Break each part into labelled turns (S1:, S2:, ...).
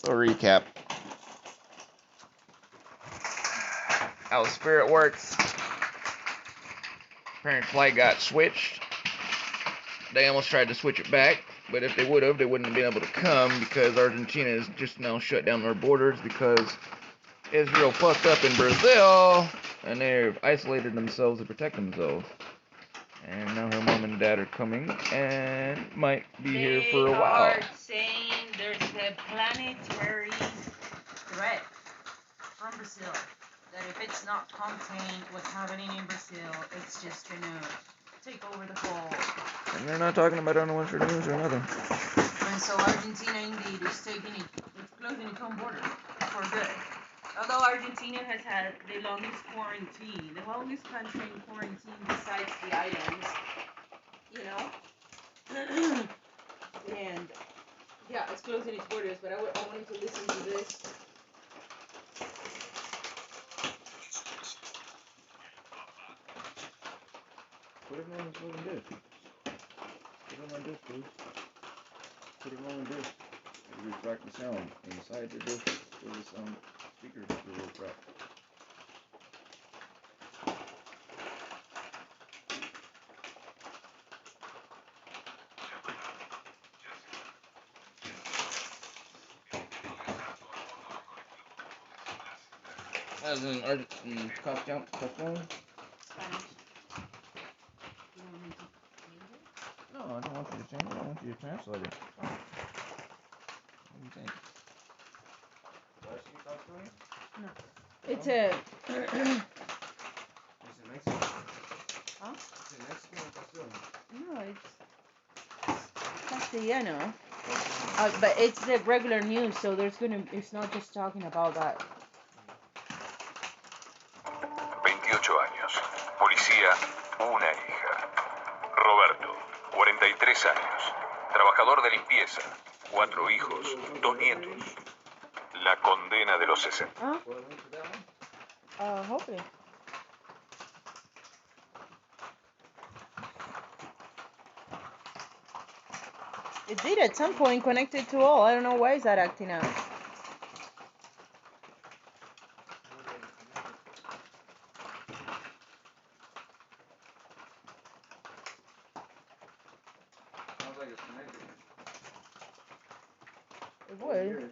S1: So recap. How Spirit works. Parent flight got switched. They almost tried to switch it back, but if they would have, they wouldn't have been able to come because Argentina is just now shut down their borders because Israel fucked up in Brazil and they've isolated themselves to protect themselves. And now her mom and dad are coming and might be here for a while.
S2: They are saying there's a planetary threat from Brazil. That if it's not contained, what's happening in Brazil, it's just gonna take over the whole.
S1: And they're not talking about it on the Western News or nothing.
S2: And so Argentina indeed is closing its own border for good. Although Argentina has had the longest quarantine, the longest country in quarantine besides the islands, you know? And yeah, it's closing its borders, but I wanted to listen to this.
S1: Put it on this little disc. Put it on disc, please. Put it on disc. It refract the sound. Inside the disc, there's a sound speaker that will refract. As in costume?
S2: Spanish.
S1: No, I don't want you to change it. I want you to translate it. What do you think? Do I speak Australian?
S2: No. It's a...
S1: Is it Mexican?
S2: Huh?
S1: Is it Mexican or Australian?
S2: No, it's Castellano. But it's the regular news, so it's not just talking about that.
S3: 28 años, policía, una hija. Roberto, 43 años, trabajador de limpieza, 4 hijos, 2 nietos. La condena de los 60.
S2: Hopefully. It did at some point connected to all. I don't know why is that acting out.
S1: Sounds like it's connected.
S2: It would.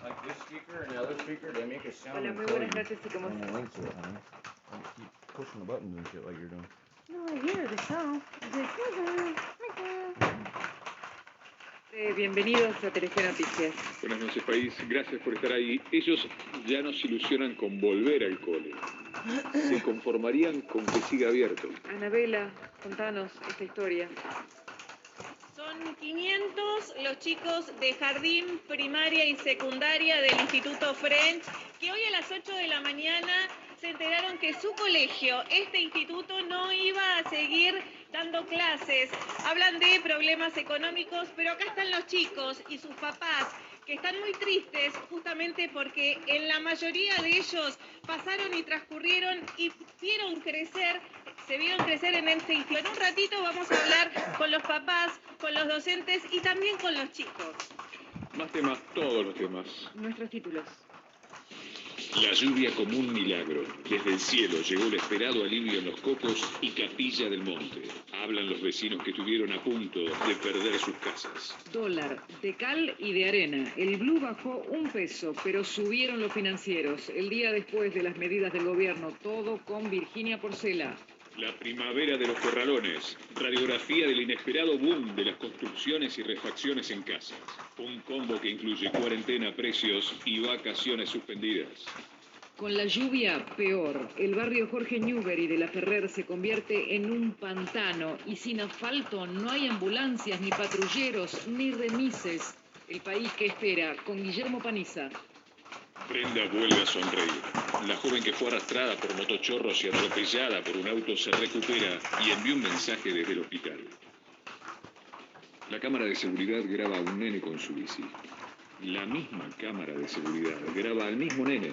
S1: Like this speaker and the other speaker, they make a sound
S2: Hola,
S1: and
S2: muy
S1: tell
S2: buenas
S1: you
S2: noches y cómo
S1: when you
S2: estás.
S1: link to it, honey. Don't keep pushing the buttons and shit like you're doing.
S2: No, I hear the sound.
S4: Bienvenidos a Telefe Noticias. Buenas noches, país. Gracias por estar ahí. Ellos ya no se ilusionan con volver al cole. Se conformarían con que siga abierto. Anabela, contanos esta historia.
S5: Son 500 los chicos de jardín, primaria y secundaria del Instituto French que hoy a las 8 de la mañana se enteraron que su colegio, este instituto, no iba a seguir dando clases. Hablan de problemas económicos, pero acá están los chicos y sus papás que están muy tristes justamente porque en la mayoría de ellos pasaron y transcurrieron y se vieron crecer en este instituto. En un ratito vamos a hablar con los papás, con los docentes y también con los chicos.
S4: Más temas, todos los temas. Nuestros títulos. La lluvia como un milagro. Desde el cielo llegó el esperado alivio en Los Cocos y Capilla del Monte. Hablan los vecinos que estuvieron a punto de perder sus casas. Dólar de cal y de arena. El blue bajó 1 peso, pero subieron los financieros. El día después de las medidas del gobierno, todo con Virginia Porcela. La primavera de los corralones. Radiografía del inesperado boom de las construcciones y refacciones en casas. Un combo que incluye cuarentena, precios y vacaciones suspendidas.
S6: Con la lluvia, peor. El barrio Jorge Newbery de la Ferrer se convierte en un pantano y sin asfalto no hay ambulancias, ni patrulleros, ni remises. El país que espera, con Guillermo Paniza.
S4: Brenda vuelve a sonreír. La joven que fue arrastrada por motochorros y atropellada por un auto se recupera y envía un mensaje desde el hospital. La cámara de seguridad graba a un nene con su bici. La misma cámara de seguridad graba al mismo nene,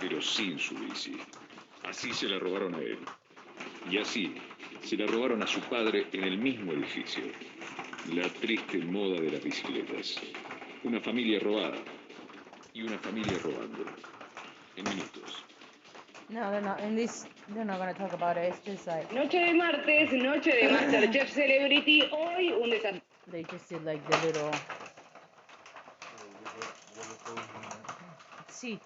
S4: pero sin su bici. Así se la robaron a él. Y así se la robaron a su padre en el mismo edificio. La triste moda de las bicicletas. Una familia robada y una familia robando. En minutos.
S7: No, they're not. In this, they're not going to talk about it. It's just like
S6: Noche de martes, noche de Masterchef Celebrity. Hoy un desafío.
S7: they just did like the little. See.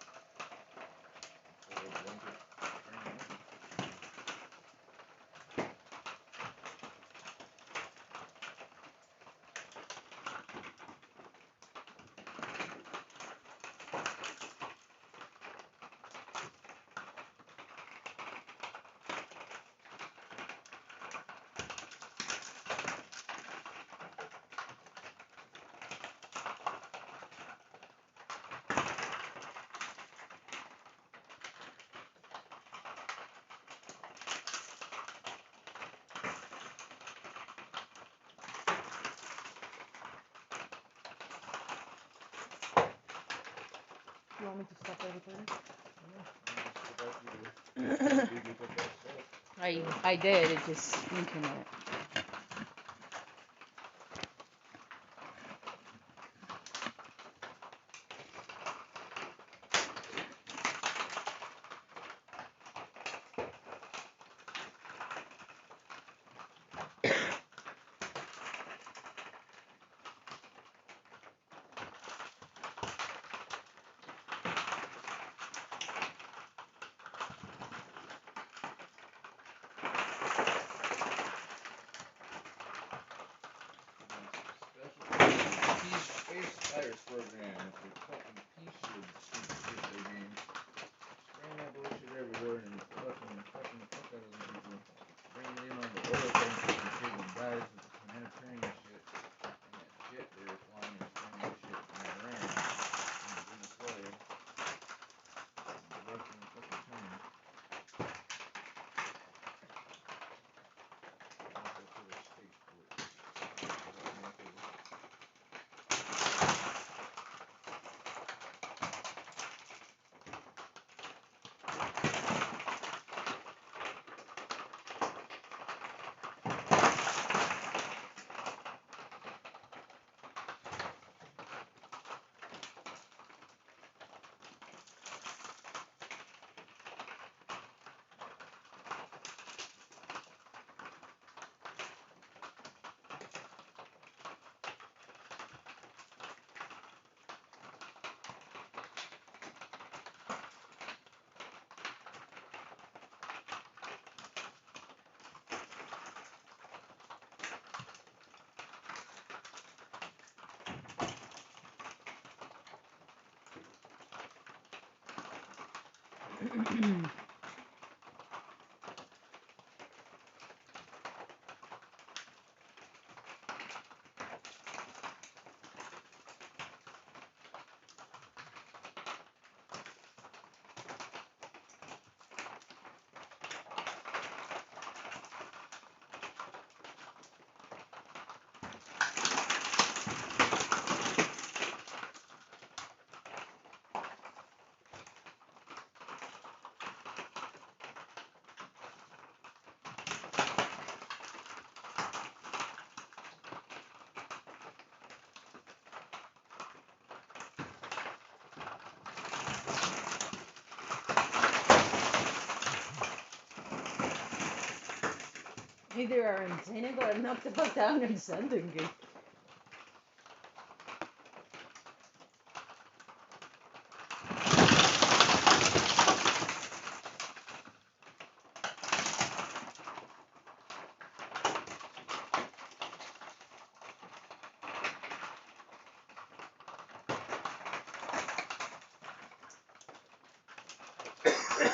S7: You want me to stop everything? I did. It just internet.
S1: Virus program for fucking pea shit they name. Spraying that bullshit everywhere and fucking the fuck out of them people. Bringing it in on the oil tanks and shit and guys with humanitarian shit. And that jet they were flying and spraying that shit in Iran and Venezuela. And Russia and fucking China. Also to their spaceport. Either Argentina got knocked the fuck down or something.
S7: What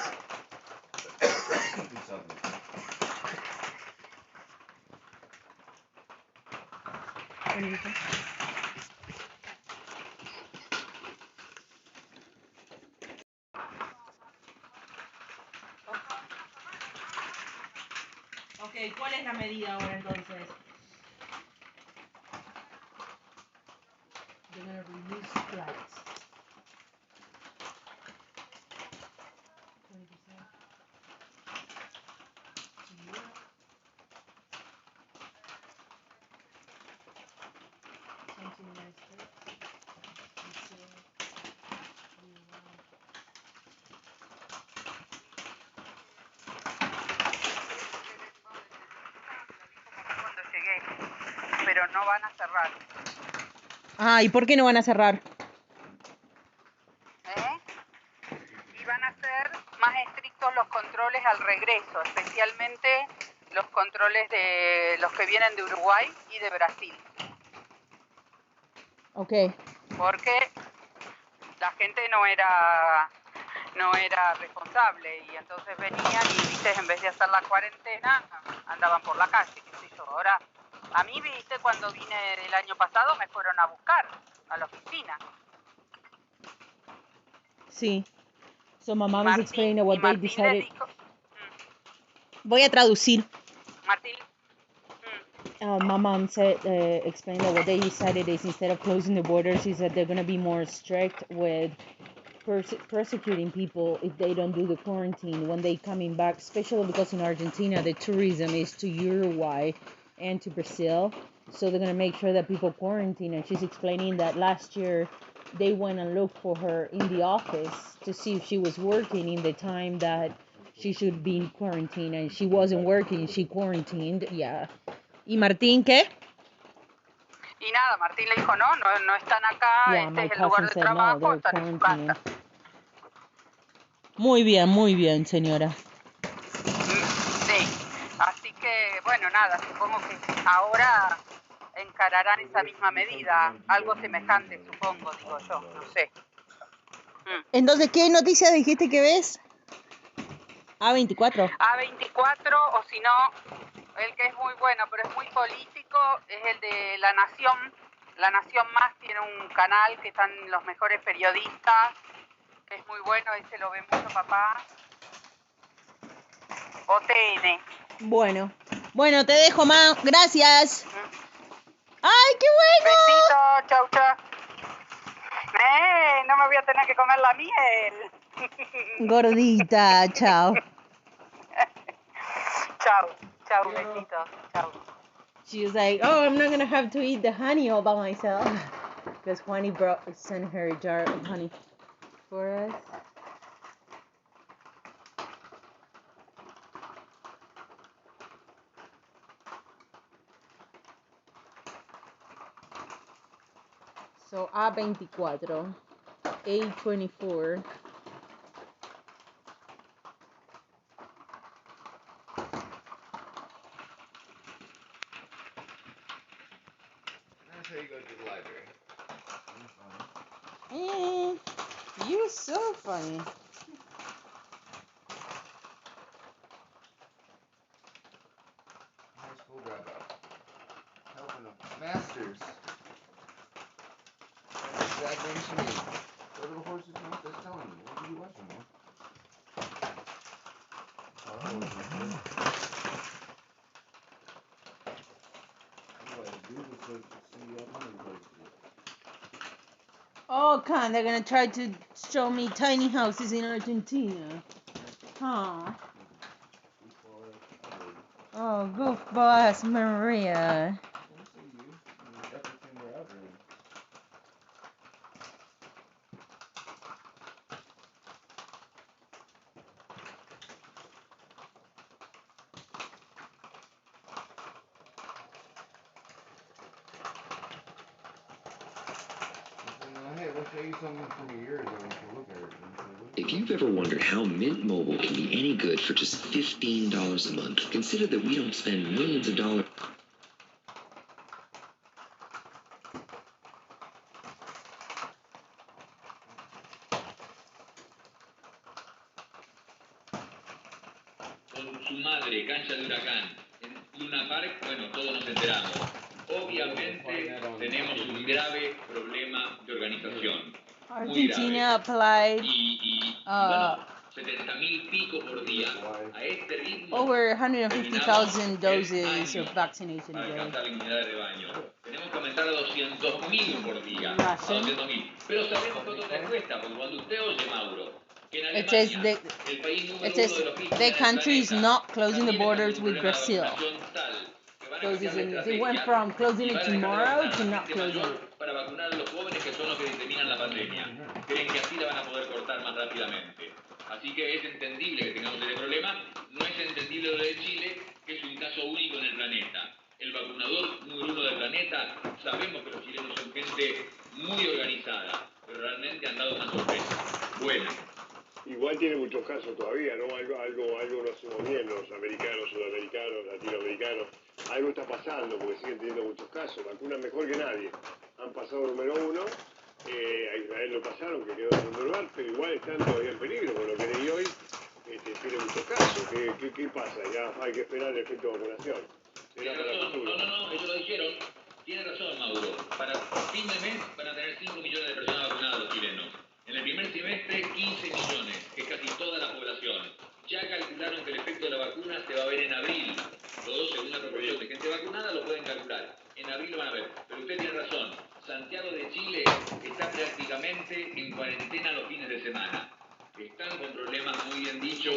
S7: did you say?
S2: Ok, ¿cuál es la medida ahora entonces? They're gonna release flights. 20%. To Europe. Some to the United States. Brazil, Uruguay.
S8: Cuando llegué, pero no van a cerrar.
S2: Ah, ¿y por qué no van a cerrar?
S8: Y van a ser más estrictos los controles al regreso, especialmente los controles de los que vienen de Uruguay y de Brasil.
S2: Ok.
S8: Porque la gente no era responsable y entonces venían y, viste, en vez de hacer la cuarentena, andaban por la calle, qué sé yo. Ahora, a mí, viste, cuando vine el año pasado me fueron a buscar a la oficina.
S2: Sí. So my mom is explaining what they
S8: Martín
S2: decided.
S8: le dijo,
S2: Voy a traducir.
S8: Martín,
S2: My mom said, explained that what they decided is instead of closing the borders, is that they're going to be more strict with persecuting people if they don't do the quarantine when they coming back, especially because in Argentina the tourism is to Uruguay and to Brazil, so they're going to make sure that people quarantine. And she's explaining that last year they went and looked for her in the office to see if she was working in the time that she should be in quarantine, and she wasn't working, she quarantined. Yeah. ¿Y Martín qué?
S8: y nada, Martín le dijo, no están acá,
S2: Yeah, my
S8: este es el lugar
S2: cousin
S8: de
S2: said no,
S8: trabajo,
S2: they're
S8: están en su
S2: quarantining.
S8: casa.
S2: Muy bien, señora.
S8: Sí, así que, bueno, nada, supongo que ahora encararán esa misma medida, algo semejante, supongo, digo yo, no sé.
S2: Entonces, ¿qué noticia dijiste que ves? A24.
S8: A24, o si no, el que es muy bueno, pero es muy político, es el de La Nación. La Nación Más tiene un canal que están los mejores periodistas, que es muy bueno, ese lo ve mucho papá. O TN.
S2: Bueno, te dejo, ma. Gracias. ¡Ay, qué bueno!
S8: Besito, chau, chau. No me voy a tener que comer la miel.
S2: Gordita, chao.
S8: Chau, besitos, chau.
S2: She was like, oh, I'm not going to have to eat the honey all by myself. Because Juani sent her a jar of honey for us. So, A24, A24.
S1: That's how you go to the library.
S2: You were so funny.
S1: High school dropout. Helping them. Masters. That's exactly what you need. Go to the horse's mouth that's telling you. What are you watching, man?
S2: Oh, they're gonna try to show me tiny houses in Argentina. Huh. Oh, goofball Maria.
S1: Hey, let's show you something from a year ago. Look at it.
S9: If you've ever wondered how Mint Mobile can be any good for just $15 a month, consider that we don't spend millions of dollars.
S10: madre, cancha de Huracán. En Luna Park, bueno, todos nos enteramos. Obviamente tenemos un grave problema de organización.
S7: Argentina applied
S10: bueno, 70.000 picos por día. A este ritmo,
S7: over 150,000 doses of vaccination
S10: para
S7: a day.
S10: alcanzar la inmunidad de rebaño. Tenemos que aumentar a 200.000 por día. A
S7: Russian.
S10: 200.000. Pero sabemos que otra respuesta, porque cuando usted oye, Mauro, que en
S7: It says
S10: Alemania, el país número
S7: it says
S10: uno de los
S7: the country is not closing the borders with Brazil. They went from closing it tomorrow to not closing it.
S10: Para vacunar a los jóvenes que son los que diseminan la pandemia. Creen que así la van a poder cortar más rápidamente. Así que es entendible que tengamos ese problema. No es entendible lo de Chile, que es un caso único en el planeta. El vacunador número uno del planeta, sabemos que los chilenos son gente muy organizada, pero realmente han dado una sorpresa. Buena.
S11: Igual tiene muchos casos todavía, ¿no? Algo no hacemos bien los americanos, sudamericanos, latinoamericanos. Algo está pasando porque siguen teniendo muchos casos. Vacunan mejor que nadie. Han pasado número uno. A Israel lo pasaron, que quedó en segundo lugar, pero igual están todavía en peligro. Con lo que leí hoy, tiene muchos casos. ¿Qué pasa? Ya hay que esperar el efecto de vacunación.
S10: Tiene razón. No, ellos lo dijeron. Tiene razón, Mauro. Para fin de mes van a tener 5 millones de personas vacunadas los chilenos. En el primer semestre, 15 millones, que es casi toda la población. Ya calcularon que el efecto de la vacuna se va a ver en abril. Todos, según la proporción de gente vacunada, lo pueden calcular. En abril lo van a ver. Pero usted tiene razón. Santiago de Chile está prácticamente en cuarentena los fines de semana. Están con problemas, muy bien dicho,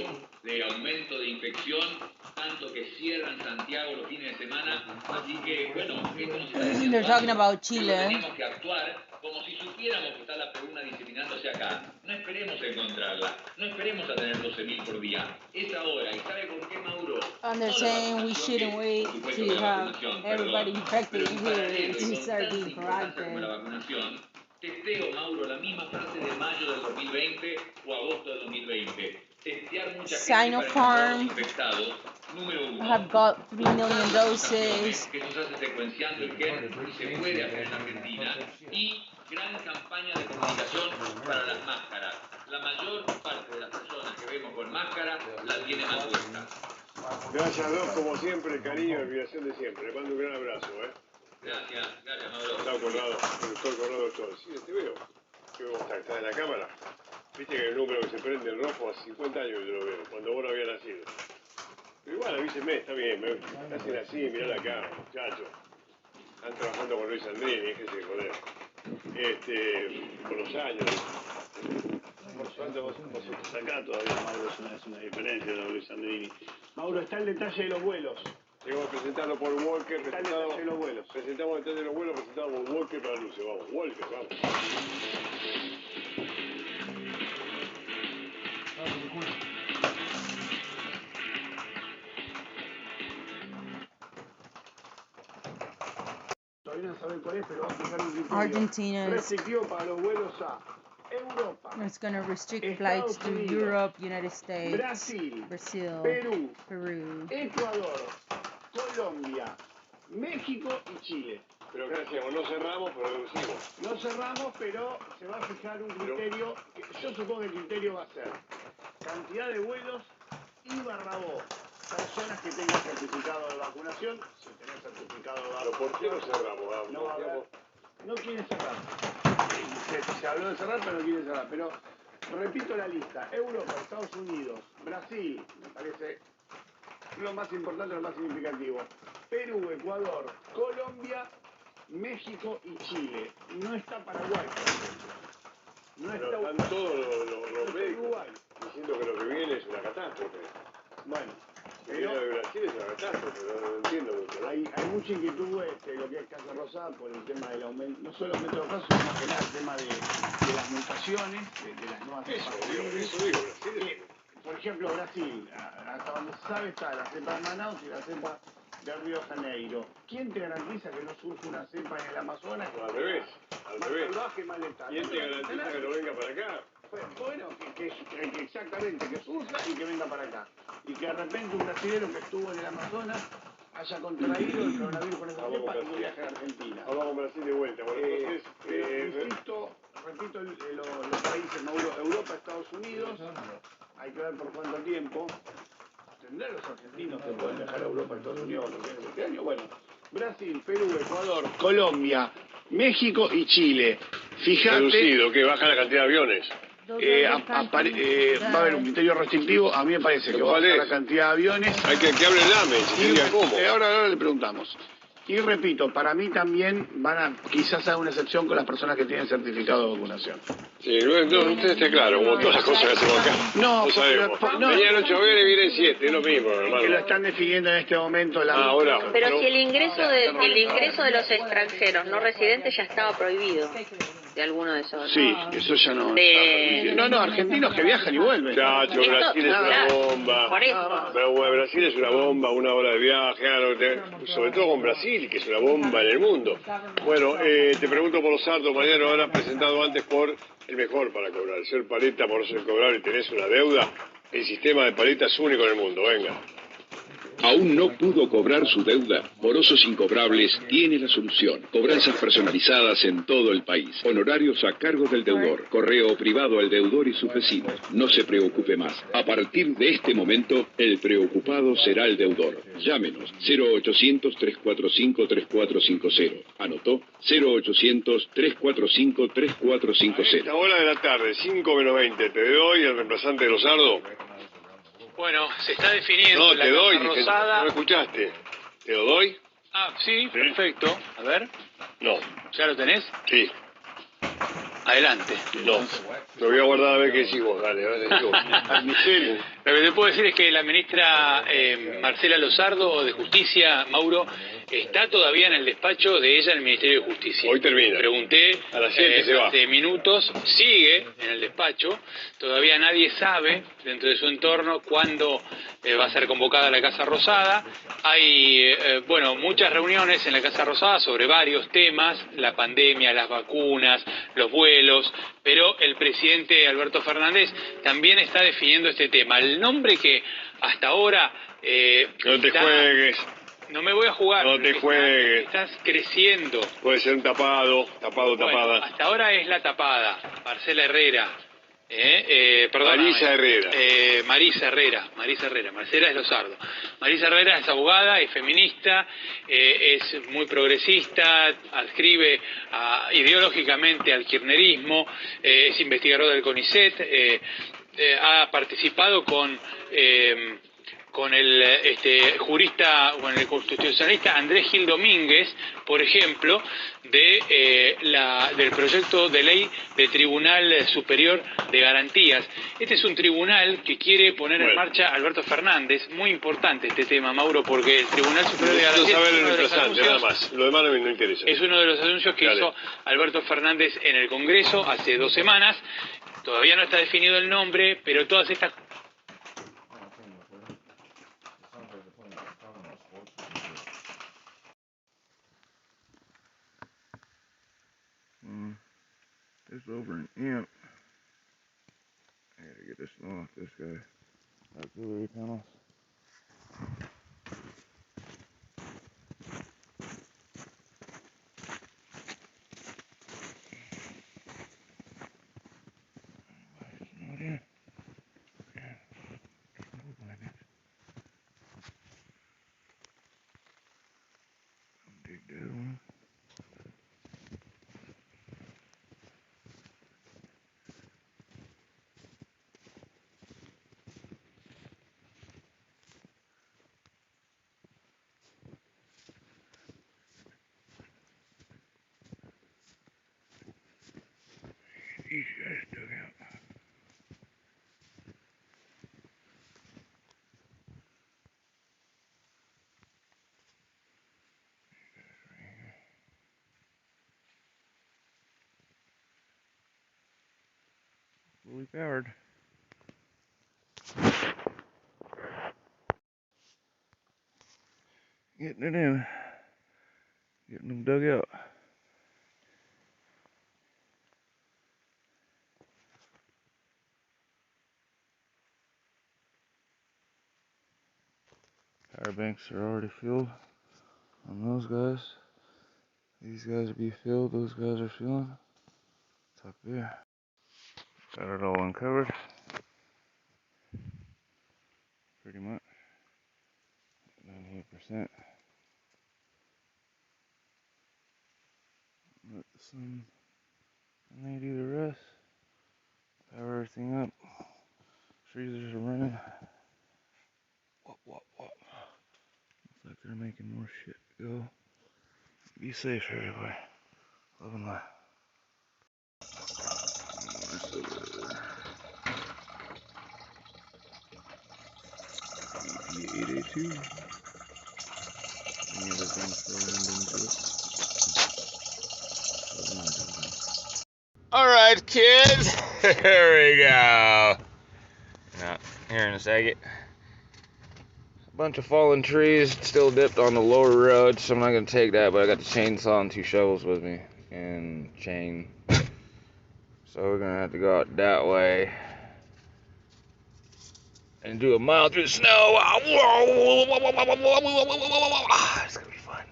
S10: de aumento de infección, tanto que cierran Santiago los fines de semana. Así que, bueno, esto nos está diciendo
S7: They're talking
S10: algo.
S7: about Chile.
S10: Tenemos que actuar como si supiéramos que está la peguna diseminándose acá. No esperemos a encontrarla. No esperemos a tener 12.000 por día. Es ahora. ¿Y sabe por qué, Mauro?
S7: And they're saying we shouldn't wait to have everybody infected here to start being
S10: Como
S7: proactive.
S10: la vacunación, testeo, Mauro, la misma frase de mayo del 2020 o agosto del 2020. Testear mucha gente para encontrar los infectados. Número uno.
S7: Have got 3 million doses.
S10: Que nos hace secuenciando el gen y se puede hacer en Argentina. Y gran campaña de comunicación para las máscaras. La mayor parte de las personas que vemos con máscara la tiene mal puesta.
S11: Gracias, Doc, como siempre, el cariño y la admiración de siempre. Le mando un gran abrazo,
S10: Gracias, Mauro.
S11: Está acordado, el doctor Corrado todo. Sí, te veo. ¿Cómo está? ¿Estás en la cámara? Viste que el número que se prende en rojo hace 50 años que yo lo veo, cuando vos no habías nacido. Pero igual, avíseme, está bien, hacen así, mirá la cara, muchachos. Están trabajando con Luis Andrini, déjese de joder. Con los años. Por suerte vos estás acá todavía, Mauro, es una diferencia de Luis Andrini. Mauro, está el detalle de los vuelos. Tengo que presentarlo por Walker, está el detalle de los vuelos. Presentamos el detalle de los vuelos, presentamos por Walker para Lucio, vamos, Walker, vamos. Todavía no saben cuál es, pero va a fijar un criterio
S7: Argentina
S11: restrictivo para los vuelos a Europa.
S7: It's going to restrict flights to Europe, United States,
S11: Brasil,
S7: Brazil,
S11: Perú, Ecuador, Colombia, México y Chile. Pero ¿qué hacemos? No cerramos, pero reducimos. No cerramos, pero se va a fijar un criterio. Yo supongo que el criterio va a ser cantidad de vuelos y /vos. Personas que tengan certificado de vacunación, si tenés certificado de vacunación. ¿Pero por qué no cerramos? No va a haber. No quieren cerrar. Se habló de cerrar, pero no quieren cerrar. Pero repito la lista: Europa, Estados Unidos, Brasil, me parece lo más importante, lo más significativo. Perú, Ecuador, Colombia, México y Chile. No está Paraguay, por ejemplo. No está Uruguay. Están todos los médicos diciendo que lo que viene es una catástrofe. Bueno. Pero de Brasil es una catástrofe, no entiendo mucho. Hay mucha inquietud lo que es Casa Rosada por el tema del aumento, no solo el aumento de los casos, sino que el tema de las mutaciones, de las nuevas cepas. Eso digo, Brasil. Por ejemplo, Brasil, hasta donde se sabe, está la cepa de Manaus y la cepa de Río de Janeiro. ¿Quién te garantiza que no surge una cepa en el Amazonas? Al revés, más salvaje, más letal. ¿Quién te garantiza que no venga para acá? Bueno, que exactamente, que surja y que venga para acá. Y que de repente un brasilero que estuvo en el Amazonas haya contraído el coronavirus con esa cepa y no viaje a Argentina. Vamos con Brasil de vuelta. Bueno, entonces, repito los países, Europa, Estados Unidos, hay que ver por cuánto tiempo. ¿Tendrán los argentinos que pueden dejar a Europa y toda la Unión este año? Bueno, Brasil, Perú, Ecuador, Colombia, México y Chile. Fíjate.
S12: Reducido, que baja la cantidad de aviones.
S11: Va a haber un criterio restrictivo, a mí me parece que va a bajar la cantidad de aviones.
S12: Hay que hable el AME, si diga cómo.
S11: Ahora le preguntamos. Y repito, para mí también van a quizás hacer una excepción con las personas que tienen certificado de vacunación.
S12: Sí, no, usted está claro, como todas las cosas que hacemos acá.
S11: No,
S12: sabemos.
S11: No,
S12: venían 8 aviones, vienen 7, es lo mismo, hermano.
S11: Que lo están definiendo en este momento.
S12: Ahora.
S13: Pero si el ingreso de los extranjeros no residentes ya estaba prohibido. De alguno de esos.
S11: Sí, eso ya no está permitido. No, argentinos que viajan y vuelven.
S12: Chacho, Brasil es una bomba.
S13: Por eso.
S12: Pero Brasil es una bomba, una hora de viaje, sobre todo con Brasil, que es una bomba en el mundo. Bueno, te pregunto por los sardos, mañana lo habrán presentado antes por el mejor para cobrar. Ser paleta por no ser cobrable y tenés una deuda, el sistema de paleta es único en el mundo, venga.
S14: ¿Aún no pudo cobrar su deuda? Morosos Incobrables tiene la solución. Cobranzas personalizadas en todo el país. Honorarios a cargo del deudor. Correo privado al deudor y sus vecinos. No se preocupe más. A partir de este momento, el preocupado será el deudor. Llámenos 0800-345-3450. ¿Anotó? 0800-345-3450.
S12: A esta hora de la tarde, 5 menos 20, te doy el reemplazante de Losardo.
S15: Bueno, se está definiendo
S12: No, te doy,
S15: rosada.
S12: No me escuchaste. ¿Te lo doy?
S15: Ah, sí, perfecto. A ver.
S12: No.
S15: ¿Ya lo tenés?
S12: Sí.
S15: Adelante.
S12: No. Lo voy a guardar a ver qué decís vos, dale. A ver, digo.
S15: Lo que te puedo decir es que la ministra Marcela Losardo de Justicia, Mauro, está todavía en el despacho de ella en el Ministerio de Justicia.
S12: Hoy termina.
S15: Pregunté
S12: a las 7 se va.
S15: Hace minutos, sigue en el despacho, todavía nadie sabe dentro de su entorno cuándo va a ser convocada la Casa Rosada. Hay, muchas reuniones en la Casa Rosada sobre varios temas, la pandemia, las vacunas, los vuelos, pero el presidente Alberto Fernández también está definiendo este tema. El nombre que hasta ahora...
S12: no te juegues.
S15: No me voy a jugar.
S12: No te juegues.
S15: Estás creciendo.
S12: Puede ser un tapada.
S15: Hasta ahora es la tapada. Marcela Herrera.
S12: Marisa Herrera.
S15: Marisa Herrera. Marcela es Losardo. Marisa Herrera es abogada, es feminista, es muy progresista, adscribe ideológicamente al kirchnerismo, es investigadora del CONICET, ha participado con el jurista, el constitucionalista Andrés Gil Domínguez, por ejemplo, del proyecto de ley de Tribunal Superior de Garantías. Este es un tribunal que quiere poner en marcha Alberto Fernández. Muy importante este tema, Mauro, porque el Tribunal Superior de Garantías
S12: lo demás no me interesa.
S15: Es uno de los anuncios que hizo Alberto Fernández en el Congreso hace 2 semanas. Todavía no está definido el nombre, pero todas estas...
S1: It's over an imp. I gotta get this off this guy. Auxiliary panels. Not in. Dig that one. These guys dug out. Fully powered. Getting it in. Getting them dug out. Power banks are already filled on those guys. These guys will be filled, those guys are filling. It's up there. Got it all uncovered. Pretty much. 5%. Let the sun and they do the rest. Power everything up. Trees are running. Whoop, whoop, whoop. Looks like they're making more shit go. Be safe everywhere. Love and light. EP882. Any other things programmed into it? Alright, kids. There we go. Now, here in a second. A bunch of fallen trees still dipped on the lower road, so I'm not going to take that, but I got the chainsaw and 2 shovels with me. And chain. So we're going to have to go out that way. And do a mile through the snow. It's going to be fun.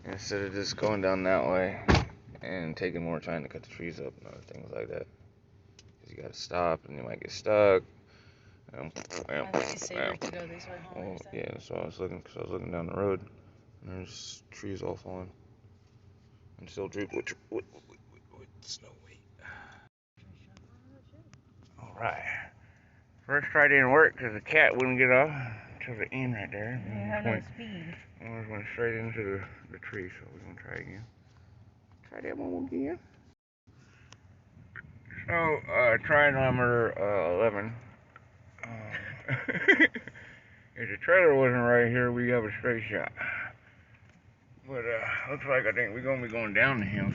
S1: Instead of just going down that way and taking more time to cut the trees up and other things like that. Because you got to stop and you might get stuck.
S2: I think it's safer to go this way home.
S1: Yeah, so I was looking down the road and there's trees all falling. And still drooped with snow weight. Alright. First try didn't work because the cat wouldn't get off to the end right there.
S2: Yeah, no speed.
S1: I just went straight into the tree, so we're going to try again. Try that one again. So, try number 11. If the trailer wasn't right here, we have a straight shot. But, looks like I think we're going to be going down the hill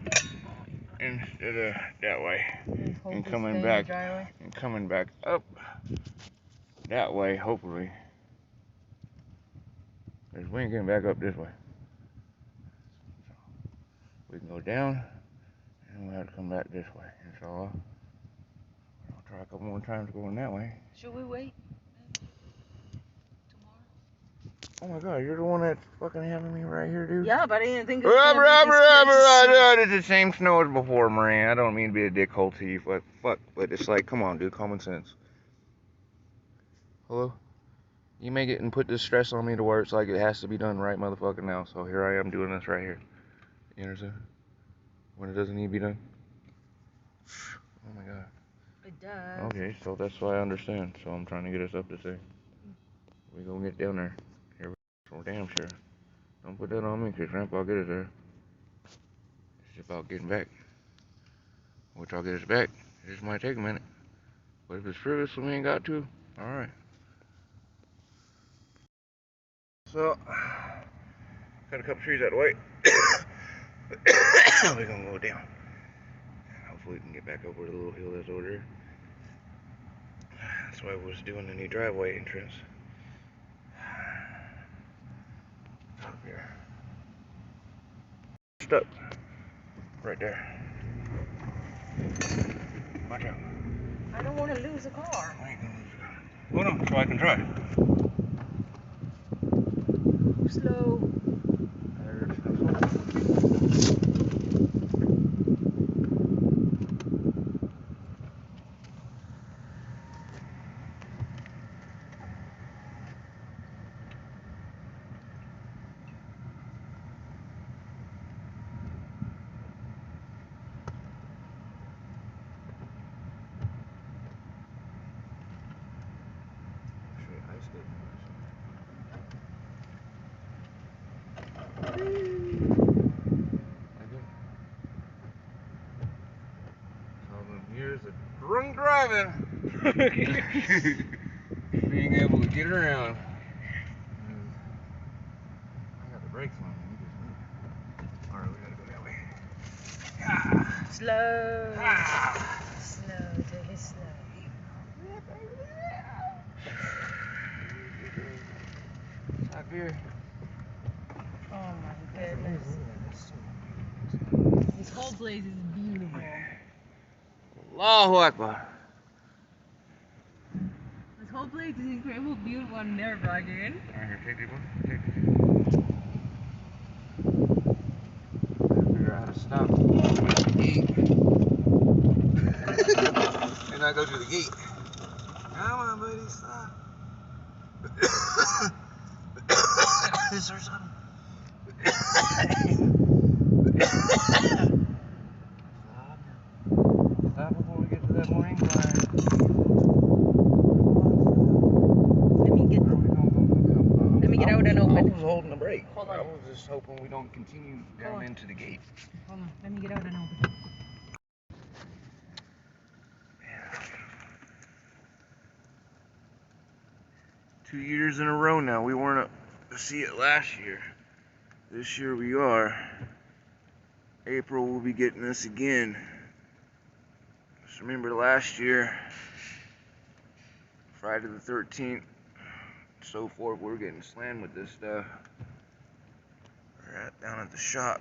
S1: instead of that way. And coming back up that way, hopefully. Because we ain't getting back up this way. So, we can go down, and we'll have to come back this way. And so, I'll try a couple more times going that way.
S2: Should we wait?
S1: Oh my god, you're the one that's fucking having me right here, dude?
S2: Yeah, but I didn't think it was
S1: It's the same snow as before, Marie. I don't mean to be a dickhole to you, but fuck. But it's like, come on, dude, common sense. Hello? You make it and put this stress on me to where it's like it has to be done right motherfucking now. So here I am doing this right here. You understand? When it doesn't need to be done? Oh my god.
S2: It does.
S1: Okay, so that's why I understand. So I'm trying to get us up to say. We gonna get down there. Here we go. Damn sure. Don't put that on me, because Grandpa will get us there. It's about getting back. Which I'll get us back. It just might take a minute. But if it's frivolous, we ain't got to. Alright. So, got a couple trees out of the way. We're gonna go down. Hopefully we can get back over the little hill that's over there. That's why I was doing the new driveway entrance. Up here. Stuck. Right there. Watch out.
S2: I don't want to lose a car.
S1: I ain't gonna lose a car. Hold on, so I can try.
S2: Slow.
S1: Years of drunk driving. Being able to get around. I got the brakes on. Alright, we gotta go that way.
S2: Slow. Slow, take it slow.
S1: Stop here.
S2: Oh my goodness. This whole place is beautiful.
S1: Allahu Akbar.
S2: This whole place is incredible, beautiful, and nerve-wracking.
S1: Alright, here, take this one. Take this. Figure out how to stop. The gate. And I go through the gate. Come on, buddy, stop.
S5: get out and open.
S1: I was holding the brake.
S5: Hold on.
S1: I was just hoping we don't continue down into the gate.
S5: Hold on, let me get out and open.
S1: 2 years in a row now. We weren't up to see it last year. This year we are. April will be getting us again. Just remember last year, Friday the 13th, so forth, we're getting slammed with this stuff. We're down at the shop.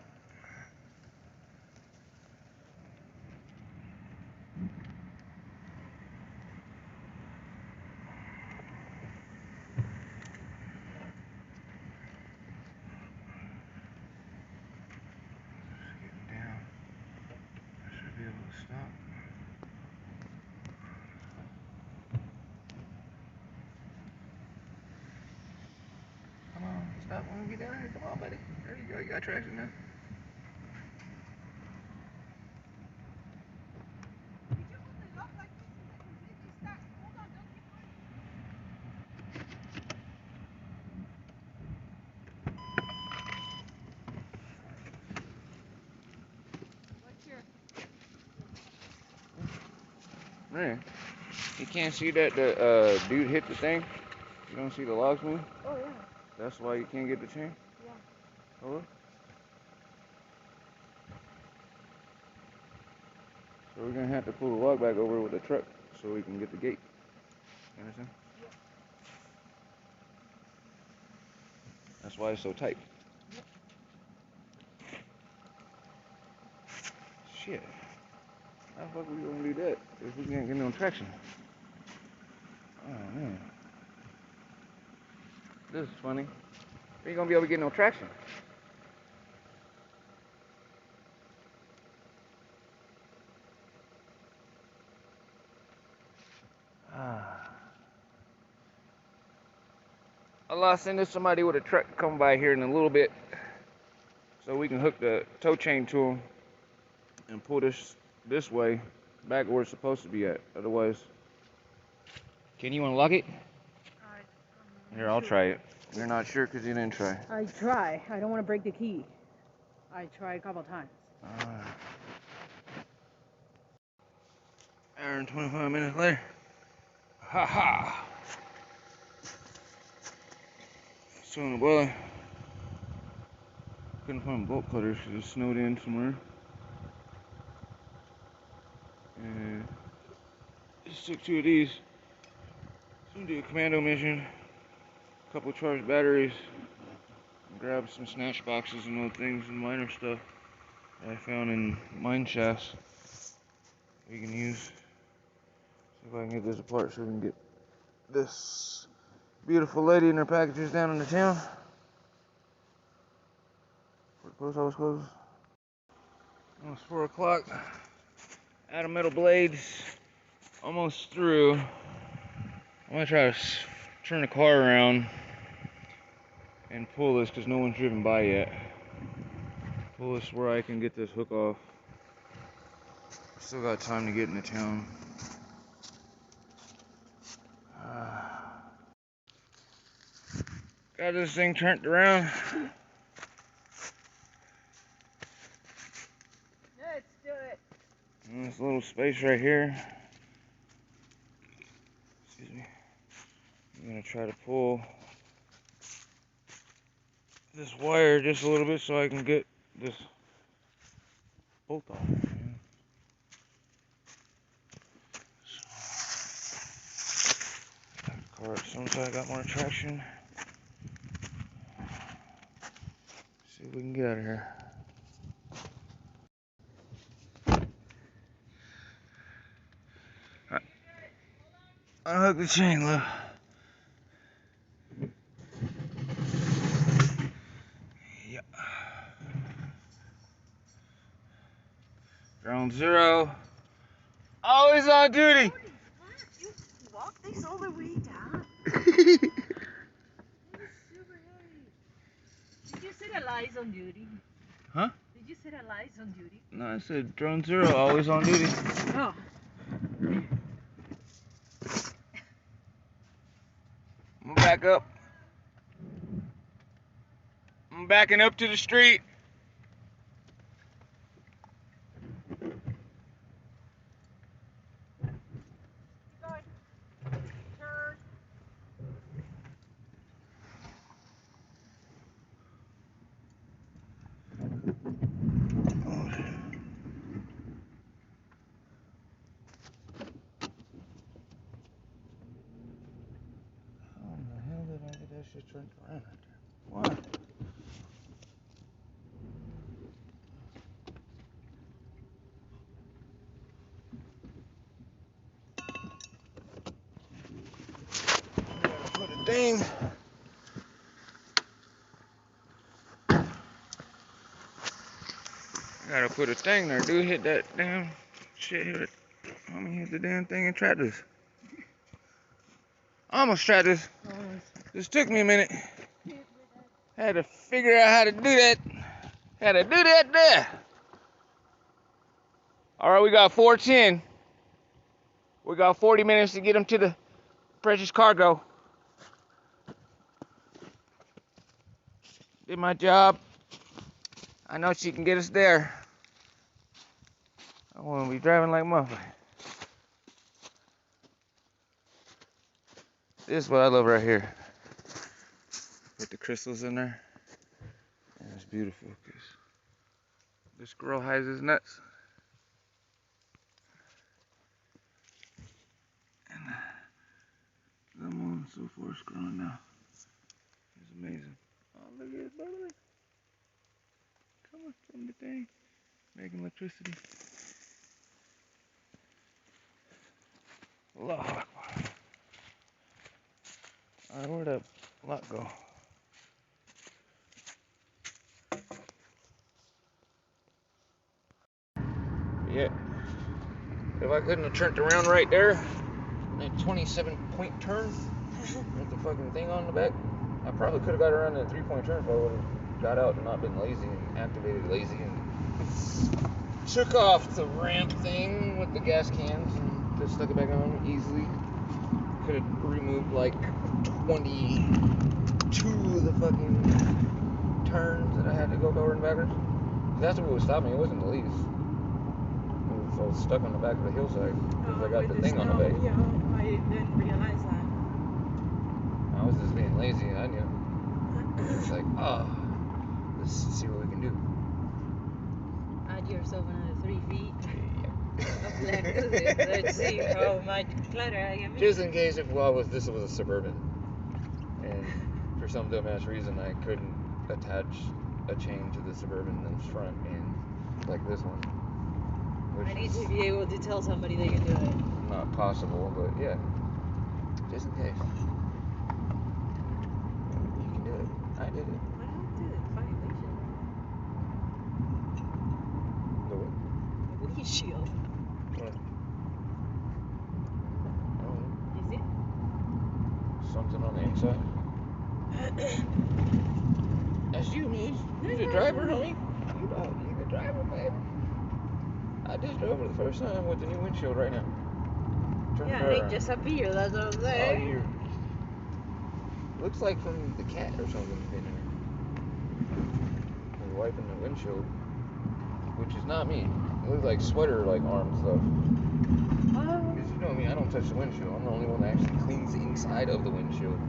S1: Stop when we get down here. Come on, buddy. There you go. You got traction now. Man, you can't see that the dude hit the thing? You don't see the logs move?
S5: Oh, yeah.
S1: That's why you can't get the chain?
S5: Yeah.
S1: Oh, so we're going to have to pull the log back over with the truck so we can get the gate. You understand?
S5: Yeah.
S1: That's why it's so tight.
S5: Yep.
S1: Shit. How the fuck are we going to do that if we can't get no traction? Oh, man. This is funny. We ain't going to be able to get no traction. I'll send this somebody with a truck to come by here in a little bit so we can hook the tow chain to them and pull this way back where it's supposed to be at. Otherwise, can you unlock it? Here, I'll try it. You're not sure because you didn't try.
S7: I try. I don't want to break the key. I tried a couple times.
S1: Hour and 25 minutes later. Ha ha! Still in the boiler. Couldn't find bolt cutters because it snowed in somewhere. And just took 2 of these. Some do a commando mission. A couple of charged batteries. And grabbed some snatch boxes and other things and minor stuff that I found in mine shafts. We can use. See if I can get this apart so we can get this beautiful lady and her packages down into town. Post office closed. Almost 4 o'clock. Out of metal blades. Almost through. I'm gonna try to turn the car around and pull this because no one's driven by yet. Pull this where I can get this hook off. Still got time to get into town. Got this thing turned around.
S7: Let's do it.
S1: And this little space right here. Excuse me. I'm gonna try to pull this wire just a little bit so I can get this bolt off. Car as soon as I got more traction. See if we can get out of here. Unhook the chain, love. Yeah. Drone 0. Always on duty.
S2: You walk this all the way down. Did you say that lies on duty?
S1: Huh?
S2: Did you say that lies on duty?
S1: No, I said drone 0, always on duty.
S2: Oh.
S1: I'm back up. I'm backing up to the street. Just turned around right there. Why? Gotta put a dang. Gotta put a thing there, dude. Hit that damn shit. Hit it. Let me hit the damn thing and try this. I almost tried this. This took me a minute. Had to figure out how to do that. Had to do that there. Alright, we got 4:10. We got 40 minutes to get them to the precious cargo. Did my job. I know she can get us there. I want to be driving like a motherfucker. This is what I love right here. With the crystals in there. And it's beautiful because this squirrel hides his nuts. And so on and so forth growing now. It's amazing. Oh, look at it bubbling. Coming from the thing. Making electricity. Allahu Akbar. Alright, where'd that lot go? Yeah. If I couldn't have turned around right there, that 27-point turn with the fucking thing on the back, I probably could have got around that 3-point turn if I would have got out and not been lazy and activated lazy and took off the ramp thing with the gas cans and just stuck it back on easily. Could have removed like 22 of the fucking turns that I had to go forward and backwards. That's what was stopping me. It wasn't the least. I was stuck on the back of the hillside because I got the thing on the back.
S2: Yeah, I didn't realize that.
S1: I was just being lazy. I knew. It's like, let's see what we can do.
S2: Add yourself another 3 feet. Let's see how much clutter I can make.
S1: Just in case if this was a Suburban, and for some dumbass reason I couldn't attach a chain to the Suburban's front end like this one.
S2: I need to be able to tell somebody they can do it.
S1: Not possible, but yeah, just in case. You can do it. I did it.
S2: Why don't I do it? Violation.
S1: The what?
S2: The windshield.
S1: What?
S2: Is it?
S1: Something on the inside. That's you, man. You're the driver, homie. You the driver, man. I just drove it the first time with the new windshield right now.
S2: Yeah, they just appear, that's what I'm saying.
S1: Oh, here. Looks like from the cat or something in here. We're wiping the windshield, which is not me. It looks like sweater-like arm stuff. Because you know me, I don't touch the windshield. I'm the only one that actually cleans the inside of the windshield.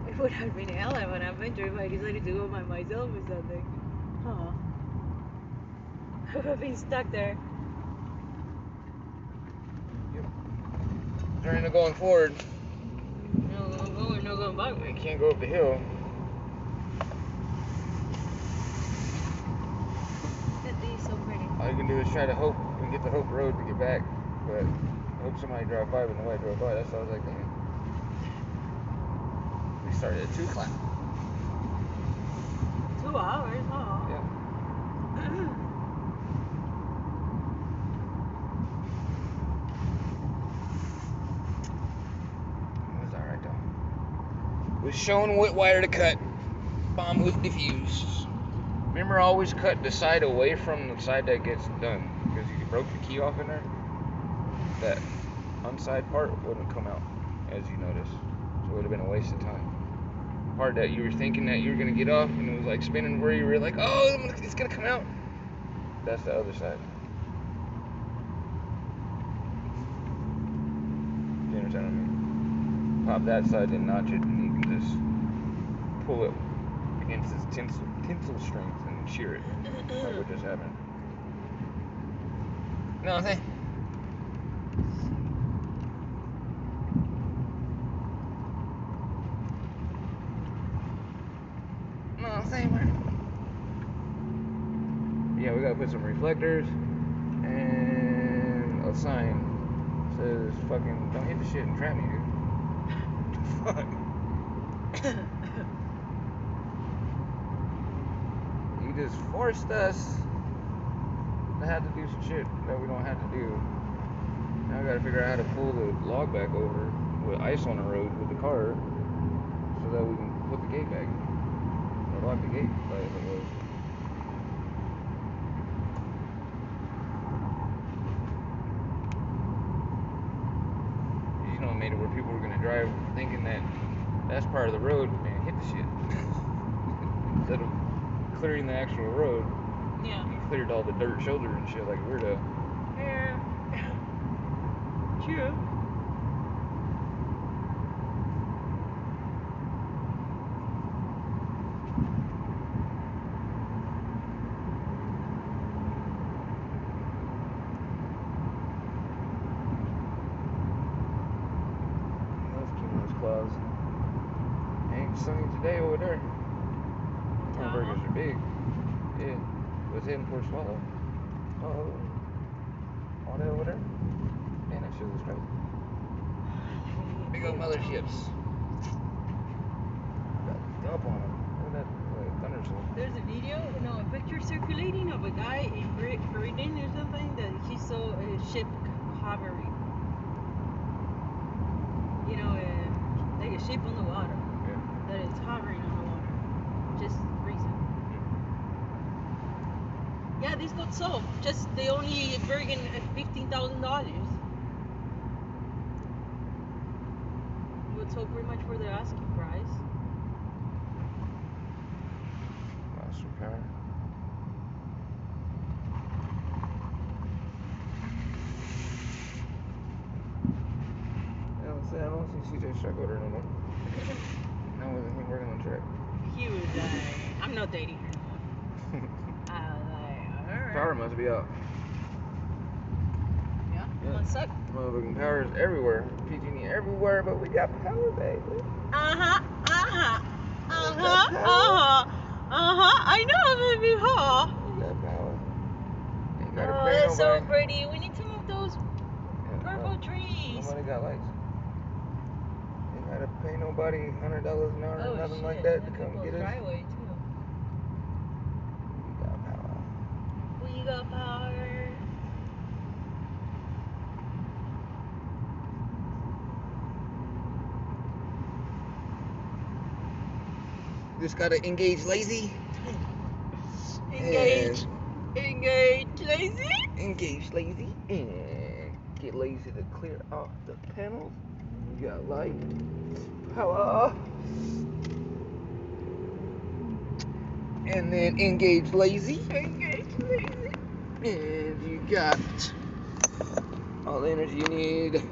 S2: It would have been hell of an adventure if I decided to go by myself or something. I would have been stuck there.
S1: Yep. Trying to going forward.
S2: No going back.
S1: You can't go up the hill.
S2: That is so pretty.
S1: All you can do is try to hope we get to Hope Road to get back. But I hope somebody drive by when the way I drove by. That's what I was like, damn. We started at 2 o'clock.
S2: 2 hours, huh?
S1: Yeah. It was alright though. Was shown what wire to cut. Bomb was defused. Remember, always cut the side away from the side that gets done because you broke the key off in there. that unside part wouldn't come out, as you notice. So it would have been a waste of time. The part that you were thinking that you were gonna get off and it was like spinning where you were like, oh, it's gonna come out. That's the other side. You understand what I mean? Pop that side and notch it, and you can just pull it against this tensile strength and shear it, like what just happened. Nothing. Yeah, we gotta put some reflectors and a sign says fucking don't hit the shit and trap me, dude. Fuck. You just forced us to have to do some shit that we don't have to do. Now I gotta figure out how to pull the log back over with ice on the road with the car so that we can put the gate back. Or lock the gate, like it was. You know, made it where people were gonna drive thinking that that's part of the road and hit the shit. Instead of clearing the actual road,
S2: yeah,
S1: you cleared all the dirt shoulder and shit like a weirdo.
S2: Yeah. True.
S1: Ain't sunny today over there. Hamburgers are big. Yeah. Was heading for Swallow. Oh. All that over there? Man, that shit was crazy. Big old motherships. Got dump on them. Look at that thunderstorm.
S7: There's a video, no, a picture circulating of a guy in Britain or something that he saw a ship hovering. You know, like a ship on the water.
S1: Yeah.
S7: That is hovering on the water. Just recent. Yeah, this got sold. Just they only bargain at $15,000. Would sell pretty much for the asking price.
S1: Monster car. I don't see CJ Struck over there no more. No, wasn't him working on track.
S7: He was like, I'm not dating her no more. I was like, alright.
S1: Power must be out.
S7: Yeah, one sec.
S1: Motherfucking power is everywhere. PG&E everywhere, but we got power, baby.
S7: I know, baby, huh?
S1: We got power. Ain't gotta
S7: Oh,
S1: pay
S7: that's
S1: nobody.
S7: so pretty. We need some of those purple trees.
S1: Nobody got lights. Ain't gotta pay nobody $100 an hour or nothing
S7: shit.
S1: like that to
S7: And
S1: come
S7: people's
S1: get us.
S7: driveway, too.
S1: We got power.
S7: We got power.
S1: Just gotta engage lazy.
S7: Engage. Engage lazy.
S1: Engage lazy. And get lazy to clear off the panels. You got light. Power. And then engage lazy.
S7: Engage lazy.
S1: And you got all the energy you need.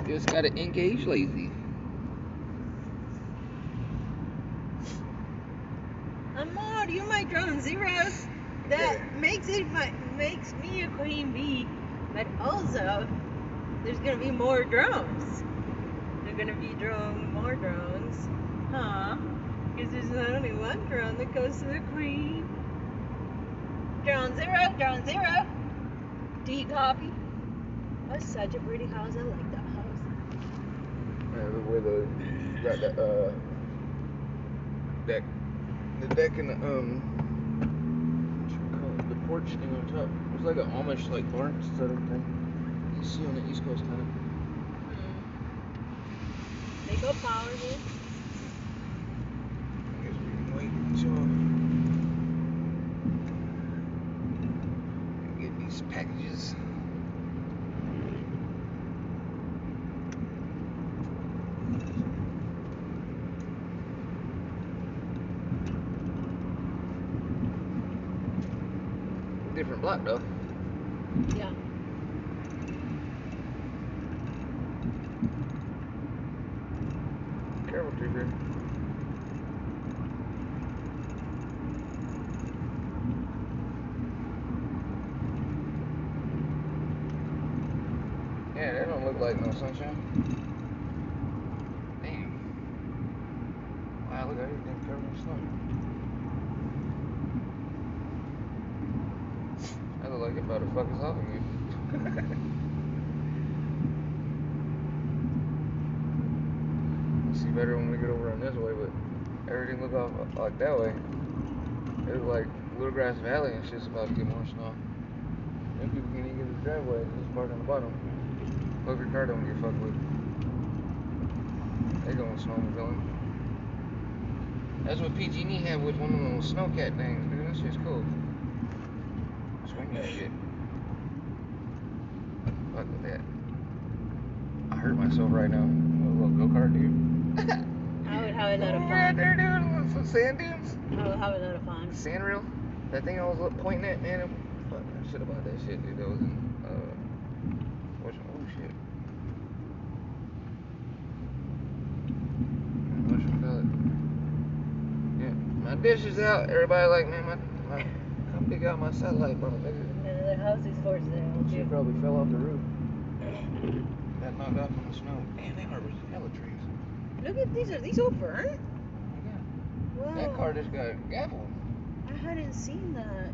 S1: Just gotta engage lazy.
S7: Amor, you're my drone zeros. That makes me a queen bee, but also there's gonna be more drones. There's gonna be more drones, huh? Because there's not only one drone that goes to the queen. Drone zero, drone zero. Do you copy? That's such a pretty house. I like that house.
S1: Yeah, the way you got that deck. The deck and the what you call it, the porch and on top. It's like an Amish like barn sort of thing. You see on the East Coast kind of.
S7: They go power here.
S1: I guess we can wait until I get these packages. block though.
S7: Yeah.
S1: Careful, trooper. Yeah, that don't look like no sunshine. Damn. Wow, look at everything covered in snow. That look like it's about to fuck us off again. It'll see better when we get over on this way, but everything look off like that way. It look like Little Grass Valley and shit's about to get more snow. Then people can't even get to the driveway and just park on the bottom. Hope your car don't get fucked with. They going snowmobiling. That's what PG&E had with one of those snowcat things, dude. That shit's cool. Swing that shit. Fuck with that. I hurt myself right now. A little go-kart, dude.
S7: I would have a lot of
S1: We're out
S7: fun.
S1: there doing some sand dunes.
S7: I would have a lot of fun.
S1: Sand reel. That thing I was pointing at, man. Fuck, I shit about that shit, dude. That was in, oh shit. Whatchamacallit? Yeah, my dish is out. Everybody like, man, come pick out my satellite, bro.
S7: Another house is for sale.
S1: Shit probably fell off the roof. Got knocked off in the snow. Man, they harvested hella trees.
S7: Look at these. Are these all burnt?
S1: Yeah.
S7: Wow.
S1: That car just got gaffled.
S7: I hadn't seen that.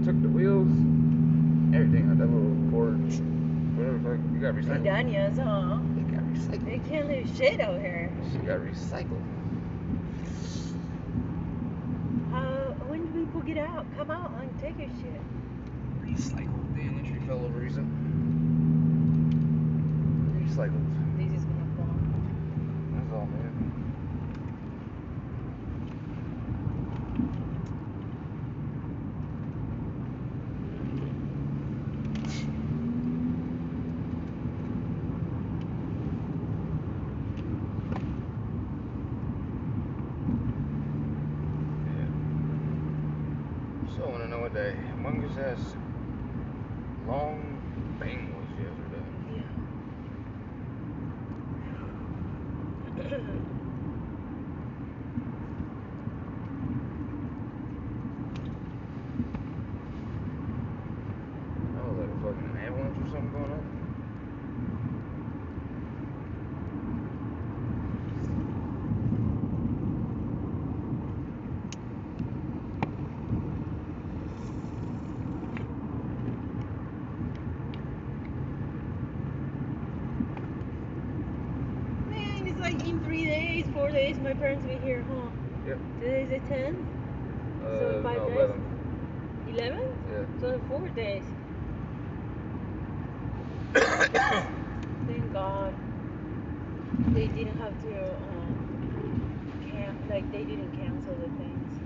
S1: Took the wheels, everything out that little cord, whatever the fuck. You got recycled.
S7: Danias, huh?
S1: They got recycled.
S7: They can't leave shit out here.
S1: She got recycled.
S7: When do people get out? Come out and take your shit.
S1: Recycled. Damn, that tree fell over recent. Recycled.
S7: This is gonna fall.
S1: That's all, man. So I want to know what the humongous ass long bang was yesterday. That was like a fucking avalanche or something going on.
S7: Man, it's like in 3 days, 4 days, my parents will be here, huh?
S1: Yep.
S7: Today's the 10th? So in 5
S1: no,
S7: days?
S1: 11.
S7: 11?
S1: Yeah.
S7: So in 4 days. Thank God. They didn't have to, they didn't cancel the things.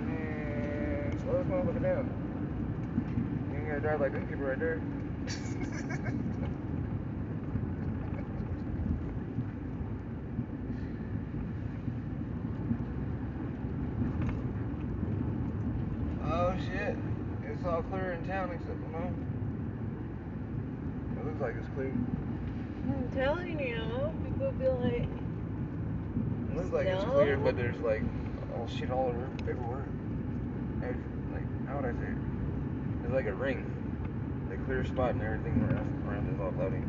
S1: Man, slow this motherfucker down. You ain't gotta drive like them people right there. Oh shit. It's all clear in town except for no. It looks like it's clear.
S7: I'm telling you, people be like,
S1: It looks like it's
S7: no?
S1: clear, but there's like all shit all over everywhere. Like, how would I say it? There's like a ring. The clear spot and everything around is all cloudy.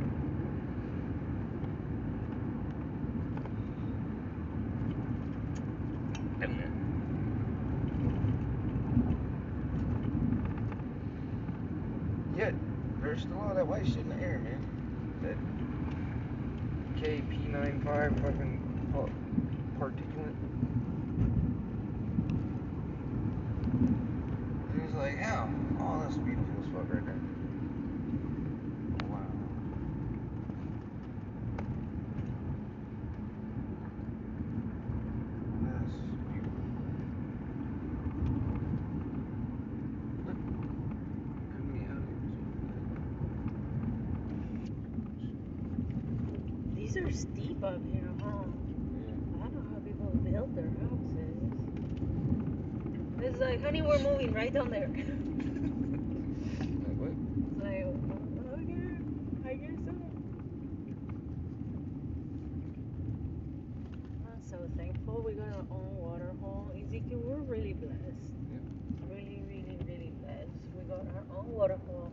S1: Yet, there's still all that white shit in the air, man. That KP95 fucking particulate. And it's like, how? Oh, this would be
S7: are steep up here, huh? I don't know how people build their houses. It's like, honey, we're moving right down there.
S1: Like what?
S7: It's like, okay, I guess so. I'm so thankful we got our own water hole. Ezekiel, we're really blessed.
S1: Yeah.
S7: Really, really, really blessed. We got our own water hole.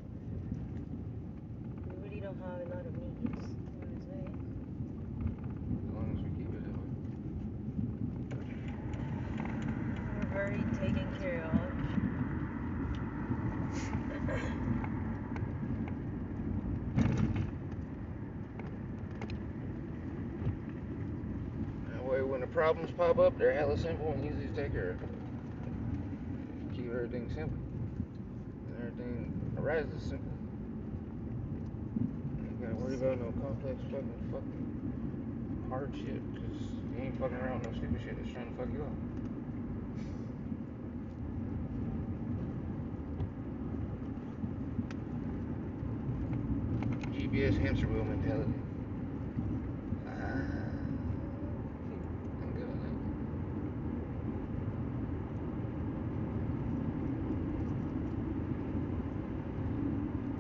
S7: We really don't have a lot of needs, honestly.
S1: As long as we keep it that way.
S7: We're very taken care of.
S1: That way, when the problems pop up, they're hella simple and easy to take care of. Keep everything simple. And everything arises simple. You ain't gotta worry about no complex fucking hard shit, because you ain't fucking around with no stupid shit that's trying to fuck you up. GPS hamster wheel mentality. I'm good on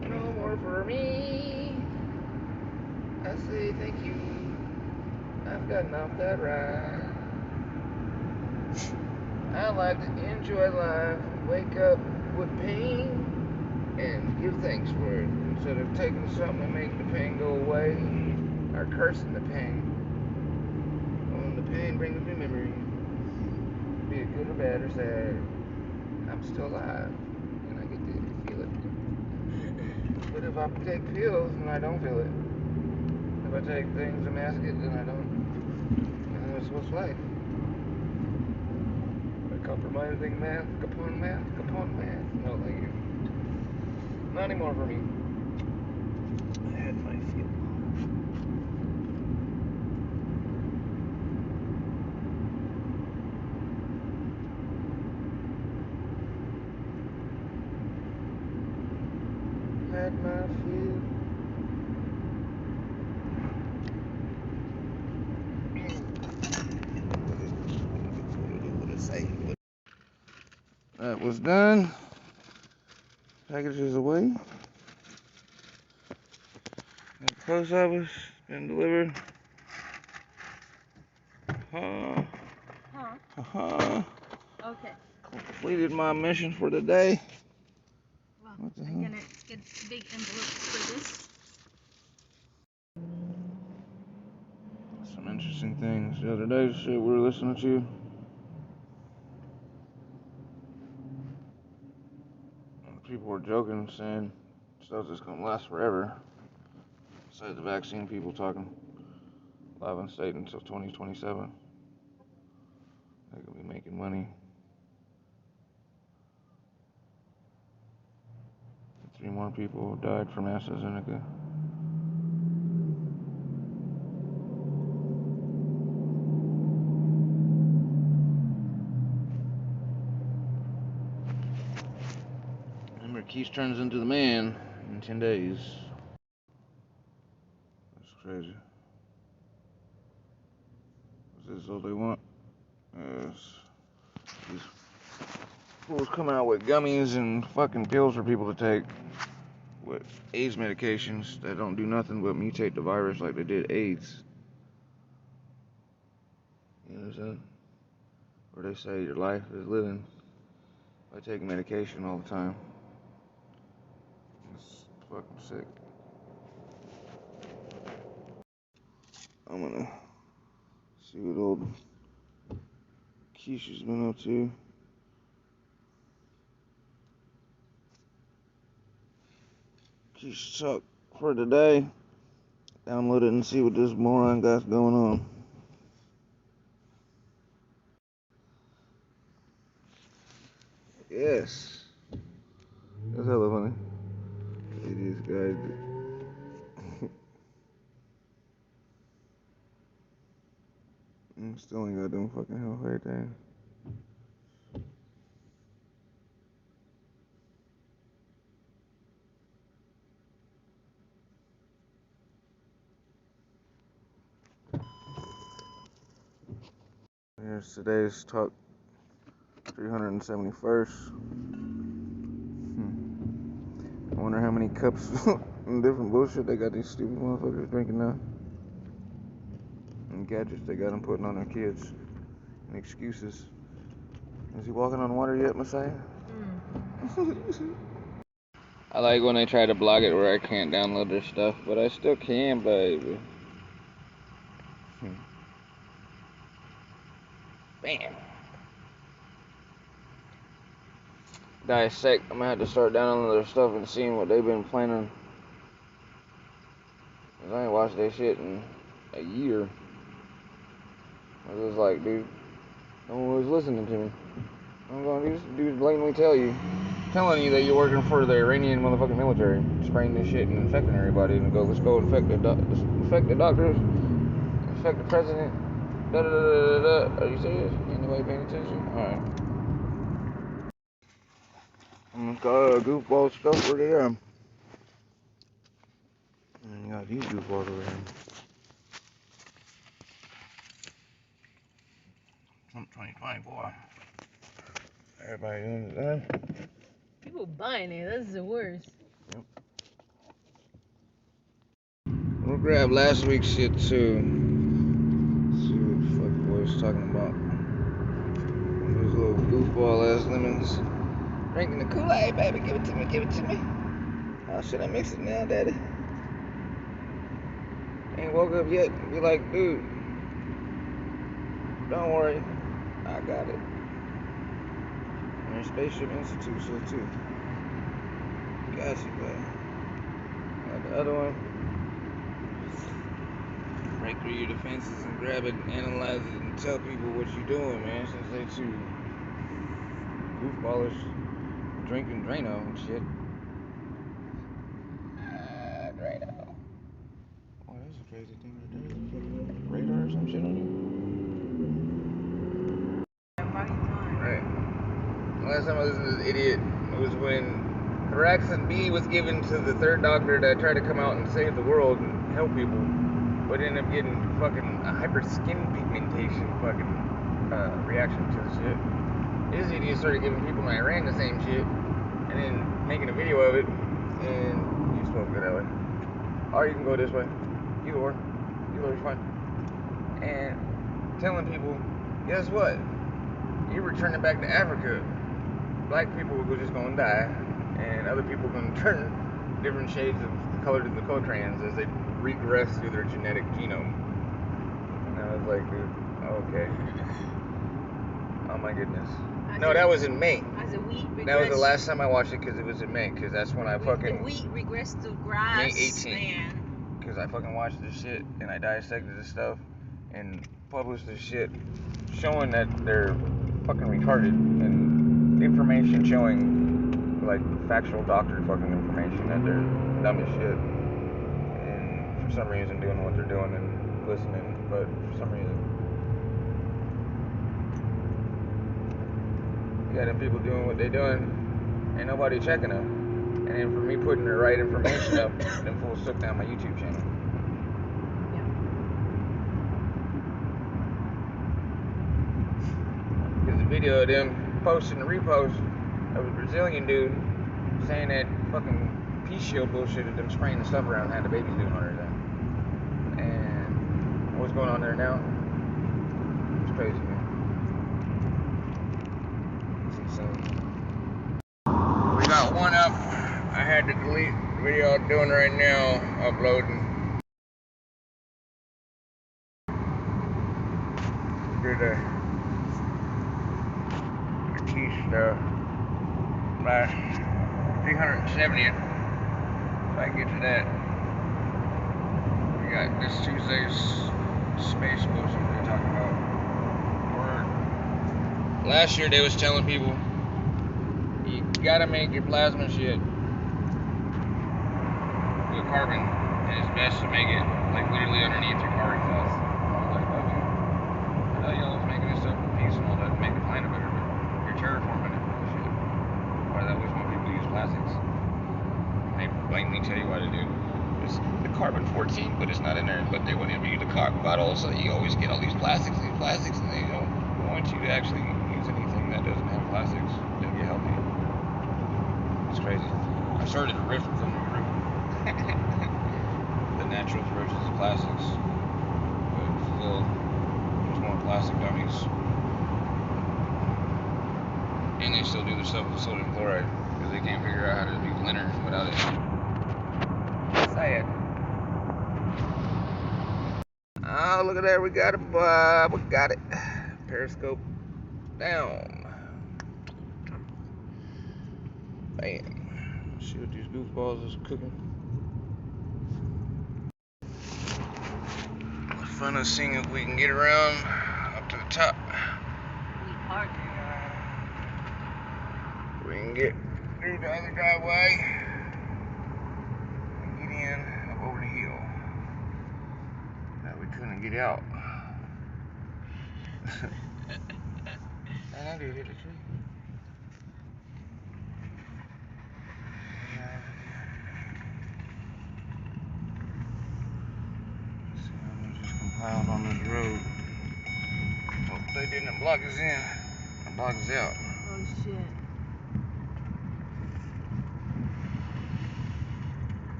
S1: that. No more for me. I say thank you. I've gotten off that ride. I like to enjoy life, wake up with pain, and give thanks for it. Instead of taking something and making the pain go away, or cursing the pain. When the pain brings me memory, be it good or bad or sad, I'm still alive, and I get to feel it. But if I take pills, then I don't feel it. If I take things to mask it, then I don't. And that's what's life. A compromising mask upon mask upon mask. No, thank you. Not anymore for me. I had my feel. Had my feel. That was done. Package is away. At the post office, been delivered.
S5: Okay.
S1: Completed my mission for the day.
S5: Well,
S1: What the
S5: I'm
S1: hell?
S5: gonna get big envelopes for this.
S1: Some interesting things. The other day, shit, we were listening to. People were joking, saying stuff's just gonna last forever. Besides the vaccine, people talking live on state until 2027. They could be making money. 3 more people died from AstraZeneca. Remember, Keith turns into the man in 10 days. That's crazy. Is this all they want? Yes. These fools coming out with gummies and fucking pills for people to take with AIDS medications that don't do nothing but mutate the virus like they did AIDS. You know what I'm saying? Where they say your life is living by taking medication all the time. It's fucking sick. I'm gonna see what old Keisha's been up to. Keisha talk for today. Download it and see what this moron got going on. Yes. That's hella funny. These guys. Still ain't got them fucking health right there. Here's today's talk 371st. I wonder how many cups and different bullshit they got these stupid motherfuckers drinking now. And gadgets they got them putting on their kids. And excuses. Is he walking on water yet, Messiah? I like when they try to block it where I can't download their stuff, but I still can, baby. Bam. Dissect. I'm gonna have to start downloading their stuff and seeing what they've been planning. Cause I ain't watched that shit in a year. I was like, dude, no one was listening to me. I'm gonna do blatantly telling you that you're working for the Iranian motherfucking military, spraying this shit and infecting everybody, and go, let's go infect the doctors, infect the president. Da da da da da. Are you serious? Anybody paying attention? All right. I'm gonna goofball stuff over there. And you got these goofballs over here. Trump 2020, boy. Everybody doing it.
S7: People buying it. That's the worst.
S1: Yep. We'll grab last week's shit too. See what the fuck the boys talking about. Those little goofball ass lemons. Drinking the Kool-Aid, baby. Give it to me, give it to me. How should I mix it now, daddy? Ain't woke up yet. Be like, dude, don't worry, I got it. And there's Spaceship Institute shit too. Got you, buddy. Got the other one. Break through your defenses and grab it and analyze it and tell people what you're doing, man. Since they too goofballish drinking Drano and shit. Drano. Oh, that's a crazy thing right there. Radar or some shit on you? Right. The last time I listened to this idiot was when Thraxin B was given to the third doctor that tried to come out and save the world and help people, but ended up getting fucking a hyper skin pigmentation fucking reaction to the shit. This idiot started giving people in Iran the same shit, and then making a video of it, and you're supposed to go that way. Or you can go this way. Either or. Either or is fine. And telling people, guess what? You're returning back to Africa. Black people are just gonna die, and other people are gonna turn different shades of color to the colortrans as they regress through their genetic genome. And I was like, dude, okay. Oh my goodness. No, that was in May.
S7: As a wheat regress.
S1: That was the last time I watched it because it was in May. Because that's when I fucking.
S7: The wheat regressed to grass.
S1: May 18th. Because I fucking watched this shit and I dissected this stuff and published this shit showing that they're fucking retarded and information showing like factual doctor fucking information that they're dumb as shit and for some reason doing what they're doing and listening, but for some reason. You got them people doing what they doing, ain't nobody checking them. And then for me putting the right information up, them fools took down my YouTube channel. Because the video of them posting the repost of a Brazilian dude saying that fucking peace shield bullshit of them spraying the stuff around and had the babies doing all that. And what's going on there now? It's crazy, man. We got one up. I had to delete the video I'm doing right now, uploading. Do the key stuff. By 370th. If I get to that. We got this Tuesday's space bullshit they're talking about. Last year they was telling people you gotta make your plasma shit with carbon, and it's best to make it like literally underneath your carbon cells. I was like, okay. I know y'all was making this stuff for peace and all that to make the planet better, but you're terraforming it bullshit. Why they always want people to use plastics? They blatantly tell you what to do. It's the carbon 14, but it's not in there. But they want you to use the carbon bottles, so you always get all these plastics, and they don't. want you to actually use anything that doesn't have plastics to get healthy. It's crazy. I started to riff from the root. The naturals versus the plastics. But still, there's more plastic dummies. And they still do their stuff with sodium chloride because they can't figure out how to do liners without it. Sad. Oh, look at that. We got it, Bob. We got it. Periscope down. Bam. See what these goofballs is cooking. It's fun of seeing if we can get around up to the top.
S2: We are there.
S1: We can get through the other driveway and get in up over the hill. That we couldn't get out. And I did hit a tree. See how much is compiled on this road. Hope they didn't block us in or block us out.
S2: Oh shit.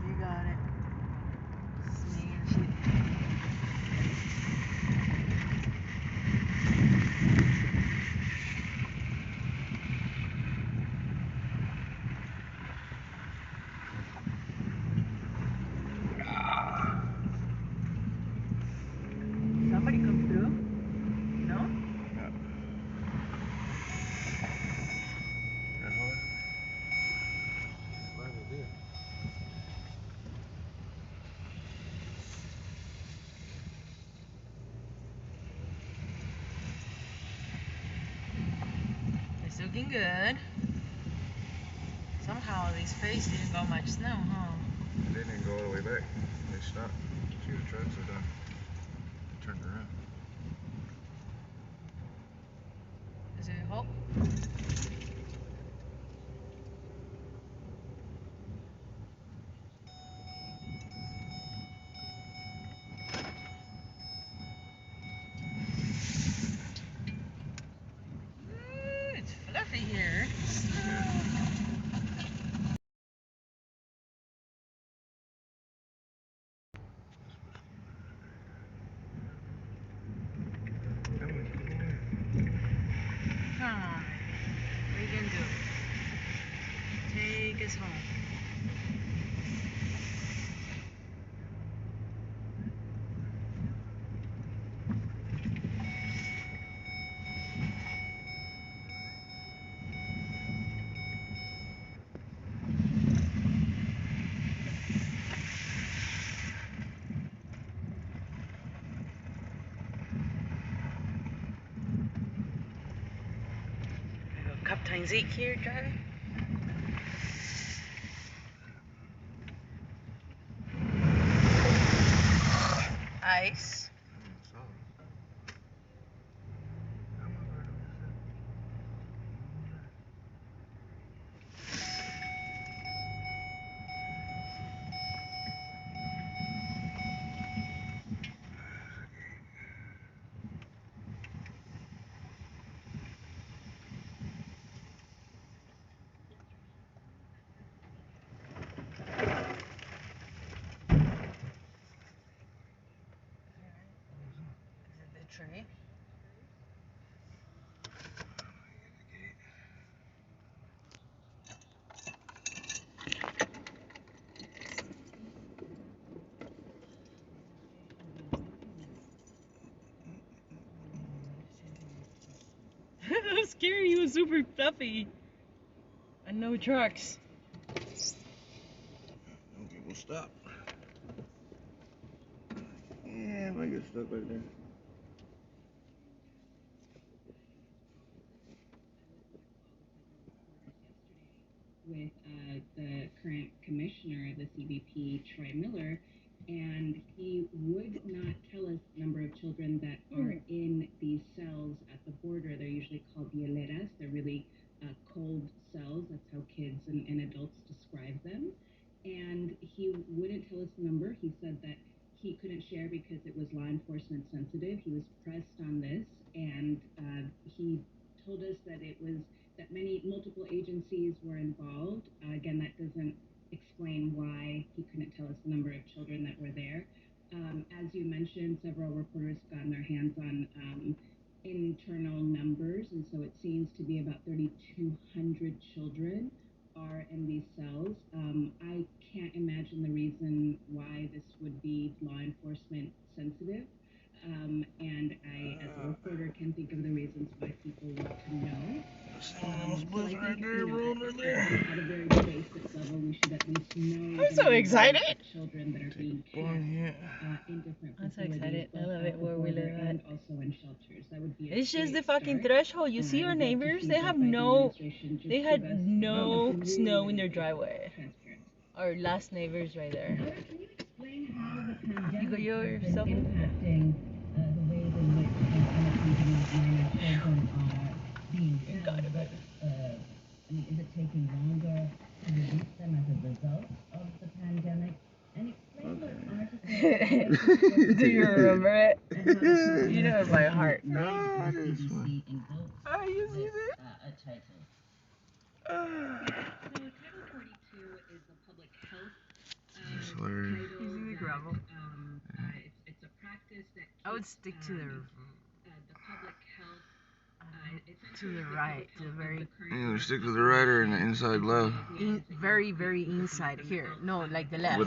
S2: You got it. Snaking shit. Somebody come through? No?
S1: Yeah. That hard? Why is it there?
S2: It's looking good. Somehow this face didn't go much snow, huh?
S1: They didn't go all the way back. They stopped. See, the trucks are done. Turned around.
S2: Is it hope? Ooh, it's fluffy here. Come on. What are you gonna do? Take us home. I got Captain Zeke here driving. Ice. Tree. That was scary. He was super fluffy. And no trucks.
S1: Okay, we'll stop. Yeah, if I get stuck right there.
S16: With the current commissioner of the CBP, Troy Miller, and he would not tell us the number of children that are in these cells at the border. They're usually called hieleras. They're really cold cells. That's how kids and adults describe them. And he wouldn't tell us the number. He said that he couldn't share because it was law enforcement sensitive. He was pressed on this, and he told us that it was that multiple agencies were involved. Again, that doesn't explain why he couldn't tell us the number of children that were there. As you mentioned, several reporters gotten their hands on internal numbers, and so it seems to be about 3,200 children are in these cells. I can't imagine the reason why this would be law enforcement sensitive. And I, as a reporter, can think of the reasons why people want to know. So I think, at a very basic level, we should at least know.
S7: I'm so excited.
S16: Children that are being kept in different facilities. I'm so excited. I love it where we live at. And also in shelters. That would be.
S7: It's just the fucking threshold. You see our neighbors? They had no snow in their driveway. Our last neighbors right there.
S16: Can you explain how the pandemic
S7: is
S16: impacting the ways in which children are being held? I mean, is it taking longer to release them as a result of the pandemic? And explain what article.
S7: Do you remember it? You know it by heart.
S16: I you see this? A title. So Title 42 is the public health title.
S7: You see the gravel?
S16: It's a practice that keeps,
S7: I would stick to
S16: the public health.
S7: To the right, to the very.
S1: You would stick to the right or in the inside left?
S7: Very, very inside here. No, like the left.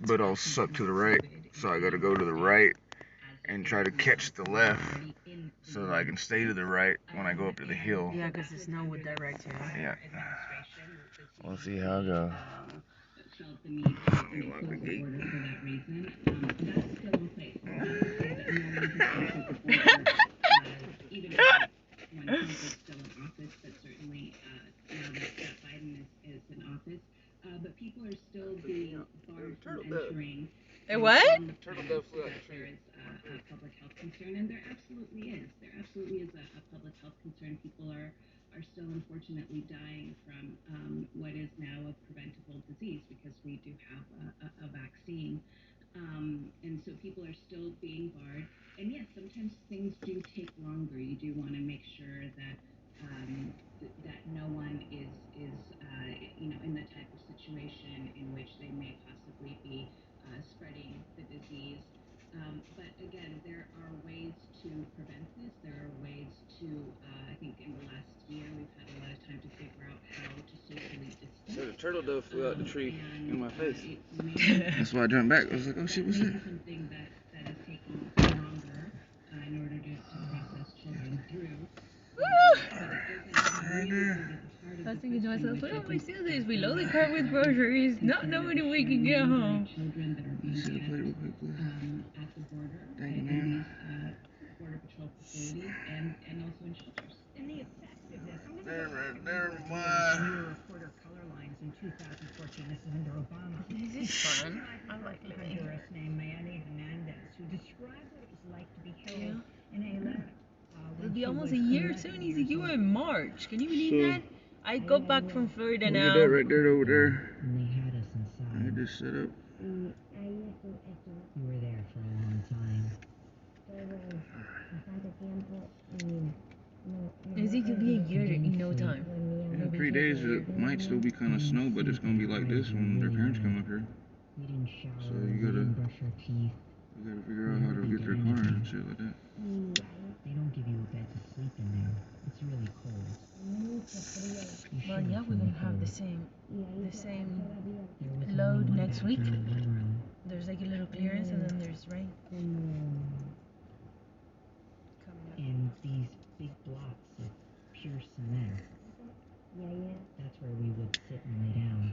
S1: But I'll suck to the right, so I gotta go to the right and try to catch the left, so that I can stay to the right when I go up to the hill.
S7: Yeah, because the snow would direct you.
S1: Yeah. We'll see how it goes.
S16: Felt the need to close the border for that reason. That's still in place. Even when Trump is still in office, but certainly now that Biden is in office. But people are still being barred from entering.
S7: What?
S16: There is a public health concern, and there absolutely is. There absolutely is a public health concern. People are still unfortunately dying from what is now a preventable disease because we do have a vaccine. And so people are still being barred. And yes, sometimes things do take longer. You do want to make sure that that no one is in the type of situation in which they may possibly be spreading the disease. But again, there are ways to prevent this. There are ways to, I think in the last year, we've had a lot of time to figure out how to socially distance.
S1: So the turtle dove flew out the tree in my face. That's why I jumped back. I was like, oh shit, what's that?
S16: Something that is taking longer in order to process children through.
S7: I was thinking to myself, what am I still this below the car with groceries, not knowing if we can get home?
S16: Children that are being kept at the border, in these border patrol facilities, and also in shelters. And the effectiveness. Reporter color lines in 2014. This is under Obama.
S7: This is fun. I like living here.
S16: Named Mayeli Hernandez, who described what it was like to be held in a letter.
S7: It'll be almost a year soon. He said you were in March. Can you believe that? I go back from Florida now.
S1: Look at that right there over there.
S16: And they had us inside.
S1: I had this set up.
S16: You were there for a long time.
S7: It could be a year in no time.
S1: In 3 days, it might still be kind of snow, but it's going to be like this when their parents come up here.
S16: We didn't shower.
S1: So you gotta
S16: brush our teeth.
S1: You gotta figure out how to get their car and shit like that.
S16: They don't give you a bed to sleep in there. It's really cold.
S7: Well, yeah, we're gonna have the same load next week. There's like a little clearance, and then there's rain.
S16: And these big blocks of pure cement. That's where we would sit and lay down.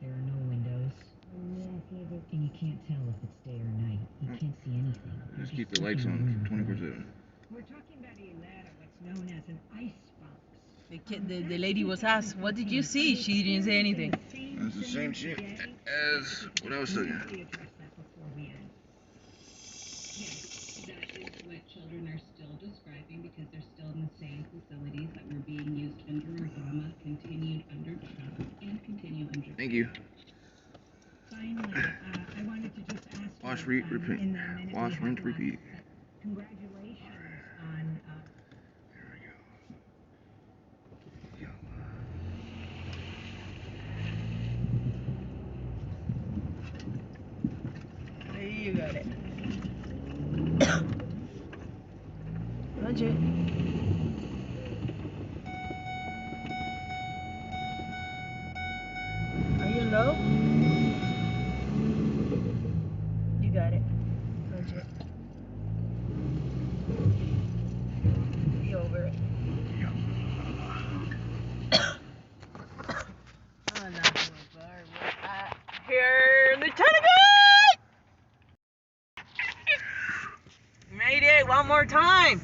S16: There are no windows. And you can't tell if it's day or night. You can't see anything.
S1: Just keep the lights on 24/7.
S16: We're talking about a ladder, what's known as an icebox.
S7: The lady was asked, what did you see? She didn't say anything.
S1: That's the same shit as what I was talking about.
S16: Yes, that is what children are still describing because they're still in the same facilities that were being used under Obama, continued under Trump, and continue under Trump.
S1: Thank you.
S16: Finally, I want
S1: Wash, repeat. Wash, rinse, repeat.
S16: Congratulations on.
S7: There you got it. Punch it. Are you low? You got it. Punch it. Be over it. Oh, no. Here, Lieutenant! Made it one more time.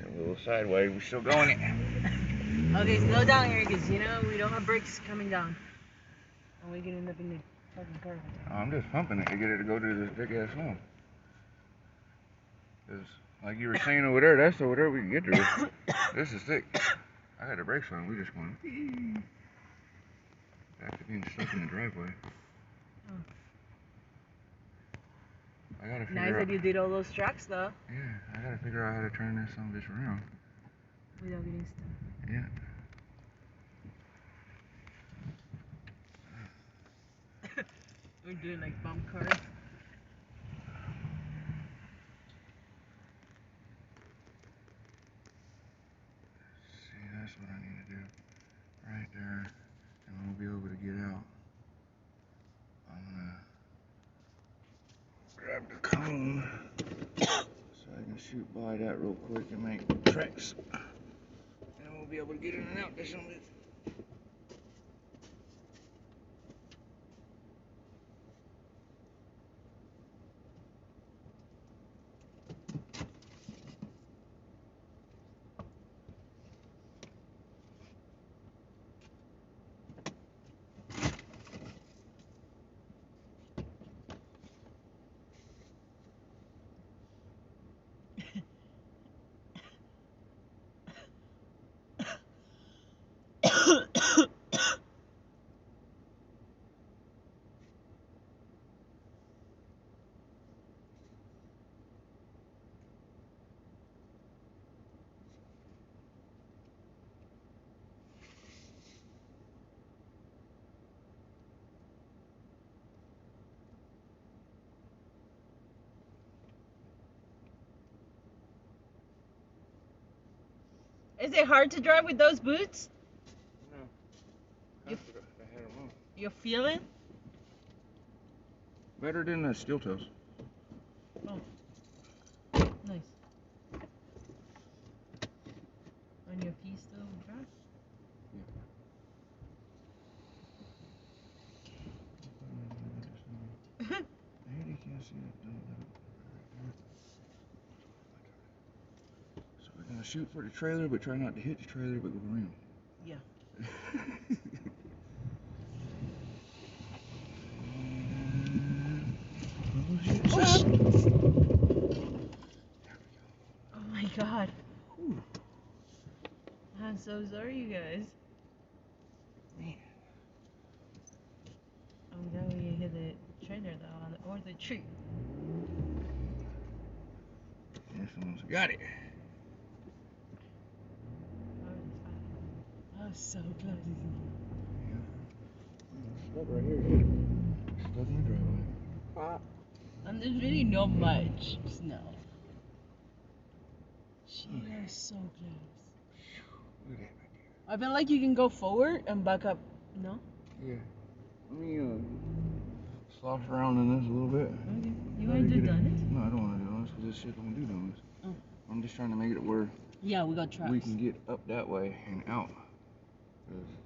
S1: A little sideways. We're still going it.
S7: Okay, slow down here because, you know, we don't have brakes coming down. And we can end up in the fucking car.
S1: I'm just pumping it to get it to go to this big ass home. Because, like you were saying over there, that's over there we can get to it. This is thick. I got the brakes on. We just going back to being stuck in the driveway.
S7: Oh.
S1: I gotta figure
S7: Nice
S1: out.
S7: that you did all those tracks, though.
S1: Yeah, I gotta figure out how to turn this son of a bitch around.
S7: Without getting stuck.
S1: Yeah.
S7: We're doing like bump cars.
S1: See, that's what I need to do. Right there. And we'll be able to get out. I'm gonna grab the cone so I can shoot by that real quick and make tracks. And we'll be able to get in and out this one.
S7: Is it hard to drive with those boots?
S1: No. I had them on.
S7: You're feeling?
S1: Better than the steel toes.
S7: Oh. Nice. On your feet still dry?
S1: Yeah. I hate you can't see it. So we're gonna shoot for the trailer, but try not to hit the trailer, but go around.
S7: Yeah. Oh my god.
S1: Whew.
S7: I'm so sorry, you guys.
S1: Man.
S7: I'm glad we hit the trailer though, or the tree.
S1: Yeah, someone's got it.
S7: Oh, so close.
S1: Yeah. Stuck right here. Stuck in the driveway.
S7: And there's really not much snow. She is so close.
S1: Look at that.
S7: I feel like you can go forward and back up. No?
S1: Yeah. Let me slosh around in this a little bit.
S7: Okay. You want to do donuts?
S1: No, I don't want to do donuts because this shit don't do donuts.
S7: Oh.
S1: I'm just trying to make it where
S7: Yeah, we got trucks.
S1: we can get up that way and out. Okay.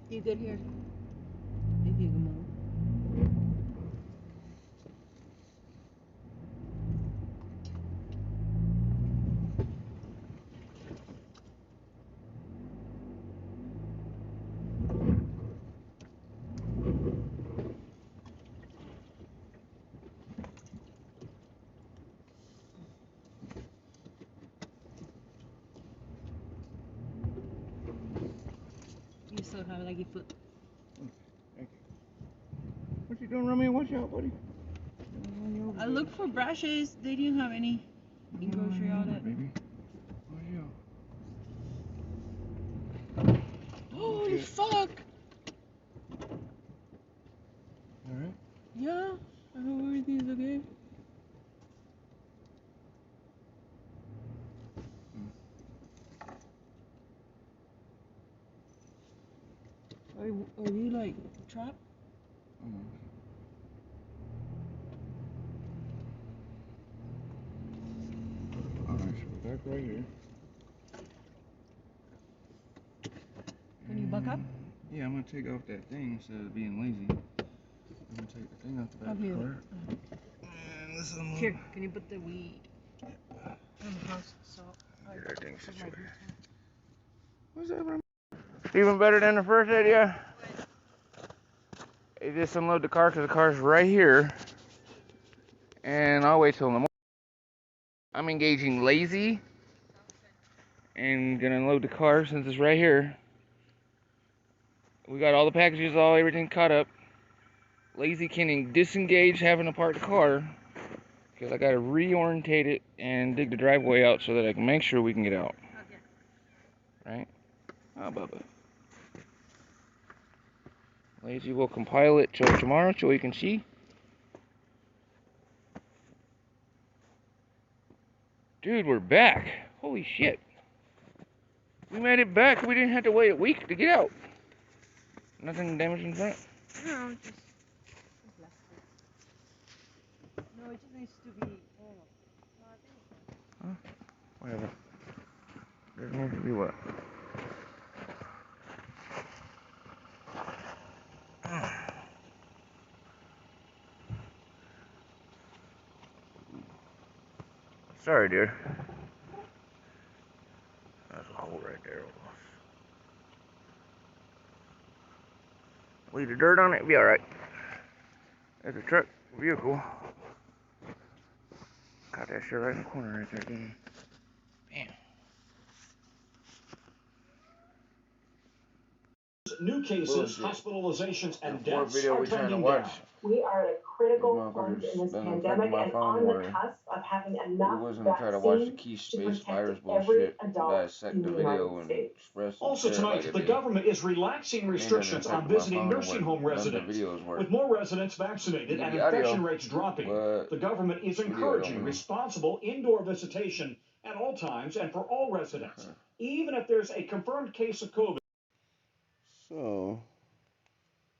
S7: You good here? If you can move.
S2: have like your foot.
S1: Thank you. What you doing, Romeo? Watch out, buddy.
S2: I looked for brushes. They didn't have any in grocery outlet.
S1: Baby.
S2: Holy fuck!
S1: Alright.
S2: Yeah, I know everything's okay. Are you like trapped?
S1: Alright, so we're back right here.
S2: Can you buck up?
S1: Yeah, I'm gonna take off that thing instead of being lazy. I'm gonna take the thing off the back of the car. And this one.
S2: Here, can you put the weed in the house? So
S1: get that thing situated. What's that, bro? Even better than the first idea. You just unload the car because the car's right here. And I'll wait till in the morning. I'm engaging lazy. And gonna unload the car since it's right here. We got all the packages, everything caught up. Lazy can disengage having to park the car. Because I gotta reorientate it and dig the driveway out so that I can make sure we can get out.
S2: Okay.
S1: Right? Oh, Bubba. Lazy will compile it till tomorrow so we can see. Dude, we're back. Holy shit. We made it back. We didn't have to wait a week to get out. Nothing damaged in front?
S2: No, just no, it just needs to be. No, I think it's fine.
S1: Huh? Whatever. There needs to be what? Sorry, dear. That's a hole right there. Leave the dirt on it, be alright. There's a truck vehicle. Got that shit right in the corner right there, didn't he?
S17: New cases, hospitalizations, and deaths
S1: video
S17: are
S1: we trying to
S17: trending
S1: watch.
S17: down.
S18: We are at a critical point in this pandemic and on the cusp of having enough
S1: We was gonna try to watch the
S18: vaccine
S1: Keshe
S18: to
S1: space
S18: protect
S1: virus
S18: every
S1: bullshit,
S18: adult
S1: dissect
S18: in
S1: the
S18: the
S1: video
S18: United
S1: and
S18: States.
S1: express some
S17: Also
S1: shit
S17: tonight,
S1: like
S17: the government is relaxing restrictions on visiting nursing home residents. With more residents vaccinated and infection rates dropping, the government is encouraging responsible indoor visitation at all times and for all residents, even if there's a confirmed case of COVID.
S1: So,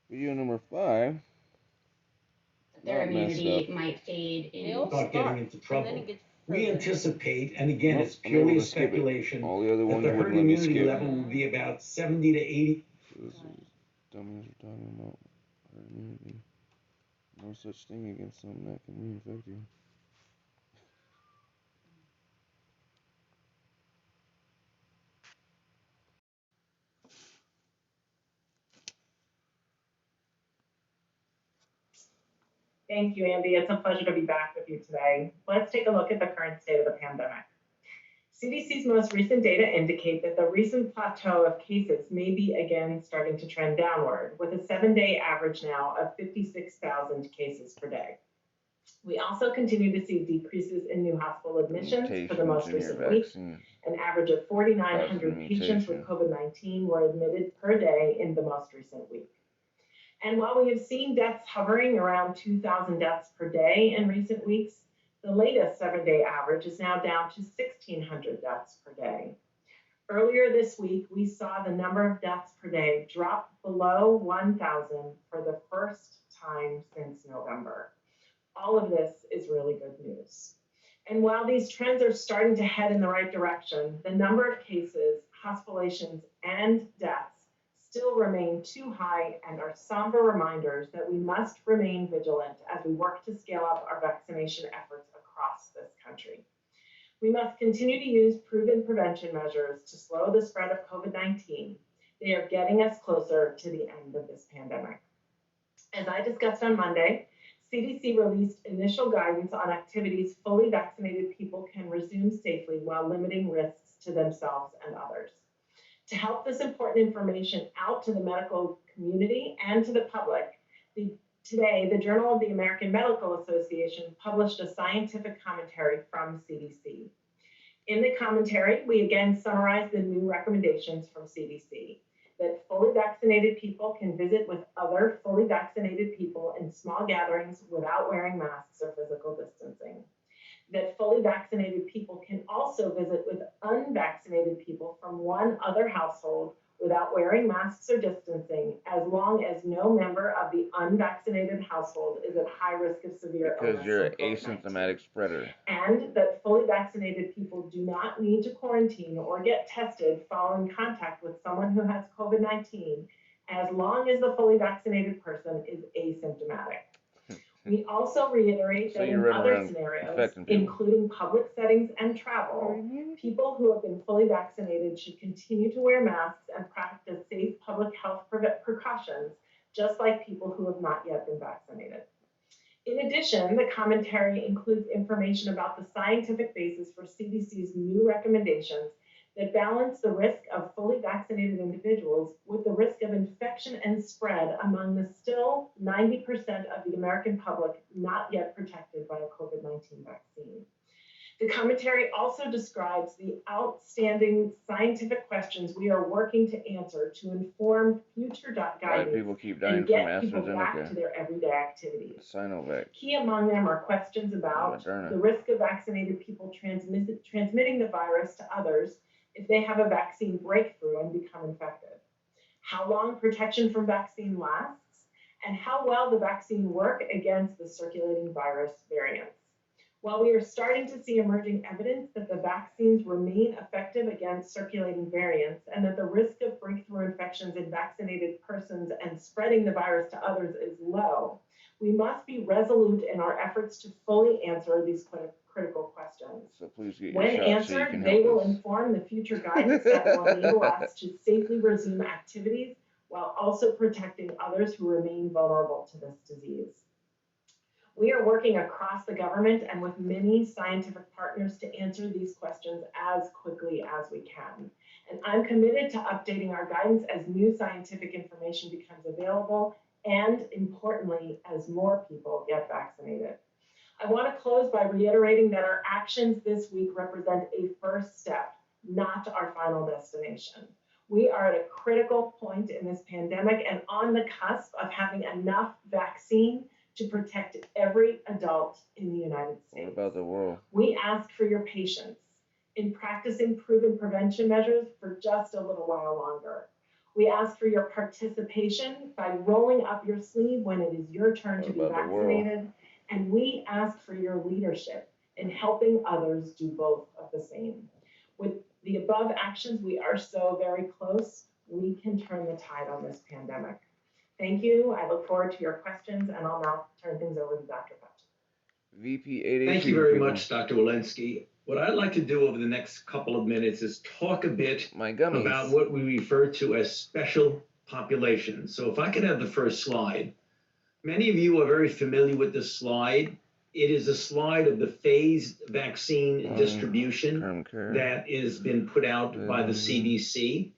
S1: video number 5.
S19: Their immunity might fade
S11: without getting into trouble. We anticipate, and again, it's purely speculation, that the herd immunity level will be about 70 to 80.
S1: Dummies are talking about herd immunity. No such thing against something that can reinfect you.
S18: Thank you, Andy. It's a pleasure to be back with you today. Let's take a look at the current state of the pandemic. CDC's most recent data indicate that the recent plateau of cases may be again starting to trend downward, with a 7-day average now of 56,000 cases per day. We also continue to see decreases in new hospital admissions for the most recent week. An average of 4,900 patients with COVID-19 were admitted per day in the most recent week. And while we have seen deaths hovering around 2,000 deaths per day in recent weeks, the latest 7-day average is now down to 1,600 deaths per day. Earlier this week, we saw the number of deaths per day drop below 1,000 for the first time since November. All of this is really good news. And while these trends are starting to head in the right direction, the number of cases, hospitalizations, and deaths still remain too high and are somber reminders that we must remain vigilant as we work to scale up our vaccination efforts across this country. We must continue to use proven prevention measures to slow the spread of COVID-19. They are getting us closer to the end of this pandemic. As I discussed on Monday, CDC released initial guidance on activities fully vaccinated people can resume safely while limiting risks to themselves and others. To help this important information out to the medical community and to the public, today the Journal of the American Medical Association published a scientific commentary from CDC. In the commentary, we again summarize the new recommendations from CDC, that fully vaccinated people can visit with other fully vaccinated people in small gatherings without wearing masks or physical distancing, that fully vaccinated people can also visit with unvaccinated people from one other household without wearing masks or distancing, as long as no member of the unvaccinated household is at high risk of severe illness.
S1: Because you're an asymptomatic spreader.
S18: And that fully vaccinated people do not need to quarantine or get tested following contact with someone who has COVID-19, as long as the fully vaccinated person is asymptomatic. We also reiterate that in other scenarios, including public settings and travel, people who have been fully vaccinated should continue to wear masks and practice safe public health precautions, just like people who have not yet been vaccinated. In addition, the commentary includes information about the scientific basis for CDC's new recommendations that balance the risk of fully vaccinated individuals with the risk of infection and spread among the still 90% of the American public not yet protected by a COVID-19 vaccine. The commentary also describes the outstanding scientific questions we are working to answer to inform future guidance
S1: people keep dying
S18: and get
S1: from
S18: people back
S1: AstraZeneca.
S18: to their everyday activities.
S1: Sinovac.
S18: Key among them are questions about
S1: Moderna.
S18: the risk of vaccinated people transmitting the virus to others if they have a vaccine breakthrough and become infected, how long protection from vaccine lasts, and how well the vaccine work against the circulating virus variants. While we are starting to see emerging evidence that the vaccines remain effective against circulating variants and that the risk of breakthrough infections in vaccinated persons and spreading the virus to others is low, we must be resolute in our efforts to fully answer these critical questions.
S1: So please get your
S18: When
S1: shot so you
S18: answered,
S1: can
S18: they
S1: help
S18: will
S1: us.
S18: inform the future guidance that will enable us to safely resume activities while also protecting others who remain vulnerable to this disease. We are working across the government and with many scientific partners to answer these questions as quickly as we can. And I'm committed to updating our guidance as new scientific information becomes available and, importantly, as more people get vaccinated. I want to close by reiterating that our actions this week represent a first step, not our final destination. We are at a critical point in this pandemic and on the cusp of having enough vaccine to protect every adult in the United States.
S1: What about the world?
S18: We ask for your patience in practicing proven prevention measures for just a little while longer. We ask for your participation by rolling up your sleeve when it is your turn to be vaccinated. And we ask for your leadership in helping others do both of the same. With the above actions, we are so very close. We can turn the tide on this pandemic. Thank you. I look forward to your questions, and I'll now turn things over to Dr. Putch.
S1: VP 882.
S20: Thank you very much, Dr. Walensky. What I'd like to do over the next couple of minutes is talk a bit about what we refer to as special populations. So if I could have the first slide. Many of you are very familiar with this slide. It is a slide of the phased vaccine distribution that has been put out by the CDC.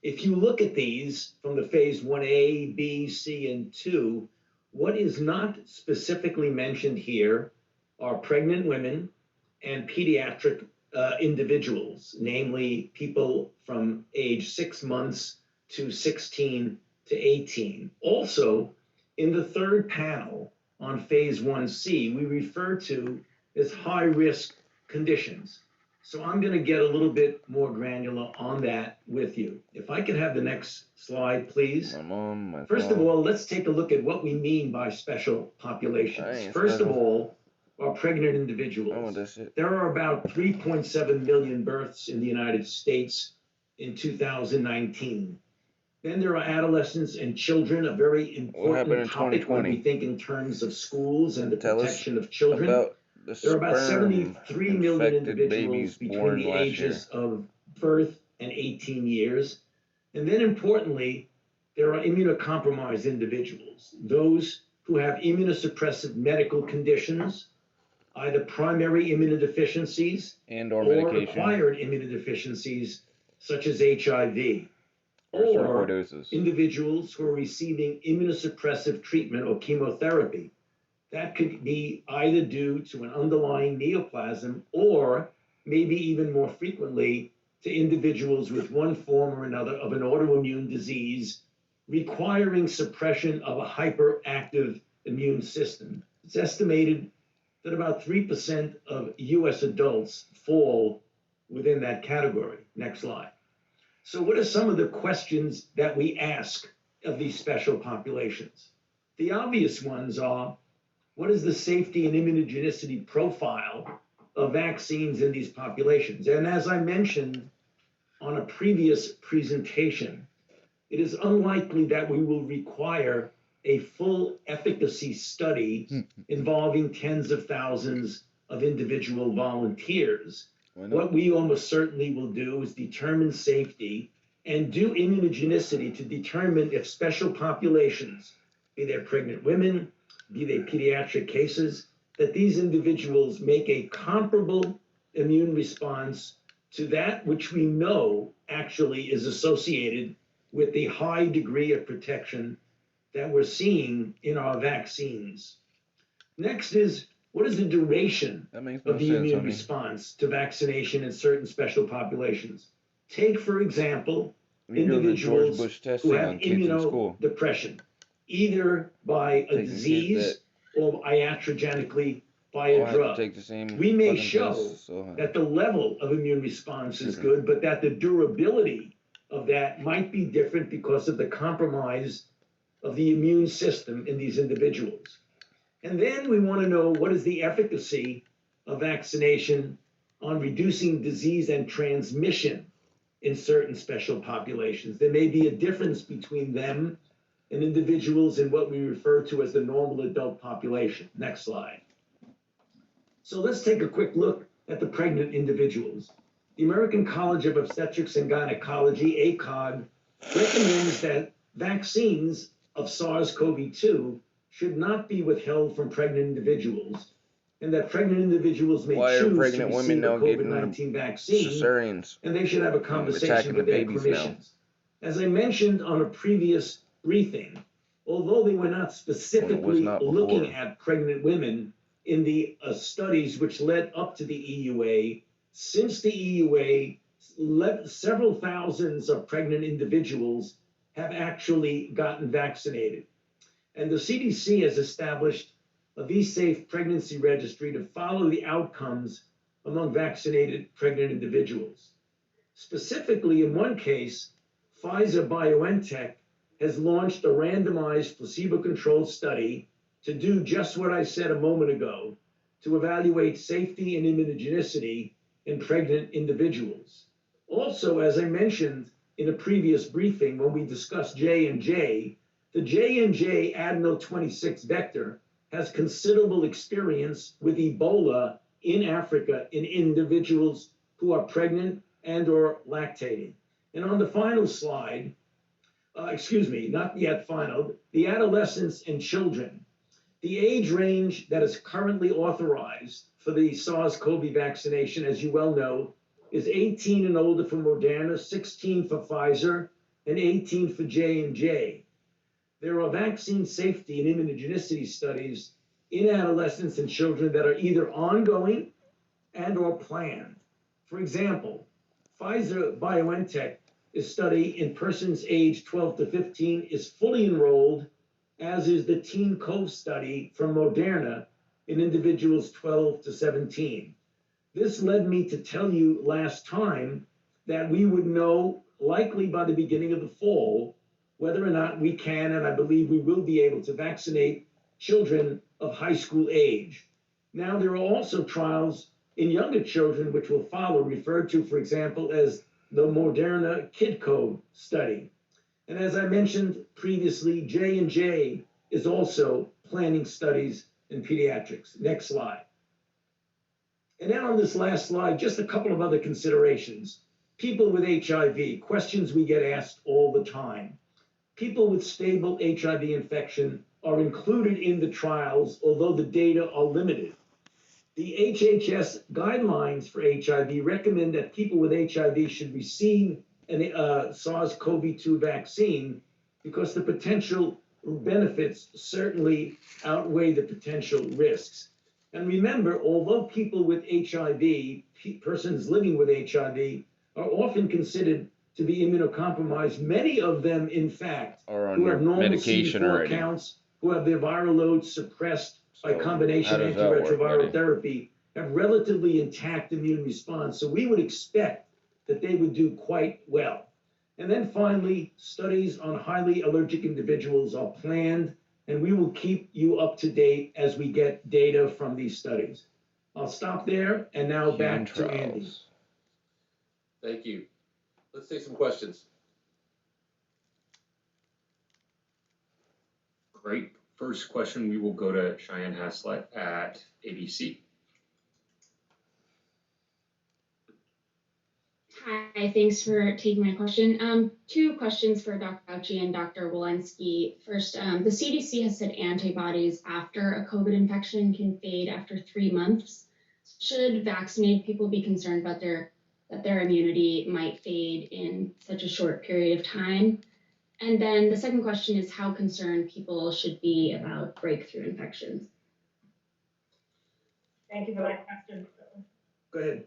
S20: If you look at these from the phase 1A, B, C, and 2, what is not specifically mentioned here are pregnant women and pediatric individuals, namely people from age 6 months to 16 to 18. Also, in the third panel on phase 1C, we refer to as high-risk conditions. So I'm going to get a little bit more granular on that with you. If I could have the next slide, please. First of all, let's take a look at what we mean by special populations. First of all, are pregnant individuals. There are about 3.7 million births in the United States in 2019. Then there are adolescents and children, a very important topic when we think in terms of schools and the protection of children. There are about 73 million individuals between the ages of birth and 18 years. And then importantly, there are immunocompromised individuals, those who have immunosuppressive medical conditions, either primary immunodeficiencies or acquired immunodeficiencies such as HIV.
S12: or individuals who are receiving immunosuppressive treatment or chemotherapy. That could be either due to an underlying neoplasm or maybe even more frequently to individuals with one form or another of an autoimmune disease requiring suppression of a hyperactive immune system. It's estimated that about 3% of US adults fall within that category. Next slide. So what are some of the questions that we ask of these special populations? The obvious ones are, what is the safety and immunogenicity profile of vaccines in these populations? And as I mentioned on a previous presentation, it is unlikely that we will require a full efficacy study involving tens of thousands of individual volunteers. What we almost certainly will do is determine safety and do immunogenicity to determine if special populations, be they pregnant women, be they pediatric cases, that these individuals make a comparable immune response to that which we know actually is associated with the high degree of protection that we're seeing in our vaccines. Next is, what is the duration of the immune response to vaccination in certain special populations? Take, for example, individuals who have immunodepression, either by a disease or iatrogenically by a drug. We may show that the level of immune response is good, but that the durability of that might be different because of the compromise of the immune system in these individuals. And then we want to know, what is the efficacy of vaccination on reducing disease and transmission in certain special populations? There may be a difference between them and individuals in what we refer to as the normal adult population. Next slide. So let's take a quick look at the pregnant individuals. The American College of Obstetrics and Gynecology, ACOG, recommends that vaccines of SARS-CoV-2 should not be withheld from pregnant individuals, and that pregnant individuals may choose to receive a COVID-19 vaccine, and they should have a conversation with their clinicians. As I mentioned on a previous briefing, although they were not specifically looking at pregnant women in the studies which led up to the EUA, since the EUA, several thousands of pregnant individuals have actually gotten vaccinated. And the CDC has established a V-Safe pregnancy registry to follow the outcomes among vaccinated pregnant individuals. Specifically, in one case, Pfizer-BioNTech has launched a randomized placebo-controlled study to do just what I said a moment ago, to evaluate safety and immunogenicity in pregnant individuals. Also, as I mentioned in a previous briefing when we discussed J&J, the J&J adeno 26 vector has considerable experience with Ebola in Africa in individuals who are pregnant and or lactating. And on the final slide, not yet final, the adolescents and children. The age range that is currently authorized for the SARS-CoV vaccination, as you well know, is 18 and older for Moderna, 16 for Pfizer, and 18 for J&J. There are vaccine safety and immunogenicity studies in adolescents and children that are either ongoing and or planned. For example, Pfizer-BioNTech study in persons aged 12 to 15 is fully enrolled, as is the Teen Cove study from Moderna in individuals 12 to 17. This led me to tell you last time that we would know, likely by the beginning of the fall, whether or not we can, and I believe we will be able to vaccinate children of high school age. Now, there are also trials in younger children which will follow, referred to, for example, as the Moderna Kid Cove study. And as I mentioned previously, J&J is also planning studies in pediatrics. Next slide. And then on this last slide, just a couple of other considerations. People with HIV, questions we get asked all the time. People with stable HIV infection are included in the trials, although the data are limited. The HHS guidelines for HIV recommend that people with HIV should receive
S20: SARS-CoV-2 vaccine because the potential benefits certainly outweigh the potential risks. And remember, although people with HIV, persons living with HIV, are often considered to be immunocompromised, many of them, in fact, who have normal CD4 counts, who have their viral loads suppressed by combination antiretroviral therapy, have relatively intact immune response. So we would expect that they would do quite well. And then finally, studies on highly allergic individuals are planned, and we will keep you up to date as we get data from these studies. I'll stop there, and now back to Andy.
S21: Thank you. Let's take some questions.
S22: Great. First question, we will go to Cheyenne Haslett at ABC.
S19: Hi, thanks for taking my question. Two questions for Dr. Fauci and Dr. Walensky. First, the CDC has said antibodies after a COVID infection can fade after 3 months. Should vaccinated people be concerned about that their immunity might fade in such a short period of time? And then the second question is how concerned people should be about breakthrough infections.
S18: Thank you for that question.
S20: Go ahead.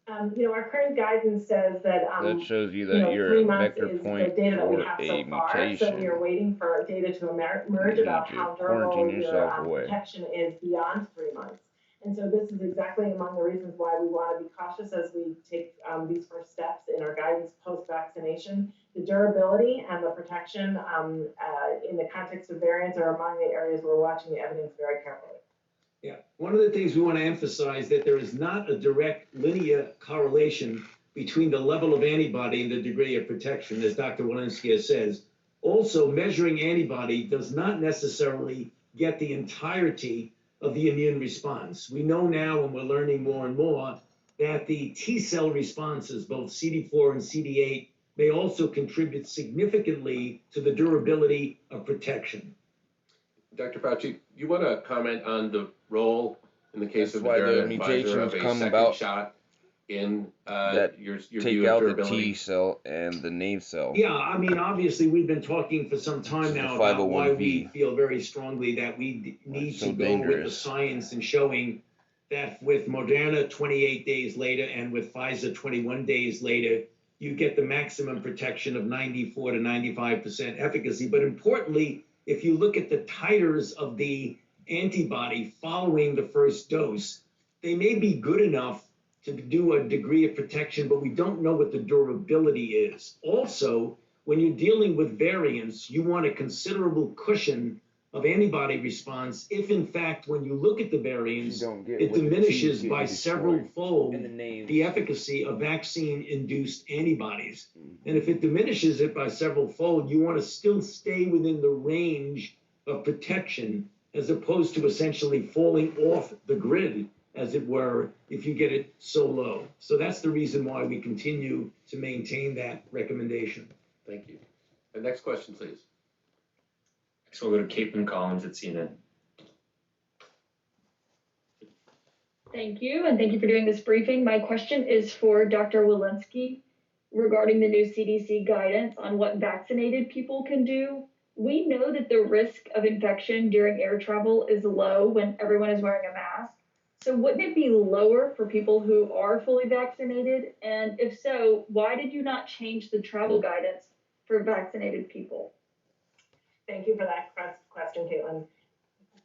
S18: Our current guidance says that
S1: that shows you that you're
S18: 3
S1: a
S18: months
S1: vector
S18: is
S1: point
S18: the data that we
S1: for
S18: have
S1: a
S18: so far.
S1: mutation.
S18: So we are waiting for data to emerge about how durable
S1: quarantine yourself
S18: your
S1: away.
S18: protection is beyond 3 months. And so this is exactly among the reasons why we want to be cautious as we take these first steps in our guidance post-vaccination. The durability and the protection in the context of variants are among the areas we're watching the evidence very carefully.
S20: Yeah, one of the things we want to emphasize that there is not a direct linear correlation between the level of antibody and the degree of protection, as Dr. Walensky says. Also, measuring antibody does not necessarily get the entirety of the immune response. We know now, and we're learning more and more, that the T cell responses, both CD4 and CD8, may also contribute significantly to the durability of protection.
S21: Dr. Fauci, you want to comment on the role in the case of
S1: why the
S21: Moderna and Pfizer
S1: mutations
S21: of a
S1: come
S21: second
S1: about
S21: shot in your
S1: take
S21: view
S1: out
S21: of
S1: the
S21: durability?
S1: T cell and the nave cell.
S20: Yeah, I mean, obviously, we've been talking for some time now about why
S1: 501V.
S20: we feel very strongly that we need
S1: so
S20: to go with the
S1: dangerous.
S20: science and showing that with Moderna 28 days later and with Pfizer 21 days later, you get the maximum protection of 94 to 95% efficacy. But importantly, if you look at the titers of the antibody following the first dose, they may be good enough to do a degree of protection, but we don't know what the durability is. Also, when you're dealing with variants, you want a considerable cushion of antibody response if, in fact, when you look at the variants, it diminishes by several fold the efficacy of vaccine-induced antibodies. And if it diminishes it by several fold, you want to still stay within the range of protection as opposed to essentially falling off the grid, as it were, if you get it so low. So that's the reason why we continue to maintain that recommendation.
S21: Thank you. The next question, please.
S22: So we'll go to Caitlin Collins at CNN.
S23: Thank you, and thank you for doing this briefing. My question is for Dr. Walensky regarding the new CDC guidance on what vaccinated people can do. We know that the risk of infection during air travel is low when everyone is wearing a mask. So wouldn't it be lower for people who are fully vaccinated? And if so, why did you not change the travel guidance for vaccinated people?
S18: Thank you for that question, Caitlin.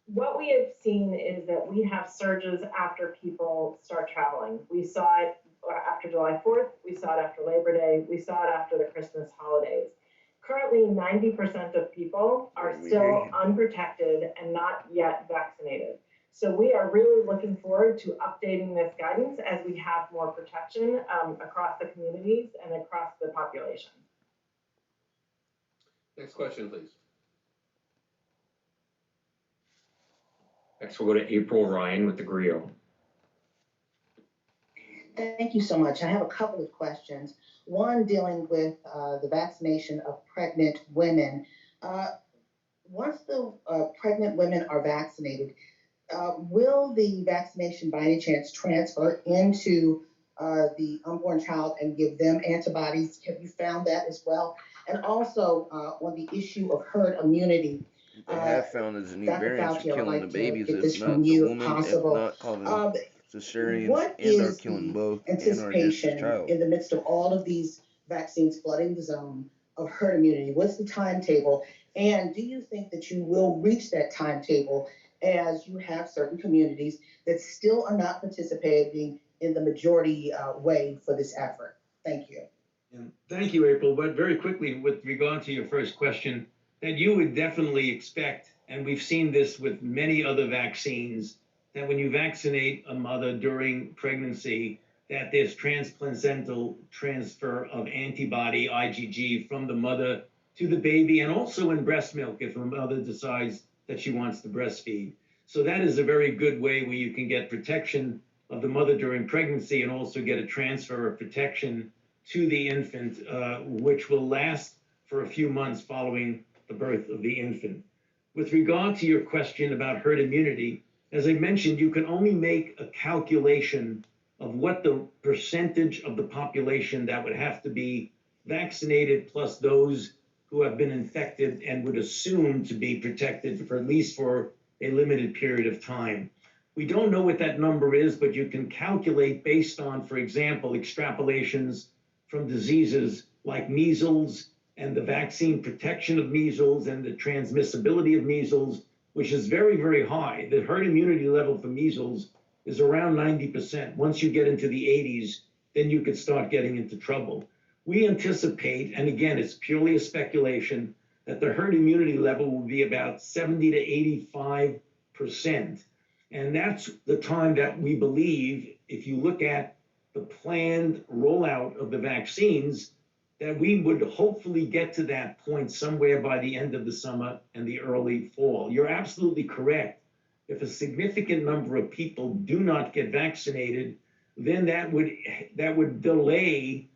S18: What we have seen is that we have surges after people start traveling. We saw it after July 4th, we saw it after Labor Day, we saw it after the Christmas holidays. Currently, 90% of people are still unprotected and not yet vaccinated. So we are really looking forward to updating this guidance as we have more protection across the communities and across the population.
S21: Next question, please.
S22: Next, we'll go to April Ryan with the Grio.
S24: Thank you so much. I have a couple of questions. One dealing with the vaccination of pregnant women. Once the pregnant women are vaccinated, will the vaccination by any chance transfer into the unborn child and give them antibodies? Have you found that as well? And also on the issue of herd immunity.
S1: They have found that the new
S24: Dr.
S1: variants are
S24: Fauci, I would
S1: killing
S24: like
S1: the
S24: to
S1: babies,
S24: get
S1: if
S24: this
S1: not
S24: from
S1: the
S24: you if
S1: woman, if
S24: possible.
S1: not causing cesareans,
S24: What
S1: and are
S24: is
S1: killing
S24: the
S1: both and are just the
S24: anticipation
S1: child.
S24: in the midst of all of these vaccines flooding the zone of herd immunity? What's the timetable? And do you think that you will reach that timetable as you have certain communities that still are not participating in the majority way for this effort? Thank you.
S20: Thank you, April. But very quickly, with regard to your first question, that you would definitely expect, and we've seen this with many other vaccines, that when you vaccinate a mother during pregnancy, that there's transplacental transfer of antibody, IgG, from the mother to the baby, and also in breast milk if a mother decides that she wants to breastfeed. So that is a very good way where you can get protection of the mother during pregnancy and also get a transfer of protection to the infant, which will last for a few months following the birth of the infant. With regard to your question about herd immunity, as I mentioned, you can only make a calculation of what the percentage of the population that would have to be vaccinated plus those who have been infected and would assume to be protected for at least for a limited period of time. We don't know what that number is, but you can calculate based on, for example, extrapolations from diseases like measles and the vaccine protection of measles and the transmissibility of measles, which is very, very high. The herd immunity level for measles is around 90%. Once you get into the 80s, then you could start getting into trouble. We anticipate, and again, it's purely a speculation, that the herd immunity level will be about 70 to 85%. And that's the time that we believe, if you look at the planned rollout of the vaccines, that we would hopefully get to that point somewhere by the end of the summer and the early fall. You're absolutely correct. If a significant number of people do not get vaccinated, then that would delay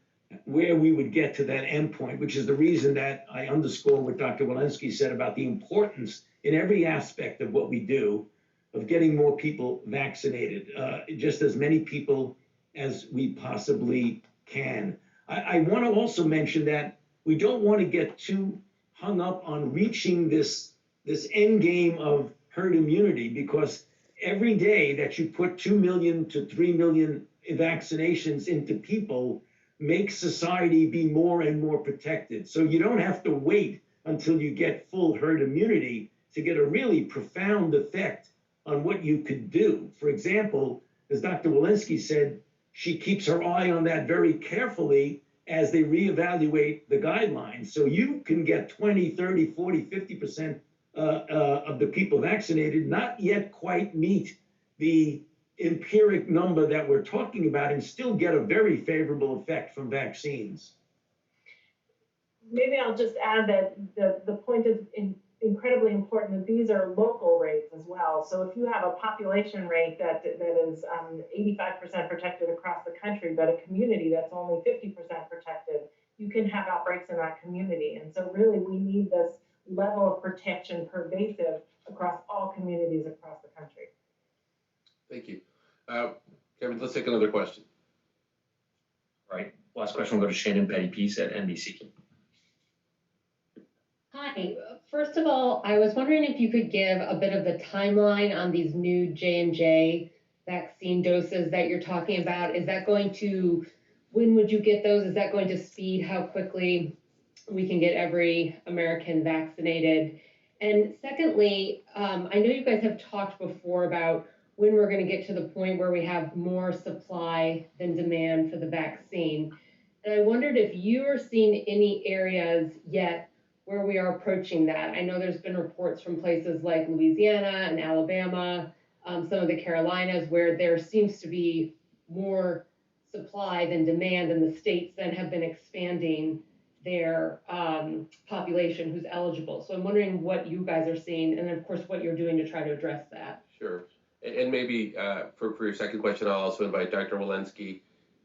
S20: where we would get to that endpoint, which is the reason that I underscore what Dr. Walensky said about the importance in every aspect of what we do of getting more people vaccinated, just as many people as we possibly can. I want to also mention that we don't want to get too hung up on reaching this end game of herd immunity, because every day that you put 2 million to 3 million vaccinations into people makes society be more and more protected. So you don't have to wait until you get full herd immunity to get a really profound effect on what you could do. For example, as Dr. Walensky said, she keeps her eye on that very carefully as they reevaluate the guidelines. So you can get 20, 30, 40, 50% of the people vaccinated, not yet quite meet the empiric number that we're talking about, and still get a very favorable effect from vaccines.
S18: Maybe I'll just add that the point is incredibly important that these are local rates as well. So if you have a population rate that is 85% protected across the country, but a community that's only 50% protected, you can have outbreaks in that community. And so really we need this level of protection pervasive across all communities across the country.
S21: Thank you. Kevin, let's take another question.
S22: All right. Last question will go to Shannon Petty-Peace at NBC.
S3: Hi. First of all, I was wondering if you could give a bit of the timeline on these new J&J vaccine doses that you're talking about. Is that going to, when would you get those? Is that going to speed how quickly we can get every American vaccinated? And secondly, I know you guys have talked before about when we're going to get to the point where we have more supply than demand for the vaccine. And I wondered if you're seeing any areas yet where we are approaching that. I know there's been reports from places like Louisiana and Alabama, some of the Carolinas, where there seems to be more supply than demand, and the states then have been expanding their population who's eligible. So I'm wondering what you guys are seeing, and of course what you're doing to try to address that.
S21: Sure. And maybe for your second question, I'll also invite Dr. Walensky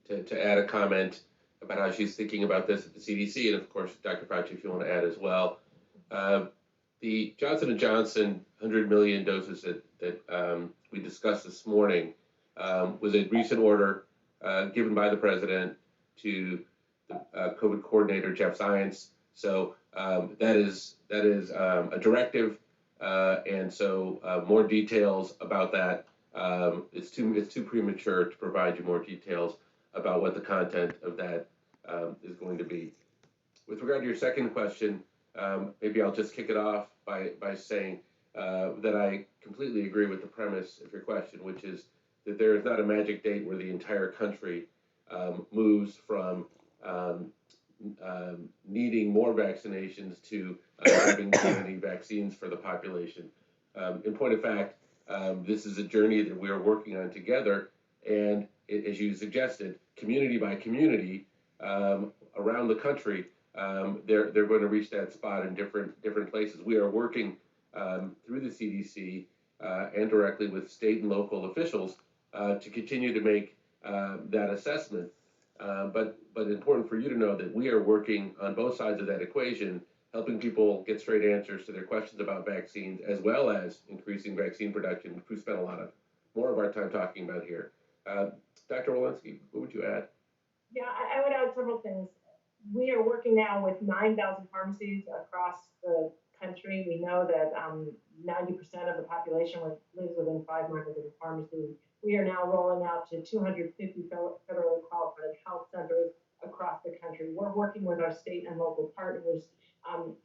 S21: to add a comment about how she's thinking about this at the CDC, and of course, Dr. Fauci, if you want to add as well. The Johnson & Johnson 100 million doses that we discussed this morning was a recent order given by the president to the COVID coordinator, Jeff Zients. So that is a directive, and so more details about that. It's too premature to provide you more details about what the content of that is going to be. With regard to your second question, maybe I'll just kick it off by saying that I completely agree with the premise of your question, which is that there is not a magic date where the entire country moves from needing more vaccinations to having community vaccines for the population. In point of fact, this is a journey that we are working on together, and as you suggested, community by community around the country, they're going to reach that spot in different places. We are working through the CDC and directly with state and local officials to continue to make that assessment. But important for you to know that we are working on both sides of that equation, helping people get straight answers to their questions about vaccines, as well as increasing vaccine production, which we spent more of our time talking about here. Dr. Walensky, what would you add?
S18: Yeah, I would add several things. We are working now with 9,000 pharmacies across the country. We know that 90% of the population lives within 5 miles of a pharmacy. We are now rolling out to 250 federally qualified health centers across the country. We're working with our state and local partners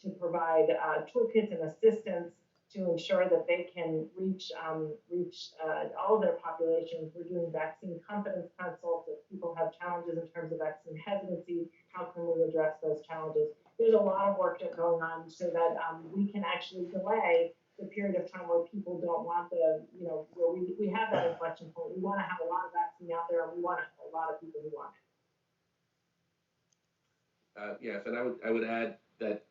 S18: to provide toolkits and assistance to ensure that they can reach all of their populations. We're doing vaccine confidence consults. If people have challenges in terms of vaccine hesitancy, how can we address those challenges? There's a lot of work going on so that we can actually delay the period of time where people don't want where we have that inflection point. We want to have a lot of vaccine out there, and we want a lot of people who want it.
S21: Yes, and I would add that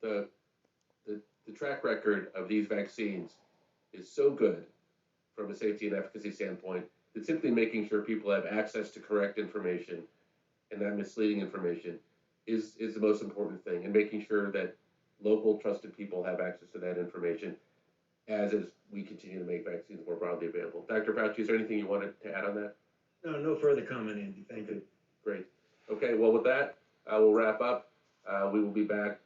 S21: the track record of these vaccines is so good from a safety and efficacy standpoint that simply making sure people have access to correct information and not misleading information is the most important thing, and making sure that local trusted people have access to that information as we continue to make vaccines more broadly available. Dr. Fauci, is there anything you wanted to add on that?
S20: No further comment, Andy. Thank you.
S21: Great. Okay, well, with that, we'll wrap up. We will be back.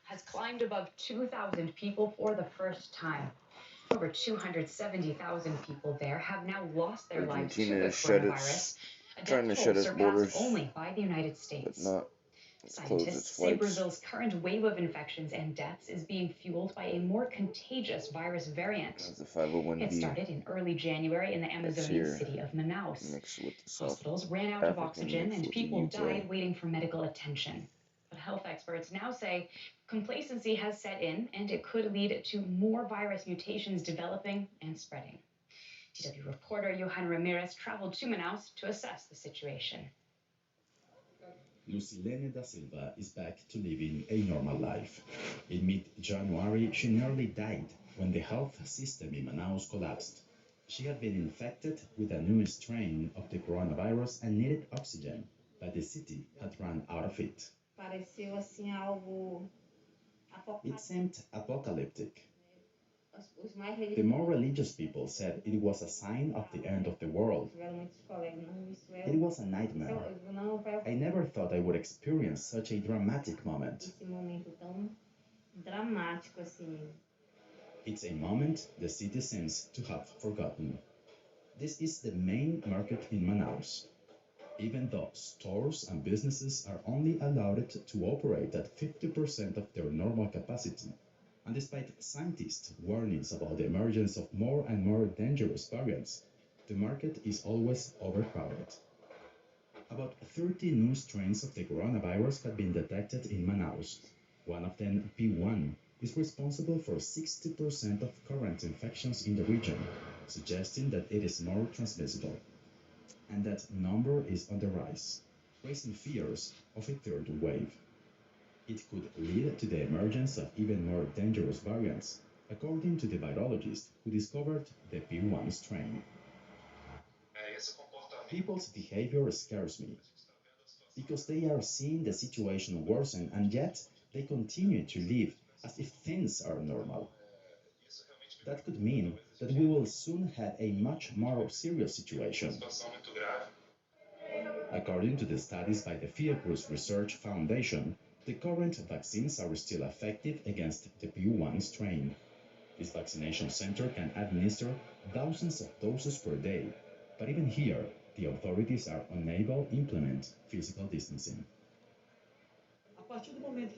S4: Has climbed above 2,000 people for the first time. Over 270,000 people there have now lost their lives to the coronavirus.
S1: Trying to shut its borders,
S4: only by the United States.
S1: But not.
S4: Scientists say Brazil's current wave of infections and deaths is being fueled by a more contagious virus variant. It started in early January in the Amazonian city of Manaus. Hospitals ran out of oxygen and people died waiting for medical attention. But health experts now say complacency has set in, and it could lead to more virus mutations developing and spreading. DW reporter Johan Ramirez traveled to Manaus to assess the situation.
S6: Lucilene da Silva is back to living a normal life. In mid-January, she nearly died when the health system in Manaus collapsed. She had been infected with a new strain of the coronavirus and needed oxygen, but the city had run out of it. It seemed apocalyptic. The more religious people said it was a sign of the end of the world. It was a nightmare. I never thought I would experience such a dramatic moment. It's a moment the city seems to have forgotten. This is the main market in Manaus. Even though stores and businesses are only allowed to operate at 50% of their normal capacity, and despite scientists' warnings about the emergence of more and more dangerous variants, the market is always overcrowded. About 30 new strains of the coronavirus have been detected in Manaus. One of them, P1, is responsible for 60% of current infections in the region, suggesting that it is more transmissible. And that number is on the rise, raising fears of a third wave. It could lead to the emergence of even more dangerous variants, according to the virologist who discovered the P1 strain. People's behavior scares me. because they are seeing the situation worsen and yet they continue to live as if things are normal. That could mean that we will soon have a much more serious situation. According to the studies by the Fiocruz Research Foundation, the current vaccines are still effective against the P1 strain. This vaccination center can administer thousands of doses per day, but even here, the authorities are unable to implement physical distancing.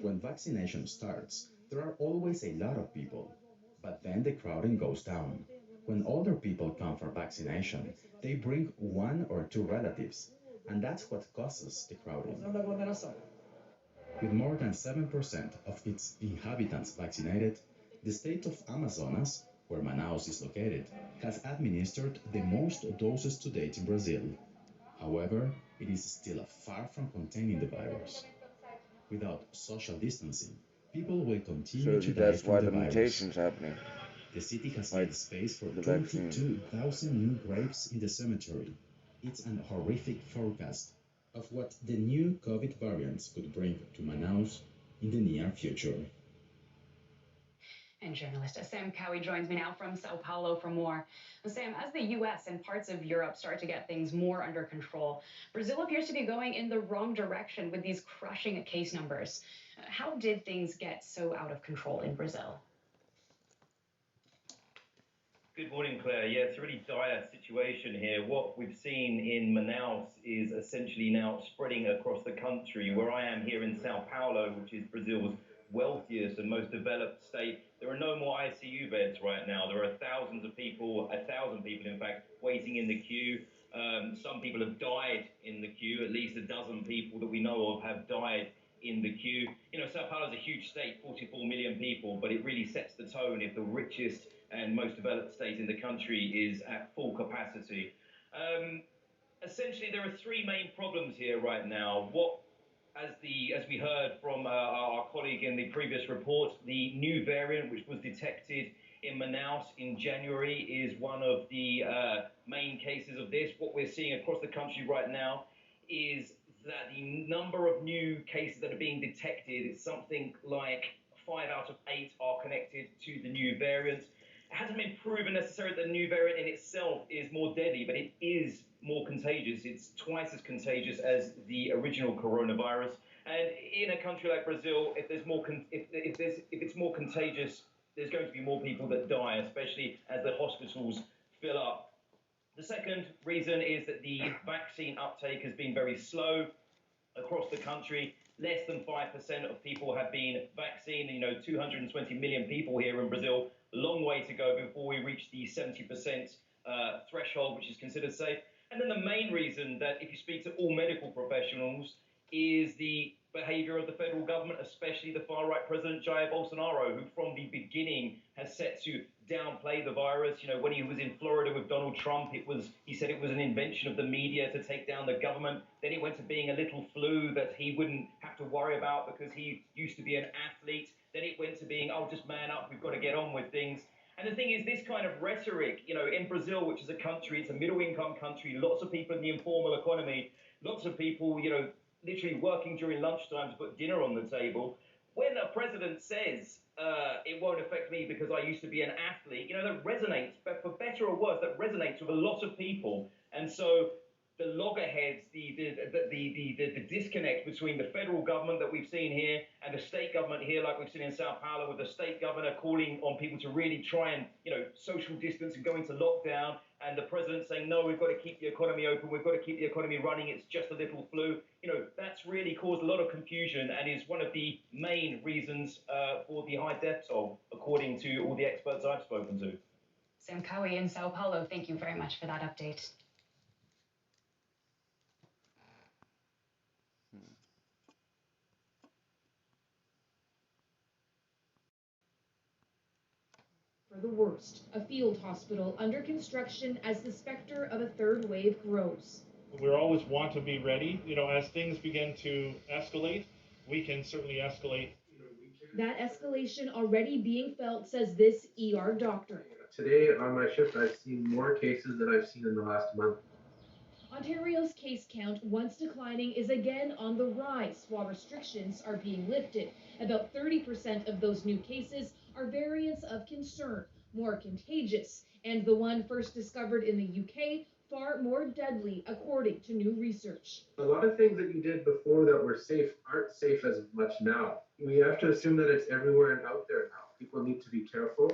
S6: When vaccination starts, there are always a lot of people, but then the crowding goes down. When older people come for vaccination, they bring one or two relatives, and that's what causes the crowding. With more than 7% of its inhabitants vaccinated, the state of Amazonas, where Manaus is located, has administered the most doses to date in Brazil. However, it is still far from containing the virus. Without social distancing, people will continue to die from the virus.
S1: Mutation's happening.
S6: The city has made space for 22,000 new graves in the cemetery. It's an horrific forecast of what the new COVID variants could bring to Manaus in the near future.
S4: And journalist Sam Cowie joins me now from Sao Paulo for more. Sam, as the U.S. and parts of Europe start to get things more under control, Brazil appears to be going in the wrong direction with these crushing case numbers. How did things get so out of control in Brazil?
S8: Good morning, Claire. Yeah, it's a really dire situation here. What we've seen in Manaus is essentially now spreading across the country. Where I am here in Sao Paulo, which is Brazil's wealthiest and most developed state, there are no more ICU beds right now. There are thousands of people, 1,000 people in fact, waiting in the queue. Some people have died in the queue. At least a dozen people that we know of have died in the queue. You know, Sao Paulo is a huge state, 44 million people, but it really sets the tone if the richest and most developed state in the country is at full capacity. Essentially, there are three main problems here right now. As we heard from our colleague in the previous report, the new variant which was detected in Manaus in January is one of the main cases of this. What we're seeing across the country right now is that the number of new cases that are being detected is something like 5 out of 8 are connected to the new variant. It hasn't been proven necessarily that the new variant in itself is more deadly, but it is more contagious. It's twice as contagious as the original coronavirus. And in a country like Brazil, if it's more contagious, there's going to be more people that die, especially as the hospitals fill up. The second reason is that the vaccine uptake has been very slow across the country. Less than 5% of people have been vaccinated. You know, 220 million people here in Brazil. Long way to go before we reach the 70% threshold, which is considered safe. And then the main reason that if you speak to all medical professionals is the behavior of the federal government, especially the far-right President Jair Bolsonaro, who from the beginning has set to downplay the virus. You know, when he was in Florida with Donald Trump, he said it was an invention of the media to take down the government. Then it went to being a little flu that he wouldn't have to worry about because he used to be an athlete. Then it went to being, oh, just man up, we've got to get on with things. And the thing is, this kind of rhetoric, you know, in Brazil, which is a country, it's a middle-income country, lots of people in the informal economy, lots of people, you know, literally working during lunchtime to put dinner on the table. When a president says, it won't affect me because I used to be an athlete, you know, that resonates, but for better or worse, that resonates with a lot of people. And so the loggerheads, the disconnect between the federal government that we've seen here and the state government here, like we've seen in Sao Paulo, with the state governor calling on people to really try and, you know, social distance and go into lockdown, and the president saying, no, we've got to keep the economy open, we've got to keep the economy running, it's just a little flu. You know, that's really caused a lot of confusion and is one of the main reasons for the high death toll, according to all the experts I've spoken to.
S4: Sam Cowie in Sao Paulo, thank you very much for that update.
S9: For the worst, a field hospital under construction as the specter of a third wave grows.
S10: We always want to be ready. You know, as things begin to escalate, we can certainly escalate.
S9: That escalation already being felt, says this ER doctor.
S13: Today on my shift, I've seen more cases than I've seen in the last month.
S9: Ontario's case count, once declining, is again on the rise while restrictions are being lifted. About 30% of those new cases are variants of concern, more contagious, and the one first discovered in the UK, far more deadly, according to new research.
S5: A lot of things that you did before that were safe aren't safe as much now. We have to assume that it's everywhere and out there now. People need to be careful.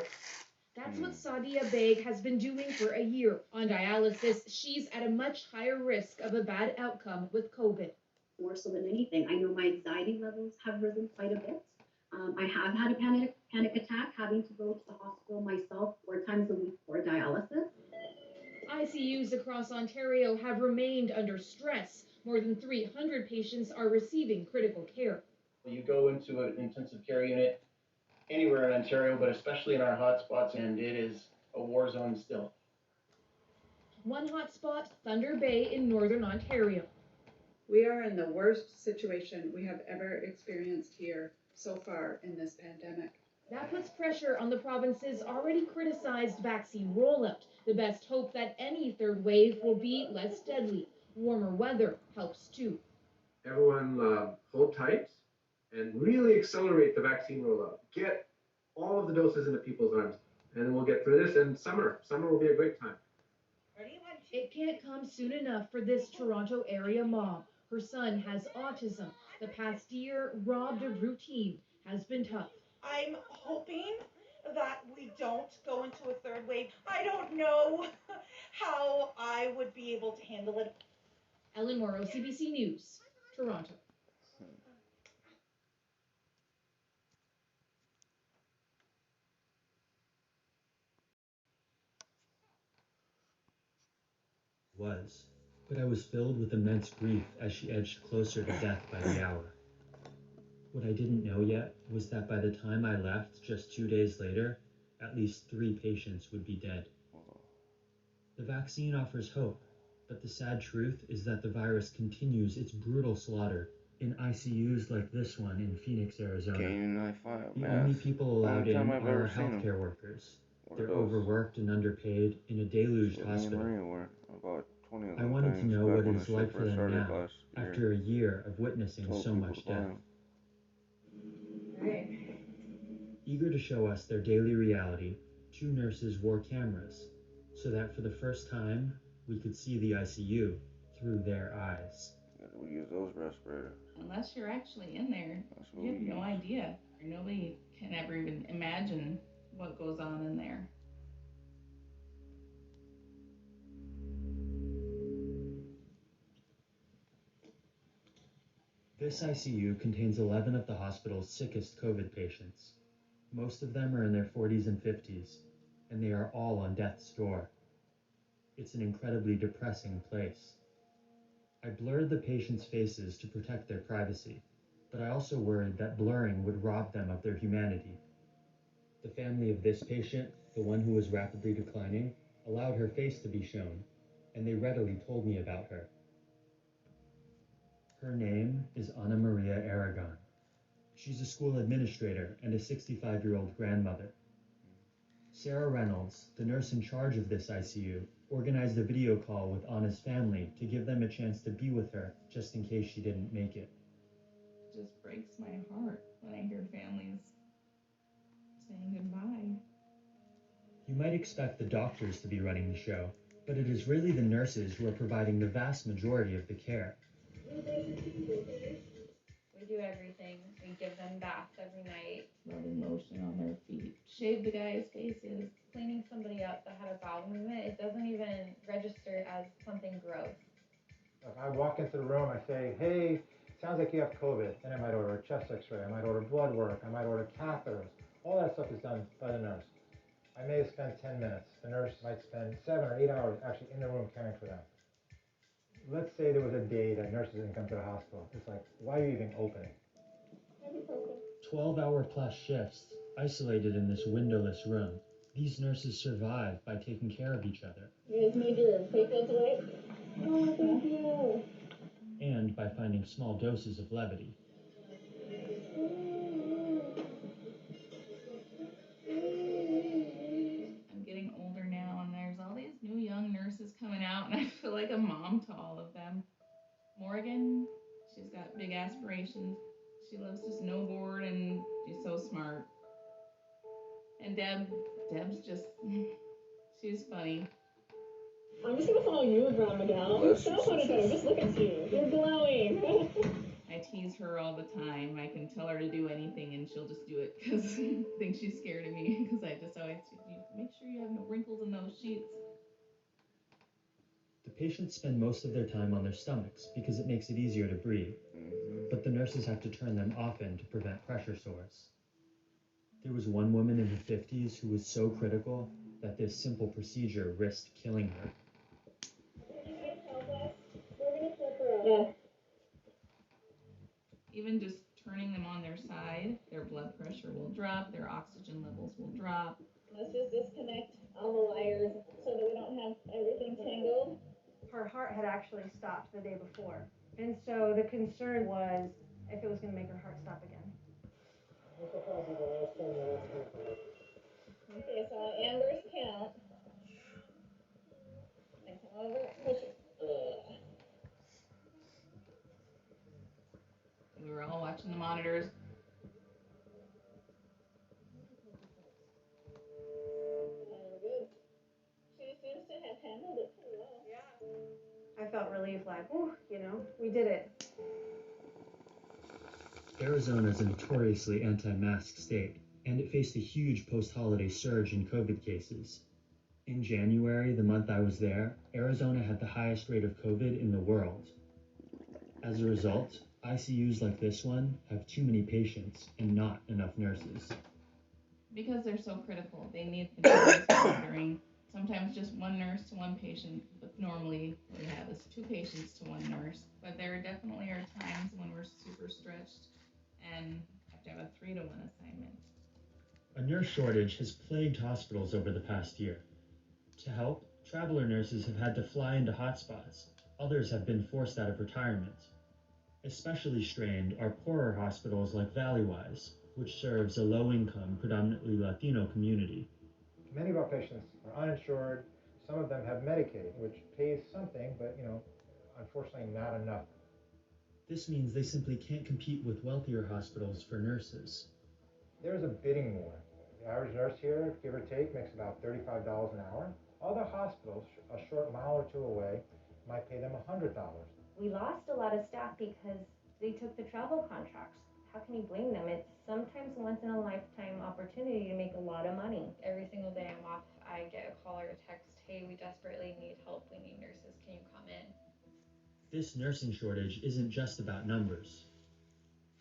S9: That's what Sadia Beg has been doing for a year. On dialysis, she's at a much higher risk of a bad outcome with COVID.
S13: More so than anything, I know my anxiety levels have risen quite a bit. I have had a panic attack, having to go to the hospital myself 4 times a week for dialysis.
S9: ICUs across Ontario have remained under stress. More than 300 patients are receiving critical care.
S14: You go into an intensive care unit anywhere in Ontario, but especially in our hotspots, and it is a war zone still.
S9: One hotspot, Thunder Bay in northern Ontario.
S15: We are in the worst situation we have ever experienced here so far in this pandemic.
S9: That puts pressure on the province's already criticized vaccine rollout. The best hope that any third wave will be less deadly. Warmer weather helps too.
S5: Everyone hold tight and really accelerate the vaccine rollout. Get all of the doses into people's arms, and then we'll get through this. And summer will be a great time.
S9: It can't come soon enough for this Toronto area mom. Her son has autism. The past year, robbed of routine, has been tough.
S25: I'm hoping that we don't go into a third wave. I don't know how I would be able to handle it.
S9: Ellen Morrow, CBC News, Toronto.
S26: But I was filled with immense grief as she edged closer to death by the hour. What I didn't know yet was that by the time I left just 2 days later, at least 3 patients would be dead. The vaccine offers hope, but the sad truth is that the virus continues its brutal slaughter in ICUs like this one in Phoenix, Arizona. The only people allowed in are healthcare workers. They're overworked and underpaid in a deluged hospital. I wanted to know what it is like for them now, after a year of witnessing so much death. Eager to show us their daily reality, 2 nurses wore cameras, so that for the first time, we could see the ICU through their eyes.
S1: We use those respirators.
S27: Unless you're actually in there, you have no idea. Nobody can ever even imagine what goes on in there.
S26: This ICU contains 11 of the hospital's sickest COVID patients. Most of them are in their 40s and 50s, and they are all on death's door. It's an incredibly depressing place. I blurred the patients' faces to protect their privacy, but I also worried that blurring would rob them of their humanity. The family of this patient, the one who was rapidly declining, allowed her face to be shown, and they readily told me about her. Her name is Ana Maria Aragon. She's a school administrator and a 65-year-old grandmother. Sarah Reynolds, the nurse in charge of this ICU, organized a video call with Ana's family to give them a chance to be with her, just in case she didn't make it.
S27: It just breaks my heart when I hear families saying goodbye.
S26: You might expect the doctors to be running the show, but it is really the nurses who are providing the vast majority of the care.
S27: We do everything. We give them baths every night, rubbing lotion on their feet, shave the guys' faces, cleaning somebody up that had a bowel movement. It doesn't even register as something gross.
S28: If I walk into the room, I say, hey, sounds like you have COVID. Then I might order a chest x-ray, I might order blood work, I might order catheters. All that stuff is done by the nurse. I may have spent 10 minutes. The nurse might spend 7 or 8 hours actually in the room caring for them. Let's say there was a day that nurses didn't come to the hospital. It's like, why are you even opening?
S26: 12-hour-plus shifts, isolated in this windowless room. These nurses survive by taking care of each other.
S23: You guys need your papers away? Oh, thank you.
S26: And by finding small doses of levity.
S27: I'm getting older now, and there's all these new young nurses coming out, and I feel like
S2: like a mom to all of them. Morgan, she's got big aspirations. She loves to snowboard and she's so smart. And Deb's just, she's funny.
S7: I'm just gonna follow you, Grandma Gal. You're so photogenic. Just look at you. You're glowing.
S2: I tease her all the time. I can tell her to do anything and she'll just do it because I think she's scared of me because I just always make sure you have no wrinkles in those sheets.
S26: The patients spend most of their time on their stomachs because it makes it easier to breathe, but the nurses have to turn them often to prevent pressure sores. There was one woman in her 50s who was so critical that this simple procedure risked killing her.
S7: Yeah.
S2: Even just turning them on their side, their blood pressure will drop, their oxygen levels will drop.
S7: Let's just disconnect all the wires so that we don't have everything tangled.
S11: Her heart had actually stopped the day before. And so the concern was if it was going to make her heart stop again.
S7: Okay, so Amber's count. And come over, push it.
S2: We were all watching the monitors.
S7: Good. She seems to have handled it pretty well.
S11: I felt relieved, like, oh, you know, we did it.
S26: Arizona is a notoriously anti-mask state, and it faced a huge post-holiday surge in COVID cases. In January, the month I was there, Arizona had the highest rate of COVID in the world. As a result, ICUs like this one have too many patients and not enough nurses.
S2: Because they're so critical, they need continuous monitoring. Sometimes just one nurse to one patient, but normally what we have is 2 patients to 1 nurse. But there definitely are times when we're super stretched and have to have a 3-to-1 assignment.
S26: A nurse shortage has plagued hospitals over the past year. To help, traveler nurses have had to fly into hotspots. Others have been forced out of retirement. Especially strained are poorer hospitals like Valleywise, which serves a low-income, predominantly Latino community.
S28: Many of our patients are uninsured. Some of them have Medicaid, which pays something, but, unfortunately not enough.
S26: This means they simply can't compete with wealthier hospitals for nurses.
S28: There's a bidding war. The average nurse here, give or take, makes about $35 an hour. Other hospitals, a short mile or 2 away, might pay them $100.
S11: We lost a lot of staff because they took the travel contracts. How can you blame them? It's sometimes a once-in-a-lifetime opportunity to make a lot of money.
S9: Every single day I'm off, I get a call or a text, hey, we desperately need help, we need nurses, can you come in?
S26: This nursing shortage isn't just about numbers.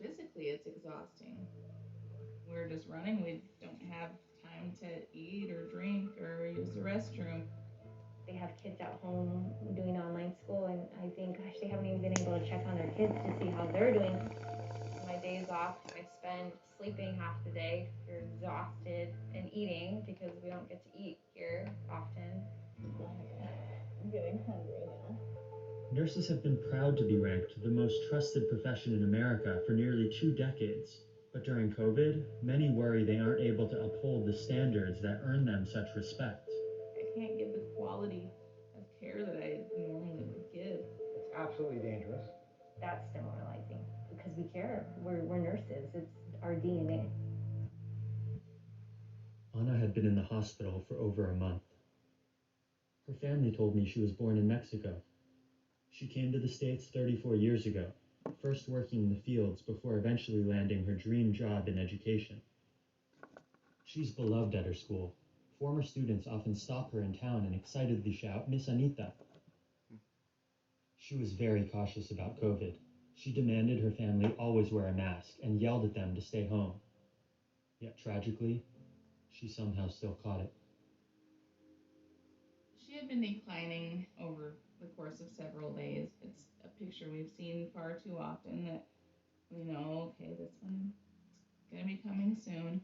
S2: Physically, it's exhausting. We're just running, we don't have time to eat or drink or use the restroom.
S11: They have kids at home doing online school, and I think, gosh, they haven't even been able to check on their kids to see how they're doing.
S9: My days off, I spend sleeping half the day. You're exhausted, and eating because we don't get to eat here often.
S7: I'm getting hungry now.
S26: Nurses have been proud to be ranked the most trusted profession in America for nearly 2 decades. But during COVID, many worry they aren't able to uphold the standards that earn them such respect.
S2: I can't give the quality of care that I normally would give.
S28: It's absolutely dangerous.
S11: That's demoralizing because we care. We're nurses. It's our DNA.
S26: Anna had been in the hospital for over a month. Her family told me she was born in Mexico. She came to the States 34 years ago, first working in the fields before eventually landing her dream job in education. She's beloved at her school. Former students often stop her in town and excitedly shout, "Miss Anita." She was very cautious about COVID. She demanded her family always wear a mask and yelled at them to stay home. Yet tragically, she somehow still caught it.
S2: She had been declining over the course of several days. It's a picture we've seen far too often that we know, okay, this one's gonna be coming soon.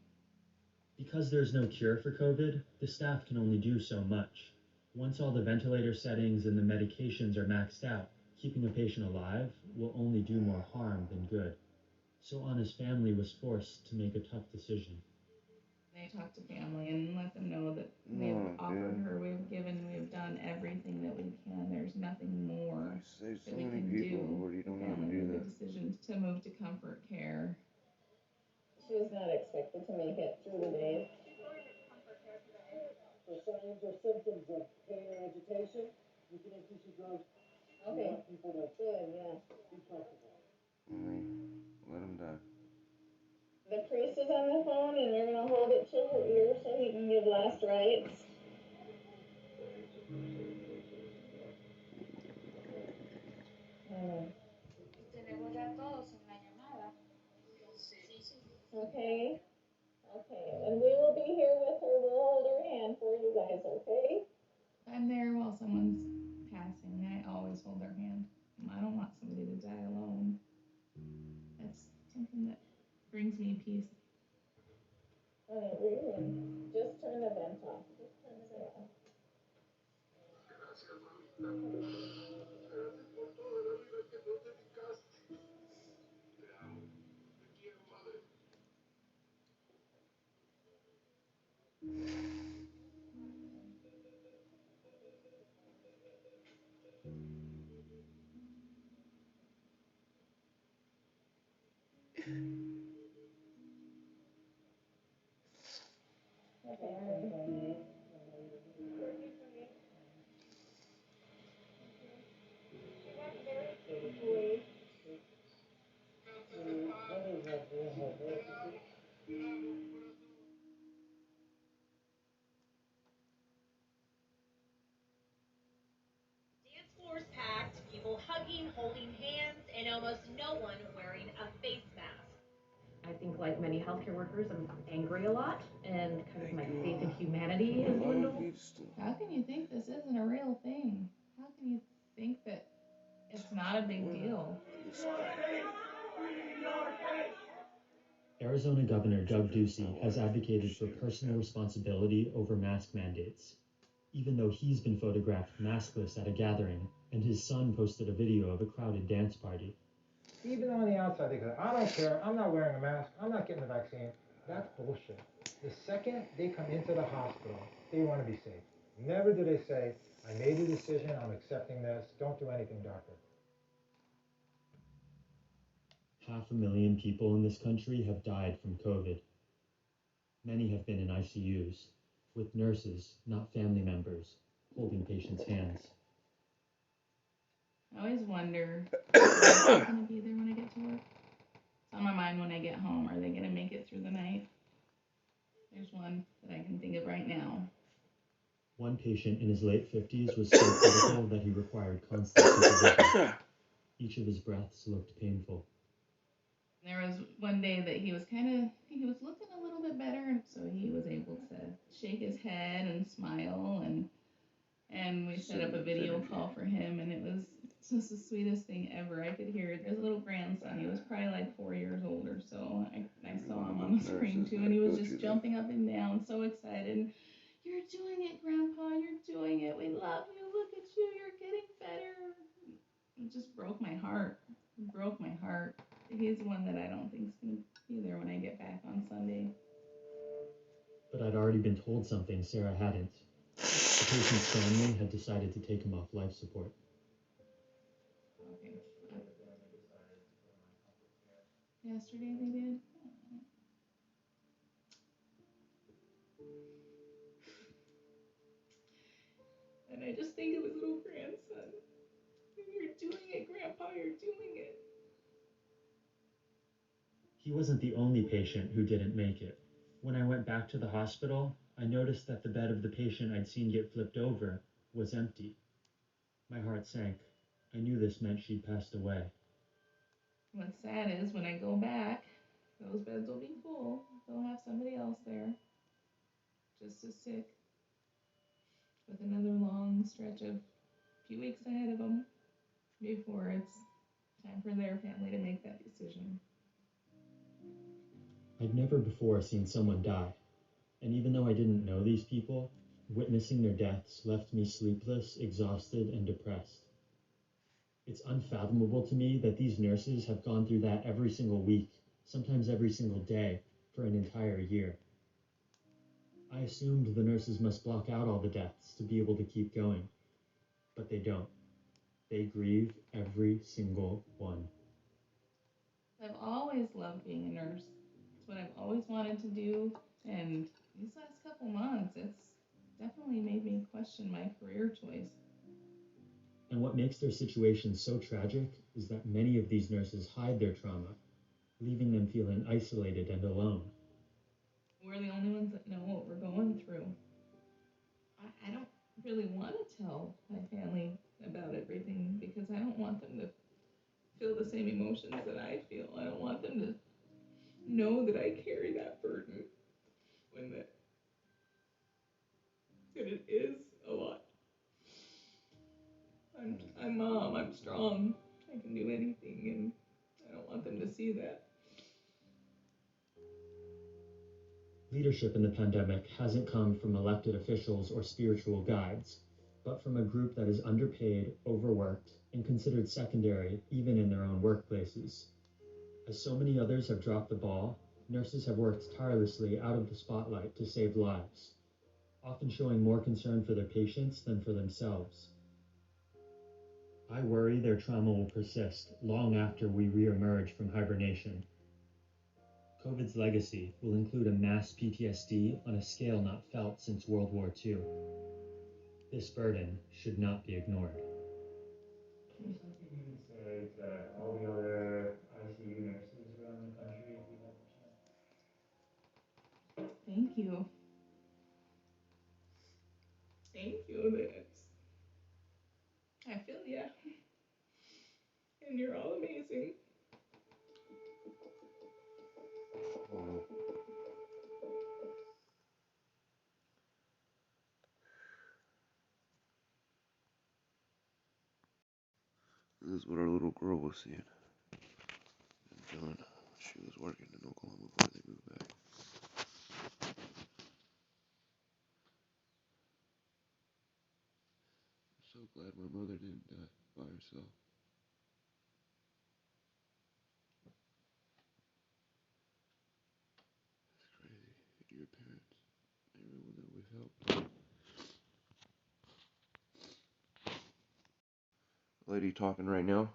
S26: Because there's no cure for COVID, the staff can only do so much. Once all the ventilator settings and the medications are maxed out, keeping a patient alive will only do more harm than good. So Anna's family was forced to make a tough decision.
S2: They talked to family and let them know that we've offered her, we've given, we've done everything that we can. There's nothing
S7: signs or symptoms of pain or agitation, you can increase your dose. Okay. You want people to good, yeah. Be comfortable.
S1: Let him die.
S7: The priest is on the phone, and we're gonna hold it to her ear so he can give last rites.
S3: Tenemos ya todos en la llamada.
S7: Okay. Okay, and we will be here with her. We'll hold her hand for you guys, okay?
S2: If I'm there while someone's passing, I always hold their hand. I don't want somebody to die alone. That's something that brings me peace.
S7: Really? Just turn the vent off. Just turn the vent off. Okay.
S3: She went very peacefully.
S12: Dance floors packed, people hugging, holding hands, and almost no one wearing a face mask.
S16: I think, like many healthcare workers, I'm angry a lot, and kind of my faith in humanity has dwindled.
S2: How can you think this isn't a real thing? How can you think that it's not a big deal?
S26: Arizona Governor Doug Ducey has advocated for personal responsibility over mask mandates, even though he's been photographed maskless at a gathering, and his son posted a video of a crowded dance party.
S28: Even on the outside, they go, I don't care, I'm not wearing a mask, I'm not getting the vaccine. That's bullshit. The second they come into the hospital, they want to be safe. Never do they say, I made a decision, I'm accepting this, don't do anything, doctor.
S26: 500,000 people in this country have died from COVID. Many have been in ICUs, with nurses, not family members, holding patients' hands.
S2: I always wonder, is going to be there when I get to work? It's on my mind when I get home. Are they going to make it through the night? There's one that I can think of right now.
S26: One patient in his late 50s was so critical that he required constant supervision. Each of his breaths looked painful.
S2: There was one day that he was looking a little bit better, and so he was able to shake his head and smile, and we set up a video call for him, and it was just the sweetest thing ever. I could hear his little grandson. He was probably like 4 years old or so. I saw him on the screen too, and he was just jumping up and down, so excited. You're doing it, Grandpa. You're doing it. We love you. Look at you. You're getting better. It just broke my heart. It broke my heart. He's one that I don't think is going to be there when I get back on Sunday.
S26: But I'd already been told something Sarah hadn't. The patient's family had decided to take him off life support.
S2: Okay. Yesterday they did. And I just think of his little grandson. You're doing it, Grandpa. You're doing it.
S26: He wasn't the only patient who didn't make it. When I went back to the hospital, I noticed that the bed of the patient I'd seen get flipped over was empty. My heart sank. I knew this meant she'd passed away.
S2: What's sad is when I go back, those beds will be full. They'll have somebody else there, just as sick, with another long stretch of a few weeks ahead of them before it's time for their family to make that decision.
S26: I'd never before seen someone die, and even though I didn't know these people, witnessing their deaths left me sleepless, exhausted, and depressed. It's unfathomable to me that these nurses have gone through that every single week, sometimes every single day, for an entire year. I assumed the nurses must block out all the deaths to be able to keep going, but they don't. They grieve every single one.
S2: I've always loved being a nurse. It's what I've always wanted to do, and these last couple months, it's definitely definitely made me question my career choice.
S26: And what makes their situation so tragic is that many of these nurses hide their trauma, leaving them feeling isolated and alone.
S2: We're the only ones that know what we're going through. I don't really want to tell my family about everything because I don't want them to feel the same emotions that I feel. I don't want them to know that I carry that burden when that it is a lot. I'm mom, I'm strong, I can do anything, and I don't want them to see that.
S26: Leadership in the pandemic hasn't come from elected officials or spiritual guides, but from a group that is underpaid, overworked, and considered secondary even in their own workplaces. As so many others have dropped the ball, nurses have worked tirelessly out of the spotlight to save lives, often showing more concern for their patients than for themselves. I worry their trauma will persist long after we re-emerge from hibernation. COVID's legacy will include a mass PTSD on a scale not felt since World War II. This burden should not be ignored. Something you can say to all the other ICU nurses around the country if you have the chance.
S2: Thank you. Thank you. I feel ya. And you're all amazing.
S1: This is what our little girl was seeing and doing. She was working in Oklahoma before they moved back. I'm so glad my mother didn't die by herself. It's crazy. Your parents, everyone that we've helped. Lady talking right now.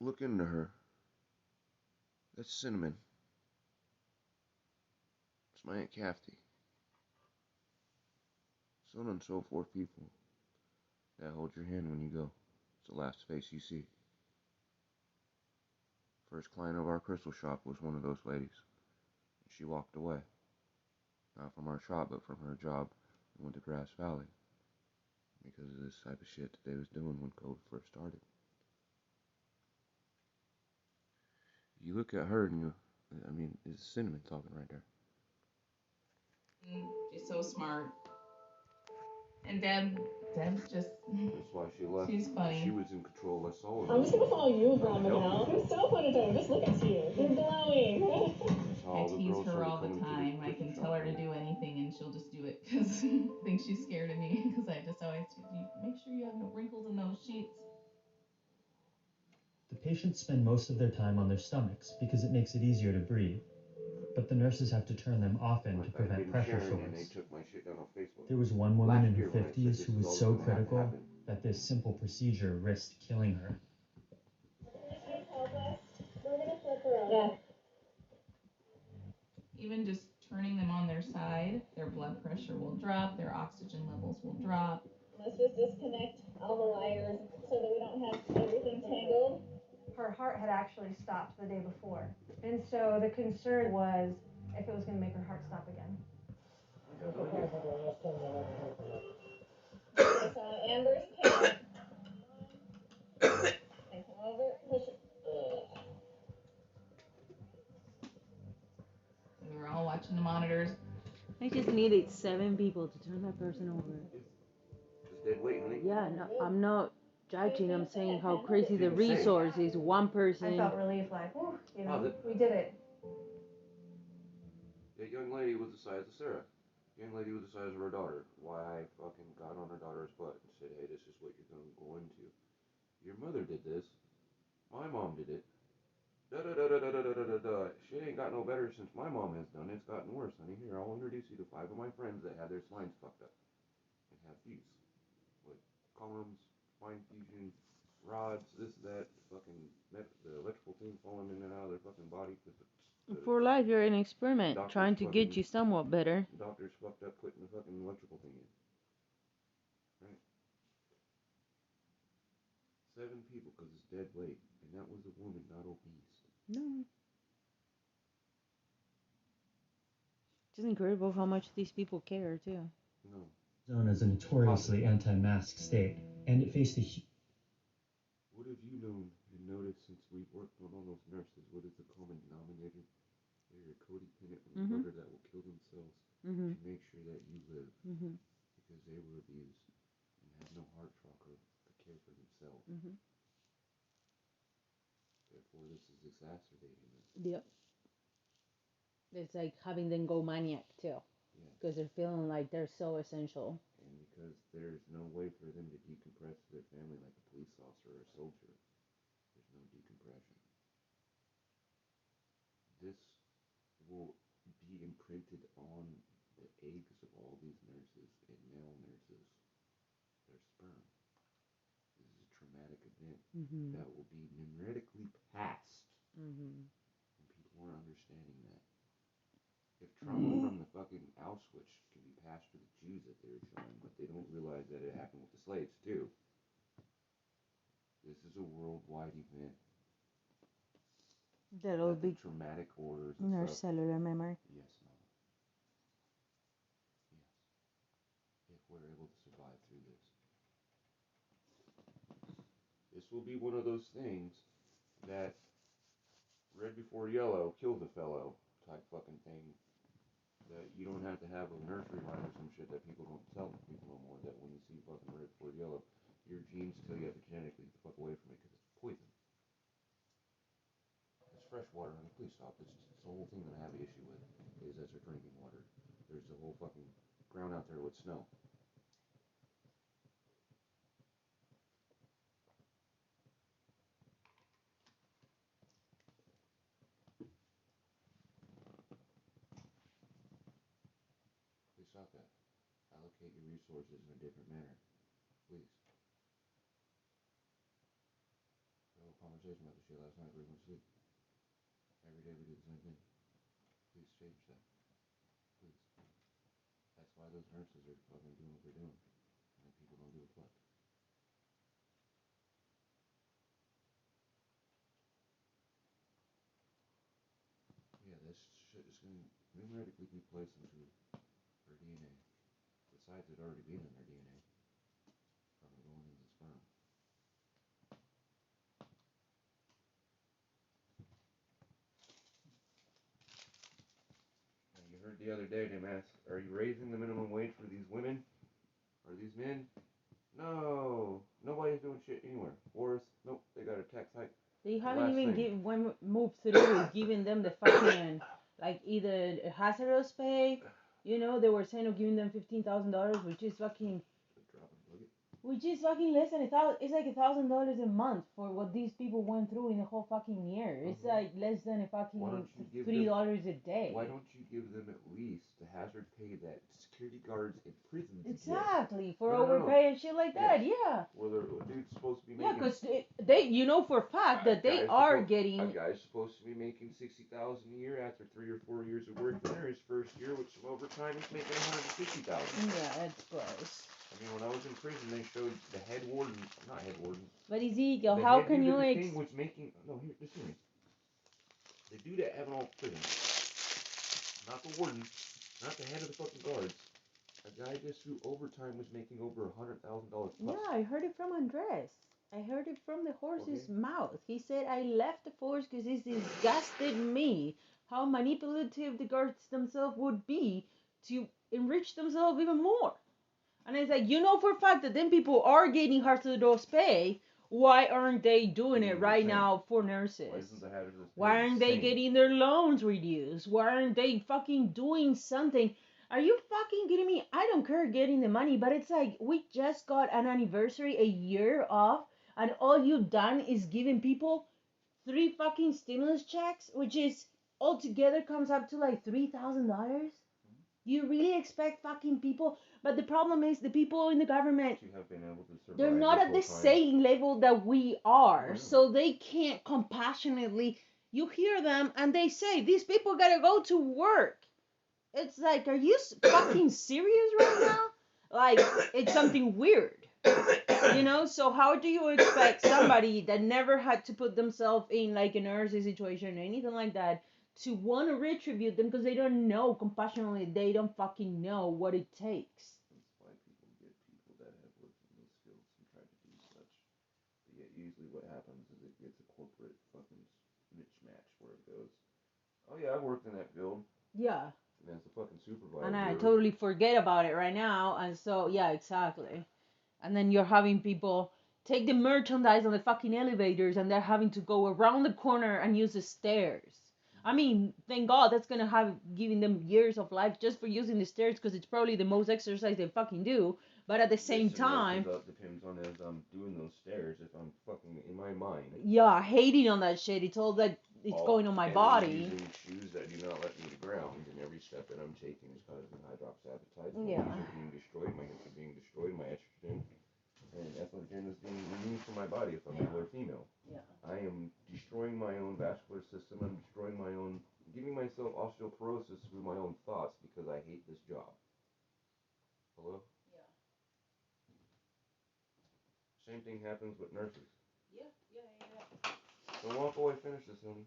S1: Look into her. That's Cinnamon. It's my Aunt Kathy. So on and so forth people that hold your hand when you go. It's the last face you see. First client of our crystal shop was one of those ladies. She walked away. Not from our shop, but from her job and went to Grass Valley. Because of this type of shit that they was doing when COVID first started. You look at her and it's Cinnamon talking right there.
S2: She's so smart. And Deb's just...
S1: That's why she left.
S2: She's funny.
S1: She was in control of soul.
S6: I'm just gonna follow you around now. You're so photogenic. Just look at you. You're glowing.
S2: I tease her all the time. I can tell her to do anything and she'll just do it because I think she's scared of me because I just always make sure you have no wrinkles in those sheets.
S26: The patients spend most of their time on their stomachs because it makes it easier to breathe, but the nurses have to turn them often to prevent pressure sores. There was one woman in her 50s who was so critical that this simple procedure risked killing her.
S23: Yeah.
S2: Even just turning them on their side, their blood pressure will drop, their oxygen levels will drop.
S23: Let's just disconnect all the wires so that we don't have everything tangled.
S17: Her heart had actually stopped the day before. And so the concern was if it was going to make her heart stop again.
S23: It's on Amber's pad. And come over, push it.
S2: We were all watching the monitors.
S18: I just needed 7 people to turn that person over.
S1: Just dead weight, honey.
S18: Yeah, no, I'm not judging. I'm saying how crazy the resource is. One person.
S17: I felt relief, like, whew, we did it.
S1: That young lady was the size of Sarah. Young lady was the size of her daughter. Why I fucking got on her daughter's butt and said, hey, this is what you're going to go into. Your mother did this. My mom did it. Da-da-da-da-da-da-da-da-da. Shit ain't got no better since my mom has done it. It's gotten worse, honey. Here, I'll introduce you to 5 of my friends that had their spines fucked up. And have these. Like, columns, spine fusion, rods, this, that, fucking, the electrical thing falling in and out of their fucking body because
S18: For life, you're an experiment,
S1: Doctors
S18: trying to get
S1: fucking-
S18: you somewhat better.
S1: Doctors fucked up putting the fucking electrical thing in. Right? 7 people because it's dead weight. And that was a woman, not obese.
S18: No. It's incredible how much these people care, too.
S1: No.
S26: Zone is a notoriously anti-mask state, and it faced a
S1: What have you known and noticed since we've worked on all those nurses? What is the common denominator? They're codependent motherfuckers that will kill themselves to make sure that you live. Because they were abused and have no heart chakra to care for themselves. Therefore, this is exacerbating it.
S18: Yep. It's like having them go maniac, too. Because they're feeling like they're so essential.
S1: And because there's no way for them to decompress to their family like a police officer or a soldier. There's no decompression. This will be imprinted on the eggs of all these nurses and male nurses, their sperm. This is a traumatic event that will be numerically passed. And people aren't understanding that. If trauma from the fucking Auschwitz can be passed to the Jews that they were showing, but they don't realize that it happened with the slaves too. This is a worldwide event.
S18: That'll be
S1: traumatic orders
S18: in our
S1: stuff.
S18: cellular memory.
S1: Yes, Mama. Yes. If we're able to survive through this. This will be one of those things that red before yellow kills a fellow type fucking thing. That you don't have to have a nursery rhyme or some shit that people don't tell people no more. That when you see fucking red before yellow, your genes tell you epigenetically to fuck away from it because it's poison. It's fresh water. I mean, please stop. It's the whole thing that I have an issue with is that they're drinking water. There's the whole fucking ground out there with snow. Please stop that. Allocate your resources in a different manner. Please. We had a conversation about this shit last night before we went to sleep. Every day we do the same thing. Please change that. Please. That's why those nurses are fucking doing what they're doing. And then people don't do a fuck. Yeah, this shit is going to numerically be placed into their DNA. Besides it already being in their DNA. From it going into the sperm. And you heard the other day, they asked, are you raising the minimum wage for these women? Or these men? No. Nobody's doing shit anywhere. Wars? Nope. They got a tax hike.
S18: They haven't even moved through giving them the fucking, like, either a hazardous pay, you know, they were saying of giving them $15,000, which is fucking less than it's like $1,000 a month for what these people went through in a whole fucking year. It's like less than a fucking $3 a day.
S1: Why don't you give them at least the hazard pay that security guards in prisons
S18: Exactly,
S1: get?
S18: for overpay and shit like that, yeah.
S1: Well, the dude's supposed to be making...
S18: Yeah, because they, you know for a fact that they are getting...
S1: A guy's supposed to be making $60,000 a year after 3 or 4 years of work there. His first year with some overtime, he's making $150,000.
S18: Yeah, that's gross.
S1: I mean, when I was in prison, they showed the head warden, not head warden.
S18: But Ezekiel, how can you...
S1: The thing was making... No, here, listen to me. The dude at Avenal prison, not the warden, not the head of the fucking guards, a guy just through overtime was making over $100,000 plus.
S18: Yeah, I heard it from Andres. I heard it from the horse's mouth. He said, I left the force because it disgusted me how manipulative the guards themselves would be to enrich themselves even more. And it's like, you know for a fact that then people are getting hazardous pay. Why aren't they doing it right now for nurses? Why aren't they getting their loans reduced? Why aren't they fucking doing something? Are you fucking kidding me? I don't care getting the money, but it's like we just got an anniversary a year off, and all you've done is giving people 3 fucking stimulus checks, which is altogether comes up to like $3,000. You really expect fucking people? But the problem is the people in the government, they're not at the same level that we are, so they can't compassionately you hear them and they say, these people gotta go to work. It's like, are you fucking serious right now? Like, it's something weird. You know, so how do you expect somebody that never had to put themselves in like an emergency situation or anything like that to want to retribute them because they don't know compassionately, they don't fucking know what it takes.
S1: That's why people get people that have worked in those fields and try to do such. But yet usually what happens is it gets a corporate fucking mismatch where it goes, oh yeah, I worked in that field.
S18: Yeah.
S1: And as a fucking supervisor.
S18: And I totally forget about it right now. And so, yeah, exactly. And then you're having people take the merchandise on the fucking elevators and they're having to go around the corner and use the stairs. I mean, thank God that's gonna have given them years of life just for using the stairs because it's probably the most exercise they fucking do. But at the same time,
S1: that depends on as I'm doing those stairs. If I'm fucking in my mind,
S18: yeah, hating on that shit. It's all that it's going on my body.
S1: Using shoes that do not let me to ground, and every step that I'm taking is causing hydroxyapatite.
S18: Yeah.
S1: My knees are being destroyed. My hips are being destroyed. My estrogen and estrogen is being removed from my body if I'm male or female.
S18: Yeah.
S1: I am destroying my own vascular system. I'm destroying my own, giving myself osteoporosis through my own thoughts because I hate this job. Hello?
S18: Yeah.
S1: Same thing happens with nurses.
S18: Yeah.
S1: Don't walk away, finish this, honey.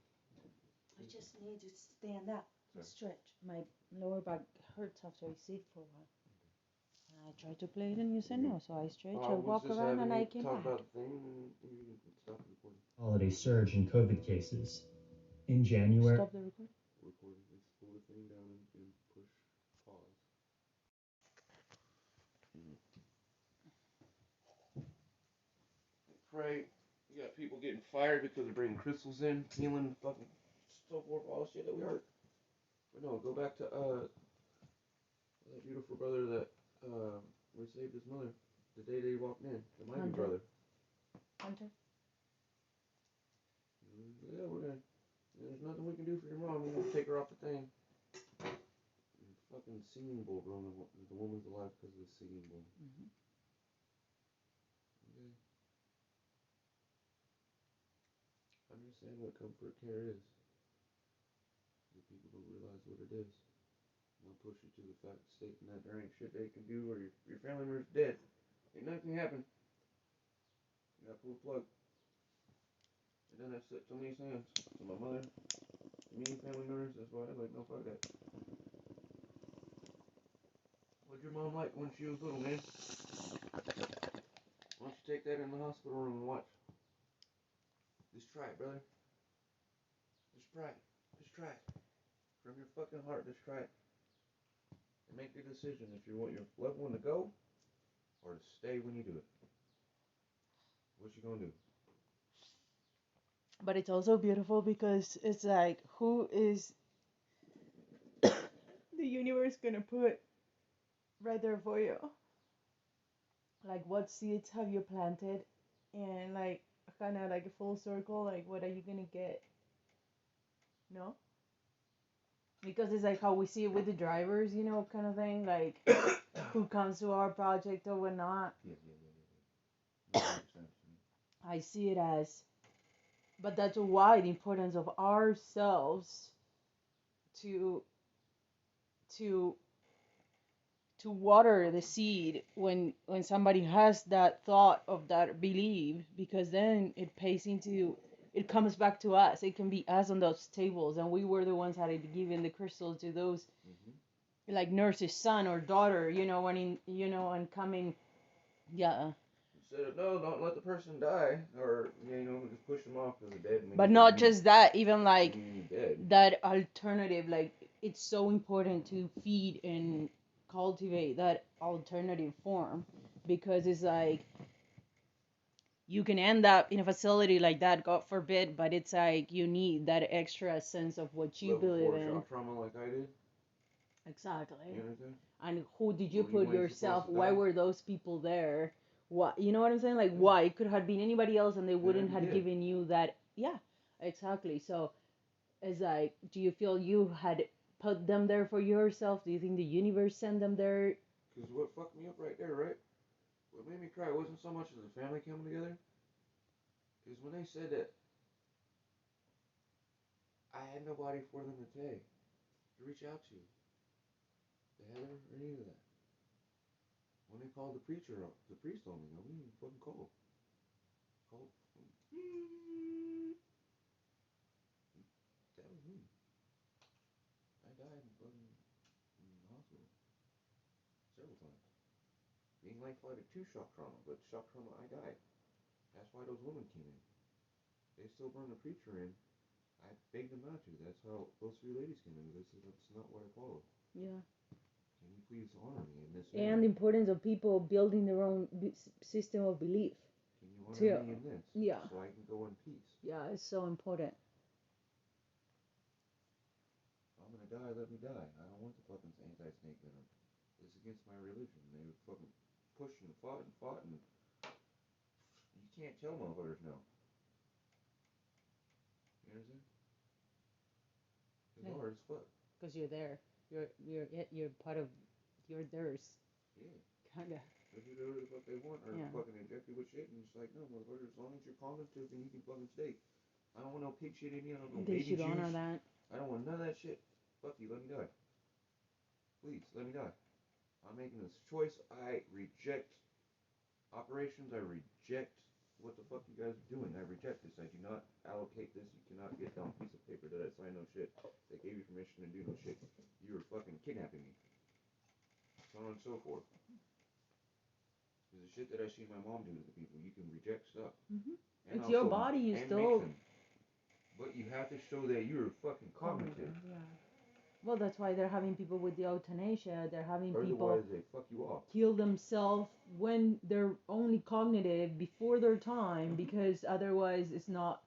S18: I just need to stand up and stretch. My lower back hurts after I sit for a while. And I tried to play it and you said no, so I stretch, I walk around and I came back.
S26: Holiday surge in COVID cases. In January.
S18: Stop the record.
S1: Recording. Just pull the thing down and push pause. Pray. You got people getting fired because they're bringing crystals in, healing, fucking so forth, all the shit that we heard. But no, go back to that beautiful brother that saved his mother the day they walked in. The mighty brother.
S18: Hunter.
S1: Yeah, there's nothing we can do for your mom. We're gonna take her off the thing. Fucking singing bowl, bro. The woman's alive because of the singing bowl.
S18: Mm-hmm.
S1: Okay. Understand what comfort care is. The people don't realize what it is. They'll push you to the fact stating that there ain't shit they can do or your family member's dead. Ain't nothing happen. You gotta pull the plug. And then that's it. So many times. So my mother, me, family members, that's why I was like, no, fuck that. What'd your mom like when she was little, man? Why don't you take that in the hospital room and watch? Just try it, brother. Just try it. Just try it. From your fucking heart, just try it. And make the decision if you want your loved one to go or to stay when you do it. What you gonna do?
S18: But it's also beautiful because it's like, who is the universe gonna put right there for you? Like, what seeds have you planted? And like, kind of like a full circle, like, what are you gonna get? No? Because it's like how we see it with the drivers, you know, kind of thing. Like, who comes to our project or whatnot.
S1: Yeah.
S18: I see it as, but that's why the importance of ourselves to water the seed when somebody has that thought of that belief, because then it comes back to us. It can be us on those tables, and we were the ones that had given the crystals to those like nurse's son or daughter, you know, and coming, yeah.
S1: Instead of, no, don't let the person die, or, just push them off because they're dead.
S18: But not just that, even like that alternative, like it's so important to feed and cultivate that alternative form, because it's like you can end up in a facility like that, God forbid, but it's like you need that extra sense of what you believe in.
S1: Shock trauma like I did.
S18: Exactly.
S1: You know what I'm saying?
S18: And who did you put yourself? Why were those people there? What, you know what I'm saying? Like, why? It could have been anybody else, and they wouldn't have given you that. Yeah, exactly. So, it's like, do you feel you had put them there for yourself? Do you think the universe sent them there?
S1: Because what fucked me up right there, right? What made me cry wasn't so much as the family coming together. Is when they said that I had nobody for them to take, to reach out to. The Heather or any of that. When they called the preacher up, the priest on me, no, we didn't even fucking call. Called. That was me. I died in fucking in the hospital. Several times. Being life flighted to shock trauma, but shock trauma, I died. That's why those women came in. They still brought the preacher in. I begged them not to. That's how those three ladies came in. This is that's not what I followed.
S18: Yeah.
S1: Can you please honor me in this
S18: And
S1: manner?
S18: the importance of people building their own system of belief.
S1: Can you honor me in this?
S18: Yeah.
S1: So I can go in peace.
S18: Yeah, it's so important.
S1: I'm gonna die, let me die. I don't want the fucking anti-snake venom. It's against my religion. They would fucking push and fought and you can't tell motherfuckers no. You understand? It's hard as fuck.
S18: Because you're there. You're part of. You're theirs.
S1: Yeah.
S18: Kinda.
S1: They do whatever the fuck they want, or fucking inject you with shit, and it's like, no, motherfucker, as long as you're cognitive, then you can fucking stay. I don't want no pig shit in me. I don't want no
S18: They
S1: baby
S18: should
S1: juice.
S18: honor that.
S1: I don't want none of that shit. Fuck you, let me die. Please, let me die. I'm making this choice. I reject operations. I reject what the fuck you guys are doing. I reject this. I do not allocate this. You cannot get down a piece of paper that I sign no shit. They gave you permission to do no shit. You are fucking kidnapping me. So on and so forth. Because the shit that I see my mom do to the people, you can reject stuff.
S18: And it's your body, you still.
S1: But you have to show that you're fucking cognitive.
S18: Yeah. Well, that's why they're having people with the euthanasia. They're having people
S1: otherwise they fuck you off.
S18: Kill themselves when they're only cognitive before their time, because otherwise it's not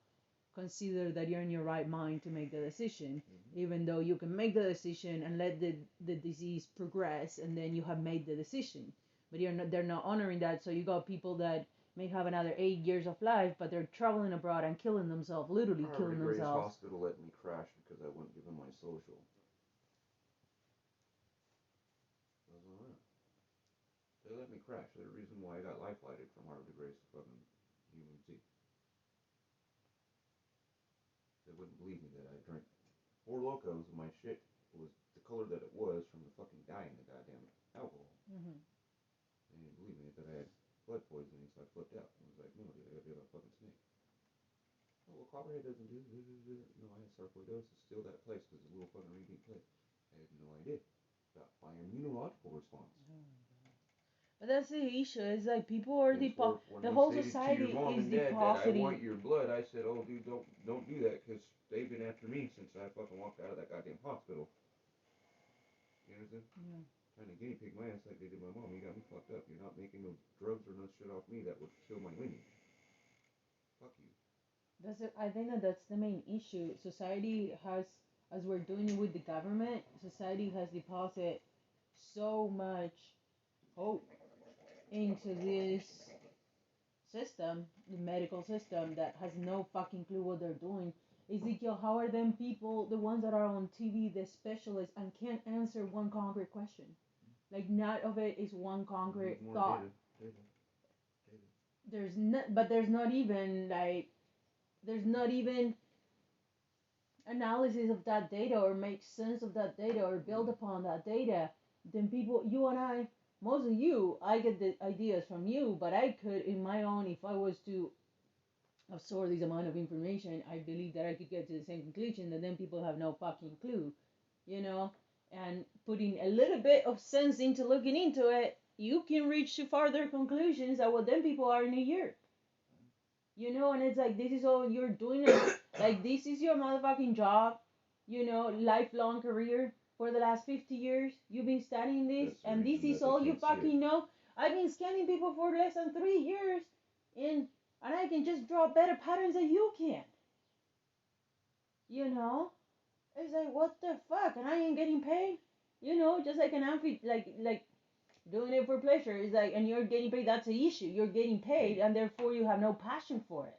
S18: considered that you're in your right mind to make the decision. Even though you can make the decision and let the disease progress, and then you have made the decision. But they're not honoring that. So you got people that may have another 8 years of life, but they're traveling abroad and killing themselves, literally killing
S1: Grace
S18: themselves.
S1: Hospital let me crash because I wouldn't give them my social. That's all right. They let me crash. They're the reason why I got life flighted from Harvard to Grace to fucking UMC. They wouldn't believe me that I drank 4 Locos and my shit was the color that it was from the fucking dying the goddamn alcohol. They didn't believe me that I had blood poisoning, so I flipped out. I was like, no, dude, I gotta be like a fucking snake. Oh, well, Copperhead doesn't do this. No, I had sarcoidosis, still that place, because it's a little fucking repeat place. I had no idea about my immunological response.
S18: But that's the issue. It's like people are the whole society
S1: to your mom
S18: is
S1: and dad
S18: depositing.
S1: That I want your blood. I said, oh, dude, don't do that, because they've been after me since I fucking walked out of that goddamn hospital. You understand?
S18: Yeah.
S1: Trying to guinea pig my ass like they did my mom. You got me fucked up. You're not making no drugs or no shit off me that would kill my lineage. Fuck you.
S18: I think that's the main issue. Society has, as we're doing with the government, society has deposited so much hope into this system, the medical system, that has no fucking clue what they're doing. Ezekiel, how are them people, the ones that are on TV, the specialists, and can't answer one concrete question? Like, none of it is one concrete thought.
S1: Data.
S18: There's not even analysis of that data, or make sense of that data, or build upon that data. Then people, you and I, most of you, I get the ideas from you, but I could, in my own, if I was to absorb this amount of information, I believe that I could get to the same conclusion, that then people have no fucking clue, and putting a little bit of sense into looking into it, you can reach to farther conclusions at what then people are in a year. And it's like, this is all you're doing. Like, this is your motherfucking job, lifelong career for the last 50 years. You've been studying this, and this is all you fucking know. I've been scanning people for less than 3 years, and I can just draw better patterns than you can. It's like, what the fuck? And I ain't getting paid? Just like an amphi, like doing it for pleasure. It's like, and you're getting paid, that's the issue. You're getting paid, and therefore you have no passion for it.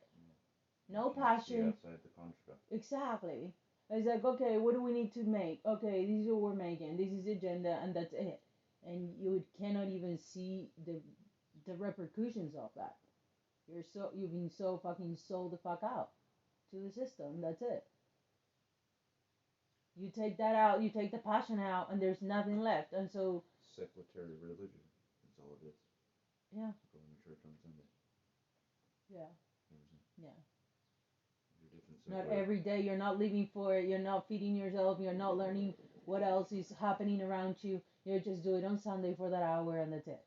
S18: No passion.
S1: Outside the construct.
S18: Exactly. It's like, okay, what do we need to make? Okay, this is what we're making. This is the agenda, and that's it. And you cannot even see the repercussions of that. You've been so fucking sold the fuck out to the system. That's it. You take that out, you take the passion out, and there's nothing left. And so,
S1: Secular religion. That's all it is.
S18: yeah.
S1: Going to church on Sunday.
S18: Yeah. Yeah.
S1: Different
S18: Not every day. You're not living for it. You're not feeding yourself. You're not learning what else is happening around you. You just do it on Sunday for that hour, and that's it.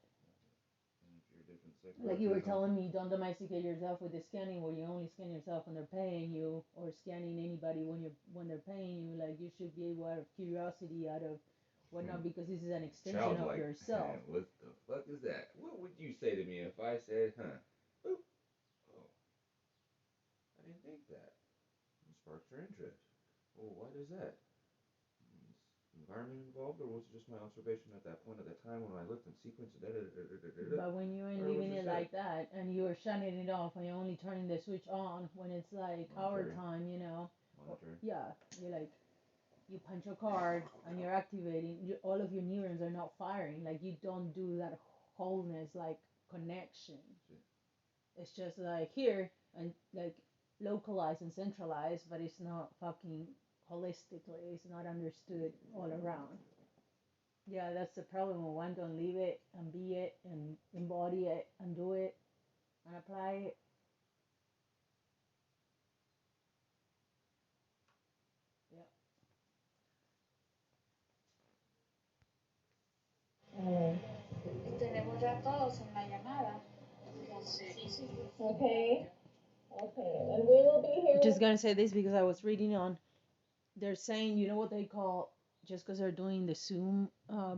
S18: Like you were telling me, don't domesticate yourself with the scanning, where you only scan yourself when they're paying you, or scanning anybody when they're paying you. Like you should be able, out of curiosity, out of whatnot, because this is an extension of yourself.
S1: Man, what the fuck is that? What would you say to me if I said, huh? Boop. Oh, I didn't think that. It sparked your interest. Oh, what is that? Environment involved, or was it just my observation at that point, at that time when I looked and sequenced it?
S18: But when you ain't leaving it like that, and you're shutting it off, and you're only turning the switch on when it's like our time, you know. Yeah, you're like, you punch a card and you're activating. All of your neurons are not firing. Like you don't do that wholeness, like connection. It's just like here and like localized and centralized, but it's not fucking holistically. It's not understood all around. Yeah, that's the problem when one don't leave it and be it and embody it and do it and apply it. Yeah.
S3: Tenemos ya todos en la llamada.
S17: Okay. Okay. And we will be here.
S18: Just gonna say this because I was reading on. They're saying, you know what they call, just because they're doing the Zoom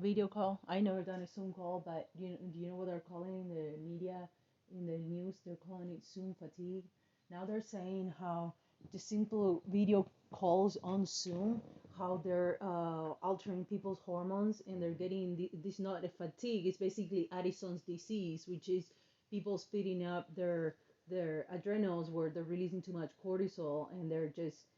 S18: video call. I never done a Zoom call, but do you know what they're calling in the media, in the news? They're calling it Zoom fatigue. Now they're saying how the simple video calls on Zoom, how they're altering people's hormones, and they're getting this not a fatigue. It's basically Addison's disease, which is people speeding up their adrenals, where they're releasing too much cortisol, and they're just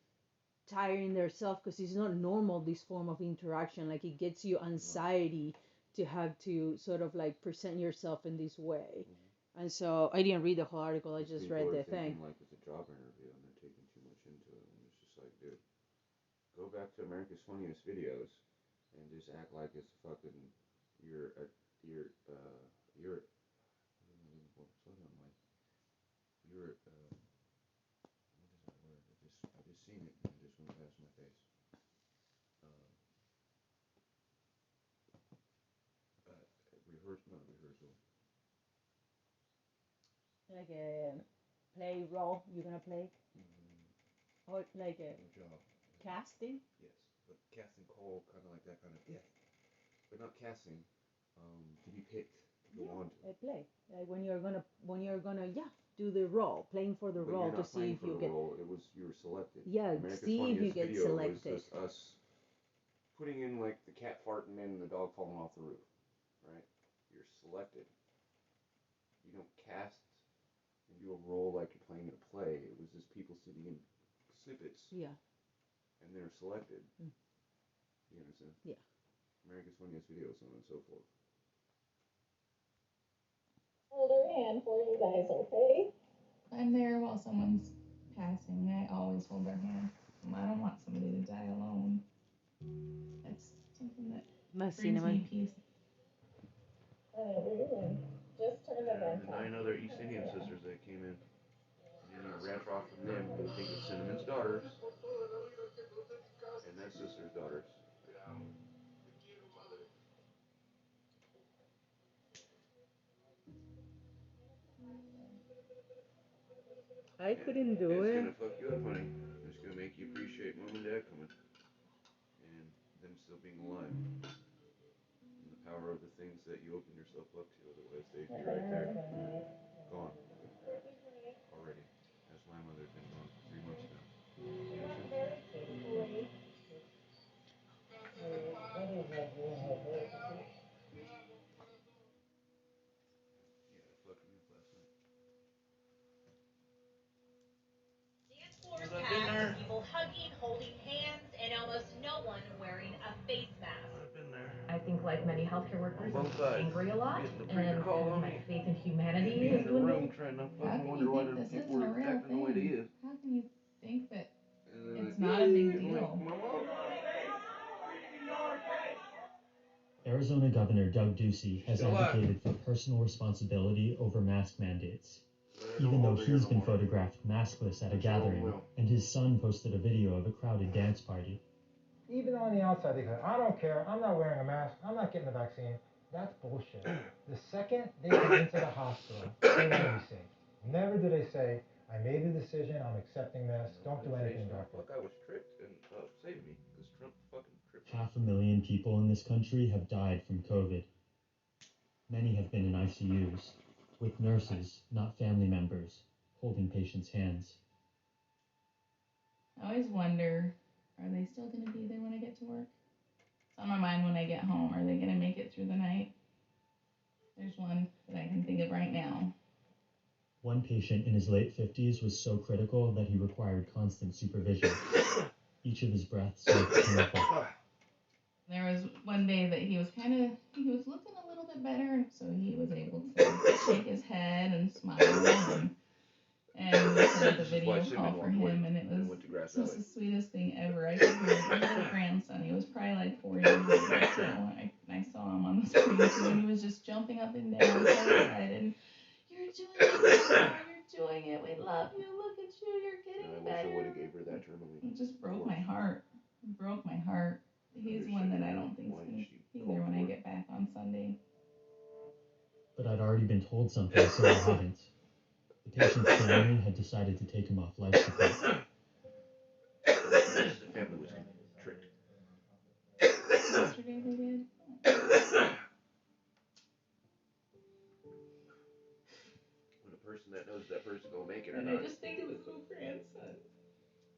S18: tiring themselves, because it's not normal, this form of interaction. Like it gets you anxiety to have to sort of like present yourself in this way. And so I didn't read the whole article, I just read the thing.
S1: Like it's a job interview and they're taking too much into it, and it's just like, dude, go back to America's Funniest Videos and just act like it's fucking you're what am I looking for? Slow down, Mike. You're what is that word? I just seen it and it just went past my face. Rehearsal.
S18: Like a play role you're gonna play? Or like a
S1: job.
S18: Casting?
S1: Yes, but casting call, kind of like that kind of, yeah. But not casting, to be picked, to go on to.
S18: A play. Like when you're gonna do the role, playing for the role to see if you get.
S1: It was, you were selected.
S18: Yeah,
S1: America's
S18: see if you get
S1: video
S18: selected.
S1: was just us putting in like the cat farting and the dog falling off the roof, right? You're selected. You don't cast and do a role like you're playing in a play. It was just people sitting in snippets.
S18: Yeah.
S1: And they're selected. You understand?
S18: Yeah.
S1: America's Funniest Videos, so on and so forth.
S17: Hold her hand for you guys, okay?
S2: I'm there while someone's passing. I always hold their hand. I don't want somebody to die alone. That's something that brings me peace.
S17: Just turn the vent
S1: And 9 other East Indian sisters that came in. And then you branch off from them and think of Cinnamon's daughters. And that sister's daughters.
S18: I couldn't do
S1: it.
S18: it.
S1: It's gonna fuck you up, honey. It's gonna make you appreciate mom and dad coming. And them still being alive. And the power of the things that you open yourself up to. Otherwise they'd be right there. Gone. Already. As my mother's been gone for 3 months now. You understand?
S12: People hugging, holding hands, and almost no one wearing a face mask.
S1: I've been there.
S16: I think like many healthcare workers,
S1: both
S16: I'm angry a lot, and my faith in humanity has dwindled.
S2: How can you think this isn't a real thing? How can you think that it's not a big deal?
S26: Arizona Governor Doug Ducey has advocated for personal responsibility over mask mandates, even though he's been photographed maskless at a gathering, and his son posted a video of a crowded dance party.
S28: Even on the outside, they go, I don't care, I'm not wearing a mask, I'm not getting the vaccine. That's bullshit. The second they get into the hospital, they want to be safe. Never do they say, I made the decision, I'm accepting this, don't do anything, doctor.
S1: Fuck, I was tricked and saved me because Trump fucking tricked me.
S26: 500,000 people in this country have died from COVID. Many have been in ICUs, with nurses, not family members, holding patients' hands.
S2: I always wonder, are they still going to be there when I get to work? It's on my mind when I get home. Are they going to make it through the night? There's one that I can think of right now.
S26: One patient in his late 50s was so critical that he required constant supervision. Each of his breaths smelled painful.
S2: There was one day that he was looking a little bit better, so he was able to shake his head and smile, and we set up a video call for him, and it was just the sweetest thing ever. I could hear his little grandson. He was probably like 4 years old, so I saw him on the screen too, and he was just jumping up and down, so excited. You're doing it, you're doing it. We love you. Look at you. You're getting better. I wish I would have gave her that Tourmaline. It just broke my heart. It broke my heart. He's one that I don't think is going to be there when I get back on Sunday.
S26: But I'd already been told something, so I hadn't. The patient's family had decided to take him off life support.
S1: The family was tricked.
S2: Yesterday they did.
S1: When a person that knows that person gonna make it or
S2: And
S1: not.
S2: I just think of his little grandson.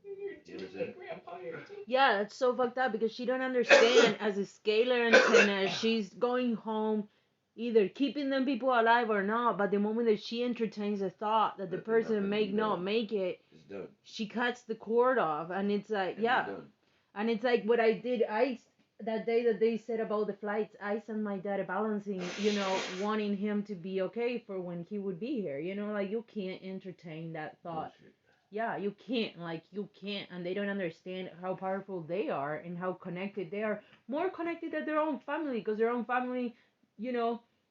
S2: You're doing it, Grandpa. You're doing it.
S18: Yeah, that's so fucked up because she don't understand as a scalar antenna, she's going home either keeping them people alive or not, but the moment that she entertains the thought that the person may not make it, she cuts the cord off, and it's like, yeah. And it's like what I did, that day that they said about the flights, I sent my dad a balancing, wanting him to be okay for when he would be here, like you can't entertain that thought. Bullshit. Yeah, you can't, and they don't understand how powerful they are and how connected they are, more connected than their own family, because their own family,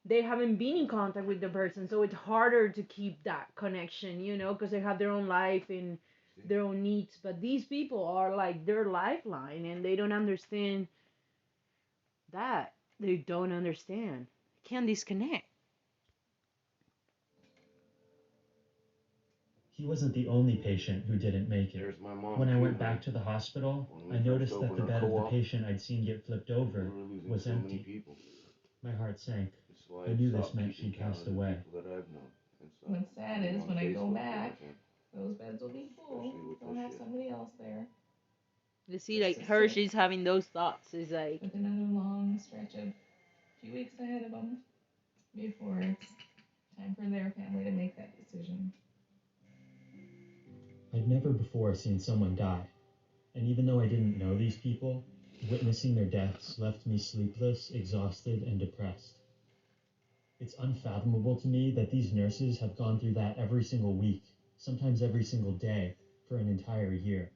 S18: they haven't been in contact with the person, so it's harder to keep that connection, because they have their own life and their own needs, but these people are like their lifeline, and they don't understand that. They don't understand. Can't disconnect.
S26: He wasn't the only patient who didn't make it. When I went back to the hospital, I noticed that the bed of the patient I'd seen get flipped over was empty. My heart sank. I knew this meant she'd passed away.
S2: What's sad is when I go back, those beds will be full. They'll have somebody else there.
S18: You see, like her, she's having those thoughts. It's like
S2: with another long stretch of a few weeks ahead of them before it's time for their family to make that decision.
S26: I'd never before seen someone die, and even though I didn't know these people, witnessing their deaths left me sleepless, exhausted, and depressed. It's unfathomable to me that these nurses have gone through that every single week, sometimes every single day, for an entire year.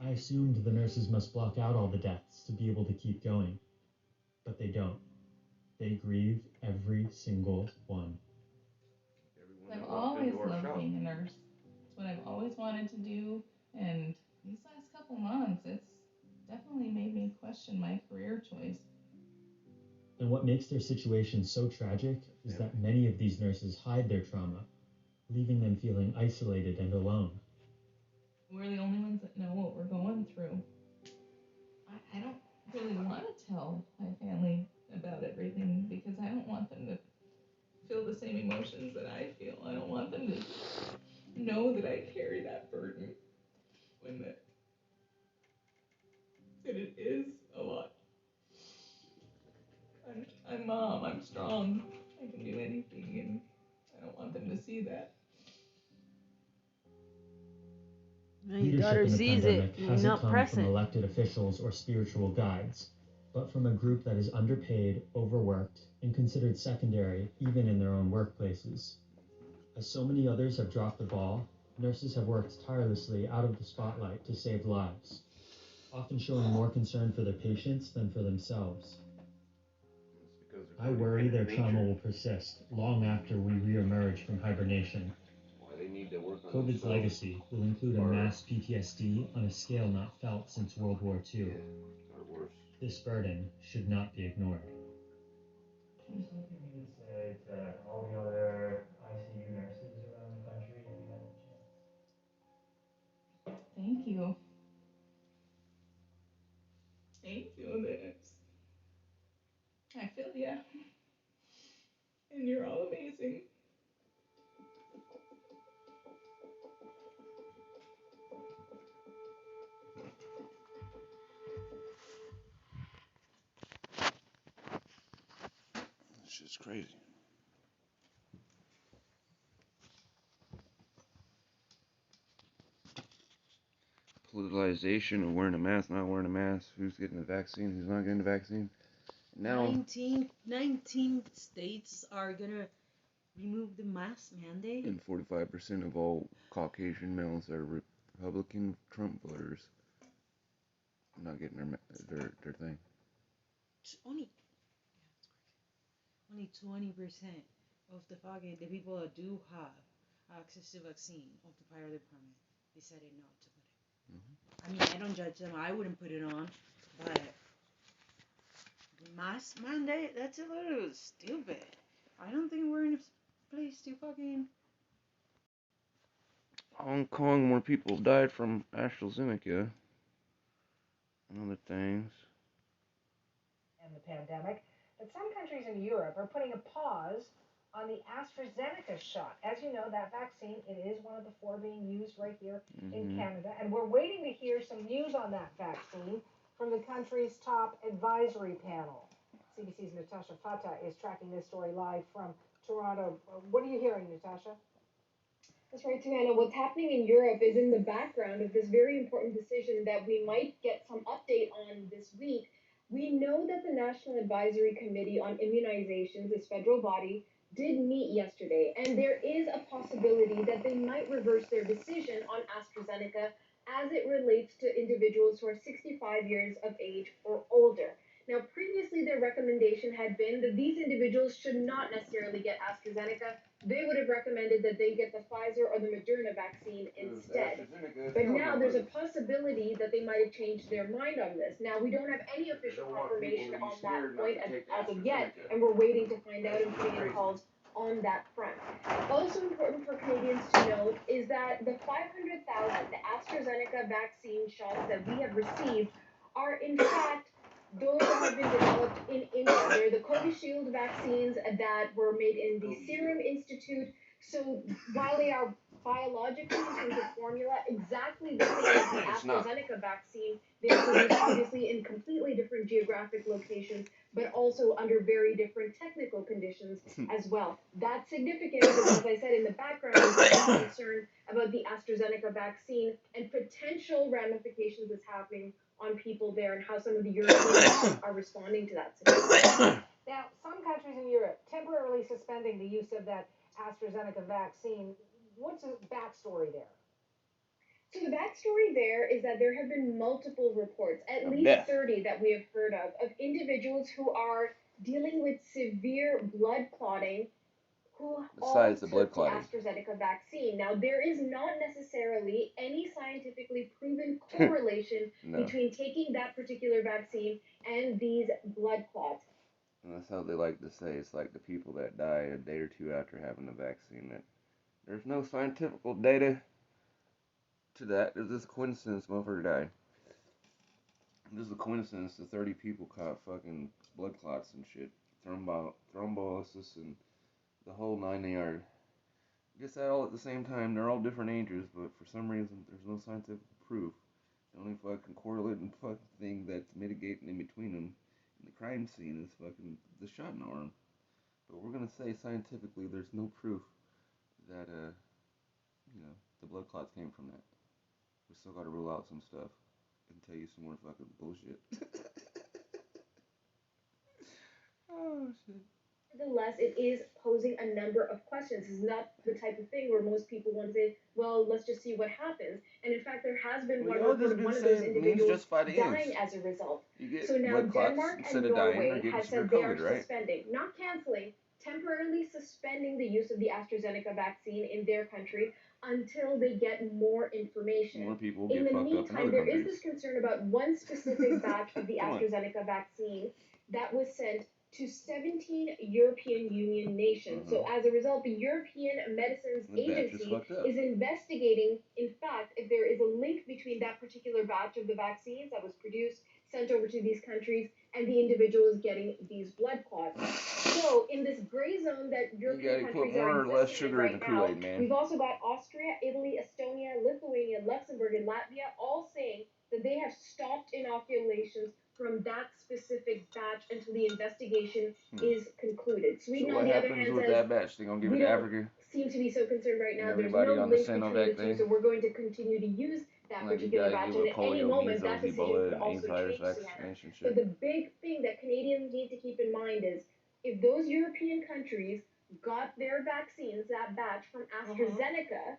S26: I assumed the nurses must block out all the deaths to be able to keep going, but they don't. They grieve every single one.
S2: I've always loved being a nurse. It's what I've always wanted to do, and these last couple months, it's definitely made me question my career choice.
S26: And what makes their situation so tragic is that many of these nurses hide their trauma, leaving them feeling isolated and alone.
S2: We're the only ones that know what we're going through. I don't really want to tell my family about everything because I don't want them to feel the same emotions that I feel. I don't want them to know that I carry that burden when that it is a lot. I'm mom, I'm strong, I can do anything, and I don't want them to see that.
S26: Leadership in the pandemic hasn't come from elected officials or spiritual guides, but from a group that is underpaid, overworked, and considered secondary even in their own workplaces. As so many others have dropped the ball, nurses have worked tirelessly out of the spotlight to save lives, often showing more concern for their patients than for themselves. I worry their trauma will persist long after we re-emerge from hibernation. COVID's legacy will include a mass PTSD on a scale not felt since World War II. This burden should not be ignored. Just something you would say to all the other ICU nurses around the country if you had the chance.
S2: Thank you. Thank you, nurse. I feel ya. And you're all amazing.
S1: This shit's crazy. Politicization of wearing a mask, not wearing a mask, who's getting the vaccine, who's not getting the vaccine. Now
S18: 19 states are gonna remove the mask mandate.
S1: And 45% of all Caucasian males are Republican Trump voters not getting their thing.
S18: Only 20% of the people that do have access to vaccine of the fire department decided not to put it. I mean, I don't judge them. I wouldn't put it on, but the mask mandate, that's a little stupid. I don't think we're in a place to fucking...
S1: Hong Kong, more people died from AstraZeneca and other things.
S4: And the pandemic, but some countries in Europe are putting a pause on the AstraZeneca shot. As you know, that vaccine, it is one of the 4 being used right here in Canada, and we're waiting to hear some news on that vaccine from the country's top advisory panel. CBC's Natasha Fata is tracking this story live from Toronto. What are you hearing, Natasha?
S23: That's right, Savannah. What's happening in Europe is in the background of this very important decision that we might get some update on this week. We know that the National Advisory Committee on Immunizations, this federal body, did meet yesterday, and there is a possibility that they might reverse their decision on AstraZeneca as it relates to individuals who are 65 years of age or older. Now, previously, their recommendation had been that these individuals should not necessarily get AstraZeneca. They would have recommended that they get the Pfizer or the Moderna vaccine instead. But now there's a possibility that they might have changed their mind on this. Now, we don't have any official confirmation on that point as of yet, and we're waiting to find out and putting in calls on that front. Also important for Canadians to note is that the 500,000 AstraZeneca vaccine shots that we have received are in fact those that have been developed in India. They're the Covishield vaccines that were made in the Serum Institute. So while they are biologically in terms of formula exactly the same as the AstraZeneca vaccine, they're produced obviously in completely different geographic locations, but also under very different technical conditions as well. That's significant because, as I said, in the background, there's some concern about the AstraZeneca vaccine and potential ramifications that's happening on people there and how some of the Europeans are responding to that situation.
S4: Now, some countries in Europe temporarily suspending the use of that AstraZeneca vaccine. What's the backstory there?
S23: So the backstory there is that there have been multiple reports, at least 30 that we have heard of individuals who are dealing with severe blood clotting who
S1: Besides the blood
S23: took
S1: clotting.
S23: the AstraZeneca vaccine. Now, there is not necessarily any scientifically proven correlation between taking that particular vaccine and these blood clots.
S1: And that's how they like to say it's like the people that die a day or two after having the vaccine. That there's no scientific data to that. It's just a coincidence motherfucker died. This is a coincidence the 30 people caught fucking blood clots and shit. Thrombolysis and the whole 9 yards. Just that all at the same time. They're all different ages, but for some reason there's no scientific proof. The only fucking correlate and fucking thing that's mitigating in between them in the crime scene is fucking the shot in the arm. But we're gonna say scientifically there's no proof that the blood clots came from that. We still gotta rule out some stuff and tell you some more fucking bullshit. Oh shit.
S9: Nevertheless, it is posing a number of questions. It's not the type of thing where most people want to say, well, let's just see what happens. And in fact, there has been one report of one of those individuals dying as a result. So now Denmark and Norway have said they are suspending, not canceling, temporarily suspending the use of the AstraZeneca vaccine in their country until they get more information.
S1: More people
S9: In
S1: get
S9: the
S1: fucked up in
S9: meantime,
S1: other
S9: there is
S1: countries.
S9: this concern about one specific batch of the
S1: Come on.
S9: AstraZeneca vaccine that was sent to 17 European Union nations. So as a result, the European Medicines
S1: The batch is
S9: Agency
S1: fucked up.
S9: is investigating, in fact, if there is a link between that particular batch of the vaccines that was produced, sent over to these countries, and the individuals getting these blood clots. So in this gray zone that European
S1: gotta put
S9: countries
S1: more
S9: are
S1: or less
S9: existing in
S1: sugar in
S9: right
S1: the
S9: now,
S1: Kool-Aid, man.
S9: we've also got Austria, Italy, Estonia, Lithuania, Luxembourg, and Latvia all saying that they have stopped inoculations from that specific batch until the investigation is concluded. Sweden,
S1: So what
S9: on the other
S1: happens
S9: hand,
S1: with
S9: says
S1: that batch? They gonna give
S9: we
S1: it to
S9: don't
S1: Africa?
S9: seem to be so concerned right now.
S1: And
S9: There's
S1: everybody
S9: no
S1: on the
S9: link between
S1: Sinovac
S9: the two,
S1: thing?
S9: so we're going to continue to use that
S1: Like you
S9: particular
S1: guys
S9: batch,
S1: give
S9: and
S1: a
S9: at any
S1: polio,
S9: moment that
S1: measles,
S9: decision
S1: Ebola,
S9: could
S1: and
S9: also
S1: AIDS virus
S9: change, Susanna.
S1: vaccination
S9: But
S1: shit.
S9: the big thing that Canadians need to keep in mind is if those European countries got their vaccines, that batch from AstraZeneca,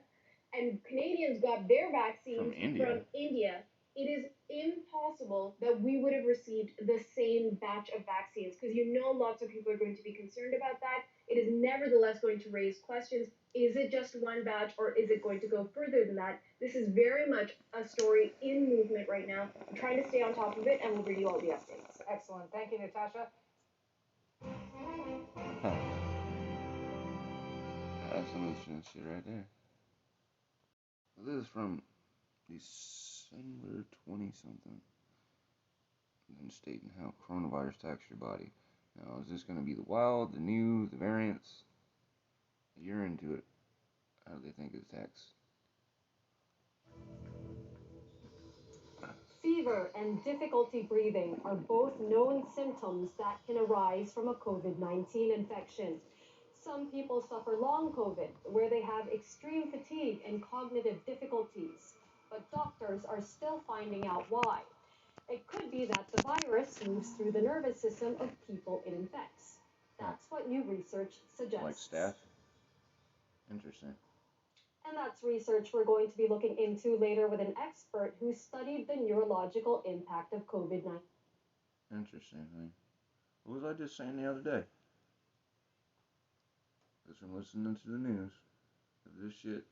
S9: and Canadians got their vaccines
S1: From India.
S9: it is impossible that we would have received the same batch of vaccines because you know lots of people are going to be concerned about that. It is nevertheless going to raise questions. Is it just one batch or is it going to go further than that? This is very much a story in movement right now. I'm trying to stay on top of it and we'll bring you all the updates.
S4: Excellent. Thank you, Natasha.
S1: Huh. That's some interesting shit right there. This is from December 20-something. And stating how coronavirus attacks your body. Now, is this going to be the wild, the new, the variants? You're into it. How do they think it attacks?
S8: Fever and difficulty breathing are both known symptoms that can arise from a COVID-19 infection. Some people suffer long COVID, where they have extreme fatigue and cognitive difficulties, but doctors are still finding out why. It could be that the virus moves through the nervous system of people it infects. That's what new research suggests.
S1: Like staph? Interesting.
S8: And that's research we're going to be looking into later with an expert who studied the neurological impact of COVID-19.
S1: Interesting, huh? What was I just saying the other day? Because from listening to the news, this shit,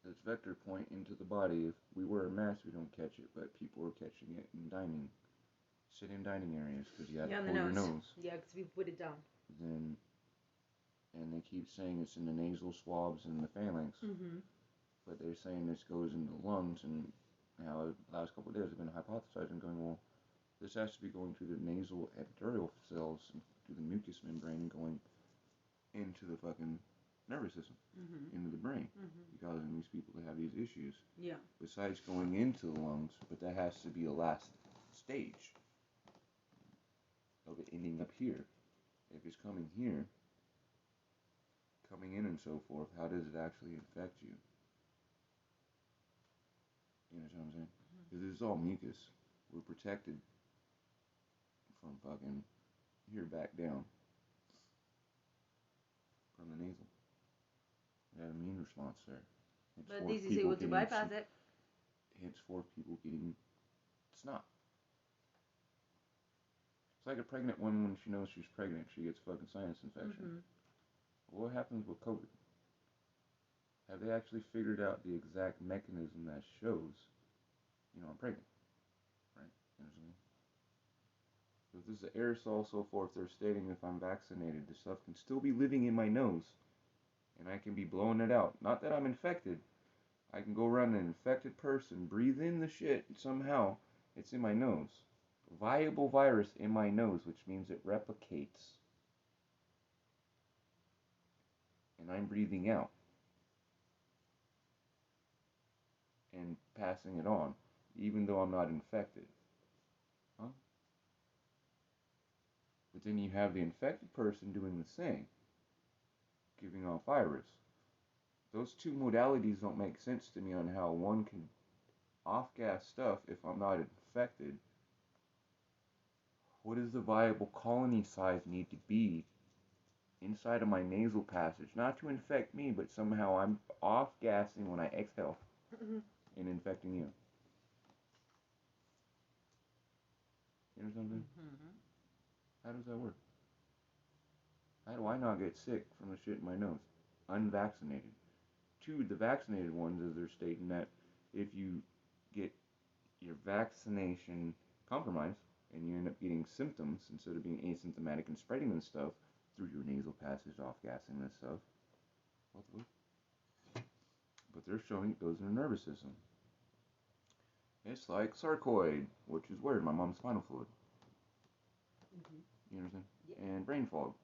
S1: this vector point into the body, if we wear a mask, we don't catch it, but people are catching it in dining, sitting dining areas, because you have to pull your nose.
S18: Yeah, because we put it down.
S1: Then, and they keep saying it's in the nasal swabs and the phalanx, but they're saying this goes into the lungs, and now the last couple of days I've been hypothesizing, going, well, this has to be going through the nasal epithelial cells, and through the mucous membrane, going into the fucking nervous system, into the brain, causing these people to have these issues.
S18: Yeah.
S1: Besides going into the lungs, but that has to be a last stage of it ending up here. If it's coming here, coming in and so forth, how does it actually affect you? You know what I'm saying? Because it's all mucus. We're protected from fucking here back down from the nasal. We have an immune response there.
S18: But this is able to bypass it.
S1: Henceforth, people getting snot. It's like a pregnant woman when she knows she's pregnant, she gets fucking sinus infection. What happens with COVID? Have they actually figured out the exact mechanism that shows, I'm pregnant? Right? You know what I mean? So if this is an aerosol, so forth, they're stating if I'm vaccinated, the stuff can still be living in my nose, and I can be blowing it out. Not that I'm infected. I can go around an infected person, breathe in the shit, and somehow it's in my nose. Viable virus in my nose, which means it replicates. And I'm breathing out. And passing it on, even though I'm not infected. Huh? But then you have the infected person doing the same, giving off virus. Those two modalities don't make sense to me on how one can off-gas stuff if I'm not infected. What does the viable colony size need to be inside of my nasal passage. Not to infect me, but somehow I'm off-gassing when I exhale and infecting you. You know something? How does that work? How do I not get sick from the shit in my nose? Unvaccinated. To the vaccinated ones, as they're stating that if you get your vaccination compromised and you end up getting symptoms instead of being asymptomatic and spreading this stuff through your nasal passage, off-gassing this stuff. But they're showing it goes in the nervous system. It's like sarcoid, which is weird, my mom's spinal fluid. You understand? And brain fog,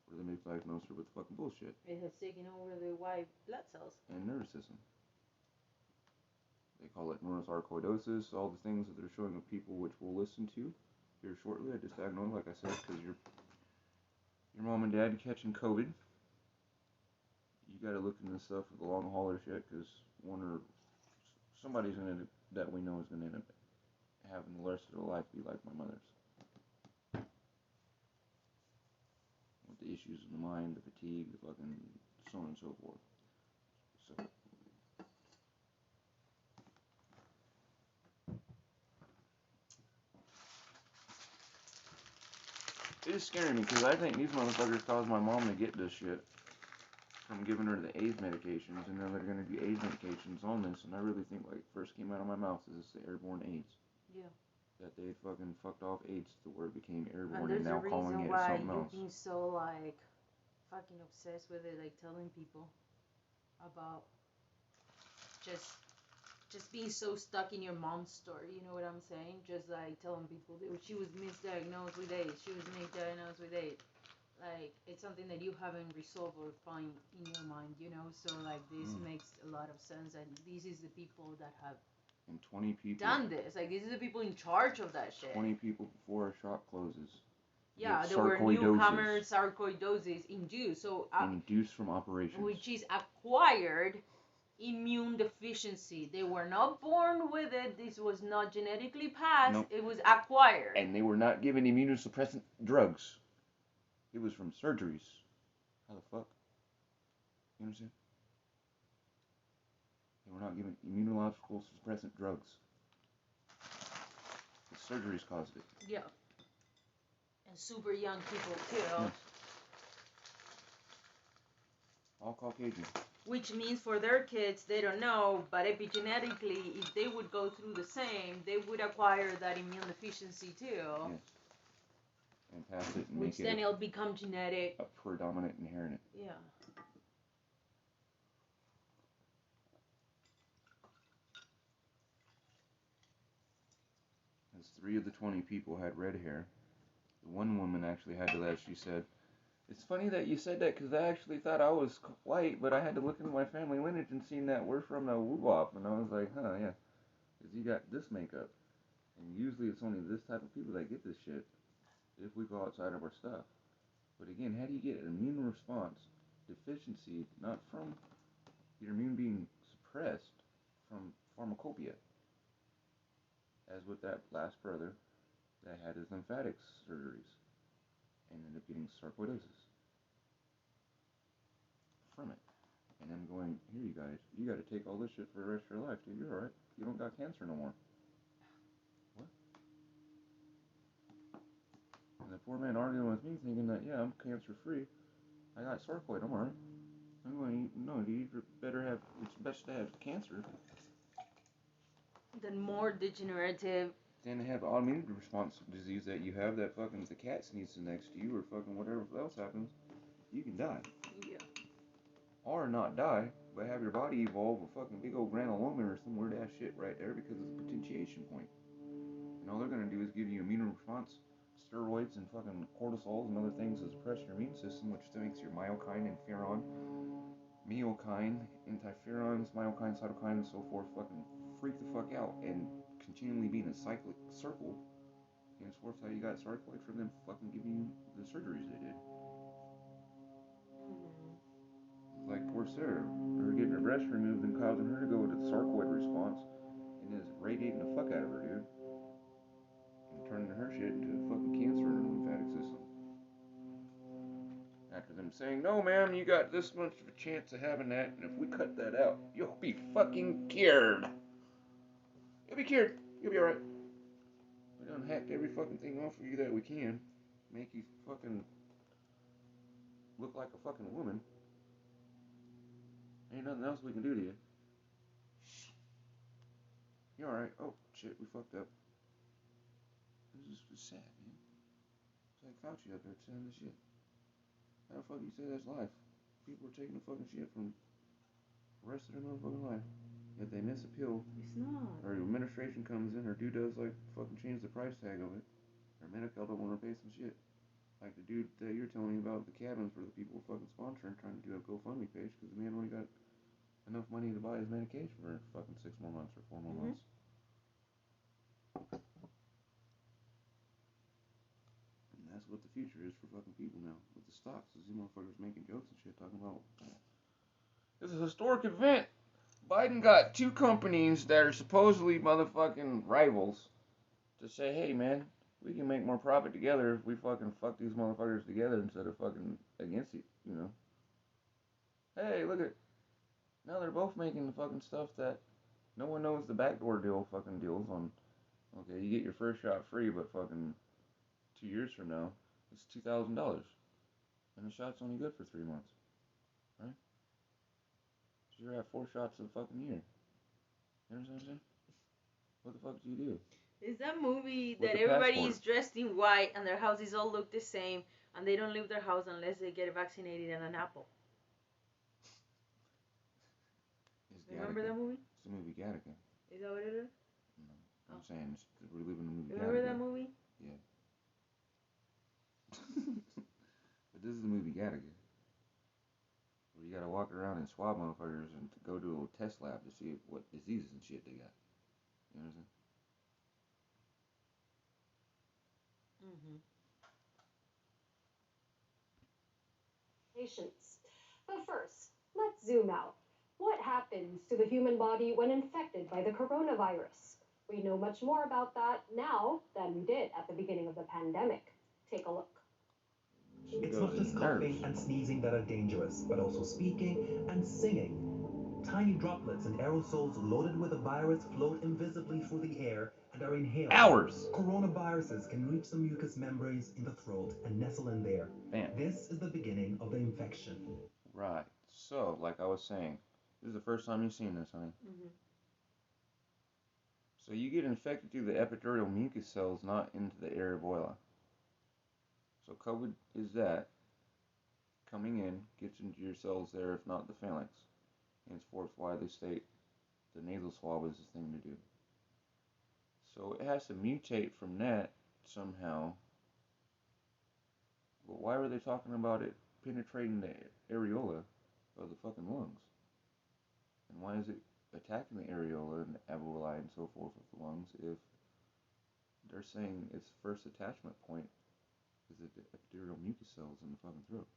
S1: where they misdiagnose her with fucking bullshit.
S18: It has taken over the white blood cells.
S1: And nervous system. They call it neurosarcoidosis, all the things that they're showing of people, which we'll listen to here shortly. I just diagnosed, like I said, because your mom and dad catching COVID. You gotta look into this stuff for the long hauler shit, because somebody's gonna end up, that we know is gonna end up having the rest of their life be like my mother's. With the issues in the mind, the fatigue, the fucking so on and so forth. So. It is scaring me because I think these motherfuckers caused my mom to get this shit from giving her the AIDS medications, and now they're going to do AIDS medications on this, and I really think, like, first came out of my mouth is the airborne AIDS. Yeah. That they fucking fucked off AIDS to where it became airborne, and now calling it something else.
S18: There's a reason why you're being so, like, fucking obsessed with it, like, telling people about just being so stuck in your mom's story, you know what I'm saying? Just like telling people that she was misdiagnosed with AIDS, AIDS. Like, it's something that you haven't resolved or find in your mind, you know? So, like, this makes a lot of sense, and this is the people that have
S1: and 20 people
S18: done this. Like, these are the people in charge of that shit.
S1: 20 people before our shop closes.
S18: Yeah, there were newcomers, sarcoidosis induced. So,
S1: induced from operations.
S18: Which is acquired immune deficiency. They were not born with it. This was not genetically passed. Nope. It was acquired.
S1: And they were not given immunosuppressant drugs. It was from surgeries. How the fuck? You understand? They were not given immunological suppressant drugs. The surgeries caused it.
S18: Yeah. And super young people too. Yes.
S1: All Caucasian.
S18: Which means for their kids, they don't know, but epigenetically, if they would go through the same, they would acquire that immune deficiency too. Yes.
S1: And pass it and
S18: which
S1: make
S18: then it'll become genetic.
S1: A predominant inheritance.
S18: Yeah.
S1: As 3 of the 20 people had red hair. The one woman actually had to laugh. She said, "It's funny that you said that because I actually thought I was white, but I had to look into my family lineage and seen that we're from a woo-wop." And I was like, huh, yeah. Because you got this makeup. And usually it's only this type of people that get this shit if we go outside of our stuff. But again, how do you get an immune response deficiency, not from your immune being suppressed, from pharmacopoeia? As with that last brother that had his lymphatics surgeries and ended up getting sarcoidosis from it. And I'm going, here you guys, you got to take all this shit for the rest of your life, dude. You're alright. You don't got cancer no more. What? And the poor man arguing with me thinking that, yeah, I'm cancer free. I got sarcoid, I'm alright. I'm going, no, dude, you better have, it's best to have cancer
S18: than more degenerative.
S1: Then have autoimmune response disease that you have that fucking the cat sneezes next to you or fucking whatever else happens, you can die.
S18: Yeah.
S1: Or not die, but have your body evolve a fucking big old granuloma or some weird ass shit right there because it's a potentiation point. And all they're gonna do is give you immune response, steroids and fucking cortisols and other things to suppress your immune system, which makes your myokine, interferon, myokine, interferons, myokine, cytokine, and so forth fucking freak the fuck out and continually be in a cyclic circle. And it's worth how you got sarcoid from them fucking giving you the surgeries they did. Like poor Sarah, her getting her breast removed and causing her to go into the sarcoid response and is radiating the fuck out of her, dude. And turning her shit into fucking cancer in her lymphatic system. After after them saying, no, ma'am, you got this much of a chance of having that, and if we cut that out, you'll be fucking cured. You'll be cured. You'll be alright. We done hacked every fucking thing off of you that we can. Make you fucking look like a fucking woman. Ain't nothing else we can do to you. You're alright. Oh, shit, we fucked up. This is sad, man. It's like Fauci up there saying this shit. How the fuck you say that's life? People are taking the fucking shit from the rest of their motherfucking life. Yet they miss a pill.
S18: It's not.
S1: Or administration comes in, or dude does like fucking change the price tag of it. Or Medical don't want to pay some shit. Like the dude that you're telling me about the cabins where the people fucking sponsoring trying to do a GoFundMe page because the man only got enough money to buy his medication for fucking 6 more months or 4 more months. And that's what the future is for fucking people now. With the stocks, these motherfuckers making jokes and shit talking about it's a historic event. Biden got 2 companies that are supposedly motherfucking rivals to say, hey man, we can make more profit together if we fucking fuck these motherfuckers together instead of fucking against it, you know. Hey, look at, now they're both making the fucking stuff that no one knows the backdoor deal fucking deals on. Okay, you get your first shot free, but fucking 2 years from now, it's $2,000. And the shot's only good for 3 months. Right? So you're at 4 shots a fucking year. You understand what I'm saying? What the fuck do you do?
S18: It's that movie
S1: With
S18: that
S1: the
S18: everybody
S1: passport.
S18: is dressed in white and their houses all look the same and they don't leave their house unless they get vaccinated and an apple. Remember that movie?
S1: It's the movie Gattaca.
S18: Is that what it is?
S1: No, I'm saying we're living the movie
S18: Remember
S1: Gattaca.
S18: that movie?
S1: Yeah. But this is the movie Gattaca. Where you gotta walk around and swab motherfuckers and to go to a little test lab to see what diseases and shit they got. You know what I'm saying?
S8: Patients. But first, let's zoom out. What happens to the human body when infected by the coronavirus? We know much more about that now than we did at the beginning of the pandemic. Take a look.
S10: It's not just coughing and sneezing that are dangerous, but also speaking and singing. Tiny droplets and aerosols loaded with the virus float invisibly through the air and are inhaled.
S1: Hours.
S10: Coronaviruses can reach the mucous membranes in the throat and nestle in there.
S1: Bam.
S10: This is the beginning of the infection.
S1: Right. So, like I was saying, this is the first time you've seen this, honey. So you get infected through the epithelial mucus cells, not into the areola. So COVID is that coming in, gets into your cells there, if not the phalanx. Henceforth, why they state the nasal swab is the thing to do. So it has to mutate from that somehow. But why were they talking about it penetrating the areola of the fucking lungs? And why is it attacking the areola and the alveoli and so forth of the lungs if they're saying its first attachment point is the epithelial mucus cells in the fucking throat,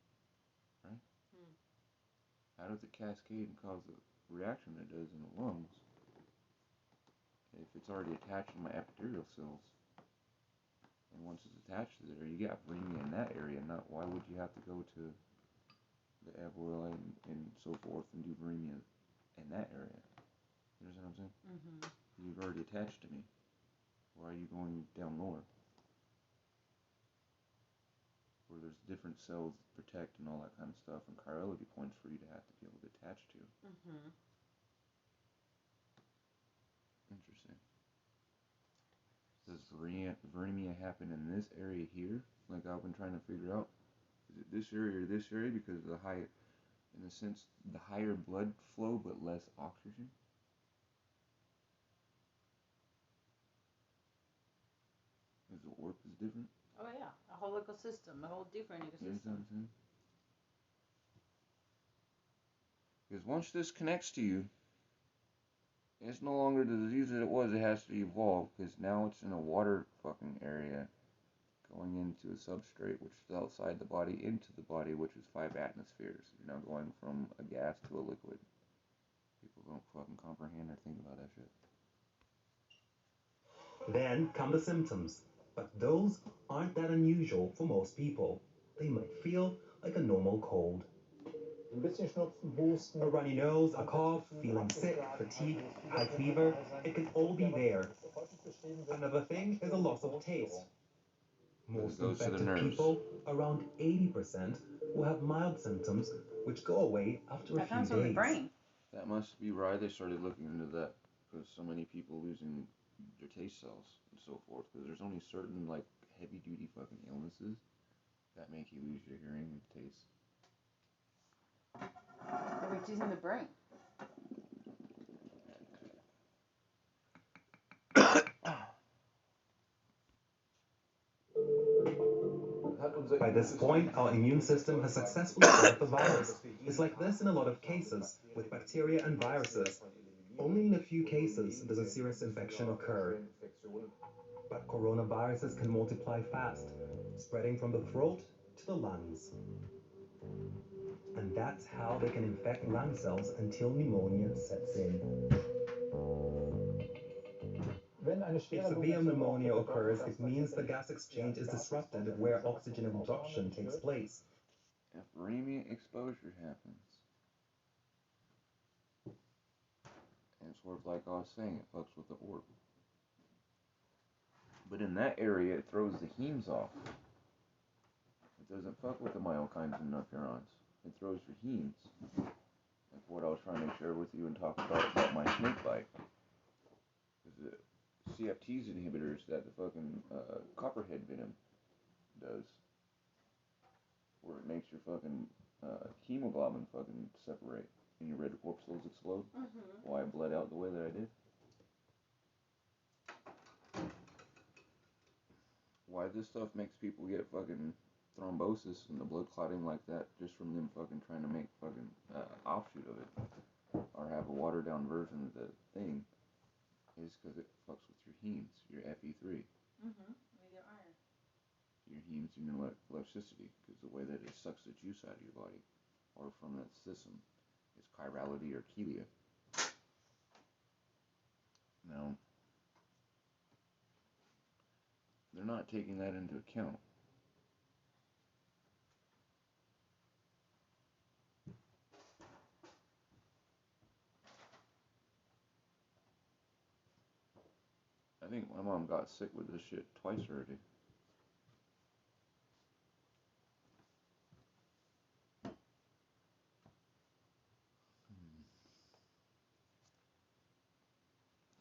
S1: right? How does it cascade and cause the reaction it does in the lungs if it's already attached to my epithelial cells? And once it's attached to there, you got viremia in that area. Not why would you have to go to the alveoli and so forth and do viremia in that area? You understand what I'm saying? You've already attached to me. Why are you going down lower? Where there's different cells that protect and all that kind of stuff, and chirality points for you to have to be able to attach to. Interesting. Does viremia happen in this area here? Like I've been trying to figure out. Is it this area or this area because of the high, in a sense, the higher blood flow but less oxygen? Is the warp is different?
S18: Oh yeah, a whole ecosystem, a whole different ecosystem.
S1: You understand what I'm saying? Because once this connects to you, it's no longer the disease that it was. It has to evolve because now it's in a water fucking area, going into a substrate which is outside the body into the body, which is 5 atmospheres. You're now going from a gas to a liquid. People don't fucking comprehend or think about that shit.
S10: Then come the symptoms, but those aren't that unusual for most people. They might feel like a normal cold. A runny nose, a cough, feeling sick, fatigue, high fever, it can all be there. Another thing is a loss of taste. Most infected people, around 80%, will have mild symptoms which go away after a few days.
S1: That must be why they started looking into that, because so many people losing their taste cells and so forth, because there's only certain, like, heavy-duty fucking illnesses that make you lose your hearing and taste.
S18: Which is in the brain.
S10: By this point, our immune system has successfully fought the virus. It's like this in a lot of cases, with bacteria and viruses. Only in a few cases does a serious infection occur. But coronaviruses can multiply fast, spreading from the throat to the lungs. And that's how they can infect lung cells until pneumonia sets in. If severe pneumonia occurs, it means the gas exchange is disrupted where oxygen absorption takes place.
S1: If radiant exposure happens, and sort of like I was saying, it fucks with the orb. But in that area, it throws the hemes off. It doesn't fuck with the myokines and interferons. It throws your hemes. Like what I was trying to share with you and talk about my snake bite. Because the CFT's inhibitors that the fucking copperhead venom does, where it makes your fucking hemoglobin fucking separate and your red corpuscles explode. Why I bled out the way that I did. Why this stuff makes people get fucking thrombosis and the blood clotting like that just from them fucking trying to make fucking offshoot of it, or have a watered down version of the thing, is because it fucks with your hemes, your Fe3.
S18: With your iron.
S1: Your hemes and your electricity, because the way that it sucks the juice out of your body, or from that system, is chirality or chelia. Now, they're not taking that into account. I think my mom got sick with this shit twice already.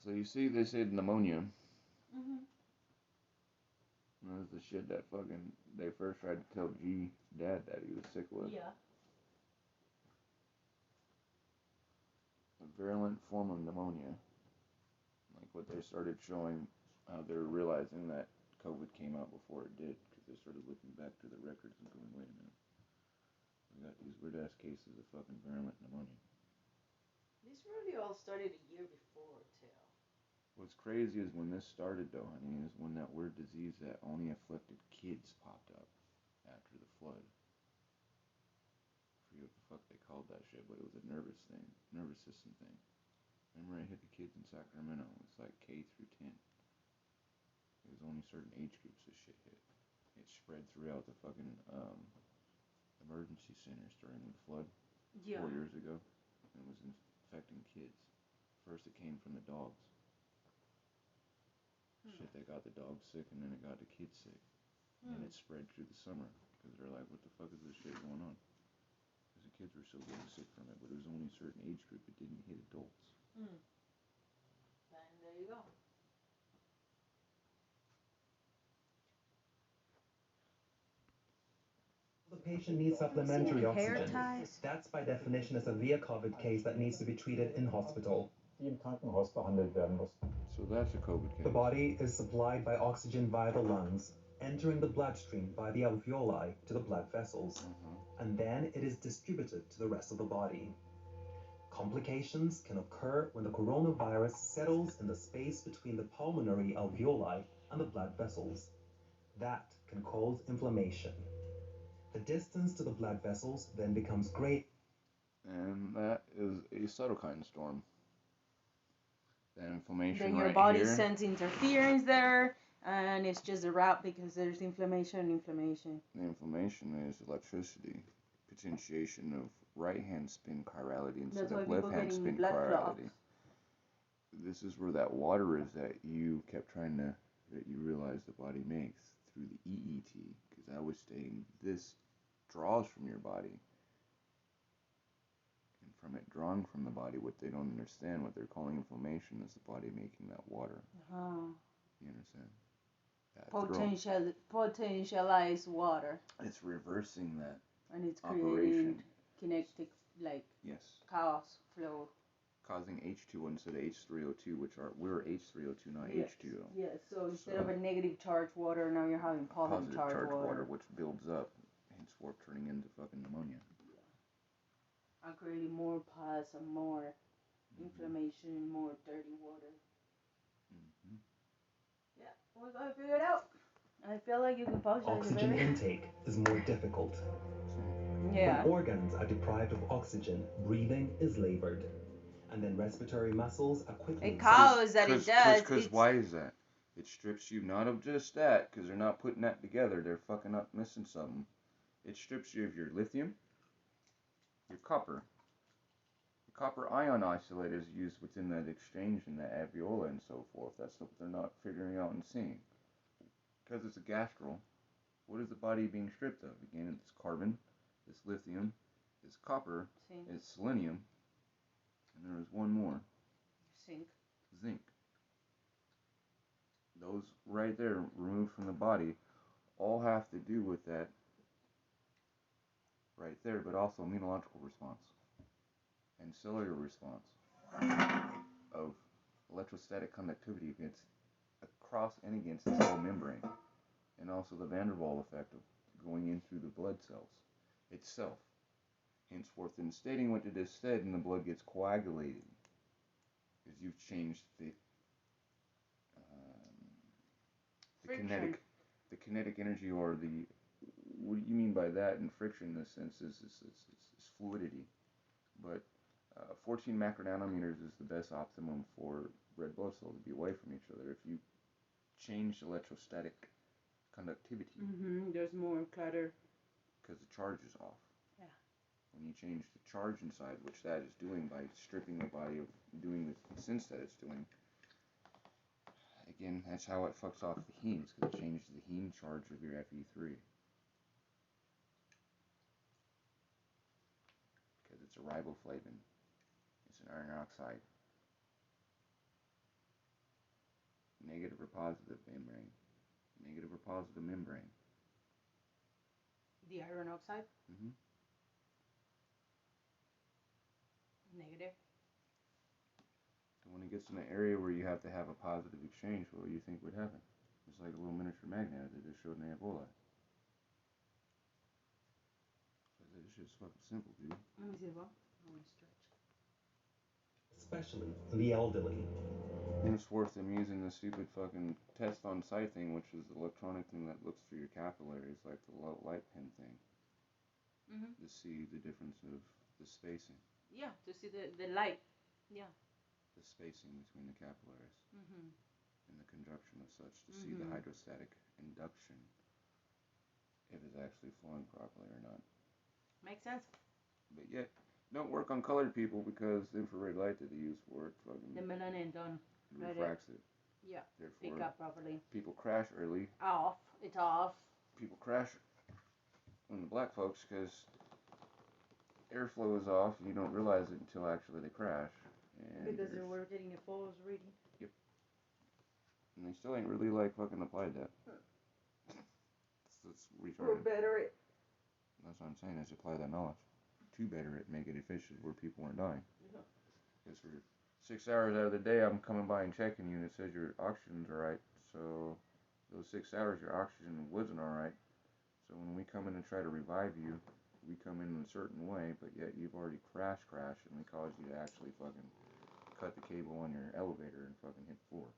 S1: So you see, they said pneumonia. That's the shit that fucking they first tried to tell Dad that he was sick with.
S18: Yeah.
S1: A virulent form of pneumonia. Like what they started showing, how they're realizing that COVID came out before it did, because they started looking back to the records and going, wait a minute. We got these weird ass cases of fucking virulent pneumonia.
S18: This really all started a year before, too.
S1: What's crazy is when this started, though, honey, is when that weird disease that only afflicted kids popped up after the flood. I forget what the fuck they called that shit, but it was a nervous system thing. Remember I hit the kids in Sacramento? It's like K through 10. It was only certain age groups this shit hit. It spread throughout the fucking emergency centers during the flood 4 years ago. And was infecting kids. First it came from the dogs. Shit, they got the dogs sick, and then it got the kids sick. And it spread through the summer, because they're like, what the fuck is this shit going on? Because the kids were still getting sick from it, but it was only a certain age group. It didn't hit adults.
S18: Then there you go.
S10: The patient needs supplementary oxygen. That's by definition a severe COVID case that needs to be treated in hospital.
S1: So that's a COVID case.
S10: The body is supplied by oxygen via the lungs, entering the bloodstream by the alveoli to the blood vessels, and then it is distributed to the rest of the body. Complications can occur when the coronavirus settles in the space between the pulmonary alveoli and the blood vessels. That can cause inflammation. The distance to the blood vessels then becomes great.
S1: And that is a cytokine storm. That inflammation
S18: Then your
S1: right
S18: body
S1: here.
S18: sends interference there, And it's just a route because there's inflammation and inflammation.
S1: The inflammation is electricity, potentiation of right-hand spin chirality instead of left-hand spin chirality. This is where that water is that you kept trying to, that you realize the body makes through the EET, because I was stating this draws from your body. And from it drawing from the body, what they don't understand, what they're calling inflammation, is the body making that water. You understand?
S18: Potentialized water.
S1: It's reversing that.
S18: And it's
S1: operation.
S18: Creating kinetic, like,
S1: yes,
S18: chaos flow.
S1: Causing H2O instead of H3O2, which are, we're H3O2, not H2O.
S18: Yes, so instead of a negative charged water, now you're having positive charged water.
S1: Which builds up, henceforth turning into fucking pneumonia.
S18: And creating more pus and more inflammation, more dirty water. Yeah, we're gonna figure it out. I feel like you can pause it.
S10: Oxygen intake is more difficult.
S18: Yeah.
S10: When organs are deprived of oxygen, breathing is labored. And then respiratory muscles are quickly...
S18: It causes that it does.
S1: Because why is that? It strips you not of just that, because they're not putting that together. They're fucking up missing something. It strips you of your lithium, your copper. The copper ion isolate is used within that exchange in the alveoli and so forth. That's what they're not figuring out and seeing. Because it's a gastral, what is the body being stripped of? Again, it's carbon, it's lithium, it's copper, it's selenium, and there is one more. Zinc. Those right there, removed from the body, all have to do with that right there, but also immunological response and cellular response of electrostatic conductivity against, across and against the cell membrane, and also the van der Waals effect of going in through the blood cells itself. Henceforth, in stating what it is said, and the blood gets coagulated, because you've changed the kinetic energy, or the, what do you mean by that? And friction, in a sense, is fluidity. But 14 macronanometers is the best optimum for red blood cells to be away from each other. If you change electrostatic conductivity,
S18: there's more clutter.
S1: Because the charge is off.
S18: Yeah.
S1: When you change the charge inside, which that is doing by stripping the body of doing the sense that it's doing, again, that's how it fucks off the hemes, because it changes the heme charge of your Fe3. Because it's a riboflavin. It's an iron oxide. Negative or positive membrane. Negative or positive membrane.
S18: The iron oxide? Negative.
S1: So when it gets in an area where you have to have a positive exchange, what do you think would happen? It's like a little miniature magnet, as they just showed in the Ebola. It's just fucking simple, dude.
S18: Let me see what? I want to stretch.
S10: Especially in the elderly.
S1: Henceforth, I'm using the stupid fucking test on sight thing, which is the electronic thing that looks through your capillaries, like the light pen thing, to see the difference of the spacing.
S18: Yeah, to see the light. Yeah.
S1: The spacing between the capillaries. And the conjunction of such, to see the hydrostatic induction, if it's actually flowing properly or not.
S18: Makes sense.
S1: But yet, don't work on colored people, because the infrared light that they use for it fucking
S18: the melanin don't
S1: refracts it.
S18: Yeah.
S1: Therefore,
S18: pick up properly.
S1: People crash early.
S18: It's off.
S1: People crash when the black folks, because airflow is off, and you don't realize it until actually they crash. And
S18: because they were getting a false reading.
S1: Yep. And they still ain't really like fucking applied that. Let's retard.
S18: Or better it.
S1: That's what I'm saying, is apply that knowledge to better it, make it efficient where people aren't dying. Because for 6 hours out of the day, I'm coming by and checking you, and it says your oxygen's alright. So those 6 hours, your oxygen wasn't alright. So when we come in and try to revive you, we come in a certain way, but yet you've already crashed, and we cause you to actually fucking cut the cable on your elevator and fucking hit the floor.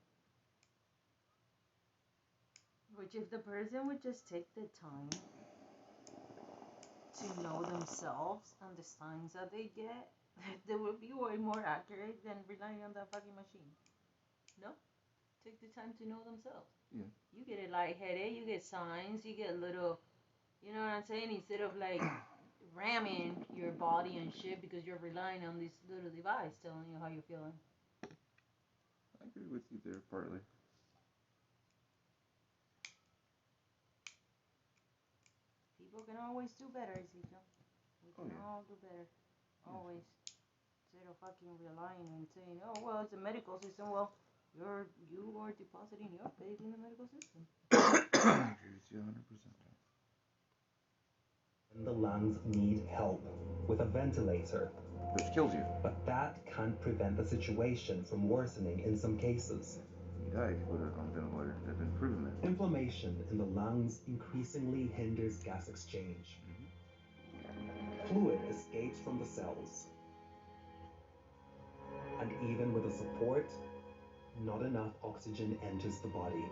S18: Which, if the person would just take the time to know themselves and the signs that they get, they would be way more accurate than relying on that fucking machine. No? take the time to know themselves.
S1: Yeah.
S18: You get a lightheaded, you get signs, you get little, you know what I'm saying? Instead of like ramming your body and shit because you're relying on this little device telling you how you're feeling.
S1: I agree with you there partly.
S18: People can always do better, Ezekiel. We can all do better. Always. Instead of fucking relying and saying, oh, well, it's a medical system. Well, you are depositing your faith in the medical system.
S1: I agree with you 100%.
S10: And the lungs need help with a ventilator.
S1: Which kills you.
S10: But that can't prevent the situation from worsening in some cases.
S1: He died, he put it on a ventilator. They've been proving that.
S10: Inflammation in the lungs increasingly hinders gas exchange. Fluid escapes from the cells. And even with the support, not enough oxygen enters the body.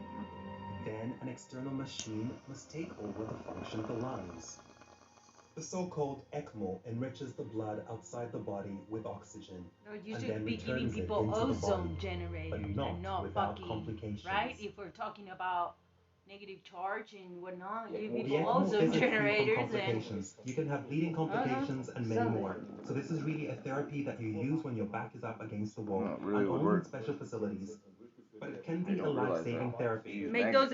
S10: Then an external machine must take over the function of the lungs. The so-called ECMO enriches the blood outside the body with oxygen.
S18: No, you
S10: and
S18: should
S10: then
S18: be giving
S10: returns it
S18: people
S10: into the
S18: ozone
S10: body,
S18: generators
S10: but not
S18: and not
S10: without
S18: fucking,
S10: complications.
S18: right? If we're talking about negative charge and whatnot, give
S10: The
S18: people
S10: ECMO
S18: ozone
S10: isn't free from
S18: generators and...
S10: complications. You can have bleeding complications and many more. So this is really a therapy that you use when your back is up against the wall,
S1: really
S10: and
S1: would
S10: only
S1: work.
S10: in special facilities. But it can
S1: They
S10: be a
S1: don't realize
S10: life-saving
S1: that.
S10: therapy.
S18: Make those...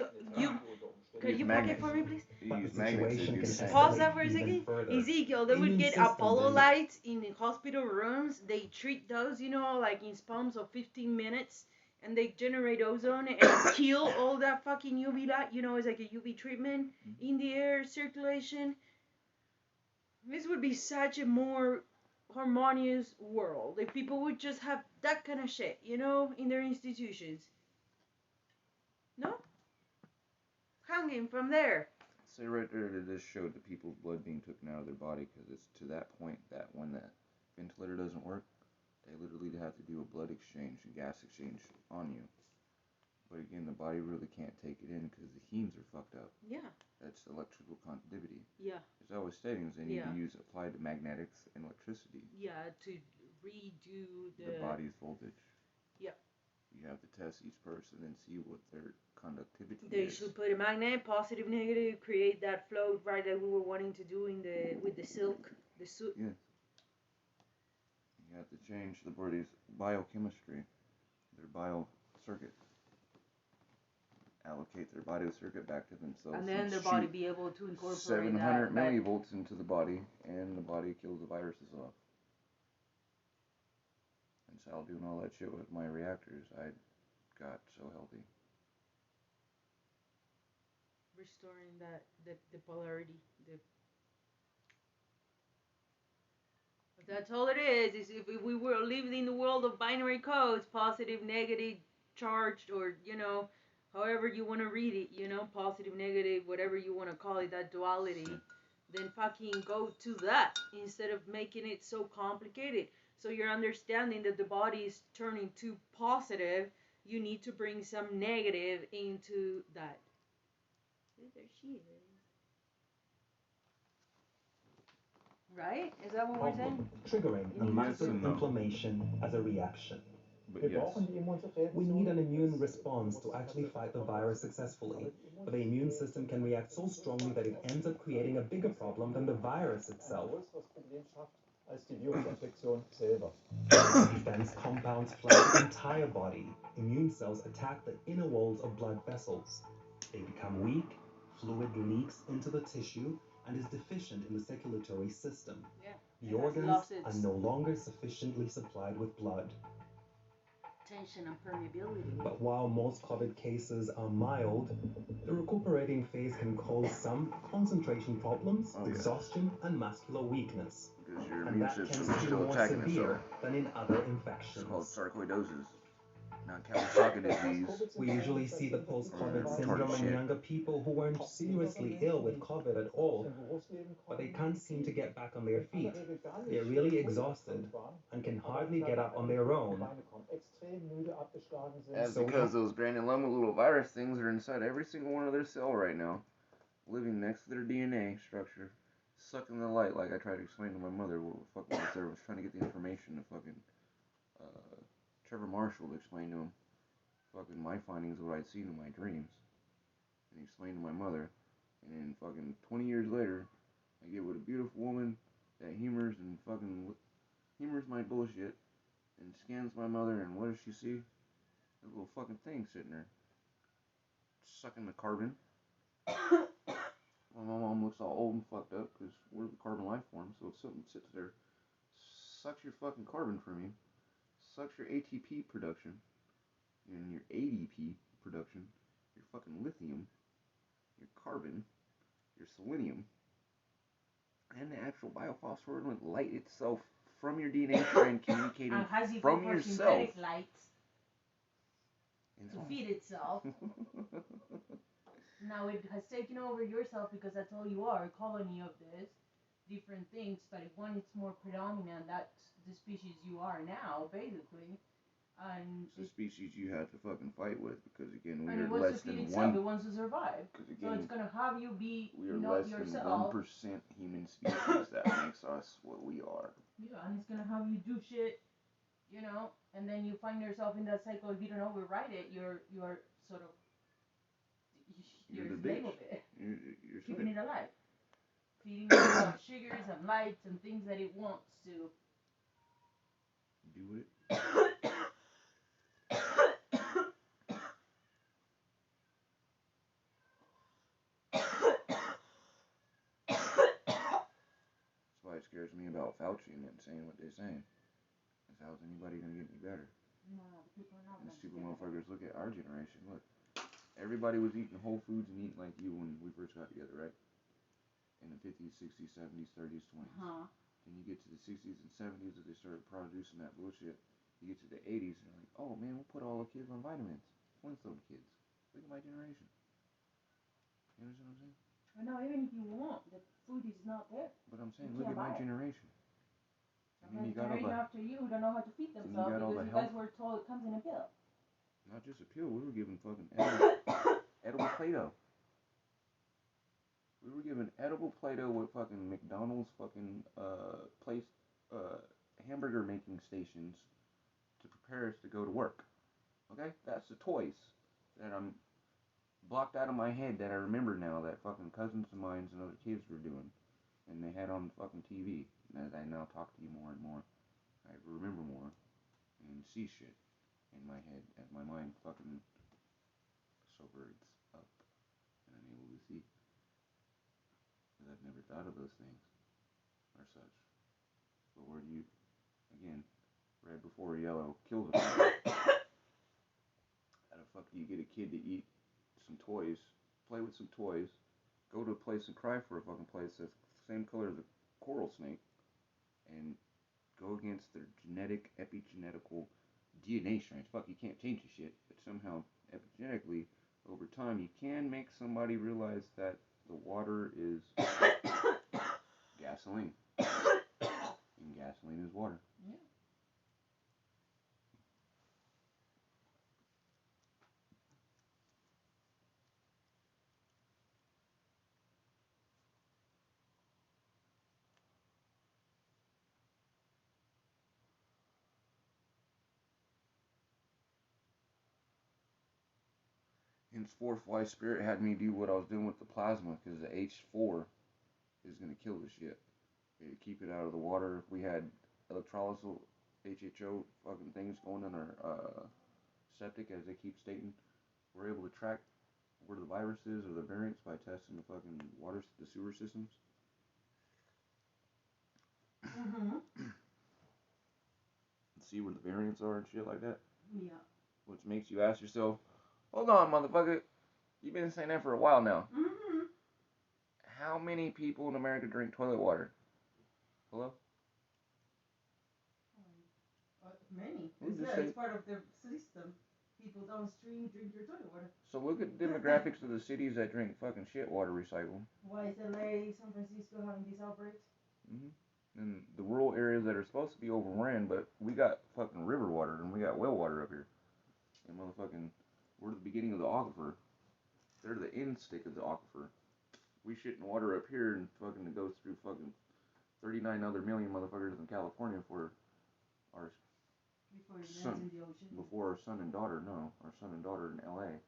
S18: Could you pause it for me, please?
S1: You use magnets to do the same.
S18: Pause that for a second. Ezekiel, they would
S10: Immune
S18: get
S10: system
S18: Apollo
S10: then-
S18: lights in the hospital rooms. They treat those, you know, like in spans of 15 minutes. And they generate ozone and kill all that fucking UV light. You know, it's like a UV treatment in the air circulation. This would be such a more harmonious world if people would just have that kind of shit, you know, in their institutions. No? Hanging from there.
S1: Say right there that this showed the people's blood being taken out of their body because it's to that point that when that ventilator doesn't work, they literally have to do a blood exchange and gas exchange on you. But again, the body really can't take it in because the hemes are fucked up.
S18: Yeah.
S1: That's electrical conductivity.
S18: Yeah.
S1: It's always stating they need to use applied magnetics and electricity.
S18: Yeah, to redo
S1: The body's voltage.
S18: Yeah.
S1: You have to test each person and see what their conductivity
S18: They
S1: is.
S18: should put a magnet, positive, negative, create that flow right that we were wanting to do in with the silk, the suit.
S1: Yeah. You have to change the body's biochemistry, their bio circuit. Allocate their bio circuit back to themselves.
S18: And then their body be able to incorporate
S1: 700
S18: that.
S1: millivolts into the body, and the body kills the viruses off. And so doing all that shit with my reactors, I got so healthy.
S18: Restoring that the polarity. That's all it is if we were living in the world of binary codes, positive, negative, charged, or, you know, however you want to read it, you know, positive, negative, whatever you want to call it, that duality, then fucking go to that instead of making it so complicated. So you're understanding that the body is turning to positive, you need to bring some negative into that. There she is. Right? Is that what we're saying?
S10: Triggering a massive inflammation as a reaction.
S1: But yes.
S10: We need an immune response to actually fight the virus successfully, but the immune system can react so strongly that it ends up creating a bigger problem than the virus itself. Defense compounds flood the entire body. Immune cells attack the inner walls of blood vessels. They become weak, fluid leaks into the tissue, and is deficient in the circulatory system.
S18: Yeah.
S10: The organs are no longer sufficiently supplied with blood.
S18: Tension and permeability.
S10: But while most COVID cases are mild, the recuperating phase can cause some concentration problems, exhaustion, and muscular weakness.
S1: Because your
S10: And
S1: immune
S10: that
S1: system
S10: tends
S1: is
S10: to be
S1: still
S10: more
S1: attacking
S10: severe
S1: itself.
S10: than in other infections.
S1: It's called sarcoidosis, not Kawasaki disease.
S10: We usually see the post-COVID syndrome in
S1: shit.
S10: younger people who weren't seriously ill with COVID at all, but they can't seem to get back on their feet. They're really exhausted and can hardly get up on their own.
S1: That's because those granuloma little virus things are inside every single one of their cell right now, living next to their DNA structure, sucking the light like I tried to explain to my mother what the fuck was there. I was trying to get the information to fucking Trevor Marshall to explain to him. fucking my findings of what I'd seen in my dreams and explained to my mother. And then fucking 20 years later, I get with a beautiful woman that humors my bullshit and scans my mother, and what does she see? A little fucking thing sitting there, sucking the carbon. Well, my mom looks all old and fucked up because we're the carbon life form, so if something sits there, sucks your fucking carbon from you, sucks your ATP production, and your ADP production, your fucking lithium, your carbon, your selenium, and the actual biophosphorylant light itself from your DNA strand communicating
S18: And has
S1: from
S18: evolved
S1: yourself.
S18: synthetic light to feed itself. Now it has taken over yourself because that's all you are, a colony of this different things, but if one is more predominant, that's the species you are now, basically. And
S1: it's the species you have to fucking fight with because again we
S18: and
S1: are
S18: it wants
S1: less
S18: to feed
S1: than
S18: itself,
S1: one.
S18: it wants to survive.
S1: Again,
S18: so it's gonna have you be
S1: we are
S18: not
S1: less
S18: yourself.
S1: than 1% human species that makes us what we are.
S18: Yeah, and it's gonna have you do shit, you know, and then you find yourself in that cycle. If you don't override it, you're sort of you're
S1: the
S18: a slave
S1: bitch.
S18: of it.
S1: You're
S18: Keeping it alive, feeding yourself sugars and lights and things that it wants to
S1: do it. That's why it scares me about Fauci and them saying what they're saying. Because how's anybody gonna get any better?
S18: No, people are not.
S1: And stupid motherfuckers look at our generation. Look, everybody was eating whole foods and eating like you when we first got together, right? In the 50s, 60s, 70s, 30s, 20s. Then you get to the 60s and 70s that they started producing that bullshit. You get to the 80s and you're like, oh man, we'll put all the kids on vitamins. Flintstone kids. Look at my generation. You understand what I'm saying?
S18: But no, even if you want, the food is not there.
S1: But I'm saying, look at my generation.
S18: And then you got after you who don't know how to feed themselves because you guys were told it comes in a pill.
S1: Not just a pill, we were given fucking edible Play-Doh. We were given edible Play-Doh with fucking McDonald's fucking hamburger making stations to prepare us to go to work. Okay? That's the toys that I'm blocked out of my head that I remember now that fucking cousins of mine and other kids were doing. And they had on fucking TV. And as I now talk to you more and more, I remember more and see shit in my head as my mind fucking sobers up and I'm able to see. Because I've never thought of those things or such. But where do you, again, red before yellow kills a person. How the fuck do you get a kid to eat some toys, play with some toys, go to a place and cry for a fucking place that's the same color as a coral snake, and go against their genetic, epigenetical DNA strands? Fuck, you can't change the shit, but somehow, epigenetically, over time, you can make somebody realize that the water is gasoline. And gasoline is water.
S18: Yeah.
S1: Henceforth, why Spirit had me do what I was doing with the plasma, because the H4 is going to kill the shit. Keep it out of the water. We had electrolysis, HHO fucking things going in our septic, as they keep stating. We're able to track where the virus is or the variants by testing the fucking water, the sewer systems. See where the variants are and shit like that.
S18: Yeah.
S1: Which makes you ask yourself, hold on, motherfucker. You've been saying that for a while now. How many people in America drink toilet water? Hello?
S18: Many.
S1: It's
S18: It's part of their system. People downstream drink your toilet water.
S1: So look at the demographics of the cities that drink fucking shit water recycled.
S18: Why is LA, San Francisco having these outbreaks?
S1: And the rural areas that are supposed to be overran, but we got fucking river water and we got well water up here. And motherfucking, we're the beginning of the aquifer. They're the end stick of the aquifer. We shitting water up here and fucking it goes through fucking 39 other million motherfuckers in California for our
S18: Before it
S1: son,
S18: lands in the ocean?
S1: before our son and daughter, no, our son and daughter in LA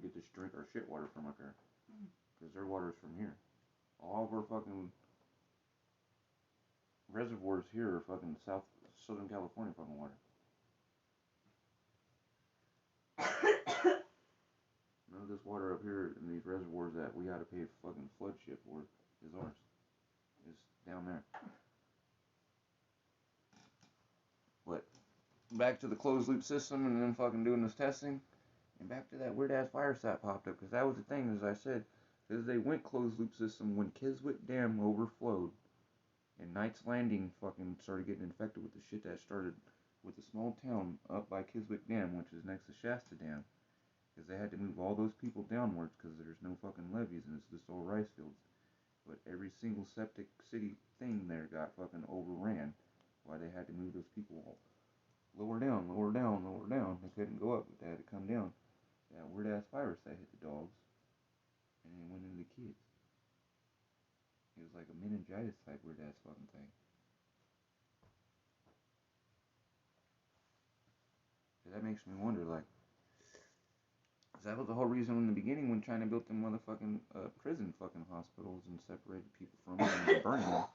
S1: get to drink our shit water from up here. Because their water's from here. All of our fucking reservoirs here are fucking Southern California fucking water. None of this water up here in these reservoirs that we had to pay fucking flood shit for is ours. It's down there. But back to the closed loop system and then fucking doing this testing. And back to that weird ass fire stat popped up. Because that was the thing, as I said. Because they went closed loop system when Kiswick Dam overflowed. And Knight's Landing fucking started getting infected with the shit that started with a small town up by Kiswick Dam, which is next to Shasta Dam. Because they had to move all those people downwards because there's no fucking levees and it's just all rice fields. But every single septic city thing there got fucking overran. Why they had to move those people all lower down, lower down, lower down. They couldn't go up, but they had to come down. That weird ass virus that hit the dogs. And it went into the kids. It was like a meningitis type weird ass fucking thing. So that makes me wonder, like, that was the whole reason in the beginning when China built them motherfucking prison fucking hospitals and separated people from them and burning them.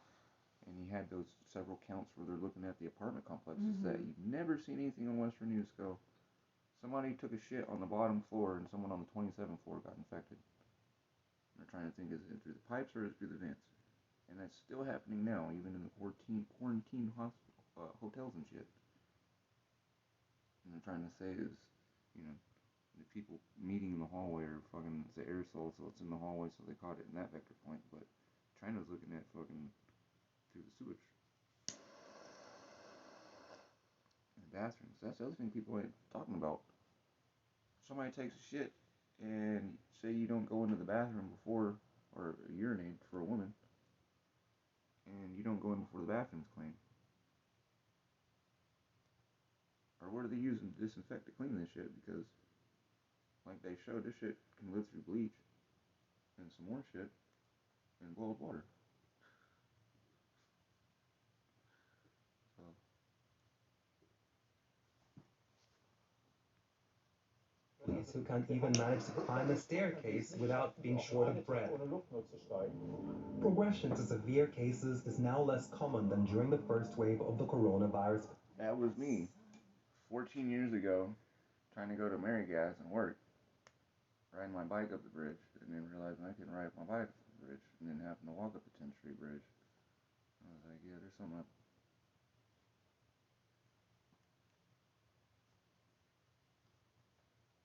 S1: And you had those several counts where they're looking at the apartment complexes that you've never seen anything on Western News go. Somebody took a shit on the bottom floor and someone on the 27th floor got infected. And they're trying to think, is it through the pipes or is it through the vents? And that's still happening now, even in the quarantine hotels and shit. And they're trying to say is, you know, the people meeting in the hallway are fucking, it's the aerosol, so it's in the hallway, so they caught it in that vector point. But China's looking at fucking through the sewage. And the bathrooms. That's the other thing people ain't talking about. Somebody takes a shit, and say you don't go into the bathroom before, or urinate for a woman, and you don't go in before the bathroom's clean. Or what are they using to disinfect to clean this shit? Because, like they showed, this shit can live through bleach and some more shit and boiled water. So.
S10: Police who can't even manage to climb a staircase without being short of breath. Progression to severe cases is now less common than during the first wave of the coronavirus.
S1: That was me 14 years ago, trying to go to Marygas and work, riding my bike up the bridge, and then realizing I couldn't ride my bike up the bridge, and then having to walk up the 10th Street Bridge. I was like, yeah, there's something up.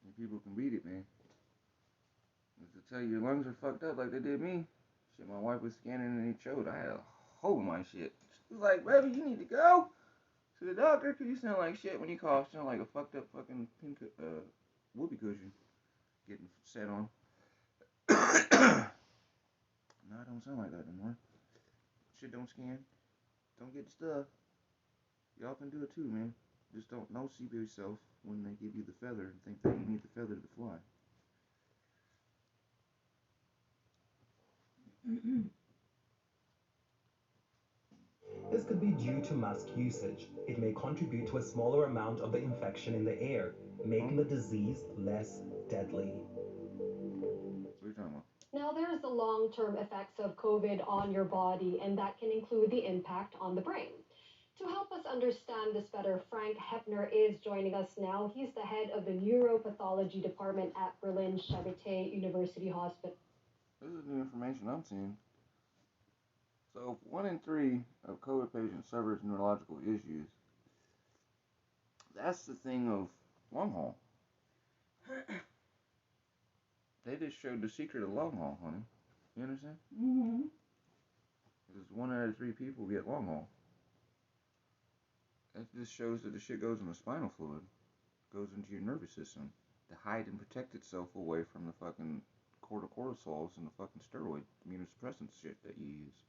S1: And people can beat it, man. Just to tell you, your lungs are fucked up like they did me. Shit, my wife was scanning and it showed I had a hole in my shit. She was like, baby, you need to go to the doctor because you sound like shit when you cough. You sound like a fucked up fucking pink whoopee cushion getting sat on. No, I don't sound like that anymore. Shit don't scan. Don't get stuff. Y'all can do it too, man. Just don't no-see yourself when they give you the feather and think that you need the feather to fly.
S10: This could be due to mask usage. It may contribute to a smaller amount of the infection in the air, making the disease less deadly.
S1: What are you talking about?
S8: Now, there's the long-term effects of COVID on your body, and that can include the impact on the brain. To help us understand this better, Frank Heppner is joining us now. He's the head of the neuropathology department at Berlin Charité University Hospital.
S1: This is new information I'm seeing. So, 1 in 3 of COVID patients suffers neurological issues. That's the thing of long haul. They just showed the secret of long haul, honey. You understand?
S18: Mm-hmm.
S1: Because 1 out of 3 people get long haul. That just shows that the shit goes in the spinal fluid, goes into your nervous system to hide and protect itself away from the fucking cortisols and the fucking steroid immunosuppressant shit that you use.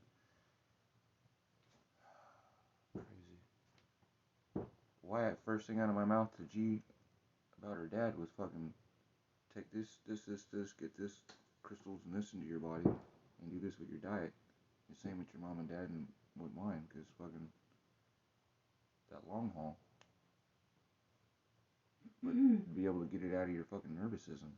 S1: Crazy. Wyatt, first thing out of my mouth to G about her dad was fucking take this, get this crystals and this into your body, and do this with your diet. The same with your mom and dad and with mine, because fucking that long haul. but be able to get it out of your fucking nervous system.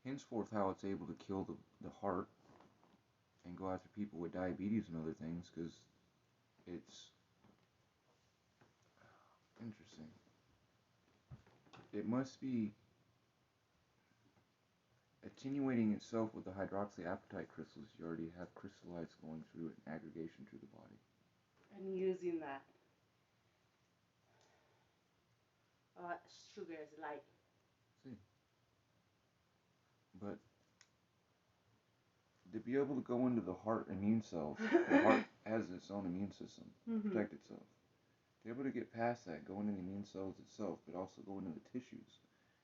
S1: Henceforth, how it's able to kill the heart and go after people with diabetes and other things, because it's interesting. It must be attenuating itself with the hydroxyapatite crystals you already have crystallized going through an aggregation through the body.
S13: And using that sugars like.
S1: See. But to be able to go into the heart immune cells, the heart has its own immune system to protect itself. To be able to get past that, go into the immune cells itself, but also go into the tissues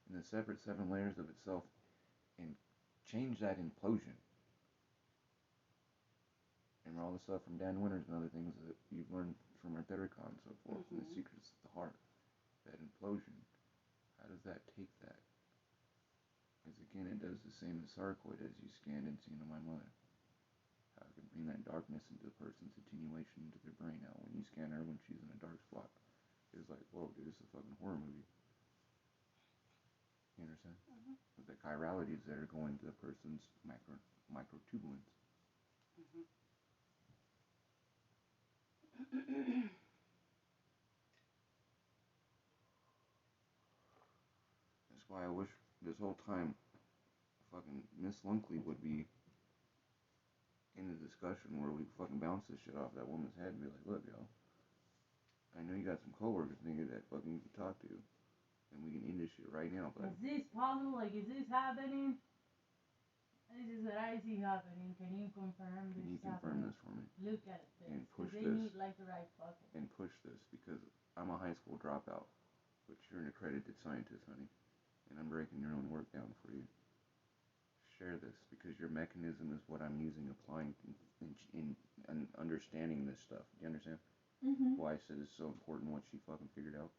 S1: and the separate 7 layers of itself and change that implosion. And all the stuff from Dan Winters and other things that you've learned from Arthericon and so forth, and the secrets of the heart, that implosion, how does that take that? Because again, it does the same as sarcoid as you scanned and seen on my mother. How it can bring that darkness into the person's attenuation into their brain. Now, when you scan her when she's in a dark spot, it's like, whoa, dude, this is a fucking horror movie. You understand? With the chiralities that are going to the person's microtubulins. That's why I wish this whole time fucking Miss Lunkley would be in the discussion where we fucking bounce this shit off that woman's head and be like, look, yo, I know you got some coworkers, nigga, that fucking you can talk to, and we can end this shit right now, but...
S18: Is this possible? Like, is this happening? This is what I see happening. Can you confirm this?
S1: Can you confirm this for me?
S18: Look at this.
S1: And push
S18: they
S1: this.
S18: Need like the right fucking.
S1: And push this, because I'm a high school dropout, but you're an accredited scientist, honey, and I'm breaking your own work down for you. Share this, because your mechanism is what I'm using, applying in understanding this stuff. Do you understand? Why I said it's so important what she fucking figured out?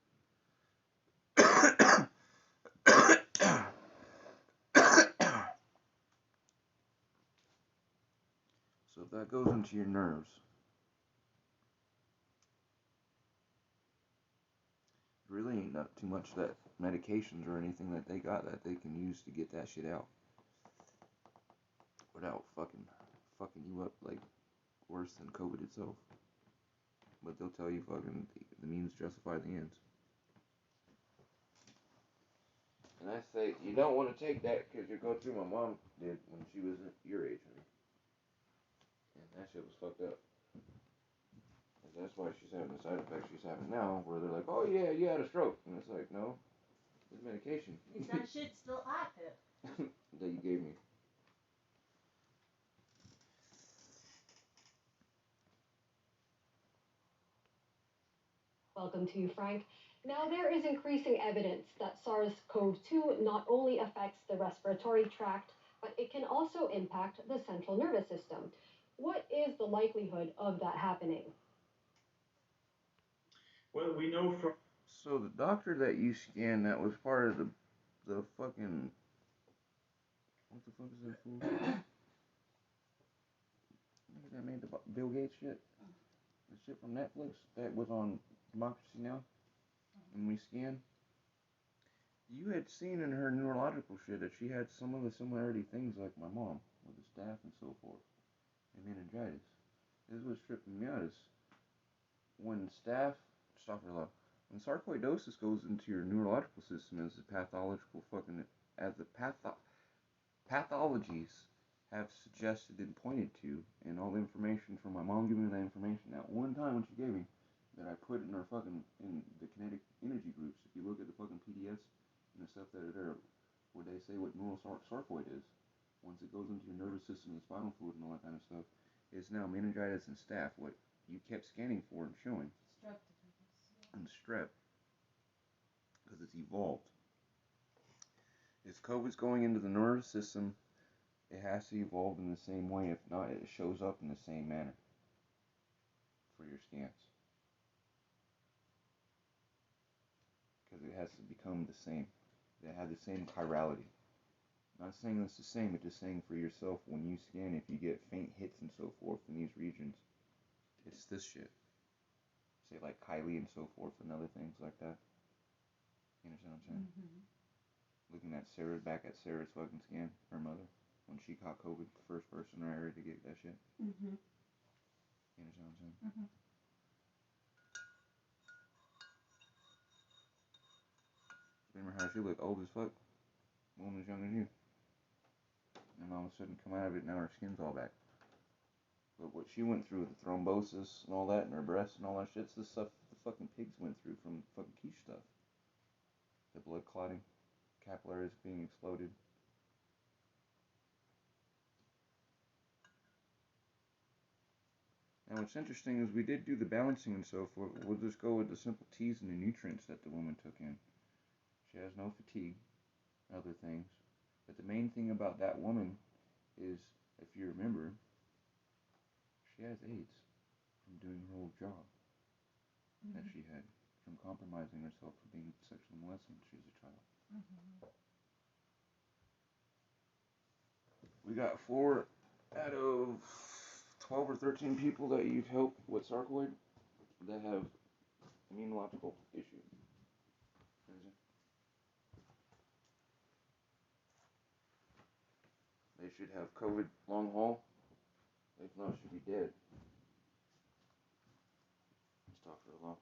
S1: So if that goes into your nerves, really ain't not too much that medications or anything that they got that they can use to get that shit out without fucking you up like worse than COVID itself. But they'll tell you fucking the means justify the ends. And I say, you don't want to take that because you're going through my mom did when she was your age, honey. And that shit was fucked up. And that's why she's having the side effects she's having now, where they're like, oh yeah, you had a stroke. And it's like, no, it's medication.
S18: Is that shit still active?
S1: That you gave me.
S8: Welcome to you, Frank. Now, there is increasing evidence that SARS-CoV-2 not only affects the respiratory tract, but it can also impact the central nervous system. What is the likelihood of that happening?
S1: Well, we know from... So the doctor that you scanned, that was part of the fucking... What the fuck is that fool? That made the Bill Gates shit? The shit from Netflix that was on Democracy Now? And we scanned? You had seen in her neurological shit that she had some of the similarity things like my mom, with the staph and so forth, and meningitis. This was tripping me out is when when sarcoidosis goes into your neurological system as the pathological fucking, as the pathologies have suggested and pointed to, and all the information from my mom giving me that information at one time when she gave me, that I put in her fucking, in the kinetic energy groups. If you look at the fucking PDFs and the stuff that are there, where they say what neural sarcoid is, once it goes into your nervous system and spinal fluid and all that kind of stuff, it's now meningitis and staph, what you kept scanning for and showing. And strep, because it's evolved. If COVID's going into the nervous system, it has to evolve in the same way. If not, it shows up in the same manner for your scans. Because it has to become the same. They have the same chirality. Not saying it's the same, but just saying for yourself, when you scan, if you get faint hits and so forth in these regions, it's this back at Sarah's fucking scan, her mother, when she caught COVID, the first person in our area to get that shit.
S17: Mm-hmm.
S1: You understand what I'm saying?
S17: Mm-hmm.
S1: Remember how she looked old as fuck? Woman as young as you. And all of a sudden come out of it, now her skin's all back. But what she went through with the thrombosis and all that in her breast and all that shit's the stuff the fucking pigs went through from fucking quiche stuff. The blood clotting, capillaries being exploded. Now what's interesting is we did do the balancing and so forth. We'll just go with the simple teas and the nutrients that the woman took in. She has no fatigue, other things. But the main thing about that woman is, if you remember, she has AIDS from doing her old job that she had, from compromising herself for being sexually molested when she was a child. We got 4 out of 12 or 13 people that you've helped with sarcoid that have immunological issues. They should have COVID long haul. If not, should be dead. Let's talk for a long.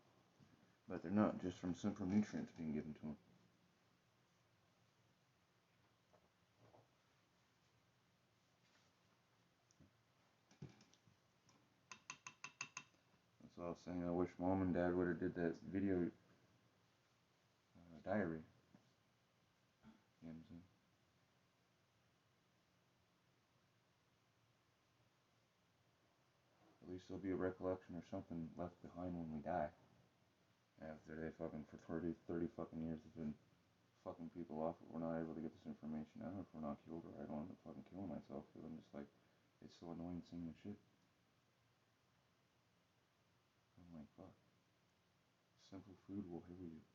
S1: But they're not, just from simple nutrients being given to them. That's all I was saying. I wish mom and dad would have did that video diary. You know what I'm saying? At least there'll be a recollection or something left behind when we die. After they fucking for 30 fucking years have been fucking people off, if we're not able to get this information out, if we're not killed, or I don't end up fucking killing myself, because I'm just like, it's so annoying seeing the shit. I'm like, fuck. Simple food will heal you.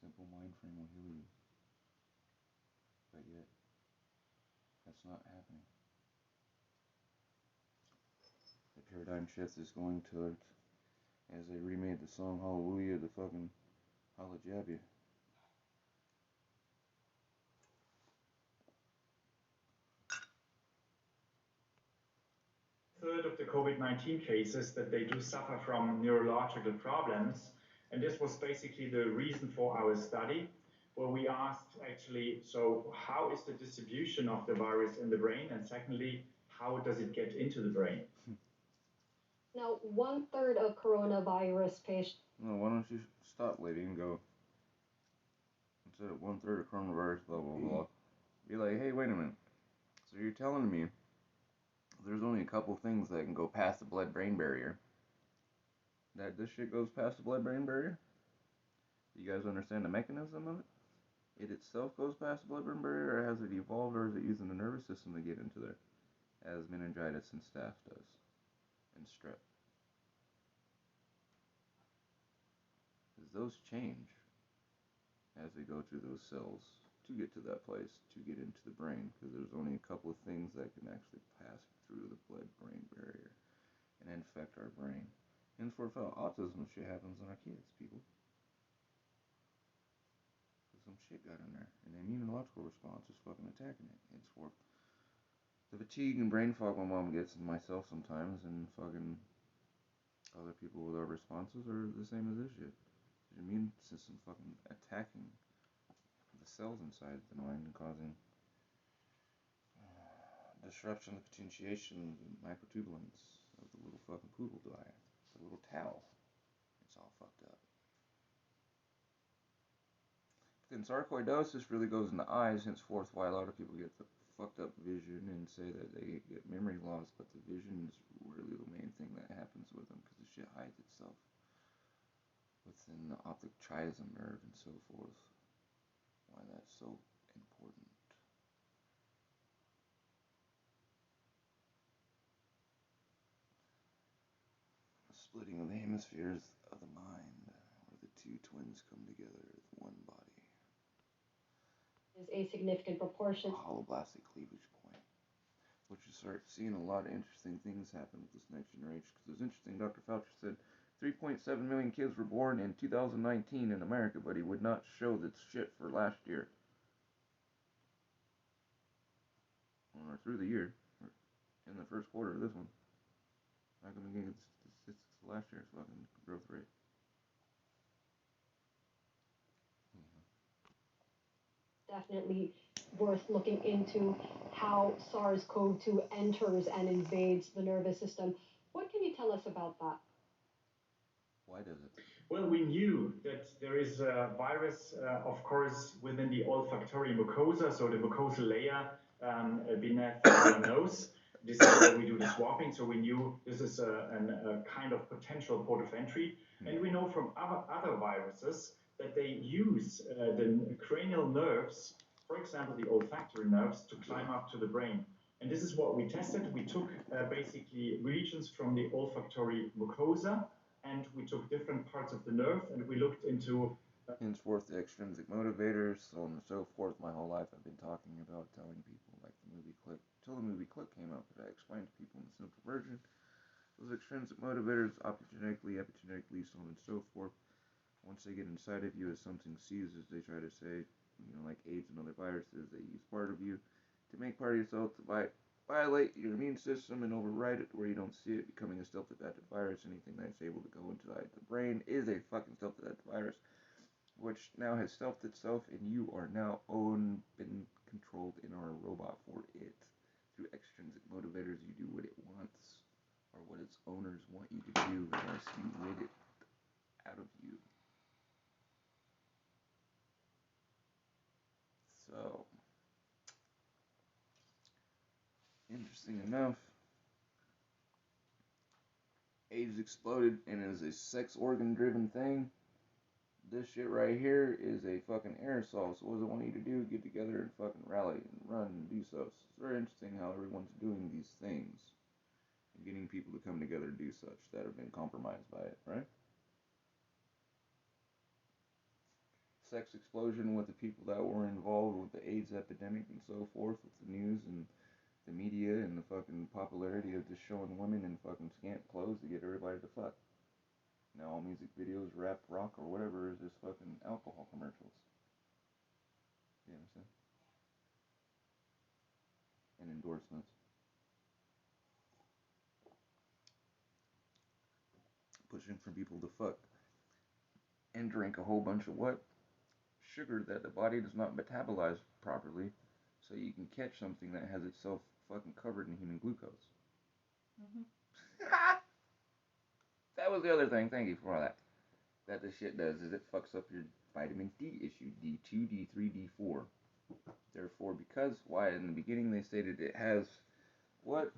S1: Simple mind frame will heal you. But yet, that's not happening. The paradigm shift is going towards, as they remade the song Hallelujah, the fucking Holla Jab you.
S5: Third of the COVID-19 cases that they do suffer from neurological problems. And this was basically the reason for our study, where we asked actually, so how is the distribution of the virus in the brain? And secondly, how does it get into the brain?
S8: Now, 1/3 of coronavirus patients.
S1: No, why don't you stop, lady, and go, instead of 1/3 of coronavirus, blah, blah, blah. Be like, hey, wait a minute. So you're telling me there's only a couple things that can go past the blood-brain barrier. That this shit goes past the blood-brain barrier? You guys understand the mechanism of it? It itself goes past the blood-brain barrier, or has it evolved, or is it using the nervous system to get into there? As meningitis and staph does. And strep. Because those change as they go through those cells to get to that place, to get into the brain, because there's only a couple of things that can actually pass through the blood-brain barrier and infect our brain. And for autism shit happens in our kids, people. Because some shit got in there, and the immunological response is fucking attacking it. It's for the fatigue and brain fog my mom gets, and myself sometimes, and fucking other people with our responses are the same as this shit. The immune system fucking attacking the cells inside the mind and causing disruption of the potentiation of the microtubulins of the little fucking poodle guy, the little towel. It's all fucked up. But then sarcoidosis really goes in the eyes, henceforth why a lot of people get the fucked up vision and say that they get memory loss, but the vision is really the main thing that happens with them, because the shit hides itself within the optic chiasm nerve and so forth. Why that's so important. The splitting of the hemispheres of the mind, where the two twins come together as one body.
S8: Is a significant proportion.
S1: A holoblastic cleavage point. Which you start seeing a lot of interesting things happen with this next generation. Because it was interesting, Dr. Fauci said 3.7 million kids were born in 2019 in America, but he would not show that shit for last year. or through the year, or in the first quarter of this one. How come we get the statistics of last year's fucking growth rate?
S8: Definitely worth looking into how SARS-CoV-2 enters and invades the nervous system. What can you tell us about that?
S1: Why does it?
S5: Well, we knew that there is a virus, of course, within the olfactory mucosa, so the mucosal layer beneath the nose. This is where we do the swabbing, so we knew this is a kind of potential port of entry. And we know from other viruses that they use the cranial nerves, for example, the olfactory nerves, to climb up to the brain. And this is what we tested. We took basically regions from the olfactory mucosa, and we took different parts of the nerve, and we looked into
S1: henceforth the extrinsic motivators, so on and so forth. My whole life I've been talking about, telling people, like the movie Click, till the movie Click came out, that I explained to people in the simple version. Those extrinsic motivators, epigenetically, so on and so forth. Once they get inside of you, as something seizes, they try to say, like AIDS and other viruses, they use part of you to make part of yourself to violate your immune system and override it where you don't see it becoming a stealth-adaptive virus. Anything that's able to go inside the brain is a fucking stealth-adaptive virus, which now has stealthed itself, and you are now been controlled and are a robot for it. Through extrinsic motivators, you do what it wants, or what its owners want you to do, unless you rid it out of you. So, interesting enough, AIDS exploded and is a sex organ driven thing. This shit right here is a fucking aerosol. So what does it want you to do? Get together and fucking rally and run and do so. It's very interesting how everyone's doing these things and getting people to come together to do such that have been compromised by it, right? Sex explosion with the people that were involved with the AIDS epidemic and so forth, with the news and the media and the fucking popularity of just showing women in fucking scant clothes to get everybody to fuck. Now all music videos, rap, rock, or whatever is just fucking alcohol commercials. You understand? And endorsements. Pushing for people to fuck and drink a whole bunch of what? Sugar that the body does not metabolize properly, so you can catch something that has itself fucking covered in human glucose. That was the other thing, thank you for all that. That this shit does is it fucks up your vitamin D issue, D2, D3, D4. Therefore, because, why, in the beginning they stated it has, what,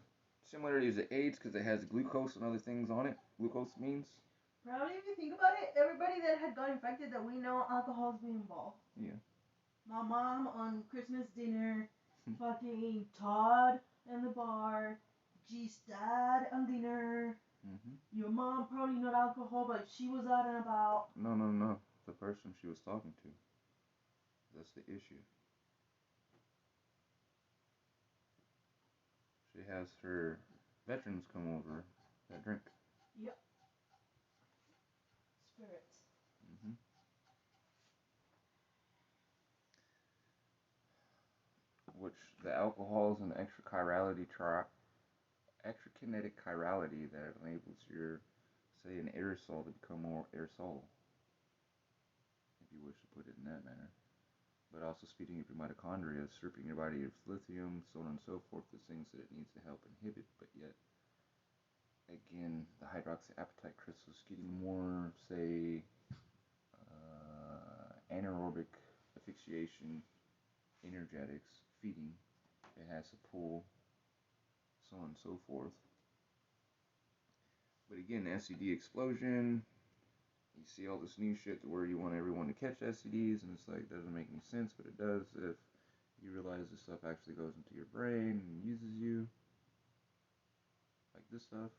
S1: similarities to AIDS, because it has glucose and other things on it, glucose means?
S18: Probably, if you think about it, everybody that had got infected that we know, alcohol's been involved.
S1: Yeah.
S18: My mom on Christmas dinner, fucking Todd in the bar, G's dad on dinner. Your mom probably not alcohol, but she was out and about.
S1: No. The person she was talking to. That's the issue. She has her veterans come over that drink.
S18: Yep. Spirits.
S1: Which the alcohols and the extrakinetic chirality that enables your, say, an aerosol to become more aerosol, if you wish to put it in that manner. But also speeding up your mitochondria, stripping your body of lithium, so on and so forth, the things that it needs to help inhibit, but yet, again, the hydroxyapatite crystals getting more, say, anaerobic asphyxiation, energetics, feeding, it has a pull, so on and so forth. But again, STD explosion, you see all this new shit to where you want everyone to catch STDs, and it's like, doesn't make any sense, but it does if you realize this stuff actually goes into your brain and uses you, like this stuff.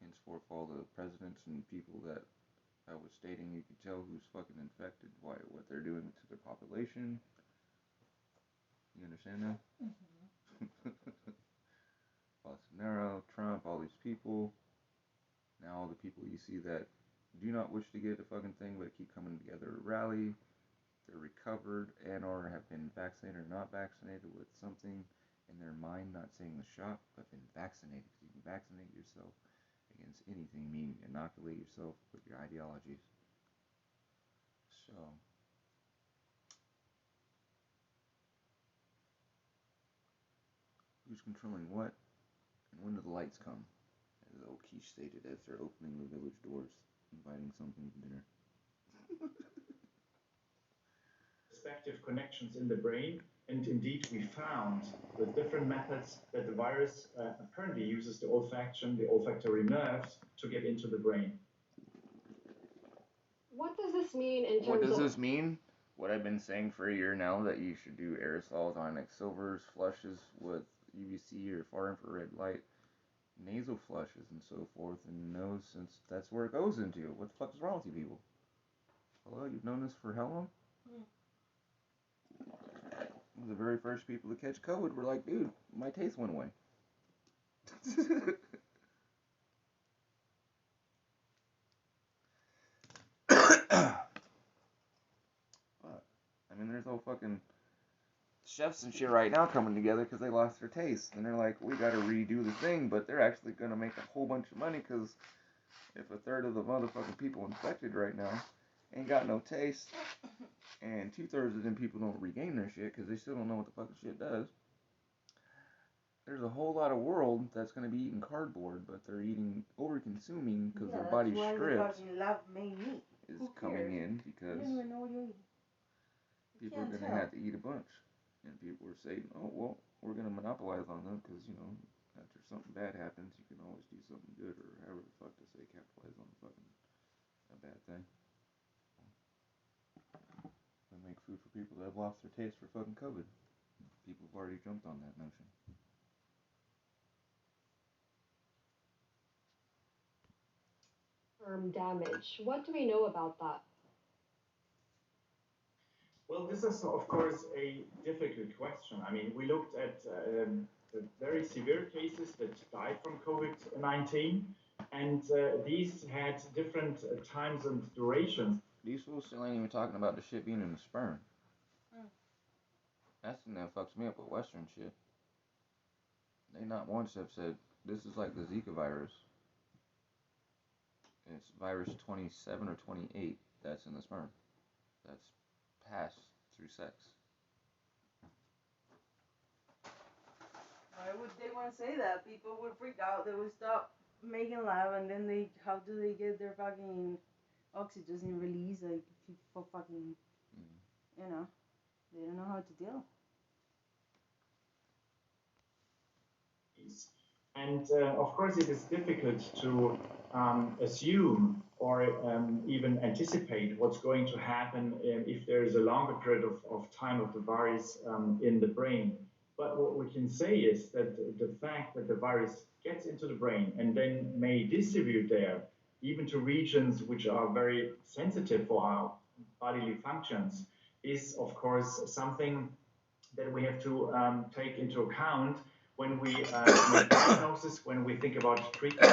S1: Henceforth, all the presidents and people that I was stating, you can tell who's fucking infected, what they're doing to their population. You understand now? Bolsonaro, Trump, all these people. Now all the people you see that do not wish to get the fucking thing, but keep coming together to rally. They're recovered and or have been vaccinated or not vaccinated with something. in their mind, not saying the shot, but been vaccinated. You can vaccinate yourself against anything, meaning inoculate yourself with your ideologies. So, who's controlling what, and when do the lights come? As old Keshe stated as they're opening the village doors, inviting something to dinner.
S5: Respective connections in the brain, and indeed we found with different methods that the virus apparently uses the olfactory nerves to get into the brain.
S8: What does this mean in terms of...
S1: What does this mean? What I've been saying for a year now, that you should do aerosols, onyx silvers, flushes with UVC or far infrared light, nasal flushes and so forth, and nose, since that's where it goes into. What the fuck is wrong with you people? Hello, you've known this for how long? The very first people to catch COVID were like, dude, my taste went away. But, I mean, there's all fucking chefs and shit right now coming together because they lost their taste. And they're like, we gotta redo the thing, but they're actually gonna make a whole bunch of money because if a third of the motherfucking people infected right now ain't got no taste, and 2/3 of them people don't regain their shit because they still don't know what the fucking shit does, there's a whole lot of world that's going to be eating cardboard, but they're over-consuming because their body strips is coming in because people are going to have to eat a bunch. And people are saying, oh, well, we're going to monopolize on them because, you know, after something bad happens, you can always do something good, or however the fuck to say, capitalize on fucking a bad thing. They make food for people that have lost their taste for fucking COVID. People have already jumped on that notion.
S8: Damage. What do we know about that?
S5: Well, this is, of course, a difficult question. I mean, we looked at the very severe cases that died from COVID-19, and these had different times and durations.
S1: These fools still ain't even talking about the shit being in the sperm. That's the thing that fucks me up with Western shit. They not once have said, this is like the Zika virus. It's virus 27 or 28 that's in the sperm. That's passed through sex.
S13: Why would they want to say that? People would freak out. They would stop making lab, and then how do they get their fucking oxygen release? Like, for fucking, you know, they don't know how to deal.
S5: And of course, it is difficult to assume or even anticipate what's going to happen if there is a longer period of time of the virus in the brain. But what we can say is that the fact that the virus gets into the brain and then may distribute there, even to regions which are very sensitive for our bodily functions, is of course something that we have to take into account when we make diagnosis, when we think about treatment.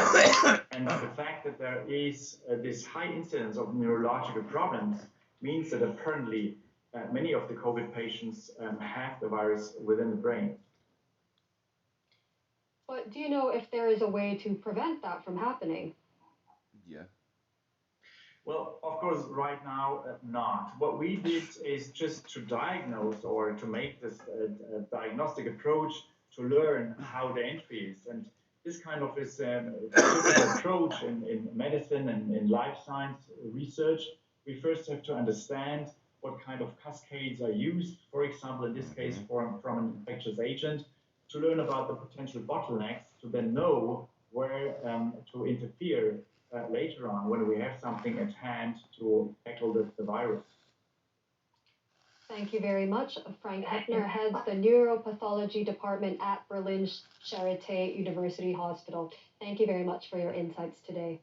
S5: And the fact that there is this high incidence of neurological problems means that apparently many of the COVID patients have the virus within the brain.
S8: But do you know if there is a way to prevent that from happening?
S1: Yeah.
S5: Well, of course, right now, not. What we did is just to diagnose or to make this diagnostic approach to learn how the entry is. And this kind of is a typical approach in medicine and in life science research. We first have to understand what kind of cascades are used, for example, in this case, from an infectious agent, to learn about the potential bottlenecks, to then know where to interfere later on when we have something at hand to tackle the virus.
S8: Thank you very much. Frank Heppner heads the neuropathology department at Berlin Charité University Hospital. Thank you very much for your insights today.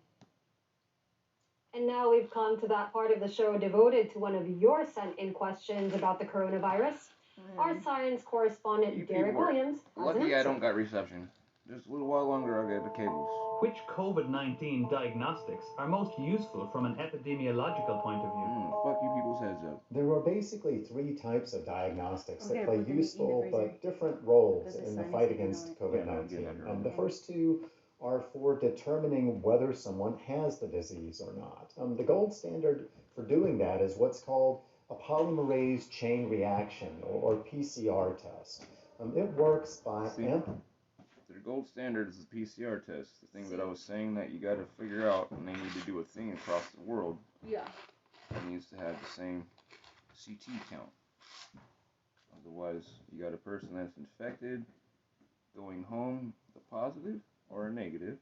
S8: And now we've come to that part of the show devoted to one of your sent-in questions about the coronavirus. Our science correspondent, Derek Williams, has an
S1: Lucky I
S8: answer.
S1: don't got reception. Just a little while longer, I'll get a cables.
S14: Which COVID-19 diagnostics are most useful from an epidemiological point of view?
S1: Fuck you people's heads up.
S15: There are basically three types of diagnostics
S19: Okay,
S15: that play
S19: put them in the
S15: useful
S19: freezer.
S15: but different roles
S19: Does the
S15: in the
S19: sun
S15: fight
S19: is
S15: against
S19: on it?
S15: COVID-19. The first two are for determining whether someone has the disease or not. The gold standard for doing that is what's called a polymerase chain reaction, or PCR test. It works by
S1: Their gold standard is the PCR test. The thing that I was saying that you got to figure out, and they need to do a thing across the world.
S19: Yeah.
S1: It needs to have the same CT count. Otherwise, you got a person that's infected going home with a positive or a negative,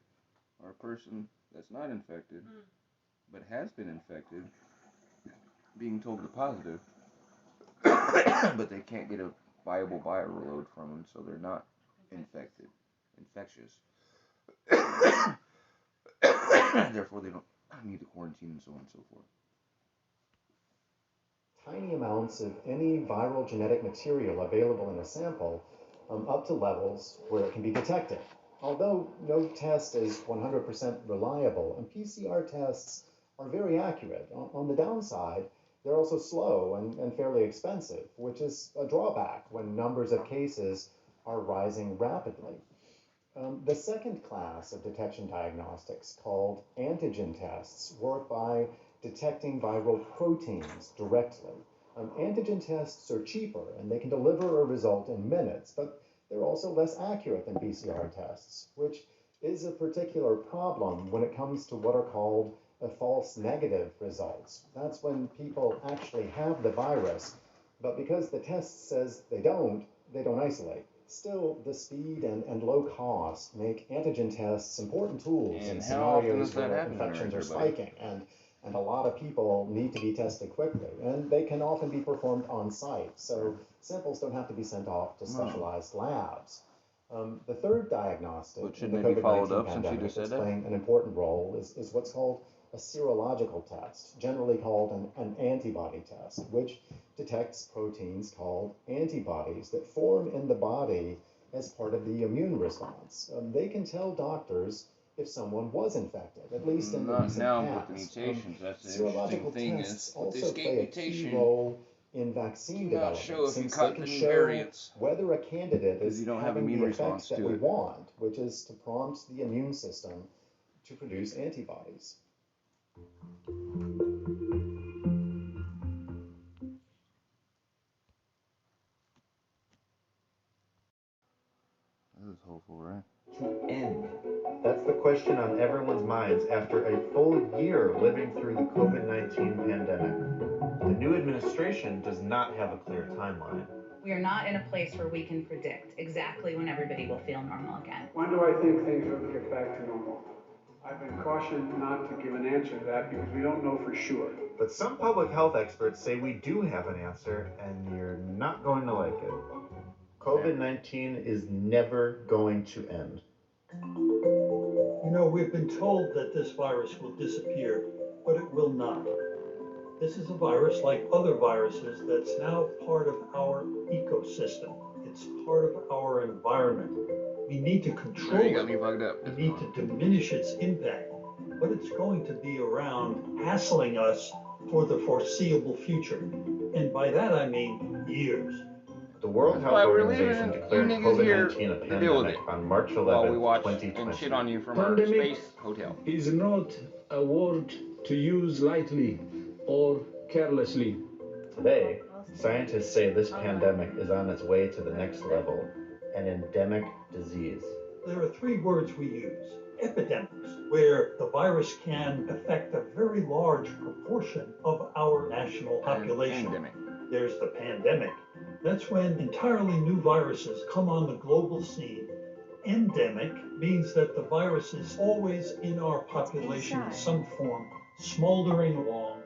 S1: or a person that's not infected but has been infected being told the positive, but they can't get a viable viral load from them, so they're not infectious. Therefore, they don't need to quarantine and so on and so forth.
S15: Tiny amounts of any viral genetic material available in a sample up to levels where it can be detected. Although no test is 100% reliable, and PCR tests are very accurate. On the downside, they're also slow and fairly expensive, which is a drawback when numbers of cases are rising rapidly. The second class of detection diagnostics, called antigen tests, work by detecting viral proteins directly. Antigen tests are cheaper and they can deliver a result in minutes, but they're also less accurate than PCR tests, which is a particular problem when it comes to what are called false negative results. That's when people actually have the virus, but because the test says they don't isolate. Still, the speed and low cost make antigen tests important tools in scenarios where infections are spiking, and a lot of people need to be tested quickly, and they can often be performed on site, so samples don't have to be sent off to specialized labs. The third diagnostic in the COVID-19 pandemic that's playing an important role is what's called a serological test, generally called an antibody test, which detects proteins called antibodies that form in the body as part of the immune response. They can tell doctors if someone was infected, at least in the recent past.
S1: With the mutations, that's the
S15: Serological
S1: thing
S15: tests
S1: is,
S15: also play a key role in vaccine development, since they can show
S1: variants,
S15: whether a candidate is having the effects that we
S1: it.
S15: want, which is to prompt the immune system to produce antibodies.
S1: This is hopeful, right?
S15: To end? That's the question on everyone's minds after a full year living through the COVID-19 pandemic. The new administration does not have a clear timeline.
S20: We are not in a place where we can predict exactly when everybody will feel normal again.
S21: When do I think things will get back to normal? I've been cautioned not to give an answer to that because we don't know for sure.
S15: But some public health experts say we do have an answer, and you're not going to like it. COVID-19 is never going to end.
S22: You know, we've been told that this virus will disappear, but it will not. This is a virus like other viruses that's now part of our ecosystem. It's part of our environment. We need to control it. We need to diminish its impact, but it's going to be around hassling us for the foreseeable future. And by that I mean years.
S15: The World Health Organization declared COVID-19 a pandemic on March 11, 2020.
S21: Pandemic is not a word to use lightly or carelessly.
S15: Today, scientists say this pandemic is on its way to the next level, an endemic disease.
S22: There are three words we use. Epidemics, where the virus can affect a very large proportion of our national population. There's the pandemic. That's when entirely new viruses come on the global scene. Endemic means that the virus is always in our population in some form, smoldering along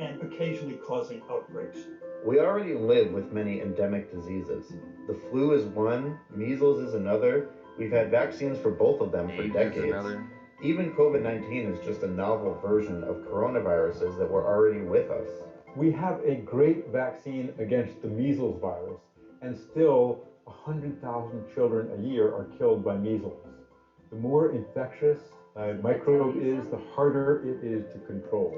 S22: and occasionally causing outbreaks.
S15: We already live with many endemic diseases. The flu is one, measles is another. We've had vaccines for both of them for decades. Even COVID-19 is just a novel version of coronaviruses that were already with us.
S21: We have a great vaccine against the measles virus, and still 100,000 children a year are killed by measles.
S3: The more infectious a microbe is, the harder it is to control.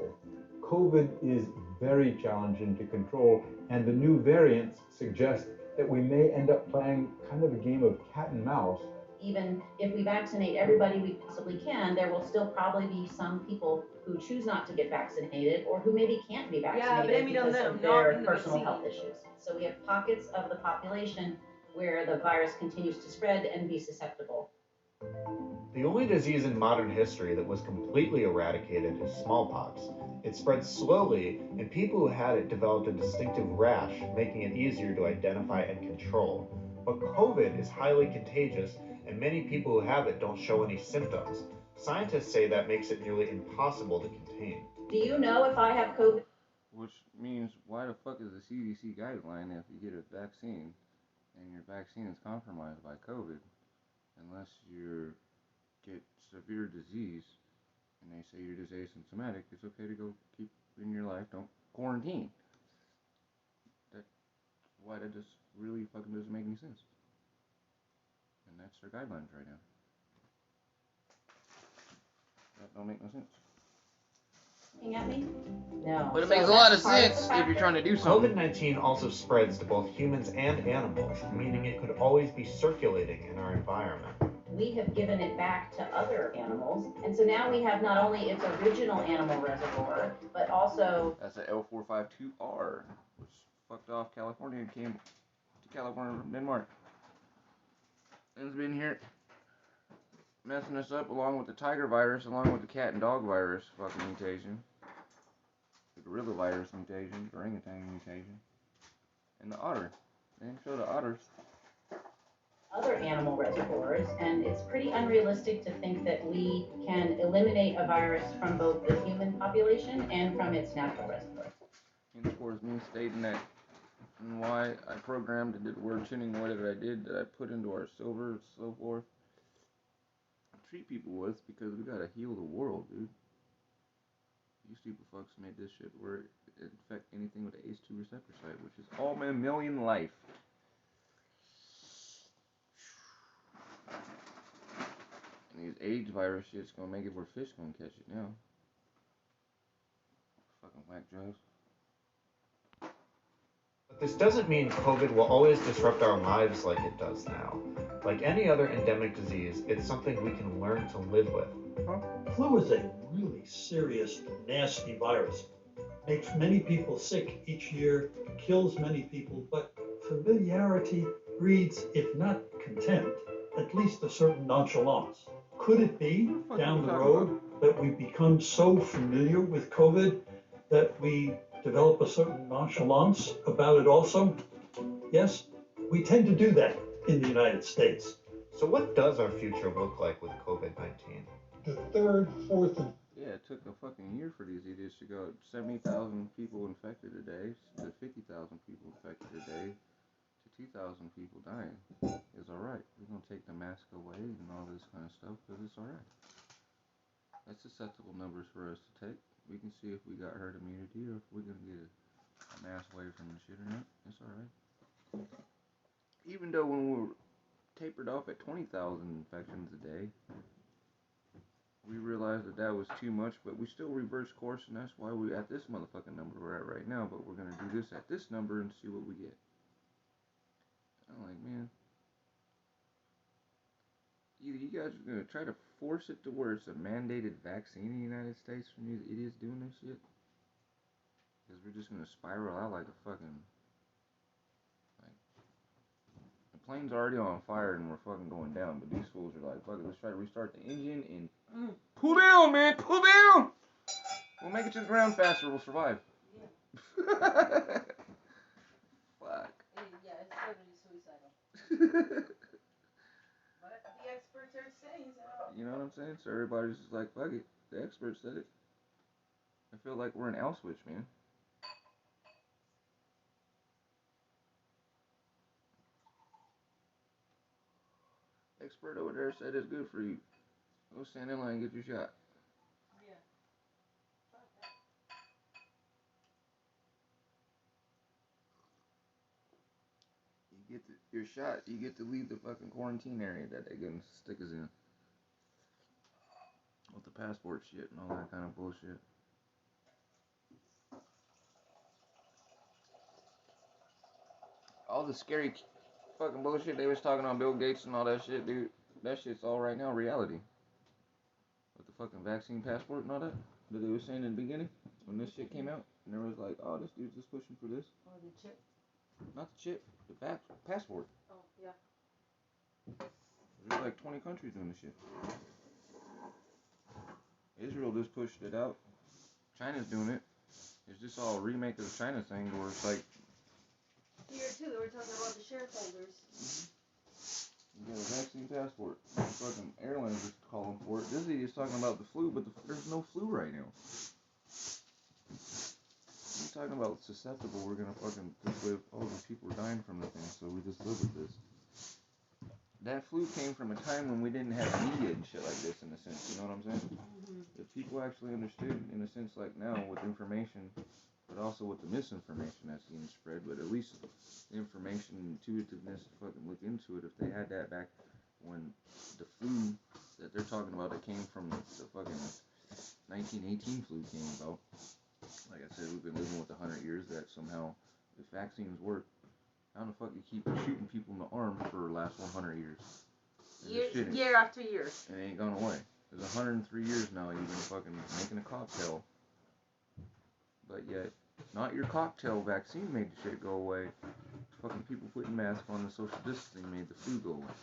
S3: COVID is very challenging to control, and the new variants suggest that we may end up playing kind of a game of cat and mouse.
S20: Even if we vaccinate everybody we possibly can, there will still probably be some people who choose not to get vaccinated or who maybe can't be vaccinated because of their personal health issues. So we have pockets of the population where the virus continues to spread and be susceptible.
S6: The only disease in modern history that was completely eradicated is smallpox. It spread slowly, and people who had it developed a distinctive rash, making it easier to identify and control. But COVID is highly contagious, and many people who have it don't show any symptoms. Scientists say that makes it nearly impossible to contain.
S20: Do you know if I have COVID?
S1: Which means, why the fuck is the CDC guideline if you get a vaccine and your vaccine is compromised by COVID? Unless you get severe disease and they say you're just asymptomatic, it's okay to go keep in your life. Don't quarantine. That's why that just really fucking doesn't make any sense. And that's their guidelines right now. That don't make no sense.
S20: Looking at me? No.
S1: But it makes a lot of sense if you're trying to do something.
S6: COVID-19 also spreads to both humans and animals, meaning it could always be circulating in our environment.
S20: We have given it back to other animals, and so now we have not only its original animal reservoir, but also...
S1: That's an L452R, which fucked off California and came to California from Denmark. And it's been here messing us up along with the tiger virus, along with the cat and dog virus fucking mutation, the gorilla virus mutation, the orangutan mutation, and the otter. They didn't show the otters.
S20: Other animal reservoirs, and it's pretty unrealistic to think that we can eliminate a virus from both the human population and from its natural reservoirs.
S1: And of course, me stating that and why I programmed and did the word tuning the way that I did, that I put into our silver and so forth. Treat people with, because we gotta heal the world, dude. You stupid fucks made this shit where it infect anything with the ACE2 receptor site, which is all mammalian life. And these AIDS virus shit's gonna make it where fish gonna catch it now. Fucking whack drugs.
S6: But this doesn't mean COVID will always disrupt our lives like it does now. Like any other endemic disease, it's something we can learn to live with.
S22: Flu is a really serious, nasty virus. Makes many people sick each year, kills many people, but familiarity breeds, if not contempt, at least a certain nonchalance. Could it be, down the road, that we become so familiar with COVID that we develop a certain nonchalance about it also? Yes, we tend to do that in the United States.
S6: So what does our future look like with COVID-19?
S22: The third, fourth, and...
S1: Yeah, it took a fucking year for these idiots to go 70,000 people infected a day to 50,000 people infected a day to 2,000 people dying. It's alright. We're going to take the mask away and all this kind of stuff because it's alright. That's acceptable numbers for us to take. We can see if we got herd immunity or if we're going to get a mass away from the shit or not. It's alright. Even though when we were tapered off at 20,000 infections a day, we realized that that was too much, but we still reversed course, and that's why we at this motherfucking number we're at right now, but we're going to do this at this number and see what we get. I'm like, man, either you guys are going to try to force it to where it's a mandated vaccine in the United States from these idiots doing this shit, because we're just going to spiral out like a fucking, like, the plane's already on fire and we're fucking going down, but these fools are like, fuck it, let's try to restart the engine and pull down, man, pull down! We'll make it to the ground faster, we'll survive. Yeah. Fuck.
S13: Yeah, it's totally suicidal. But the experts are saying so.
S1: You know what I'm saying? So everybody's just like, fuck it. The experts said it. I feel like we're in Auschwitz, man. Expert over there said it's good for you. Go stand in line and get your shot.
S13: Yeah.
S1: You get your shot, you get to leave the fucking quarantine area that they're gonna stick us in. passport shit and all that kind of bullshit. All the scary fucking bullshit they was talking on Bill Gates and all that shit, dude. That shit's all right now reality. With the fucking vaccine passport and all that they were saying in the beginning when this shit came out, and there was like, oh, this dude's just pushing for this.
S13: Oh, the chip.
S1: Not the chip, the passport.
S13: Oh, yeah.
S1: There's like 20 countries doing this shit. Israel just pushed it out. China's doing it. It's just all a remake of the China thing where it's like...
S13: Here, too, they were talking about the shareholders.
S1: You got a vaccine passport. Fucking airlines are calling for it. Disney is talking about the flu, but there's no flu right now. You're talking about susceptible. We're gonna fucking just live. Oh, the people are dying from the thing, so we just live with this. That flu came from a time when we didn't have media and shit like this, in a sense. You know what I'm saying?
S13: Mm-hmm.
S1: If people actually understood, in a sense, like now with information, but also with the misinformation that's being spread, but at least the information and intuitiveness to fucking look into it. If they had that back when the flu that they're talking about that came from the fucking 1918 flu came about. Like I said, we've been living with 100 years that somehow, if vaccines work, how the fuck you keep shooting people in the arm for the last 100 years?
S13: Year after year.
S1: And it ain't gone away. There's 103 years now you've been fucking making a cocktail. But yet, not your cocktail vaccine made the shit go away. Fucking people putting masks on the social distancing made the flu go away.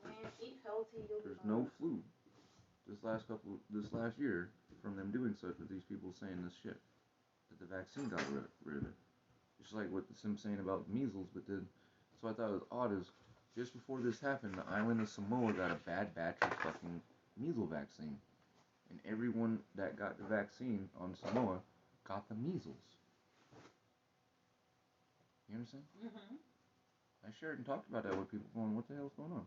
S13: Man, eat healthy, you'll
S1: There's no flu. This last year, from them doing such with these people saying this shit. That the vaccine got rid of it. Just like what them saying about measles, but then, so I thought it was odd is, just before this happened, the island of Samoa got a bad batch of fucking measles vaccine. And everyone that got the vaccine on Samoa got the measles. You understand?
S13: Mm-hmm.
S1: I shared and talked about that with people going, what the hell's going on?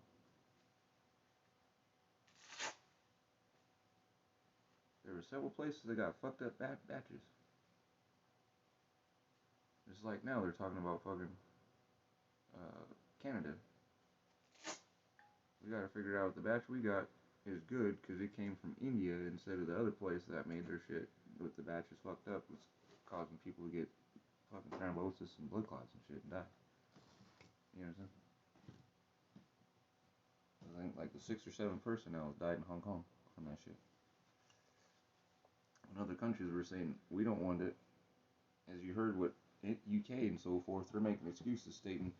S1: There were several places that got fucked up bad batches. It's like now they're talking about fucking Canada. We gotta figure out the batch we got is good because it came from India instead of the other place that made their shit with the batches fucked up was causing people to get fucking thrombosis and blood clots and shit and die. You know what I'm saying? I think like the 6 or 7 person now has died in Hong Kong from that shit. And other countries were saying we don't want it. As you heard what UK and so forth, they're making excuses stating,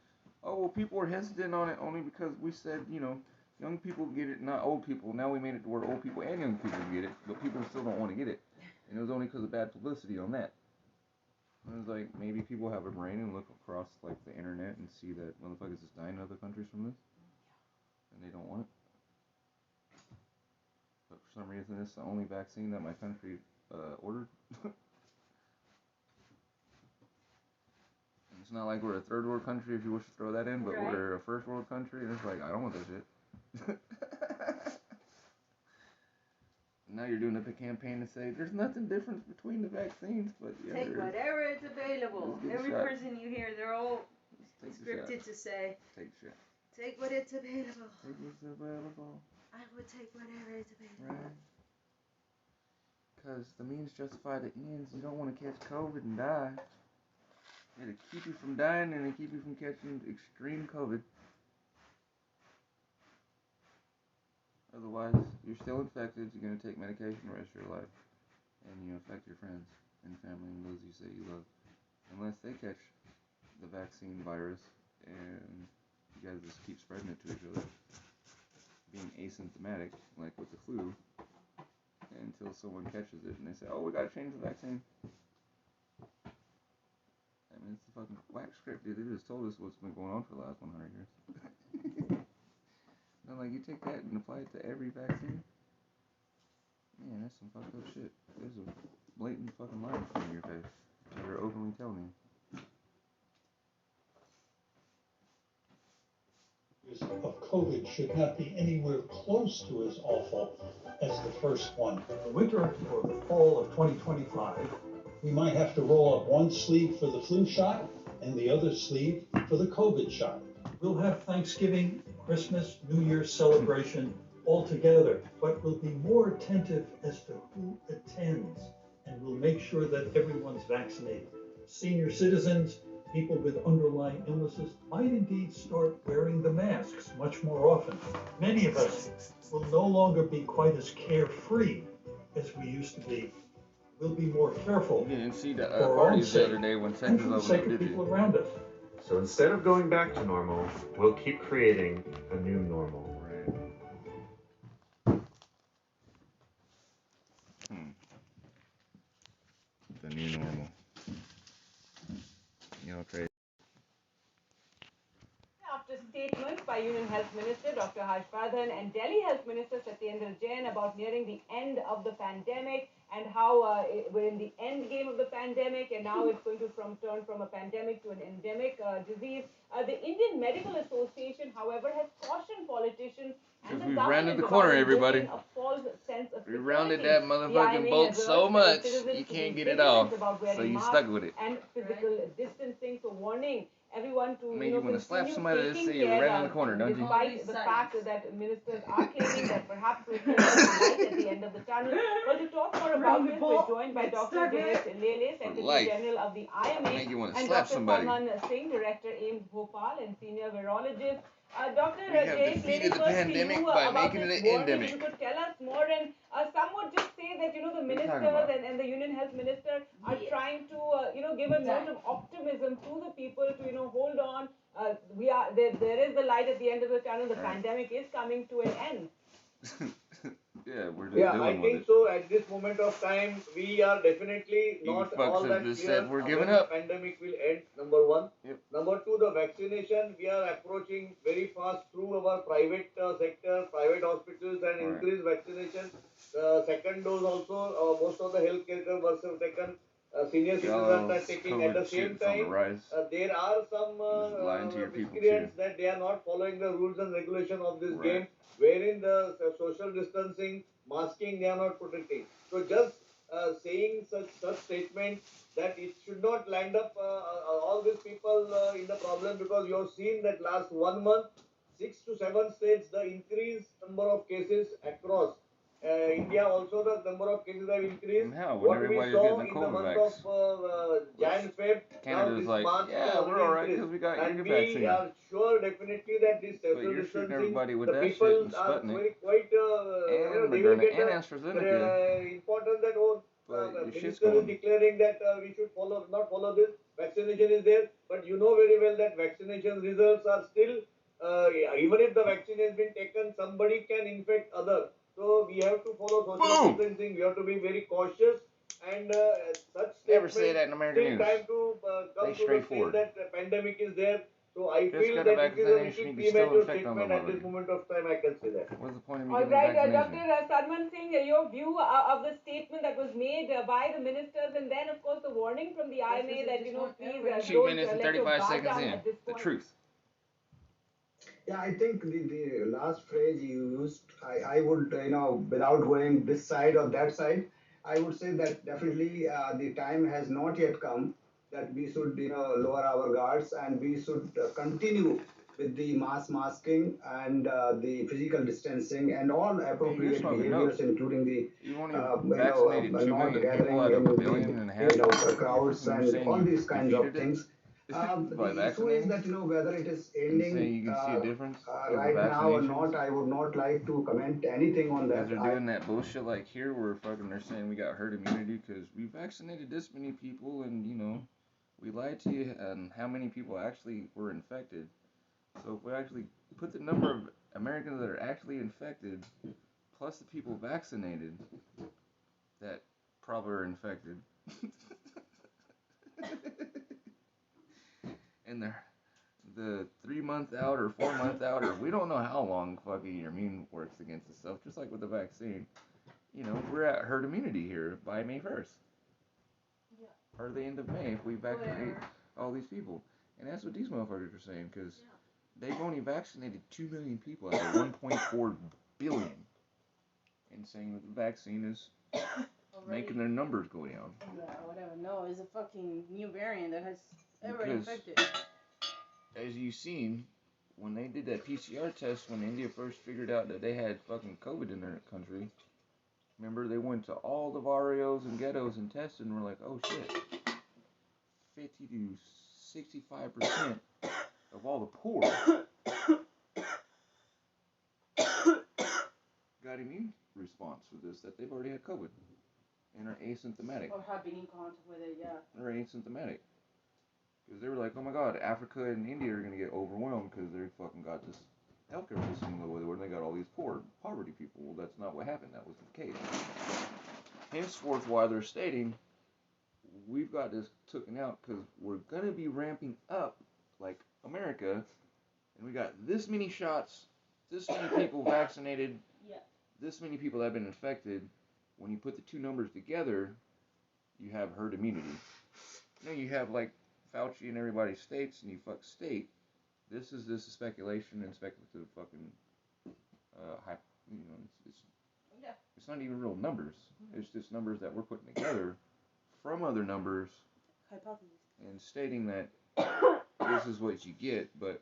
S1: oh, well, people are hesitant on it only because we said, you know, young people get it, not old people. Now we made it to where old people and young people get it, but people still don't want to get it. And it was only because of bad publicity on that. And it was like, maybe people have a brain and look across, like, the internet and see that motherfuckers is dying in other countries from this. And they don't want it. But for some reason, it's the only vaccine that my country ordered. It's not like we're a third world country, if you wish to throw that in, but right. We're a first world country, and it's like, I don't want that shit. Now you're doing a campaign to say, there's nothing different between the vaccines, but yeah,
S13: take whatever is available. Every person you hear, they're all scripted to say,
S1: take shit.
S13: Take what it's available.
S1: Take what's available.
S13: I would take whatever is available.
S1: Right. Because the means justify the ends. You don't want to catch COVID and die. It'll keep you from dying and it'll keep you from catching extreme COVID. Otherwise, you're still infected. You're going to take medication the rest of your life. And you affect your friends and family and those you say you love. Unless they catch the vaccine virus and you guys just keep spreading it to each other. Being asymptomatic, like with the flu, until someone catches it and they say, oh, we got to change the vaccine. I mean, it's a fucking whack script, dude. They just told us what's been going on for the last 100 years. And like, you take that and apply it to every vaccine? Man, that's some fucked up shit. There's a blatant fucking lie in front of your face. And they're openly telling you.
S22: Of COVID should not be anywhere close to as awful as the first one. The winter or the fall of 2025, we might have to roll up one sleeve for the flu shot and the other sleeve for the COVID shot. We'll have Thanksgiving, Christmas, New Year's celebration altogether, but we'll be more attentive as to who attends, and we'll make sure that everyone's vaccinated. Senior citizens, people with underlying illnesses might indeed start wearing the masks much more often. Many of us will no longer be quite as carefree as we used to be. We'll be more careful
S1: You didn't see the
S22: for our own
S1: parties the
S22: sake
S1: other day when
S22: and
S1: Texas
S22: for the
S1: opened
S22: sake
S1: up,
S22: of
S1: did you?
S22: people around us.
S6: So instead of going back to normal, we'll keep creating a new normal.
S1: Right. The new normal. You know, crazy.
S7: After statements by Union Health Minister Dr. Harshvardhan and Delhi Health Minister Satyendra Jain about nearing the end of the pandemic and how we're in the end game of the pandemic and now it's going to turn from a pandemic to an endemic disease. The Indian Medical Association, however, has cautioned politicians and the
S1: We
S7: government
S1: rounded the
S7: about
S1: corner, everybody.
S7: invoking a false sense of
S1: We
S7: security.
S1: rounded that
S7: The
S1: motherfucking
S7: IMA
S1: bolt
S7: has
S1: so
S7: urged
S1: much,
S7: citizens
S1: you
S7: to
S1: can't
S7: be
S1: get it
S7: vigilant
S1: off.
S7: about wearing
S1: So you
S7: masks
S1: stuck with it.
S7: and physical distancing, so warning everyone to
S1: Made you want to slap
S7: continue
S1: somebody that
S7: taking
S1: say you're
S7: care,
S1: right in the corner, don't you?
S7: despite the fact that ministers are claiming that perhaps we're seeing a light at the end of the tunnel. Well, to talk more about this, we're joined by Dr. Dinesh Lele, Secretary General of the
S1: Make you
S7: IMA,
S1: want to
S7: and
S1: slap
S7: Dr.
S1: somebody.
S7: Salman Singh, Director AIMS Bhopal and Senior Virologist. Dr.
S1: We have
S7: Dinesh Lele,
S1: defeated the
S7: first to
S1: pandemic
S7: you
S1: by
S7: about
S1: making
S7: this
S1: it an
S7: warning.
S1: endemic.
S7: If you could tell us more, and some would just say that, the
S1: talking
S7: ministers
S1: about?
S7: and the Union Health Minister are trying to, give a note of optimism to the people to, hold on. There is the light at the end of the tunnel. The pandemic is coming to an end.
S1: Yeah, we're just
S11: Yeah, I
S1: dealing with
S11: think
S1: it.
S11: so. At this moment of time, we are definitely
S1: You
S11: not
S1: fucks
S11: all
S1: have
S11: that
S1: just
S11: clear
S1: said we're
S11: when
S1: giving
S11: the
S1: up.
S11: pandemic will end, number one.
S1: Yep.
S11: Number two, the vaccination, we are approaching very fast through our private sector, private hospitals and increased vaccination. The second dose also, most of the healthcare workers have taken, senior citizens are taking. At the same time, there are some miscreants that they are not following the rules and regulation of this game, wherein the social distancing, masking, they are not protecting. So just saying such statements that it should not land up all these people in the problem, because you have seen that last 1 month, 6 to 7 states, the increased number of cases across. India also, the number of cases have increased. What we saw in the month of Jan, Feb, now
S1: Canada's
S11: this
S1: like,
S11: March
S1: yeah,
S11: has
S1: we're
S11: already
S1: alright
S11: increased.
S1: because we got
S11: And
S1: your
S11: we
S1: vaccine.
S11: are sure definitely that this
S1: But
S11: social
S1: you're shooting
S11: distancing,
S1: everybody with
S11: the
S1: that shit
S11: people
S1: and
S11: are
S1: Sputnik.
S11: very quite,
S1: And
S11: they will
S1: Moderna
S11: get
S1: and AstraZeneca.
S11: important that the
S1: But your shit's
S11: minister is
S1: going.
S11: declaring that we should not follow this. Vaccination is there, but you know very well that vaccination results are still, even if the vaccine has been taken, somebody can infect others. So we have to follow social distancing. We have to be very cautious, and such
S1: Never say
S11: statements
S1: that in American
S11: still
S1: news.
S11: time to come to the
S1: straightforward.
S11: field that the pandemic is there. So I
S1: Just
S11: feel
S1: got a
S11: that it is a
S1: vaccination,
S11: little
S1: you can still
S11: premature
S1: infect
S11: statement at this
S1: somebody.
S11: moment of time. I can say that.
S1: What's the point of me
S7: All
S1: getting a
S7: right,
S1: vaccination?
S7: Dr. Salman Singh, your view of the statement that was made by the ministers, and then, of course, the warning from the IMA that, please
S1: 2
S7: don't
S1: minutes and
S7: let your
S1: 35
S7: guard
S1: seconds
S7: down
S1: in.
S7: at this
S1: The
S7: point.
S1: truth.
S12: Yeah, I think the last phrase you used, I would, without going this side or that side, I would say that definitely the time has not yet come that we should, lower our guards, and we should continue with the mass masking and the physical distancing and all appropriate behaviors, including the, not gathering in the, crowds and all these kinds of things. The issue is that, whether it is ending right now or not, I would not like to comment anything on that.
S1: Because they're doing that bullshit like here where fucking they're saying we got herd immunity because we vaccinated this many people and, we lied to you on how many people actually were infected. So if we actually put the number of Americans that are actually infected plus the people vaccinated that probably are infected and the 3 month out or 4 month out, or we don't know how long fucking your immune works against this stuff, just like with the vaccine. We're at herd immunity here by May 1st.
S2: Yeah.
S1: Or the end of May if we vaccinate all these people. And that's what these motherfuckers are saying, because they've only vaccinated 2 million people out of 1.4 billion. And saying that the vaccine is making their numbers go down.
S13: Yeah, whatever. No, it's a fucking new variant that has everybody
S1: Because
S13: infected.
S1: as you've seen, when they did that PCR test, when India first figured out that they had fucking COVID in their country, remember they went to all the barrios and ghettos and tested and were like, oh shit, 50 to 65% of all the poor got immune response with this, that they've already had COVID and are asymptomatic.
S13: Or have been in contact with it, yeah.
S1: They're asymptomatic. Because they were like, oh my god, Africa and India are going to get overwhelmed because they fucking got this healthcare system where they got all these poverty people. Well, that's not what happened. That wasn't the case. Henceforth, why they're stating, we've got this taken out because we're going to be ramping up like America, and we got this many shots, this many people vaccinated, this many people that have been infected. When you put the two numbers together, you have herd immunity. You know, you have like Fauci and everybody states, and you fuck state. This is speculation and speculative fucking hype. You know, it's not even real numbers. It's just numbers that we're putting together from other numbers, and stating that this is what you get, but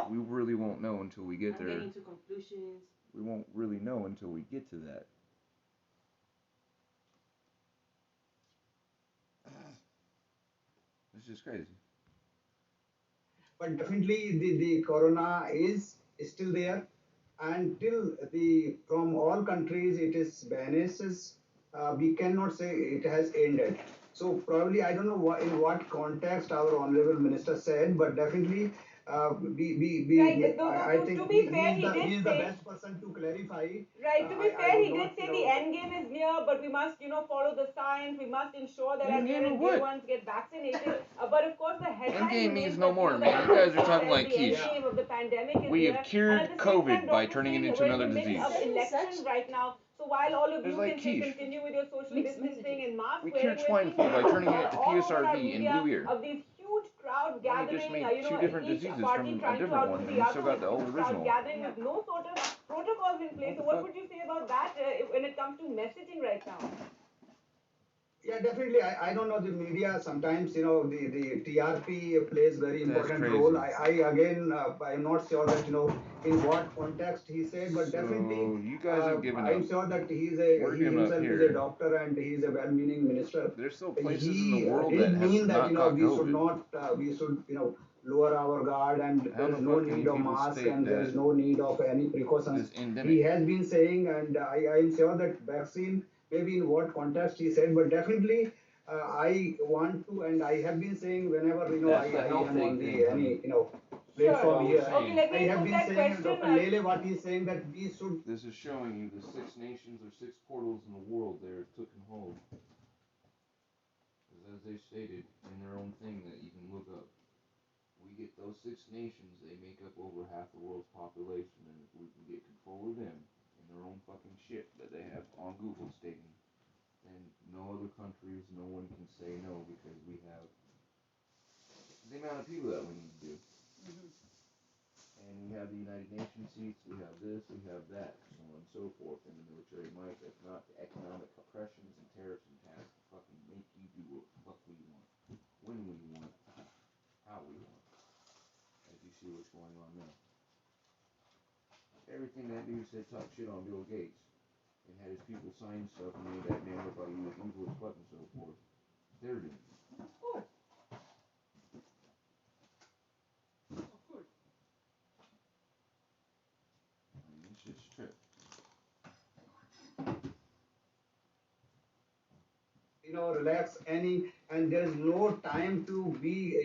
S1: we really won't know until we get there.
S13: Getting to conclusions.
S1: We won't really know until we get to that. It's just crazy.
S12: But definitely the corona is still there, until from all countries it is banishes. We cannot say it has ended. So probably I don't know in what context our honorable minister said, but definitely I think
S7: to be fair,
S12: he is the best person to clarify.
S7: Right, to be fair, he did say the end game is near, but we must, follow the science. We must ensure that our near and dear ones get vaccinated. But of course, the headline
S1: end game means no more, man. You guys are talking like quiche. We have cured COVID by turning it into another disease.
S7: Election right now. So while all of you can continue with your social distancing and mask wearing,
S1: we cured swine flu by turning it to PSRV and blue ear.
S7: Of these huge crowd gathering,
S1: just made two different diseases from a different one, and you still got the old original.
S7: Gathering with no sort of protocols in place. So what would you say about that when it comes to messaging right now?
S12: Yeah, definitely. I don't know, the media sometimes, the TRP plays very important role. I'm not sure that, in what context he said, but definitely
S1: you guys have given
S12: I'm
S1: up.
S12: sure that he himself is a doctor and he is a well-meaning minister.
S1: There's still places in the world
S12: that
S1: have
S12: mean that,
S1: not
S12: we should not, lower our guard, and there is no need of mask and there is no need of any precautions. He has been saying, and I am sure that vaccine, maybe in what context he said, but definitely I want to, and I have been saying whenever I am on any platform here.
S7: Okay, let me
S12: I have
S7: put
S12: been
S7: that
S12: saying,
S7: question.
S12: Dr. Lele, what he's saying that we should.
S1: This is showing you the 6 nations or 6 portals in the world there took and hold. Because as they stated in their own thing that you can look up, we get those 6 nations, they make up over half the world's population, and if we can get control of them and their own fucking shit that they have on Google stating, then no other countries, no one can say no, because we have the amount of people that we need to do. And we have the United Nations seats, we have this, we have that, so on and so forth, and the military might, if not the economic oppressions and tariffs and taxes to fucking make you do what the fuck we want, when we want, how we want. As you see what's going on now. Everything that dude said talk shit on Bill Gates and had his people sign stuff and made that man look like he was evil as fuck and so forth. They're doing it.
S13: Of course. Of course.
S1: I mean, this shit's a trip.
S12: Relax and there's no time to be,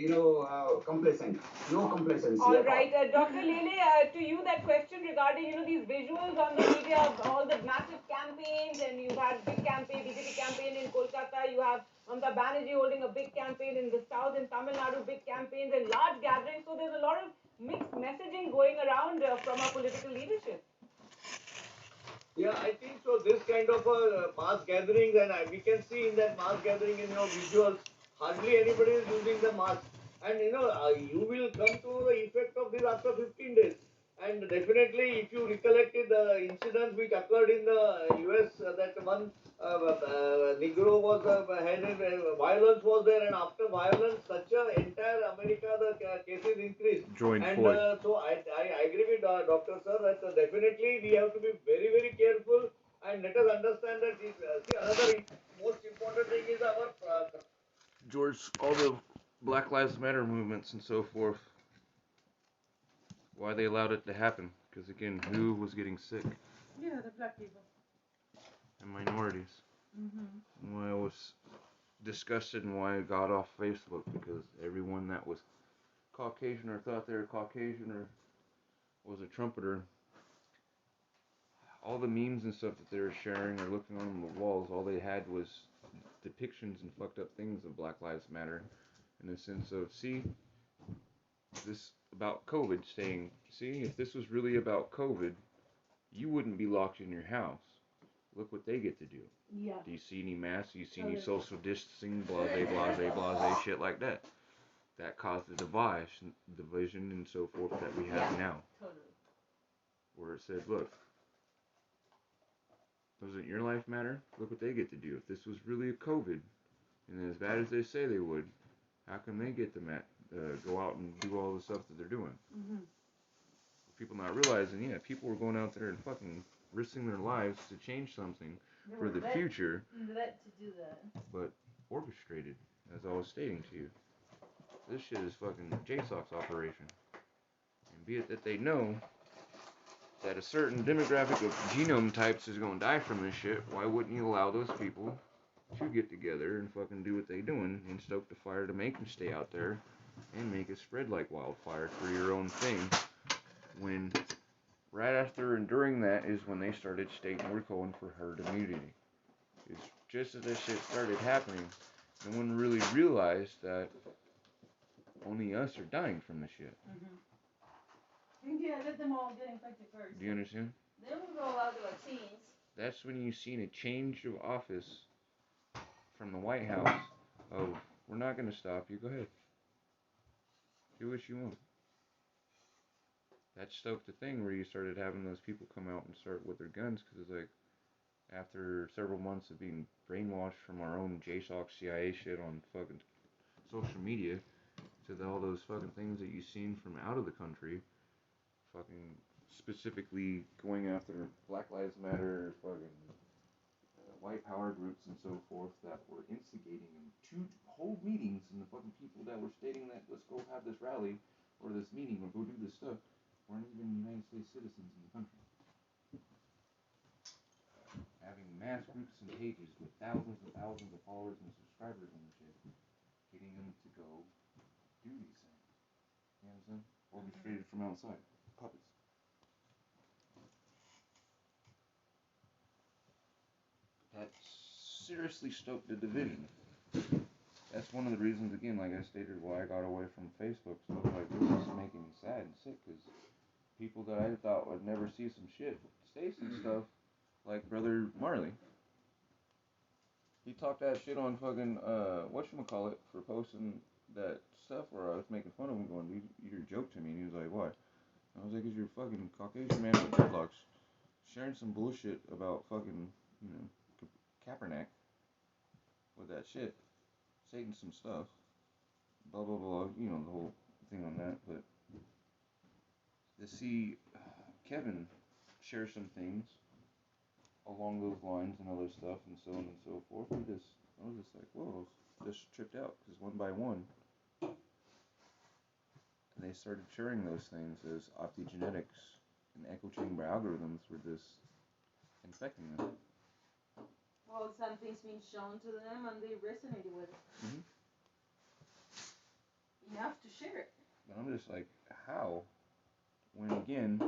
S12: complacent. No complacency.
S7: All right, Dr. Lele, to you that question regarding, these visuals on the media of all the massive campaigns, and you've had big campaign, BJP campaign in Kolkata, you have Mamata Banerjee holding a big campaign in the south, in Tamil Nadu, big campaigns and large gatherings. So there's a lot of mixed messaging going around from our political leadership.
S11: Yeah, I think so. This kind of mass gatherings, and we can see in that mass gathering in your visuals, hardly anybody is using the mask. And you will come to the effect of this after 15 days. And definitely, if you recollect the incidents which occurred in the US, that one Negro was headed, violence was there, and after violence, such a entire America, the cases increased.
S1: George
S11: And
S1: Floyd.
S11: so I agree with Dr. Sir that definitely we have to be very, very careful, and let us understand that see, another most important thing is our
S1: George, all the Black Lives Matter movements and so forth, why they allowed it to happen. Because again, who was getting sick?
S13: Yeah, the black people.
S1: And minorities.
S13: Mm-hmm.
S1: Why I was disgusted and why I got off Facebook, because everyone that was Caucasian or thought they were Caucasian or was a trumpeter, all the memes and stuff that they were sharing or looking on the walls, all they had was depictions and fucked up things of Black Lives Matter, in the sense of, see, this about COVID, saying, see, if this was really about COVID, you wouldn't be locked in your house. Look what they get to do.
S13: Yeah.
S1: Do you see any masks? Do you see any social distancing? Blase, shit like that. That caused the division and so forth that we have now.
S13: Totally.
S1: Where it said, look, doesn't your life matter? Look what they get to do. If this was really a COVID, and as bad as they say they would, how come they get to go out and do all the stuff that they're doing?
S13: Mm-hmm.
S1: People not realizing, yeah, people were going out there and fucking risking their lives to change something for the future.
S13: Let to do that.
S1: But orchestrated, as I was stating to you. This shit is fucking JSOC's operation. And be it that they know that a certain demographic of genome types is going to die from this shit, why wouldn't you allow those people to get together and fucking do what they doing and stoke the fire to make them stay out there and make it spread like wildfire for your own thing, when right after and during that is when they started stating we're calling for herd immunity. It's just as this shit started happening, no one really realized that only us are dying from this shit.
S13: Mm-hmm. Yeah, let them all get infected first.
S1: Do you understand?
S13: Then we'll roll out the vaccines.
S1: That's when you've seen a change of office from the White House of, we're not going to stop you, go ahead. Do what you want. That stoked the thing where you started having those people come out and start with their guns, because it's like, after several months of being brainwashed from our own JSOC CIA shit on fucking social media, to all those fucking things that you've seen from out of the country, fucking specifically going after Black Lives Matter, fucking white power groups and so forth that were instigating and to hold meetings, and the fucking people that were stating that let's go have this rally or this meeting or go do this stuff weren't even United States citizens in the country. Having mass groups and pages with thousands and thousands of followers and subscribers and shit, getting them to go do these things. You understand? Orchestrated from outside. Puppets. That seriously stoked the division. That's one of the reasons, again, like I stated, why I got away from Facebook. So like, this is making me sad and sick, because people that I thought would never see some shit say some stuff, like Brother Marley. He talked that shit on fucking, whatchamacallit, for posting that stuff where I was making fun of him, going, you're a joke to me. And he was like, why? I was like, because you're a fucking Caucasian man with dreadlocks, sharing some bullshit about fucking, you know, Kaepernick with that shit, saying some stuff, blah, blah, blah, you know, the whole thing on that. But to see Kevin share some things along those lines and other stuff and so on and so forth, I was just like, whoa, I was just tripped out, because one by one, they started sharing those things as optogenetics and echo chamber algorithms were just infecting them.
S13: Well, something's been shown to them and they resonated with it.
S1: Mm-hmm.
S13: Enough to share it.
S1: But I'm just like, how? When again,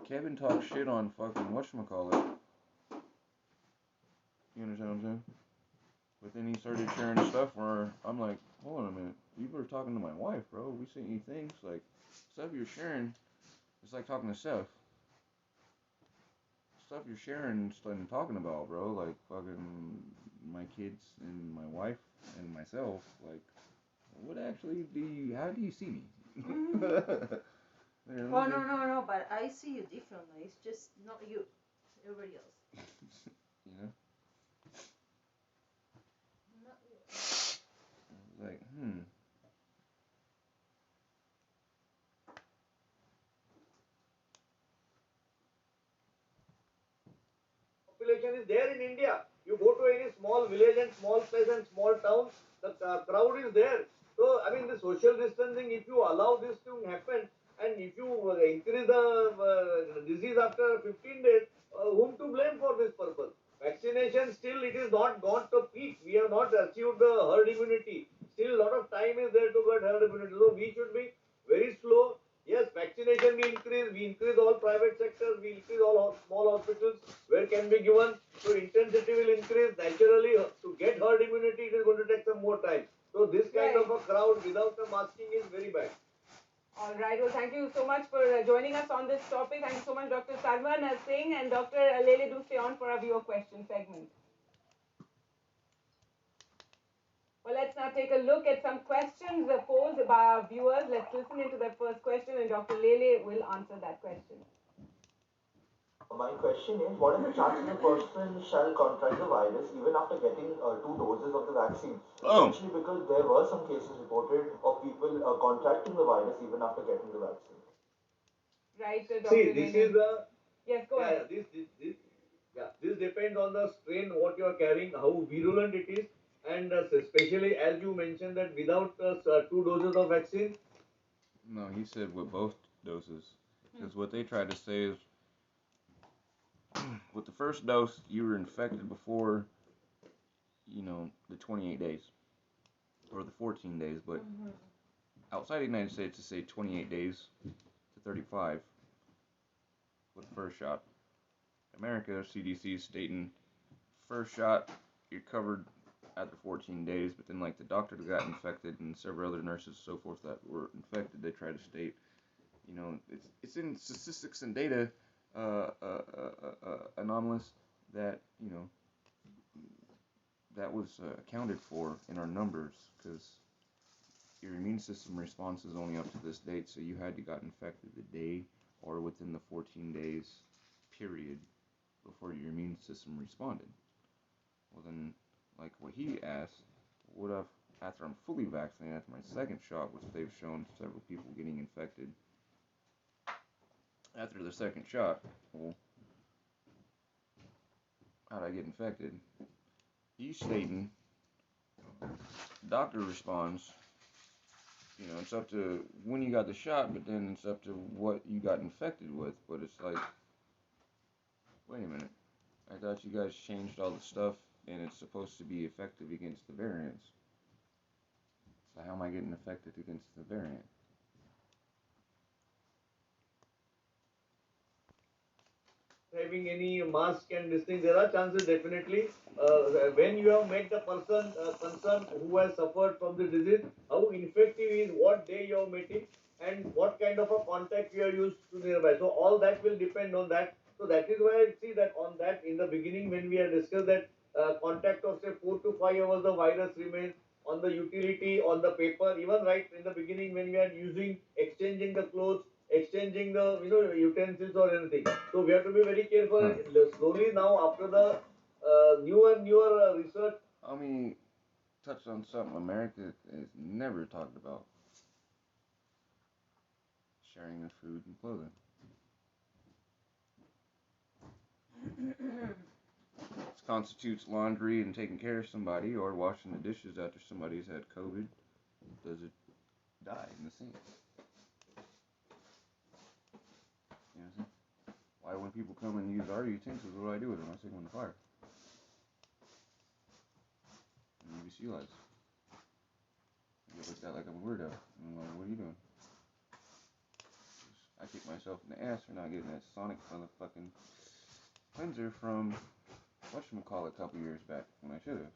S1: Kevin talks shit on fucking whatchamacallit. You understand what I'm saying? But then he started sharing stuff where I'm like, hold on a minute. You were talking to my wife, bro. We sent you things. Like, stuff you're sharing, it's like talking to Seth. Stuff you're sharing and talking about, bro. Like, fucking my kids and my wife and myself. Like, what actually how do you see me?
S13: Oh no, but I see you differently. It's just not you, everybody else.
S1: You know?
S13: Not you.
S1: Like,
S11: Population is there in India. You go to any small village and small place and small town, the crowd is there. So, I mean, the social distancing, if you allow this to happen and if you increase the disease after 15 days, whom to blame for this purpose? Vaccination still it is not gone to peak. We have not achieved the herd immunity. Still a lot of time is there to get herd immunity. So we should be very slow. Yes, vaccination we increase all private sectors, we increase all small hospitals where can be given. So intensity will increase naturally. To get herd immunity, it is going to take some more time. So this kind of a crowd without the masking is very bad.
S7: All right. Well, thank you so much for joining us on this topic. Thank you so much, Dr. Sarwan Singh and Dr. Lele. Do stay on for our viewer question segment. Well, let's now take a look at some questions posed by our viewers. Let's listen into that first question, and Dr. Lele will answer that question.
S16: My question is, what is the chances a person shall contract the virus even after getting 2 doses of the vaccine? Essentially, because there were some cases reported of people contracting the virus even after getting the vaccine.
S7: Right, Dr.
S11: See, this
S7: Lele.
S11: is a
S7: Yes, go ahead.
S11: This depends on the strain what you are carrying, how virulent it is, and especially as you mentioned that without 2 doses of vaccine.
S1: no, he said with both doses. Because what they tried to say is, with the first dose, you were infected before, the 28 days or the 14 days. But outside the United States, to say 28 days to 35 with the first shot. America, CDC is stating first shot, you're covered after 14 days. But then, like the doctor that got infected and several other nurses and so forth that were infected, they try to state, it's in statistics and data anomalous that that was accounted for in our numbers, because your immune system response is only up to this date, so you had to got infected the day or within the 14 days period before your immune system responded. Well then, like what he asked, what if after I'm fully vaccinated, after my second shot, which they've shown several people getting infected after the second shot, well, how'd I get infected? He's stating, doctor responds, it's up to when you got the shot, but then it's up to what you got infected with. But it's like, wait a minute, I thought you guys changed all the stuff and it's supposed to be effective against the variants. So how am I getting affected against the variant?
S11: Having any mask and this thing, there are chances definitely. When you have met the person concerned who has suffered from the disease, how infective is, what day you have met him, and what kind of a contact you are used to nearby. So all that will depend on that. So that is why I see that on that in the beginning when we had discussed that contact of say 4 to 5 hours the virus remains on the utility, on the paper, even right in the beginning when we are using, exchanging the clothes, exchanging the utensils or anything. So we have to be very careful. Slowly now after the newer research.
S1: I mean, touched on something America has never talked about: sharing of food and clothing. This constitutes laundry and taking care of somebody, or washing the dishes after somebody's had COVID. Does it die in the sink? You know what I'm saying? Why, when people come and use our utensils, what do I do with them? I take them in the fire. And UVC lights. You get looked at like I'm a weirdo. I'm like, what are you doing? I kick myself in the ass for not getting that Sonic motherfucking cleanser from whatchamacallit a couple years back when I should have.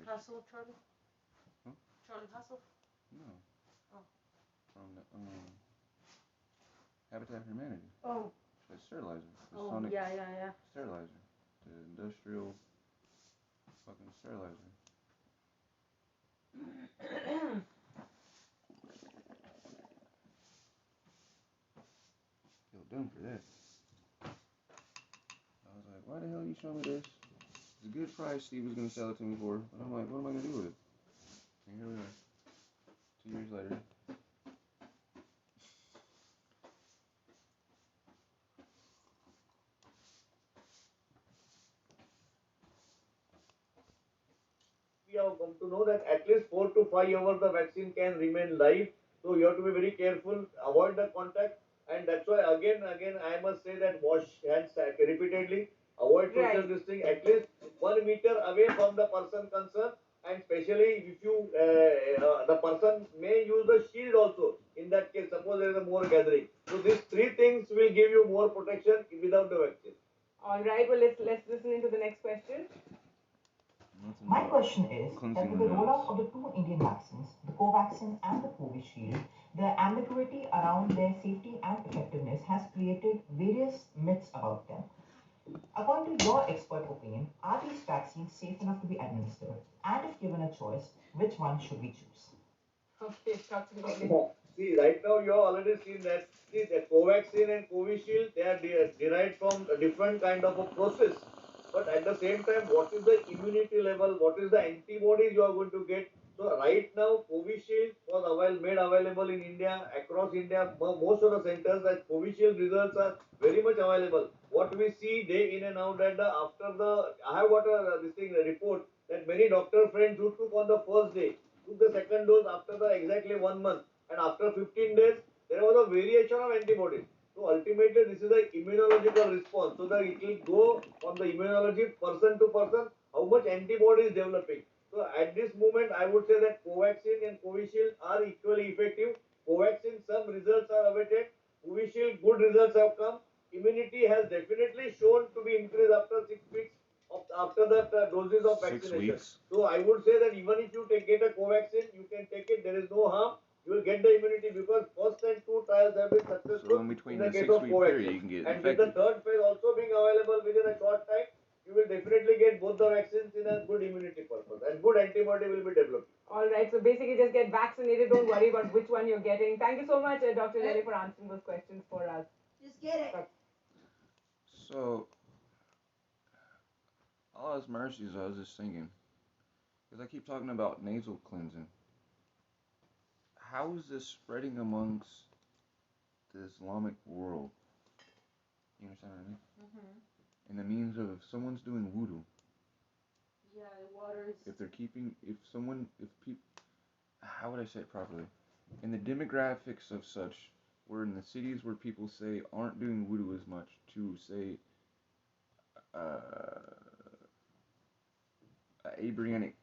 S13: Hustle, Charlie?
S1: Huh?
S13: Charlie Hustle?
S1: No.
S13: Oh.
S1: From the Habitat for Humanity.
S13: Oh.
S1: The sterilizer. The
S13: Oh,
S1: Sonic
S13: yeah.
S1: sterilizer. The industrial fucking sterilizer. dumb for that. I was like, why the hell are you showing me this? It's a good price Steve was going to sell it to me for. But I'm like, what am I going to do with it? And here we are. 2 years later.
S11: We have come to know that at least 4 to 5 hours the vaccine can remain live. So you have to be very careful, avoid the contact, and that's why again I must say that wash hands repeatedly, avoid social distancing at least 1 meter away from the person concerned, and especially if you the person may use the shield also. In that case, suppose there is a more gathering. So these three things will give you more protection without the vaccine.
S7: All right. Well, let's listen into the next question.
S9: My question is that with the rollout of the two Indian vaccines, the Covaxin and the Covishield, the ambiguity around their safety and effectiveness has created various myths about them. According to your expert opinion, are these vaccines safe enough to be administered? And if given a choice, which one should we choose?
S7: Okay, talk to me.
S11: See, right now you have already seen that the Covaxin and Covishield, they are derived from a different kind of a process. But at the same time, what is the immunity level? What is the antibodies you are going to get? So right now, Covishield was made available in India, across India, most of the centers. That Covishield results are very much available. What we see day in and out that I have got a report that many doctor friends who took on the first day took the second dose after exactly 1 month, and after 15 days there was a variation of antibodies. So ultimately this is an immunological response. So that it will go on the immunology person to person how much antibody is developing. So at this moment I would say that Covaxin and Covishield are equally effective. Covaxin, some results are awaited. Covishield, good results have come. Immunity has definitely shown to be increased after 6 weeks after the doses of
S1: 6
S11: vaccination.
S1: weeks.
S11: So I would say that even if you get a Covaxin, you can take it. There is no harm. You will get the immunity because first and two trials have been successful.
S1: So in between the 6-week period, you can get
S11: And
S1: infected.
S11: with the third phase also being available within a short time, you will definitely get both the vaccines in a good immunity purpose, and good antibody will be developed.
S7: All right. So basically, just get vaccinated. Don't worry about which one you're getting. Thank you so much, Dr. Lele, for answering those questions for us.
S13: Just get it.
S1: So, all those mercies, I was just thinking, because I keep talking about nasal cleansing. How is this spreading amongst the Islamic world? You understand what I mean?
S2: Mm-hmm.
S1: And the means of if someone's doing wudu,
S2: Yeah, the water is.
S1: how would I say it properly? In the demographics of such, we're in the cities where people say aren't doing wudu as much, to say, Abrahamic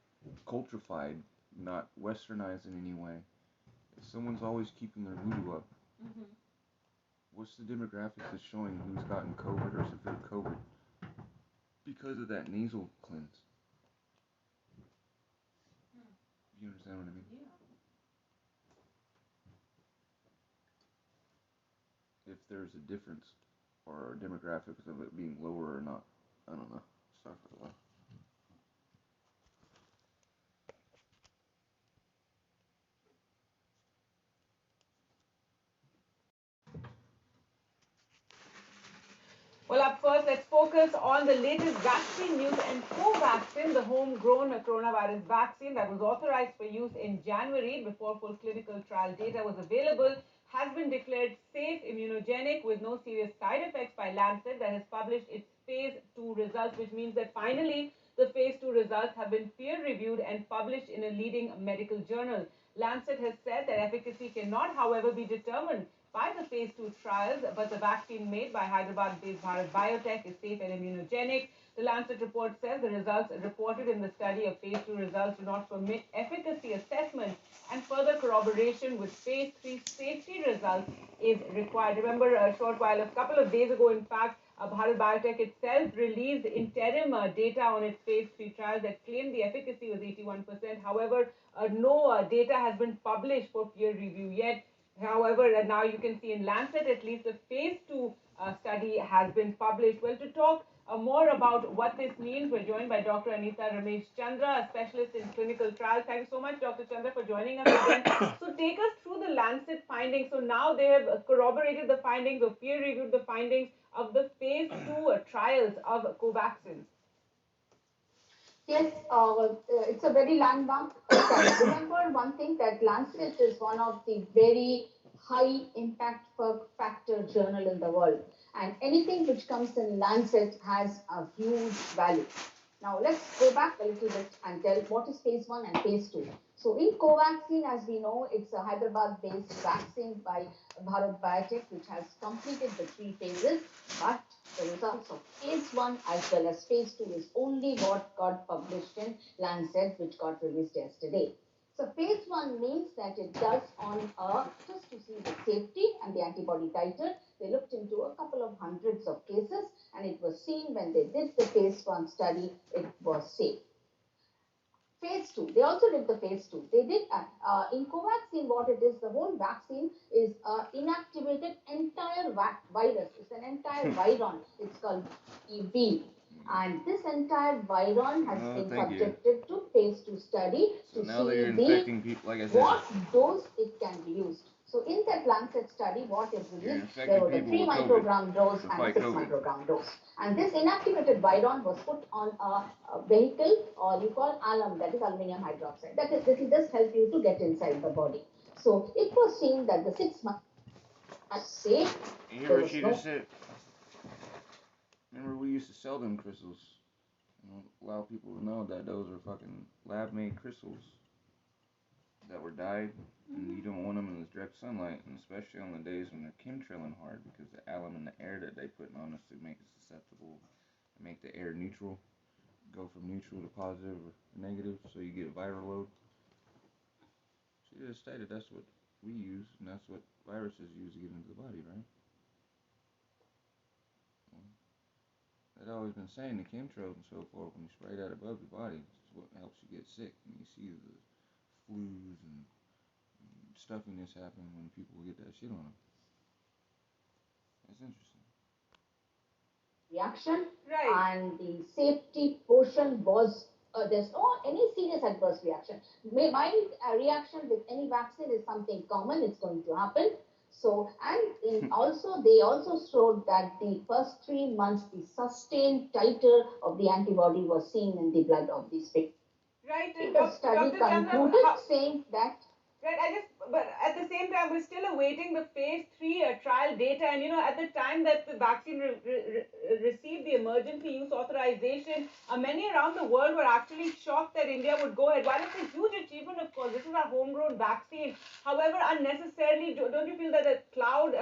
S1: cultrified, not westernized in any way. If someone's always keeping their wudu up, what's the demographics that's showing who's gotten COVID or severe COVID because of that nasal cleanse? You understand what I mean?
S2: Yeah.
S1: If there's a difference or demographics of it being lower or not, I don't know. Sorry for the laugh.
S7: Well, up first, let's focus on the latest vaccine news. And Covaxin, the homegrown coronavirus vaccine that was authorized for use in January before full clinical trial data was available, has been declared safe, immunogenic, with no serious side effects by Lancet, that has published its phase 2 results, which means that finally the phase 2 results have been peer-reviewed and published in a leading medical journal. Lancet has said that efficacy cannot, however, be determined by the phase 2 trials, but the vaccine made by Hyderabad-based Bharat Biotech is safe and immunogenic. The Lancet report says the results reported in the study of phase 2 results do not permit efficacy assessment, and further corroboration with phase 3 safety results is required. Remember, a couple of days ago, in fact, Bharat Biotech itself released interim data on its phase 3 trials that claimed the efficacy was 81%. However, no data has been published for peer review yet. However, now you can see in Lancet, at least the phase 2 study has been published. Well, to talk more about what this means, we're joined by Dr. Anita Ramesh Chandra, a specialist in clinical trials. Thank you so much, Dr. Chandra, for joining us again. So take us through the Lancet findings. So now they have corroborated the findings or peer-reviewed the findings of the phase 2 trials of Covaxin.
S4: Yes, it's a very landmark study. Remember one thing, that Lancet is one of the very high impact factor journal in the world. And anything which comes in Lancet has a huge value. Now let's go back a little bit and tell what is phase 1 and phase 2. So in Covaxin, as we know, it's a Hyderabad-based vaccine by Bharat Biotech, which has completed the 3 phases, but the results of phase 1 as well as phase 2 is only what got published in Lancet, which got released yesterday. So phase 1 means that it does on just to see the safety and the antibody titer. They looked into a couple of hundreds of cases, and it was seen when they did the phase 1 study, it was safe. Phase 2, they also did the phase 2. They did, in Covaxin, what it is, the whole vaccine is inactivated entire virus. It's an entire viron. It's called EB. And this entire viron has been subjected to phase 2 study to see what dose it can be used. So in that Lancet study, what is released, there was a 3 microgram dose and a 6 microgram dose. And this inactivated viron was put on a vehicle, or you call alum, that is aluminum hydroxide. That is, this will just help you to get inside the body. So it was seen that the 6 months safe.
S1: You hear what she just said? Remember, we used to sell them crystals. Allow people to know that those are fucking lab-made crystals that were dyed, and you don't want them in the direct sunlight, and especially on the days when they're chemtrailing hard, because the alum in the air that they put on us to make it susceptible, make the air neutral, go from neutral to positive or negative, so you get a viral load. She just stated that's what we use, and that's what viruses use to get into the body, right? I'd always been saying the chemtrails and so forth, when you spray that above the body, is what helps you get sick. And you see the flus and stuffiness happen when people get that shit on them. That's interesting.
S4: Reaction, and the safety portion was, there's no any serious adverse reaction. Mild reaction with any vaccine is something common, it's going to happen. So, and also, they also showed that the first 3 months, the sustained titer of the antibody was seen in the blood of these patients.
S7: Right.
S4: The study concluded saying that.
S7: Right, but at the same time, we're still awaiting the phase 3 trial data. And, at the time that the vaccine received the emergency use authorization, many around the world were actually shocked that India would go ahead. While it's a huge achievement, of course, this is our homegrown vaccine. However, unnecessarily, don't you feel that a cloud,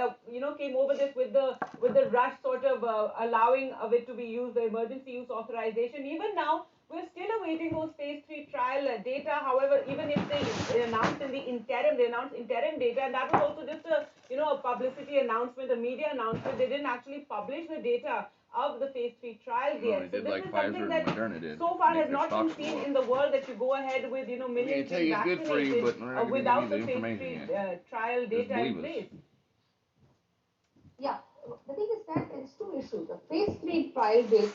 S7: came over this with the rush sort of allowing of it to be used, the emergency use authorization? Even now, we're still awaiting those phase 3 trial data. However, even if they announced in the interim, they announced interim data, and that was also just a publicity announcement, a media announcement. They didn't actually publish the data of the phase 3 trials yet. So this is something that so far has not been seen in the world, that you go ahead with millions being vaccinated without the phase 3 trial data in place.
S4: Yeah, the thing is that there's 2 issues. The phase 3 trial data.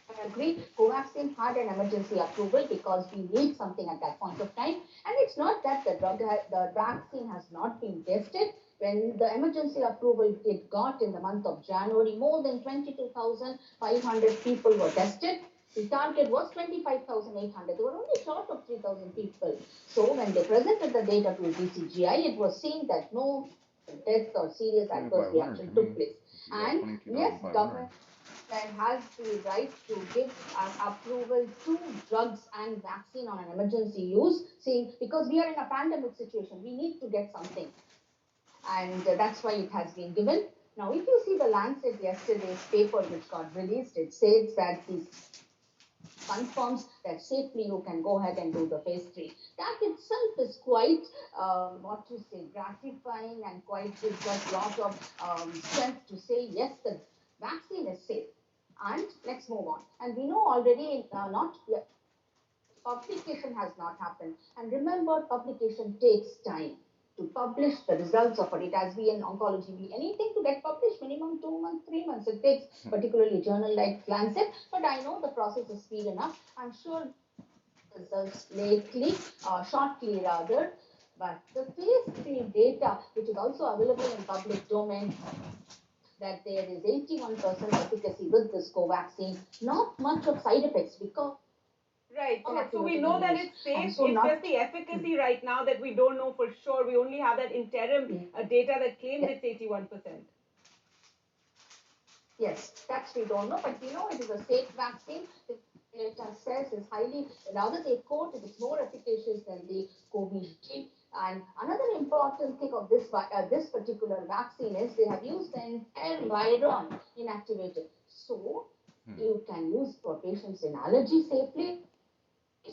S4: I agree, Covaxin had an emergency approval because we need something at that point of time. And it's not that the vaccine has not been tested. When the emergency approval it got in the month of January, more than 22,500 people were tested. The target was 25,800. They were only short of 3,000 people. So when they presented the data to DCGI, it was seen that no death or serious adverse reaction took place. And yes, government has the right to give approval to drugs and vaccine on an emergency use, because we are in a pandemic situation, we need to get something. And that's why it has been given. Now, if you see the Lancet yesterday's paper which got released, it says that this confirms that safely you can go ahead and do the phase 3. That itself is quite, gratifying, and quite gives us a lot of strength to say, yes, the vaccine is safe. And let's move on. And we know already, not yet, publication has not happened. And remember, publication takes time. to publish the results of it. It has been in oncology, anything to get published, minimum 2 months, 3 months. It takes, particularly journal like Lancet, but I know the process is speed enough. I'm sure results lately, shortly rather. But the phase 3 data, which is also available in public domain, that there is 81% efficacy with this Covaxin, not much of side effects because
S7: Right. So we know that it's safe.
S4: so
S7: it's just the efficacy right now that we don't know for sure. We only have that interim data that claims it's 81%.
S4: Yes, that's we don't know, but we know it is a safe vaccine. The data says is highly, rather they quote it is more efficacious than the Covishield. And another important thing of this particular vaccine is they have used the entire viron inactivated. So you can use for patients in allergy safely.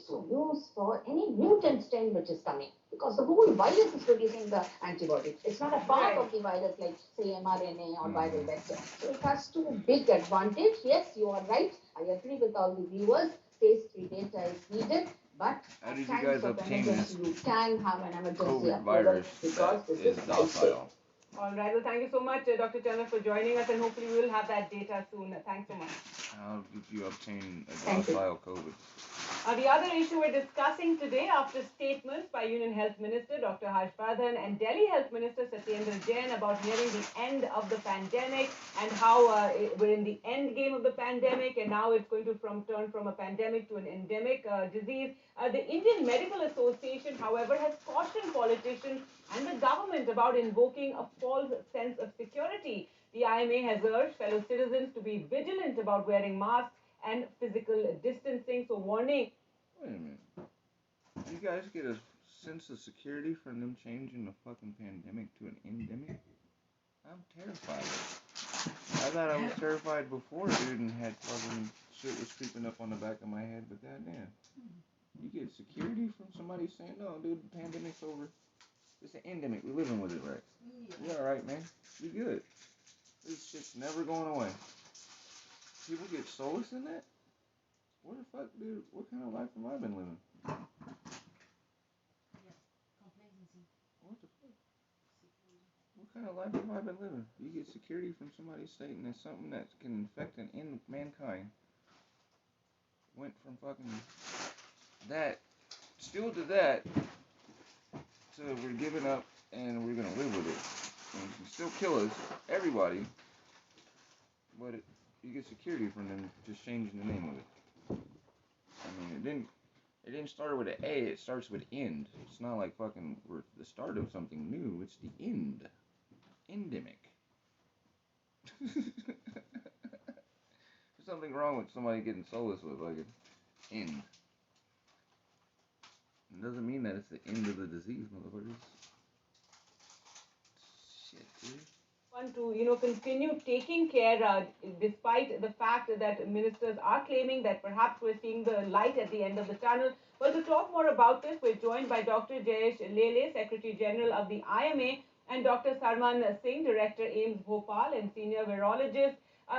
S4: So use for any mutant strain which is coming, because the whole virus is producing the antibody. It's not a part of the virus like say mRNA or viral vector. So it has two big advantage. Yes, you are right. I agree with all the viewers. Phase 3 data is needed, but
S1: how did
S4: at
S1: you guys
S4: times of
S1: obtain
S4: emergency,
S1: this
S4: you can have an emergency
S1: COVID
S4: approval
S1: virus
S4: because
S1: that
S4: this
S1: is
S4: is life safe.
S1: docile?
S7: All right. Well, thank you so much, Dr. Chandra, for joining us, and hopefully we will have that data soon. Thanks so much.
S1: How did you obtain a docile COVID?
S7: The other issue we're discussing today, after statements by Union Health Minister Dr. Harshvardhan and Delhi Health Minister Satyendra Jain about nearing the end of the pandemic and how we're in the end game of the pandemic and now it's going to turn from a pandemic to an endemic disease. The Indian Medical Association, however, has cautioned politicians and the government about invoking a false sense of security. The IMA has urged fellow citizens to be vigilant about wearing masks and physical distancing. So warning.
S1: Wait a minute. You guys get a sense of security from them changing the fucking pandemic to an endemic? I'm terrified. I thought I was terrified before, dude, and had fucking shit was creeping up on the back of my head, but goddamn. You get security from somebody saying, no, dude, the pandemic's over. It's an endemic. We're living with it, right? We're alright, man. We good. This shit's never going away. People get solace in that? What the fuck, dude? What kind of life have I been living? What the fuck? What kind of life have I been living? You get security from somebody stating that something that can infect and end mankind went from fucking that, still to that, to we're giving up and we're gonna live with it. And it can still kill us, everybody, but you get security from them just changing the name of it. I mean, it didn't start with an A, it starts with end. It's not like fucking we're the start of something new, it's the end. Endemic. There's something wrong with somebody getting solace with like an end. It doesn't mean that it's the end of the disease, motherfuckers. Shit, dude.
S7: To continue taking care despite the fact that ministers are claiming that perhaps we're seeing the light at the end of the tunnel. Well, to talk more about this, we're joined by Dr. Jayesh Lele, Secretary General of the IMA, and Dr. Sarman Singh, Director AIMS Bhopal and Senior Virologist.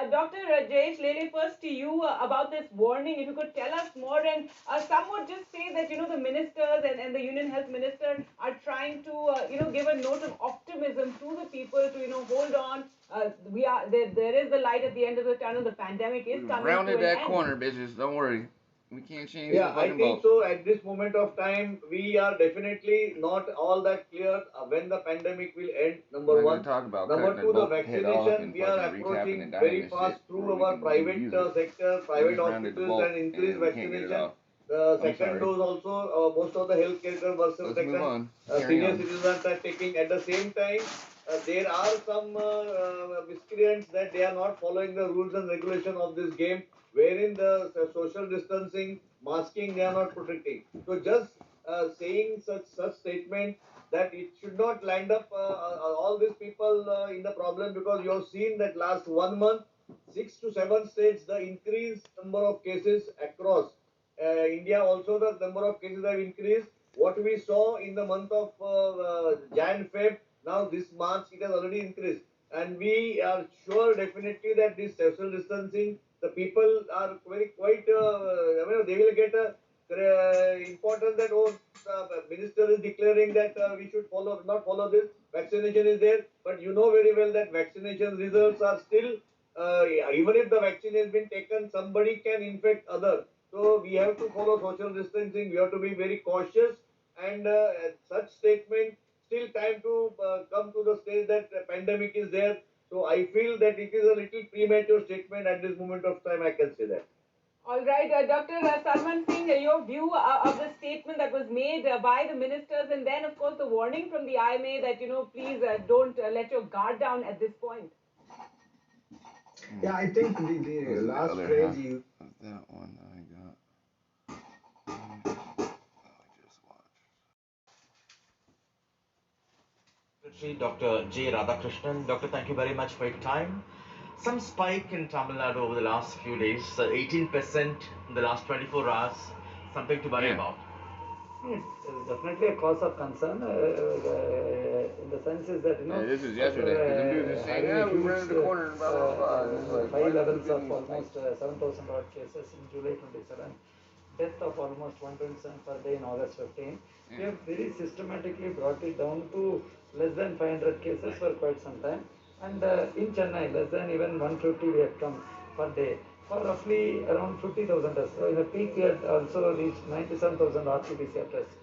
S7: Dr. Jayesh Lele, first to you about this warning. If you could tell us more, and some would just say that the ministers and the Union Health Minister are trying to give a note of optimism to the people to hold on. There is the light at the end of the tunnel. The pandemic is coming.
S1: Rounded
S7: to an
S1: that
S7: end.
S1: corner, bitches. Don't worry. We can't change the
S11: Yeah, I
S1: fucking
S11: think
S1: boat.
S11: so. At this moment of time, we are definitely not all that clear when the pandemic will end. Number one.
S1: Talk about
S11: Number two, the
S1: head off
S11: vaccination.
S1: and
S11: We are
S1: fucking recapping
S11: approaching
S1: and dying
S11: very
S1: and
S11: fast
S1: shit
S11: through
S1: before we
S11: our
S1: can
S11: private
S1: use it.
S11: sector,
S1: We
S11: private
S1: just rounded the
S11: hospitals,
S1: bolt
S11: and increased
S1: and we can't get it
S11: vaccination.
S1: off.
S11: The
S1: I'm
S11: second
S1: sorry.
S11: dose also, most of the healthcare workers
S1: Let's
S11: taken.
S1: move on.
S11: Senior
S1: on.
S11: citizens are taking. At the same time, there are some miscreants that they are not following the rules and regulation of this game, wherein the social distancing, masking, they are not protecting. So just saying such statement that it should not land up all these people in the problem, because you have seen that last 1 month, 6 to 7 states, the increased number of cases across. India also the number of cases have increased. What we saw in the month of Jan, Feb, now this March it has already increased. And we are sure definitely that this social distancing, the people are quite, they will get important that minister is declaring that we should not follow this. Vaccination is there, but you know very well that vaccination results are still, even if the vaccine has been taken, somebody can infect others. So we have to follow social distancing. We have to be very cautious. And such statement, still time to come to the stage that the pandemic is there. So I feel that it is a little premature statement at this moment of time. I can say that.
S7: All right, Dr. Salman Singh, your view of the statement that was made by the ministers, and then, of course, the warning from the IMA that, please don't let your guard down at this point.
S12: Yeah, I think the last phrase you.
S1: That one I got.
S16: Dr. J. Radhakrishnan. Doctor, thank you very much for your time. Some spike in Tamil Nadu over the last few days, 18% in the last 24 hours, something to worry about.
S10: It's definitely a cause of concern in the sense is that,
S1: this is yesterday. The dude is saying, we ran the corner and blah, blah, blah.
S10: High levels of almost 7,000 odd cases in July 27, death of almost 127 per day in August 15. We have very systematically brought it down to less than 500 cases for quite some time. And in Chennai, less than even 150 we have come per day. For roughly around 50,000 tests. So in the peak we had also reached 97,000 RT-PCR tests.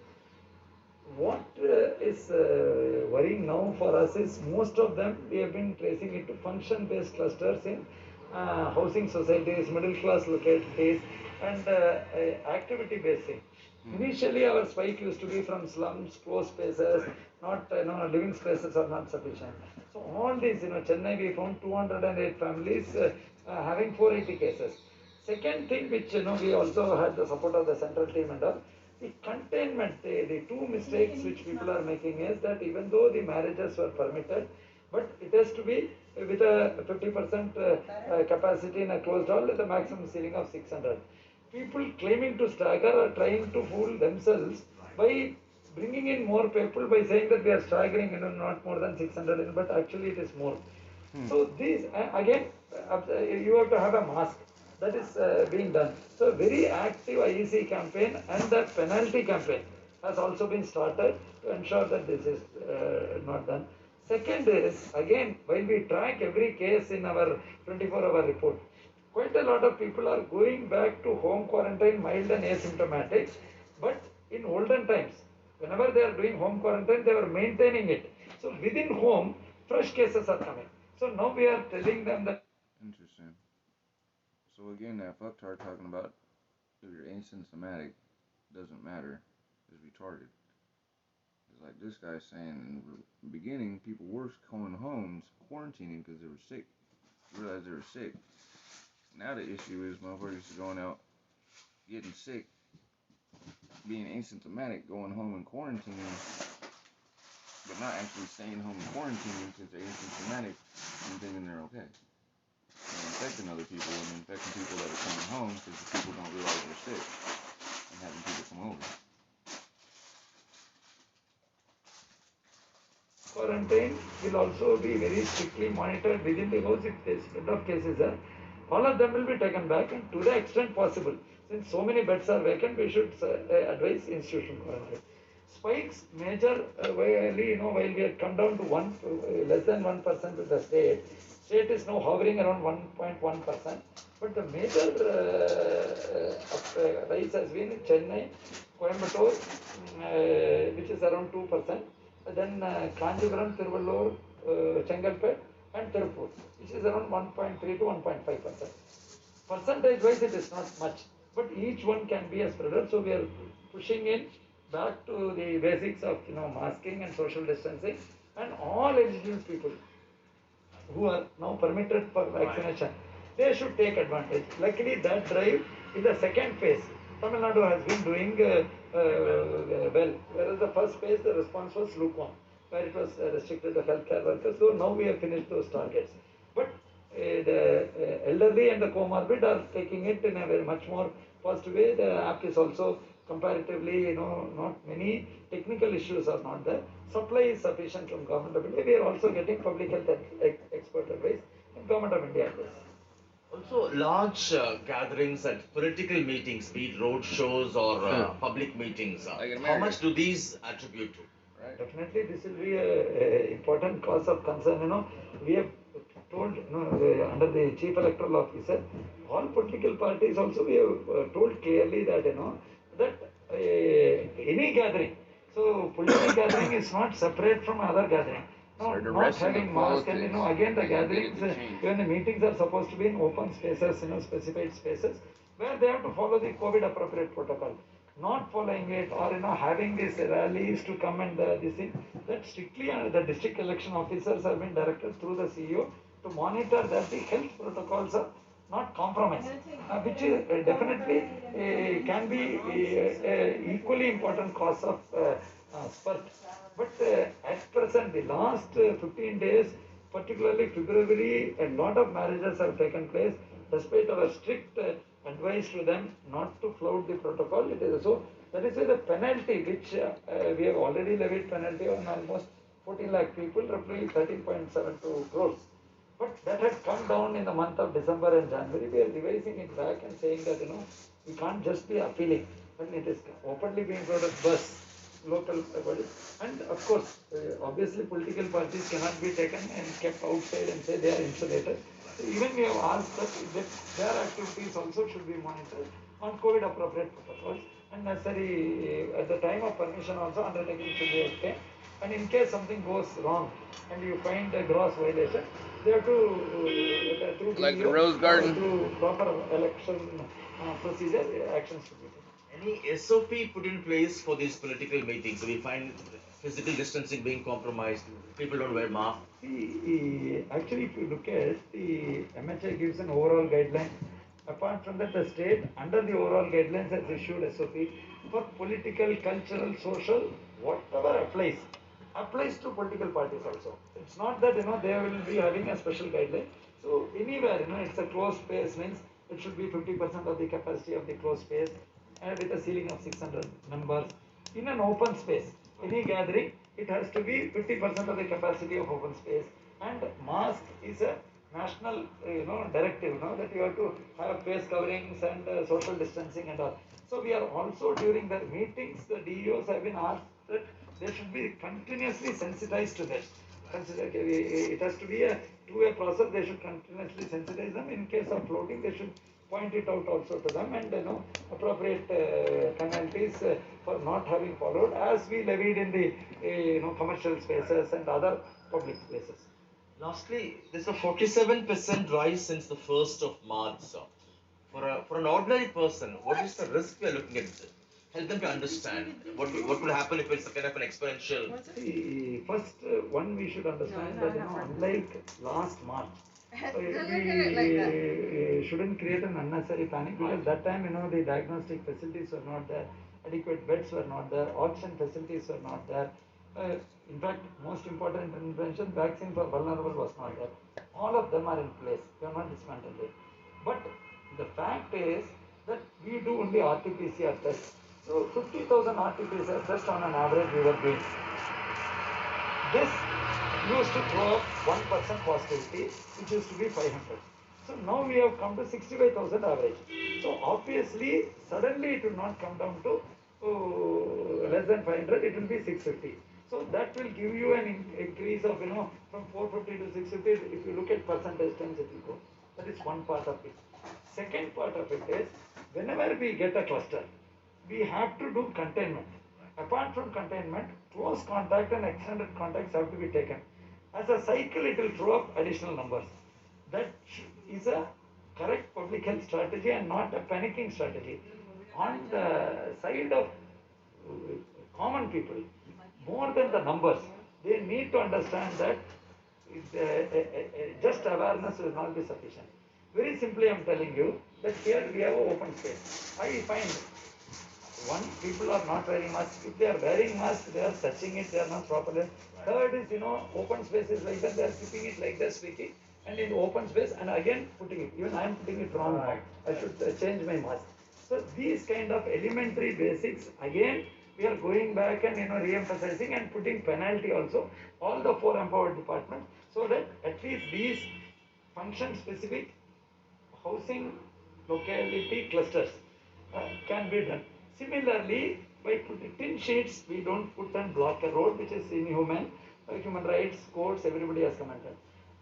S10: What is worrying now for us is most of them we have been tracing it to function-based clusters in housing societies, middle-class localities, and activity-based thing. Initially, our spike used to be from slums, closed spaces, not living spaces are not sufficient. So all these, Chennai, we found 208 families having 480 cases. Second thing, which we also had the support of the central team and all, the containment. The two mistakes which people are making is that even though the marriages were permitted, but it has to be with a 50% capacity in a closed hall with a maximum ceiling of 600. People claiming to stagger are trying to fool themselves by bringing in more people by saying that we are staggering, not more than 600, but actually it is more. So these, again, you have to have a mask. That is being done. So very active IEC campaign and the penalty campaign has also been started to ensure that this is not done. Second is, again, while we track every case in our 24-hour report, quite a lot of people are going back to home quarantine, mild and asymptomatic. But in olden times, whenever they are doing home quarantine, they were maintaining it. So within home, fresh cases are coming. So now we are telling them that.
S1: Interesting. So again, that fucktard talking about if you're asymptomatic, doesn't matter, is retarded. It's like this guy saying in the beginning, people were going home, quarantining because they were sick. Realized they were sick. Now the issue is motherfuckers going out, getting sick, being asymptomatic, going home and quarantining, but not actually staying home and quarantining because they're asymptomatic and thinking they're okay. And infecting other people and infecting people that are coming home because the people don't realize they're sick and having people come over.
S10: Quarantine will also be very strictly monitored within the house if the spread of cases are. All of them will be taken back, and to the extent possible, since so many beds are vacant, we should advise institutional quarantine. Spikes major, while we had come down to less than 1% with the state is now hovering around 1.1%. But the major rise has been in Chennai, Coimbatore, which is around 2%. Then Kanjipuram, Tiruvallur, Chengalpet, and Tirupur, which is around 1.3 to 1.5%. Percentage-wise, it is not much, but each one can be a spreader. So we are pushing in back to the basics of masking and social distancing, and all eligible people who are now permitted for vaccination, they should take advantage. Luckily, that drive in the second phase, Tamil Nadu has been doing well, whereas the first phase, the response was lukewarm, where it was restricted to healthcare workers. So now we have finished those targets. But the elderly and the comorbid are taking it in a very much more positive way. The app is also comparatively, not many technical issues are not there. Supply is sufficient from Government of India. We are also getting public health expert advice in Government of India.
S17: Also, large gatherings at political meetings, be it road shows or public meetings, how much do these attribute to?
S10: Definitely, this will be a important cause of concern. We have told, under the chief electoral officer, all political parties also we have told clearly that that any gathering. So political gathering is not separate from other gathering. No, not having mask and again the gatherings, even the meetings are supposed to be in open spaces, specified spaces where they have to follow the COVID appropriate protocol. Not following it or having these rallies to come and this thing, that strictly the district election officers have been directed through the CEO to monitor that the health protocols are not compromised, which is definitely can be equally important cause of spurt. But at present, the last 15 days, particularly February, a lot of marriages have taken place despite our strict advice to them not to flout the protocol. It is so that is why the penalty which we have already levied penalty on almost 14 lakh people, roughly 13.72 crores. But that had come down in the month of December and January. We are revising it back and saying that we can't just be appealing, but it is openly being brought as bus local body. And of course, obviously political parties cannot be taken and kept outside and say they are insulated. So even we have asked that their activities also should be monitored on COVID appropriate protocols and necessary at the time of permission also undertaking should be okay. And in case something goes wrong and you find a gross violation, they have to through
S1: like the Rose Garden,
S10: through proper election procedure actions to be taken.
S17: Any SOP put in place for these political meetings? So we find physical distancing being compromised, people don't wear masks.
S10: Actually, if you look at the MHA gives an overall guideline. Apart from that, the state under the overall guidelines has issued SOP for political, cultural, social, whatever applies to political parties also. It's not that they will be having a special guideline. So anywhere it's a closed space means it should be 50% of the capacity of the closed space and with a ceiling of 600 members. In an open space, any gathering, it has to be 50% of the capacity of open space. And mask is a national, directive, that you have to have face coverings and social distancing and all. So we are also during the meetings, the DEOs have been asked that they should be continuously sensitized to this. It has to be a two-way process. They should continuously sensitize them. In case of floating, they should point it out also to them and appropriate penalties for not having followed, as we levied in the commercial spaces and other public places.
S17: Lastly, there's a 47% rise since the 1st of March. For an ordinary person, what is the risk we are looking at? Help them to understand what will happen if it's a kind of an exponential.
S10: First, one we should understand that unlike last March, we shouldn't create an unnecessary panic because that time the diagnostic facilities were not there, adequate beds were not there, oxygen facilities were not there. In fact, most important intervention, vaccine for vulnerable was not there. All of them are in place. We are not dismantled it. But the fact is that we do only RT-PCR tests. So 50,000 RT-PCR tests on an average we were doing. This used to throw up 1% positivity, which used to be 500. So now we have come to 65,000 average. So obviously, suddenly it will not come down to less than 500, it will be 650. So that will give you an increase of, from 450 to 650. If you look at percentage terms, it will go. That is one part of it. Second part of it is, whenever we get a cluster, we have to do containment. Apart from containment, close contact and extended contacts have to be taken. As a cycle, it will throw up additional numbers. That is a correct public health strategy and not a panicking strategy. On the side of common people, more than the numbers, they need to understand that just awareness will not be sufficient. Very simply, I am telling you that here we have an open space. I find one, people are not wearing masks. If they are wearing masks, they are touching it, they are not properly. Third is, open spaces like that, they are keeping it like that, speaking, and in open space, and again putting it. Even I am putting it wrong now. I should change my mask. So these kind of elementary basics, again, we are going back and re-emphasizing and putting penalty also, all the 4 empowered departments, so that at least these function specific housing locality clusters can be done. Similarly, by putting tin sheets, we don't put and block a road, which is inhuman. Human rights courts, everybody has commented.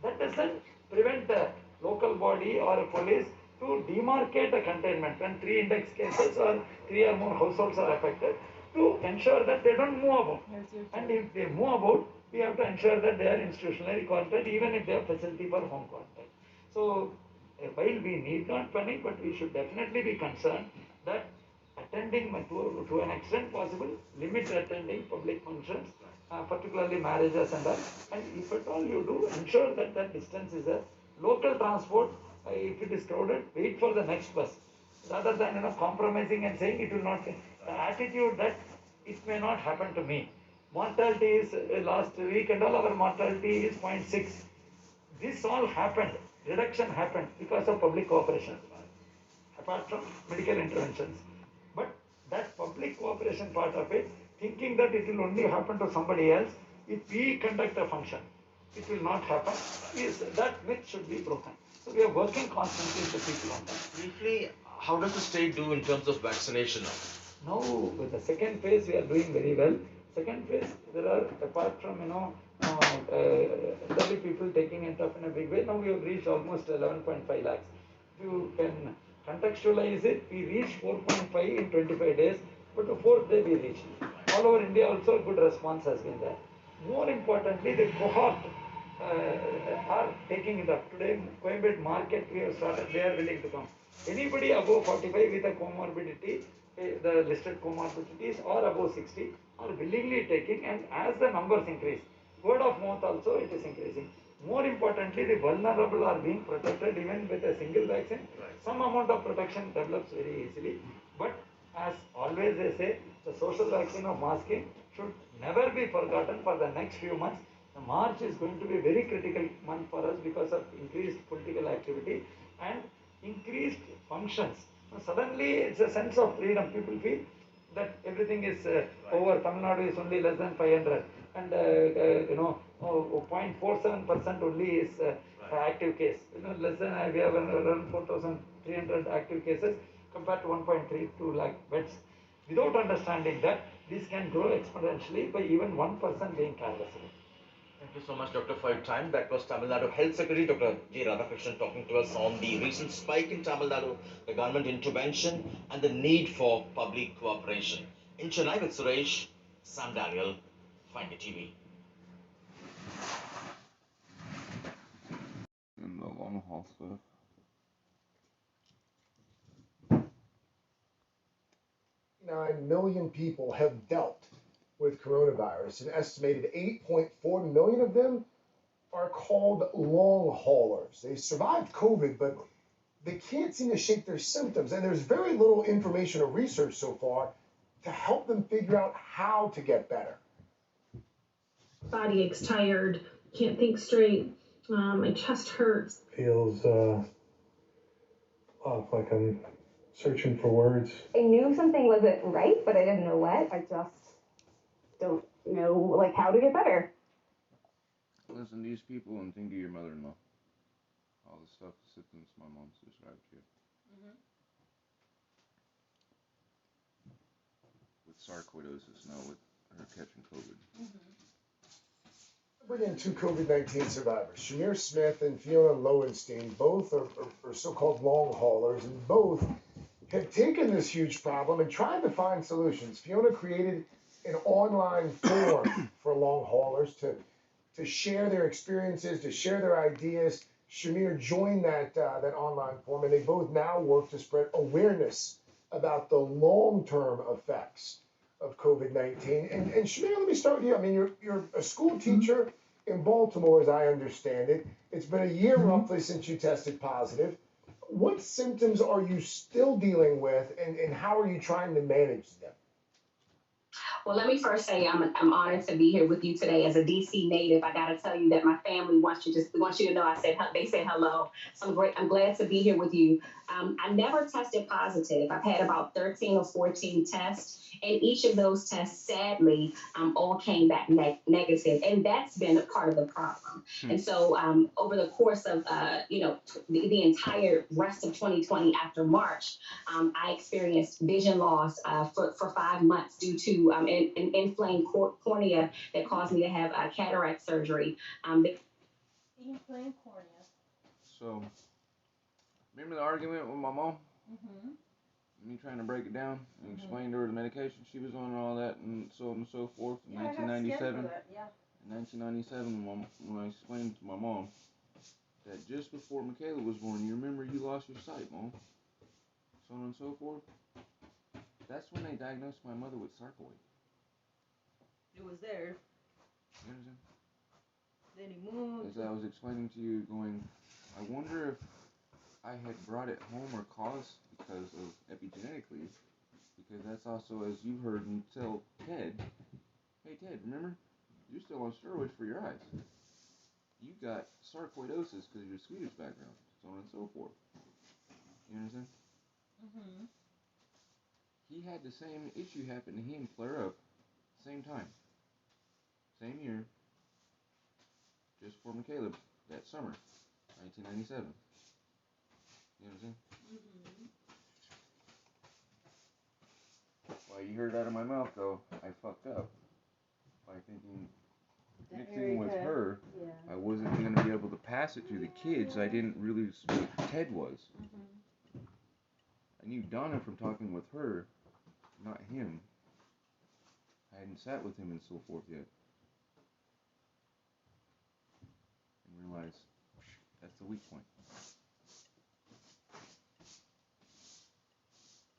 S10: That doesn't prevent a local body or a police to demarcate a containment when 3 index cases or 3 or more households are affected, to ensure that they don't move about. And if they move about, we have to ensure that they are institutionally quarantined, even if they have facility for home quarantine. So, while we need not panic, but we should definitely be concerned that attending to an extent possible, limit attending public functions, particularly marriages and all. And if at all you do, ensure that that distance is there. Local transport, if it is crowded, wait for the next bus. Rather than compromising and saying it will not. The attitude that it may not happen to me. Mortality is last week and all our mortality is 0.6. This all happened. Reduction happened because of public cooperation, apart from medical interventions. But that public cooperation part of it, thinking that it will only happen to somebody else, if we conduct a function, it will not happen, is that myth should be broken. So we are working constantly with the people on that.
S17: Briefly, how does the state do in terms of vaccination now?
S10: Now, with the second phase, we are doing very well. Second phase, there are, apart from, elderly people taking it up in a big way, now we have reached almost 11.5 lakhs. If you can contextualize it, we reached 4.5 in 25 days, but the fourth day we reached. All over India also, a good response has been there. More importantly, the cohort are taking it up. Today, Coimbatore market, we have started, they are willing to come. Anybody above 45 with a comorbidity, the listed comorbidities, or above 60 are willingly taking, and as the numbers increase, word of mouth also it is increasing. More importantly, the vulnerable are being protected even with a single vaccine. Some amount of protection develops very easily, but as always they say, the social vaccine of masking should never be forgotten for the next few months. The March is going to be a very critical month for us because of increased political activity and increased functions. Suddenly, it's a sense of freedom. People feel that everything is over. Tamil Nadu is only less than 500, and 0.47% only is active case. Less than we have around 4,300 active cases compared to 1.32 lakh beds. Without understanding that this can grow exponentially by even 1% being careless.
S17: Thank you so much, Doctor, for your time. That was Tamil Nadu Health Secretary Dr. J. Radhakrishnan talking to us on the recent spike in Tamil Nadu, the government intervention, and the need for public cooperation. In Chennai with Suresh, Sam Daniel, Find It TV.
S1: In the long haul stuff.
S18: Nine million people have dealt with coronavirus. An estimated 8.4 million of them are called long haulers. They survived COVID, but they can't seem to shake their symptoms. And there's very little information or research so far to help them figure out how to get better.
S19: Body aches, tired, can't think straight. My chest hurts.
S23: Feels like I'm searching for words.
S24: I knew something wasn't right, but I didn't know what. I just don't know how to get better.
S1: Listen to these people and think of your mother-in-law. All the stuff, symptoms my mom's described to you. With sarcoidosis now, with her catching COVID.
S18: Bring in two COVID-19 survivors, Shamir Smith and Fiona Lowenstein. Both are so-called long haulers, and both have taken this huge problem and tried to find solutions. Fiona created an online forum for long haulers to share their experiences, to share their ideas. Shamir joined that online forum, and they both now work to spread awareness about the long-term effects of COVID-19. And Shamir, let me start with you. I mean, you're a school teacher in Baltimore, as I understand it. It's been a year roughly since you tested positive. What symptoms are you still dealing with, and how are you trying to manage them?
S5: Well, let me first say I'm honored to be here with you today as a DC native. I got to tell you that my family wants you to know they said hello. So I'm glad to be here with you. I never tested positive. I've had about 13 or 14 tests, and each of those tests, sadly, all came back negative, and that's been a part of the problem. And so over the course of the entire rest of 2020 after March, I experienced vision loss for 5 months due to an inflamed cornea that caused me to have cataract surgery.
S2: Inflamed cornea.
S1: So, remember the argument with my mom?
S2: Mm-hmm.
S1: Me trying to break it down and explain to her the medication she was on and all that and so on and so forth in 1997. In 1997, when I explained to my mom that just before Michaela was born, you remember you lost your sight, Mom? So on and so forth. That's when they diagnosed my mother with sarcoid.
S13: It was there.
S1: You understand?
S13: Then he moved.
S1: As I was explaining to you, going, I wonder if I had brought it home or caused because of epigenetically, because that's also, as you heard me tell Ted, hey Ted, remember? You're still on steroids for your eyes. You got sarcoidosis because of your Swedish background, so on and so forth. You understand?
S2: Mm-hmm.
S1: He had the same issue happen to him flare up, same time, same year, just for Michaela, that summer, 1997. You understand?
S2: Mm-hmm.
S1: Well, you heard out of my mouth, though, I fucked up by thinking mixing with her, I wasn't going to be able to pass it to the kids. I didn't realize what Ted was.
S2: Mm-hmm.
S1: I knew Donna from talking with her, not him. I hadn't sat with him and so forth yet. And realized that's the weak point.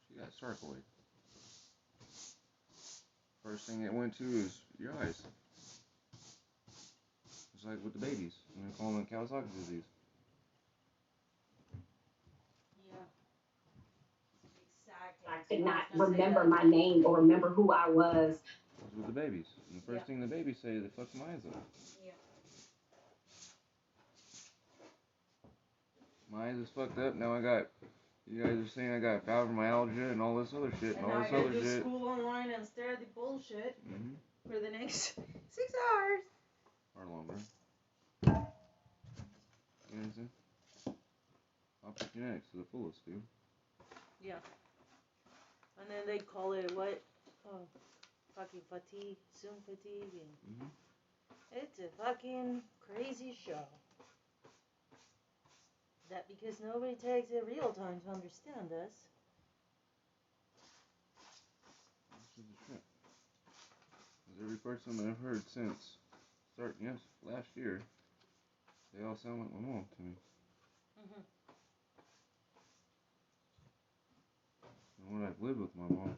S1: She got sarcoid. First thing it went to is your eyes. It's like with the babies. I'm going to call them Kawasaki disease.
S13: Yeah. Exactly.
S5: I could not remember my name or remember who I was.
S1: That's with the babies. And the first thing the babies say, they fuck my eyes up.
S13: Yeah.
S1: My eyes is fucked up. Now you guys are saying I got fibromyalgia and all this other shit
S13: And
S1: all
S13: now
S1: this
S13: I gotta
S1: other
S13: do
S1: shit.
S13: school online and stare at the bullshit for the next 6 hours.
S1: Or longer. You understand? Opportunities to the fullest, dude.
S13: Yeah. And then they call it what? Oh, fucking fatigue, Zoom fatigue, and it's a fucking crazy show. That because nobody takes the real time to understand us.
S1: This is the shit. Because every person that I've heard since last year, they all sound like my mom to me. And when I've lived with my mom,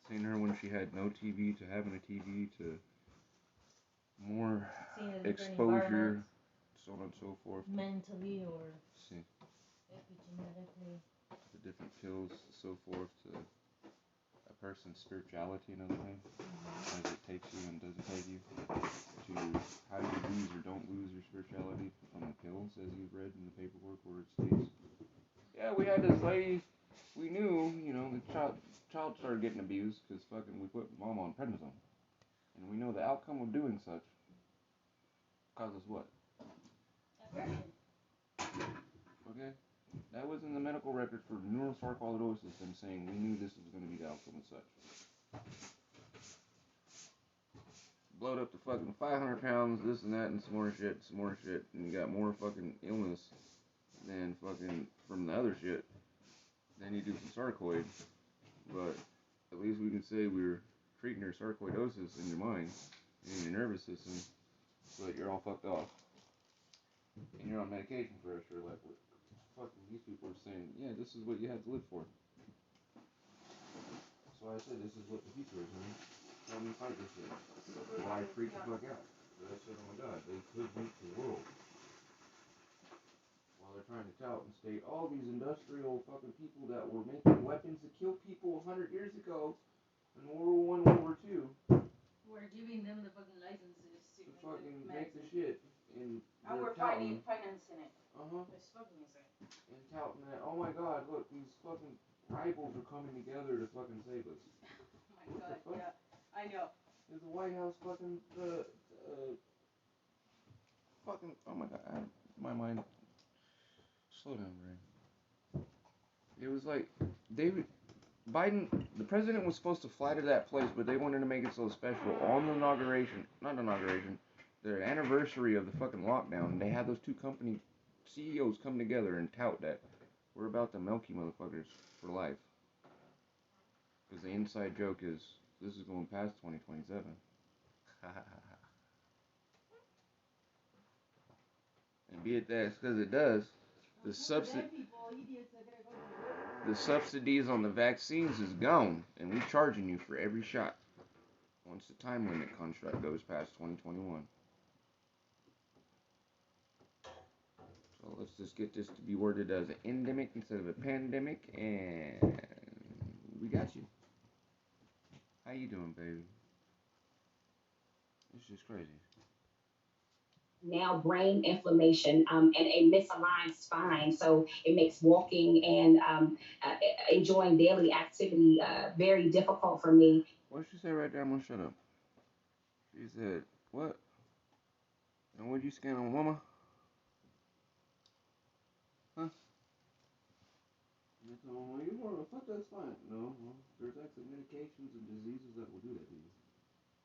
S1: seeing her when she had no TV to having a TV to more exposure, so on and so forth.
S13: Mentally or epigenetically.
S1: The different pills, so forth, to a person's spirituality and everything, as it takes you and doesn't take you, to how you lose or don't lose your spirituality on the pills, as you've read in the paperwork where it states. Yeah, we had this lady, we knew, the child started getting abused because fucking we put mom on prednisone. And we know the outcome of doing such causes what? Okay? That was in the medical record for neurosarcoidosis, them saying we knew this was going to be the outcome of such. Blowed up to fucking 500 pounds, this and that, and some more shit, and you got more fucking illness than fucking from the other shit. Then you do some sarcoid, but at least we can say we're treating your sarcoidosis in your mind and in your nervous system so that you're all fucked off. And you're on medication for a sure, like fucking these people are saying, yeah, this is what you have to live for. So I said, this is what the future is, man. Tell me fight this shit. Why freak the fuck out? So I said, oh my god, they could beat the world. While they're trying to tout and state all these industrial fucking people that were making weapons to kill people 100 years ago in World War I, World War
S13: licenses to
S1: fucking make the
S13: medicine.
S1: shit. And
S13: we're financing it. It's fucking insane.
S1: And touting that, oh my god, look, these fucking rivals are coming together to fucking save us.
S13: Oh my god, yeah, I know.
S1: Is the White House fucking, fucking, oh my god, my mind, slow down, brain. It was like, Biden, the president was supposed to fly to that place, but they wanted to make it so special. On the the anniversary of the fucking lockdown, they had those two company CEOs come together and tout that we're about to milk you motherfuckers for life. Because the inside joke is, this is going past 2027. And be it that, because it does, the subsidies on the vaccines is gone, and we charging you for every shot once the time limit contract goes past 2021. So let's just get this to be worded as an endemic instead of a pandemic, and we got you. How you doing, baby? It's just crazy.
S5: Now brain inflammation and a misaligned spine. So it makes walking and enjoying daily activity very difficult for me.
S1: What did she say right there? I'm gonna shut up. She said, what? And what'd you scan on mama? Huh? You told me, well, you want to fuck that spine. No, well, there's actually medications and diseases that will do that to you.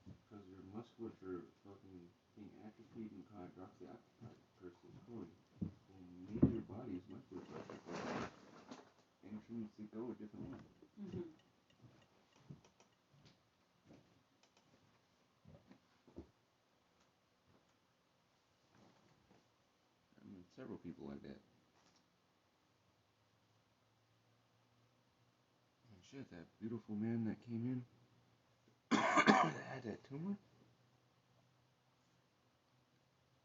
S1: Because your musculature fucking being atrophied and hydroxyapatite versus coin. And neither your body's musculature intrinsically go a different way.
S13: Mm-hmm.
S1: I mean, several people like that. And shit, that beautiful man that came in that had that tumor.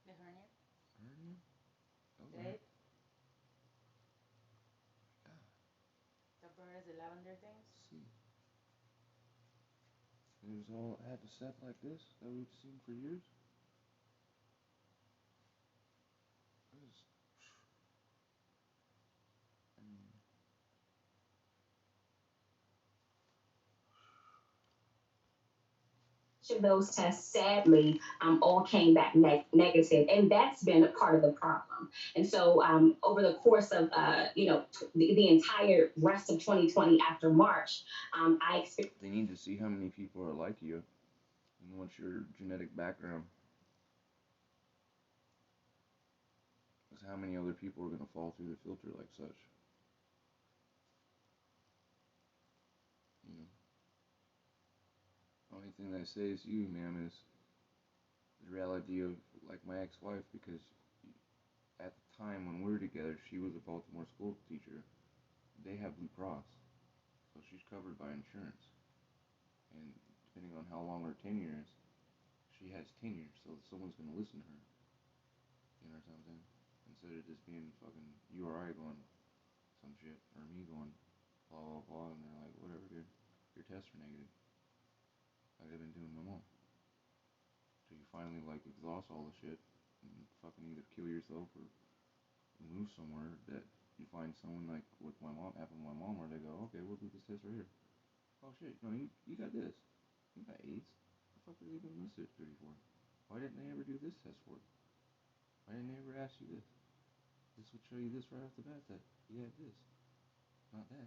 S13: The hernia?
S1: Hernia?
S13: Dead? The burn is the lavender things?
S1: See. It was all had to set like this that we've seen for years.
S5: Those tests sadly all came back negative, and that's been a part of the problem. And so over the course of the entire rest of 2020 after March, I experienced.
S1: They need to see how many people are like you and what's your genetic background. Because how many other people are going to fall through the filter like such. You know. Only thing that saves you, ma'am, is the reality of, like, my ex-wife, because at the time when we were together, she was a Baltimore school teacher. They have Blue Cross, so she's covered by insurance. And depending on how long her tenure is, she has tenure, so someone's going to listen to her. You know what I'm saying? Instead of just being fucking you or I going some shit, or me going blah, blah, blah, and they're like, whatever, dude, your tests are negative. Like they've been doing my mom. So you finally, like, exhaust all the shit and fucking either kill yourself or move somewhere that you find someone like with my mom, happened with my mom, where they go, okay, we'll do this test right here. Oh shit, no, you got this. You got AIDS. The fuck are they doing this at 34? Why didn't they ever do this test for it? Why didn't they ever ask you this? This would show you this right off the bat that you had this, not that.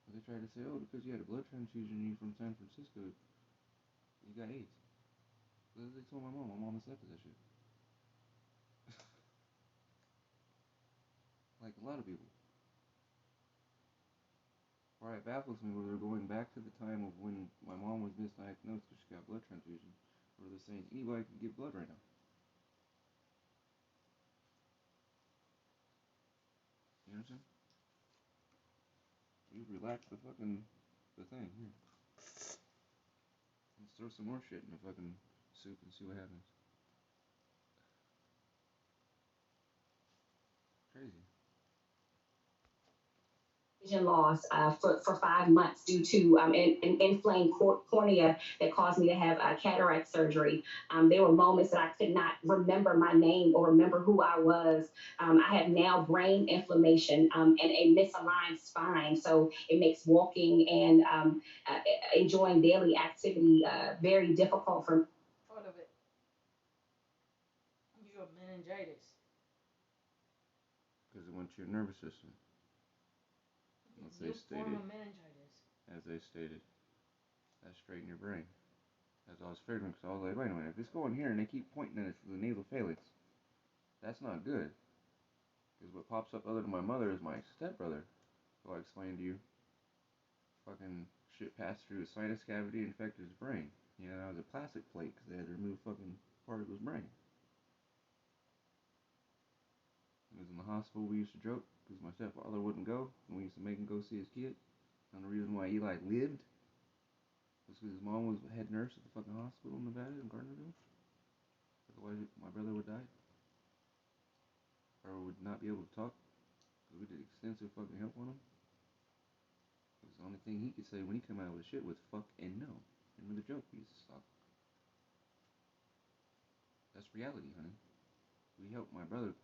S1: But they tried to say, oh, because you had a blood transfusion and you from San Francisco, you got AIDS. They told my mom accepted that shit. Like a lot of people. Why it baffles me where they're going back to the time of when my mom was misdiagnosed because she got blood transfusion, where they're saying anybody can give blood right now. You know what I'm saying? You relax the thing here. Let's throw some more shit in the fucking soup and see what happens. Crazy.
S5: vision loss for 5 months due to an inflamed cornea that caused me to have cataract surgery. There were moments that I could not remember my name or remember who I was. I have now brain inflammation and a misaligned spine, so it makes walking and enjoying daily activity very difficult for me.
S13: Part of it. You got meningitis.
S1: Because it went to your nervous system. As they stated. As they stated. That's straight in your brain. As I was figuring, because I was like, wait a minute, if it's going here and they keep pointing at it to the nasal phalanx, that's not good. Because what pops up other than my mother is my stepbrother, who I explained to you. Fucking shit passed through his sinus cavity and infected his brain. You know, that was a plastic plate because they had to remove fucking part of his brain. He was in the hospital. We used to joke because my stepfather wouldn't go, and we used to make him go see his kid. And the reason why Eli lived was because his mom was the head nurse at the fucking hospital in Nevada in Gardnerville. Otherwise, my brother would die. Or would not be able to talk because we did extensive fucking help on him. It was the only thing he could say when he came out with shit was fuck and no. And with a joke, we used to stop. That's reality, honey. We helped my brother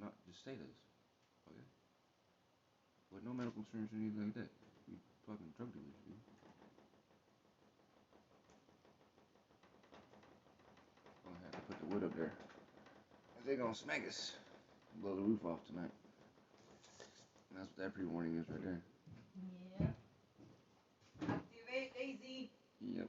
S1: not just say this. Okay? But no medical insurance or anything like that. We fucking drug dealers, dude. Gonna have to put the wood up there. Cause they gonna smack us. Blow the roof off tonight. And that's what that pre-warning is right there.
S13: Yeah. Activate Daisy.
S1: Yep.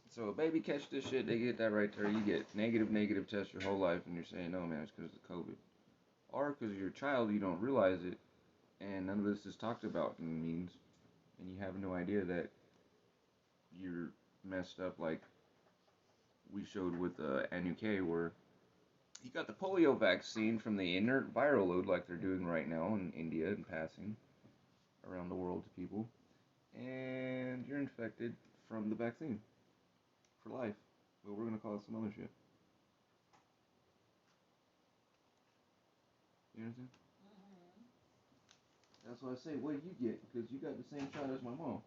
S1: So a baby catch this shit, they get that right there. You get negative test your whole life, and you're saying, no, man, it's because of COVID. Or because you're a child, you don't realize it, and none of this is talked about in means, and you have no idea that you're messed up like we showed with NUK, where he got the polio vaccine from the inert viral load like they're doing right now in India and passing around the world to people, and you're infected from the vaccine for life. But we're going to call it some other shit. You understand? That's why I say, what did you get? Because you got the same shot as my mom.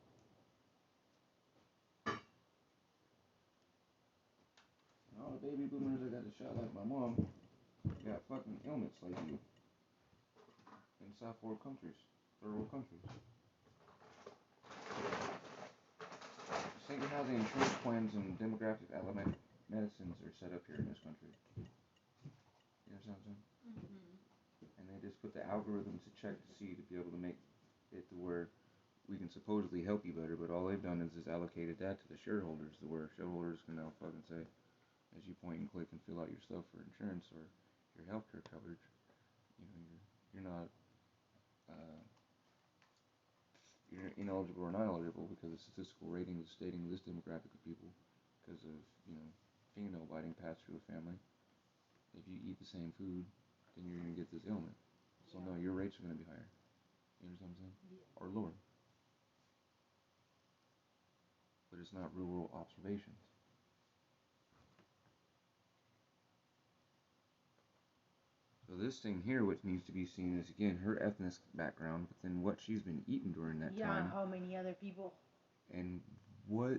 S1: And all the baby boomers that got the shot like my mom got fucking ailments like you. In third world countries. Think of how the insurance plans and demographic element medicines are set up here in this country. You know what I'm saying? And they just put the algorithm to check to see to be able to make it to where we can supposedly help you better, but all they've done is just allocated that to the shareholders, to where shareholders can now fucking say, as you point and click and fill out your stuff for insurance or your healthcare coverage, you know, you're not you're ineligible or not eligible because the statistical rating is stating this demographic of people because of, you know, fingernail biting passed through a family. If you eat the same food, then you're going to get this ailment. So no, your rates are going to be higher. You know what I'm saying? Yeah. Or lower. But it's not real world observations. So this thing here, what needs to be seen is, again, her ethnic background, but then what she's been eating during that time.
S13: Yeah, how many other people?
S1: And what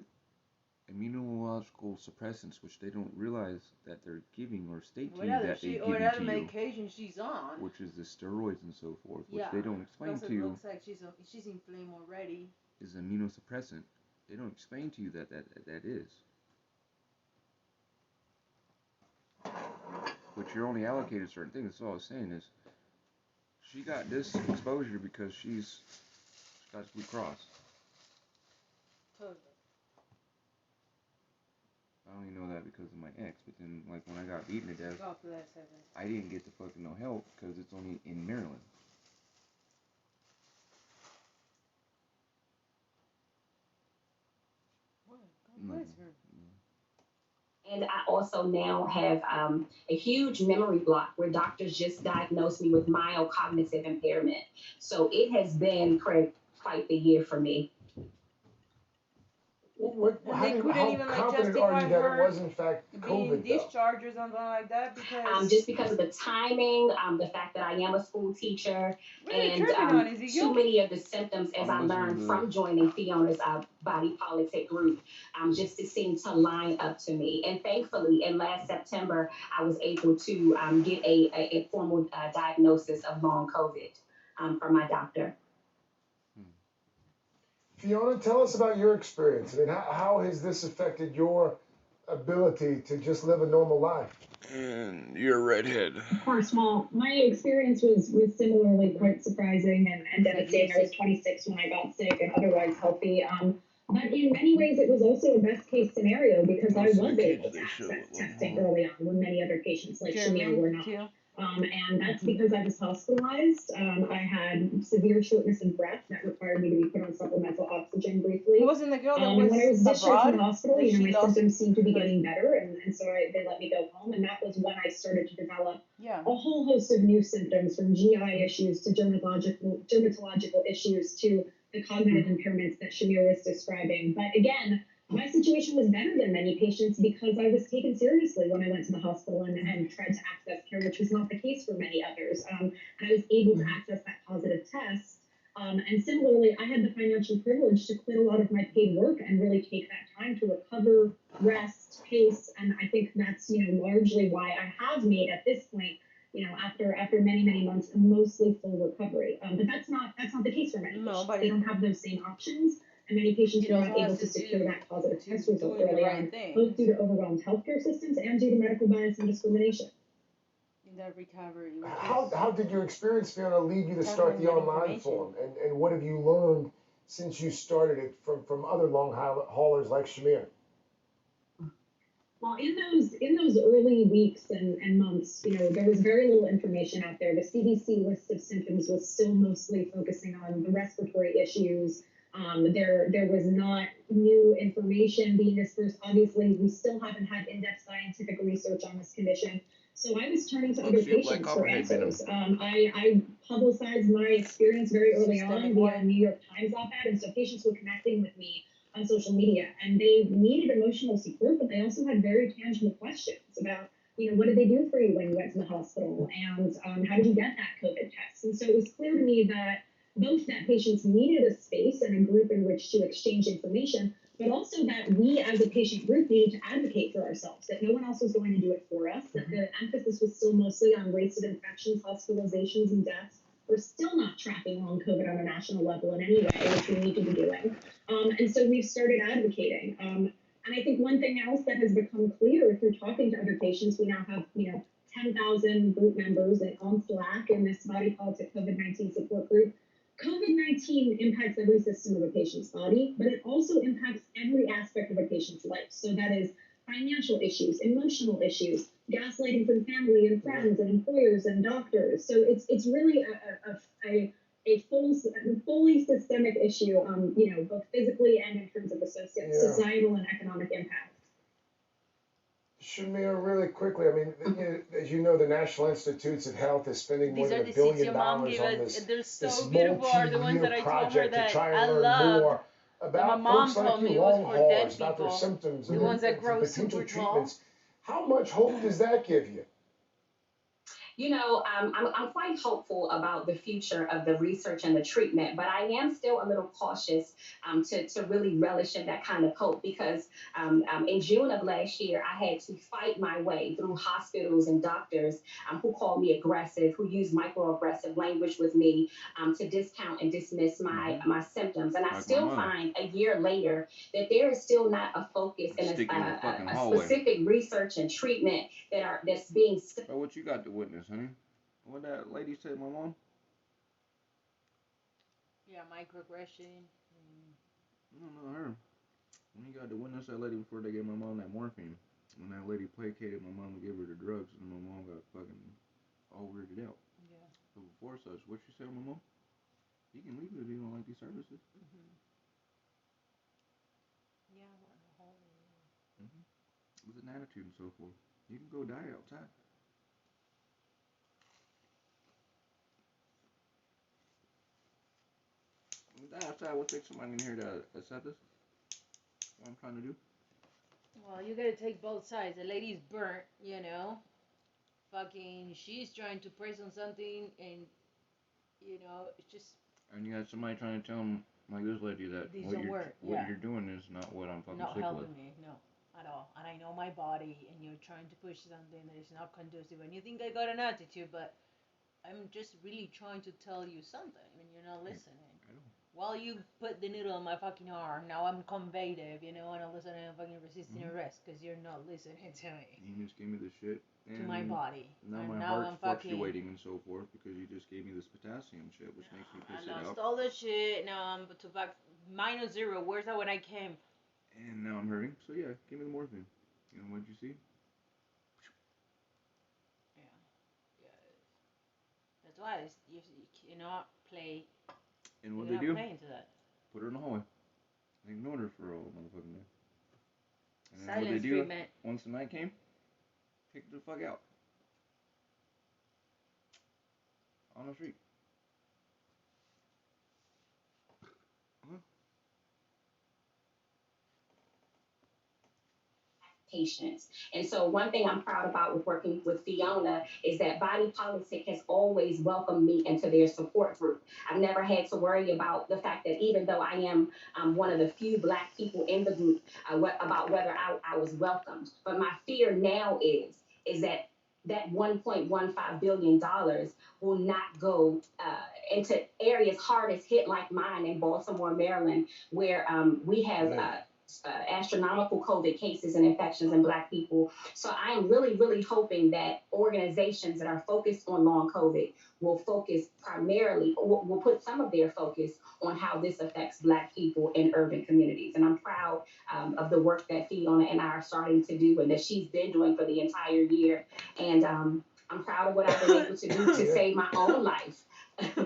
S1: immunological suppressants, which they don't realize that they're giving or state to you that they give to you.
S13: Medication she's on.
S1: Which is the steroids and so forth, which they don't explain to you.
S13: It looks like she's inflamed already.
S1: Is immunosuppressant. They don't explain to you that is. But you're only allocated certain things. That's all I was saying is, she got this exposure because she's got Blue Cross.
S13: Totally.
S1: I only know that because of my ex, but then, like, when I got beaten to death, I didn't get the fucking no help because it's only in Maryland.
S13: Bless her.
S5: And I also now have a huge memory block where doctors just diagnosed me with mild cognitive impairment. So it has been quite the year for me.
S13: And they couldn't even like
S18: confident
S13: justify
S18: are you that it
S13: her
S18: was in fact
S13: being
S18: COVID though?
S13: discharged or something like that because
S5: Just because of the timing, the fact that I am a school teacher,
S13: what are you
S5: and
S13: tripping on,
S5: too
S13: Ezekiel?
S5: many of the symptoms as I learned from joining Fiona's body politic group, just to seem to line up to me. And thankfully, in last September, I was able to get a formal diagnosis of long COVID from my doctor.
S18: Fiona, tell us about your experience. I mean, how has this affected your ability to just live a normal life?
S1: And you're a redhead.
S8: Of course, well, my experience was similarly quite surprising and devastating. I was 26 when I got sick and otherwise healthy. But in many ways, it was also a best case scenario because I was able to access testing early on when many other patients like Shamir were not. And that's because I was hospitalized. I had severe shortness of breath that required me to be put on supplemental oxygen briefly.
S13: It wasn't the girl that
S8: And when I was discharged
S13: abroad
S8: from the hospital,
S13: that she
S8: my
S13: lost
S8: symptoms seemed to be getting better, and so they let me go home. And that was when I started to develop a whole host of new symptoms, from GI issues to dermatological issues to the cognitive impairments that Shamir was describing. But again, my situation was better than many patients because I was taken seriously when I went to the hospital and tried to access care, which was not the case for many others. And I was able to access that positive test. And similarly, I had the financial privilege to quit a lot of my paid work and really take that time to recover, rest, pace. And I think that's, largely why I have made at this point, after many months, a mostly full recovery. But that's not the case for many patients. They don't have those same options. And many patients were not able to secure that positive test result early on, both due to overwhelmed healthcare systems and due to medical bias and discrimination.
S13: In that recovery.
S18: How did your experience, Fiona, lead you to start the online forum? And what have you learned since you started it from other long haulers like Shamir?
S8: Well, in those early weeks and months, there was very little information out there. The CDC list of symptoms was still mostly focusing on the respiratory issues. There was not new information being dispersed. Obviously, we still haven't had in-depth scientific research on this condition. So I was turning to other patients for answers. I publicized my experience very early on via a New York Times op-ed, and so patients were connecting with me on social media, and they needed emotional support, but they also had very tangible questions about, what did they do for you when you went to the hospital, and how did you get that COVID test? And so it was clear to me that both that patients needed a space and a group in which to exchange information, but also that we as a patient group needed to advocate for ourselves, that no one else was going to do it for us, that the emphasis was still mostly on rates of infections, hospitalizations, and deaths. We're still not tracking long COVID on a national level in any way, which we need to be doing. And so we've started advocating. And I think one thing else that has become clear through talking to other patients, we now have, 10,000 group members on Slack in this body politic COVID-19 support group. COVID-19 impacts every system of a patient's body, but it also impacts every aspect of a patient's life. So that is financial issues, emotional issues, gaslighting from family and friends and employers and doctors. So it's really a fully systemic issue, both physically and in terms of the societal and economic impact.
S18: Shamir, really quickly, I mean, as you know, the National Institutes of Health is spending more than $1 billion on this multi-year project to try and learn more about folks like you, long haulers, about their symptoms and potential treatments. How much hope does that give you?
S5: I'm quite hopeful about the future of the research and the treatment, but I am still a little cautious to really relish in that kind of hope because in June of last year, I had to fight my way through hospitals and doctors who called me aggressive, who used microaggressive language with me to discount and dismiss my symptoms. And I still find a year later that there is still not a focus and a specific research and treatment that's being.
S1: So what you got to witness, honey? What that lady said, my mom?
S13: Yeah, microaggression.
S1: I don't know her. When you got to witness that lady before they gave my mom that morphine. When that lady placated my mom to give her the drugs, and my mom got fucking all weirded out.
S13: Yeah.
S1: But before such, what you say, my mom? You can leave it if you don't like these services.
S13: Yeah, what the whole.
S1: With an attitude and so forth. You can go die outside. Die outside. We'll take somebody in here to accept us. what I'm trying to do.
S3: Well, you gotta take both sides. The lady's burnt, you know. Fucking, she's trying to press on something, and you know, it's just.
S1: And you got somebody trying to tell them, like this lady, that what you're doing is not what I'm fucking
S3: not
S1: sick
S3: helping
S1: with.
S3: me, no, at all. And I know my body, and you're trying to push something that is not conducive. And you think I got an attitude, but I'm just really trying to tell you something, and you're not listening. While you put the needle on my fucking arm, now I'm combative, you know, and all of a sudden I'm fucking resisting arrest because you're not listening to me.
S1: You just gave me the shit.
S3: To my body.
S1: Now
S3: and
S1: my
S3: now
S1: heart's fluctuating and so forth because you just gave me this potassium shit, which makes me piss it
S3: I
S1: out.
S3: lost all the shit. Now I'm to back -0. Where's that when I came?
S1: And now I'm hurting. So yeah, give me the morphine. You know what you see?
S3: That's why you cannot play.
S1: And what they do?
S3: Play into that.
S1: Put her in the hallway. I ignored her for all motherfucking day. And then
S3: Silence
S1: what they do?
S3: treatment.
S1: Once the night came, kicked the fuck out. On the street.
S5: Patients. And so one thing I'm proud about with working with Fiona is that Body Politic has always welcomed me into their support group. I've never had to worry about the fact that even though I am one of the few Black people in the group, about whether I was welcomed. But my fear now is that $1.15 billion will not go into areas hardest hit like mine in Baltimore, Maryland, where we have astronomical COVID cases and infections in Black people. So I am really, really hoping that organizations that are focused on long COVID will focus primarily, will put some of their focus on how this affects Black people in urban communities. And I'm proud of the work that Fiona and I are starting to do and that she's been doing for the entire year. And I'm proud of what I've been able to do to save my own life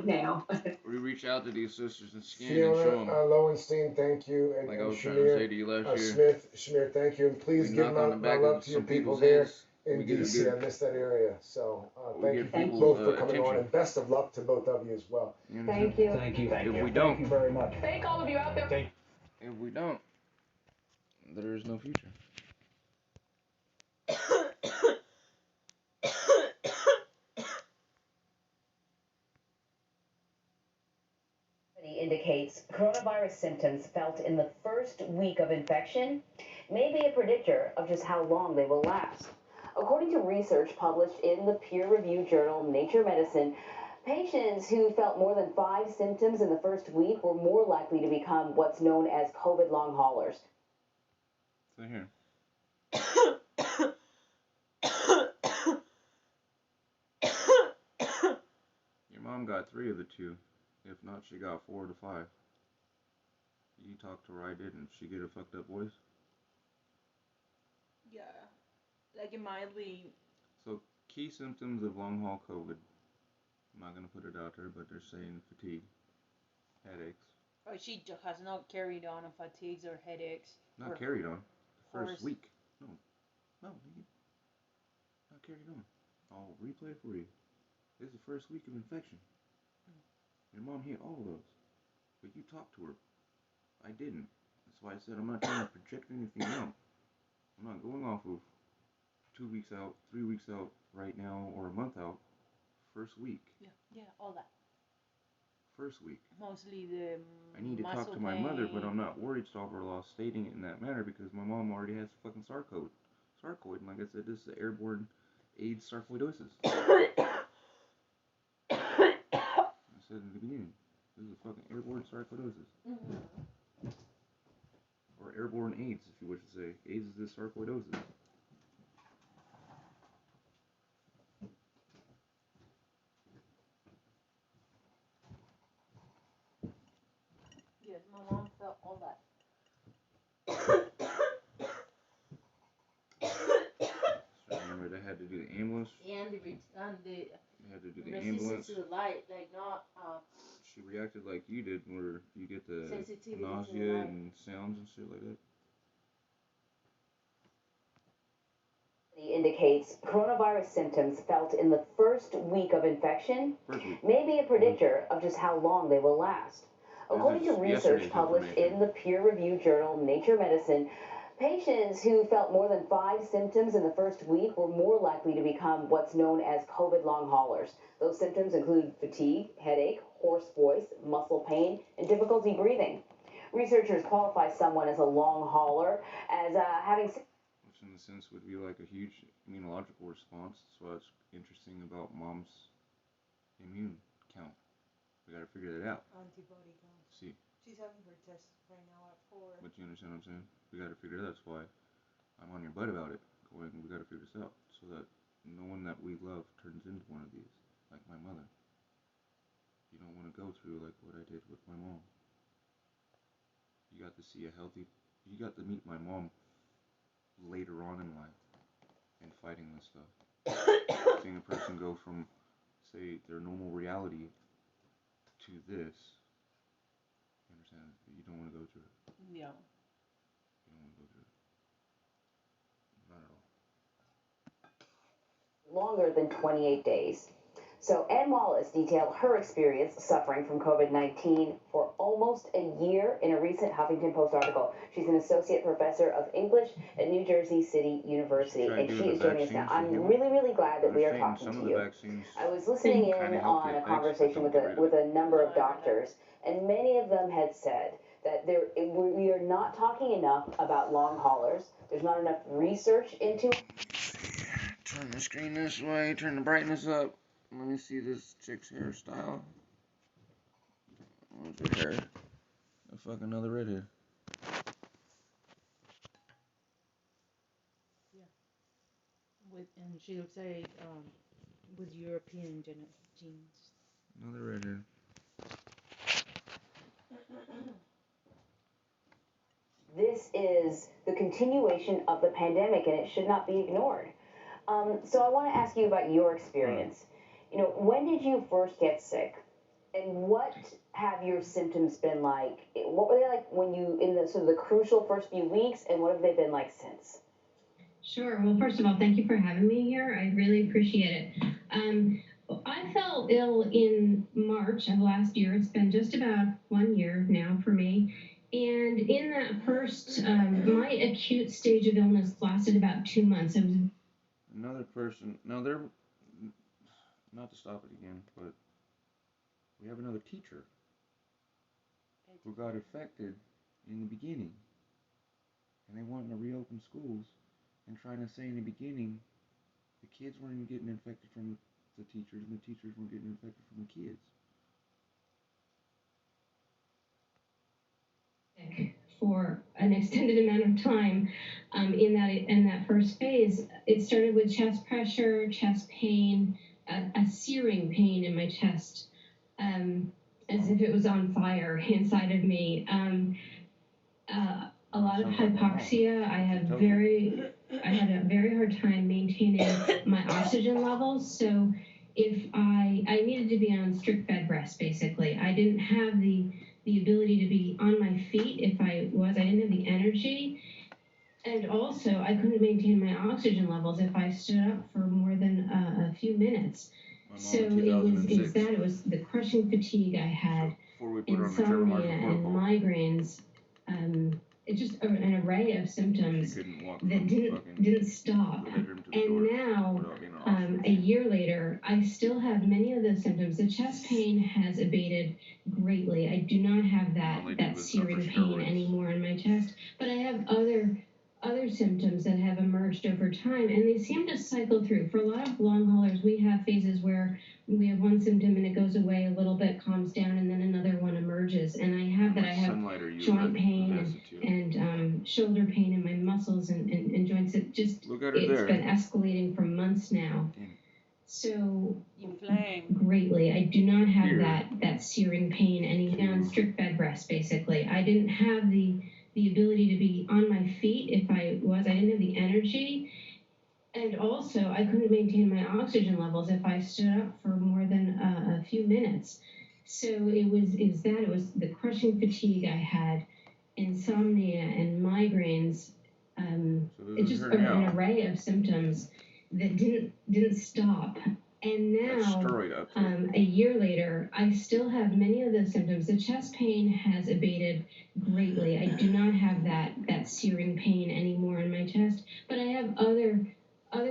S5: now.
S1: We reach out to these sisters and scan
S18: Fiona,
S1: and show them.
S18: Lowenstein, thank you. And,
S1: like
S18: and
S1: I was
S18: Shamir,
S1: trying to say to you last year.
S18: Shamir, thank you. And please
S1: we
S18: give my love to your people there in DC. I missed that area. So thank you both for coming on, and best of luck to both of you as well.
S24: Thank you.
S6: Thank you.
S1: If we don't,
S6: thank you very much.
S24: Thank all of you out there.
S1: If we don't, there is no future.
S14: Indicates coronavirus symptoms felt in the first week of infection may be a predictor of just how long they will last. According to research published in the peer-reviewed journal Nature Medicine, patients who felt more than 5 symptoms in the first week were more likely to become what's known as COVID long haulers.
S1: So here. Your mom got 3 of the 2. If not, she got 4 to 5. You talked to her, I didn't. She get a fucked up voice?
S3: Yeah. Like it mildly.
S1: So, key symptoms of long haul COVID. I'm not going to put it out there, but they're saying fatigue, headaches.
S3: Oh, she has not carried on fatigues or headaches.
S1: Not carried on. The first week. No, nigga. Not carried on. I'll replay it for you. This is the first week of infection. Your mom hit all of those. But you talked to her. I didn't. That's why I said I'm not trying to project anything out. I'm not going off of 2 weeks out, 3 weeks out right now, or a month out. First week.
S3: Yeah, all that.
S1: First week.
S3: Mostly the
S1: I need to talk to my mother, but I'm not worried stalker law stating it in that manner because my mom already has fucking sarcoid. And like I said, this is airborne AIDS sarcoidosis. I said in the beginning, this is fucking airborne sarcoidosis. Or airborne AIDS, if you wish to say. AIDS is this sarcoidosis.
S3: Yes, my mom felt all that.
S1: So remember, they had to do the ambulance.
S3: And the
S1: they had to do the
S3: resistance
S1: ambulance.
S3: to the light, like not.
S1: She reacted like you did, where you get the
S3: Sensitivity
S1: nausea and sounds and shit like that.
S14: Indicates coronavirus symptoms felt in the first week of infection may be a predictor of just how long they will last. According to research published in the peer-reviewed journal Nature Medicine, patients who felt more than 5 symptoms in the first week were more likely to become what's known as COVID long haulers. Those symptoms include fatigue, headache, hoarse voice, muscle pain, and difficulty breathing. Researchers qualify someone as a long hauler as having...
S1: Which in a sense would be like a huge immunological response. So that's interesting about mom's immune count. We gotta figure that out.
S3: Antibody count.
S1: See.
S3: She's having her test right now at 4.
S1: But you understand what I'm saying? We gotta figure it out. That's why I'm on your butt about it. Going, we gotta figure this out so that no one that we love turns into one of these, like my mother. You don't want to go through like what I did with my mom. You got to see you got to meet my mom later on in life and fighting this stuff. Seeing a person go from, say, their normal reality to this. You understand? You don't want to go through it.
S3: Yeah.
S1: You don't want to go through it. Not at all.
S14: Longer than 28 days. So Ann Wallace detailed her experience suffering from COVID-19 for almost a year in a recent Huffington Post article. She's an associate professor of English at New Jersey City University, and she is joining us now. I'm really, really glad that we are talking to you. I was listening in on a conversation with a number of doctors, and many of them had said that we are not talking enough about long haulers. There's not enough research into...
S1: Turn the screen this way, turn the brightness up. Let me see this chick's hairstyle. What's her hair? A fucking another redhead.
S3: Yeah. And she looks like with European genes.
S1: Another redhead.
S14: This is the continuation of the pandemic, and it should not be ignored. So I want to ask you about your experience. You know, when did you first get sick? And what have your symptoms been like? What were they like when you, in the sort of the crucial first few weeks, and what have they been like since?
S19: Sure. Well, first of all, thank you for having me here. I really appreciate it. I fell ill in March of last year. It's been just about 1 year now for me. And in that first, my acute stage of illness lasted about 2 months. It was
S1: another person. Now they're, not to stop it again, but we have another teacher who got affected in the beginning, and they wanted to reopen schools and trying to say in the beginning the kids weren't even getting infected from the teachers, and the teachers weren't getting infected from the kids.
S19: For an extended amount of time in that first phase. It started with chest pressure, chest pain, a searing pain in my chest, as if it was on fire inside of me. A lot of hypoxia. I had a very hard time maintaining my oxygen levels. So if I needed to be on strict bed rest, basically. I didn't have the ability to be on my feet if I didn't have the energy. And also, I couldn't maintain my oxygen levels if I stood up for more than a few minutes. So it was the crushing fatigue I had, insomnia and migraines, it's just an array of symptoms that didn't stop. And now, a year later, I still have many of those symptoms. The chest pain has abated greatly. I do not have that searing pain anymore in my chest, but I have other symptoms that have emerged over time, and they seem to cycle through. For a lot of long haulers, we have phases where we have one symptom and it goes away a little bit, calms down, and then another one emerges. And I have joint pain and shoulder pain in my muscles and joints. It's been escalating for months now. So greatly. I do not have that searing pain anymore. On strict bed rest, basically. I didn't have the ability to be on my feet if I didn't have the energy. And also, I couldn't maintain my oxygen levels if I stood up for more than a few minutes. So it was the crushing fatigue I had, insomnia and migraines. It's just an array of symptoms that didn't stop. And now,
S1: steroid uptake.
S19: a year later, I still have many of those symptoms. The chest pain has abated greatly. I do not have that searing pain anymore in my chest, but I have other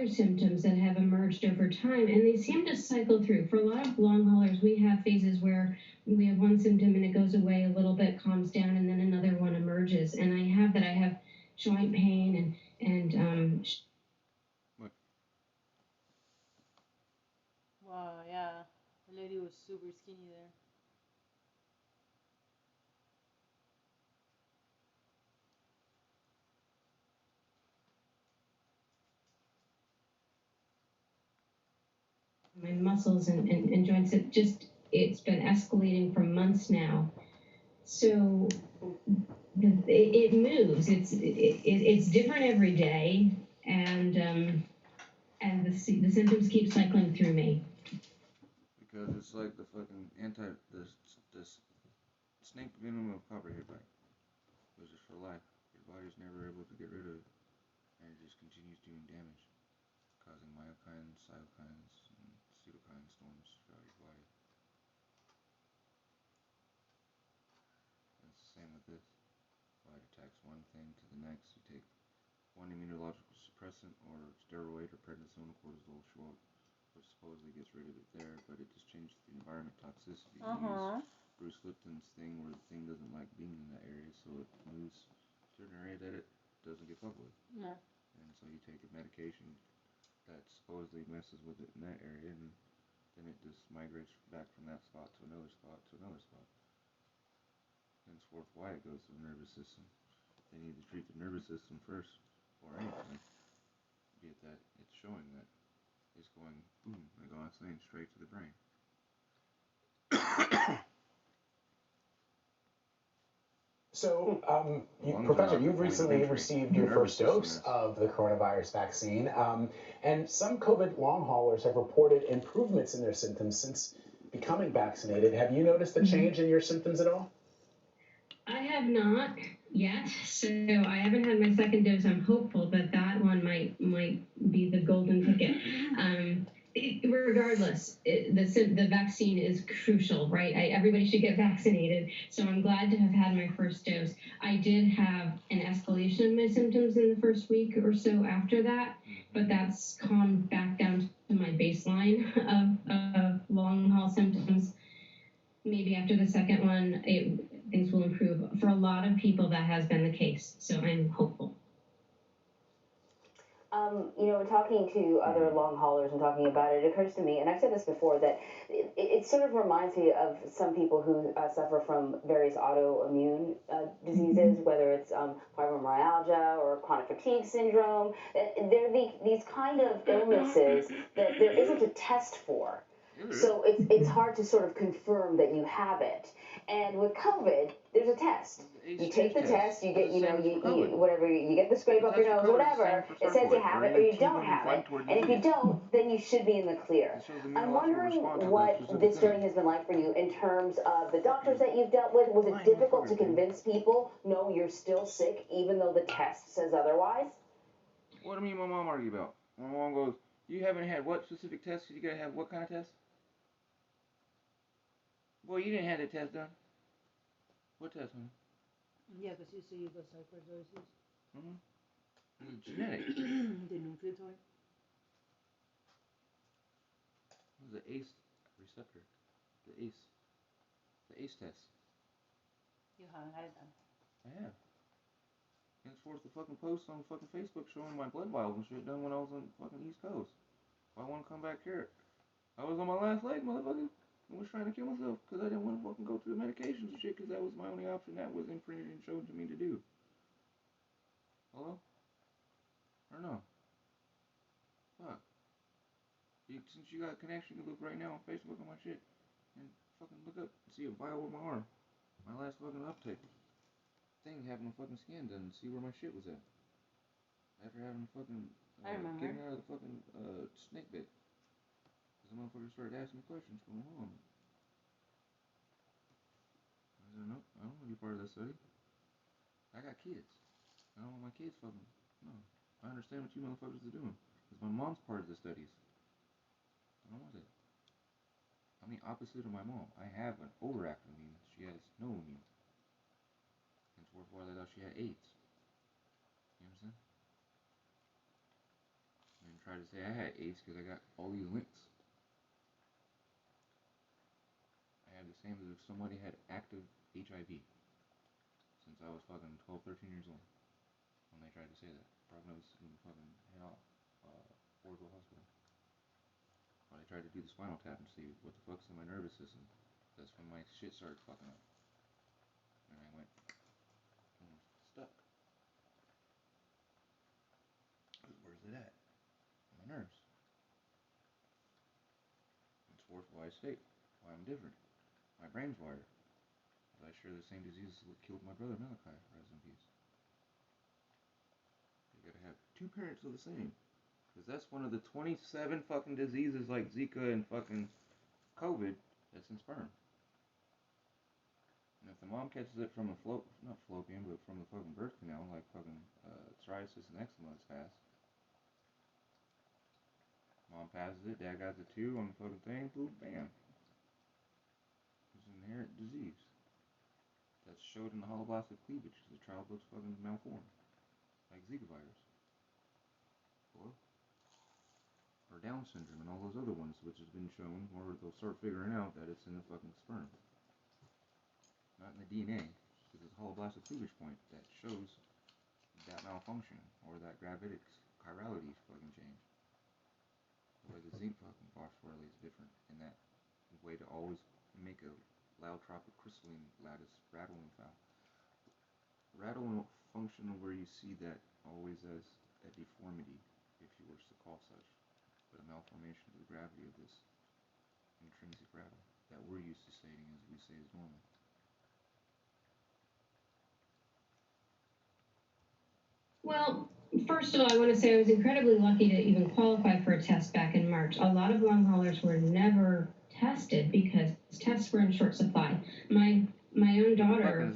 S19: symptoms that have emerged over time, and they seem to cycle through. For a lot of long haulers, we have phases where we have one symptom and it goes away a little bit, calms down, and then another one emerges. And I have that. I have joint pain and
S3: Wow, yeah. The lady was super skinny there.
S19: my muscles and joints. It's been escalating for months now. So it moves. It's different every day, and the symptoms keep cycling through me.
S1: Because it's like the fucking this snake venom of copperhead bite. It was just for life. Your body's never able to get rid of it, and it just continues doing damage, causing myokines, cytokines, and cytokine storms throughout your body. And it's the same with this. Well, it attacks one thing to the next. You take one immunological suppressant or steroid or prednisone or cortisol show up, which supposedly gets rid of it there, but it just changes the environment toxicity. You use Bruce Lipton's thing where the thing doesn't like being in that area, so it moves to an area that it doesn't get fucked with.
S3: Yeah.
S1: And so you take a medication that supposedly messes with it in that area, and then it just migrates back from that spot to another spot to another spot. Henceforth, why it goes to the nervous system. They need to treat the nervous system first, or anything. Be it that it's showing that it's going, boom, like I was saying, straight to the brain.
S15: So, Professor, you've recently received your first dose of the coronavirus vaccine, and some COVID long haulers have reported improvements in their symptoms since becoming vaccinated. Have you noticed a change in your symptoms at all?
S19: I have not yet, so I haven't had my second dose. I'm hopeful that one might be the golden ticket. Regardless, the vaccine is crucial, right? Everybody should get vaccinated. So I'm glad to have had my first dose. I did have an escalation of my symptoms in the first week or so after that, but that's calmed back down to my baseline of long haul symptoms. Maybe after the second one, things will improve. For a lot of people, that has been the case. So I'm hopeful.
S14: Talking to other long haulers and talking about it, it occurs to me, and I've said this before, that it sort of reminds me of some people who suffer from various autoimmune diseases, whether it's fibromyalgia or chronic fatigue syndrome. They're these kind of illnesses that there isn't a test for. So it's hard to sort of confirm that you have it. And with COVID, there's a test. You take the test, you get, you get the scrape up your nose, whatever. It says you have it or you don't have it. And if you don't, then you should be in the clear. I'm wondering what this journey has been like for you in terms of the doctors that you've dealt with. Was it difficult to convince people, no, you're still sick, even though the test says otherwise?
S1: What do me and my mom argue about? My mom goes, you haven't had what specific test? You gotta have what kind of test? Boy, you didn't have that test done. What test, honey?
S3: Yeah, because you say you got sarcoidosis.
S1: It's genetic.
S3: The nucleotide.
S1: It was the ACE receptor. The ACE test.
S3: You haven't had it done.
S1: I have. Henceforth, the fucking post on fucking Facebook showing my blood vials and shit done when I was on fucking East Coast. Why I want to come back here? I was on my last leg, motherfucker. I was trying to kill myself because I didn't want to fucking go through the medications and shit because that was my only option that was imprinted and shown to me to do. Hello? Or no? Fuck. Since you got a connection, you can look right now on Facebook on my shit and fucking look up and see a vial with my arm. My last fucking uptake. Thing having a fucking scan done and see where my shit was at. After having fucking getting out of the fucking snake bit. Because the motherfucker started asking me questions going on. I said, no, I don't want to be part of that study. I got kids. I don't want my kids fucking. No. I understand what you motherfuckers are doing. Because my mom's part of the studies. I don't want that. I'm the opposite of my mom. I have an overactive immune. She has no immune. And so why they thought she had AIDS. You know what I'm saying? And try to say I had AIDS because I got all these links. I have the same as if somebody had active HIV since I was fucking 12, 13 years old when they tried to say that. Probably was in fucking head off Orville Hospital. When they tried to do the spinal tap and see what the fuck's in my nervous system. That's when my shit started fucking up. And I went, stuck. Where's it at? My nerves. It's worth why I state why I'm different. My brain's wired. I share the same diseases that killed my brother Malachi, rest in peace. You gotta have two parents of the same. Because that's one of the 27 fucking diseases like Zika and fucking COVID that's in sperm. And if the mom catches it from a not fallopian, but from the fucking birth canal, like fucking psoriasis and eczema is fast. Mom passes it, dad got it too on the fucking thing, boom, bam. It's an inherent disease. That's showed in the holoblastic cleavage. The child looks fucking malformed. Like Zika virus. Or Down syndrome and all those other ones, which has been shown, or they'll start figuring out that it's in the fucking sperm. Not in the DNA. Because it's a holoblastic cleavage point that shows that malfunction, or that chirality fucking change. The way the zinc fucking phosphorylate is different in that way to always make a allotropic crystalline lattice rattling foul. Rattle function where you see that always as a deformity, if you wish to call such, but a malformation of the gravity of this intrinsic rattle that we're used to stating as we say is normal.
S19: Well, first of all, I want to say I was incredibly lucky to even qualify for a test back in March. A lot of long haulers were never tested because tests were in short supply. My own daughter,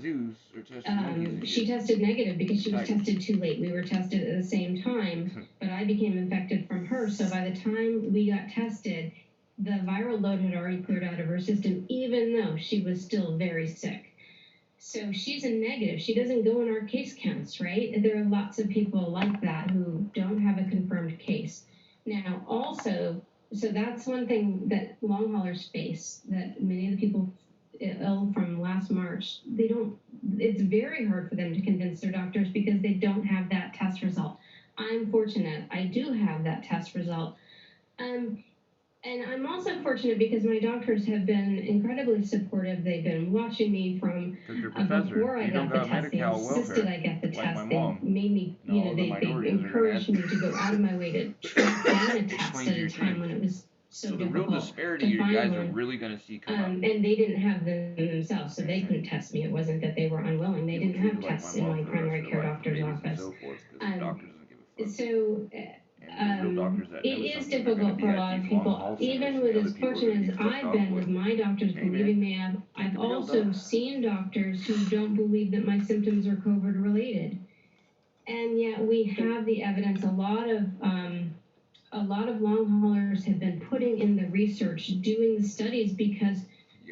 S19: she tested negative because she was tested too late. We were tested at the same time, but I became infected from her. So by the time we got tested, the viral load had already cleared out of her system, even though she was still very sick. So she's a negative. She doesn't go in our case counts, right? There are lots of people like that who don't have a confirmed case. Now, also, so that's one thing that long haulers face, that many of the people ill from last March, it's very hard for them to convince their doctors because they don't have that test result. I'm fortunate. I do have that test result. And I'm also fortunate because my doctors have been incredibly supportive. They've been watching me from before I got the test. They insisted I get the test. They made me, they encouraged me to go out of my way to track down a test at a time when it was so difficult.
S1: The real disparity you guys are really going to see come up.
S19: And they didn't have them themselves, so they couldn't test me. It wasn't that they were unwilling. They didn't have tests in my primary care doctor's office. It is difficult for a lot of people, even with as fortunate as I've been with my doctors believing me. I've also seen doctors who don't believe that my symptoms are COVID related, and yet we have the evidence. A lot of long haulers have been putting in the research, doing the studies because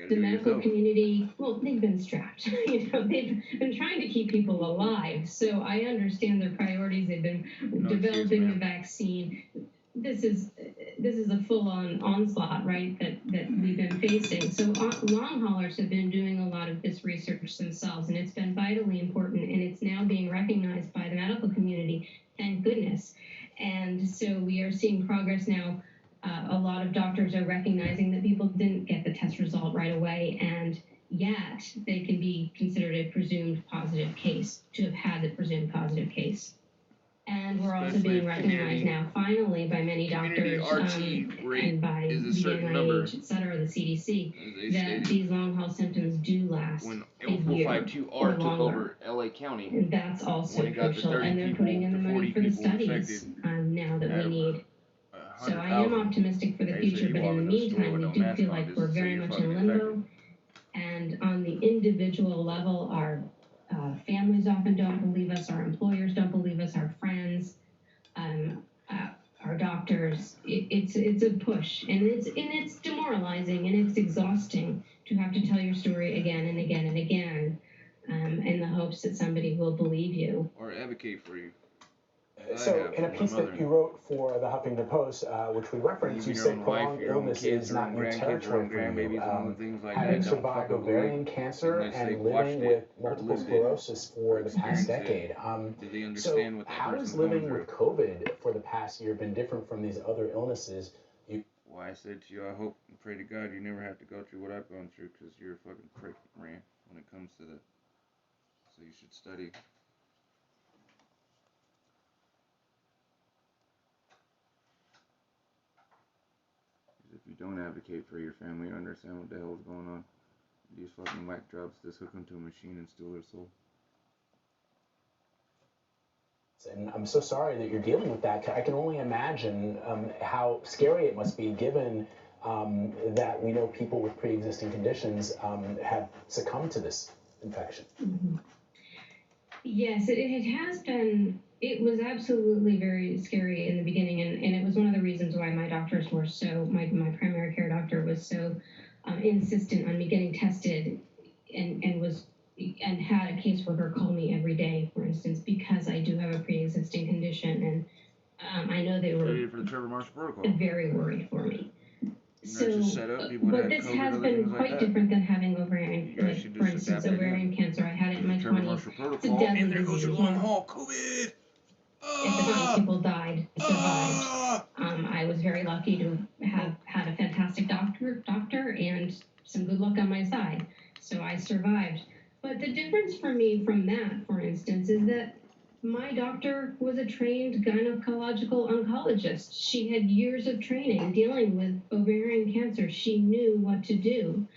S19: the medical community, well, they've been strapped. They've been trying to keep people alive. So I understand their priorities. They've been developing the vaccine. This is a full-on onslaught, right, that we've been facing. So long haulers have been doing a lot of this research themselves, and it's been vitally important, and it's now being recognized by the medical community. Thank goodness. And so we are seeing progress now. A lot of doctors are recognizing that people didn't get the test result right away, and yet they can be considered a presumed positive case, to have had the presumed positive case. And we're also being recognized now, finally, by many doctors and by the NIH, et cetera, the CDC, that these long-haul symptoms do last a year or longer.
S1: LA County.
S19: And that's also crucial, and they're putting in the money for the studies now that we need. So I am optimistic for the future, but in the meantime, we do feel like we're very much in limbo. And on the individual level, our families often don't believe us, our employers don't believe us, our friends, our our doctors, it's a push, and it's demoralizing and it's exhausting to have to tell your story again and again and again, in the hopes that somebody will believe you
S1: or advocate for you.
S15: So, in a piece that you wrote for the Huffington Post, which we referenced, you say prolonged illness is not new territory for you. Having survived ovarian cancer and living with multiple sclerosis for the past decade. So, how has living with COVID for the past year been different from these other illnesses?
S1: Why I said to you, I hope and pray to God you never have to go through what I've gone through, because you're a fucking prick, man, when it comes to that. So you should study. If you don't advocate for your family, you understand what the hell is going on. These fucking whack jobs just hook them to a machine and steal their soul.
S15: And I'm so sorry that you're dealing with that. I can only imagine how scary it must be, given that we know people with pre-existing conditions have succumbed to this infection.
S19: Mm-hmm. Yes, it has been. It was absolutely very scary in the beginning, and it was one of the reasons why my doctors were so, my primary care doctor was so insistent on me getting tested, and had a caseworker call me every day, for instance, because I do have a pre-existing condition, and I know they were
S1: for the Trevor Marshall protocol.
S19: Very worried for me. So,
S1: but
S19: this has been quite different than having ovarian, for instance, ovarian cancer. I had it in my 20s. It's a deadly disease.
S1: Long haul, COVID.
S19: At the time, people died, survived. I was very lucky to have had a fantastic doctor and some good luck on my side, so I survived. But the difference for me from that, for instance, is that my doctor was a trained gynecological oncologist. She had years of training dealing with ovarian cancer. She knew what to do.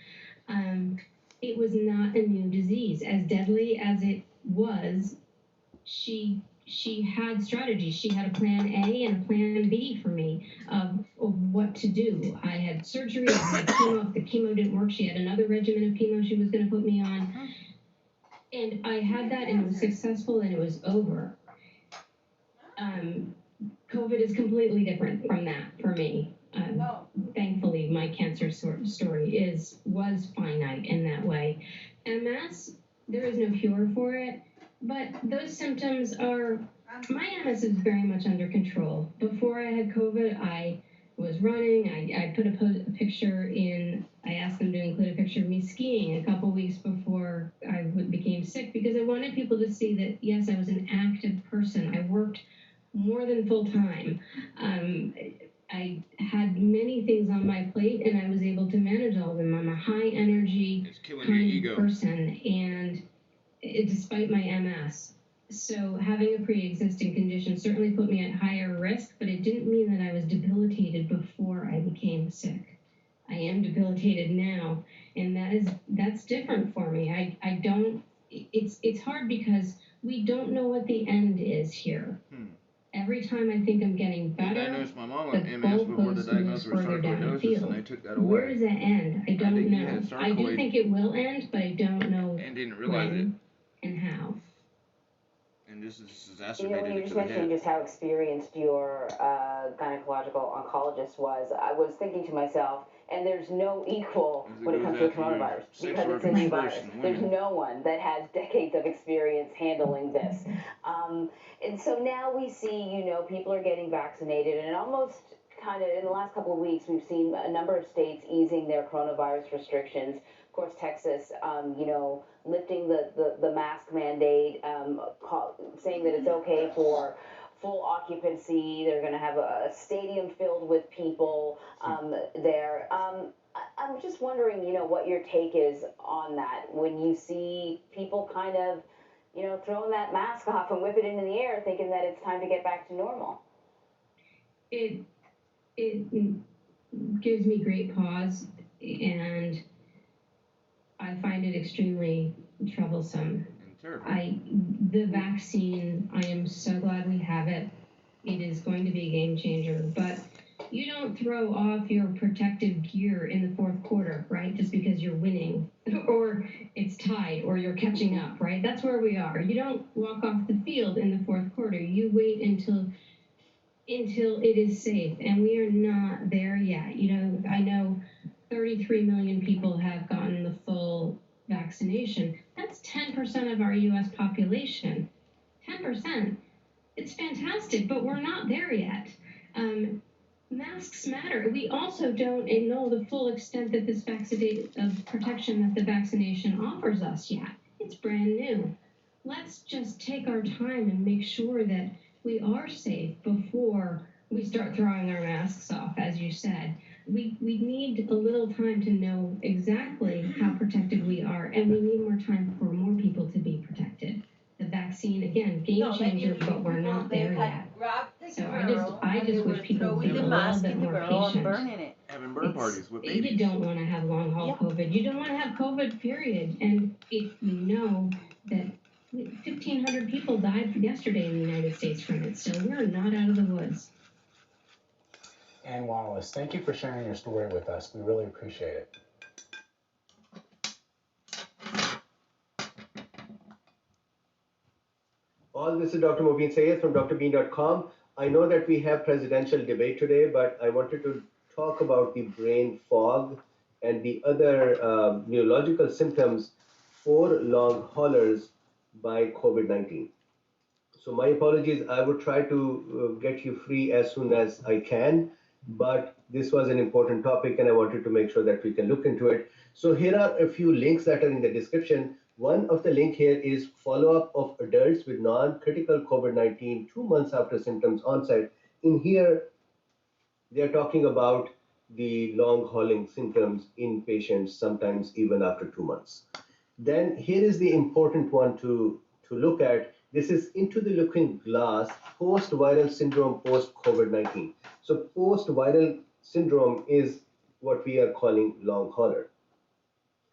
S19: It was not a new disease. As deadly as it was, she had strategies. She had a plan A and a plan B for me of what to do. I had surgery, I had chemo. If the chemo didn't work, she had another regimen of chemo she was going to put me on. And I had that, and it was successful, and it was over. COVID is completely different from that for me. Thankfully, my cancer story was finite in that way. MS, there is no cure for it, but those symptoms are, my MS is very much under control. Before I had COVID, I was running. I put a picture in, I asked them to include a picture of me skiing a couple weeks before I became sick, because I wanted people to see that, yes, I was an active person. I worked more than full time. I had many things on my plate, and I was able to manage all of them. I'm a high energy kind of person, and despite my MS. So having a pre-existing condition certainly put me at higher risk, but it didn't mean that I was debilitated before I became sick. I am debilitated now, and that's different for me. I don't, it's hard because we don't know what the end is here. Every time I think I'm getting better,
S1: diagnosed my mom with MS before the diagnosis was sarcoidosis, and they took that away.
S19: Where does that end? I don't know. I do think it will end, but I don't know
S1: and didn't realize it
S19: and how.
S1: And this is exacerbated.
S14: When you just mentioned just how experienced your gynecological oncologist was, I was thinking to myself, and there's no equal when it comes to the coronavirus, because it's a new virus. There's no one that has decades of experience handling this. And so now we see, people are getting vaccinated, and almost kind of in the last couple of weeks, we've seen a number of states easing their coronavirus restrictions. Of course, Texas, lifting the mask mandate, saying that it's okay for full occupancy. They're going to have a stadium filled with people there. I'm just wondering, what your take is on that when you see people kind of, throwing that mask off and whip it into the air, thinking that it's time to get back to normal.
S19: It gives me great pause, and I find it extremely troublesome. The vaccine, I am so glad we have it. It is going to be a game changer, but you don't throw off your protective gear in the fourth quarter, right? Just because you're winning, or it's tied, or you're catching up, right? That's where we are. You don't walk off the field in the fourth quarter. You wait until until it is safe, and we are not there yet. You know, I know 33 million people have gotten the full vaccination. That's 10% of our U.S. population. 10%. It's fantastic, but we're not there yet. Masks matter. We also don't know the full extent that this of protection that the vaccination offers us yet. It's brand new. Let's just take our time and make sure that we are safe before we start throwing our masks off, as you said. We need a little time to know exactly how protected we are, and we need more time for more people to be protected. The vaccine, again, game changer, but we're not there yet. So I just wish people would be a little bit more patient.
S1: Having burn parties with babies.
S19: You don't want to have long haul COVID. You don't want to have COVID, period. And if you know that 1,500 people died yesterday in the United States from it, so we're not out of the woods.
S15: Ann Wallace, thank you for sharing your story with us. We really appreciate it.
S9: All this is Dr. Mobeen Sayed from drbean.com. I know that we have presidential debate today, but I wanted to talk about the brain fog and the other neurological symptoms for long haulers by COVID-19. So my apologies, I would try to get you free as soon as I can, but this was an important topic and I wanted to make sure that we can look into it. So here are a few links that are in the description. One of the link here is follow-up of adults with non-critical COVID-19 2 months after symptoms onset. In here, they're talking about the long hauling symptoms in patients, sometimes even after 2 months. Then here is the important one to look at. This is into the looking glass, post-viral syndrome, post-COVID-19. So post-viral syndrome is what we are calling long hauler.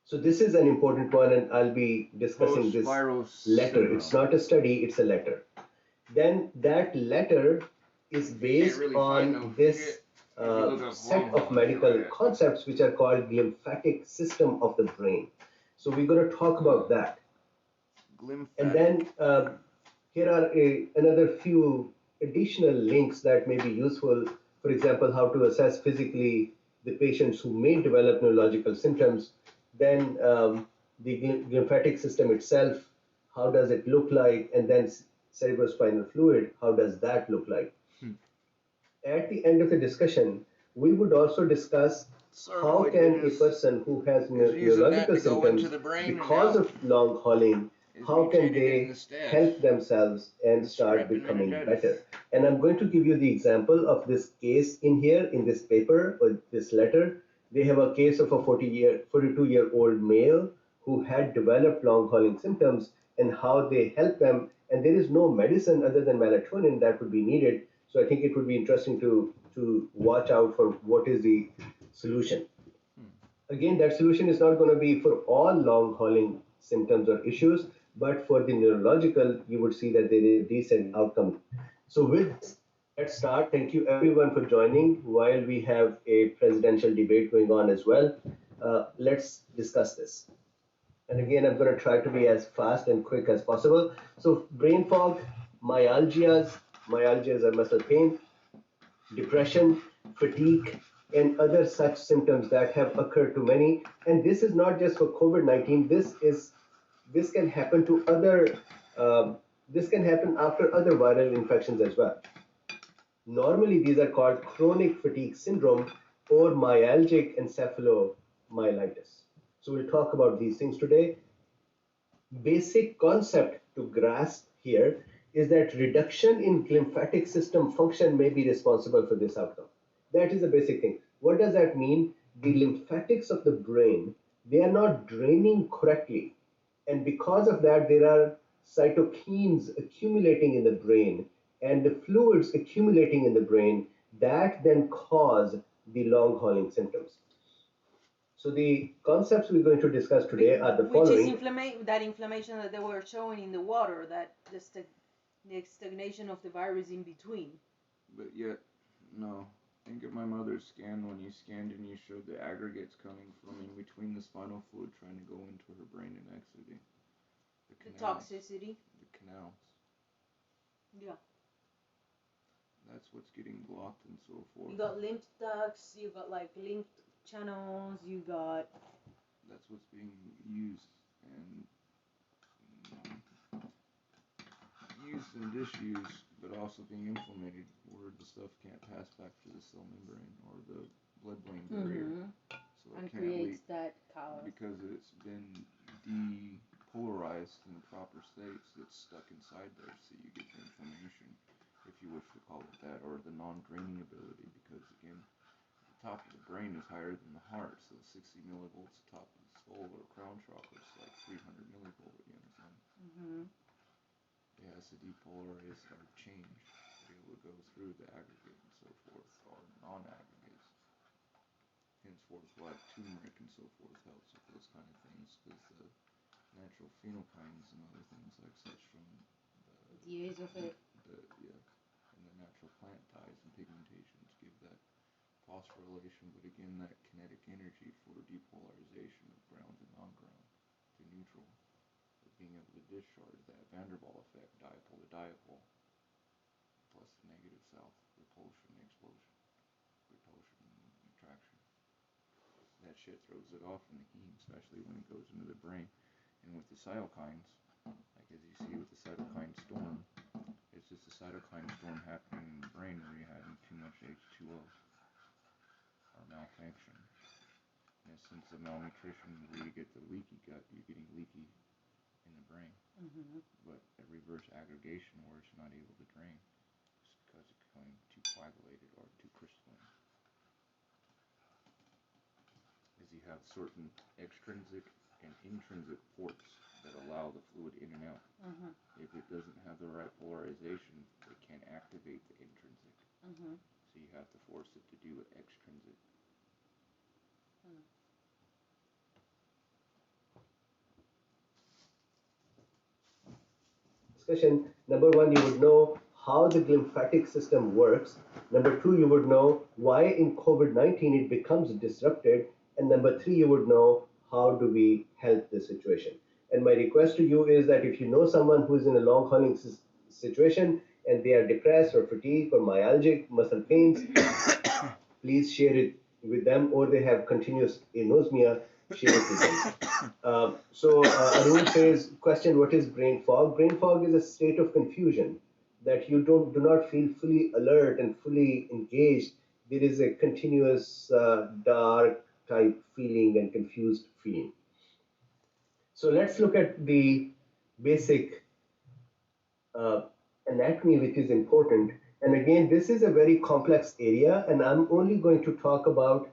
S9: So this is an important one, and I'll be discussing this letter. Syndrome. It's not a study, it's a letter. Then that letter is based on this set of medical concepts which are called lymphatic system of the brain. So we're going to talk about that. And then here are another few additional links that may be useful. For example, how to assess physically the patients who may develop neurological symptoms. Then the lymphatic system itself, how does it look like? And then cerebrospinal fluid, how does that look like? At the end of the discussion, we would also discuss how can a person who has neurological symptoms because of long hauling, how can they help themselves and start becoming better? And I'm going to give you the example of this case in here, in this paper or this letter. They have a case of a 42-year-old male who had developed long hauling symptoms and how they help them. And there is no medicine other than melatonin that would be needed. So I think it would be interesting to watch out for what is the solution. Again, that solution is not going to be for all long hauling symptoms or issues, but for the neurological, you would see that there is a decent outcome. So with this, let's start. Thank you everyone for joining while we have a presidential debate going on as well. Let's discuss this. And again, I'm going to try to be as fast and quick as possible. So brain fog, myalgias are muscle pain, depression, fatigue, and other such symptoms that have occurred to many. And this is not just for COVID-19. This can happen to other. This can happen after other viral infections as well. Normally, these are called chronic fatigue syndrome or myalgic encephalomyelitis. So we'll talk about these things today. Basic concept to grasp here is that reduction in lymphatic system function may be responsible for this outcome. That is a basic thing. What does that mean? The lymphatics of the brain, they are not draining correctly. And because of that, there are cytokines accumulating in the brain and the fluids accumulating in the brain that then cause the long hauling symptoms. So the concepts we're going to discuss today are the following.
S3: Which is that inflammation that they were showing in the water, that the stagnation of the virus in between.
S1: But yet, no. Think of my mother's scan when you scanned and you showed the aggregates coming from in between the spinal fluid trying to go into her brain and exiting.
S3: The toxicity.
S1: The canals.
S3: Yeah.
S1: that's what's getting blocked and so forth.
S3: You got lymph ducts, you got like lymph channels, you got.
S1: That's what's being used and disused, but also being implemented where the stuff can't pass back through the cell membrane or the blood-brain barrier. So it
S3: And
S1: can't
S3: creates
S1: leak
S3: that chaos.
S1: because it's been depolarized in the proper states. It's stuck inside there, so you get the inflammation, if you wish to call it that, or the non-draining ability, because again, the top of the brain is higher than the heart, so 60 millivolts top of the skull or crown chakra is like 300 millivolt, you understand? It has to depolarize or change to be able to go through the aggregate and so forth, or non-aggregates. Henceforth, black turmeric and so forth helps with those kind of things, because the natural phenokines and other things like such from
S3: the age of it.
S1: And the natural plant dyes and pigmentations give that phosphorylation, but again, that kinetic energy for depolarization of ground to non-ground to neutral. Being able to discharge that van der Waals effect, dipole to dipole, plus the negative south, repulsion, explosion, repulsion, and attraction. That shit throws it off in the heme, especially when it goes into the brain. And with the cytokines, like as you see with the cytokine storm, it's just a cytokine storm happening in the brain where you're having too much H2O or malfunction. In a sense of malnutrition, where you get the leaky gut, you're getting leaky in the brain. But a reverse aggregation where it's not able to drain just because it's becoming too coagulated or too crystalline. Is you have certain extrinsic and intrinsic ports that allow the fluid in and out. If it doesn't have the right polarization, it can't activate the intrinsic. So you have to force it to do extrinsic.
S9: Discussion. Number one, you would know how the lymphatic system works. Number two, you would know why in COVID-19 it becomes disrupted. And number three, you would know how do we help the situation. And my request to you is that if you know someone who is in a long hauling situation and they are depressed or fatigued or myalgic muscle pains, please share it with them, or they have continuous anosmia, share it with them. Arun says, question, what is brain fog? Brain fog is a state of confusion that you do not feel fully alert and fully engaged. There is a continuous dark type feeling and confused feeling. So let's look at the basic anatomy, which is important. And again, this is a very complex area, and I'm only going to talk about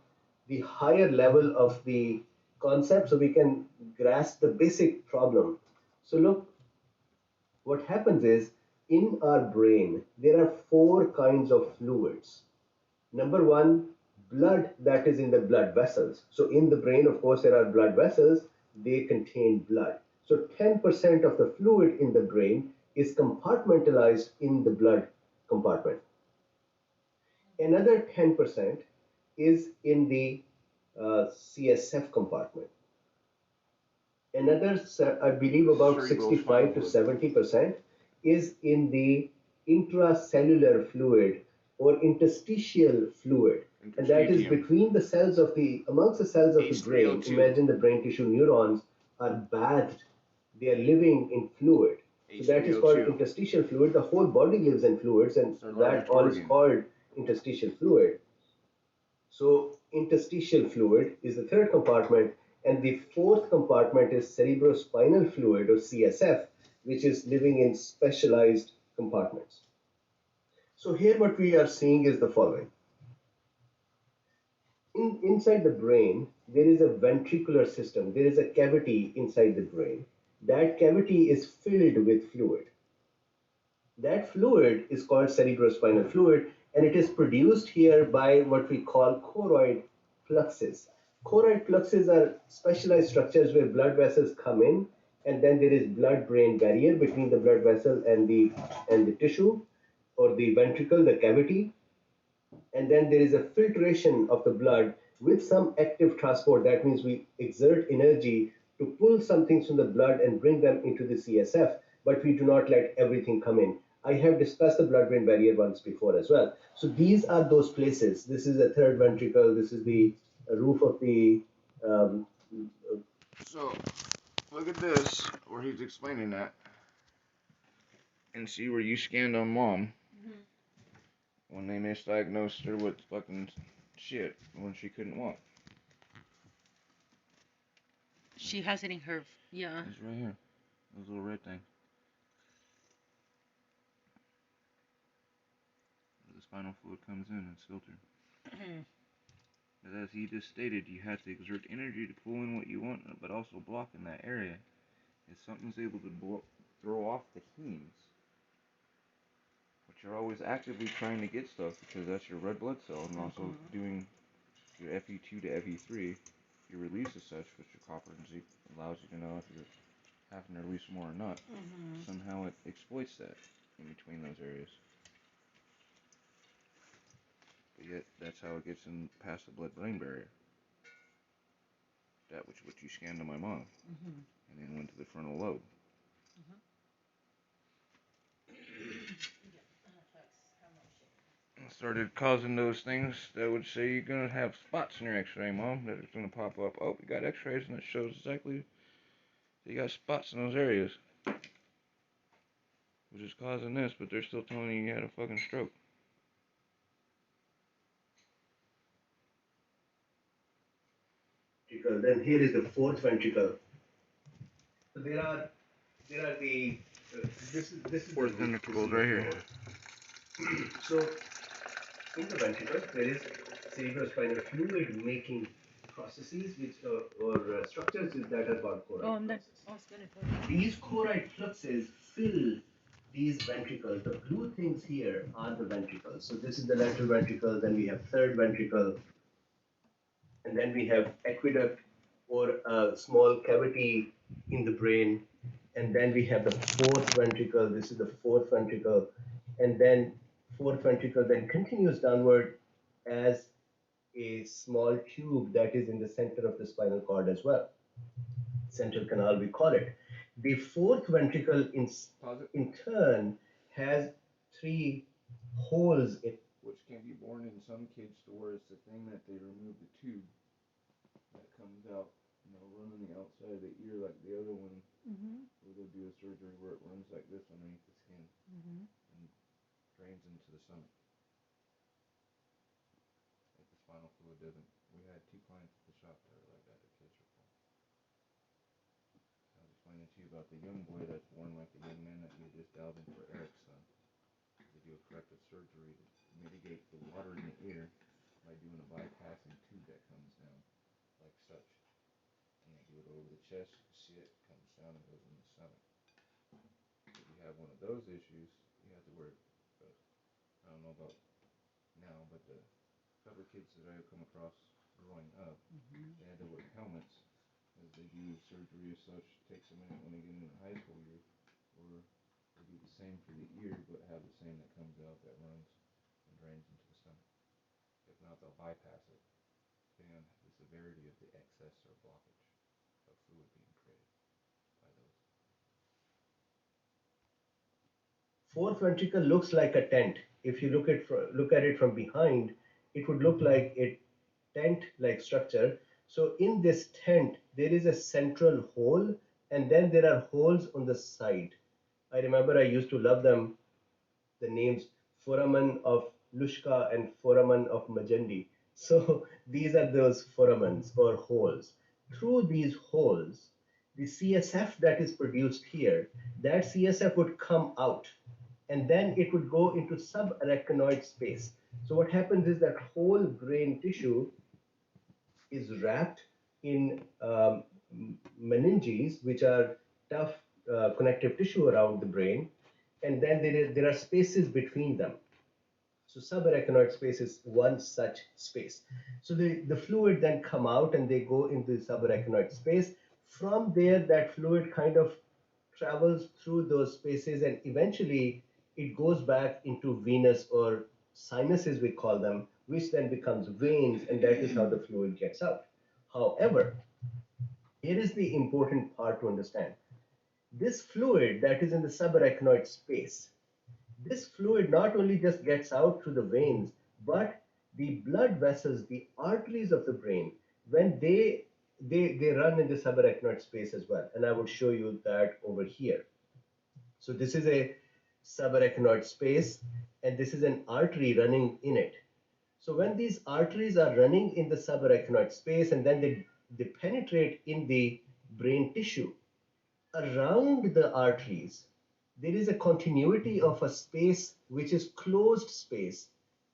S9: the higher level of the concept so we can grasp the basic problem. So look, what happens is in our brain, there are four kinds of fluids. Number one, blood that is in the blood vessels. So in the brain, of course, there are blood vessels, they contain blood. So 10% of the fluid in the brain is compartmentalized in the blood compartment. Another 10% is in the CSF compartment. Another, I believe about 65 to 70% is in the intracellular fluid or interstitial fluid. And that is between the cells of the, amongst the cells of the brain. Imagine the brain tissue neurons are bathed, they are living in fluid. So that is called interstitial fluid. The whole body lives in fluids, and that all is called interstitial fluid. So interstitial fluid is the third compartment, and the fourth compartment is cerebrospinal fluid or CSF, which is living in specialized compartments. So here what we are seeing is the following. Inside the brain, there is a ventricular system. There is a cavity inside the brain. That cavity is filled with fluid. That fluid is called cerebrospinal fluid, and it is produced here by what we call choroid fluxes. Choroid fluxes are specialized structures where blood vessels come in, and then there is blood-brain barrier between the blood vessel and the tissue, or the ventricle, the cavity. And then there is a filtration of the blood with some active transport. That means we exert energy to pull some things from the blood and bring them into the CSF, but we do not let everything come in. I have discussed the blood-brain barrier once before as well. So these are those places. This is a third ventricle. This is the roof of the. Um,
S1: So look at this, where he's explaining that, and see where you scanned on mom when they misdiagnosed her with fucking shit when she couldn't walk.
S3: She has it in her. Yeah.
S1: It's right here. Those little red things. The spinal fluid comes in, it's filtered. But as he just stated, you have to exert energy to pull in what you want, but also block in that area. If something's able to throw off the hemes, but you're always actively trying to get stuff because that's your red blood cell, and also doing your FE2 to FE3, your release is such, which your copper and zinc allows you to know if you're having to release more or not. Somehow it exploits that in between those areas. But yet, that's how it gets in past the blood-brain barrier. That which what you scanned on my mom, and then went to the frontal lobe. Started causing those things that would say you're gonna have spots in your X-ray, mom. That it's gonna pop up. Oh, we got X-rays, and it shows exactly that you got spots in those areas, which is causing this. But they're still telling you had a fucking stroke.
S9: Then here is the fourth ventricle. So there are the this is
S1: fourth ventricle right here.
S9: So in the ventricle there is cerebrospinal fluid making processes which or structures that are called choroid fluxes. These choroid fluxes fill these ventricles. The blue things here are the ventricles. So this is the lateral ventricle. Then we have third ventricle, and then we have aqueduct or a small cavity in the brain, and then we have the fourth ventricle. This is the fourth ventricle, and then fourth ventricle then continues downward as a small tube that is in the center of the spinal cord as well. Central canal, we call it. The fourth ventricle in turn has three holes in
S1: which can be born in some kids to where it's the thing that they remove the tube that comes out, run on the outside of the ear like the other one, where they'll do a surgery where it runs like this underneath the skin and drains into the stomach. Like the spinal fluid doesn't. We had 2 clients at the shop that are like that. Their kids are born. I was explaining to you about the young boy that's born like the young man that you just dialed in for Eric's son. They do a corrective surgery to mitigate the water in the ear by doing a bypassing tube that comes down like such. And they do it over the chest, you can see it, comes down and goes in the stomach. If you have one of those issues, you have to wear, I don't know about now, but the couple kids that I've come across growing up, they had to wear helmets as they do surgery as such. It takes a minute when they get into high school year, or they do the same for the ear, but have the same that comes out that runs and drains into the stomach. If not, they'll bypass it, depending on the severity of the excess or blockage of fluid being created by those.
S9: Fourth ventricle looks like a tent. If you look at it from behind, it would look like a tent-like structure. So in this tent, there is a central hole, and then there are holes on the side. I remember I used to love them, the names foramen of Lushka and foramen of Magendie. So these are those foramens or holes. Through these holes, the CSF that is produced here, that CSF would come out, and then it would go into subarachnoid space. So what happens is that whole brain tissue is wrapped in meninges, which are tough connective tissue around the brain, and then there are spaces between them. So subarachnoid space is one such space. So the fluid then come out and they go into the subarachnoid space. From there, that fluid kind of travels through those spaces, and eventually it goes back into venous or sinuses, we call them, which then becomes veins, and that is how the fluid gets out. However, here is the important part to understand. This fluid that is in the subarachnoid space, This fluid not only just gets out through the veins, but the blood vessels, the arteries of the brain, when they run in the subarachnoid space as well. And I would show you that over here. So this is a subarachnoid space, and this is an artery running in it. So when these arteries are running in the subarachnoid space and then they penetrate in the brain tissue, around the arteries, there is a continuity of a space which is closed space,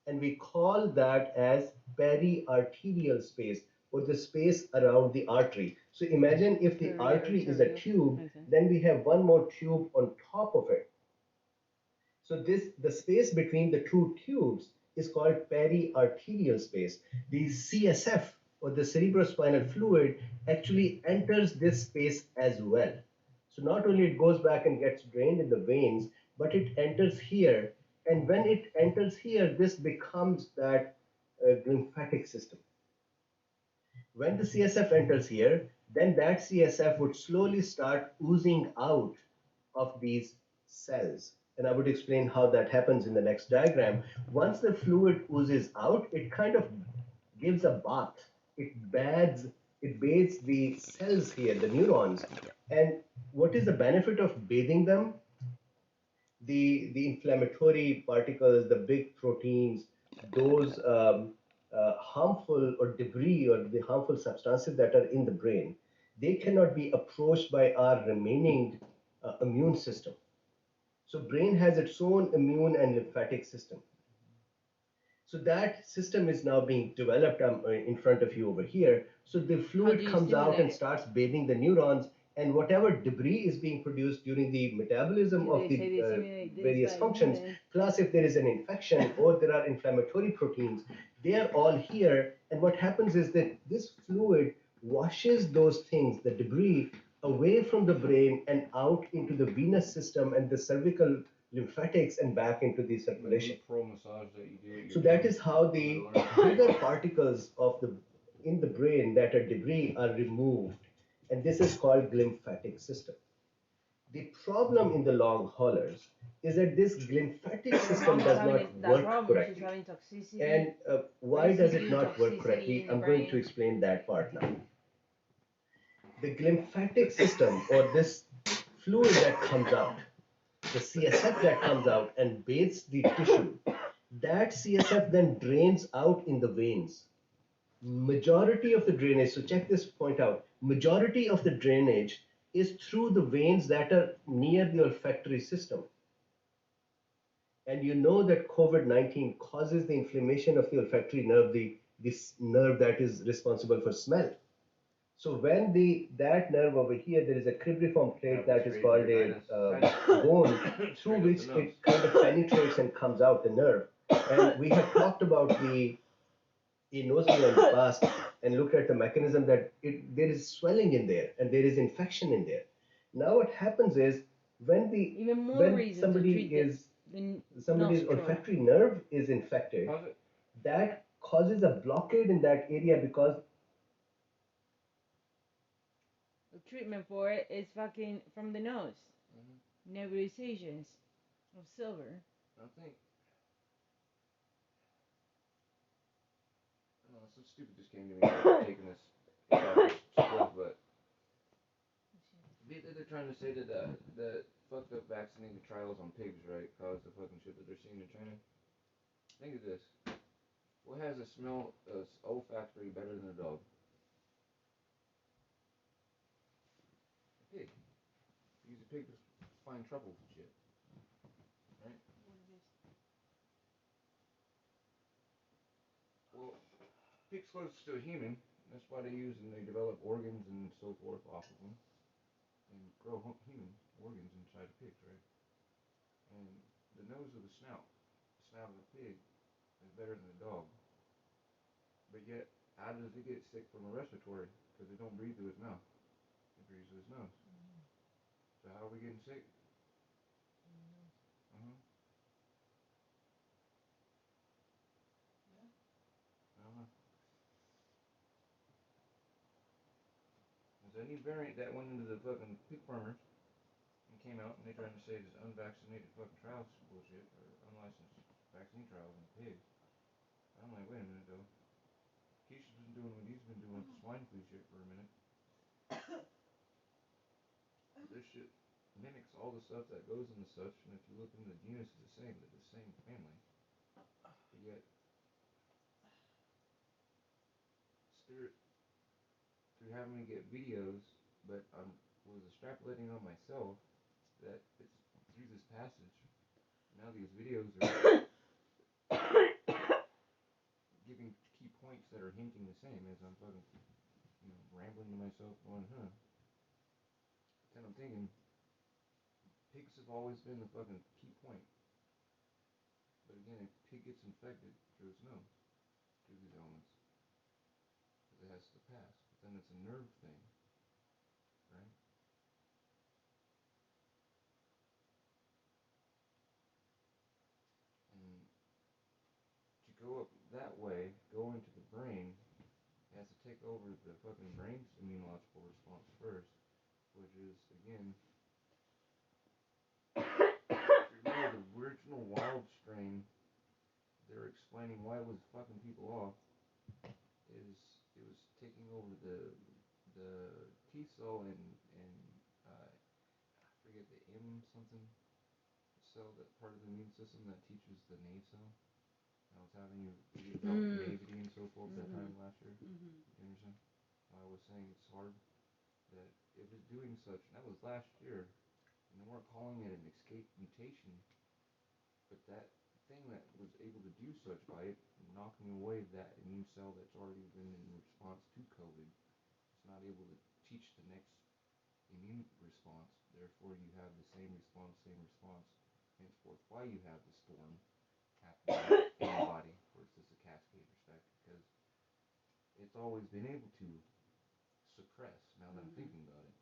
S9: and we call that as periarterial space, or the space around the artery. So imagine if the artery is a tube, then we have one more tube on top of it. So the space between the two tubes is called periarterial space. The CSF, or the cerebrospinal fluid, actually enters this space as well. So not only it goes back and gets drained in the veins, but it enters here. And when it enters here, this becomes that lymphatic system. When the CSF enters here, then that CSF would slowly start oozing out of these cells. And I would explain how that happens in the next diagram. Once the fluid oozes out, it kind of gives a bath. It bathes the cells here, the neurons. And what is the benefit of bathing them? The inflammatory particles, the big proteins, those harmful or debris or the harmful substances that are in the brain, they cannot be approached by our remaining immune system. So brain has its own immune and lymphatic system. So that system is now being developed in front of you over here. So the fluid comes out and starts bathing the neurons, and whatever debris is being produced during the metabolism of the various functions, plus if there is an infection or there are inflammatory proteins, they are all here. And what happens is that this fluid washes those things, the debris, away from the brain and out into the venous system and the cervical lymphatics and back into the circulation. So that is how the bigger particles of in the brain that are debris are removed, and this is called lymphatic system. The problem in the long haulers is that this lymphatic system does not work correctly. And why does it not work correctly? I'm going to explain that part now. The lymphatic system, or this fluid that comes out, the CSF that comes out and bathes the tissue, that CSF then drains out in the veins. Majority of the drainage, so check this point out, majority of the drainage is through the veins that are near the olfactory system. And you know that COVID-19 causes the inflammation of the olfactory nerve, this nerve that is responsible for smell. So when that nerve over here, there is a cribriform plate that is called a bone through which it kind of penetrates and comes out the nerve. And we have talked about the anosmia in the past and looked at the mechanism that there is swelling in there and there is infection in there. Now what happens is when somebody's olfactory nerve is infected, that causes a blockade in that area because
S3: the treatment for it is fucking from the nose. Nebulizations of silver.
S1: I think. Oh, so stupid just came to me taking this script, but they're trying to say that the fucked up vaccinated trials on pigs, right, caused the fucking shit that they're seeing in China. Think of this. What has a smell, olfactory better than a dog? A pig. Use a pig to find trouble and shit. Right? Well, pigs close to a human. That's why they use and they develop organs and so forth off of them. And grow human organs inside of pigs, right? And the nose of the snout of a pig is better than a dog. But yet, how does it get sick from a respiratory? Because it don't breathe through its mouth. It breathes through its nose. So how are we getting sick? I don't know. There's any variant that went into the fucking pig farmers and came out and they tried to say this unvaccinated fucking trials bullshit, or unlicensed vaccine trials on pigs. I'm like, wait a minute though. Keshe's been doing what he's been doing with the swine flu shit for a minute. This shit mimics all the stuff that goes into such, and if you look into the genus, it's the same. They're the same family. But yet, through having me get videos, but I was extrapolating on myself that it's through this passage. Now these videos are giving key points that are hinting the same as I'm fucking, rambling to myself going, huh. Then I'm thinking, pigs have always been the fucking key point. But again, if a pig gets infected through its nose, through these elements, because it has to pass. But then it's a nerve thing, right? And to go up that way, go into the brain, it has to take over the fucking brain's immunological response first, which is, again, remember the original wild strain, they're explaining why it was fucking people off, is it was taking over the T cell and I forget the M something cell, that part of the immune system that teaches the nave cell. I was having you read about naivety and so forth that time last year. You understand? I was saying it's hard that it was doing such, and that was last year, and they weren't calling it an escape mutation, but that thing that was able to do such by it, knocking away that immune cell that's already been in response to COVID, it's not able to teach the next immune response. Therefore, you have the same response, henceforth why you have the storm happening in the body, where it's just a cascade effect, because it's always been able to suppress, now that I'm thinking about it,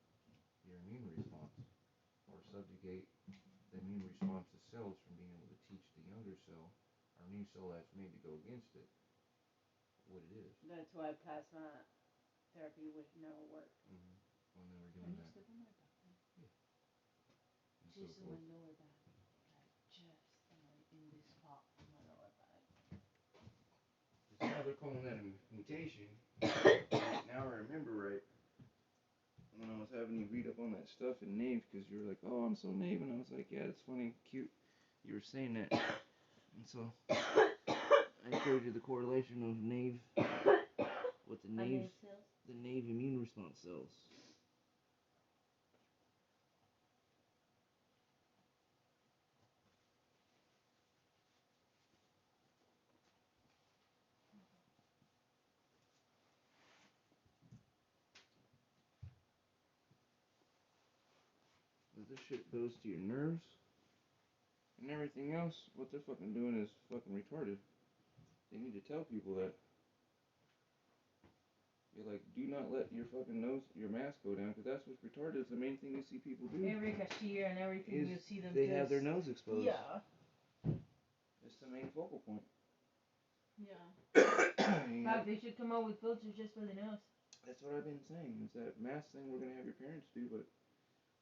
S1: your immune response, or subjugate the immune response to cells from being able to teach the younger cell, or new cell that's made to go against it, what it is.
S3: That's why plasma therapy would never work.
S1: When they were doing that.
S3: Yeah.
S1: And
S3: Just
S1: so
S3: in my
S1: forth.
S3: lower back. Like, just in this spot in my lower back.
S1: Now they're calling that a mutation. Now I remember right. When I was having you read up on that stuff in Nave, because you were like, oh, I'm so Nave, and I was like, yeah, it's funny, cute, you were saying that. And so, I showed you the correlation of Nave with the Nave immune response cells. This shit goes to your nerves and everything else. What they're fucking doing is fucking retarded. They need to tell people that. You're like, do not let your fucking nose, your mask go down, because that's what's retarded. Is the main thing you see people do.
S3: Every cashier and everything you see them
S1: they have their nose exposed.
S3: Yeah.
S1: It's the main focal point.
S3: Yeah. In fact, they should come out with filters just for the nose.
S1: That's what I've been saying. Is that mask thing we're gonna have your parents do, but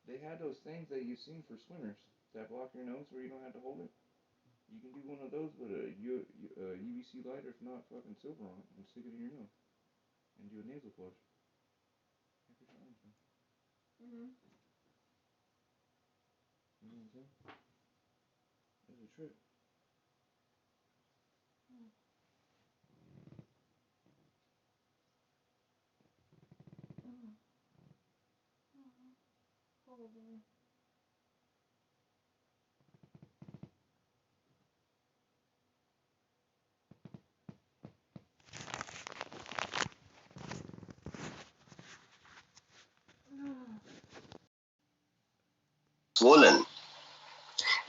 S1: they had those things that you've seen for swimmers that block your nose where you don't have to hold it. You can do one of those with a UVC light, or if not, fucking silver on it, and stick it in your nose, and do a nasal flush. You know what I'm saying? It's a trip.
S4: Swollen.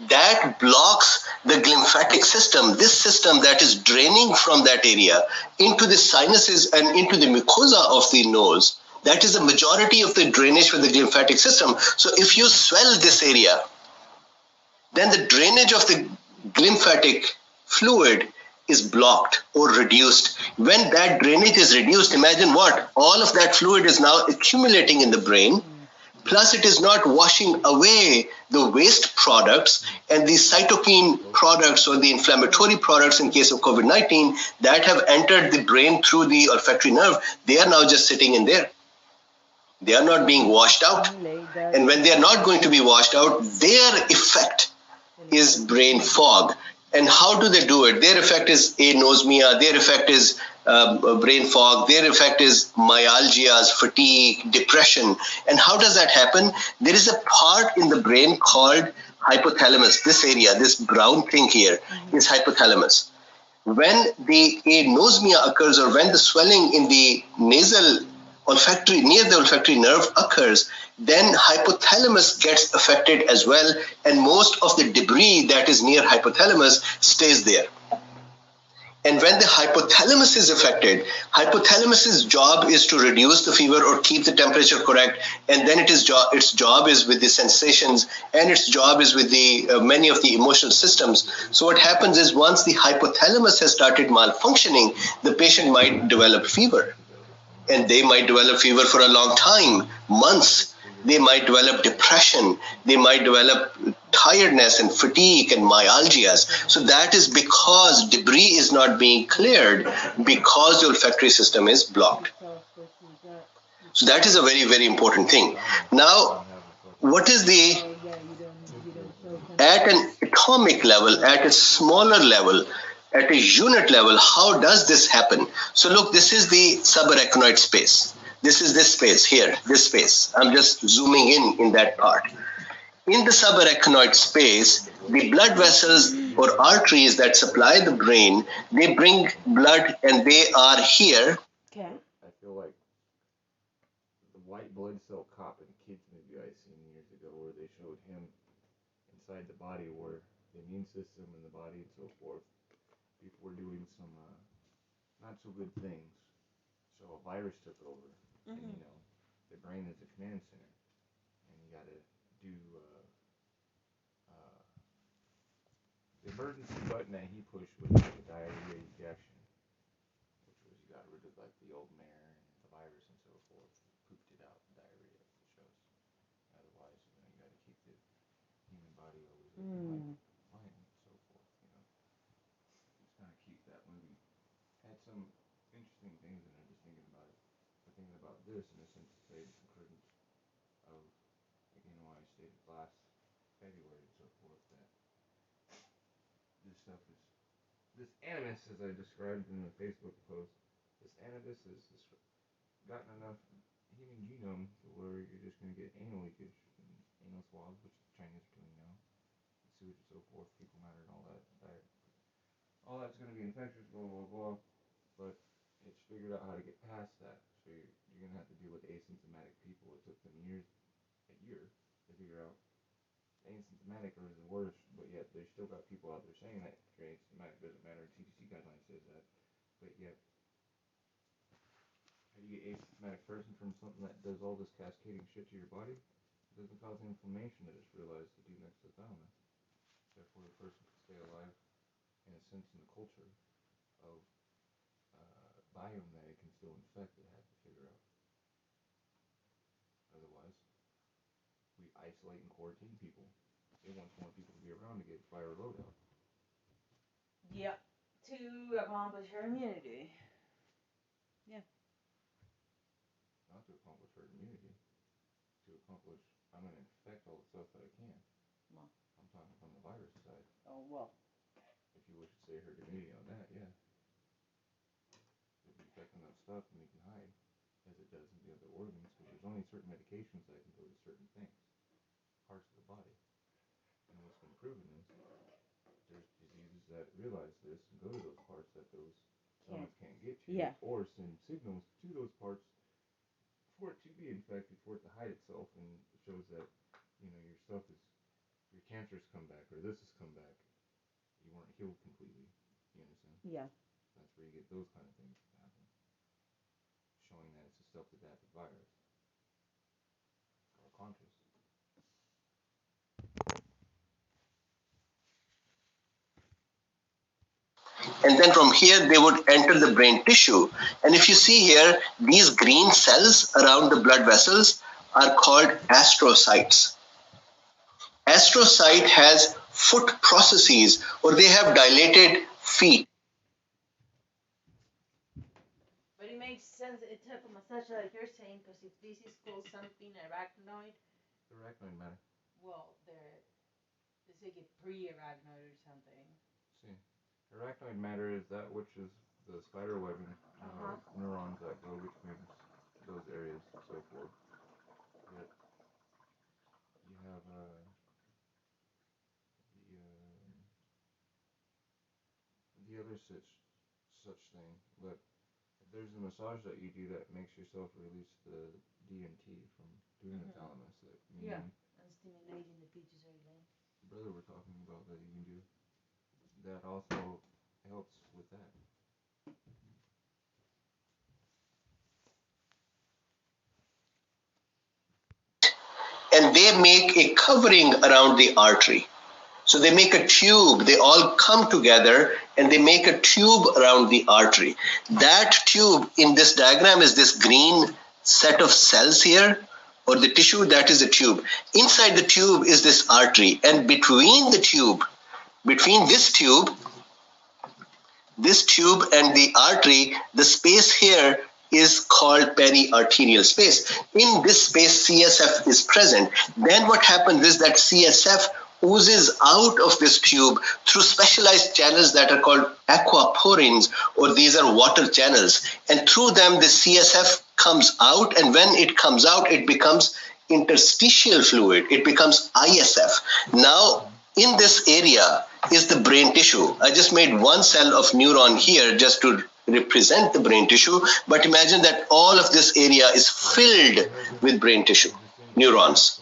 S4: That blocks the glymphatic system, this system that is draining from that area into the sinuses and into the mucosa of the nose. That is the majority of the drainage for the glymphatic system. So if you swell this area, then the drainage of the glymphatic fluid is blocked or reduced. When that drainage is reduced, imagine what? All of that fluid is now accumulating in the brain. Plus, it is not washing away the waste products and the cytokine products or the inflammatory products in case of COVID-19 that have entered the brain through the olfactory nerve. They are now just sitting in there. They are not being washed out. And when they are not going to be washed out, their effect is brain fog. And how do they do it? Their effect is anosmia, their effect is brain fog, their effect is myalgias, fatigue, depression. And how does that happen? There is a part in the brain called hypothalamus. This area, this brown thing here is hypothalamus. When the anosmia occurs or when the swelling in the nasal olfactory, near the olfactory nerve occurs, then hypothalamus gets affected as well, and most of the debris that is near hypothalamus stays there. And when the hypothalamus is affected, hypothalamus's job is to reduce the fever or keep the temperature correct, and then its job is with the sensations, and its job is with the many of the emotional systems. So what happens is once the hypothalamus has started malfunctioning, the patient might develop fever. And they might develop fever for a long time, months. They might develop depression. They might develop tiredness and fatigue and myalgias. So that is because debris is not being cleared because the olfactory system is blocked. So that is a very, very important thing. Now, what is at an atomic level, at a smaller level, at a unit level, how does this happen? So look, this is the subarachnoid space. This is this space here, this space. I'm just zooming in that part. In the subarachnoid space, the blood vessels or arteries that supply the brain, they bring blood and they are here.
S3: Okay.
S1: I feel like the white blood cell cop in Kids movie I seen years ago where they showed him inside the body where the immune system and the body and so forth, people were doing some not so good things. So a virus took over, and the brain is the command center, and you got to do the emergency button that he pushed was like a diarrhea ejection, which was you got rid of like the old mare and the virus and so forth, pooped it out, diarrhea shows. Otherwise, you got to keep the human body always looking like fine and so forth. Just kind of keep that movie. Had some interesting things in it, just thinking about it. But thinking about this in a sense to say the concordance of, I stated last February and so forth that this stuff is, this animus, as I described in the Facebook post, this animus has gotten enough human genome to where you're just going to get anal leakage and anal swabs, which the Chinese are doing now, and sewage and so forth, fecal matter and all that. All that's going to be infectious, blah, blah, blah. But it's figured out how to get past that. So you're going to have to deal with asymptomatic people. It took them a year to figure out asymptomatic is the worst, but yet there's still got people out there saying that you're asymptomatic. Doesn't matter. CDC guidelines says that. But yet, how do you get asymptomatic person from something that does all this cascading shit to your body? It doesn't cause inflammation that it's realized to do next to the thalamus. Therefore, the person can stay alive in a sense in the culture of biome that it can still infect, it has to figure out. Otherwise, we isolate and quarantine people. It wants more people to be around to get viral load out.
S3: Yep. To accomplish her immunity. Yeah.
S1: Not to accomplish herd immunity. To accomplish, I'm going to infect all the stuff that I can.
S3: Well.
S1: I'm talking from the virus side.
S3: Oh, well.
S1: If you wish to say herd immunity on that, yeah. If you infect enough stuff, then you can hide, as it does in the other organs, because there's only certain medications that can go to certain things, parts of the body. And what's been proven is there's diseases that realize this and go to those parts that those elements can't get to, or send signals to those parts for it to be infected, for it to hide itself, and it shows that, your stuff is, your cancer's come back, or this has come back. You weren't healed completely. You understand?
S3: Yeah.
S1: That's where you get those kind of things to happen. Showing that it's a self-adapted virus. Or conscious.
S4: And then from here, they would enter the brain tissue. And if you see here, these green cells around the blood vessels are called astrocytes. Astrocyte has foot processes, or they have dilated feet.
S3: But it makes sense, a type of massage like you're saying, because if this is called something arachnoid,
S1: Arachnoid matter.
S3: well, it's like a pre-arachnoid or something.
S1: See, arachnoid matter is that which is the spider webbing neurons that go between those areas, so forth. Yet you have the other such thing. But there's a massage that you do that makes yourself release the DMT from doing the thalamus. That
S3: Yeah, and stimulating the pituitary gland.
S1: The brother we're talking about that you can do, that also helps with that.
S4: And they make a covering around the artery. So they make a tube, they all come together and they make a tube around the artery. That tube in this diagram is this green set of cells here, or the tissue, that is the tube. Inside the tube is this artery, and between this tube and the artery, the space here is called periarterial space. In this space, CSF is present. Then what happens is that CSF oozes out of this tube through specialized channels that are called aquaporins, or these are water channels. And through them, the CSF comes out, and when it comes out, it becomes interstitial fluid. It becomes ISF. Now, in this area is the brain tissue. I just made one cell of neuron here just to represent the brain tissue, but imagine that all of this area is filled with brain tissue, neurons.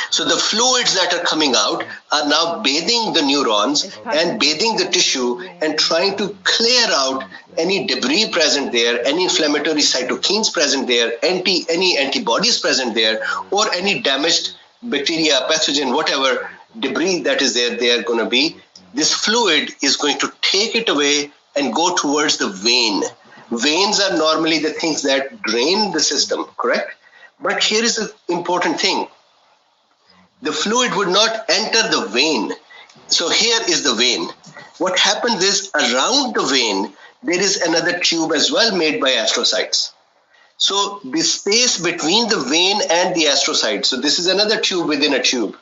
S4: So the fluids that are coming out are now bathing the neurons and bathing the tissue and trying to clear out any debris present there, any inflammatory cytokines present there, any antibodies present there, or any damaged bacteria, pathogen, whatever debris that is there, they are going to be. This fluid is going to take it away and go towards the vein. Veins are normally the things that drain the system, correct? But here is the important thing. The fluid would not enter the vein. So here is the vein. What happens is around the vein, there is another tube as well made by astrocytes. So the space between the vein and the astrocyte, so this is another tube within a tube.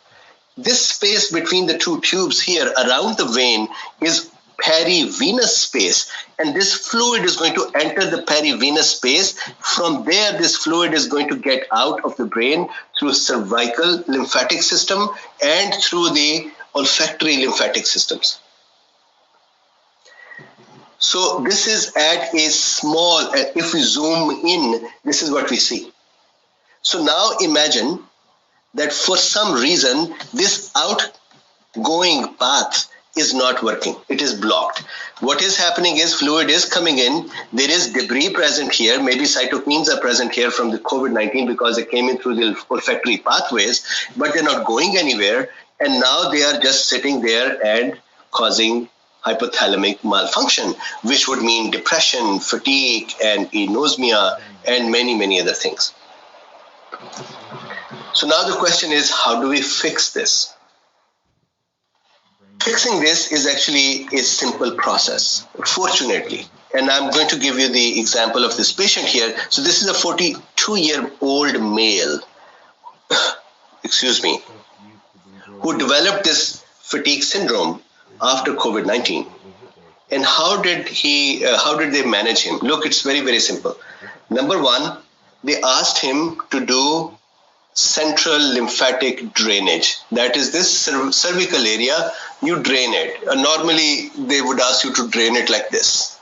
S4: This space between the two tubes here around the vein is perivenous space, and this fluid is going to enter the perivenous space. From there, this fluid is going to get out of the brain through cervical lymphatic system and through the olfactory lymphatic systems. So this is at a small, if we zoom in, this is what we see. So now imagine that for some reason, this outgoing path is not working. It is blocked. What is happening is fluid is coming in. There is debris present here. Maybe cytokines are present here from the COVID-19 because they came in through the olfactory pathways, but they're not going anywhere. And now they are just sitting there and causing hypothalamic malfunction, which would mean depression, fatigue, and anosmia, and many, many other things. So now the question is, how do we fix this? Fixing this is actually a simple process, fortunately. And I'm going to give you the example of this patient here. So this is a 42-year-old male, excuse me, who developed this fatigue syndrome after COVID-19. And how did they manage him? Look, it's very, very simple. Number one, they asked him to do central lymphatic drainage. That is this cervical area, you drain it. Normally, they would ask you to drain it like this.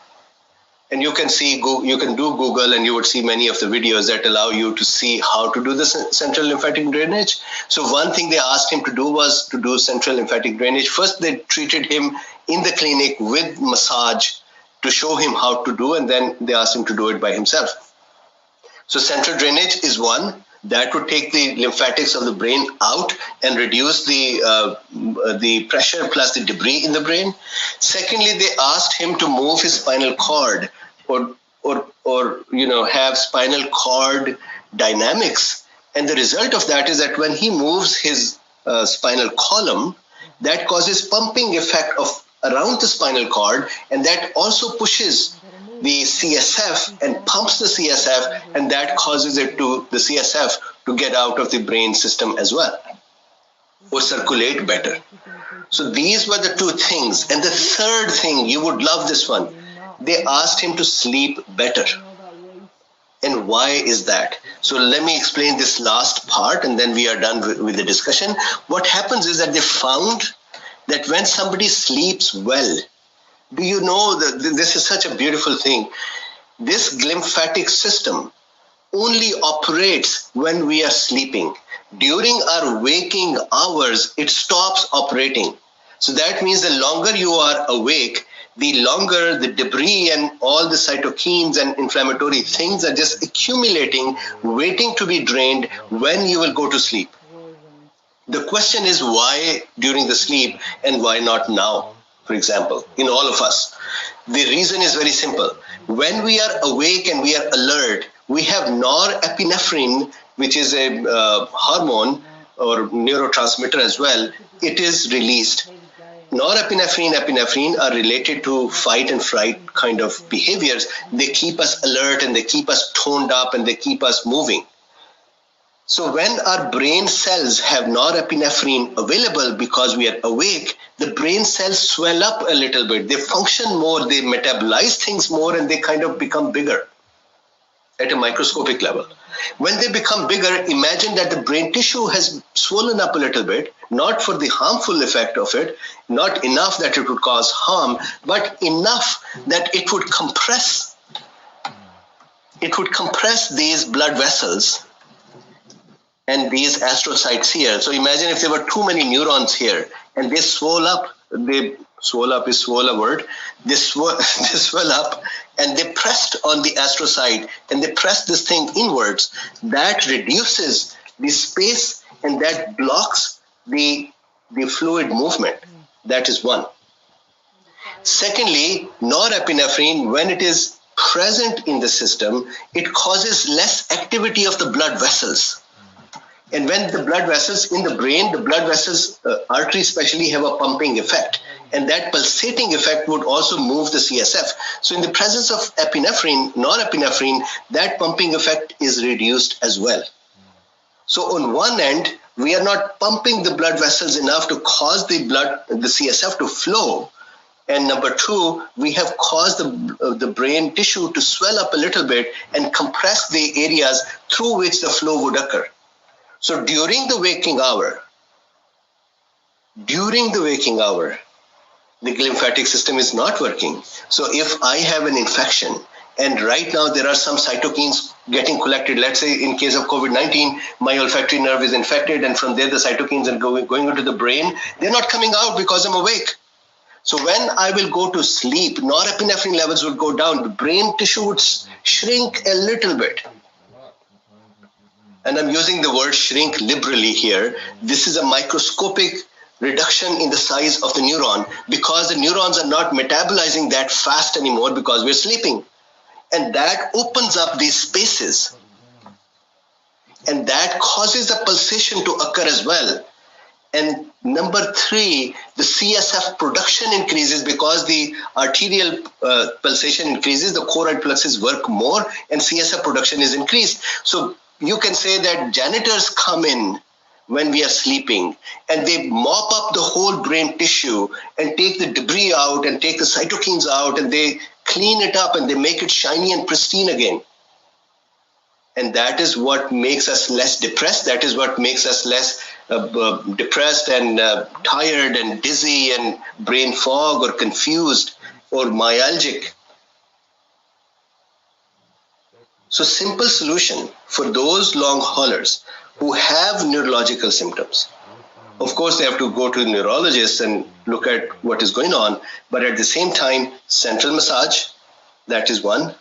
S4: And you can do Google and you would see many of the videos that allow you to see how to do the central lymphatic drainage. So one thing they asked him to do was to do central lymphatic drainage. First, they treated him in the clinic with massage to show him how to do, and then they asked him to do it by himself. So central drainage is one. That would take the lymphatics of the brain out and reduce the pressure plus the debris in the brain. Secondly, they asked him to move his spinal cord or have spinal cord dynamics And the result of that is that when he moves his spinal column, that causes pumping effect of around the spinal cord, and that also pushes the CSF and pumps the CSF, and that causes the CSF to get out of the brain system as well, or circulate better. So these were the two things. And the third thing, you would love this one. They asked him to sleep better. And why is that? So let me explain this last part, and then we are done with the discussion. What happens is that they found that when somebody sleeps well, do you know that this is such a beautiful thing? This glymphatic system only operates when we are sleeping. During our waking hours, it stops operating. So that means the longer you are awake, the longer the debris and all the cytokines and inflammatory things are just accumulating, waiting to be drained when you will go to sleep. The question is why during the sleep and why not now, for example, in all of us. The reason is very simple. When we are awake and we are alert, we have norepinephrine, which is a hormone or neurotransmitter as well. It is released. Norepinephrine, epinephrine are related to fight and fright kind of behaviors. They keep us alert and they keep us toned up and they keep us moving. So when our brain cells have norepinephrine available because we are awake, the brain cells swell up a little bit. They function more, they metabolize things more, and they kind of become bigger at a microscopic level. When they become bigger, imagine that the brain tissue has swollen up a little bit, not for the harmful effect of it, not enough that it would cause harm, but enough that it would compress. It would compress these blood vessels and these astrocytes here. So imagine if there were too many neurons here and they swell up, they swell up is swell a word, they swell up and they pressed on the astrocyte and they press this thing inwards. That reduces the space and that blocks the fluid movement. That is one. Secondly, norepinephrine, when it is present in the system, it causes less activity of the blood vessels. And when the blood vessels in the brain, the blood vessels, arteries especially, have a pumping effect. And that pulsating effect would also move the CSF. So in the presence of epinephrine, norepinephrine, that pumping effect is reduced as well. So on one end, we are not pumping the blood vessels enough to cause the CSF to flow. And number two, we have caused the brain tissue to swell up a little bit and compress the areas through which the flow would occur. So during the waking hour, the glymphatic system is not working. So if I have an infection, and right now there are some cytokines getting collected, let's say in case of COVID-19, my olfactory nerve is infected, and from there the cytokines are going into the brain, they're not coming out because I'm awake. So when I will go to sleep, norepinephrine levels would go down, the brain tissue would shrink a little bit. And I'm using the word shrink liberally here. This is a microscopic reduction in the size of the neuron because the neurons are not metabolizing that fast anymore because we're sleeping. And that opens up these spaces. And that causes the pulsation to occur as well. And number three, the CSF production increases because the arterial pulsation increases, the choroid plexus work more, and CSF production is increased. So you can say that janitors come in when we are sleeping and they mop up the whole brain tissue and take the debris out and take the cytokines out and they clean it up and they make it shiny and pristine again. And that is what makes us less depressed. That is what makes us less depressed and tired and dizzy and brain fog or confused or myalgic. So simple solution for those long haulers who have neurological symptoms. Of course, they have to go to the neurologist and look at what is going on. But at the same time, central massage, that is one.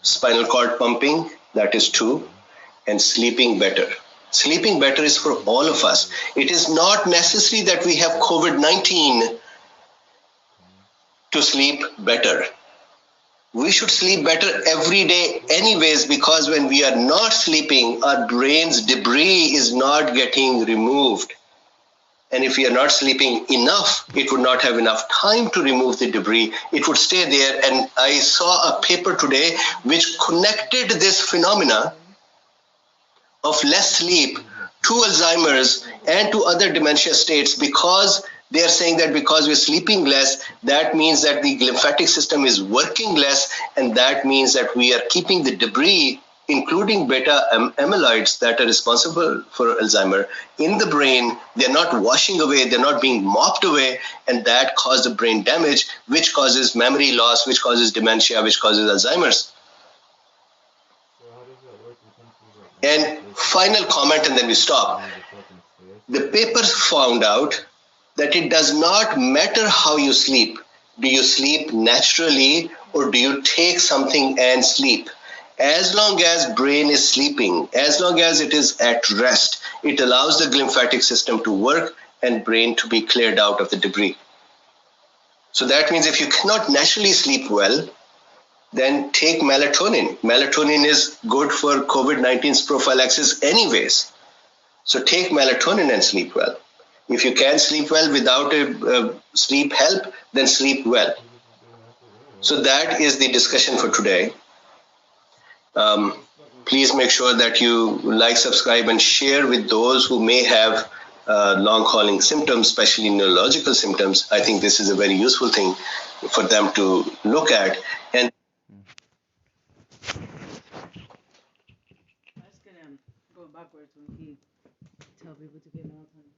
S4: Spinal cord pumping, that is two. And sleeping better. Sleeping better is for all of us. It is not necessary that we have COVID-19 to sleep better. We should sleep better every day anyways, because when we are not sleeping, our brain's debris is not getting removed. And if we are not sleeping enough, it would not have enough time to remove the debris. It would stay there. And I saw a paper today which connected this phenomena of less sleep to Alzheimer's and to other dementia states, because they are saying that because we're sleeping less, that means that the lymphatic system is working less, and that means that we are keeping the debris, including beta amyloids that are responsible for Alzheimer, in the brain. They're not washing away, they're not being mopped away, and that causes brain damage, which causes memory loss, which causes dementia, which causes Alzheimer's. And final comment, and then we stop. The papers found out that it does not matter how you sleep. Do you sleep naturally, or do you take something and sleep? As long as brain is sleeping, as long as it is at rest, it allows the lymphatic system to work and brain to be cleared out of the debris. So that means if you cannot naturally sleep well, then take melatonin. Melatonin is good for COVID-19's prophylaxis anyways. So take melatonin and sleep well. If you can sleep well without a sleep help, then sleep well. So that is the discussion for today. Please make sure that you like, subscribe, and share with those who may have long hauling symptoms, especially neurological symptoms. I think this is a very useful thing for them to look at. And
S3: That's gonna go backwards when he tell people to get melatonin.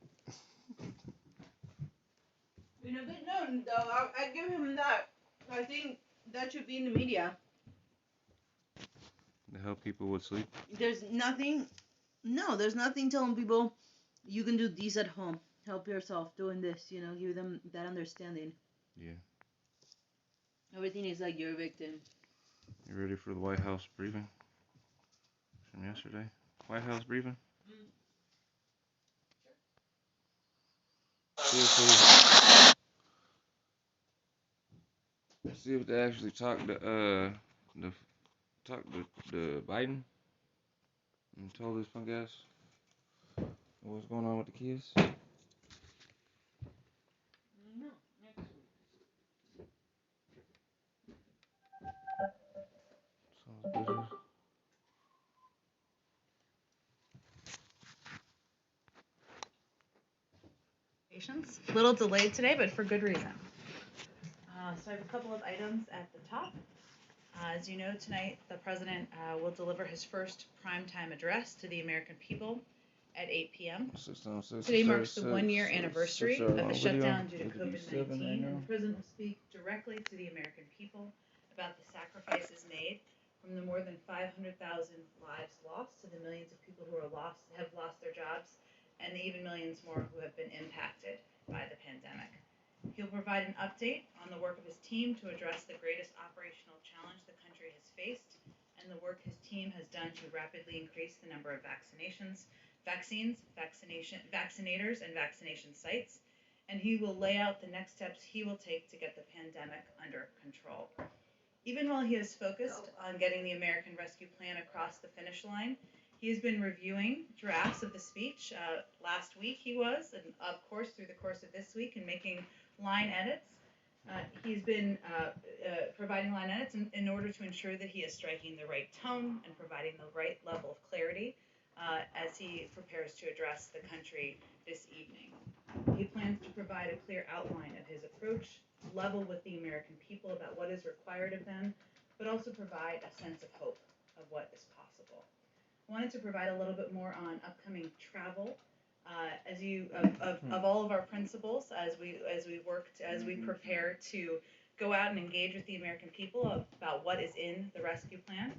S3: In a good note, though, I give him that. I think that should be in the media.
S1: To help people with sleep.
S3: There's nothing telling people you can do these at home. Help yourself doing this, give them that understanding.
S1: Yeah.
S3: Everything is like you're a victim.
S1: You ready for the White House briefing from yesterday? White House briefing? See if they actually talked to Biden and told his punk ass what's going on with the kids.
S3: No.
S1: Sounds good.
S11: Patients. A little delayed today, but for good reason. So I have a couple of items at the top. As you know, tonight the President will deliver his first primetime address to the American people at 8 p.m. Today marks the one-year anniversary of the shutdown due to COVID-19, and the President will speak directly to the American people about the sacrifices made, from the more than 500,000 lives lost to the millions of people who have lost their jobs, and the even millions more who have been impacted by the pandemic. He'll provide an update on the work of his team to address the greatest operational challenge the country has faced, and the work his team has done to rapidly increase the number of vaccinators, and vaccination sites. And he will lay out the next steps he will take to get the pandemic under control. Even while he is focused on getting the American Rescue Plan across the finish line, he has been reviewing drafts of the speech. Last week he was, and of course through the course of this week, and making line edits. He's been providing line edits in order to ensure that he is striking the right tone and providing the right level of clarity as he prepares to address the country this evening. He plans to provide a clear outline of his approach, level with the American people about what is required of them, but also provide a sense of hope of what is possible. I wanted to provide a little bit more on upcoming travel. Of all of our principles, as we prepare to go out and engage with the American people about what is in the rescue plan.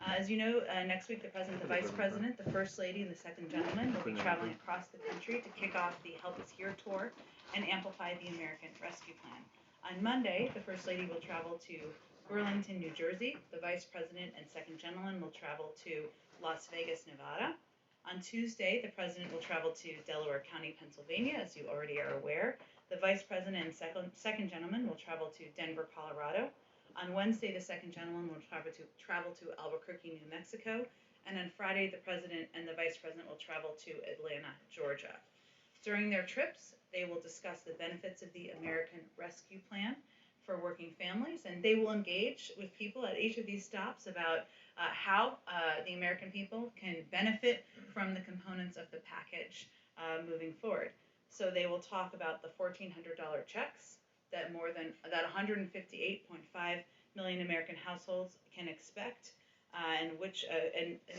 S11: As you know, next week the President, the Vice President, the First Lady, and the Second Gentleman will be traveling across the country to kick off the Help Us Here tour and amplify the American Rescue Plan. On Monday, the First Lady will travel to Burlington, New Jersey. The Vice President and Second Gentleman will travel to Las Vegas, Nevada. On Tuesday, the President will travel to Delaware County, Pennsylvania, as you already are aware. The Vice President and Second Gentleman will travel to Denver, Colorado. On Wednesday, the second gentleman will travel to Albuquerque, New Mexico, and on Friday, the president and the vice president will travel to Atlanta, Georgia. During their trips, they will discuss the benefits of the American Rescue Plan for working families, and they will engage with people at each of these stops about how the American people can benefit from the components of the package moving forward. So they will talk about the $1,400 checks that 158.5 million American households can expect, and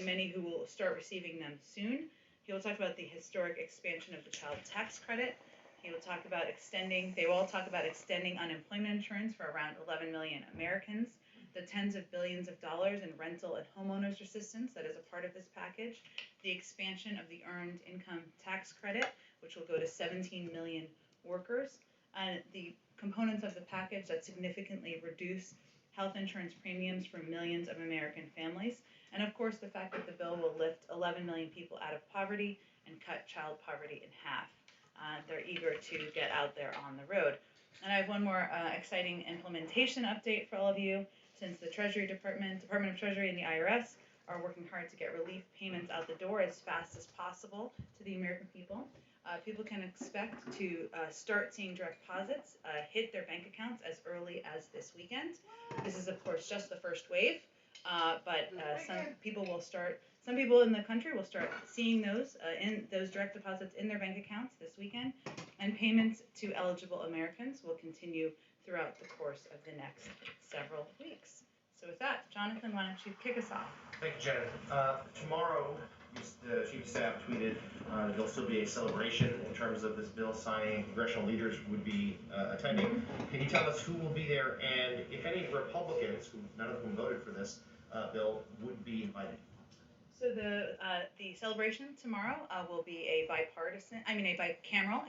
S11: many who will start receiving them soon. He will talk about the historic expansion of the child tax credit. He will talk about they will all talk about extending unemployment insurance for around 11 million Americans, the tens of billions of dollars in rental and homeowners assistance that is a part of this package, the expansion of the earned income tax credit, which will go to 17 million workers, and the components of the package that significantly reduce health insurance premiums for millions of American families, and of course the fact that the bill will lift 11 million people out of poverty and cut child poverty in half. They're eager to get out there on the road. And I have one more exciting implementation update for all of you. Since the Treasury Department of Treasury and the IRS are working hard to get relief payments out the door as fast as possible to the American people, people can expect to start seeing direct deposits hit their bank accounts as early as this weekend. This is, of course, just the first wave, but some people in the country will start seeing those direct deposits in their bank accounts this weekend, and payments to eligible Americans will continue throughout the course of the next several weeks. So with that, Jonathan, why don't you kick us off?
S7: Thank you, Janet. Tomorrow, the Chief of Staff tweeted there'll still be a celebration in terms of this bill signing. Congressional leaders would be attending. Can you tell us who will be there, and if any Republicans, none of whom voted for this bill, would be invited?
S11: So the celebration tomorrow will be a bicameral,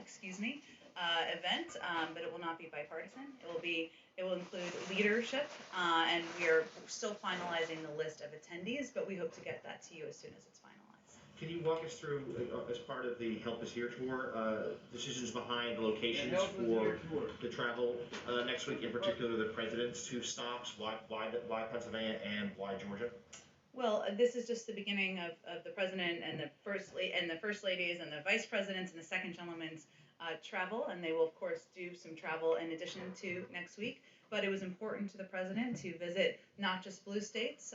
S11: event, but it will not be bipartisan. It will include leadership, and we are still finalizing the list of attendees, but we hope to get that to you as soon as it's finalized.
S7: Can you walk us through, as part of the Help Us Here tour, decisions behind the locations for the travel next week, in particular the president's two stops, why Pennsylvania and why Georgia?
S11: Well, this is just the beginning of the president and the first ladies and the vice presidents and the second gentleman's travel, and they will of course do some travel in addition to next week. But it was important to the president to visit not just blue states,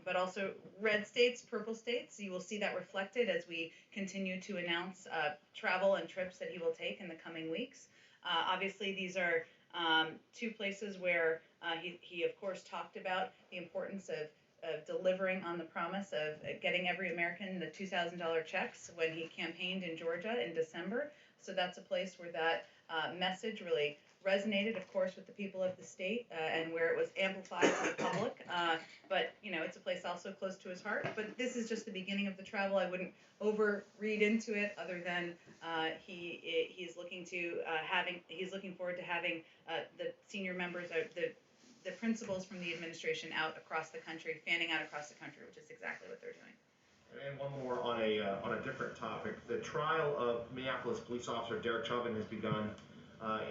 S11: but also red states, purple states. You will see that reflected as we continue to announce travel and trips that he will take in the coming weeks. Obviously, these are two places where he of course talked about the importance of delivering on the promise of getting every American the $2,000 checks when he campaigned in Georgia in December. So that's a place where that message really resonated, of course, with the people of the state and where it was amplified to the public. But, it's a place also close to his heart. But this is just the beginning of the travel. I wouldn't overread into it other than he's looking forward to having the senior members of the principals from the administration out across the country, fanning out across the country, which is exactly what they're doing.
S7: And one more on a different topic. The trial of Minneapolis police officer Derek Chauvin has begun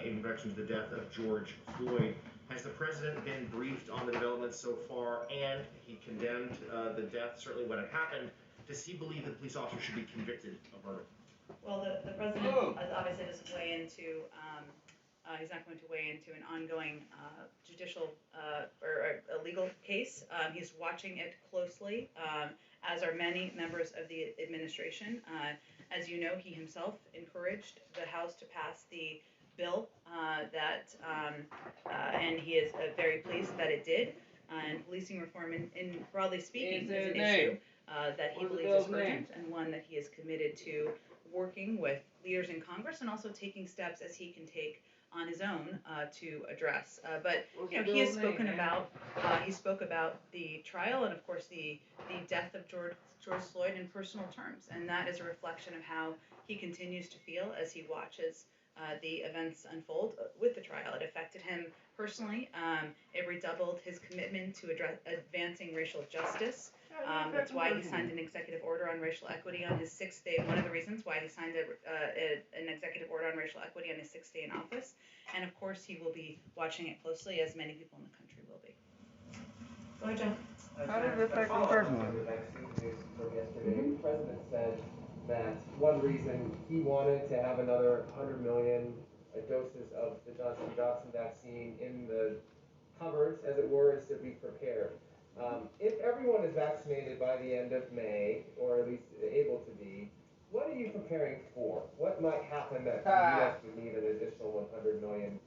S7: in connection to the death of George Floyd. Has the president been briefed on the developments so far? And he condemned the death, certainly when it happened. Does he believe that the police officer should be convicted of murder?
S11: Well, the president obviously doesn't weigh into. He's not going to weigh into an ongoing judicial or a legal case. He's watching it closely, as are many members of the administration. As you know, he himself encouraged the House to pass the bill and he is very pleased that it did. And policing reform, in broadly speaking, is an issue that he believes is urgent and one that he is committed to working with leaders in Congress and also taking steps as he can take on his own to address. But he has spoken about he spoke about the trial and of course the death of George Floyd in personal terms, and that is a reflection of how he continues to feel as he watches the events unfold with the trial. It affected him personally. It redoubled his commitment to advancing racial justice That's why he signed an executive order on racial equity on his 6th day. One of the reasons why he signed an executive order on racial equity on his 6th day in office. And of course, he will be watching it closely, as many people in the country will be. Go ahead, John.
S12: How does it affect the personally? The vaccine news from yesterday, the president said that one reason he wanted to have another 100 million doses of the Johnson & Johnson vaccine in the cupboards, as it were, is to be prepared. If everyone is vaccinated by the end of May, or at least able to be, what are you preparing for? What might happen that the U.S. would need an additional 100 million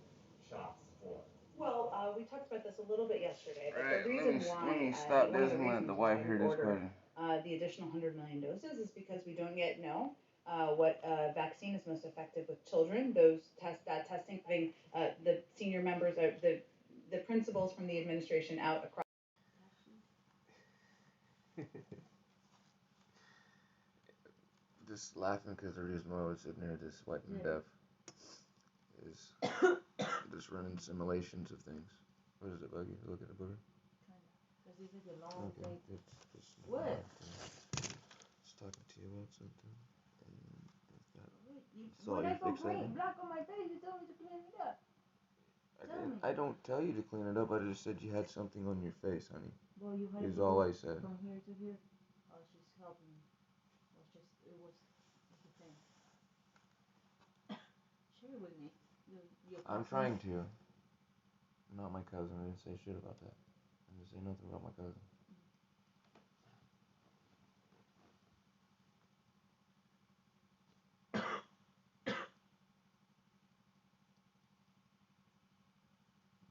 S12: shots for?
S11: Well, we talked about this a little bit yesterday, but
S1: Alright,
S11: the reason why
S1: let me stop
S11: one of
S1: this
S11: the
S1: and let
S11: reasons
S1: the
S11: why
S1: wife hear
S11: we
S1: this
S11: ordered
S1: question.
S11: the additional 100 million doses is because we don't yet know what vaccine is most effective with children. That testing, having the senior members, the principals from the administration out across.
S1: Just laughing because the reason why I was sitting there just sweating to death is just running simulations of things. What is it, Buggy? Look at the booger.
S3: Because this is a long
S1: Okay,
S3: thing.
S1: it's
S3: What?
S1: Just talking to you about something.
S3: When I go green, black on my face, you tell me to clean it up. Tell me.
S1: I don't tell you to clean it up. I just said you had something on your face, honey.
S3: Well, you had
S1: Is
S3: to
S1: all
S3: go
S1: I said.
S3: from here to here. I was just helping. It was the thing. Share it with me. Your
S1: I'm
S3: cousin.
S1: trying to. Not my cousin. I didn't say shit about that. I didn't say nothing about my cousin.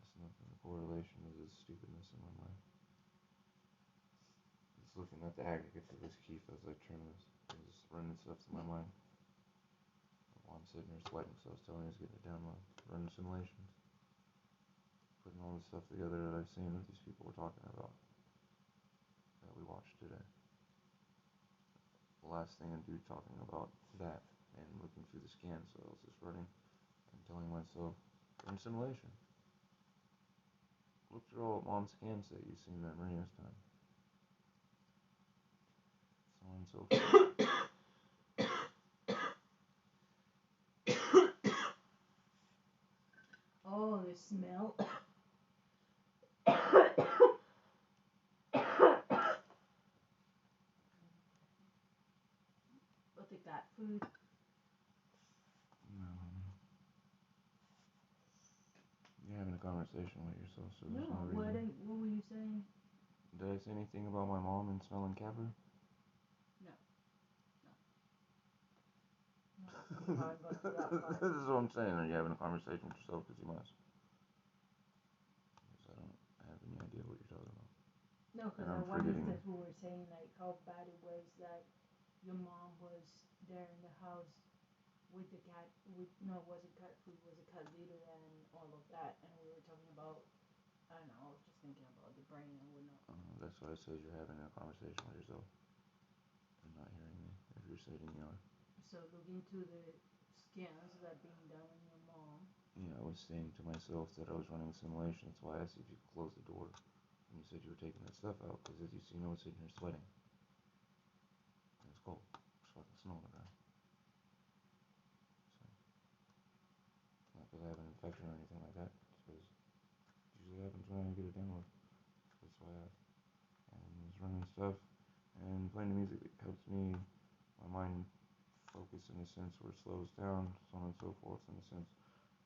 S1: It's nothing. The correlation is the stupidness in my mind. Just looking at the aggregates of this keef as I turn this. And just running stuff to my mind. While I'm sitting here sweating, so I was telling you I was getting it download. Running simulations. Putting all the stuff together that I've seen that these people were talking about. That we watched today. The last thing I do talking about that and looking through the scan, so I was just running and telling myself, run simulation. Look through all mom's scans that you've seen that Maria's time. So on and so forth.
S3: Oh, the smell. But the cat food.
S1: No. You're having a conversation with yourself, so there's
S3: No,
S1: no reason.
S3: what were you saying?
S1: Did I say anything about my mom and smelling cat food?
S3: No.
S1: This is what I'm saying. Are you having a conversation with yourself? Because you must. Because I don't have any idea what you're talking about.
S3: No, because one instance we were saying like how bad it was that your mom was there in the house with the cat. Was it cat food? Was it cat litter and all of that? And we were talking about. I don't know. I was just thinking about the brain and whatnot.
S1: That's why I said you're having a conversation with yourself and not hearing me. If you're sitting, you are.
S3: So look into the scans that being done on your mom.
S1: Yeah, I was saying to myself that I was running a simulation. That's why I asked you if you could close the door. And you said you were taking that stuff out, because as you see, I was sitting here sweating. And it's cold. It's fucking snow on the ground. So, it's not because I have an infection or anything like that. It's because it usually happens when I get a download. That's why I was running stuff. And playing the music helps me, my mind focus in a sense where it slows down, so on and so forth in a sense.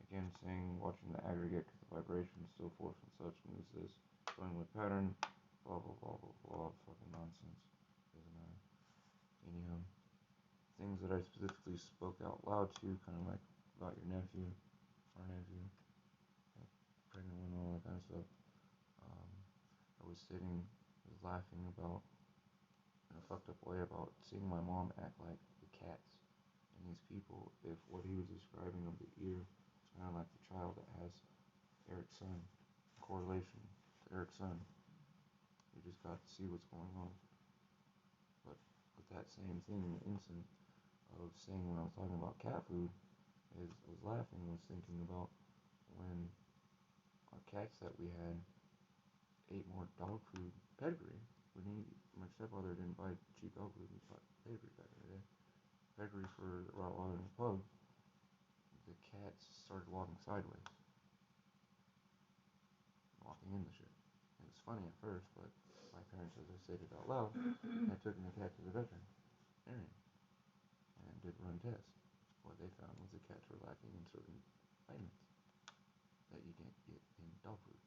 S1: Again, saying, watching the aggregate, the vibrations, so forth and such, and this, going with pattern, blah, blah, blah, blah, blah, fucking nonsense. Doesn't matter. Anyhow, things that I specifically spoke out loud to, kind of like about your nephew, our nephew, like pregnant women, all that kind of stuff. I was laughing about, in a fucked up way, about seeing my mom act like the cats and these people. If what he was describing of the ear is kind of like the child that has Eric's son, correlation to Eric's son, you just got to see what's going on. But with that same thing, the instant of saying when I was talking about cat food, I was laughing, I was thinking about when our cats that we had ate more dog food pedigree, my stepfather didn't buy cheap dog food, he bought pedigree back in the day. Pedigree for the Rottweiler and the pug. The cats started walking sideways, walking in the shit. It was funny at first, but my parents, as I stated out loud, had taken the cat to the veterinarian and did run tests. What they found was the cats were lacking in certain vitamins that you can't get in dog food.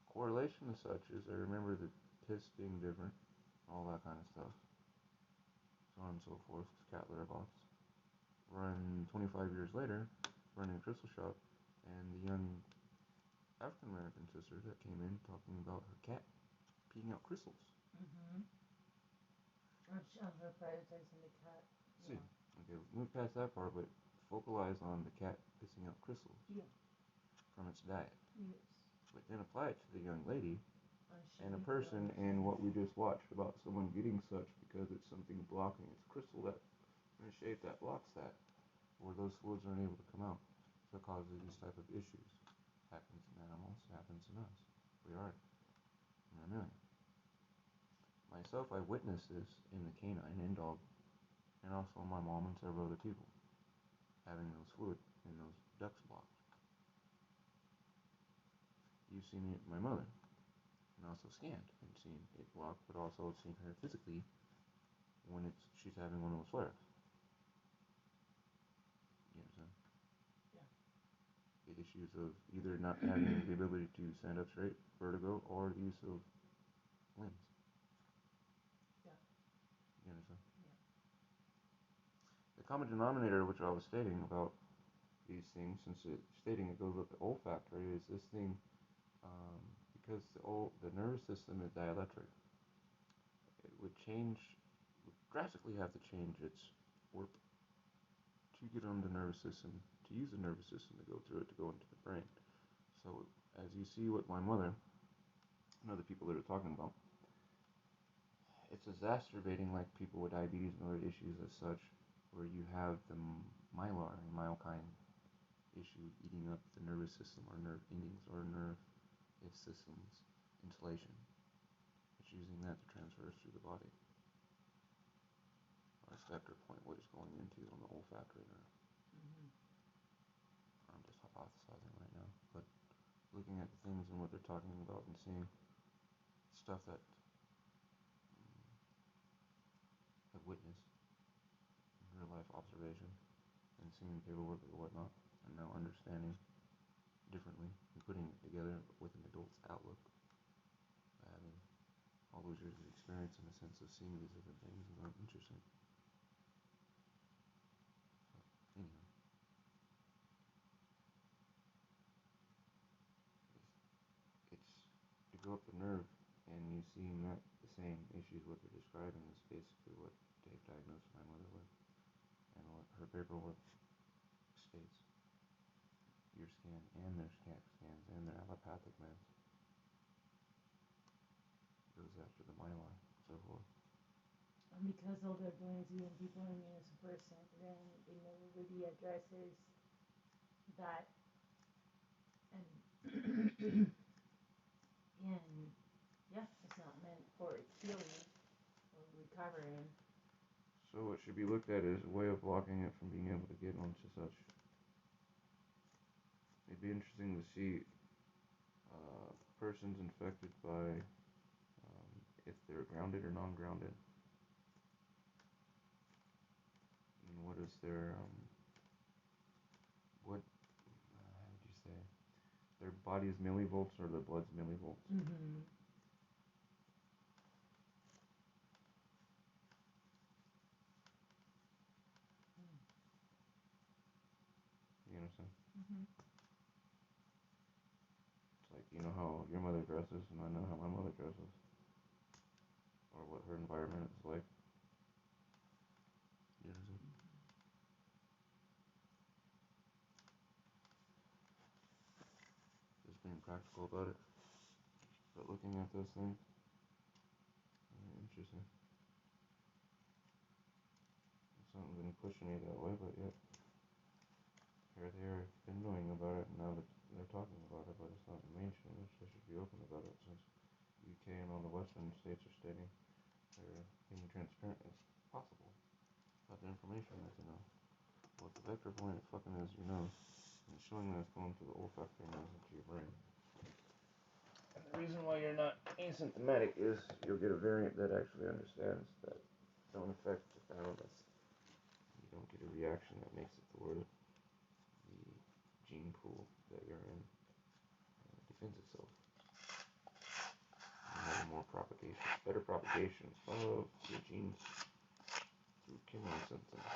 S1: Correlation as such is I remember the piss being different, all that kind of stuff, so on and so forth, cat litter box. Run 25 years later, running a crystal shop, and the young African American sister that came in talking about her cat peeing out crystals.
S3: Of her prioritizing the cat.
S1: See, okay, move past that part, but focalize on the cat pissing out crystals from its diet. But then apply it to the young lady and a person and what we just watched about someone getting such because it's something blocking its crystal that in a shape that blocks that, or those fluids aren't able to come out. So it causes these type of issues. Happens in animals, happens in us. We are in a million. Myself, I witnessed this in the canine and dog, and also my mom and several other people having those fluid and those ducts blocked. You've seen it in my mother, and also scanned and seen it blocked, but also seen her physically when she's having one of those flares. You understand?
S3: Yeah.
S1: The issues of either not having the ability to stand up straight, vertigo, or the use of limbs.
S3: Yeah.
S1: You understand?
S3: Yeah.
S1: The common denominator, which I was stating about these things, since it's stating it goes with the olfactory, is this thing, because the nervous system is dielectric, it would drastically have to change its work to get on the nervous system, to use the nervous system to go through it, to go into the brain. So, as you see with my mother and other people that are talking about, it's exacerbating like people with diabetes and other issues as such, where you have the mylar and myokine issue eating up the nervous system or nerve endings or nerve systems insulation. It's using that to transverse through the body. Our receptor point, what it's going into on the olfactory nerve. I'm just hypothesizing right now, but looking at the things and what they're talking about and seeing stuff that I've witnessed in real life observation and seeing paperwork or whatnot, and now understanding differently and putting it together with an adult's outlook by having all those years of experience in the sense of seeing these different things and going, interesting. So, anyhow. It's to go up the nerve, and you seeing that the same issues what they're describing is basically what Dave diagnosed my mother with, and what her paperwork states. Your scan and their scans and their allopathic meds goes after the myelin, so forth.
S3: And because all they're doing is giving people immunosuppressant, then it never really addresses that and and yeah, it's not meant for healing or recovering.
S1: So what should be looked at is a way of blocking it from being able to get onto such. It'd be interesting to see persons infected by if they're grounded or non-grounded, and what is their how would you say, their body's millivolts or their blood's millivolts. You understand? It's like, you know how your mother dresses, and I know how my mother dresses, or what her environment is like. You understand? Just being practical about it, but looking at those things, interesting. Something's been pushing me that way, but yet here they are, been knowing about it, and now that they're talking about it, but it's not mainstream. They should be open about it since UK and all the Western states are stating they're being transparent as possible about the information that they know. Well, the vector point fucking is your nose, and it's showing that it's going through the olfactory nerves into your brain. And the reason why you're not asymptomatic is you'll get a variant that actually understands that don't affect the thyroid. You don't get a reaction that makes it toward the gene pool that you're in defends itself. You have more propagation, better propagation of your genes through chemo symptoms.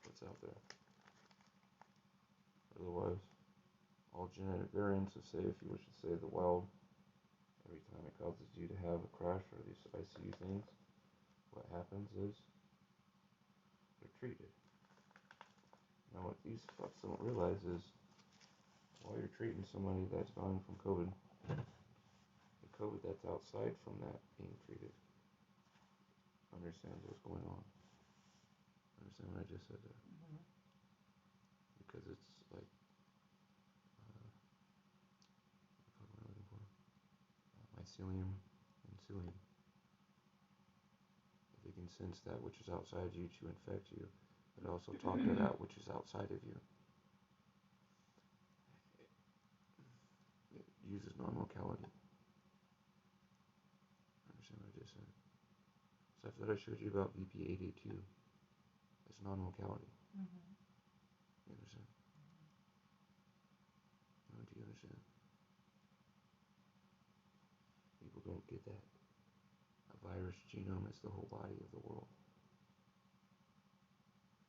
S1: What's out there? Otherwise, all genetic variants, to say, if you wish to say the wild, every time it causes you to have a crash or these ICU things, what happens is they're treated. Now, what these fucks don't realize is while you're treating somebody that's dying from COVID, the COVID that's outside from that being treated understands what's going on. Understand what I just said there?
S3: Mm-hmm.
S1: Because it's like, what am I looking for? Mycelium and psyllium. If it can sense that which is outside you to infect you, but also talk to that which is outside of you. It uses non-locality. Understand what I just said? Stuff that I showed you about VP882. It's non-locality.
S3: Mm-hmm.
S1: You understand? No, do you understand? People don't get that. A virus genome is the whole body of the world.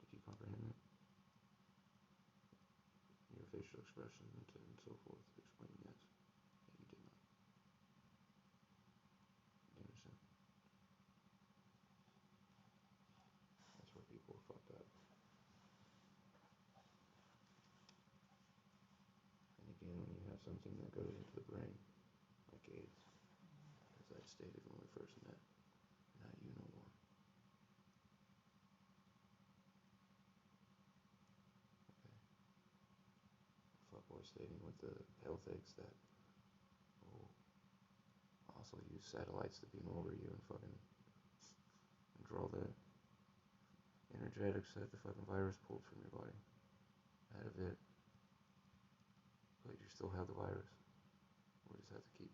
S1: Did you comprehend that? Your facial expressions and so forth explain yes. Yeah, you did not. You understand? That's where people are fucked up. And again, when you have something that goes into the brain, like AIDS, as I stated when we first met, not you no more. Okay. Fuckboy stating with the health eggs that will also use satellites to beam over you and fucking draw the energetics that the fucking virus pulled from your body out of it. But you still have the virus. We just have to keep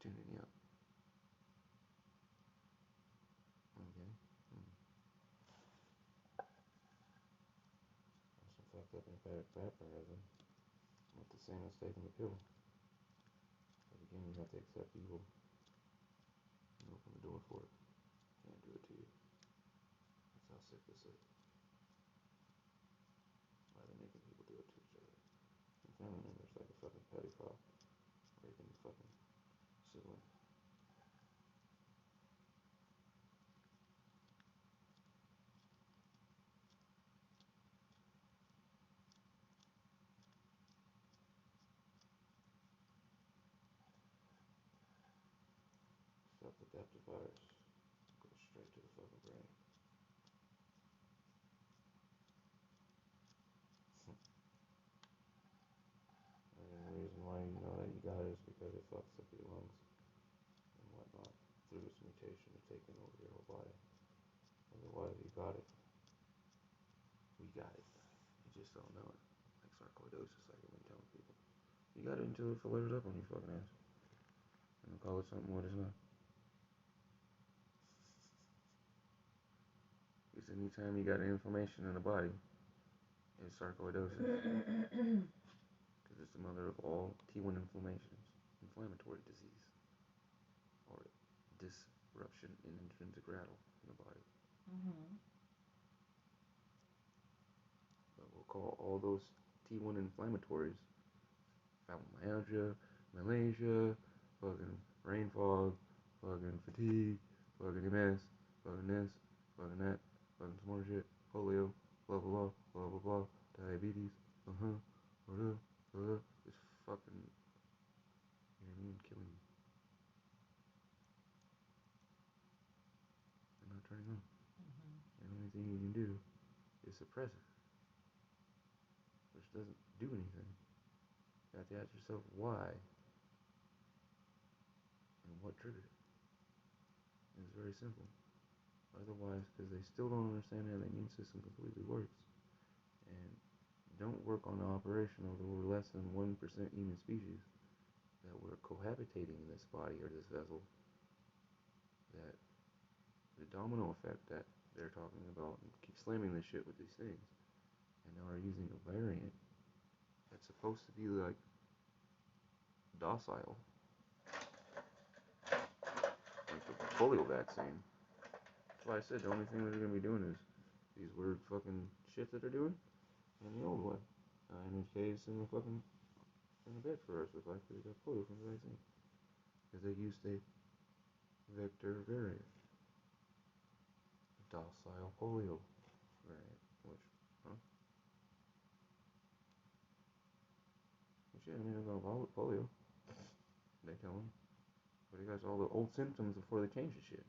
S1: tuning you up. Okay? Also fucked up in vampirism. Not the same as taking the pill. But again, you have to accept evil and open the door for it. Can't do it to you. That's how sick this is. Why they're making people do it to each other. And family members like a fucking pedophile raping the fucking sibling. Self-adaptive virus goes straight to the fucking brain. And the reason why you know that you got it is because it fucks up your lungs and whatnot through its mutation of taking over your whole body. Otherwise, you got it. We got it. You just don't know it. Like sarcoidosis, like I've been telling people. You got it until it flares up on your fucking ass. And they'll call it something what it's not. Because anytime you got inflammation in the body, it's sarcoidosis. Because it's the mother of all T1 inflammations, inflammatory disease, or disruption in intrinsic rattle in the body.
S3: Mm-hmm.
S1: But we'll call all those T1 inflammatories fibromyalgia, Malaysia, fucking brain fog, fucking fatigue, fucking MS, fucking this, fucking that, fucking some more shit, polio, blah blah blah, blah blah blah, diabetes, it's fucking, you know what I mean, killing you. I'm not turning on.
S3: Mm-hmm.
S1: The only thing you can do is suppress it, which doesn't do anything. You have to ask yourself why and what triggered it. And it's very simple. Otherwise, because they still don't understand how the immune system completely works, and don't work on the operation of the less than 1% human species that were cohabitating in this body or this vessel, that the domino effect that they're talking about, and keep slamming this shit with these things, and now are using a variant that's supposed to be like docile, like the polio vaccine. That's why I said the only thing that they're gonna be doing is these weird fucking shit that they're doing, and the old way. NHK's in the bed for us with life because they got polio from the vaccine. Because they used a vector variant, a docile polio variant, which, huh? Well, shit, I mean, they're gonna polio. They tell them. But he got all the old symptoms before they changed the shit.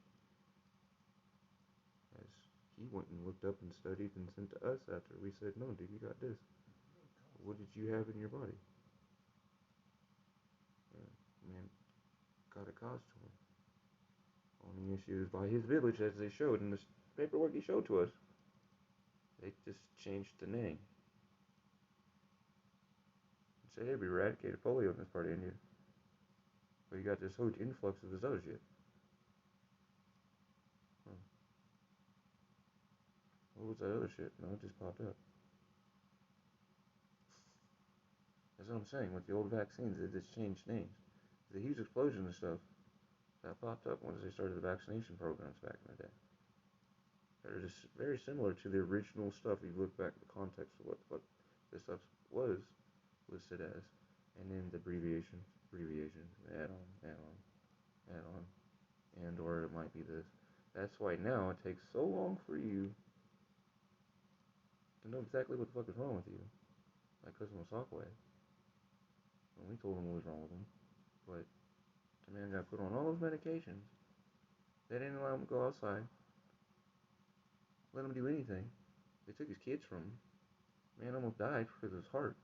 S1: As he went and looked up and studied and sent to us after we said, no, dude, you got this. What did you have in your body? Man, got a cause to him. Only issue is by his village, as they showed in the paperwork he showed to us. They just changed the name. And say, hey, we eradicated polio in this part of India. But you got this huge influx of this other shit. Huh. What was that other shit? No, it just popped up. That's what I'm saying. With the old vaccines, they just changed names. There's a huge explosion of stuff that popped up once they started the vaccination programs back in the day. They're just very similar to the original stuff. You look back at the context of what this stuff was listed as, and then the abbreviation, add on, and or it might be this. That's why now it takes so long for you to know exactly what the fuck is wrong with you. Like Cousin Osakwe. And we told him what was wrong with him. But the man got put on all those medications. They didn't allow him to go outside. Let him do anything. They took his kids from him. Man almost died because of his heart.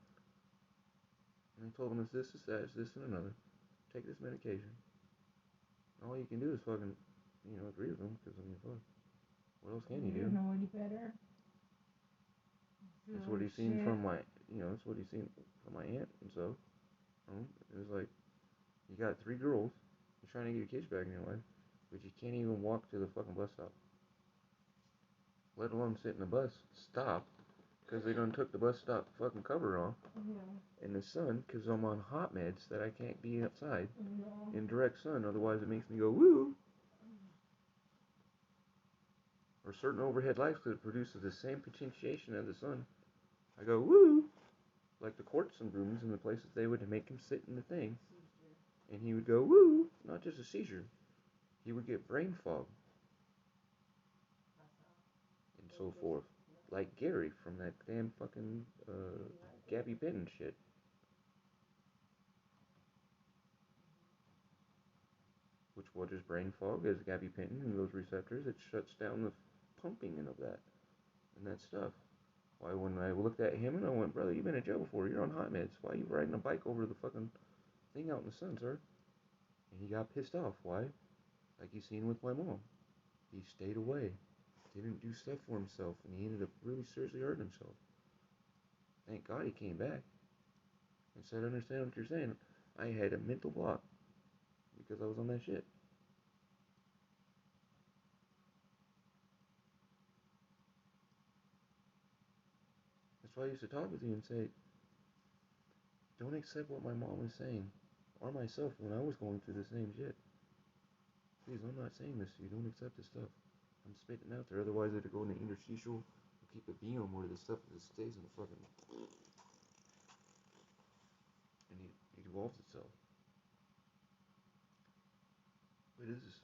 S1: And they told him it's this, it's that, it's this, and another. Take this medication. All you can do is fucking, agree with him, because I mean, fuck. What else can you do?
S2: Know any better.
S1: That's what he's seen from my, that's what he's seen from my aunt and so. It was like, you got 3 girls, you're trying to get your kids back in your life, but you can't even walk to the fucking bus stop. Let alone sit in the bus stop, because they done took the bus stop fucking cover off. In the sun, because I'm on hot meds that I can't be outside in direct sun, otherwise it makes me go woo. Or certain overhead lights that produces the same potentiation as the sun. I go woo, like the courts and rooms and the places they would make him sit in the thing, and he would go woo, not just a seizure. He would get brain fog and so forth, like Gary from that damn fucking Gabby Benton shit. Which what is brain fog? As Gabby Benton and those receptors, it shuts down the pumping of that and that stuff. Why, when I looked at him and I went, brother, you've been in jail before, you're on hot meds. Why are you riding a bike over the fucking thing out in the sun, sir? And he got pissed off. Why? Like you seen with my mom. He stayed away. Didn't do stuff for himself, and he ended up really seriously hurting himself. Thank God he came back and said, I understand what you're saying. I had a mental block because I was on that shit. That's why I used to talk with you and say, don't accept what my mom is saying, or myself when I was going through the same shit. Please, I'm not saying this to you. Don't accept this stuff. I'm spitting out there. Otherwise, it'll go in the interstitial. We'll keep a biome where this stuff just stays in the fucking. And it evolves itself. But it is.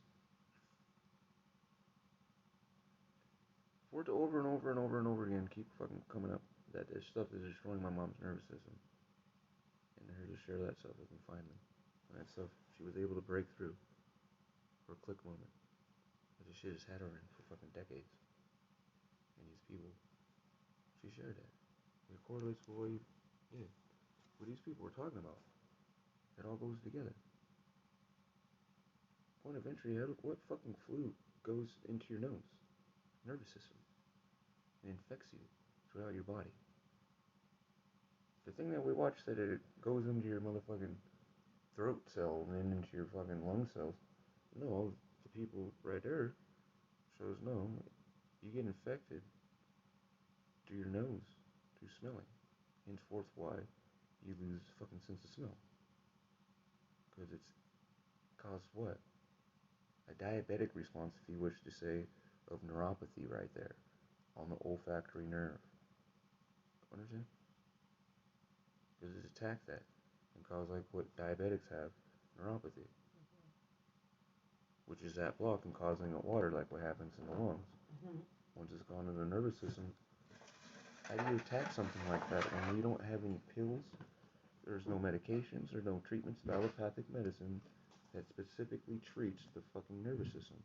S1: For it to over and over and over and over again keep fucking coming up, that this stuff is destroying my mom's nervous system. And her to share that stuff with me finally. And that stuff she was able to break through for a click moment. But this shit has had her in for fucking decades. And these people She shared that. It correlates with what you, yeah, what these people were talking about. It all goes together. Point of entry, what fucking flu goes into your nose, nervous system, and infects you throughout your body? The thing that we watch that it goes into your motherfucking throat cell and then into your fucking lung cells. No, the people right there shows no. You get infected through your nose, through smelling. Henceforth why you lose fucking sense of smell. Because it's caused what? A diabetic response, if you wish to say, of neuropathy right there on the olfactory nerve. Understand? Because it's attacked that and cause like what diabetics have, neuropathy. Which is that block and causing water like what happens in the lungs. Once it's gone into the nervous system, how do you attack something like that when you don't have any pills? There's no medications, there's no treatments of allopathic medicine that specifically treats the fucking nervous system.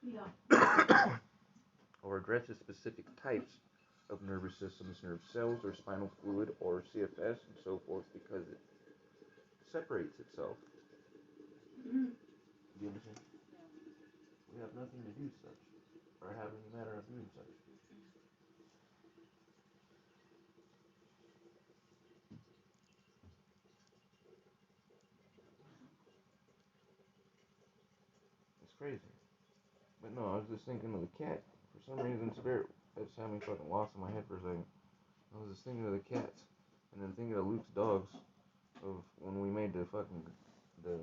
S2: Yeah.
S1: Or addresses specific types of nervous systems, nerve cells, or spinal fluid, or CFS, and so forth, because it separates itself. Do you understand?
S2: Yeah.
S1: We have nothing to do such, or have any matter of doing such. It's crazy. But no, I was just thinking of the cat. For some reason, Spirit is having me fucking lost in my head for a second. I was just thinking of the cats, and then thinking of Luke's dogs, of when we made the fucking, the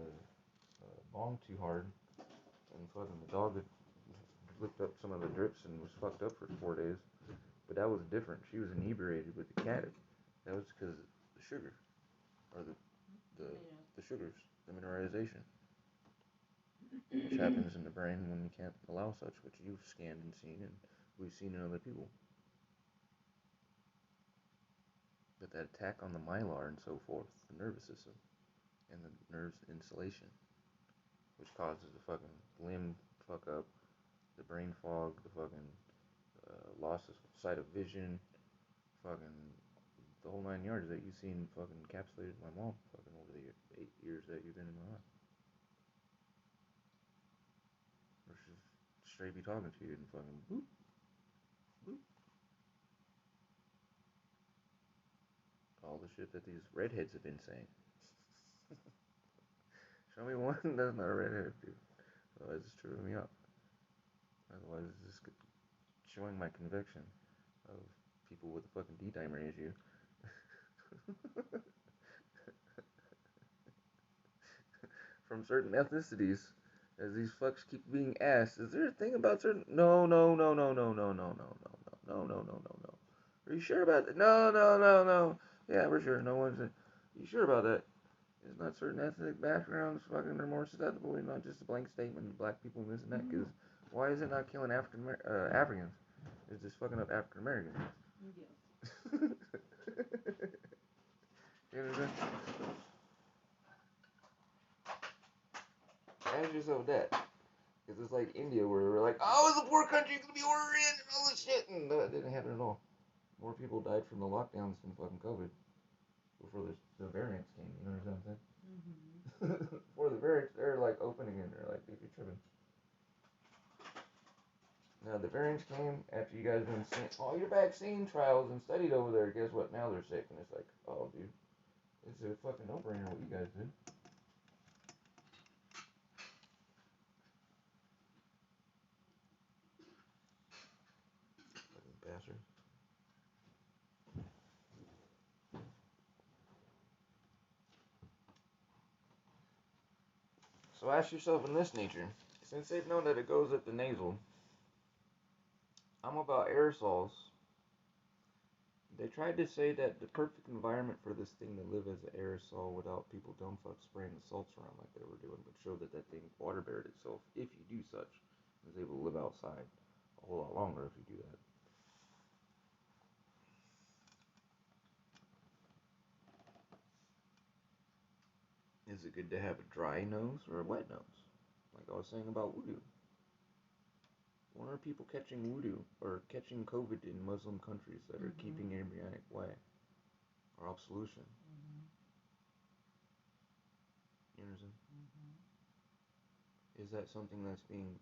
S1: bong too hard, and fucking the dog had licked up some of the drips and was fucked up for 4 days. But that was different. She was inebriated with the cat. That was because of the sugar, or the sugars, the mineralization, which happens in the brain when you can't allow such, which you've scanned and seen, and we've seen in other people. But that attack on the mylar and so forth, the nervous system, and the nerves insulation, which causes the fucking limb fuck up, the brain fog, the fucking loss of sight of vision, fucking the whole 9 yards that you've seen fucking encapsulated my mom fucking over the 8 years that you've been in my life. Or she'll straight be talking to you and fucking boop, boop. All the shit that these redheads have been saying. Show me one that's not a redhead, dude. Otherwise it's tripping me up. Otherwise it's just showing my conviction of people with a fucking D-dimer issue. From certain ethnicities, as these fucks keep being asked, is there a thing about certain? No. Are you sure about that? No. Yeah, we're sure. No one's. You sure about that? It's not certain ethnic backgrounds. Fucking, they're more susceptible. It's not just a blank statement. Black people and this and that. Because why is it not killing Africans? It's just fucking up African Americans.
S2: Yeah.
S1: You understand? Ask yourself that. Because it's like India where they were like, oh, it's a poor country, it's going to be ordering and all this shit. And that didn't happen at all. More people died from the lockdowns than fucking COVID. Before the variants came, you know what I'm saying? Mm-hmm. Before the variants, they're like open again. They're like, you're tripping. Now the variants came after you guys been seeing all your vaccine trials and studied over there. Guess what? Now they're sick. And it's like, oh, dude. It's a fucking no-brainer what you guys did. Bastard. So ask yourself in this nature, since they've known that it goes up the nasal, I'm about aerosols. They tried to say that the perfect environment for this thing to live as an aerosol without people dumb fuck spraying the salts around like they were doing, but show that that thing water buried itself, if you do such, is able to live outside a whole lot longer if you do that. Is it good to have a dry nose or a wet nose? Like I was saying about voodoo. When are people catching voodoo or catching COVID in Muslim countries that are keeping embryonic way or absolution? You understand? Is that something that's being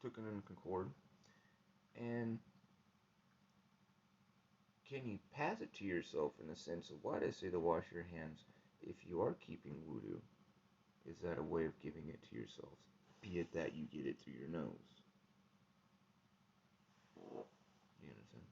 S1: taken in concord? And can you pass it to yourself in the sense of why they say to wash your hands if you are keeping voodoo? Is that a way of giving it to yourself? Be it that you get it through your nose. You understand?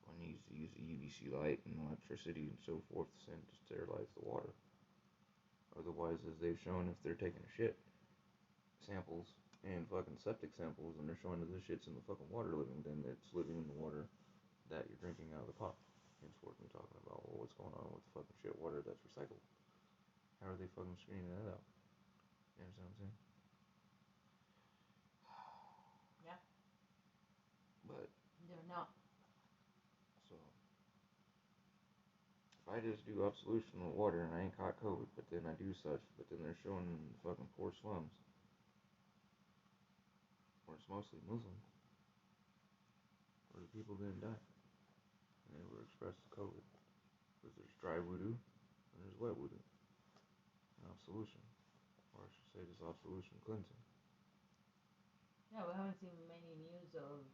S1: One needs to use the UVC light and electricity and so forth to sterilize the water. Otherwise, as they've shown, if they're taking a shit samples and fucking septic samples and they're showing that this shit's in the fucking water living, then it's living in the water that you're drinking out of the pot. Henceforth, we're talking about, well, what's going on with the fucking shit water that's recycled? How are they fucking screening that out? You understand what I'm saying?
S3: Yeah.
S1: But
S3: They're not.
S1: so if I just do absolution with water and I ain't caught COVID, but then I do such, but then they're showing fucking poor slums where it's mostly Muslim, where the people didn't die and they were expressed to COVID. Because there's dry voodoo and there's wet voodoo. And absolution. Or I should say just absolution cleansing.
S3: Yeah, we haven't seen many news of.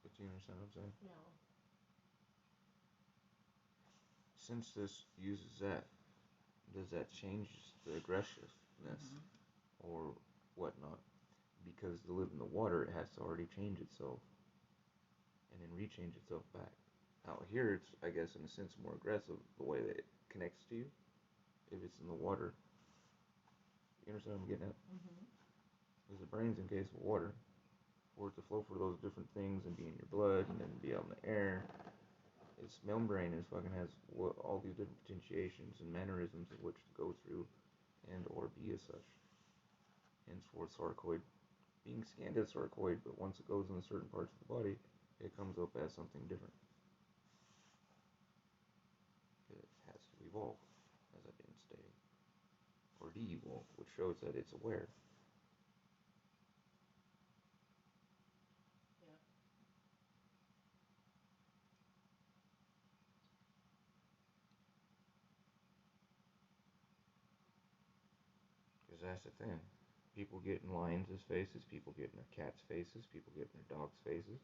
S1: But you understand what I'm saying?
S3: No.
S1: Since this uses that, does that change the aggressiveness or whatnot? Because to live in the water, it has to already change itself and then rechange itself back. Out here, it's, I guess, in a sense, more aggressive the way that it connects to you. If it's in the water, you understand what I'm getting at? Because the brain's encased with water. For it to flow for those different things and be in your blood and then be out in the air, its membrane is fucking has all these different potentiations and mannerisms of which to go through and or be as such. Henceforth, sarcoid being scanned as sarcoid, but once it goes into certain parts of the body, it comes up as something different. It has to evolve, as I've been stating, or de-evolve, which shows that it's aware. Because that's the thing. People get in lions' faces, people get in their cats' faces, people get in their dogs' faces.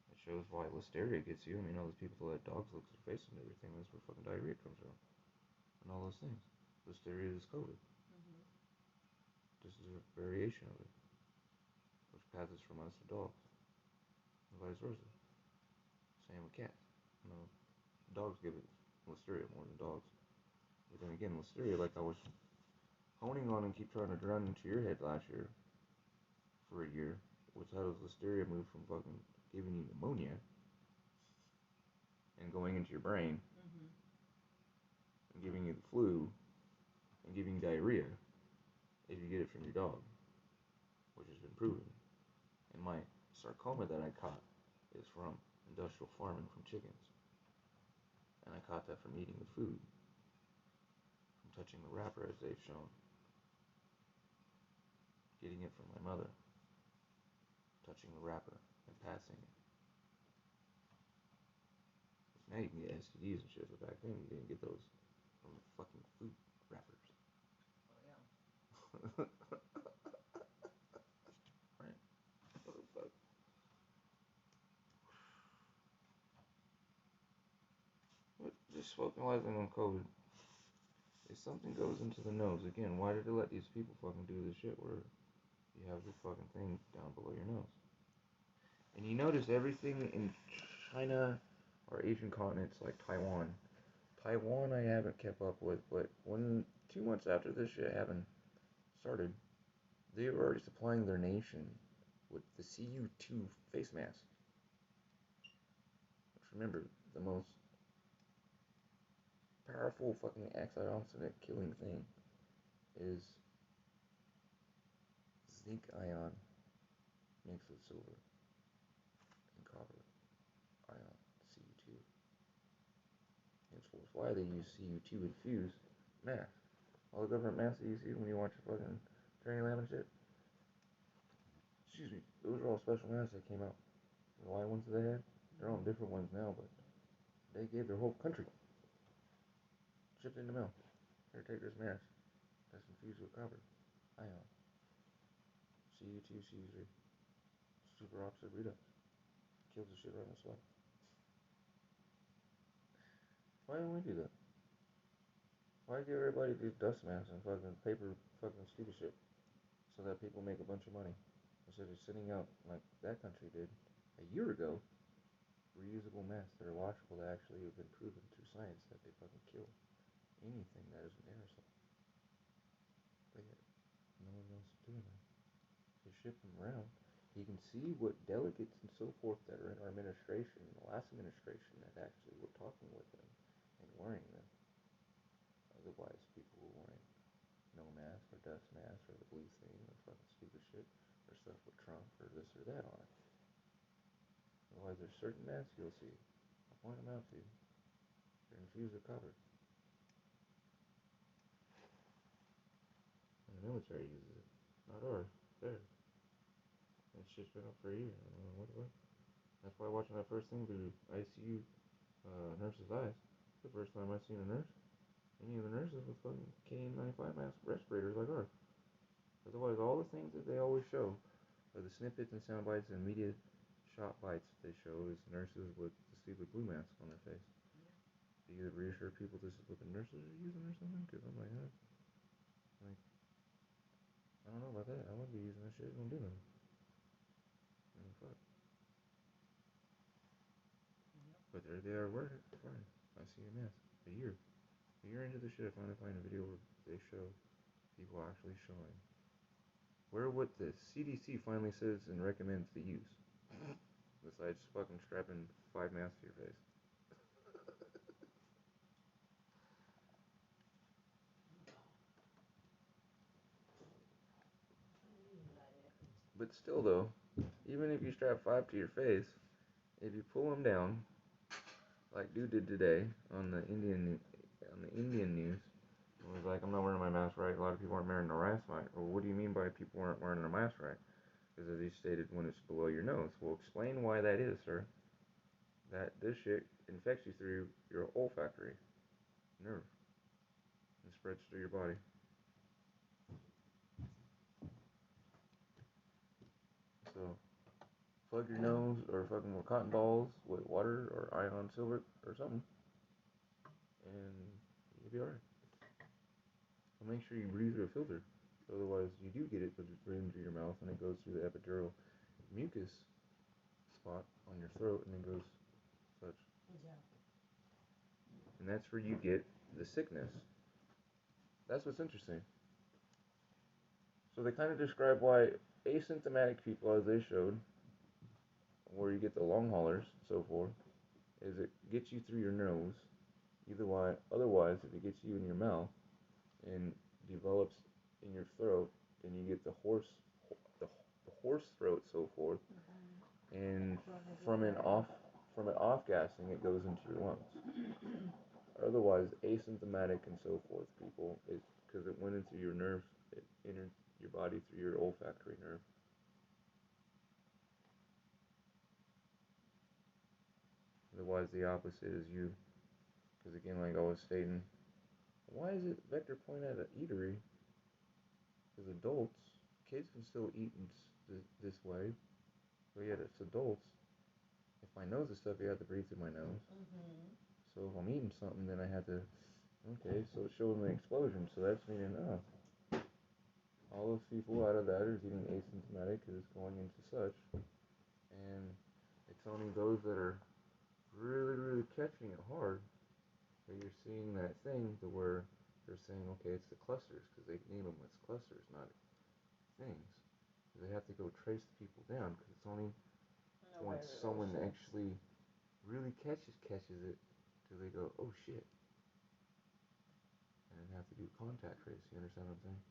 S1: It shows why listeria gets you. I mean, all those people that dogs look at their face and everything, that's where fucking diarrhea comes from. And all those things. Listeria is COVID. This is a variation of it, which passes from us to dogs, and vice versa. Same with cats. You know, dogs give it listeria more than dogs. But then again, listeria, like I was honing on and keep trying to run into your head last year, for a year, was how does listeria move from fucking giving you pneumonia and going into your brain and giving you the flu and giving you diarrhea if you get it from your dog, which has been proven. And my sarcoma that I caught is from industrial farming from chickens. And I caught that from eating the food, from touching the wrapper as they've shown, getting it from my mother, touching the wrapper and passing it. Now you can get STDs and shit, but back then you didn't get those from fucking food wrappers.
S3: Oh yeah.
S1: Right. What the fuck? But just focusing on COVID. If something goes into the nose, again, why did they let these people fucking do this shit where you have the fucking thing down below your nose? And you notice everything in China or Asian continents like Taiwan. Taiwan I haven't kept up with, but when 2 months after this shit happened, started, they were already supplying their nation with the CU2 face mask. Which, remember, the most powerful fucking antioxidant killing thing is zinc ion mixed with silver and copper ion, Cu. fools. Why they use CU2 infused masks. All the government masks that you see when you watch fucking Training Lab and shit. Excuse me. Those are all special masks that came out. The white ones they had, they're all different ones now, but they gave their whole country. Shipped in the mail. Here, take this mask. That's infused with copper. Ion. CU2, CU3. Superoxide redox. Kills the shit right on the spot. Why don't we do that? Why give everybody these dust masks and fucking paper fucking stupid shit so that people make a bunch of money instead of sending out like that country did a year ago reusable masks that are washable that actually have been proven through science that they fucking kill anything that is an aerosol. But yet, no one else is doing that. They ship them around. You can see what delegates and so forth that are in our administration, the last administration, that actually were talking with them and wearing them. Otherwise, people were wearing no mask or dust mask or the blue thing or fucking stupid shit or stuff with Trump or this or that on it. Otherwise, there's certain masks you'll see. I'll point them out to you. They're infused with copper. And the military uses it. Not ours. Theirs. That shit's been up for a year. I don't know what. That's why watching that first thing through ICU nurse's eyes, the first time I seen a nurse, any of the nurses with fucking KN95 mask respirators like ours. Otherwise, all the things that they always show are the snippets and sound bites and media shot bites they show is nurses with the stupid blue mask on their face. Do you reassure people this is what the nurses are using or something? Because I'm like, I don't know about that. I wouldn't be using that shit. It don't do nothing. I mean, fuck. But there they are working. Fine. I see a mask. A year into the shit, I finally find a video where they show people actually showing where what the CDC finally says and recommends to use. Besides fucking strapping 5 masks to your face. But still though, even if you strap 5 to your face, if you pull them down, like dude did today on the Indian news, it was like, I'm not wearing my mask right. A lot of people aren't wearing their mask right. Well, what do you mean by people aren't wearing their mask right? Because as he stated, when it's below your nose. Well, explain why that is, sir. That this shit infects you through your olfactory nerve and spreads through your body. So, plug your nose or fucking with cotton balls with water or ion silver or something, and you'll be alright. So make sure you breathe through a filter. Otherwise, you do get it, but it's breathing through your mouth and it goes through the epidural mucus spot on your throat and it goes such.
S3: Yeah.
S1: And that's where you get the sickness. That's what's interesting. So they kind of describe why asymptomatic people, as they showed, where you get the long haulers, so forth, is it gets you through your nose. Otherwise, if it gets you in your mouth and develops in your throat, then you get the horse throat, so forth, and from it off gassing, it goes into your lungs. Otherwise, asymptomatic and so forth, people, it's because it went into your nerves, it entered your body through your olfactory nerve. Otherwise, the opposite is you. Because again, like I was stating, why is it vector point at an eatery? Because adults, kids can still eat this way, but yet it's adults. If my nose is stuffy, I have to breathe through my nose. So if I'm eating something, then I have to, okay, so it's showing the explosion. So that's meaning, all those people out of that are getting asymptomatic because it's going into such. And it's only those that are really, really catching it hard that you're seeing that thing to where they're saying, okay, it's the clusters, because they name them as clusters, not things. They have to go trace the people down, because it's only once someone actually really catches it, till they go, oh shit. And then have to do contact trace, you understand what I'm saying?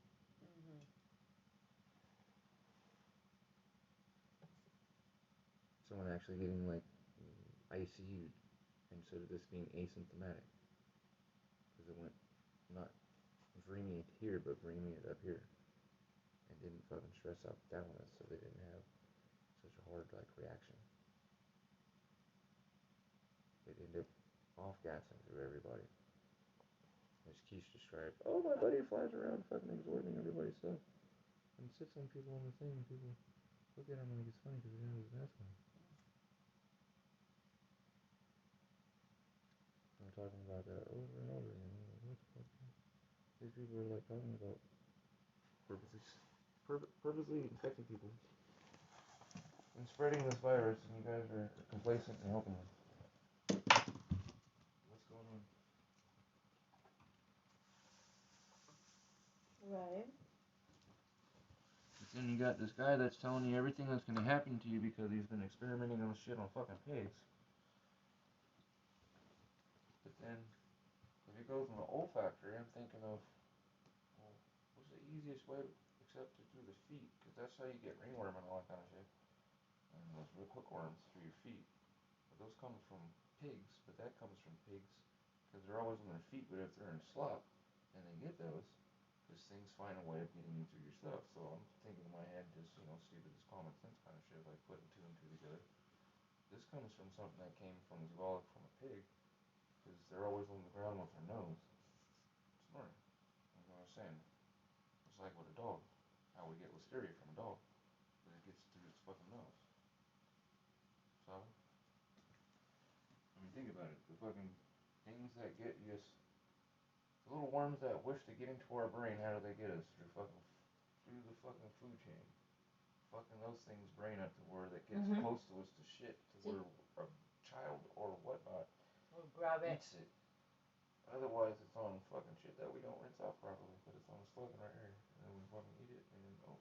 S1: Someone actually getting like ICU'd instead of this being asymptomatic. because it went not bringing it here, but bringing it up here, and didn't fucking stress out the thalamus, so they didn't have such a hard like reaction. They'd end up off-gassing through everybody. As Keshe described, oh, my buddy flies around fucking absorbing everybody's stuff and sits on people on the thing, and people look at him like it's funny because he has his mask on. I'm talking about that over and over again. I'm like, what the fuck? These people are like talking about purposely infecting people and spreading this virus, and you guys are complacent and helping them. What's going on?
S3: Right.
S1: But then you got this guy that's telling you everything that's going to happen to you because he's been experimenting on shit on fucking pigs. But then, if you go from the olfactory, I'm thinking of, well, what's the easiest way except to through the feet? Because that's how you get ringworm and all that kind of shit. And those hookworms through your feet. But those come from pigs, but that comes from pigs because they're always on their feet, but if they're in slop, and they get those, because things find a way of getting into your stuff. So I'm thinking in my head, just, stupid as common sense kind of shit, like putting two and two together. This comes from something that came from zoology from a pig, because they're always on the ground with their nose snoring. Like I was saying, it's like with a dog, how we get listeria from a dog, but it gets through its fucking nose. So, I mean, think about it. The fucking things that get you, the little worms that wish to get into our brain, how do they get us? Through the fucking food chain. Fucking those things brain up to where that gets close to us to shit, to where a child or whatnot
S3: We'll grab it.
S1: eats it. Otherwise, it's on fucking shit that we don't rinse out properly, but it's on us fucking right here. And then we fucking eat it, and then, oh.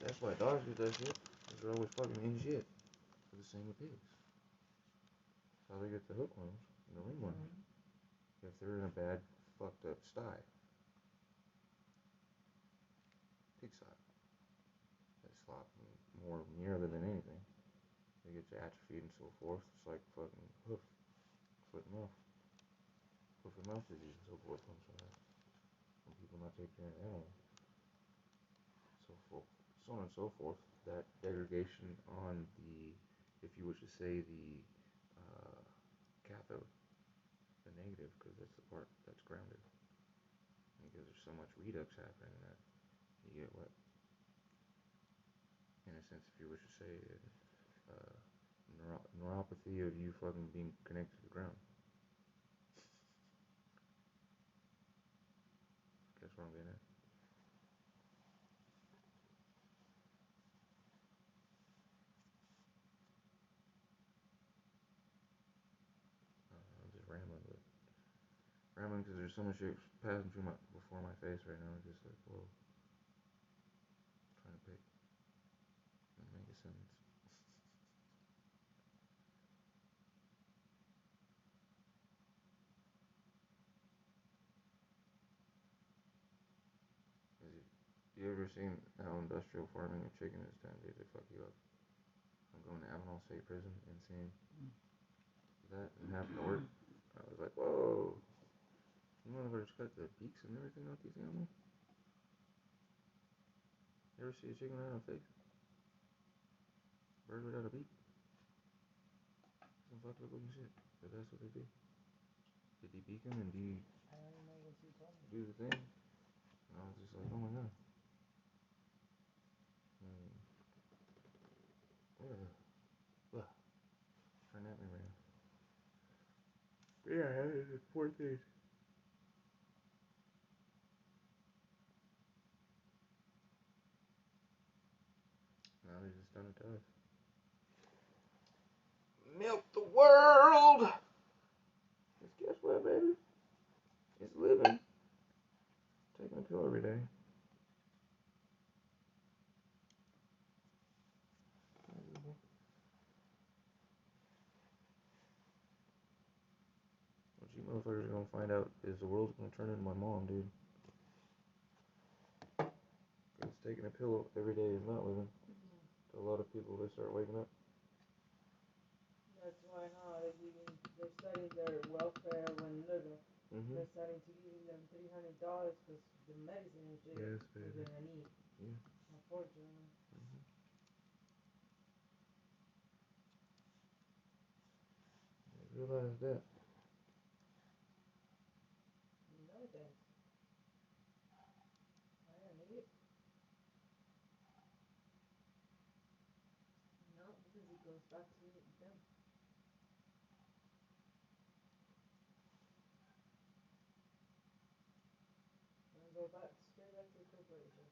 S1: That's why dogs do that shit, because they're always fucking in shit. But the same with pigs. That's how they get the hookworms and the ringworms. If they're in a bad, fucked up sty. Pig sty. They slop more nearly than anything. They get atrophied and so forth. It's like fucking foot and mouth. Hoof and mouth disease and so forth comes from that. When people not take care of animals. So forth. So on and so forth. That degradation on the, if you wish to say, the cathode, the negative, because that's the part that's grounded. Because there's so much redux happening that you get what, in a sense, if you wish to say, neuropathy of you fucking being connected to the ground. Guess what I'm getting at? I'm just rambling, because there's so much shit passing through before my face right now. I'm just like, whoa. Trying to pick and make a sentence. You ever seen how industrial farming of chicken is done? Dude, they fuck you up. I'm going to Avenal State Prison and seeing that and having to work. I was like, whoa. You motherfuckers cut the beaks and everything off these animals? You ever see a chicken without a face? Bird without a beak? Some fucked up looking shit. But that's what they do. They debeak them and
S10: I don't know what you told me.
S1: do the thing. And I was just like, oh my god. Turn that memory on. Yeah, it's poor thing. Now they just done it to us. Milk the world! Just guess what, baby? It's living. Taking a pill every day. What you motherfuckers are gonna find out is the world's gonna turn into my mom, dude. taking a pill every day is not living. To a lot of people, they start waking up.
S13: That's why now they're starting their welfare when little. They're starting to giving them $300 because the medicine and shit
S1: Yes,
S13: they're
S1: baby.
S13: gonna need.
S1: Yeah.
S13: Unfortunately.
S1: I realize that.
S13: No thanks. I don't need it. No, because it goes back to them. And go back straight back to the corporation.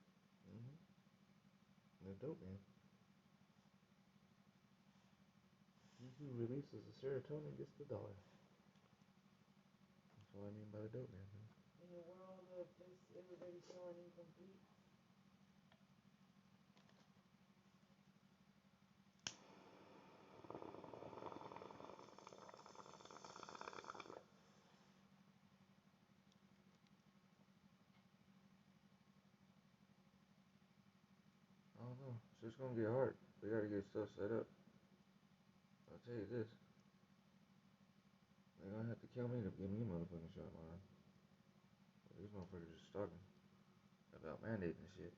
S1: The dope man. He who releases the serotonin gets the dollar. That's what I mean by the dope man.
S13: In a world of just everybody feeling incomplete.
S1: I don't know. It's just gonna get hard. We gotta get stuff set up. I'll tell you this. They're gonna have to kill me to give me a motherfucking shot, man. These motherfuckers just talking about mandating shit.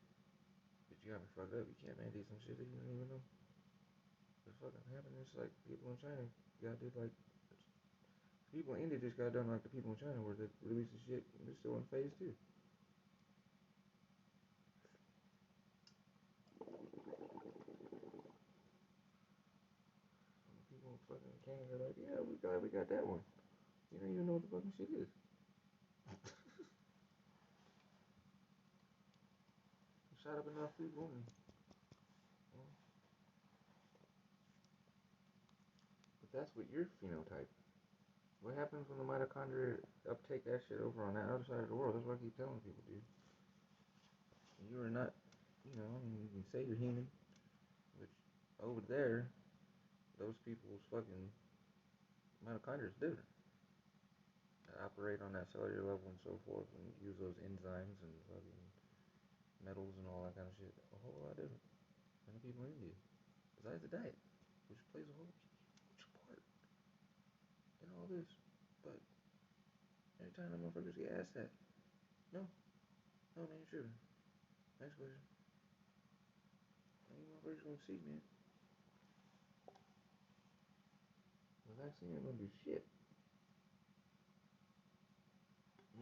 S1: But you got me fucked up. You can't mandate some shit that you don't even know. It's fucking happening. It's like people in China got did like people in India just got done like the people in China where they released the shit and they're still in phase 2. People in fucking Canada are like, yeah, we got that one. You don't even know what the fucking shit is. Shot up enough people and but that's what your phenotype. What happens when the mitochondria uptake that shit over on that other side of the world? That's what I keep telling people, dude. You are not, you know, I mean, you can say you're human, but over there, those people's fucking mitochondria is different. They operate on that cellular level and so forth, and use those enzymes and fucking metals and all that kind of shit. A whole lot different than the people in India. Besides the diet, which plays a whole huge part in all this. But every time the motherfuckers get asked that, no, man, you're tripping. Next question. Ain't motherfuckers gonna see, man. The vaccine ain't gonna do shit.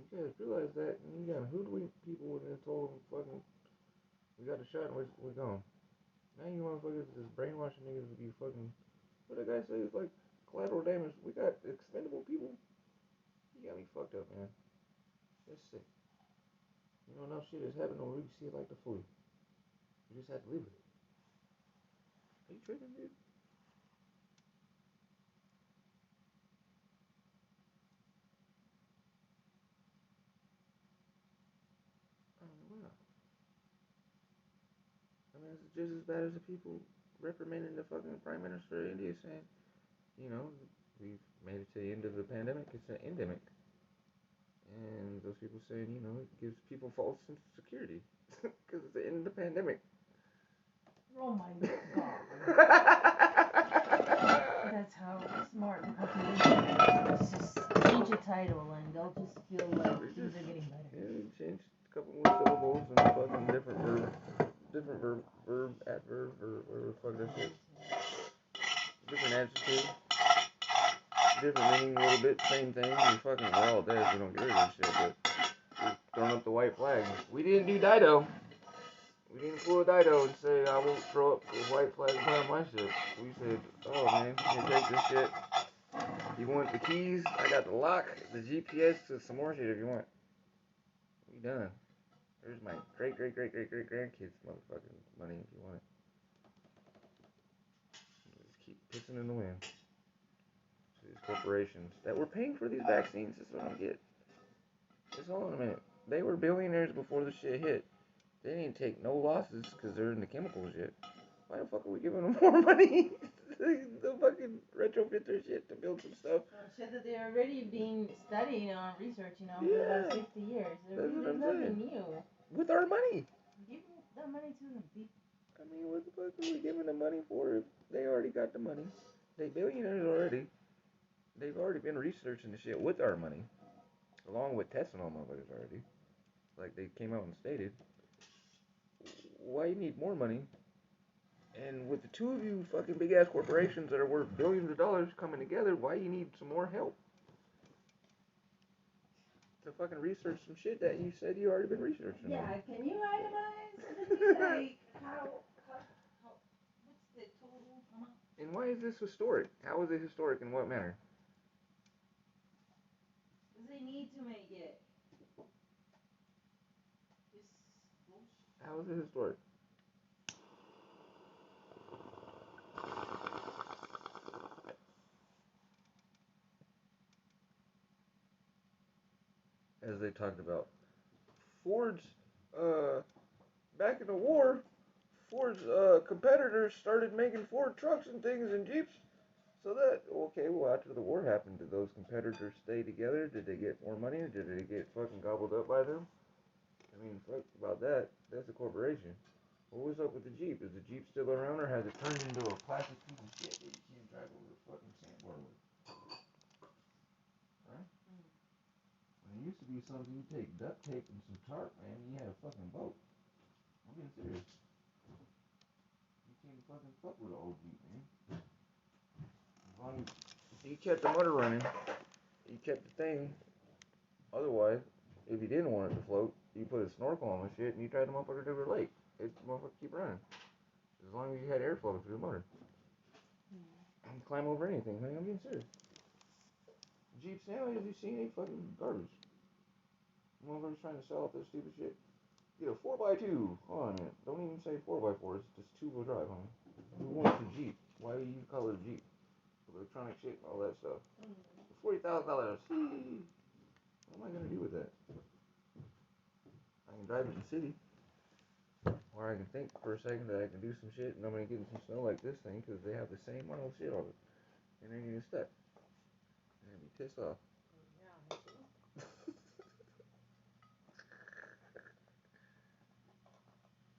S1: You guys realize that, and you got hoodwink people and then told them fucking, we got the shot and we're gone. Now you motherfuckers just brainwashing niggas to be fucking, what that guy say is like collateral damage. We got expendable people. You got me fucked up, man. That's sick. You know, enough shit has happened where we see it like the flu. You just have to live with it. Are you tripping, dude? I don't know. I mean, it's just as bad as the people reprimanding the fucking Prime Minister of India saying, you know, we've made it to the end of the pandemic. It's an endemic. And those people saying, you know, it gives people false sense of security because it's the end of the pandemic.
S13: Oh my god. That's how smart the population is. Just change the title and they'll just feel like things are getting better.
S1: Yeah, change a couple more syllables and fucking different verb, adverb, or whatever the fuck that shit. Different adjective. Different meaning a little bit, same thing. We're all dead if we don't get rid of this shit, but we're throwing up the white flag. We didn't do Dido. We didn't pull a Dido and say, I won't throw up the white flag and put on my shit. We said, oh man, you take this shit. You want the keys? I got the lock, the GPS, to some more shit if you want. We done. There's my great grandkids motherfucking money if you want it. Just keep pissing in the wind. So these corporations that were paying for these vaccines, that's what I don't get. Just hold on a minute. They were billionaires before the shit hit. They didn't take no losses because they're in the chemicals yet. Why the fuck are we giving them more money? The fucking retrofit their shit to build some stuff.
S13: Well, shit that they're already being studied on research, you know, for about 60 years. There's nothing new.
S1: With our money.
S3: that money to them, people.
S1: I mean, what the fuck are we giving them money for if they already got the money? They billionaires already. They've already been researching the shit with our money, along with testing on motherfuckers already. Like they came out and stated. Why you need more money? And with the two of you fucking big ass corporations that are worth billions of dollars coming together, why you need some more help? To fucking research some shit that you said you already been researching.
S3: Yeah, can you itemize like how what's the total amount?
S1: And why is this historic? How is it historic in what manner?
S3: Because they need to make it. It's bullshit.
S1: How is it historic? As they talked about, Ford's, back in the war, Ford's competitors started making Ford trucks and things and Jeeps. So that, okay, well, after the war happened, did those competitors stay together? Did they get more money? Or did they get fucking gobbled up by them? I mean, fuck about that. That's a corporation. What was up with the Jeep? Is the Jeep still around or has it turned into a plastic piece of shit that you can't drive over a fucking sandbar with? Right? When it used to be something you take duct tape and some tarp, man, you had a fucking boat. I'm being serious. You can't fucking fuck with an old Jeep, man. As long as you kept the motor running, you kept the thing. Otherwise, if you didn't want it to float, you put a snorkel on the shit and you tried the motherfucker to the lake. It motherfucker keep running. As long as you had airflow through the motor. You can climb over anything, man. I'm being serious. Jeeps nowadays, you see, ain't fucking garbage. Motherfuckers trying to sell off this stupid shit. Get a 4x2. Hold on a minute. Don't even say 4x4. It's just two-wheel drive, huh? Who wants a Jeep? Why do you call it a Jeep? Electronic shit and all that stuff. $40,000. What am I gonna do with that? I can drive it in the city. Or I can think for a second that I can do some shit and I'm gonna get in some snow like this thing because they have the same model shit on it. And then you're stuck. You're gonna be pissed off.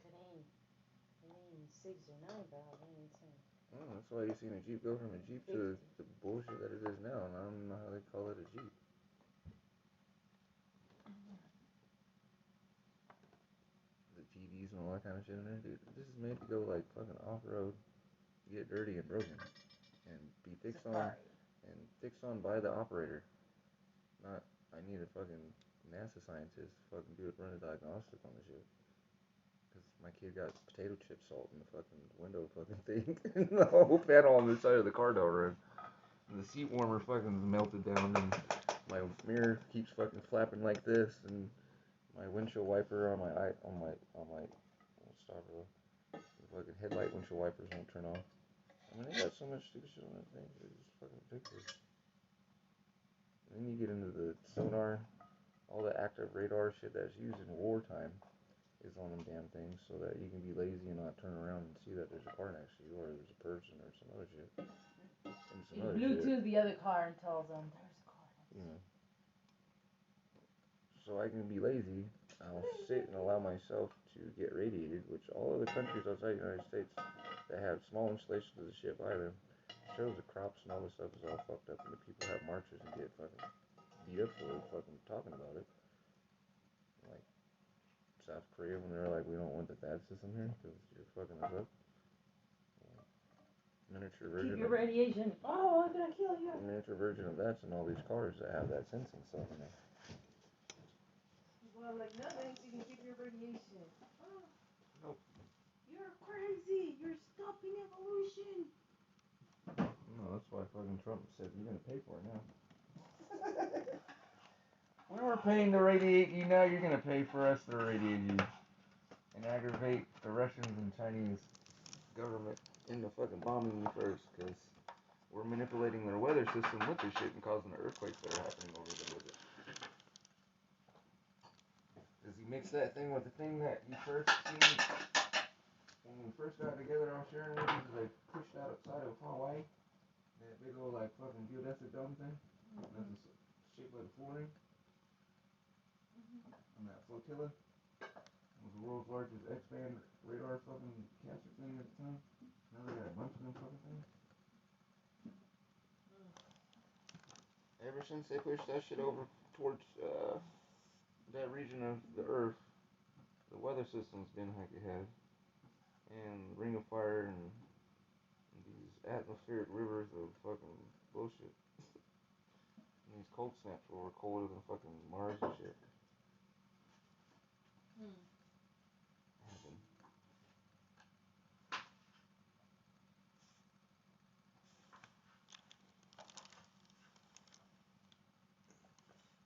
S3: It ain't 6 or 9,000, insane.
S1: Oh, that's why you seen a Jeep go from a Jeep to the bullshit that it is now, and I don't know how they call it a Jeep. The TVs and all that kind of shit in there, dude. This is made to go like fucking off-road, get dirty and broken, and be fixed on by the operator. Not, I need a fucking NASA scientist to fucking run a diagnostic on the shit. Cause my kid got potato chip salt in the fucking window fucking thing, and the whole panel on the side of the car door, and the seat warmer fucking melted down, and my mirror keeps fucking flapping like this, and my windshield wiper on my stop bro. The fucking headlight windshield wipers won't turn off. I mean, they got so much stupid shit on that thing. It's just fucking ridiculous. And then you get into the sonar, all the active radar shit that's used in wartime is on them damn things, so that you can be lazy and not turn around and see that there's a car next to you, or there's a person, or some other shit. And some other
S3: Bluetooth
S1: shit.
S3: the other car and tells them there's a car next to you.
S1: So I can be lazy. I'll sit and allow myself to get radiated, which all other countries outside the United States that have small installations of the shit by them shows the crops and all this stuff is all fucked up, and the people have marches and get fucking beat up for fucking talking about it. Like South Korea when they're like, we don't want the THAAD system here because you're fucking us up. Miniature version.
S3: Keep your radiation. Oh, I'm gonna kill you.
S1: Miniature version of that's in all these cars that have that sensing stuff in there.
S3: Well, like, no thanks, you can keep your radiation. Oh.
S1: Nope.
S3: You're crazy. You're stopping evolution.
S1: No, that's why fucking Trump said you're gonna pay for it now. We were paying to radiate you, now you're gonna pay for us to radiate you. And aggravate the Russians and Chinese government into fucking bombing you first, because we're manipulating their weather system with this shit and causing the earthquakes that are happening over there with it. Because you mix that thing with the thing that you first seen when we first got together, I was sharing with you, they pushed out outside of Hawaii. That big old like fucking geodesic dome thing. That's shaped like a 4 ring. On that flotilla. Was the world's largest X-band radar fucking cancer thing at the time. Now they got a bunch of them fucking things. Ever since they pushed that shit over towards that region of the Earth, the weather system's been like it has. And Ring of Fire and these atmospheric rivers of fucking bullshit. And these cold snaps were colder than fucking Mars and shit. Happen.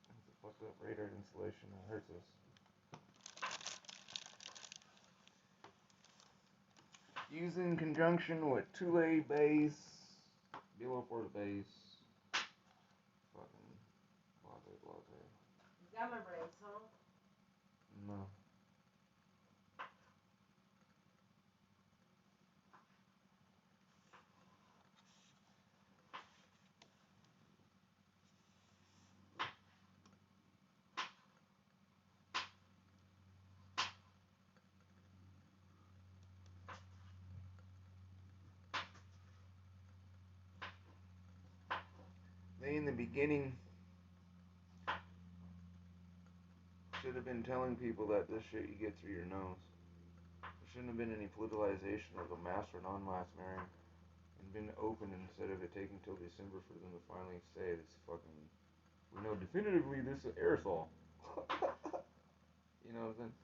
S1: It's a fucked up radar installation that hurts us. Used in conjunction with Tule base, below for the base. Fucking blase.
S13: Gamma rays, huh?
S1: No. They, in the beginning, should have been telling people that this shit you get through your nose. There shouldn't have been any politicization of a mass or non-mass marrying, and been open instead of it taking till December for them to finally say this fucking, we know definitively this is aerosol. You know what I'm saying?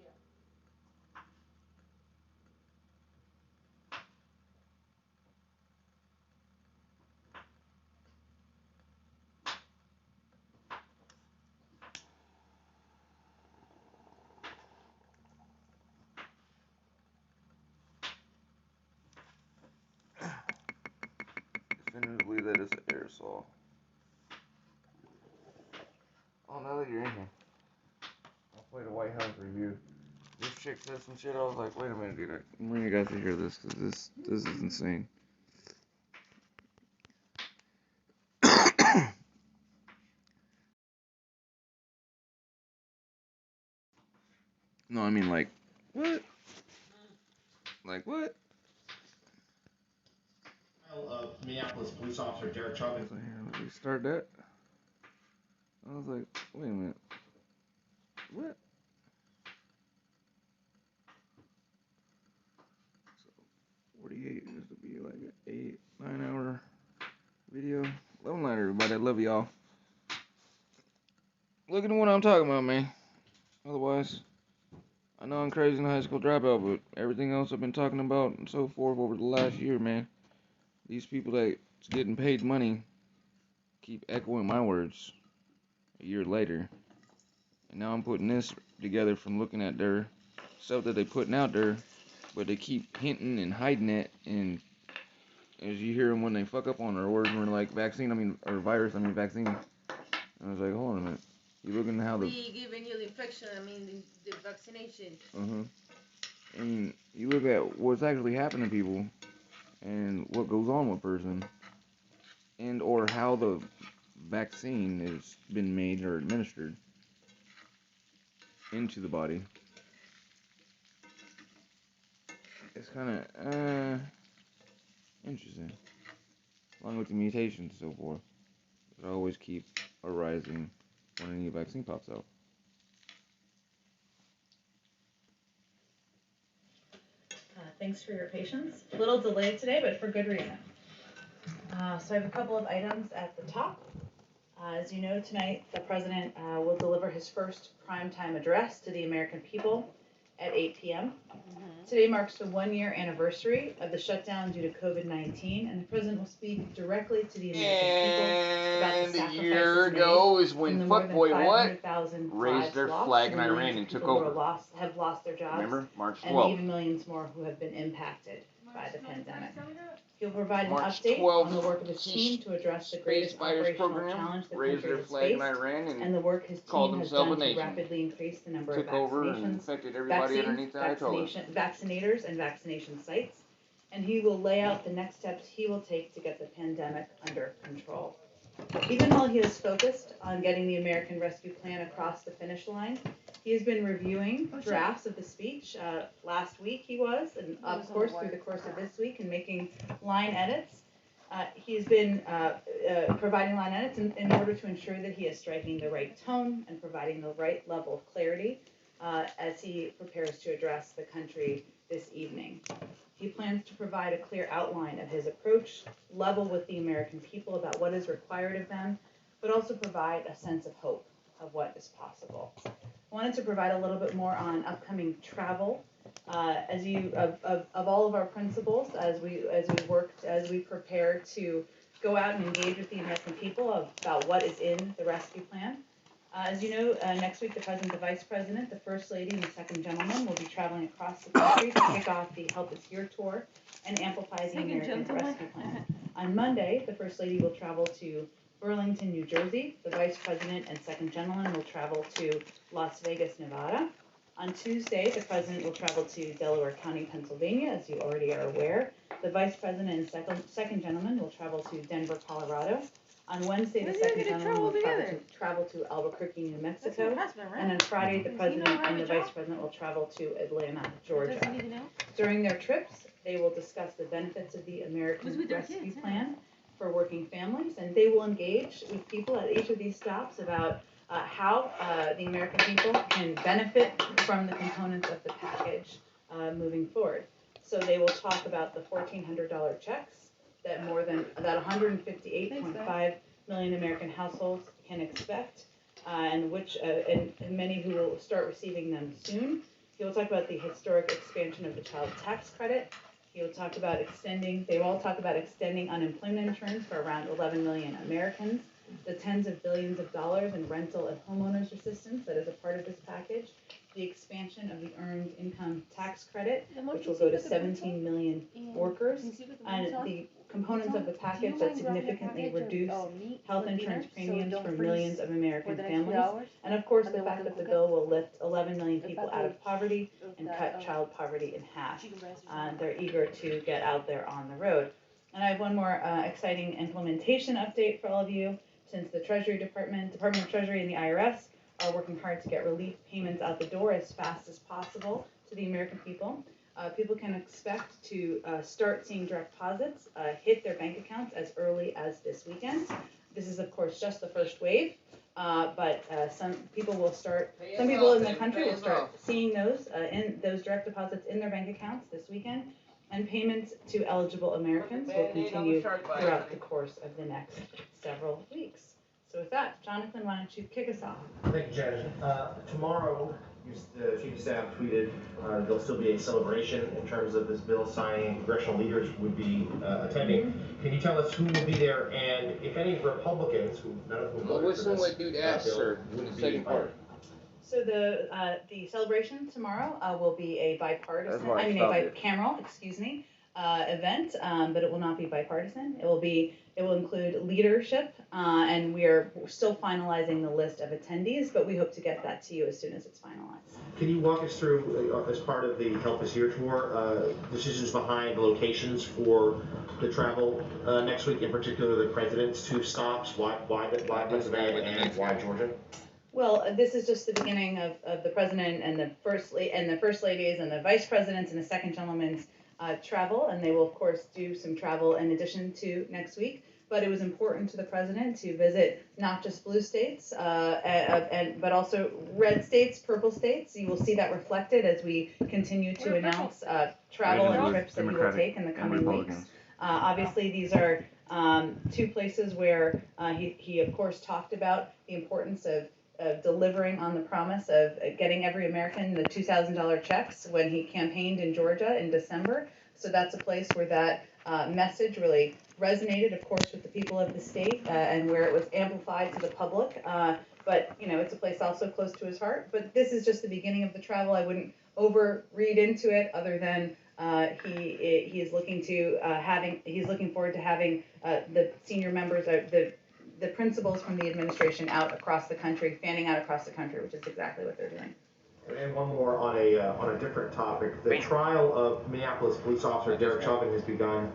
S13: Yeah.
S1: Definitively that is an aerosol. Oh, now that you're in here, I'll play the White House review. This chick said some shit. I was like, wait a minute, dude. I'm bringing you guys to hear this because this is insane. No, I mean like, what? Like what?
S7: Minneapolis police officer Derek Chauvin.
S1: So here, let me start that. I was like, wait a minute. What? So 48 is to be like an 8-9 hour video. Love and light, everybody. I love y'all. Look at what I'm talking about, man. Otherwise, I know I'm crazy in high school dropout, but everything else I've been talking about and so forth over the last year, man. These people that's getting paid money keep echoing my words a year later. And now I'm putting this together from looking at their stuff that they putting out there, but they keep hinting and hiding it. And as you hear them when they fuck up on their words, when like vaccine, or virus, vaccine. I was like, hold on a minute. You looking at how
S3: We giving you the infection, the vaccination.
S1: And you look at what's actually happening to people and what goes on with a person, and or how the vaccine has been made or administered into the body. It's kind of interesting, along with the mutations and so forth that always keep arising when a new vaccine pops out.
S11: Thanks for your patience. A little delayed today, but for good reason. So I have a couple of items at the top. As you know, tonight the President will deliver his first primetime address to the American people at 8 p.m. Today marks the 1-year anniversary of the shutdown due to COVID-19, and the President will speak directly to the American people about the sacrifices
S1: made. And a year ago is when fuckboy what? Raised their flag in Iran and took over.
S11: Have lost their jobs.
S1: Remember? March 12th.
S11: And even millions more who have been impacted by the pandemic. He'll provide an
S1: March
S11: update
S1: 12th,
S11: on the work of his team to address the greatest operational challenge the
S1: raised
S11: country
S1: their
S11: has faced,
S1: flag in Iran
S11: and the work his team has done to rapidly increase the number of
S1: Took over and
S11: vaccinations,
S1: infected everybody underneath the
S11: vaccinators, and vaccination sites. And he will lay out the next steps he will take to get the pandemic under control. Even while he is focused on getting the American Rescue Plan across the finish line, He has been reviewing drafts of the speech. Last week he was, and of course through the course of this week, and making line edits. He's been providing line edits in order to ensure that he is striking the right tone and providing the right level of clarity as he prepares to address the country this evening. He plans to provide a clear outline of his approach, level with the American people about what is required of them, but also provide a sense of hope of what is possible. I wanted to provide a little bit more on upcoming travel. Of all of our principles, as we prepare to go out and engage with the American people about what is in the rescue plan. As you know, next week the President, the Vice President, the First Lady, and the Second Gentleman will be traveling across the country to kick off the Help Is Here tour and amplify the American Rescue Plan. On Monday, the First Lady will travel to Burlington, New Jersey. The Vice President and Second Gentleman will travel to Las Vegas, Nevada. On Tuesday, the President will travel to Delaware County, Pennsylvania, as you already are aware. The Vice President and Second Gentleman will travel to Denver, Colorado. On Wednesday, the Second Gentleman will travel to Albuquerque, New Mexico. And on Friday, the President and the Vice President will travel to Atlanta, Georgia. During their trips, they will discuss the benefits of the American Rescue Plan for working families, and they will engage with people at each of these stops about how the American people can benefit from the components of the package moving forward. So they will talk about the $1,400 checks that 158.5 million American households can expect, and many who will start receiving them soon. He will talk about the historic expansion of the child tax credit. He will talk about they will all talk about extending unemployment insurance for around 11 million Americans, the tens of billions of dollars in rental and homeowners assistance that is a part of this package, the expansion of the earned income tax credit, which will go to 17 million workers, and the components of the package that significantly reduce health insurance premiums for millions of American families, and of course the fact that the bill will lift 11 million people out of poverty and cut child poverty in half. They're eager to get out there on the road. And I have one more exciting implementation update for all of you. Since the Department of Treasury and the IRS are working hard to get relief payments out the door as fast as possible to the American people, people can expect to start seeing direct deposits hit their bank accounts as early as this weekend. This is, of course, just the first wave, but some people in the country will start seeing those direct deposits in their bank accounts this weekend. And payments to eligible Americans will continue throughout the course of the next several weeks. So with that, Jonathan, why don't you kick us off?
S7: Thank you, Jen. Tomorrow, the Chief of Staff tweeted there'll still be a celebration in terms of this bill signing. Congressional leaders would be attending. Can you tell us who will be there, and if any Republicans, none of whom voted for this bill, would be invited?
S11: So the celebration tomorrow will be a bicameral, event, but it will not be bipartisan. It will include leadership, and we are still finalizing the list of attendees, but we hope to get that to you as soon as it's finalized.
S7: Can you walk us through, as part of the Help Us Here tour, decisions behind locations for the travel next week, in particular the President's two stops, why Pennsylvania and why Georgia?
S11: Well, this is just the beginning of the President and the First Ladies and the Vice Presidents and the Second Gentleman's travel, and they will, of course, do some travel in addition to next week. But it was important to the President to visit not just blue states, but also red states, purple states. You will see that reflected as we continue to announce travel and trips that he will take in the coming weeks. Obviously, these are two places where he, of course, talked about the importance of delivering on the promise of getting every American the $2,000 checks when he campaigned in Georgia in December. So that's a place where that message really resonated, of course, with the people of the state and where it was amplified to the public. But, it's a place also close to his heart. But this is just the beginning of the travel. I wouldn't overread into it other than he is looking forward to having the senior members, the principals from the administration out across the country, fanning out across the country, which is exactly what they're doing.
S7: And one more on a different topic. The trial of Minneapolis police officer Derek Chauvin has begun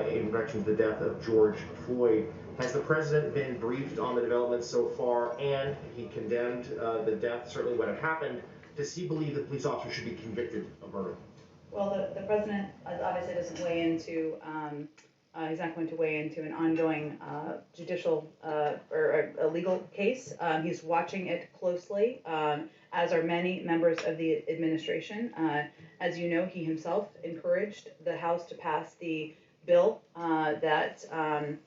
S7: in connection to the death of George Floyd. Has the president been briefed on the developments so far? And he condemned the death, certainly when it happened. Does he believe the police officer should be convicted of murder?
S11: Well, the president obviously doesn't weigh into, he's not going to weigh into an ongoing judicial or a legal case. He's watching it closely, as are many members of the administration. As you know, he himself encouraged the House to pass the bill and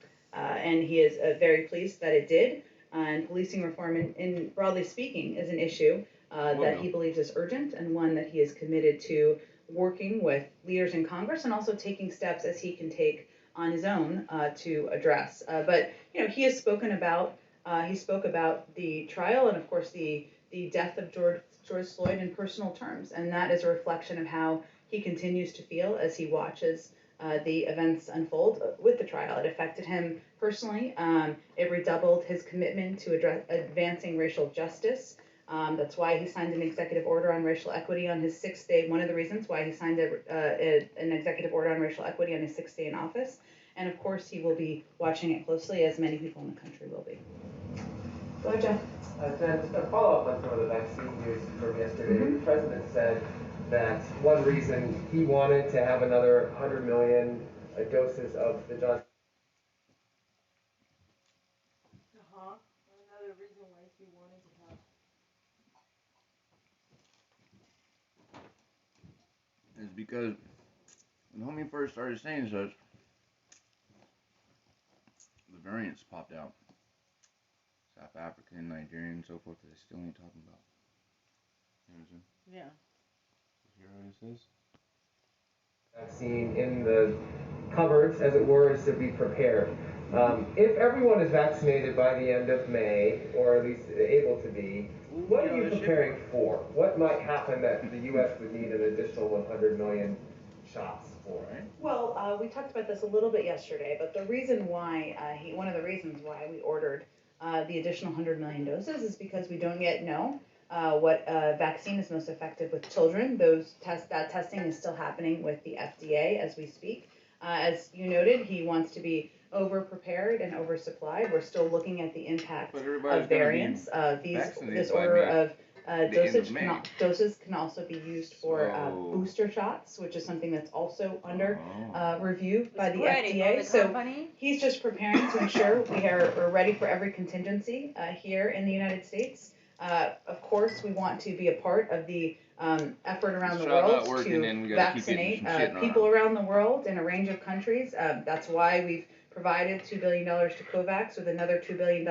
S11: he is very pleased that it did. And policing reform, in broadly speaking, is an issue that he believes is urgent and one that he is committed to working with leaders in Congress and also taking steps as he can take on his own to address. But you know, he has spoken about he spoke about the trial and of course the death of George Floyd in personal terms, and that is a reflection of how he continues to feel as he watches the events unfold with the trial. It affected him personally. It redoubled his commitment to advancing racial justice. That's why he signed an executive order on racial equity on his 6th day. One of the reasons why he signed an executive order on racial equity on his 6th day in office. And of course, he will be watching it closely, as many people in the country will be. Go ahead, Jeff.
S12: Jen, just a follow-up on some of the vaccine news from yesterday. The president said that one reason he wanted to have another 100 million doses of the Johnson.
S13: Another reason why he wanted to have.
S1: Is because when homie first started saying such, the variants popped out. South African, Nigerian, and so forth that they still ain't talking about. You know what I'm saying?
S3: Yeah.
S1: You hear what it says?
S12: Vaccine in the cupboards, as it were, is to be prepared. If everyone is vaccinated by the end of May, or at least able to be, what are you preparing for? What might happen that the U.S. would need an additional 100 million shots for?
S11: Well, we talked about this a little bit yesterday, but the reason why one of the reasons why we ordered the additional 100 million doses is because we don't yet know what vaccine is most effective with children. That testing is still happening with the FDA as we speak. As you noted, he wants to be over-prepared and oversupplied. We're still looking at the impact of variants. This order of doses can also be used for booster shots, which is something that's also under review by the FDA. So he's just preparing to ensure we are ready for every contingency here in the United States. Of course, we want to be a part of the effort around the world to vaccinate people around the world in a range of countries. That's why we've provided $2 billion to COVAX with another $2 billion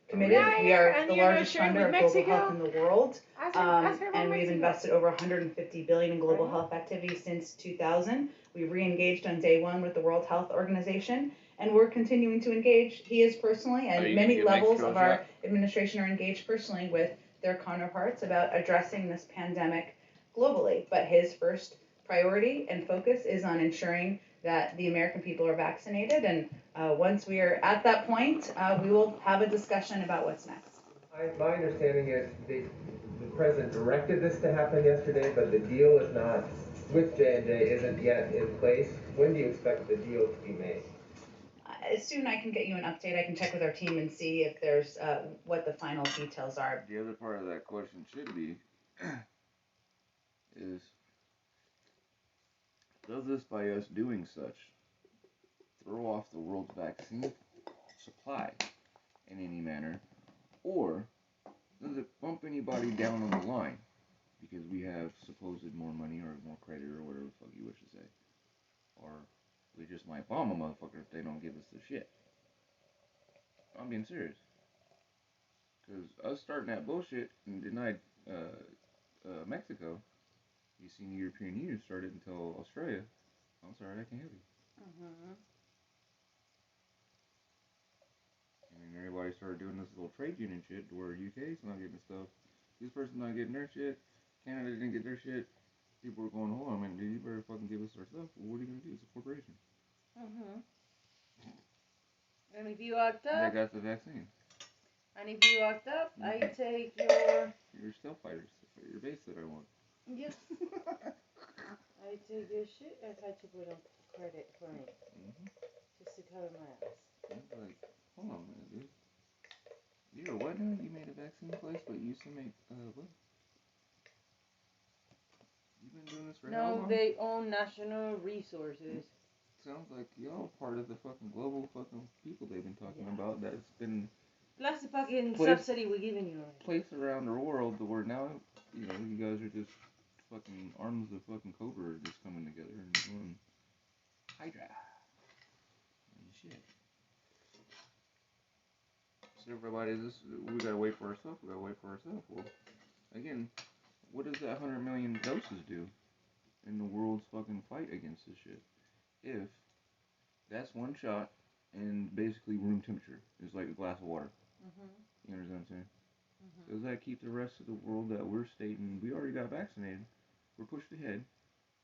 S11: committed. We are the largest funder of global health in the world, and we've invested over $150 billion in global health activities since 2000. We re-engaged on day one with the World Health Organization, and we're continuing to engage. He is personally, and many levels of our administration are engaged personally with their counterparts about addressing this pandemic globally. But his first priority and focus is on ensuring that the American people are vaccinated, and once we are at that point, we will have a discussion about what's next.
S12: My understanding is the president directed this to happen yesterday, but the deal is not with J&J isn't yet in place. When do you expect the deal to be made?
S11: As soon I can get you an update, I can check with our team and see if there's what the final details are.
S1: The other part of that question should be is, does this by us doing such throw off the world's vaccine supply in any manner, or does it bump anybody down on the line because we have supposed more money or more credit or whatever the fuck you wish to say, or we just might bomb a motherfucker if they don't give us the shit? I'm being serious, because us starting that bullshit and denied Mexico, you seen the European Union started until Australia. I'm sorry, I can't help you. I mean, everybody started doing this little trade union shit to where UK's not getting stuff. This person's not getting their shit. Canada didn't get their shit. People were going, hold on, man, dude, you better fucking give us our stuff. Well, what are you going to do? It's a corporation.
S3: And if you act up,
S1: they got the vaccine.
S3: And if you act up, I take
S1: your stealth fighters. Your base that I want.
S3: Yeah. I take your shit, I catch you put on credit for me. Just to cover my ass.
S1: I was like, hold on a minute, dude. You're what now? You made a vaccine place, but you used to make, what? You've been doing this for how long?
S3: No, they own national resources.
S1: Sounds like y'all part of the fucking global fucking people they've been talking about that's been
S3: Plus the fucking subsidy we're giving you.
S1: placed around the world where now, you know, you guys are just fucking arms of fucking Cobra are just coming together and doing Hydra. And shit. So everybody, we gotta wait for ourselves, Well, again, what does that 100 million doses do in the world's fucking fight against this shit? If that's one shot and basically room temperature is like a glass of water. You understand what I'm saying? Does that keep the rest of the world that we're stating we already got vaccinated, we're pushed ahead,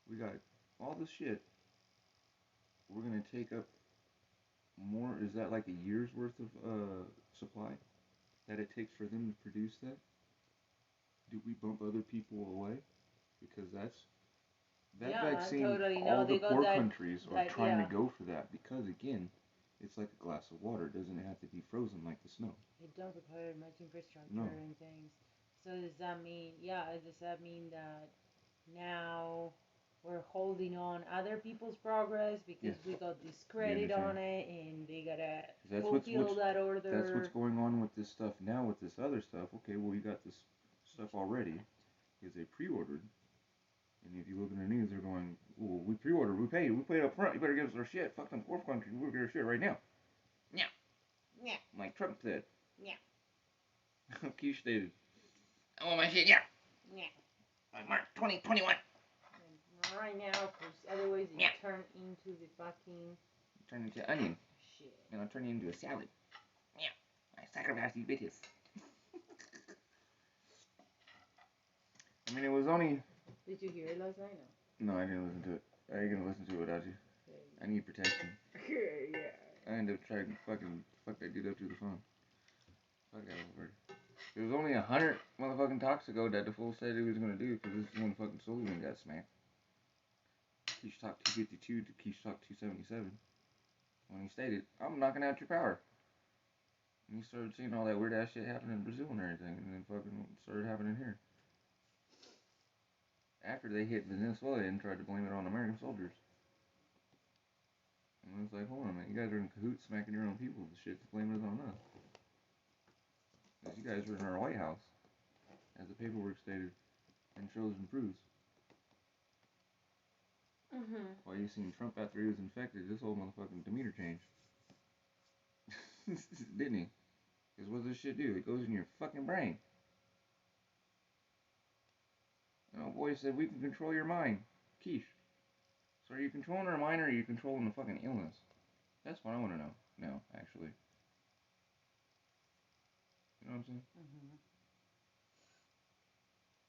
S1: we got all this shit, we're gonna take up more? Is that like a year's worth of supply that it takes for them to produce that? Do we bump other people away? Because that vaccine,
S3: totally.
S1: all
S3: No,
S1: the
S3: they got
S1: poor
S3: that,
S1: countries are trying to go for that because, again, it's like a glass of water. It doesn't have to be frozen like the snow.
S3: It don't require much infrastructure
S1: No.
S3: and things. So does that mean, that now we're holding on other people's progress because we got discredit on it and they gotta fulfill that order?
S1: That's what's going on with this stuff now, with this other stuff. Okay, well, you got this stuff already because they pre-ordered. And if you look in the news, they're going, "Oh, we pre-ordered, we paid up front. You better give us our shit. Fuck them fourth country, we'll get our shit right now." Yeah.
S3: Yeah.
S1: Like Trump said.
S3: Yeah.
S1: Keshe stated, "I want my shit, yeah.
S3: Yeah.
S1: By March 2021.
S3: And right now, because otherwise you turn into the fucking...
S1: Turn into onion.
S3: Shit.
S1: And I'll turn you into a salad. Yeah. I sacrifice you bitches." I mean, it was only...
S3: Did you hear it last night?
S1: No, I didn't listen to it. I ain't gonna listen to it without you. I need protection.
S3: Yeah.
S1: I ended up trying to fuck that dude up to the phone. Fuck that over. It was only 100 motherfucking talks ago that the fool said he was gonna do, because this is when fucking Sullivan got smacked. Keshe Talk 252 to Keshe Talk 277. When he stated, "I'm knocking out your power." And he started seeing all that weird ass shit happen in Brazil and everything, and then fucking started happening here. After they hit Venezuela and tried to blame it on American soldiers. And I was like, hold on, man, you guys are in cahoots smacking your own people. The shit's blaming it on us. Because you guys were in our White House, as the paperwork stated, and shows and proves. While you seen Trump after he was infected, this whole motherfucking demeanor changed. Didn't he? Because what does this shit do? It goes in your fucking brain. And old boy said, we can control your mind. Keshe. So are you controlling our mind, or are you controlling the fucking illness? That's what I want to know now, actually. You know what I'm saying?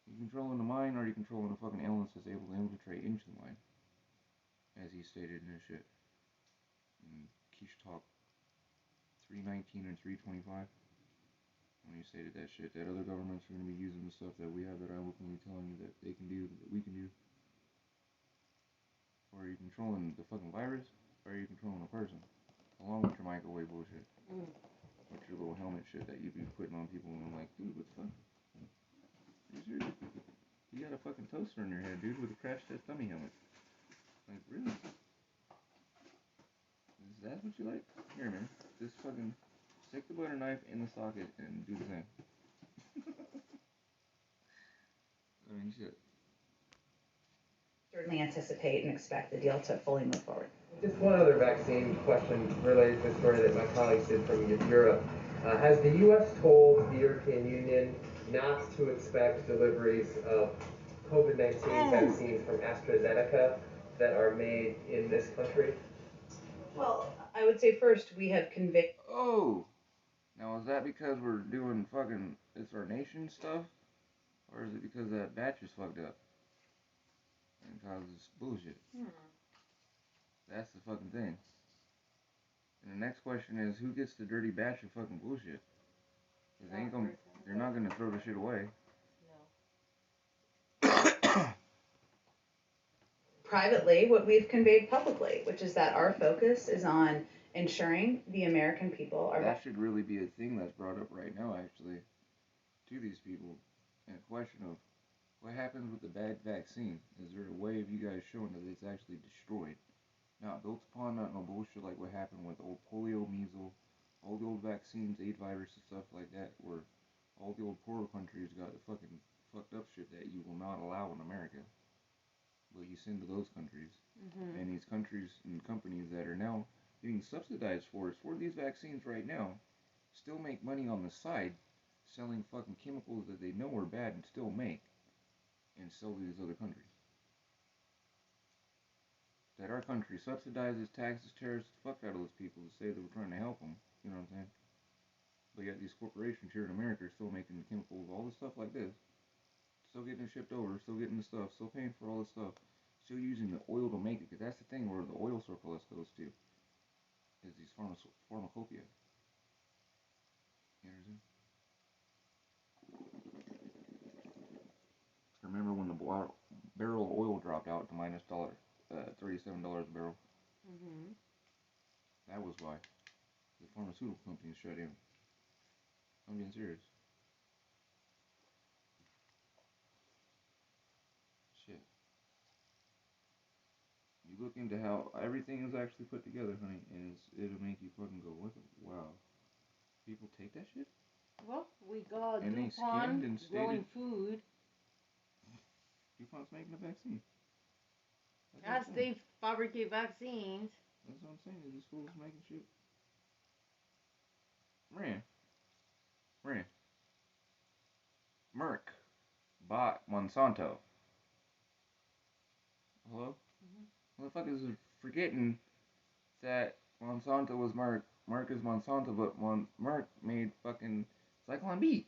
S1: You controlling the mind, or are you controlling the fucking illness that's able to infiltrate into the mind? As he stated in his shit. In Keshe Talk 319 and 325. When he stated that shit, that other governments are going to be using the stuff that we have that I'm openly telling you that they can do, that we can do. Or are you controlling the fucking virus, or are you controlling a person? Along with your microwave bullshit. With your little helmet shit that you be putting on people, and I'm like, dude, what the fuck? You got a fucking toaster on your head, dude, with a crash test dummy helmet. Like, really? Is that what you like? Here, man. Just fucking stick the butter knife in the socket and do the same. I mean, shit.
S16: Certainly anticipate and expect the deal to fully move forward.
S12: Just one other vaccine question related to the story that my colleagues did from Europe. Has the U.S. told the European Union not to expect deliveries of COVID-19 vaccines from AstraZeneca that are made in this country?
S11: Well, I would say first we have convicted.
S1: Oh! Now, is that because we're doing fucking It's Our Nation stuff? Or is it because that batch is fucked up? And causes bullshit? That's the fucking thing. And the next question is, who gets the dirty batch of fucking bullshit? Because they're not gonna throw the shit away.
S16: privately what we've conveyed publicly, which is that our focus is on ensuring the American people are.
S1: That should really be a thing that's brought up right now, actually, to these people. And a question of what happens with the bad vaccine? Is there a way of you guys showing that it's actually destroyed? Not built upon no bullshit like what happened with old polio, measles, all the old vaccines, AIDS virus, and stuff like that, where all the old poorer countries got the fucking fucked up shit that you will not allow in America. But you send to those countries. And these countries and companies that are now getting subsidized for these vaccines right now still make money on the side selling fucking chemicals that they know are bad and still make and sell to these other countries. That our country subsidizes, taxes, terrorists the fuck out of those people to say that we're trying to help them. You know what I'm saying? But yet these corporations here in America are still making the chemicals, all this stuff like this. Still getting it shipped over, still getting the stuff, still paying for all this stuff. Still using the oil to make it, because that's the thing where the oil surplus goes to, is these pharmacopoeia. You know I remember when the barrel of oil dropped out to minus $37 a barrel. That was why the pharmaceutical companies shut in. I'm being serious. Shit. You look into how everything is actually put together, honey, and it'll make you fucking go, what the, wow. People take that shit?
S3: Well, we got
S1: and
S3: DuPont growing food.
S1: DuPont's making a vaccine.
S3: As they fabricate vaccines.
S1: That's what I'm saying, is these fools making shit. Ran. Merck bought Monsanto. Hello? Motherfuckers are forgetting that Monsanto was Merck. Merck is Monsanto, but Merck made fucking Zyklon B.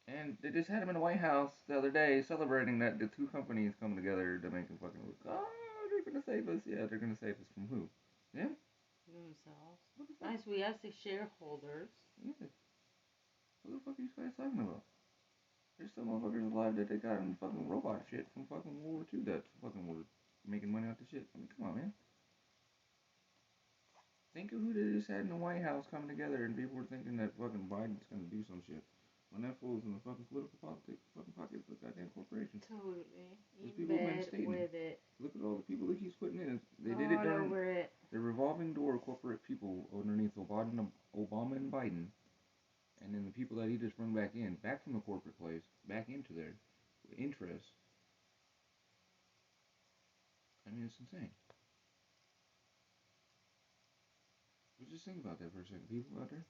S1: And they just had him in the White House the other day celebrating that the two companies come together to make them fucking look, oh, they're gonna save us. Yeah, they're gonna save us from who? Yeah?
S3: Themselves. Nice, we asked the shareholders.
S1: Yeah. What the fuck are you guys talking about? There's some motherfuckers alive that they got in fucking robot shit from fucking World War II that fucking were making money off the shit. I mean, come on, man. Think of who they just had in the White House coming together and people were thinking that fucking Biden's gonna do some shit. When that fool's in the fucking political politics, fucking pockets of the goddamn corporation.
S3: Totally.
S1: Those people have been stating.
S3: With it.
S1: Look at all the people that he's putting in. They did it during the revolving door corporate people underneath Obama and Biden. And then the people that he just brought back in, back from the corporate place, back into their interests. I mean, it's insane. But just think about that for a second, people out there.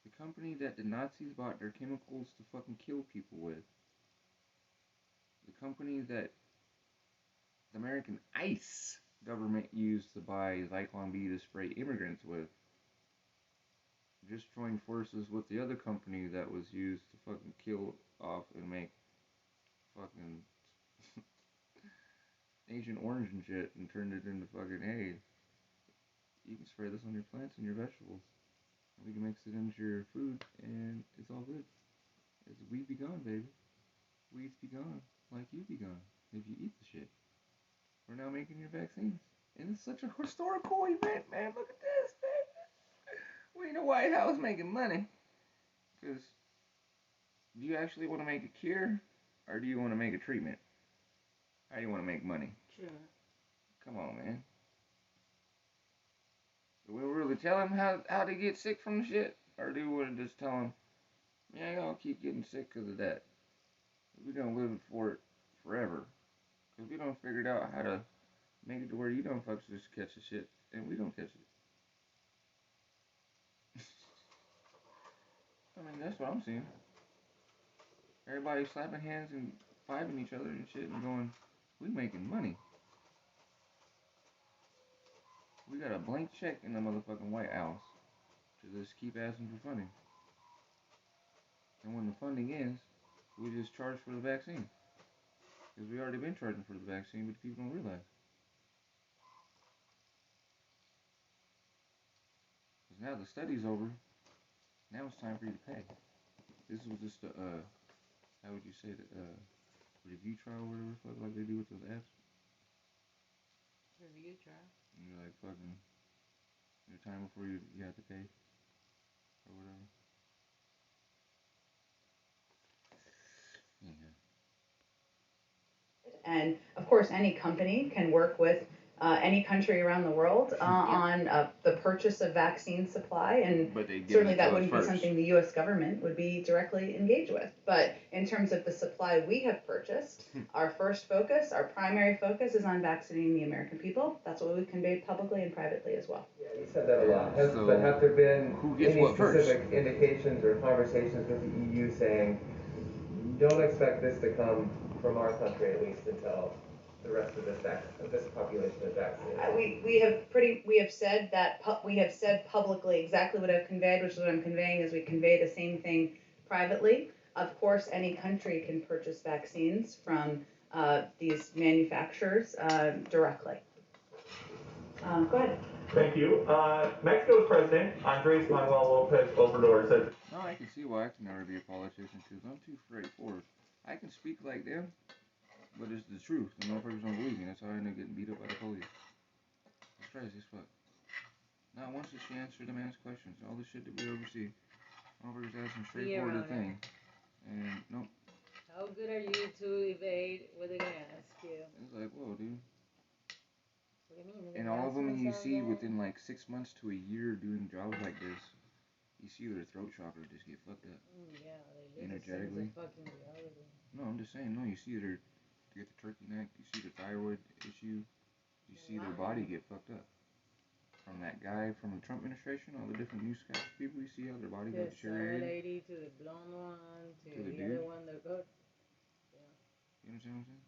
S1: The company that the Nazis bought their chemicals to fucking kill people with. The company that the American ICE government used to buy Zyklon B to spray immigrants with. Just joined forces with the other company that was used to fucking kill off and make fucking Agent Orange and shit and turned it into fucking, hey, you can spray this on your plants and your vegetables. And we can mix it into your food and it's all good. It's weed be gone, baby. Weeds be gone like you be gone if you eat the shit. We're now making your vaccines. And it's such a historical event, man. Look at this, man. We in the White House making money. Because do you actually want to make a cure? Or do you want to make a treatment? How do you want to make money?
S3: Sure.
S1: Come on, man. Do we really tell them how to get sick from the shit? Or do we want to just tell them, yeah, y'all keep getting sick because of that? We're going to live for it forever. Because we don't figure out how to make it to where you don't fucks just catch the shit and we don't catch it. I mean, that's what I'm seeing. Everybody slapping hands and fiving each other and shit and going, we making money. We got a blank check in the motherfucking White House to just keep asking for funding. And when the funding ends, we just charge for the vaccine. Because we already been charging for the vaccine, but people don't realize. Because now the study's over. Now it's time for you to pay. This was just a How would you say that? Review trial, whatever the fuck, like they do with those apps.
S3: Review trial.
S1: You like fucking your time before you have to pay or whatever. Yeah.
S16: And of course, any company can work with any country around the world on the purchase of vaccine supply, and certainly that wouldn't be something the U.S. government would be directly engaged with. But in terms of the supply we have purchased, our first focus, our primary focus, is on vaccinating the American people. That's what we've conveyed publicly and privately as well.
S12: Yeah, you said that a lot. But have there been any specific indications or conversations with the EU saying, don't expect this to come from our country at least until the rest of this population is vaccinated?
S16: We have said publicly exactly what I've conveyed, which is what I'm conveying is we convey the same thing privately. Of course, any country can purchase vaccines from these manufacturers directly. Go ahead.
S17: Thank you. Mexico's president, Andres Manuel Lopez Obrador, said...
S1: No, I can see why I can never be a politician, because I'm too straightforward. I can speak like them, but it's the truth. The motherfuckers don't believe me. That's how I end up getting beat up by the police. It's crazy as fuck. Not once did she answer the man's questions. All the shit that we oversee. Motherfuckers asking straightforward thing. And, nope.
S3: How good are you to evade what they're gonna ask you?
S1: It's like, whoa, dude.
S3: What do you mean?
S1: And all of them you see within like 6 months to a year doing jobs like this, you see their throat chakra just get fucked up.
S3: Yeah, they live
S1: energetically.
S3: a fucking reality.
S1: No, I'm just saying, no, you see their, get the turkey neck, you see the thyroid issue, you see their body get fucked up. From that guy from the Trump administration, all the different news people, you see how their body got deteriorated.
S3: The lady to the blonde one to the
S1: dude.
S3: other one that got. Yeah.
S1: You understand what I'm saying?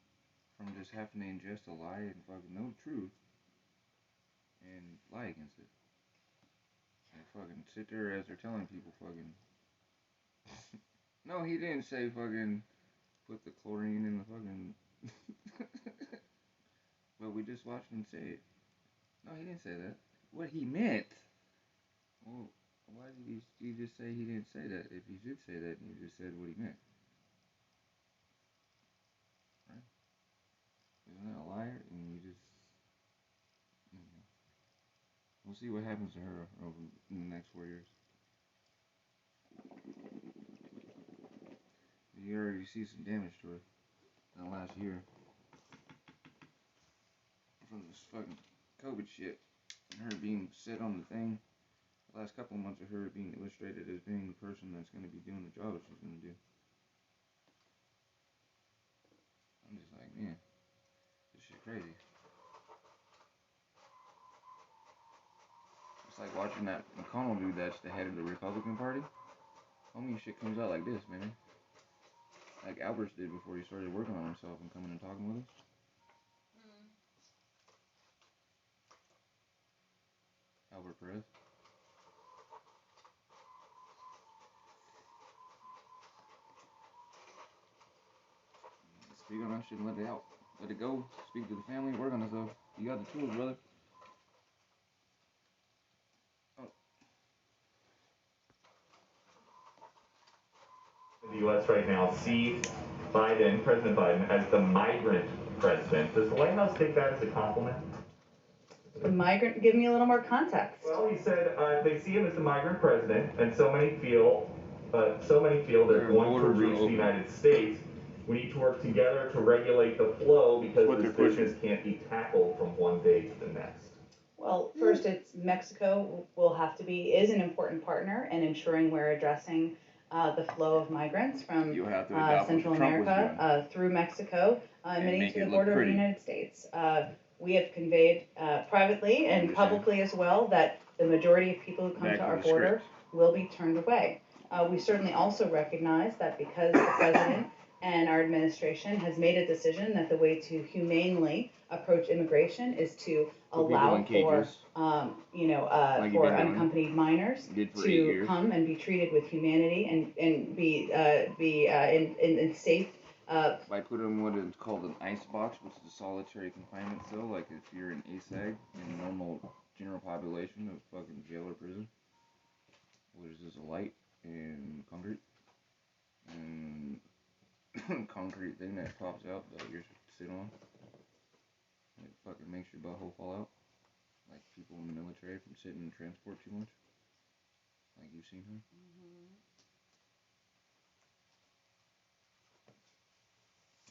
S1: From just having to ingest a lie and fucking know the truth and lie against it. And fucking sit there as they're telling people fucking. No, he didn't say fucking put the chlorine in the fucking. But we just watched him say it. No, he didn't say that. What he meant. Well, why did he just say he didn't say that? If he did say that, he just said what he meant. Right? Isn't that a liar? And you just. We'll see what happens to her over in the next 4 years. You already see some damage to her in the last year. From this fucking COVID shit. And her being set on the thing. The last couple of months of her being illustrated as being the person that's going to be doing the job that she's going to do. I'm just like, man, this shit crazy. It's like watching that McConnell dude that's the head of the Republican Party. Homie shit comes out like this, man. Like Alberts did before he started working on himself and coming and talking with us. Albert Perez. Speak on that shit and let it out. Let it go. Speak to the family. Work on yourself. You got the tools, brother.
S17: The U.S. right now see President Biden, as the migrant president. Does the White House take that as a compliment?
S16: The migrant, give me a little more context.
S17: Well, he said they see him as the migrant president, and so many feel they're going to reach the United States. We need to work together to regulate the flow because this business can't be tackled from one day to the next.
S16: Well, first, it's Mexico is an important partner in ensuring we're addressing the flow of migrants from Central America through Mexico and many to the border of the United States. We have conveyed privately and publicly as well that the majority of people who come to our border will be turned away. We certainly also recognize that because the President and our administration has made a decision that the way to humanely approach immigration is to allow for, for unaccompanied minors to come and be treated with humanity and be in safe.
S1: By putting what is called an ice box, which is a solitary confinement cell, like if you're an ASAG in a normal general population of fucking jail or prison, which is just a light and concrete, and concrete thing that pops out that you sit on. It fucking makes your butthole fall out. Like people in the military from sitting in transport too much. Like you've seen her.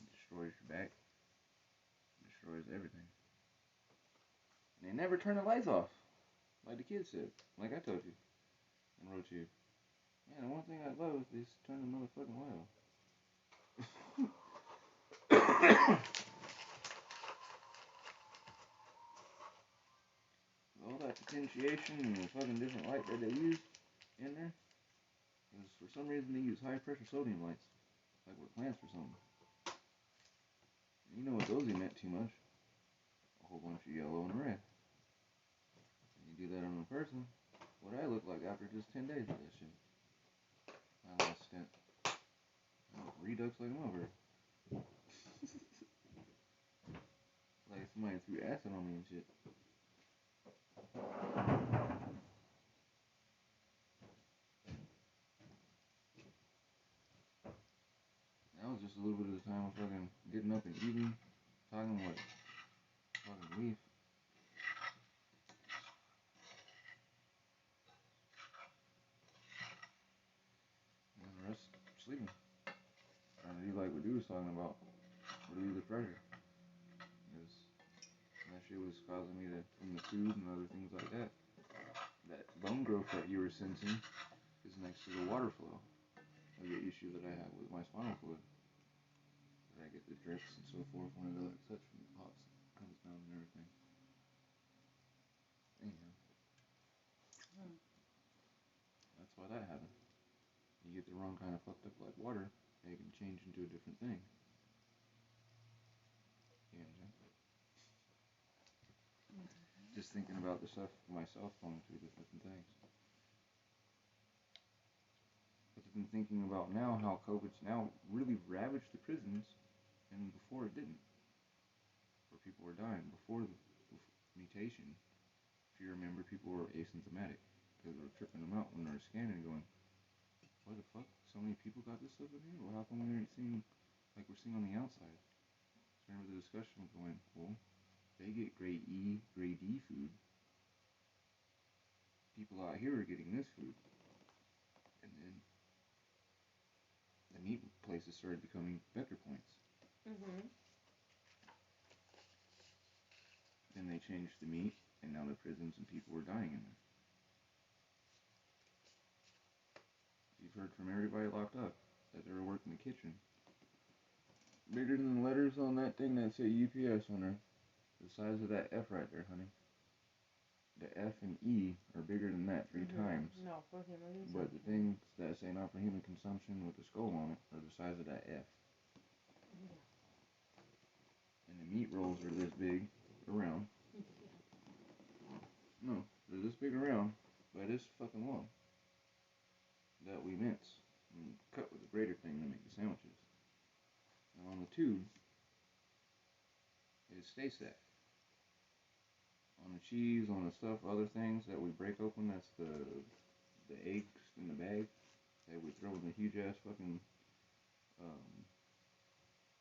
S1: It destroys your back. Destroys everything. And they never turn the lights off. Like the kid said. Like I told you. And wrote you. Man, the one thing I love is they just turn the motherfucking light off. All that potentiation and the fucking different light that they use in there is for some reason they use high pressure sodium lights. Like we're plants or something. And you know what those emit too much? A whole bunch of yellow and red. And you do that on a person, what I look like after just 10 days of that shit. My last stint. I was redux like a mother. Like somebody threw acid on me and shit. That was just a little bit of the time of fucking getting up and eating, talking what fucking leaf. And the rest sleeping. Trying to do like what dude was talking about. Relieve the pressure. Because that shit was causing me to, from the food and other things like that. That bone growth that you were sensing is next to the water flow. Of the issue that I have with my spinal fluid. That I get the drips and so forth when I go like such from the pots comes down and everything. Anyhow. That's why that happened. You get the wrong kind of fucked up like water, and it can change into a different thing. You know what I'm saying? Just thinking about the stuff myself going through the different things. But then thinking about now how COVID's now really ravaged the prisons, and before it didn't. Where people were dying. Before the mutation, if you remember, people were asymptomatic. Because they were tripping them out when they were scanning and going, what the fuck? So many people got this stuff in here? Well, how come we aren't seeing like we're seeing on the outside? So remember the discussion of going, well, they get grade E, grade D food. People out here are getting this food. And then the meat places started becoming vector points. Then they changed the meat, and now the prisons and people were dying in there. You've heard from everybody locked up that they were working the kitchen. Bigger than the letters on that thing that say UPS on there. The size of that F right there, honey. The F and E are bigger than that 3 times.
S3: No, for human consumption.
S1: But the things that say not for human consumption with the skull on it are the size of that F. And the meat rolls are this big around. No, they're this big around, but this fucking long. That we mince and cut with a grater thing to make the sandwiches. And on the tube is stay stack. On the cheese, on the stuff, other things that we break open, that's the eggs in the bag that we throw in the huge ass fucking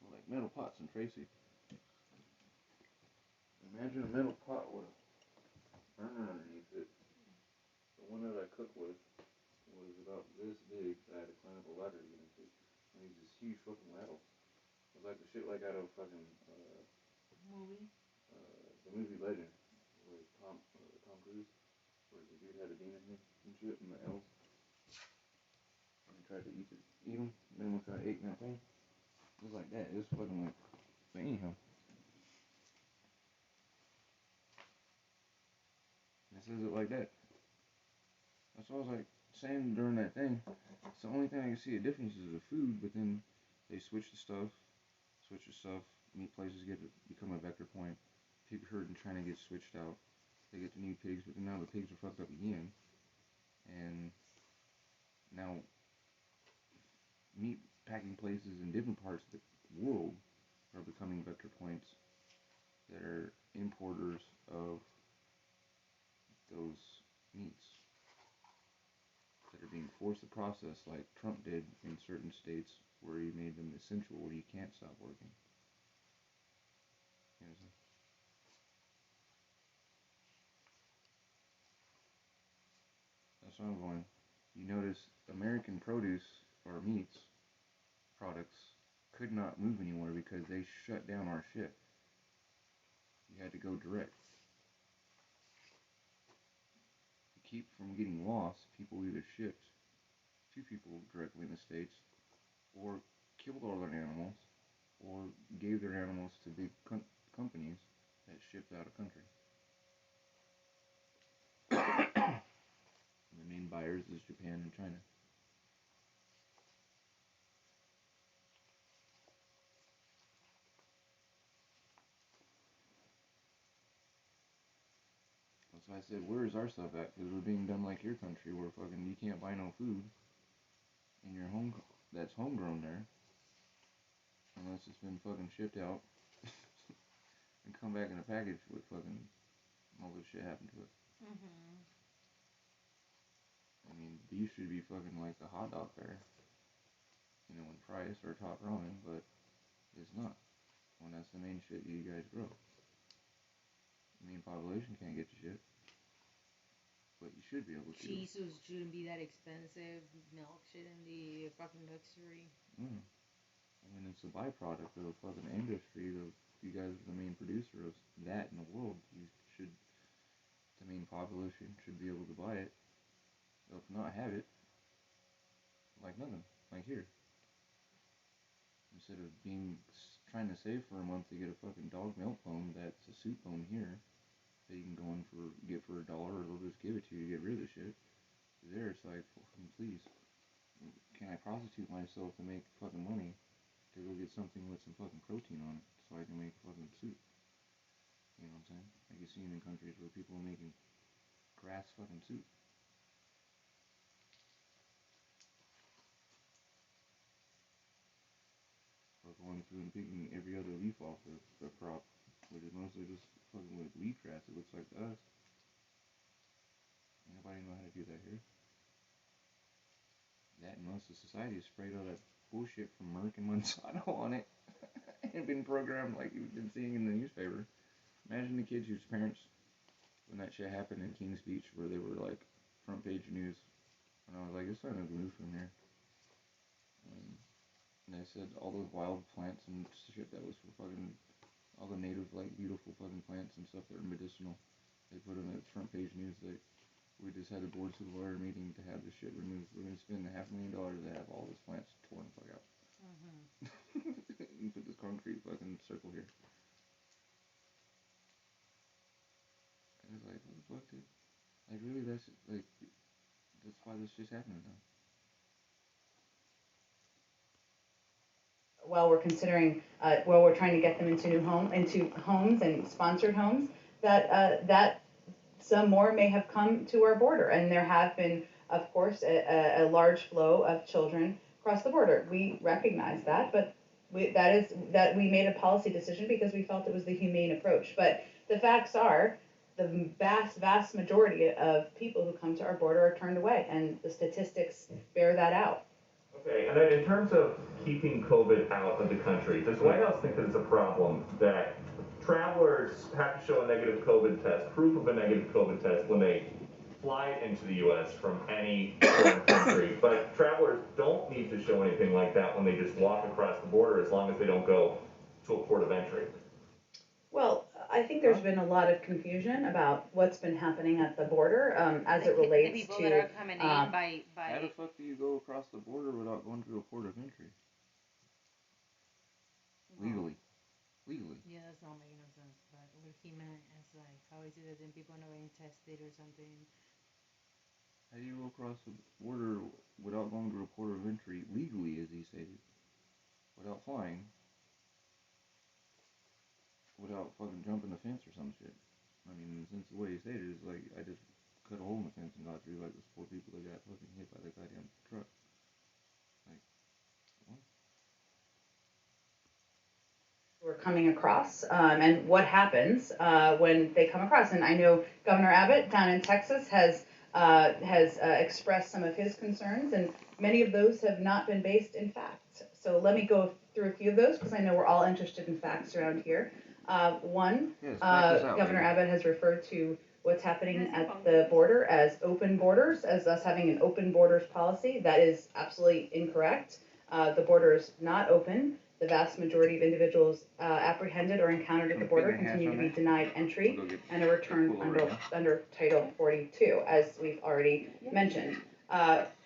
S1: like metal pots in Tracy. Imagine a metal pot with a burner underneath it. The one that I cooked with was about this big, so I had to climb up a ladder to get into. And these just huge fucking rattles. It was like the shit like out of fucking
S3: movie.
S1: The movie Legend with Tom Cruise, where the dude had a demon head and shit and the elves. And he tried to eat them. Then once I ate that thing, it was like that. It was fucking like. But anyhow. It says it like that. That's what I was like saying during that thing. It's the only thing I can see a difference is the food, but then they switch the stuff. Meat places become a vector point. Pig herd and China gets switched out. They get the new pigs, but then now the pigs are fucked up again. And now meat packing places in different parts of the world are becoming vector points that are importers of those meats that are being force the process like Trump did in certain states where he made them essential where you can't stop working. You know what I'm saying? That's where I'm going. You notice American produce or meats products could not move anymore because they shut down our ship. You had to go direct. To keep from getting lost, people either shipped to people directly in the States or killed all their animals or gave their animals to big companies that shipped out of country. The main buyers is Japan and China. That's why I said, where's our stuff at? Because we're being done like your country, where fucking you can't buy no food in your home that's homegrown there, unless it's been fucking shipped out and come back in a package with fucking all this shit happened to it. I mean, beef should be fucking like the hot dog fair, you know, in price or top ramen, but it's not. When that's the main shit you guys grow. The main population can't get you shit. But you should be able to.
S3: Cheese shouldn't be that expensive. Milk shouldn't be a fucking luxury.
S1: I mean, it's a byproduct of the fucking industry. You guys are the main producer of that in the world. The main population should be able to buy it. If not, have it. Like nothing. Like here. Instead of trying to save for a month to get a fucking dog milk bone that's a soup bone here that you can go in get for $1 or they'll just give it to you to get rid of the shit. There it's like, fucking please, can I prostitute myself to make fucking money to go get something with some fucking protein on it so I can make fucking soup? You know what I'm saying? Like you see in countries where people are making grass fucking soup. Or going through and picking every other leaf off the crop, which is mostly just fucking with wheatgrass, it looks like to us. Nobody know how to do that here. That and most of society has sprayed all that bullshit from Merck and Monsanto on it and been programmed like you've been seeing in the newspaper. Imagine the kids whose parents, when that shit happened in Kings Beach, where they were like front page news, and I was like, it's time to move from here. And they said all those wild plants and shit that was for fucking, all the native, like, beautiful fucking plants and stuff that are medicinal, they put in the front page news that we just had a board supervisor meeting to have this shit removed. We're gonna spend $500,000 to have all those plants torn the fuck out. And put this concrete fucking circle here. And it's like, what the fuck, dude? Like, really, that's why this shit's happening now.
S16: While we're considering, while we're trying to get them into homes and sponsored homes, that some more may have come to our border, and there have been, of course, a large flow of children across the border. We recognize that, but we made a policy decision because we felt it was the humane approach. But the facts are, the vast majority of people who come to our border are turned away, and the statistics bear that out.
S17: Okay, and then in terms of keeping COVID out of the country, does the White House think that it's a problem that travelers have to show a negative COVID test, proof of a negative COVID test, when they fly into the U.S. from any foreign country, but travelers don't need to show anything like that when they just walk across the border, as long as they don't go to a port of entry?
S16: Well, I think there's been a lot of confusion about what's been happening at the border as it relates
S3: the people
S16: to.
S3: that are coming in by.
S1: How the fuck do you go across the border without going through a port of entry? Legally.
S3: Yeah, that's not making no sense. But what he meant is like, how is it that then people are not getting tested or something?
S1: How do you go across the border without going through a port of entry legally, as he stated, without flying, without fucking jumping the fence or some shit? I mean, since the way he stated is like, I just cut a hole in the fence and got through like those 4 people that got fucking hit by the goddamn truck. Like, what?
S16: We're coming across, and what happens when they come across. And I know Governor Abbott down in Texas has has expressed some of his concerns, and many of those have not been based in facts. So let me go through a few of those because I know we're all interested in facts around here. One, Governor Abbott has referred to what's happening at the border as open borders, as us having an open borders policy. That is absolutely incorrect. The border is not open. The vast majority of individuals apprehended or encountered at the border continue to be denied entry and are returned under Title 42, as we've already mentioned.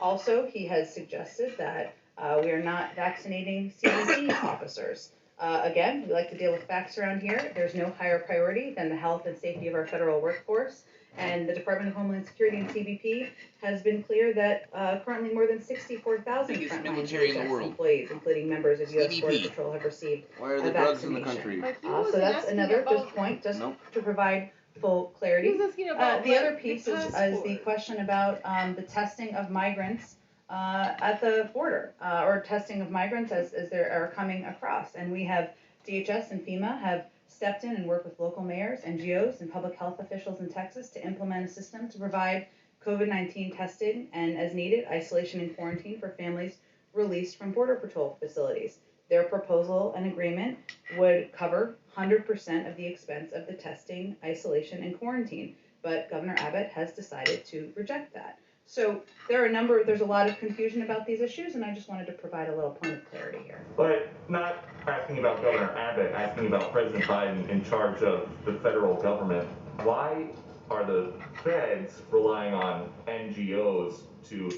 S16: Also, he has suggested that we are not vaccinating CDC officers. Again, we like to deal with facts around here. There's no higher priority than the health and safety of our federal workforce. And the Department of Homeland Security and CBP has been clear that currently more than 64,000 frontline DHS employees, including members of U.S. Border Patrol, have received a vaccination. So that's another point, to provide full clarity. The other piece is the question about the testing of migrants at the border, or testing of migrants as they are coming across. And we have DHS and FEMA have stepped in and worked with local mayors, NGOs, and public health officials in Texas to implement a system to provide COVID-19 testing and, as needed, isolation and quarantine for families released from Border Patrol facilities. Their proposal and agreement would cover 100% of the expense of the testing, isolation, and quarantine, but Governor Abbott has decided to reject that. So there's a lot of confusion about these issues, and I just wanted to provide a little point of clarity here.
S17: But not asking about Governor Abbott, asking about President Biden in charge of the federal government. Why are the feds relying on NGOs to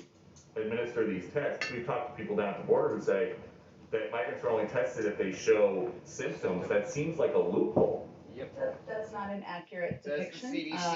S17: administer these tests? We've talked to people down at the border who say that migrants are only tested if they show symptoms. That seems like a loophole.
S16: Yep. That's not an accurate depiction. There's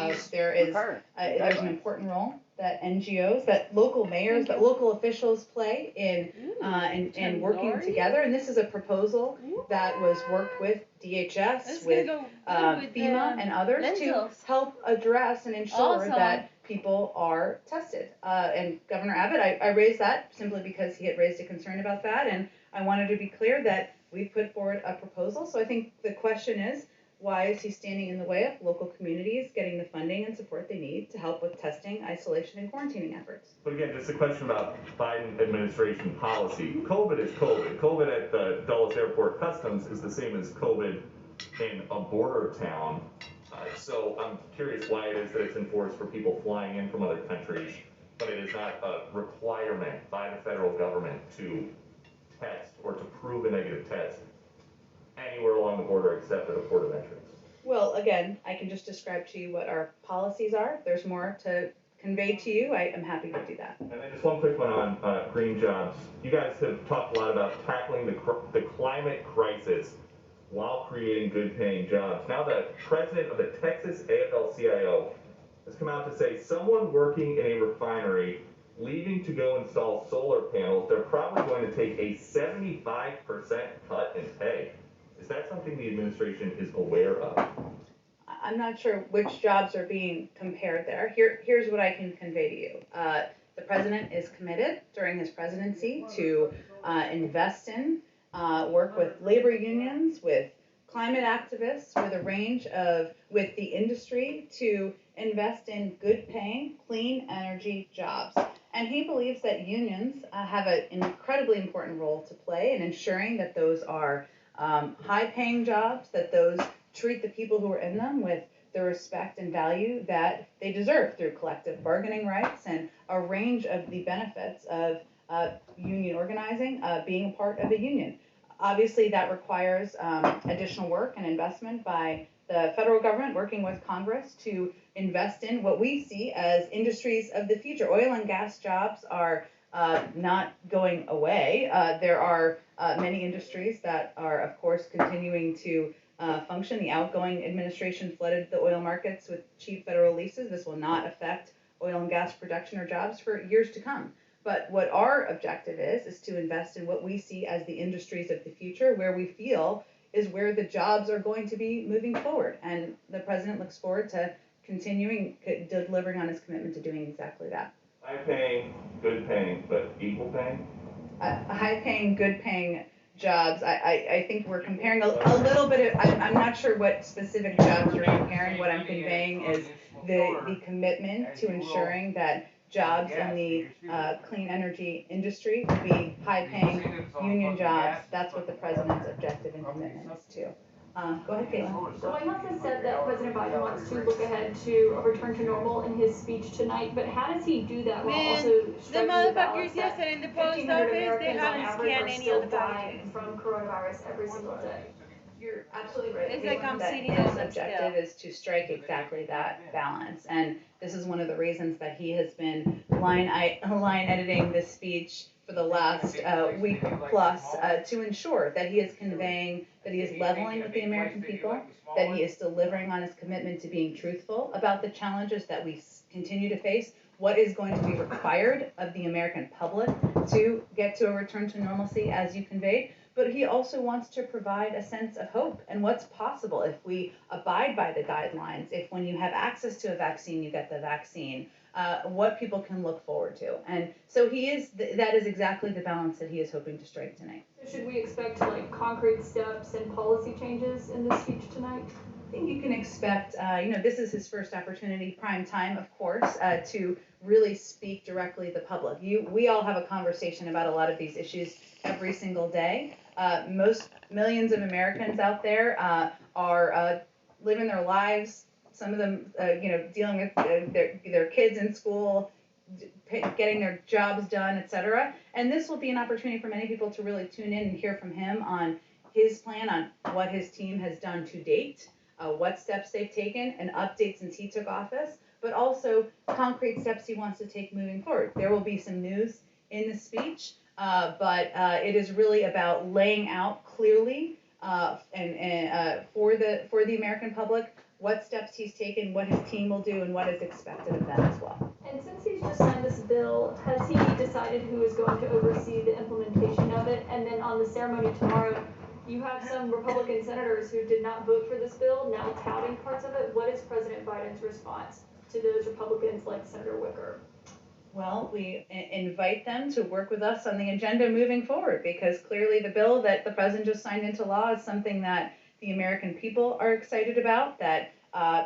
S16: an important role that NGOs, that local mayors, that local officials play in working together. And this is a proposal that was worked with DHS, with FEMA and others to help address and ensure that people are tested. And Governor Abbott, I raised that simply because he had raised a concern about that. And I wanted to be clear that we put forward a proposal. So I think the question is, why is he standing in the way of local communities getting the funding and support they need to help with testing, isolation, and quarantining efforts?
S17: But again, just a question about Biden administration policy. COVID is COVID. COVID at the Dulles Airport Customs is the same as COVID in a border town. So I'm curious why it is that it's enforced for people flying in from other countries, but it is not a requirement by the federal government to test or to prove a negative test anywhere along the border except at a port of entry.
S16: Well, again, I can just describe to you what our policies are. If there's more to convey to you, I am happy to do that.
S17: And then just one quick one on green jobs. You guys have talked a lot about tackling the climate crisis while creating good-paying jobs. Now the president of the Texas AFL-CIO has come out to say someone working in a refinery leaving to go install solar panels, they're probably going to take a 75% cut in pay. Is that something the administration is aware of?
S16: I'm not sure which jobs are being compared there. Here's what I can convey to you. The president is committed during his presidency to invest in, work with labor unions, with climate activists, with the industry to invest in good paying, clean energy jobs. And he believes that unions have an incredibly important role to play in ensuring that those are high-paying jobs, that those treat the people who are in them with the respect and value that they deserve through collective bargaining rights and a range of the benefits of union organizing, being a part of a union. Obviously, that requires additional work and investment by the federal government working with Congress to invest in what we see as industries of the future. Oil and gas jobs are not going away. There are many industries that are, of course, continuing to function. The outgoing administration flooded the oil markets with cheap federal leases. This will not affect oil and gas production or jobs for years to come. But what our objective is to invest in what we see as the industries of the future, where we feel is where the jobs are going to be moving forward. And the president looks forward to continuing delivering on his commitment to doing exactly that.
S17: High paying, good paying, but equal paying?
S16: High paying, good paying jobs, I think we're comparing a little bit of, I'm not sure what specific jobs you're comparing. What I'm conveying is the commitment to ensuring that jobs in the clean energy industry will be high-paying union jobs. That's what the president's objective and commitment is to. Go ahead, Caitlin.
S20: The White House has said that President Biden wants to look ahead to a return to normal in his speech tonight, but how does he do that while also striking the balance that 1,500 Americans on average are still dying from coronavirus every single day?
S16: You're absolutely right.
S13: It's like I'm sitting
S16: his
S13: on them
S16: objective is to strike exactly that balance, and this is one of the reasons that he has been line editing this speech for the last week plus to ensure that he is conveying that he is leveling with the American people, that he is delivering on his commitment to being truthful about the challenges that we continue to face, what is going to be required of the American public to get to a return to normalcy, as you conveyed. But he also wants to provide a sense of hope and what's possible if we abide by the guidelines, if when you have access to a vaccine, you get the vaccine, what people can look forward to. And so that is exactly the balance that he is hoping to strike tonight.
S20: So should we expect like concrete steps and policy changes in this speech tonight?
S16: I think you can expect, this is his first opportunity, prime time, of course, to really speak directly to the public. We all have a conversation about a lot of these issues every single day. Most millions of Americans out there are living their lives. Some of them, dealing with their kids in school, getting their jobs done, etc. And this will be an opportunity for many people to really tune in and hear from him on his plan, on what his team has done to date, what steps they've taken, an update since he took office, but also concrete steps he wants to take moving forward. There will be some news in the speech, but it is really about laying out clearly and for the American public what steps he's taken, what his team will do, and what is expected of them as well.
S20: And since he's just signed this bill, has he decided who is going to oversee the implementation of it? And then on the ceremony tomorrow, you have some Republican senators who did not vote for this bill now touting parts of it. What is President Biden's response to those Republicans like Senator Wicker?
S16: Well, we invite them to work with us on the agenda moving forward, because clearly the bill that the president just signed into law is something that the American people are excited about, that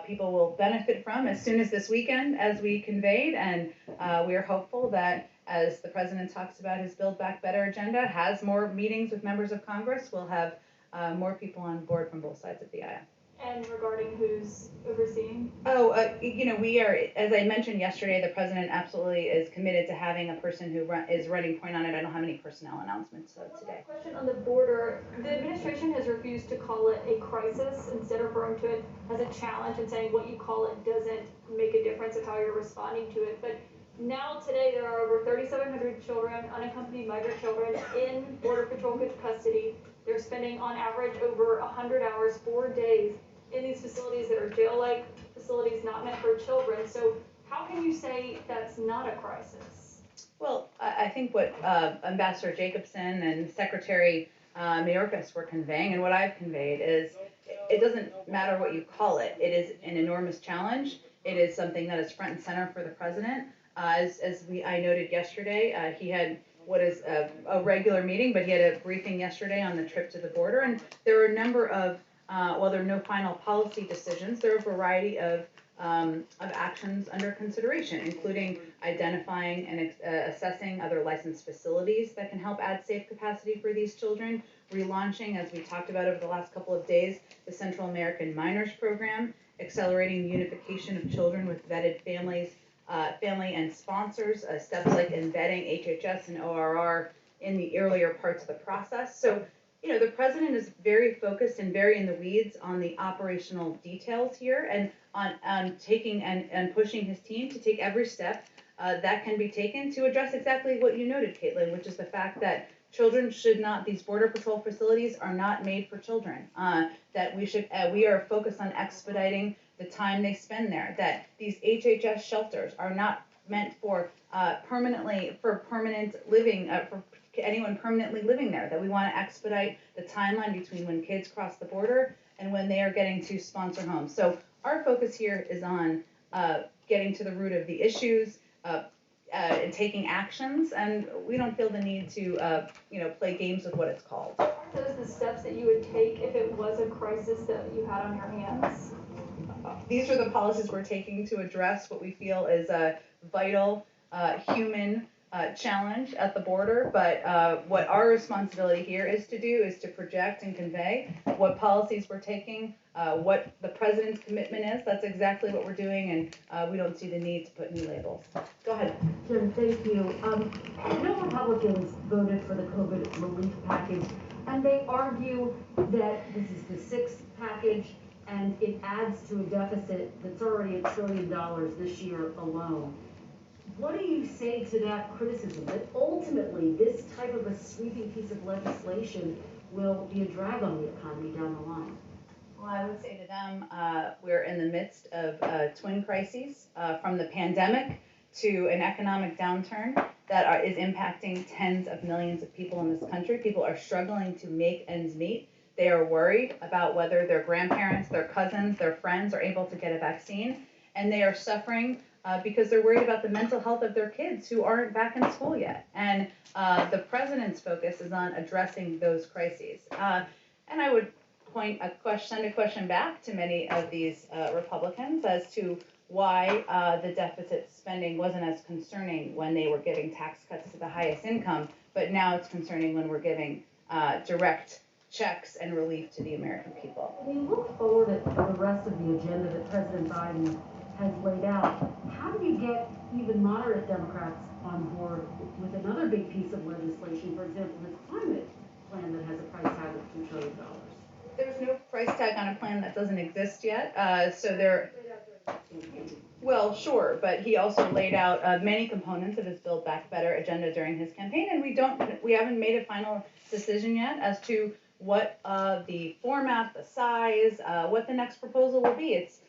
S16: people will benefit from as soon as this weekend, as we conveyed, and we are hopeful that as the president talks about his Build Back Better agenda, has more meetings with members of Congress, we'll have more people on board from both sides of the aisle.
S20: And regarding who's overseeing?
S16: We are, as I mentioned yesterday, the president absolutely is committed to having a person who is running point on it. I don't have any personnel announcements today.
S20: One question on the border. The administration has refused to call it a crisis, instead referring to it as a challenge and saying what you call it doesn't make a difference of how you're responding to it. But now today there are over 3,700 children, unaccompanied migrant children, in Border Patrol custody. They're spending on average over 100 hours, 4 days, in these facilities that are jail-like facilities not meant for children. So how can you say that's not a crisis?
S16: Well, I think what Ambassador Jacobson and Secretary Mayorkas were conveying, and what I've conveyed, is it doesn't matter what you call it. It is an enormous challenge. It is something that is front and center for the president. I noted yesterday, he had what is a regular meeting, but he had a briefing yesterday on the trip to the border, and there were a number of while there are no final policy decisions, there are a variety of actions under consideration, including identifying and assessing other licensed facilities that can help add safe capacity for these children, relaunching, as we talked about over the last couple of days, the Central American Minors Program, accelerating the unification of children with vetted family and sponsors, steps like embedding HHS and ORR in the earlier parts of the process. So, the president is very focused and very in the weeds on the operational details here, and on taking and pushing his team to take every step that can be taken to address exactly what you noted, Caitlin, which is the fact that children should not, these Border Patrol facilities are not made for children, that we are focused on expediting the time they spend there, that these HHS shelters are not meant for permanent living, for anyone permanently living there, that we want to expedite the timeline between when kids cross the border and when they are getting to sponsor homes. So our focus here is on getting to the root of the issues, and taking actions, and we don't feel the need to, play games with what it's called.
S20: Are those the steps that you would take if it was a crisis that you had on your hands?
S16: These are the policies we're taking to address what we feel is a vital human challenge at the border, but what our responsibility here is to do is to project and convey what policies we're taking, what the president's commitment is. That's exactly what we're doing, and we don't see the need to put new labels. Go ahead.
S8: Jim, thank you. Republicans voted for the COVID relief package, and they argue that this is the sixth package and it adds to a deficit that's already $1 trillion this year alone. What do you say to that criticism, that ultimately this type of a sweeping piece of legislation will be a drag on the economy down the line?
S16: Well, I would say to them, we're in the midst of twin crises, from the pandemic to an economic downturn that is impacting tens of millions of people in this country. People are struggling to make ends meet. They are worried about whether their grandparents, their cousins, their friends are able to get a vaccine, and they are suffering because they're worried about the mental health of their kids who aren't back in school yet. And the president's focus is on addressing those crises. And I would send a question back to many of these Republicans as to why the deficit spending wasn't as concerning when they were giving tax cuts to the highest income, but now it's concerning when we're giving direct checks and relief to the American people.
S8: When you look forward at the rest of the agenda that President Biden has laid out, how do you get even moderate Democrats on board with another big piece of legislation, for example, his climate plan that has a price tag of $2 trillion?
S16: There's no price tag on a plan that doesn't exist yet, well, sure, but he also laid out many components of his Build Back Better agenda during his campaign, and we haven't made a final decision yet as to what the format, the size, what the next proposal will be. It's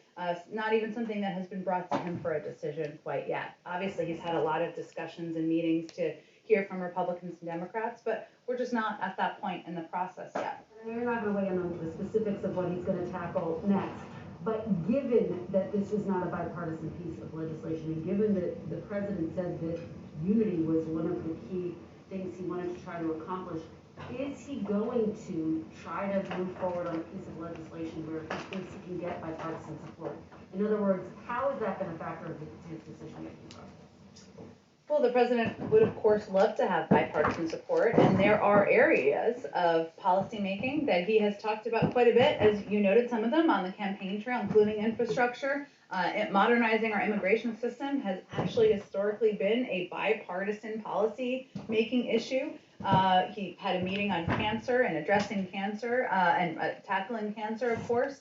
S16: not even something that has been brought to him for a decision quite yet. Obviously, he's had a lot of discussions and meetings to hear from Republicans and Democrats, but we're just not at that point in the process yet.
S8: I know you're not going to weigh in on the specifics of what he's going to tackle next, but given that this is not a bipartisan piece of legislation, and given that the president said that unity was one of the key things he wanted to try to accomplish, is he going to try to move forward on a piece of legislation where he thinks he can get bipartisan support? In other words, how is that going to factor into his decision-making process?
S16: Well, the president would, of course, love to have bipartisan support, and there are areas of policymaking that he has talked about quite a bit, as you noted some of them on the campaign trail, including infrastructure. Modernizing our immigration system has actually historically been a bipartisan policy-making issue. He had a meeting on cancer and addressing cancer and tackling cancer, of course.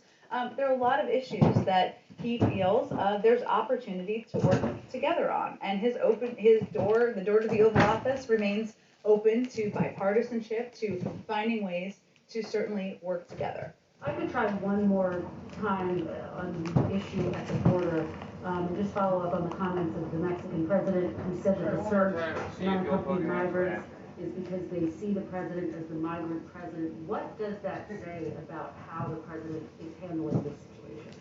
S16: There are a lot of issues that he feels there's opportunity to work together on, and the door to the Oval Office remains open to bipartisanship, to finding ways to certainly work together.
S8: I could try one more time on the issue at the border, just follow up on the comments of the Mexican president, who said that the surge in unaccompanied migrants is because they see the president as the migrant president. What does that say about how the president is handling this situation?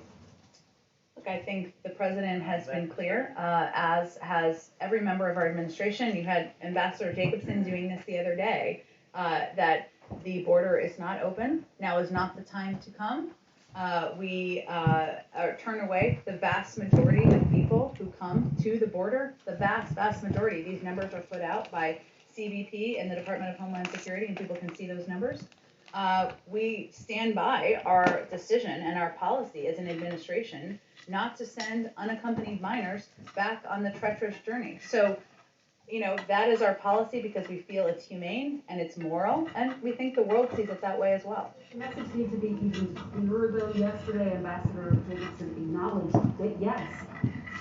S16: Look, I think the president has been clear, as has every member of our administration. You had Ambassador Jacobson doing this the other day, that the border is not open. Now is not the time to come. We turn away the vast majority of people who come to the border. The vast majority. These numbers are put out by CBP and the Department of Homeland Security, and people can see those numbers. We stand by our decision and our policy as an administration not to send unaccompanied minors back on the treacherous journey. So, that is our policy because we feel it's humane and it's moral, and we think the world sees it that way as well.
S8: The message needs to be even clearer, though. Yesterday, Ambassador Jacobson acknowledged that, yes,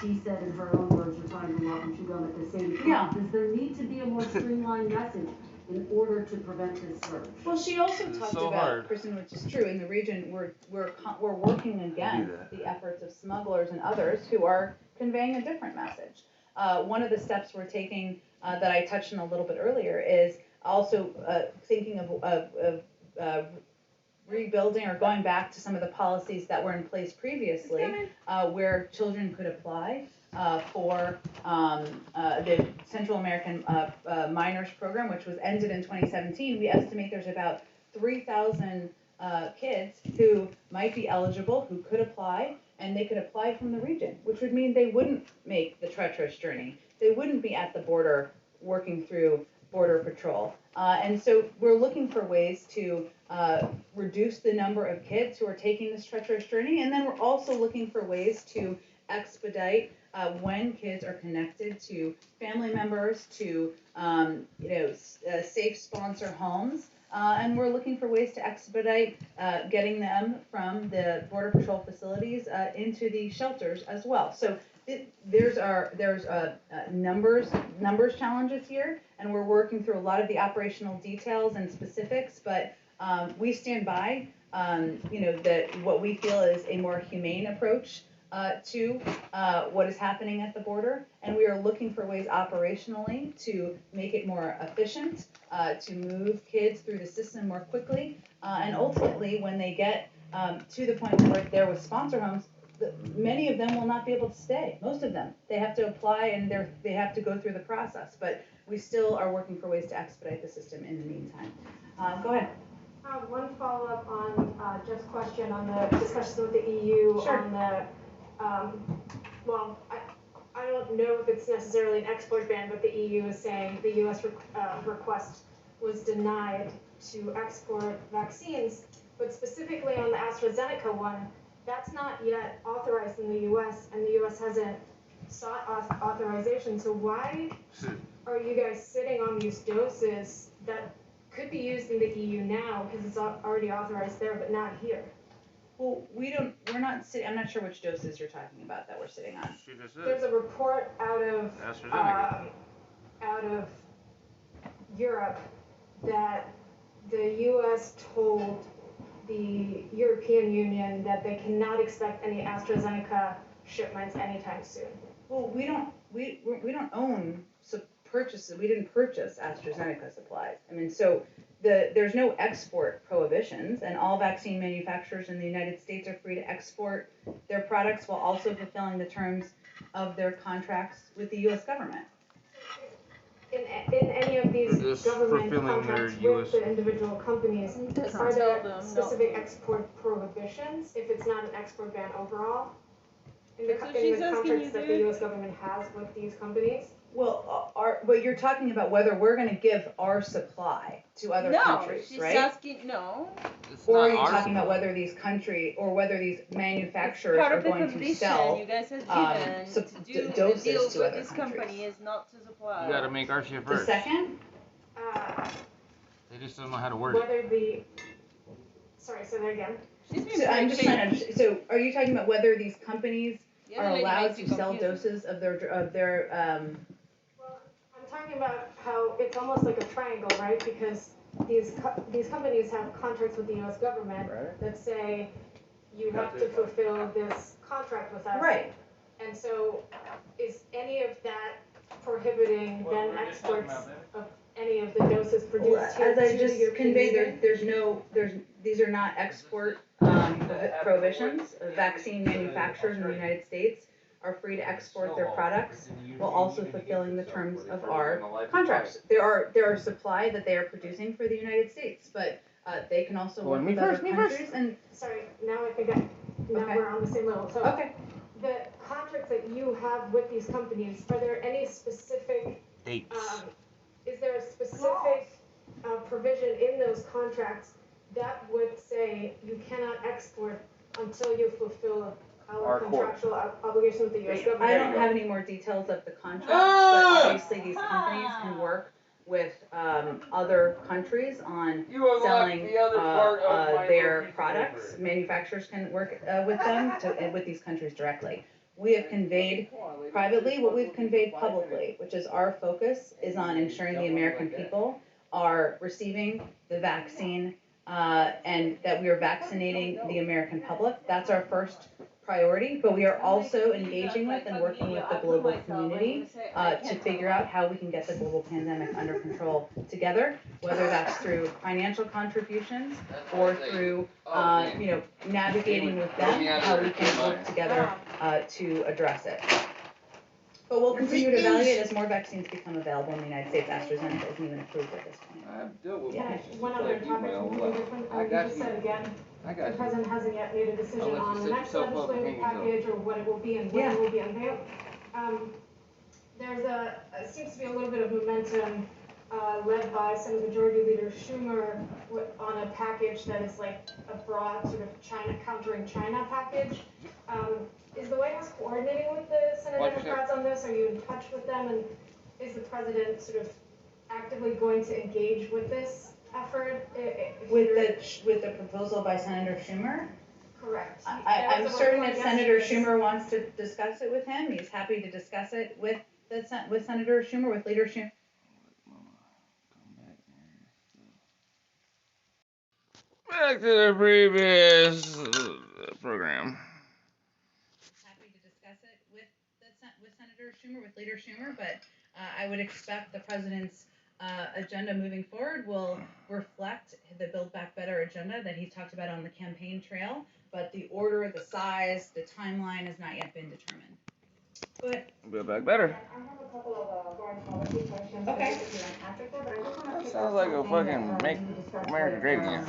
S8: she said in her own words, you're trying to walk and chew gum at the same time.
S16: Yeah.
S8: Does there need to be a more streamlined message in order to prevent this surge?
S16: Well, she also talked about, Kristen, which is true, in the region we're working against the efforts of smugglers and others who are conveying a different message. One of the steps we're taking that I touched on a little bit earlier is also thinking of rebuilding or going back to some of the policies that were in place previously, where children could apply for the Central American Minors Program, which was ended in 2017. We estimate there's about 3,000 kids who might be eligible, who could apply, and they could apply from the region, which would mean they wouldn't make the treacherous journey. They wouldn't be at the border working through Border Patrol. And so we're looking for ways to reduce the number of kids who are taking this treacherous journey. And then we're also looking for ways to expedite when kids are connected to family members, to safe sponsor homes. And we're looking for ways to expedite getting them from the Border Patrol facilities into the shelters as well. So there's numbers challenges here, and we're working through a lot of the operational details and specifics. But we stand by, what we feel is a more humane approach to what is happening at the border, and we are looking for ways operationally to make it more efficient, to move kids through the system more quickly, and ultimately, when they get to the point where they're with sponsor homes, many of them will not be able to stay. Most of them, they have to apply and they have to go through the process. But we still are working for ways to expedite the system in the meantime. Go ahead.
S20: One follow-up on Jeff's question on the discussions with the EU on the. I don't know if it's necessarily an export ban, but the EU is saying the U.S. Request was denied to export vaccines, but specifically on the AstraZeneca one, that's not yet authorized in the U.S., and the U.S. hasn't sought authorization. So why are you guys sitting on these doses that could be used in the EU now because it's already authorized there, but not here?
S16: Well, we're not sitting, I'm not sure which doses you're talking about that we're sitting on.
S20: There's a report out of Europe that the U.S. told the European Union that they cannot expect any AstraZeneca shipments anytime soon.
S16: Well, we don't own purchases. We didn't purchase AstraZeneca supplies. I mean, so there's no export prohibitions, and all vaccine manufacturers in the United States are free to export their products while also fulfilling the terms of their contracts with the U.S. government.
S20: In any of these government contracts with the individual companies, are there specific export prohibitions if it's not an export ban overall? In the contracts that the U.S. government has with these companies?
S16: Well, but you're talking about whether we're going to give our supply to other countries, right?
S13: No, she's asking, no.
S16: Or are you talking about whether these manufacturers are going to sell
S13: you guys have given to do
S16: doses
S13: deals
S16: to
S13: with
S16: other
S13: this
S16: countries?
S13: company is not to supply.
S1: You gotta make our shit first.
S16: The second?
S1: They just don't know how to word
S20: it. Sorry, say that again.
S16: So I'm just trying to understand. So are you talking about whether these companies are allowed to sell doses of their
S20: Well, I'm talking about how it's almost like a triangle, right? Because these companies have contracts with the U.S. government that say you have to fulfill this contract with us.
S16: Right.
S20: And so is any of that prohibiting then exports of any of the doses produced here
S16: as I
S20: to
S16: just
S20: the European
S16: conveyed,
S20: Union?
S16: these are not export prohibitions. Vaccine manufacturers in the United States are free to export their products while also fulfilling the terms of our contracts. There are supply that they are producing for the United States, but they can also work with other countries. And
S20: sorry, now I think we're on the same level. So the contracts that you have with these companies, are there any specific
S1: dates?
S20: Is there a specific provision in those contracts that would say you cannot export until you fulfill our contractual obligation with the U.S. government?
S16: I don't have any more details of the contracts, but obviously these companies can work with other countries on selling their products. Manufacturers can work with these countries directly. We have conveyed privately what we've conveyed publicly, which is our focus is on ensuring the American people are receiving the vaccine and that we are vaccinating the American public. That's our first priority, but we are also engaging with and working with the global community to figure out how we can get the global pandemic under control together, whether that's through financial contributions or through navigating with them how we can work together to address it. But we'll continue to evaluate as more vaccines become available in the United States. AstraZeneca isn't even approved at this point.
S20: One other topic, completely different. You just said again, the president hasn't yet made a decision on the next legislative package or what it will be and when it will be unveiled. There's seems to be a little bit of momentum led by Senate Majority Leader Schumer on a package that is like a broad sort of countering China package. Is the White House coordinating with the Senate Democrats on this? Are you in touch with them? And is the president sort of actively going to engage with this effort?
S16: With the proposal by Senator Schumer?
S20: Correct.
S16: I'm certain if Senator Schumer wants to discuss it with him, he's happy to discuss it with Senator Schumer, with Leader Schumer.
S1: Back to the previous program.
S16: Happy to discuss it with Senator Schumer, with Leader Schumer, but I would expect the president's agenda moving forward will reflect the Build Back Better agenda that he talked about on the campaign trail, but the order, the size, the timeline has not yet been determined. Go ahead.
S1: Build Back Better.
S24: I have a couple of foreign policy questions.
S16: Okay.
S24: Africa, but I just want to
S1: That sounds like a fucking Make America Great Again.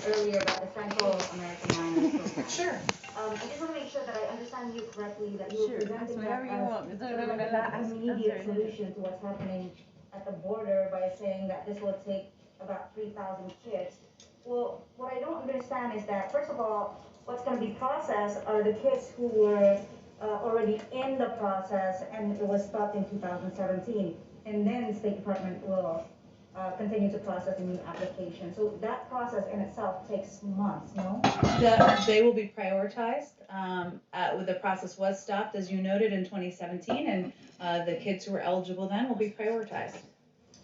S24: Earlier about the Central American miners program.
S16: Sure.
S24: I just want to make sure that I understand you correctly, that you were presenting that as an immediate solution to what's happening at the border by saying that this will take about 3,000 kits. Well, what I don't understand is that, first of all, what's going to be processed are the kits who were already in the process and it was stopped in 2017. And then the State Department will continue to process a new application. So that process in itself takes months, no?
S16: They will be prioritized. The process was stopped, as you noted, in 2017, and the kids who were eligible then will be prioritized.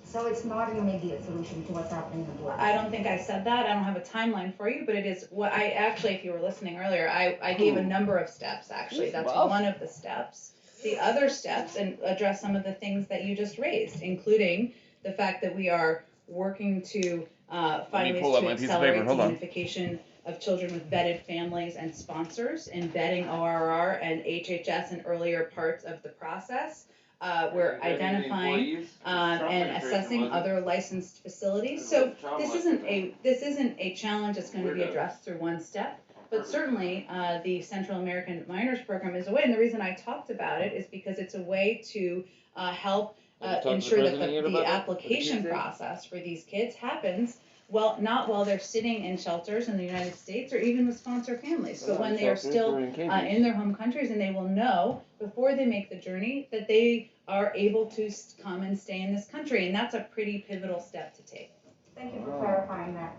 S24: So it's not an immediate solution to what's happening in the world.
S16: I don't think I said that. I don't have a timeline for you, but it is what I actually, if you were listening earlier, I gave a number of steps, actually. That's one of the steps. The other steps and address some of the things that you just raised, including the fact that we are working to find ways to accelerate the unification of children with vetted families and sponsors, embedding ORR and HHS in earlier parts of the process. We're identifying and assessing other licensed facilities. So this isn't a challenge that's going to be addressed through one step, but certainly the Central American Miners Program is a way. And the reason I talked about it is because it's a way to help ensure that the application process for these kids happens not while they're sitting in shelters in the United States or even with sponsor families, but when they are still in their home countries, and they will know before they make the journey that they are able to come and stay in this country, and that's a pretty pivotal step to take.
S24: Thank you for clarifying that.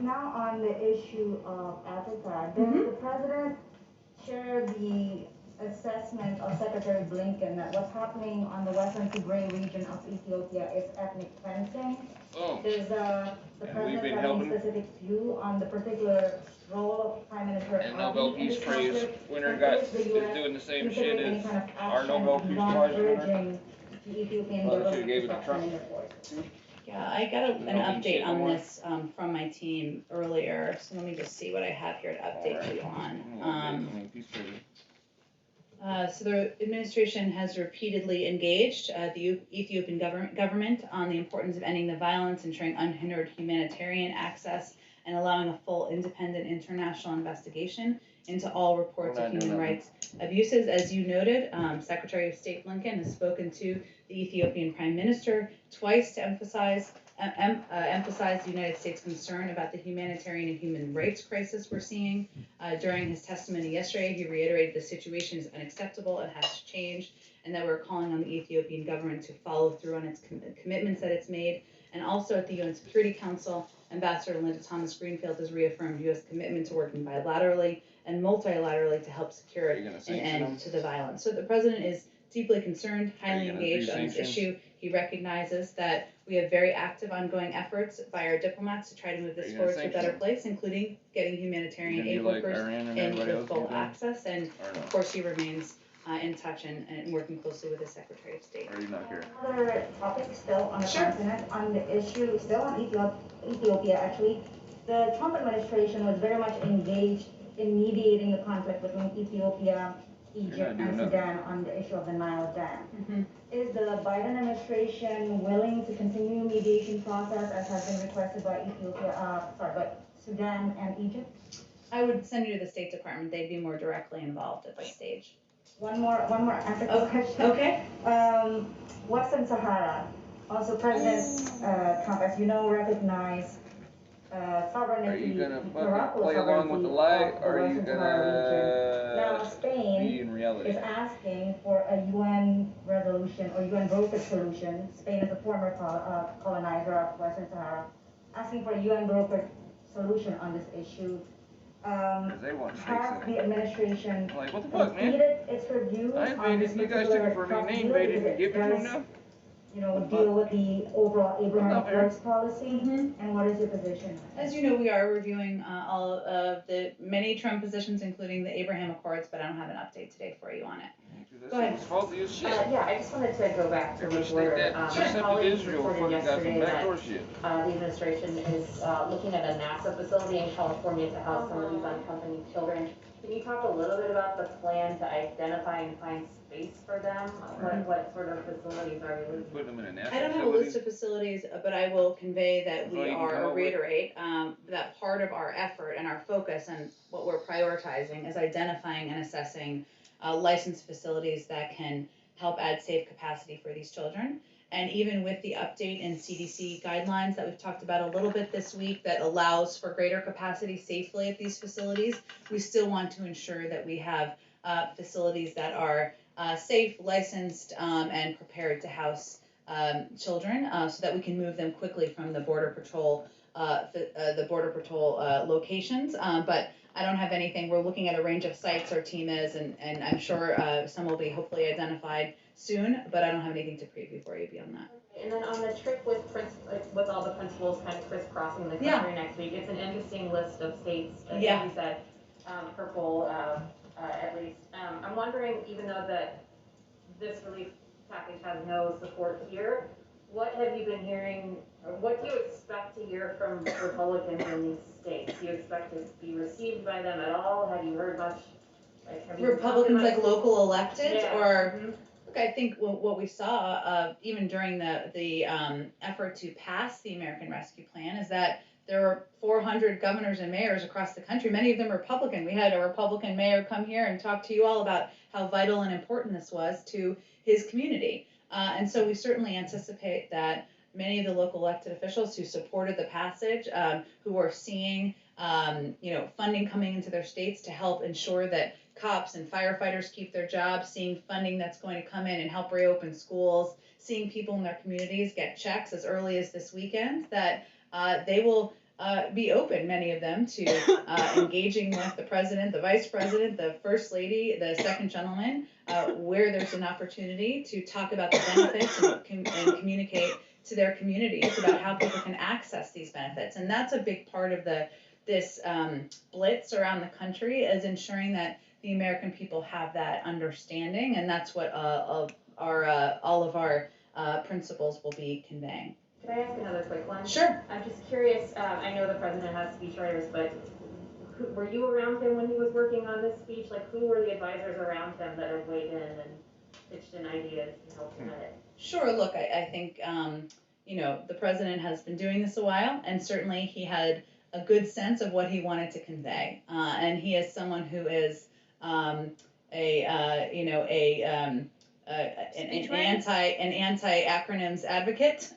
S24: Now on the issue of Africa, does the president share the assessment of Secretary Blinken that what's happening on the western Tigray region of Ethiopia is ethnic cleansing? Does the president have any specific view on the particular role of Prime Minister
S1: and Nobel Peace Prize winner is doing the same shit as our Nobel Peace Prize winner?
S24: Well,
S1: should have gave it to Trump.
S16: Yeah, I got an update on this from my team earlier, so let me just see what I have here to update you on. So the administration has repeatedly engaged the Ethiopian government on the importance of ending the violence, ensuring unhindered humanitarian access, and allowing a full, independent international investigation into all reports of human rights abuses. As you noted, Secretary of State Blinken has spoken to the Ethiopian Prime Minister twice to emphasize the United States' concern about the humanitarian and human rights crisis we're seeing. During his testimony yesterday, he reiterated the situation is unacceptable and has to change, and that we're calling on the Ethiopian government to follow through on its commitments that it's made. And also at the UN Security Council, Ambassador Linda Thomas-Greenfield has reaffirmed U.S. commitment to working bilaterally and multilaterally to help secure an end to the violence. So the president is deeply concerned, highly engaged on this issue. He recognizes that we have very active ongoing efforts by our diplomats to try to move this forward to a better place, including getting humanitarian aid workers in with full access. And of course, he remains in touch and working closely with the Secretary of State.
S24: Another topic still on the continent, on the issue, still on Ethiopia actually. The Trump administration was very much engaged in mediating the conflict between Ethiopia Egypt and Sudan on the issue of the Nile Dam. Is the Biden administration willing to continue mediation process as has been requested by by Sudan and Egypt?
S16: I would send you to the State Department. They'd be more directly involved at this stage.
S24: One more African question.
S16: Okay.
S24: Western Sahara. Also, President Trump, as you know, recognized sovereignty.
S1: Are you gonna play along with the light, or are you gonna
S24: Now, Spain
S1: be in reality?
S24: is asking for a UN resolution or UN brokered solution. Spain is a former colonizer of Western Sahara, asking for a UN brokered solution on this issue.
S1: They want
S24: Has the administration
S1: like, what the fuck, man?
S24: completed its reviews
S1: I
S24: on this
S1: invaded. You guys took it for
S24: particular
S1: me.
S24: deal
S1: Invaded
S24: because
S1: and give it to
S24: it
S1: him
S24: does,
S1: now.
S24: you know, deal with the overall Abraham
S1: What's up, Aaron?
S24: Accords policy? And what is your position?
S16: As you know, we are reviewing all of the many Trump positions, including the Abraham Accords, but I don't have an update today for you on it. Go ahead.
S1: Faulty as shit.
S5: Yeah, I just wanted to go back to the border. My colleagues reported yesterday that the administration is looking at a NASA facility in California to house some of these unaccompanied children. Can you talk a little bit about the plan to identify and find space for them? What sort of facilities are you looking
S1: Put them in a NASA
S16: I don't have a list of facilities, but I will convey that we
S1: all you can come
S16: are,
S1: up
S16: or
S1: with?
S16: reiterate, that part of our effort and our focus and what we're prioritizing is identifying and assessing licensed facilities that can help add safe capacity for these children. And even with the update in CDC guidelines that we've talked about a little bit this week that allows for greater capacity safely at these facilities, we still want to ensure that we have facilities that are safe, licensed, and prepared to house children so that we can move them quickly from the Border Patrol locations. But I don't have anything. We're looking at a range of sites our team is, and I'm sure some will be hopefully identified soon, but I don't have anything to preview for you beyond that.
S5: And then on the trip with with all the principals kind of crisscrossing the country next week, it's an interesting list of states. As you said, purple at least. I'm wondering, even though that this relief package has no support here, what have you been hearing, or what do you expect to hear from Republicans in these states? Do you expect to be received by them at all? Have you heard much? Have you
S16: Republicans like local elected,
S5: Yeah.
S16: or look, I think what we saw even during the effort to pass the American Rescue Plan is that there were 400 governors and mayors across the country, many of them Republican. We had a Republican mayor come here and talk to you all about how vital and important this was to his community. And so we certainly anticipate that many of the local elected officials who supported the passage, who are seeing funding coming into their states to help ensure that cops and firefighters keep their jobs, seeing funding that's going to come in and help reopen schools, seeing people in their communities get checks as early as this weekend, that they will be open, many of them, to engaging with the president, the vice president, the first lady, the second gentleman, where there's an opportunity to talk about the benefits and communicate to their communities about how people can access these benefits. And that's a big part of this blitz around the country, is ensuring that the American people have that understanding, and that's what all of our principals will be conveying.
S5: Can I ask another quick one?
S16: Sure.
S5: I'm just curious, I know the president has speechwriters, but were you around him when he was working on this speech? Like, who were the advisors around him that have weighed in and pitched in ideas to help him edit?
S16: Sure. Look, I think, the president has been doing this a while, and certainly he had a good sense of what he wanted to convey. And he is someone who is an anti-acronyms advocate.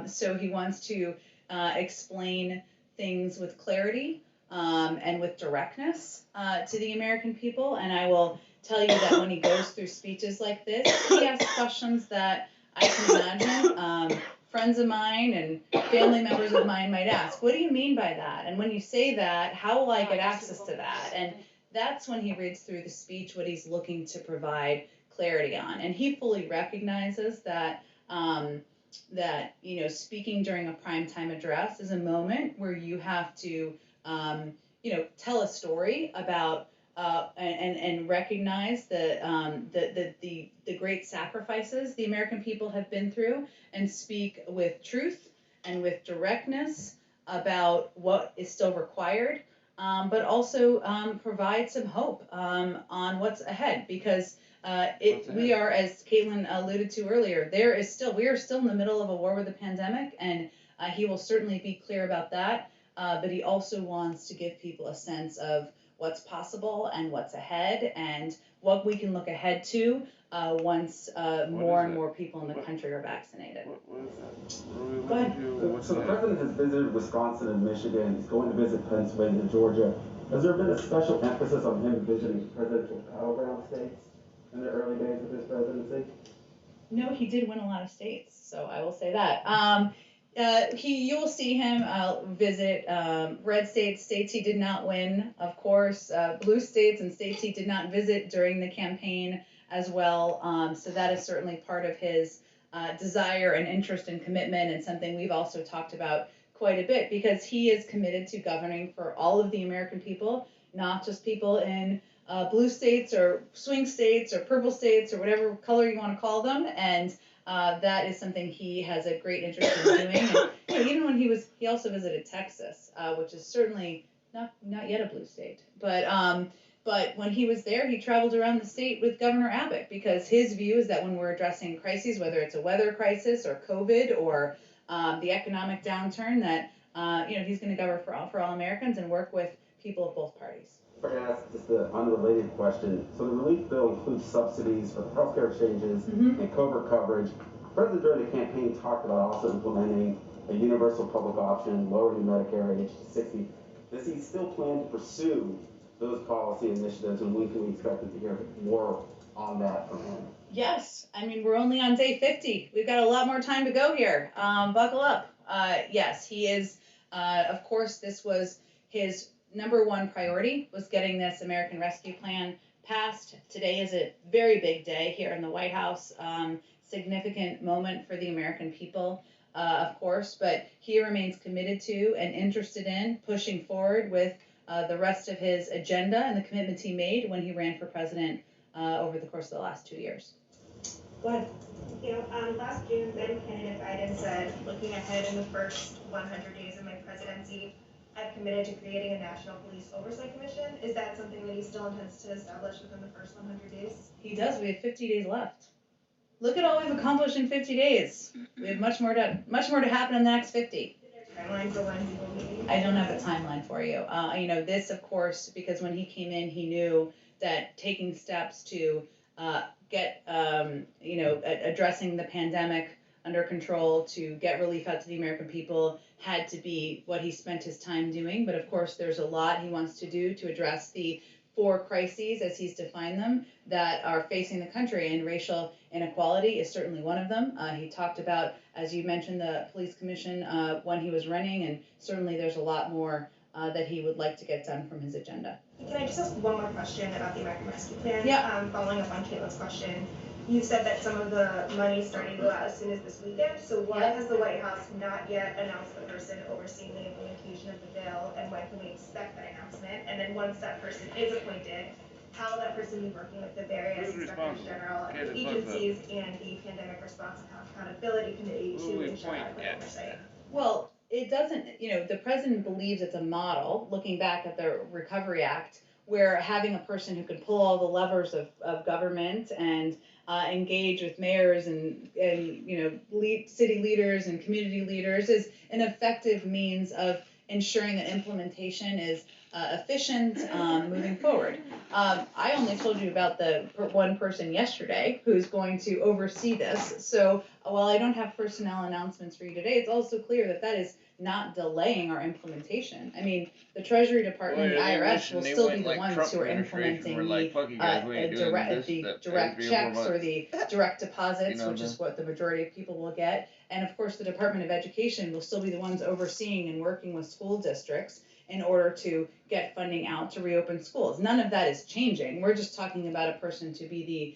S16: So he wants to explain things with clarity and with directness to the American people. And I will tell you that when he goes through speeches like this, he asks questions that I can imagine friends of mine and family members of mine might ask. What do you mean by that? And when you say that, how will I get access to that? And that's when he reads through the speech what he's looking to provide clarity on. And he fully recognizes that speaking during a primetime address is a moment where you have to tell a story about and recognize the great sacrifices the American people have been through, and speak with truth and with directness about what is still required, but also provide some hope on what's ahead, because we are, as Caitlin alluded to earlier, we are still in the middle of a war with the pandemic, and he will certainly be clear about that, but he also wants to give people a sense of what's possible and what's ahead and what we can look ahead to once more and more people in the country are vaccinated. Go ahead.
S18: So the president has visited Wisconsin and Michigan. He's going to visit Pennsylvania and Georgia. Has there been a special emphasis on him visiting presidential battleground states in the early days of his presidency?
S16: No, he did win a lot of states, so I will say that. You will see him visit red states he did not win, of course, blue states and states he did not visit during the campaign as well. So that is certainly part of his desire and interest and commitment, and something we've also talked about quite a bit, because he is committed to governing for all of the American people, not just people in blue states or swing states or purple states or whatever color you want to call them. And that is something he has a great interest in doing. And even when he also visited Texas, which is certainly not yet a blue state, but when he was there, he traveled around the state with Governor Abbott, because his view is that when we're addressing crises, whether it's a weather crisis or COVID or the economic downturn, that he's going to govern for all Americans and work with people of both parties.
S18: If I could ask just an unrelated question. So the relief bill includes subsidies for healthcare exchanges and COVID coverage. The president during the campaign talked about also implementing a universal public option, lowering the Medicare age to 60. Does he still plan to pursue those policy initiatives, and when can we expect to hear more on that from him?
S16: Yes, I mean, we're only on day 50. We've got a lot more time to go here. Buckle up. Yes, he is, of course, this was his number one priority, was getting this American Rescue Plan passed. Today is a very big day here in the White House, significant moment for the American people, of course, but he remains committed to and interested in pushing forward with the rest of his agenda and the commitments he made when he ran for president over the course of the last 2 years. Go ahead.
S5: Last June, then candidate Biden said, looking ahead in the first 100 days of my presidency, I've committed to creating a National Police Oversight Commission. Is that something that he still intends to establish within the first 100 days?
S16: He does. We have 50 days left. Look at all we've accomplished in 50 days. We have much more to happen in the next 50.
S5: Timeline for when he will be?
S16: I don't have a timeline for you. This, of course, because when he came in, he knew that taking steps to get, addressing the pandemic under control, to get relief out to the American people, had to be what he spent his time doing. But of course, there's a lot he wants to do to address the 4 crises, as he's defined them, that are facing the country, and racial inequality is certainly one of them. He talked about, as you mentioned, the police commission when he was running, and certainly there's a lot more that he would like to get done from his agenda.
S5: Can I just ask one more question about the American Rescue Plan?
S16: Yeah.
S5: Following up on Caitlin's question, you said that some of the money is starting to go out as soon as this weekend. So why has the White House not yet announced the person overseeing the implementation of the bill, and when can we expect that announcement? And then once that person is appointed, how will that person be working with the various inspectors general and the agencies and the Pandemic Response and Accountability Committee to ensure adequate oversight?
S16: Well, it doesn't, the president believes it's a model, looking back at the Recovery Act, where having a person who can pull all the levers of government and engage with mayors and city leaders and community leaders is an effective means of ensuring that implementation is efficient moving forward. I only told you about the one person yesterday who's going to oversee this. So while I don't have personnel announcements for you today, it's also clear that that is not delaying our implementation. I mean, the Treasury Department and the IRS will still be the ones who are implementing the direct checks or the direct deposits, which is what the majority of people will get. And of course, the Department of Education will still be the ones overseeing and working with school districts in order to get funding out to reopen schools. None of that is changing. We're just talking about a person to be the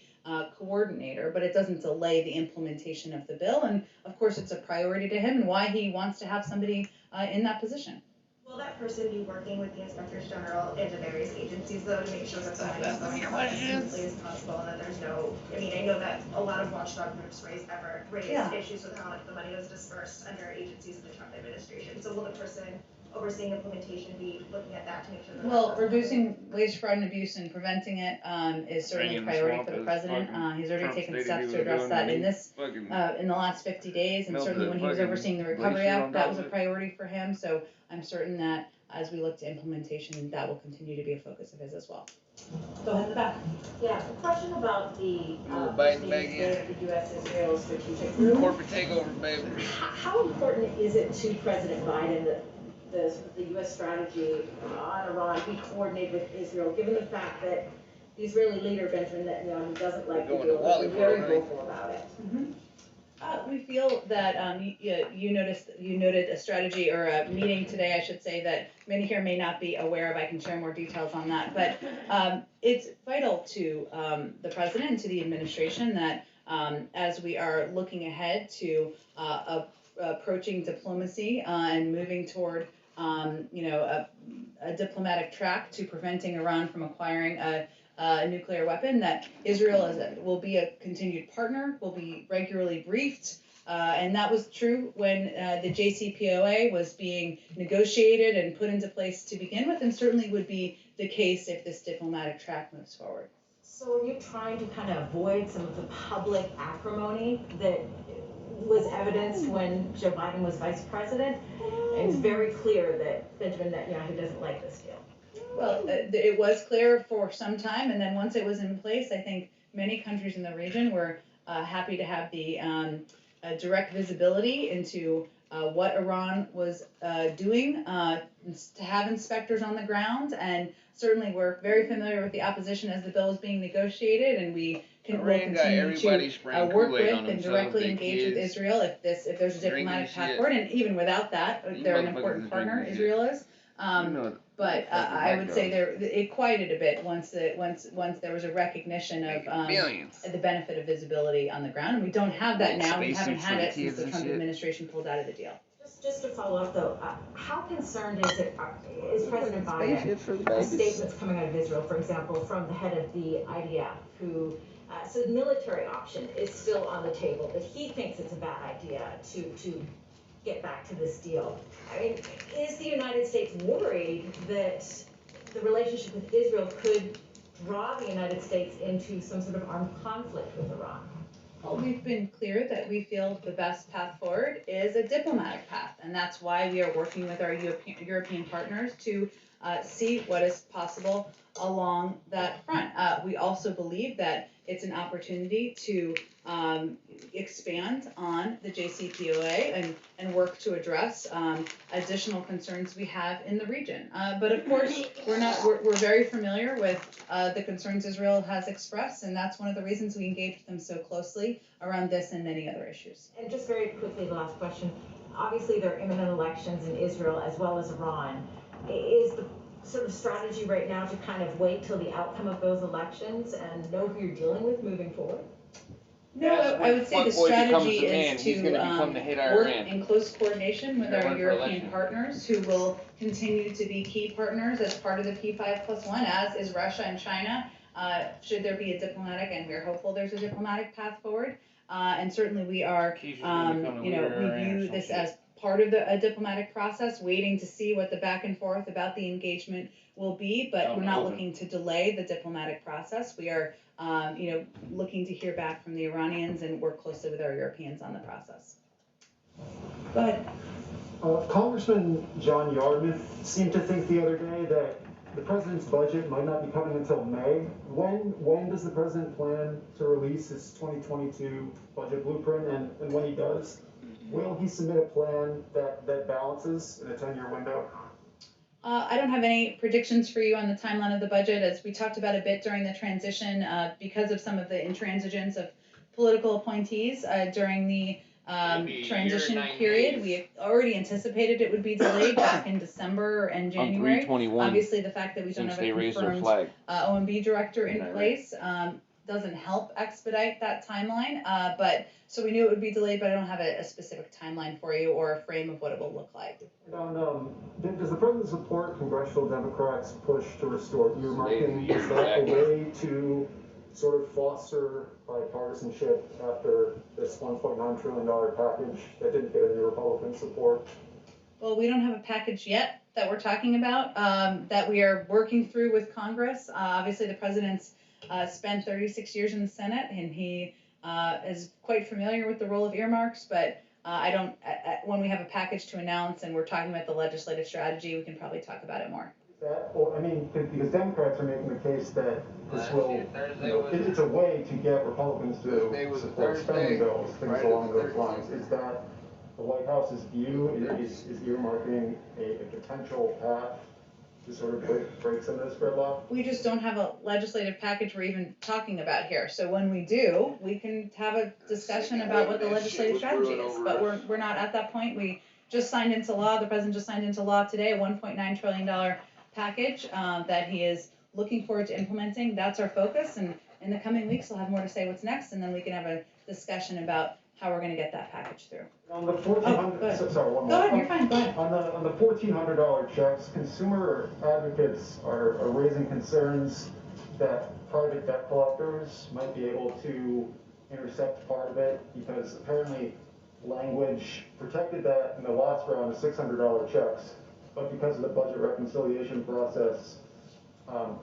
S16: coordinator, but it doesn't delay the implementation of the bill. And of course, it's a priority to him and why he wants to have somebody in that position.
S5: Will that person be working with the inspectors general in the various agencies, though, to make sure that the money is going out as smoothly as possible and that there's no, I know that a lot of watchdog groups raised issues with how the money was dispersed under agencies of the Trump administration. So will the person
S24: overseeing implementation be looking at that to make sure that?
S16: Well, reducing waste, fraud, and abuse and preventing it is certainly a priority for the president. He's already taken steps to address that in the last 50 days, and certainly when he was overseeing the Recovery Act, that was a priority for him. So I'm certain that as we look to implementation, that will continue to be a focus of his as well. Go ahead in the back.
S24: Yeah, a question about the U.S.-Israel strategic group.
S1: Corporate takeover, baby.
S24: How important is it to President Biden that the U.S. strategy on Iran be coordinated with Israel, given the fact that the Israeli leader, Benjamin Netanyahu, doesn't like the deal, but very vocal about it?
S16: We feel that you noted a strategy or a meeting today, I should say, that many here may not be aware of. I can share more details on that, but it's vital to the president and to the administration that as we are looking ahead to approaching diplomacy and moving toward a diplomatic track to preventing Iran from acquiring a nuclear weapon, that Israel will be a continued partner, will be regularly briefed, and that was true when the JCPOA was being negotiated and put into place to begin with, and certainly would be the case if this diplomatic track moves forward.
S24: So are you trying to kind of avoid some of the public acrimony that was evidenced when Joe Biden was vice president? It's very clear that Benjamin Netanyahu doesn't like this deal.
S16: Well, it was clear for some time, and then once it was in place, I think many countries in the region were happy to have the direct visibility into what Iran was doing, to have inspectors on the ground, and certainly we're very familiar with the opposition as the bill is being negotiated, and we will continue to work with and directly engage with Israel if there's a diplomatic path forward, and even without that, they're an important partner, Israel is. But I would say it quieted a bit once there was a recognition of the benefit of visibility on the ground, and we don't have that now. We haven't had it since the Trump administration pulled out of the deal.
S24: Just to follow up though, how concerned is President Biden with statements coming out of Israel, for example, from the head of the IDF, who so the military option is still on the table, but he thinks it's a bad idea to get back to this deal. I mean, is the United States worried that the relationship with Israel could draw the United States into some sort of armed conflict with Iran?
S16: Well, we've been clear that we feel the best path forward is a diplomatic path, and that's why we are working with our European partners to see what is possible along that front. We also believe that it's an opportunity to expand on the JCPOA and work to address additional concerns we have in the region. But of course, we're very familiar with the concerns Israel has expressed, and that's one of the reasons we engage with them so closely around this and many other issues.
S24: And just very quickly, the last question. Obviously, there are imminent elections in Israel as well as Iran. Is the sort of strategy right now to kind of wait till the outcome of those elections and know who you're dealing with moving forward?
S16: No, I would say the strategy is to work in close coordination with our European partners, who will continue to be key partners as part of the P5+1, as is Russia and China. Should there be a diplomatic, and we're hopeful there's a diplomatic path forward, and certainly we are, we view this as part of a diplomatic process, waiting to see what the back and forth about the engagement will be, but we're not looking to delay the diplomatic process. We are, looking to hear back from the Iranians and work closely with our Europeans on the process. Go ahead.
S6: Congressman John Yardman seemed to think the other day that the president's budget might not be coming until May. When does the president plan to release his 2022 budget blueprint? And when he does, will he submit a plan that balances in a 10-year window?
S16: I don't have any predictions for you on the timeline of the budget. As we talked about a bit during the transition, because of some of the intransigence of political appointees during the transition period, we already anticipated it would be delayed back in December and January. Obviously, the fact that we don't have a confirmed OMB director in place doesn't help expedite that timeline. But so we knew it would be delayed, but I don't have a specific timeline for you or a frame of what it will look like.
S6: Does the president support congressional Democrats' push to restore earmarking? Is that a way to sort of foster bipartisanship after this $1.9 trillion package that didn't get any Republican support?
S16: Well, we don't have a package yet that we're talking about, that we are working through with Congress. Obviously, the president's spent 36 years in the Senate, and he is quite familiar with the role of earmarks, but when we have a package to announce and we're talking about the legislative strategy, we can probably talk about it more.
S6: Well, I mean, because Democrats are making the case that this will, it's a way to get Republicans to support spending bills, things along those lines. Is that the White House's view? Is earmarking a potential path to sort of break some of this gridlock?
S16: We just don't have a legislative package we're even talking about here. So when we do, we can have a discussion about what the legislative strategy is. But we're not at that point. We just signed into law, the president just signed into law today, a $1.9 trillion package that he is looking forward to implementing. That's our focus, and in the coming weeks we'll have more to say what's next, and then we can have a discussion about how we're going to get that package through.
S6: On the $1,400, sorry, one more.
S16: Go ahead, you're fine, go ahead.
S6: On the $1,400 checks, consumer advocates are raising concerns that private debt collectors might be able to intercept part of it, because apparently language protected that in the last round of $600 checks. But because of the budget reconciliation process,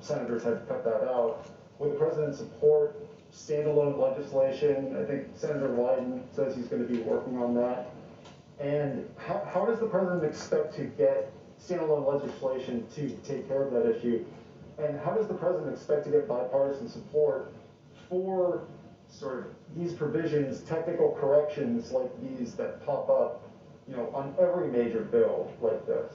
S6: senators had to cut that out. Would the president support standalone legislation? I think Senator Wyden says he's going to be working on that. And how does the president expect to get standalone legislation to take care of that issue? And how does the president expect to get bipartisan support for sort of these provisions, technical corrections like these that pop up, on every major bill like this?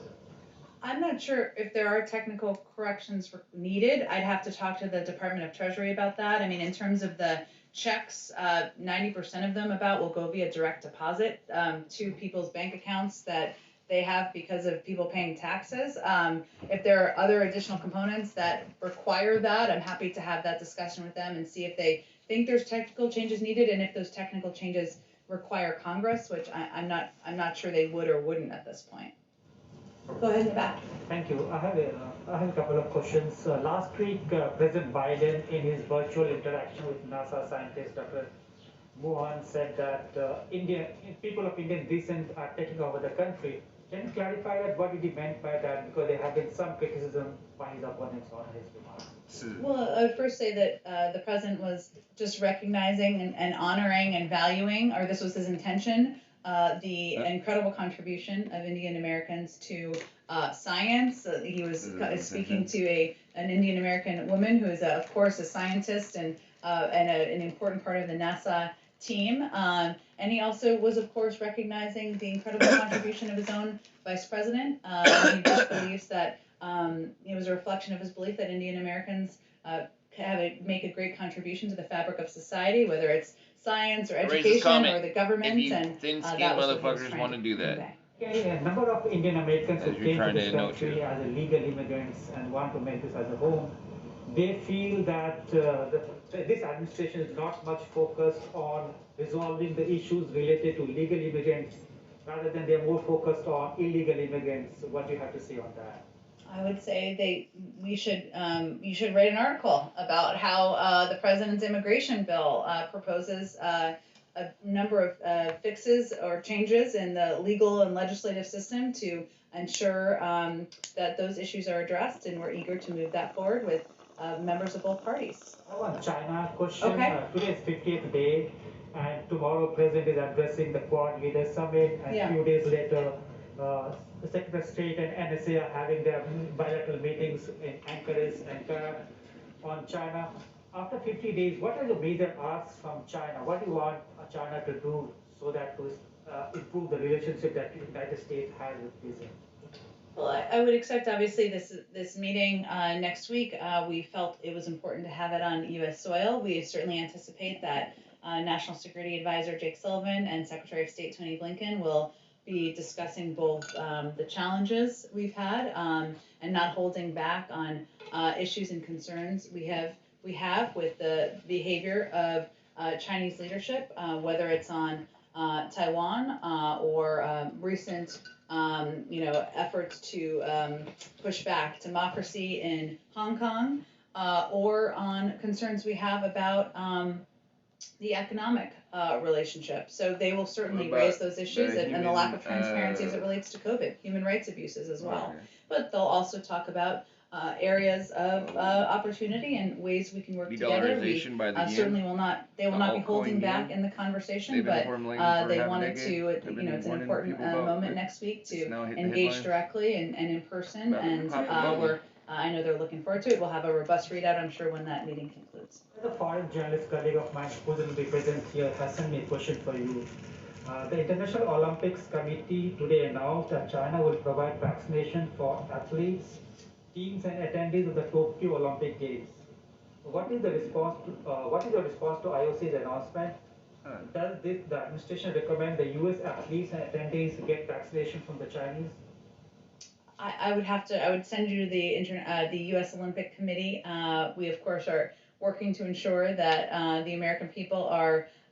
S16: I'm not sure if there are technical corrections needed. I'd have to talk to the Department of Treasury about that. I mean, in terms of the checks, 90% of them will go via direct deposit to people's bank accounts that they have because of people paying taxes. If there are other additional components that require that, I'm happy to have that discussion with them and see if they think there's technical changes needed, and if those technical changes require Congress, which I'm not sure they would or wouldn't at this point. Go ahead in the back.
S10: Thank you. I have a couple of questions. Last week, President Biden, in his virtual interaction with NASA scientist Dr. Mohan, said that people of Indian descent are taking over the country. Can you clarify that? What did he meant by that? Because there have been some criticism by his opponents on his remarks.
S16: Well, I would first say that the president was just recognizing and honoring and valuing, or this was his intention, the incredible contribution of Indian Americans to science. He was speaking to an Indian American woman who is, of course, a scientist and an important part of the NASA team. And he also was, of course, recognizing the incredible contribution of his own vice president. He just believes that it was a reflection of his belief that Indian Americans make a great contribution to the fabric of society, whether it's science or education or the government. And
S1: thin-skinned motherfuckers want to do that.
S10: A number of Indian Americans who came to this country as illegal immigrants and want to make this as a home, they feel that this administration is not much focused on resolving the issues related to legal immigrants, rather than they're more focused on illegal immigrants. What do you have to say on that?
S16: I would say you should write an article about how the president's immigration bill proposes a number of fixes or changes in the legal and legislative system to ensure that those issues are addressed, and we're eager to move that forward with members of both parties.
S10: I want China question.
S16: Okay.
S10: Today is 50th day, and tomorrow President is addressing the Quad Leaders Summit, and a few days later, the Secretary of State and NSA are having their bilateral meetings in Anchorage and on China. After 50 days, what are the major asks from China? What do you want China to do so that to improve the relationship that the United States has with Beijing?
S16: Well, I would expect, obviously, this meeting next week. We felt it was important to have it on U.S. soil. We certainly anticipate that National Security Advisor Jake Sullivan and Secretary of State Tony Blinken will be discussing both the challenges we've had and not holding back on issues and concerns we have with the behavior of Chinese leadership, whether it's on Taiwan or recent efforts to push back democracy in Hong Kong, or on concerns we have about the economic relationship. So they will certainly raise those issues and the lack of transparency as it relates to COVID, human rights abuses as well. But they'll also talk about areas of opportunity and ways we can work together. We certainly will not, they will not be holding back in the conversation, but they wanted to, you know, it's an important moment next week to engage directly and in person, and I know they're looking forward to it. We'll have a robust readout, I'm sure, when that meeting concludes.
S10: A foreign journalist colleague of mine who will be present here has sent me a question for you. The International Olympics Committee today announced that China will provide vaccination for athletes, teams, and attendees of the Tokyo Olympic Games. What is the response to IOC's announcement? Does the administration recommend the U.S. athletes and attendees get vaccination from the Chinese?
S16: I would send you to the U.S. Olympic Committee. We of course are working to ensure that the American people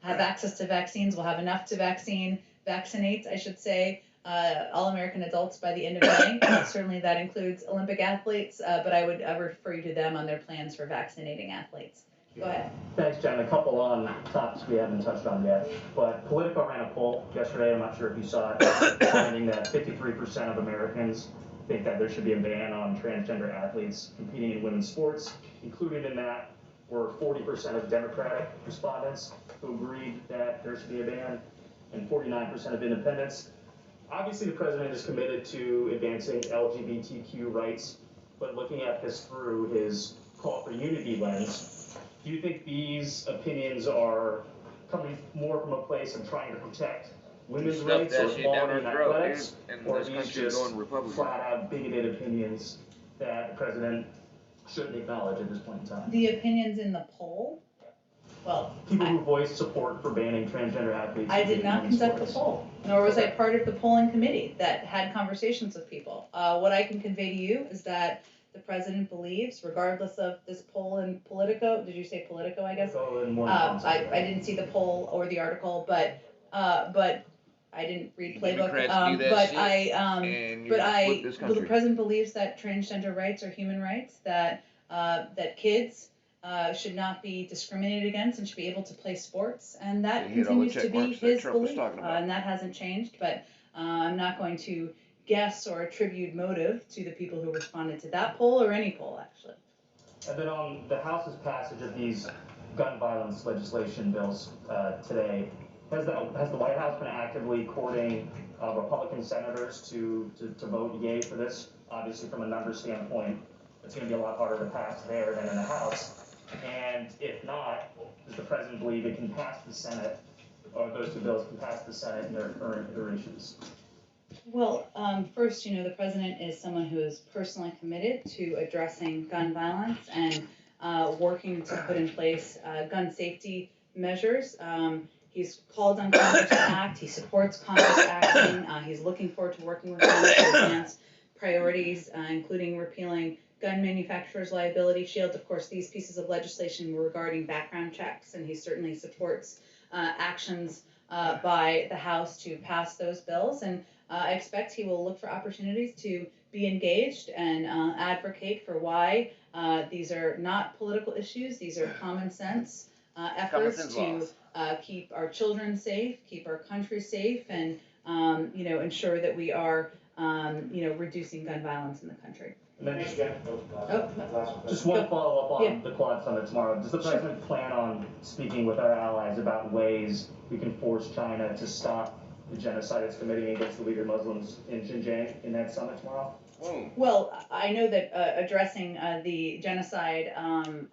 S16: have access to vaccines, will have enough to vaccinate, I should say, all American adults by the end of May. Certainly that includes Olympic athletes, but I would refer you to them on their plans for vaccinating athletes. Go ahead.
S14: Thanks, Jen. A couple on topics we haven't touched on yet. But Politico ran a poll yesterday, I'm not sure if you saw it, finding that 53% of Americans think that there should be a ban on transgender athletes competing in women's sports. Included in that were 40% of Democratic respondents who agreed that there should be a ban, and 49% of independents. Obviously, the president is committed to advancing LGBTQ rights, but looking at this through his call for unity lens, do you think these opinions are coming more from a place of trying to protect women's rights or equality in athletics, or are these just flat-out bigoted opinions that the president shouldn't acknowledge at this point in time?
S16: The opinions in the poll? Well,
S14: people who voiced support for banning transgender athletes.
S16: I did not conduct the poll, nor was I part of the polling committee that had conversations with people. What I can convey to you is that the president believes, regardless of this poll in Politico, did you say Politico, I guess? I didn't see the poll or the article, but I didn't read Playbook. The president believes that transgender rights are human rights, that kids should not be discriminated against and should be able to play sports, and that continues to be his belief, and that hasn't changed. But I'm not going to guess or attribute motive to the people who responded to that poll or any poll, actually.
S14: And then on the House's passage of these gun violence legislation bills today, has the White House been actively courting Republican senators to vote yay for this? Obviously, from a numbers standpoint, it's going to be a lot harder to pass there than in the House. And if not, does the president believe it can pass the Senate, or those two bills can pass the Senate in their current iterations?
S16: Well, first, the president is someone who is personally committed to addressing gun violence and working to put in place gun safety measures. He's called on Congress to act. He supports Congress acting. He's looking forward to working with Congress to advance priorities, including repealing gun manufacturers' liability shield. Of course, these pieces of legislation were regarding background checks, and he certainly supports actions by the House to pass those bills. And I expect he will look for opportunities to be engaged and advocate for why these are not political issues. These are common sense efforts to keep our children safe, keep our country safe, and ensure that we are reducing gun violence in the country.
S14: And then just one follow-up on the Quad Summit tomorrow. Does the president plan on speaking with our allies about ways we can force China to stop the genocide it's committing against the Uyghur Muslims in Xinjiang in that summit tomorrow?
S16: Well, I know that addressing the genocide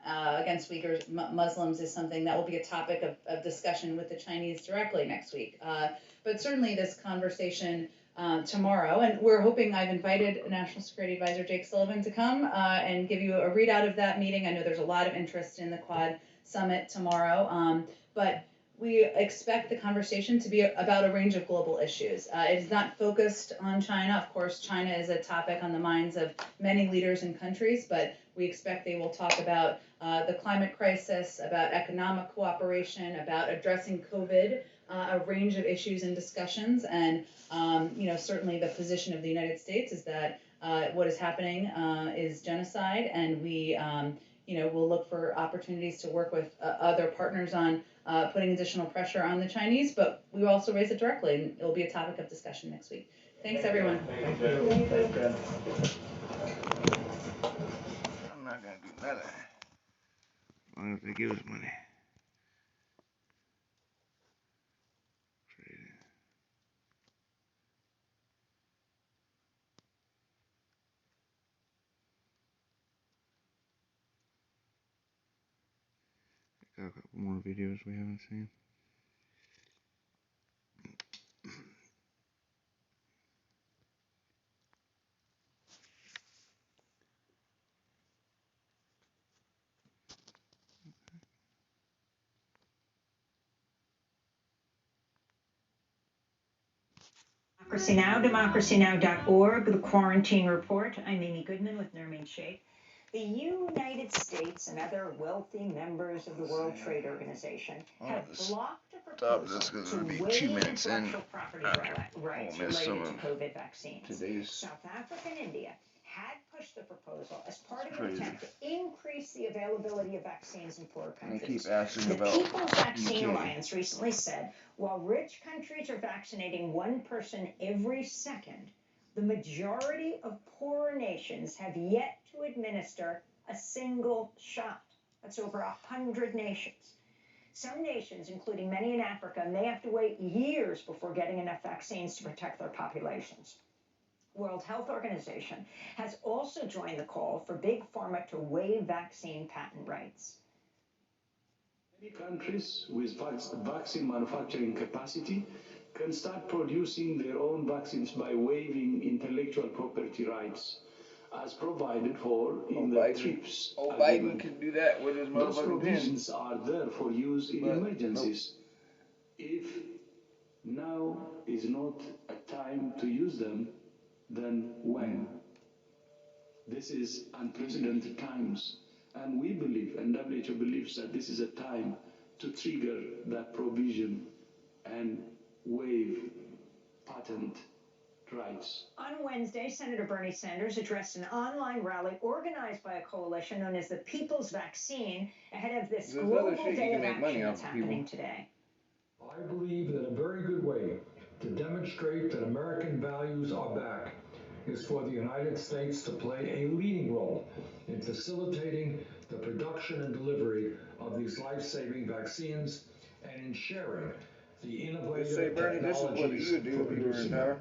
S16: against Uyghur Muslims is something that will be a topic of discussion with the Chinese directly next week. But certainly this conversation tomorrow, and we're hoping, I've invited National Security Advisor Jake Sullivan to come and give you a readout of that meeting. I know there's a lot of interest in the Quad Summit tomorrow, but we expect the conversation to be about a range of global issues. It is not focused on China. Of course, China is a topic on the minds of many leaders and countries, but we expect they will talk about the climate crisis, about economic cooperation, about addressing COVID, a range of issues and discussions. And certainly the position of the United States is that what is happening is genocide, and we we'll look for opportunities to work with other partners on putting additional pressure on the Chinese, but we will also raise it directly, and it'll be a topic of discussion next week. Thanks, everyone.
S1: Thank you. Thanks, Jen. I'm not going to do nothing. As long as they give us money. Got a couple more videos we haven't seen.
S19: DemocracyNow.org, the Quarantine Report. I'm Amy Goodman with Nermeen Sheikh. The United States and other wealthy members of the World Trade Organization have blocked a proposal to waive intellectual property rights related to COVID vaccines. South Africa and India had pushed the proposal as part of an attempt to increase the availability of vaccines in poorer countries. The People's Vaccine Alliance recently said, while rich countries are vaccinating one person every second, the majority of poorer nations have yet to administer a single shot. That's over 100 nations. Some nations, including many in Africa, may have to wait years before getting enough vaccines to protect their populations. World Health Organization has also joined the call for Big Pharma to waive vaccine patent rights.
S21: Many countries with vaccine manufacturing capacity can start producing their own vaccines by waiving intellectual property rights as provided for in the TRIPS agreement.
S1: Biden can do that with his
S21: Those
S1: motherfucking
S21: provisions are there for use in emergencies. If now is not a time to use them, then when? This is unprecedented times, and we believe, and WHO believes, that this is a time to trigger that provision and waive patent rights.
S19: On Wednesday, Senator Bernie Sanders addressed an online rally organized by a coalition known as the People's Vaccine ahead of this global day of action that's happening today.
S22: I believe that a very good way to demonstrate that American values are back is for the United States to play a leading role in facilitating the production and delivery of these life-saving vaccines and in sharing the innovative technologies for producing them.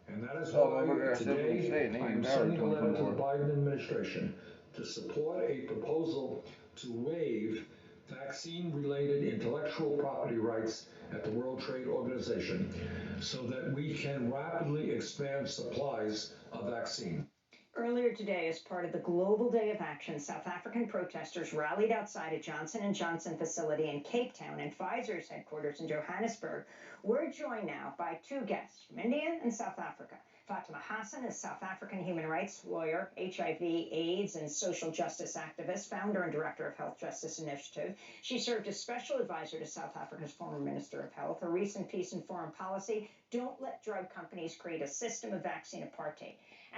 S22: And that is why today I'm sending a letter to the Biden administration to support a proposal to waive vaccine-related intellectual property rights at the World Trade Organization so that we can rapidly expand supplies of vaccine.
S19: Earlier today, as part of the Global Day of Action, South African protesters rallied outside a Johnson & Johnson facility in Cape Town and Pfizer's headquarters in Johannesburg. We're joined now by two guests from India and South Africa. Fatima Hassan is South African human rights lawyer, HIV, AIDS, and social justice activist, founder and director of Health Justice Initiative. She served as special advisor to South Africa's former Minister of Health. Her recent piece in Foreign Policy, Don't Let Drug Companies Create a System of Vaccine Apartheid.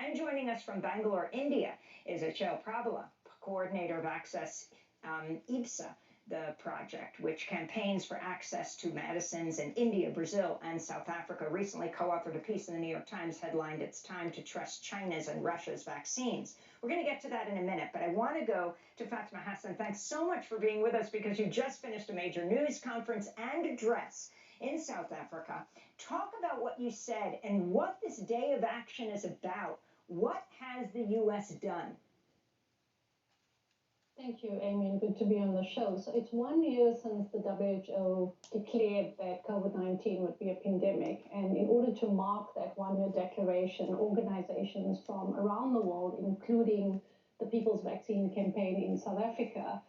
S19: And joining us from Bangalore, India, is Achal Prabhala, coordinator of Access IBSA, the project, which campaigns for access to medicines in India, Brazil, and South Africa. Recently co-authored a piece in the New York Times headlined, "It's Time to Trust China's and Russia's Vaccines." We're going to get to that in a minute, but I want to go to Fatima Hassan. Thanks so much for being with us because you just finished a major news conference and address in South Africa. Talk about what you said and what this day of action is about. What has the U.S. done?
S23: Thank you, Amy, and good to be on the show. So it's 1 year since the WHO declared that COVID-19 would be a pandemic. And in order to mark that 1 year declaration, organizations from around the world, including the People's Vaccine Campaign in South Africa,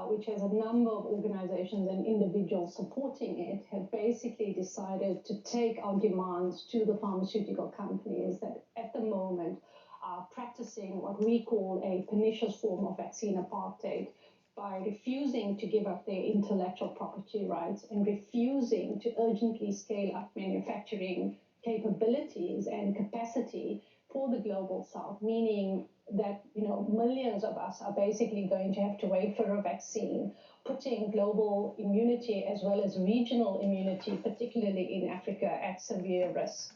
S23: which has a number of organizations and individuals supporting it, have basically decided to take our demands to the pharmaceutical companies that at the moment are practicing what we call a pernicious form of vaccine apartheid by refusing to give up their intellectual property rights and refusing to urgently scale up manufacturing capabilities and capacity for the global south, meaning that, millions of us are basically going to have to wait for a vaccine, putting global immunity as well as regional immunity, particularly in Africa, at severe risk.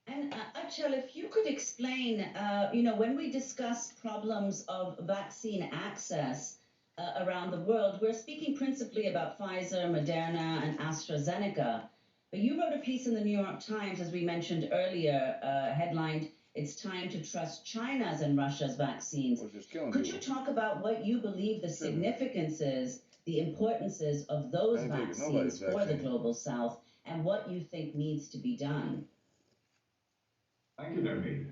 S2: And Achal, if you could explain, when we discuss problems of vaccine access around the world, we're speaking principally about Pfizer, Moderna, and AstraZeneca. But you wrote a piece in the New York Times, as we mentioned earlier, headlined, "It's time to trust China's and Russia's vaccines." Could you talk about what you believe the significance is, the importance is of those vaccines for the global south, and what you think needs to be done?
S21: Thank you, Debbie.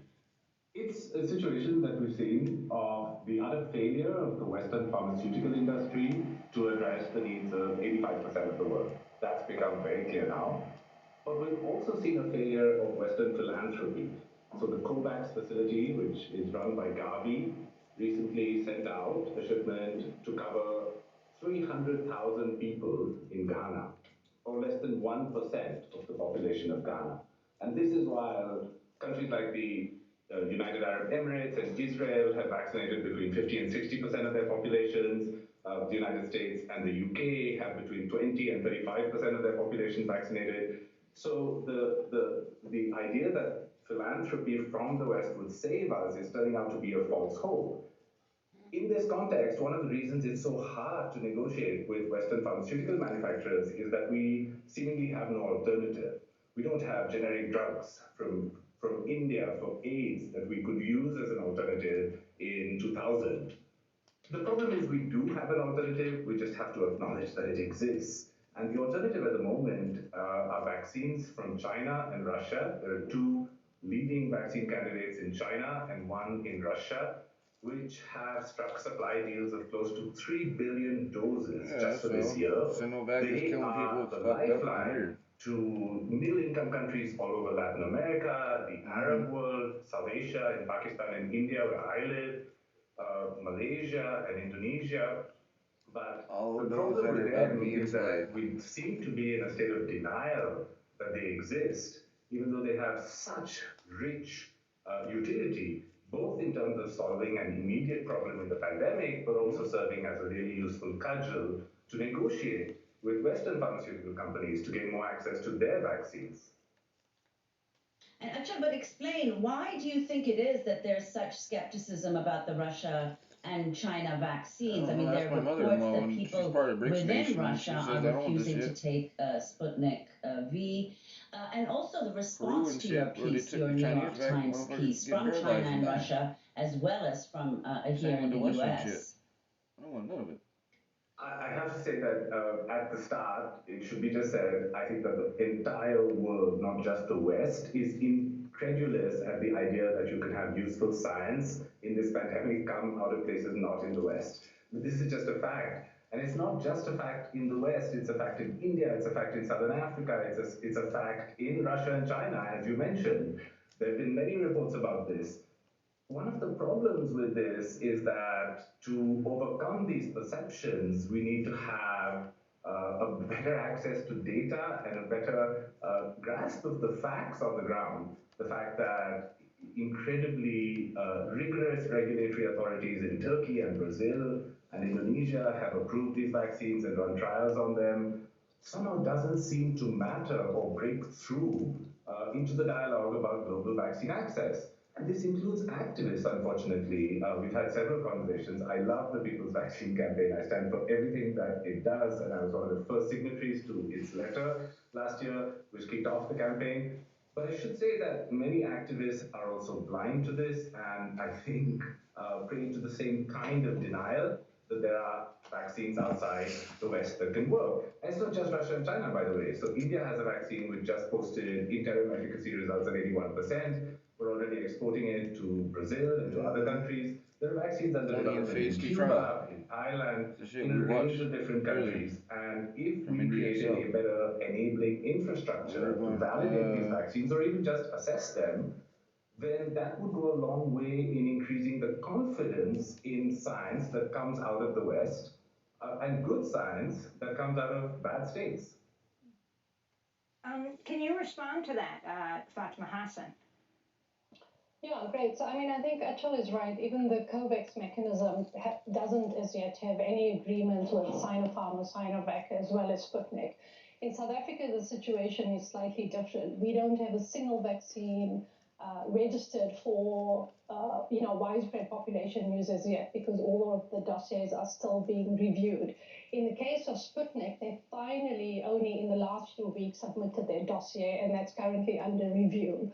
S21: It's a situation that we've seen of the utter failure of the Western pharmaceutical industry to address the needs of 85% of the world. That's become very clear now. But we've also seen a failure of Western philanthropy. So the COVAX facility, which is run by Gavi, recently sent out a shipment to cover 300,000 people in Ghana, or less than 1% of the population of Ghana. And this is while countries like the United Arab Emirates and Israel have vaccinated between 50 and 60% of their populations. The United States and the UK have between 20 and 35% of their population vaccinated. So the idea that philanthropy from the West would save us is turning out to be a false hope. In this context, one of the reasons it's so hard to negotiate with Western pharmaceutical manufacturers is that we seemingly have no alternative. We don't have generic drugs from India for AIDS that we could use as an alternative in 2000. The problem is we do have an alternative, we just have to acknowledge that it exists. And the alternative at the moment are vaccines from China and Russia. There are two leading vaccine candidates in China and one in Russia, which have struck supply deals of close to 3 billion doses just for this year. They are the lifeline to middle-income countries all over Latin America, the Arab world, South Asia, in Pakistan and India, where I live, Malaysia and Indonesia. But the problem with them is that we seem to be in a state of denial that they exist, even though they have such rich utility, both in terms of solving an immediate problem in the pandemic, but also serving as a really useful cudgel to negotiate with Western pharmaceutical companies to gain more access to their vaccines.
S2: And Achal, but explain, why do you think it is that there's such skepticism about the Russia and China vaccines? I mean, there are reports that people within Russia are refusing to take Sputnik V. And also the response to your piece, your New York Times piece, from China and Russia, as well as from here in the U.S.
S21: I don't want none of it. I have to say that at the start, it should be just said, I think that the entire world, not just the West, is incredulous at the idea that you can have useful science in this pandemic come out of places not in the West. But this is just a fact. And it's not just a fact in the West, it's a fact in India, it's a fact in Southern Africa, it's a fact in Russia and China, as you mentioned. There have been many reports about this. One of the problems with this is that to overcome these perceptions, we need to have a better access to data and a better grasp of the facts on the ground. The fact that incredibly rigorous regulatory authorities in Turkey and Brazil and Indonesia have approved these vaccines and run trials on them somehow doesn't seem to matter or break through into the dialogue about global vaccine access. And this includes activists, unfortunately. We've had several conversations. I love the People's Vaccine Campaign. I stand for everything that it does, and I was one of the first signatories to its letter last year, which kicked off the campaign. But I should say that many activists are also blind to this, and I think prey to the same kind of denial that there are vaccines outside the West that can work. And it's not just Russia and China, by the way. So India has a vaccine which just posted interim efficacy results of 81%. We're already exporting it to Brazil and to other countries. There are vaccines under development in Cuba, in Thailand, in a range of different countries. And if we created a better enabling infrastructure to validate these vaccines or even just assess them, then that would go a long way in increasing the confidence in science that comes out of the West and good science that comes out of bad states.
S19: Can you respond to that, Fatima Hassan?
S23: Yeah, great. So, I mean, I think Achal is right. Even the COVAX mechanism doesn't as yet have any agreement with Sinopharm or Sinovac as well as Sputnik. In South Africa, the situation is slightly different. We don't have a single vaccine registered for, widespread population use as yet because all of the dossiers are still being reviewed. In the case of Sputnik, they finally only in the last few weeks submitted their dossier, and that's currently under review.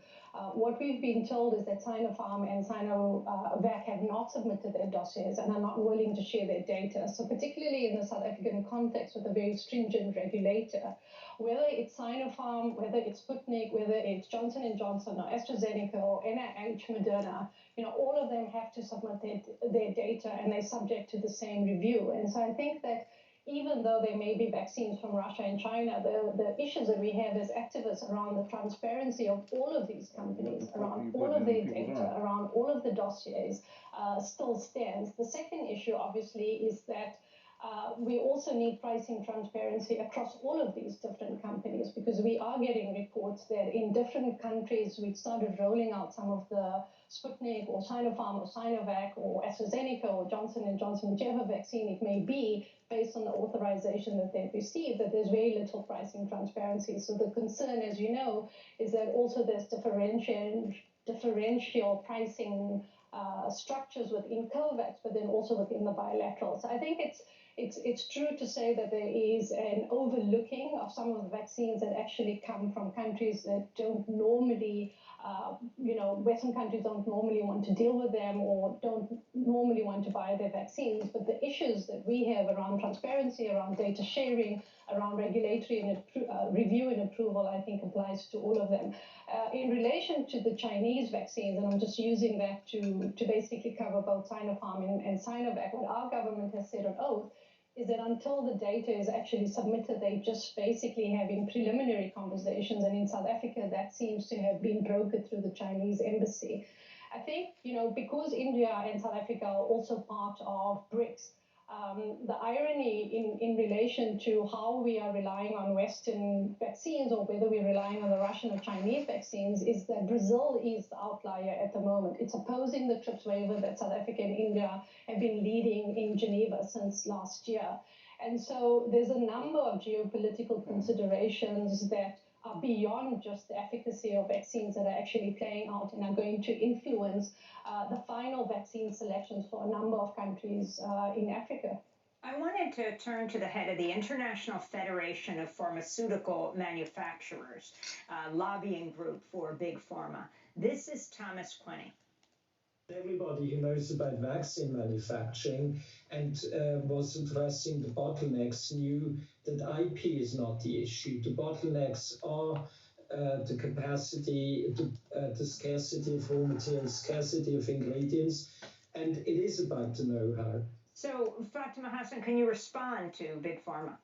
S23: What we've been told is that Sinopharm and Sinovac have not submitted their dossiers and are not willing to share their data. So particularly in the South African context with a very stringent regulator, whether it's Sinopharm, whether it's Sputnik, whether it's Johnson & Johnson or AstraZeneca or NIH, Moderna, all of them have to submit their data and they're subject to the same review. And so I think that even though there may be vaccines from Russia and China, the issues that we have as activists around the transparency of all of these companies, around all of their data, around all of the dossiers, still stands. The second issue, obviously, is that we also need pricing transparency across all of these different companies because we are getting reports that in different countries we've started rolling out some of the Sputnik or Sinopharm or Sinovac or AstraZeneca or Johnson & Johnson, whichever vaccine it may be, based on the authorization that they've received, that there's very little pricing transparency. So the concern, as you know, is that also there's differential pricing structures within COVAX, but then also within the bilaterals. So I think it's true to say that there is an overlooking of some of the vaccines that actually come from countries that don't normally, Western countries don't normally want to deal with them or don't normally want to buy their vaccines. But the issues that we have around transparency, around data sharing, around regulatory and review and approval, I think applies to all of them. In relation to the Chinese vaccines, and I'm just using that to basically cover both Sinopharm and Sinovac, what our government has said on oath is that until the data is actually submitted, they just basically having preliminary conversations. And in South Africa, that seems to have been brokered through the Chinese embassy. I think, because India and South Africa are also part of BRICS, the irony in relation to how we are relying on Western vaccines or whether we're relying on the Russian or Chinese vaccines is that Brazil is the outlier at the moment. It's opposing the TRIPS waiver that South Africa and India have been leading in Geneva since last year. And so there's a number of geopolitical considerations that are beyond just the efficacy of vaccines that are actually playing out and are going to influence the final vaccine selections for a number of countries in Africa.
S19: I wanted to turn to the head of the International Federation of Pharmaceutical Manufacturers, lobbying group for Big Pharma. This is Thomas Quinney.
S4: Everybody who knows about vaccine manufacturing and was addressing the bottlenecks knew that IP is not the issue. The bottlenecks are the capacity, the scarcity of raw materials, scarcity of ingredients, and it is about the know-how.
S19: So, Fatima Hassan, can you respond to Big Pharma?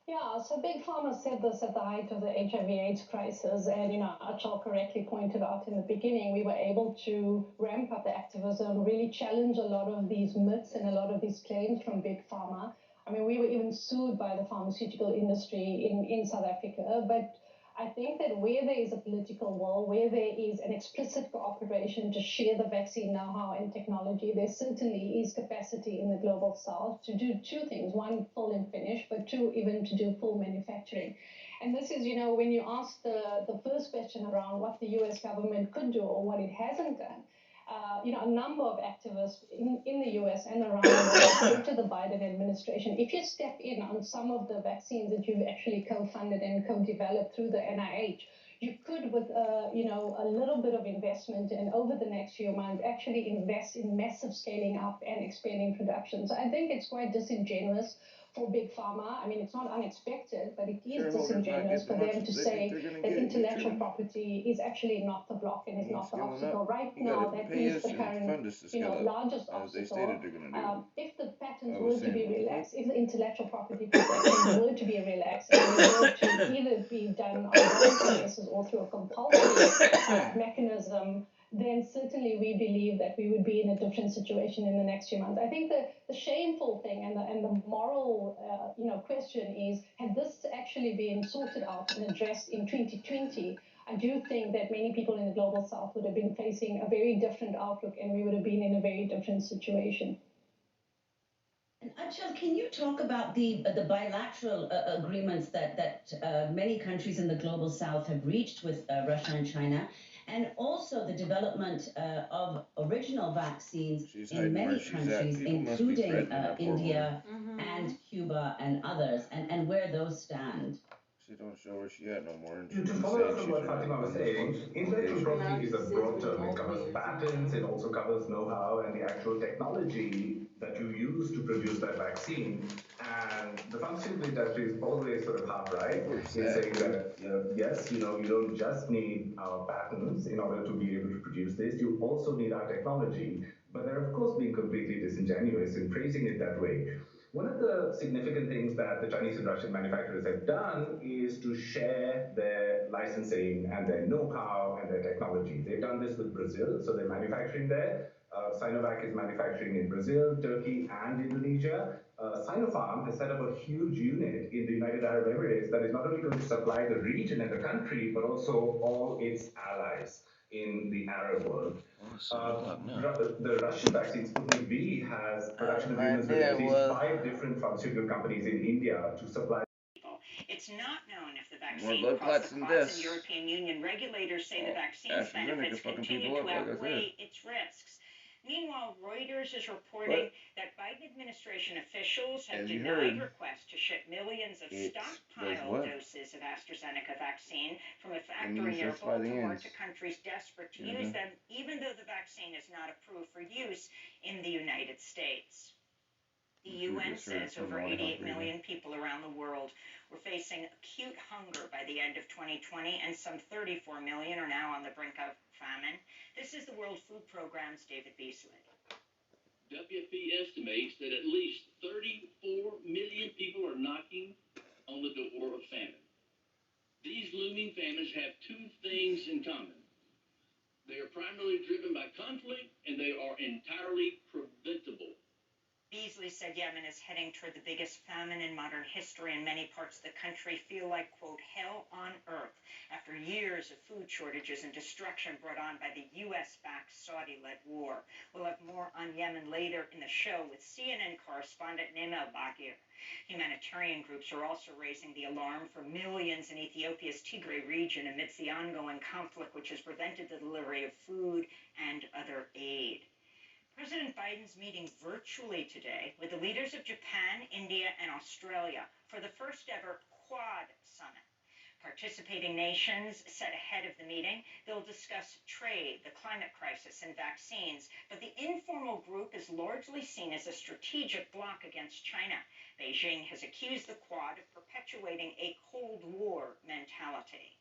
S23: Yeah, so Big Pharma said this at the height of the HIV/AIDS crisis, and Achal correctly pointed out in the beginning, we were able to ramp up the activism, really challenge a lot of these myths and a lot of these claims from Big Pharma. I mean, we were even sued by the pharmaceutical industry in South Africa, but I think that where there is a political will, where there is an explicit cooperation to share the vaccine know-how and technology, there certainly is capacity in the global south to do two things. One, fill and finish, but two, even to do full manufacturing. And this is, when you ask the first question around what the US government could do or what it hasn't done, a number of activists in the US and around the world spoke to the Biden administration. If you step in on some of the vaccines that you've actually co-funded and co-developed through the NIH, you could, with a little bit of investment and over the next few months, actually invest in massive scaling up and expanding production. So I think it's quite disingenuous for Big Pharma. I mean, it's not unexpected, but it is disingenuous for them to say that intellectual property is actually not the block and is not the obstacle. Right now, that is the current, largest obstacle. If the patents were to be relaxed, if the intellectual property protections were to be relaxed, and they were to either be done on voluntary basis or through a compulsory mechanism, then certainly we believe that we would be in a different situation in the next few months. I think the shameful thing and the moral question is, had this actually been sorted out and addressed in 2020, I I do think that many people in the global south would have been facing a very different outlook, and we would have been in a very different situation.
S2: And Achal, can you talk about the bilateral agreements that many countries in the global south have reached with Russia and China, and also the development of original vaccines in many countries, including India and Cuba and others, and where those stand?
S1: She don't show where she at no more.
S17: To follow up from what Fatima was saying, intellectual property is a broad term. It covers patents, it also covers know-how and the actual technology that you use to produce that vaccine. And the pharmaceutical industry is always sort of half right in saying that, yes, you don't just need our patents in order to be able to produce this, you also need our technology. But they're, of course, being completely disingenuous in phrasing it that way. One of the significant things that the Chinese and Russian manufacturers have done is to share their licensing and their know-how and their technology. They've done this with Brazil, so they're manufacturing there. Sinovac is manufacturing in Brazil, Turkey, and Indonesia. Sinopharm has set up a huge unit in the United Arab Emirates that is not only going to supply the region and the country, but also all its allies in the Arab world. The Russian vaccine, Sputnik V, has production agreements with at least 5 different pharmaceutical companies in India to supply.
S7: It's not known if the vaccine crossed the clause, and European Union regulators say the vaccine's benefits continue to outweigh its risks. Meanwhile, Reuters is reporting that Biden administration officials have denied requests to ship millions of stockpile doses of AstraZeneca vaccine from a factory near Baltimore to countries desperate to use them, even though the vaccine is not approved for use in the United States. The UN says over 88 million people around the world were facing acute hunger by the end of 2020, and some 34 million are now on the brink of famine. This is the World Food Programme's David Beasley.
S9: WFP estimates that at least 34 million people are knocking on the door of famine. These looming famines have 2 things in common. They are primarily driven by conflict, and they are entirely preventable.
S7: Beasley said Yemen is heading toward the biggest famine in modern history, and many parts of the country feel like, quote, hell on earth after years of food shortages and destruction brought on by the U.S.-backed Saudi-led war. We'll have more on Yemen later in the show with CNN correspondent Naima Bakir. Humanitarian groups are also raising the alarm for millions in Ethiopia's Tigray region amidst the ongoing conflict, which has prevented the delivery of food and other aid. President Biden's meeting virtually today with the leaders of Japan, India, and Australia for the first ever Quad Summit. Participating nations said ahead of the meeting they'll discuss trade, the climate crisis, and vaccines, but the informal group is largely seen as a strategic bloc against China. Beijing has accused the Quad of perpetuating a Cold War mentality.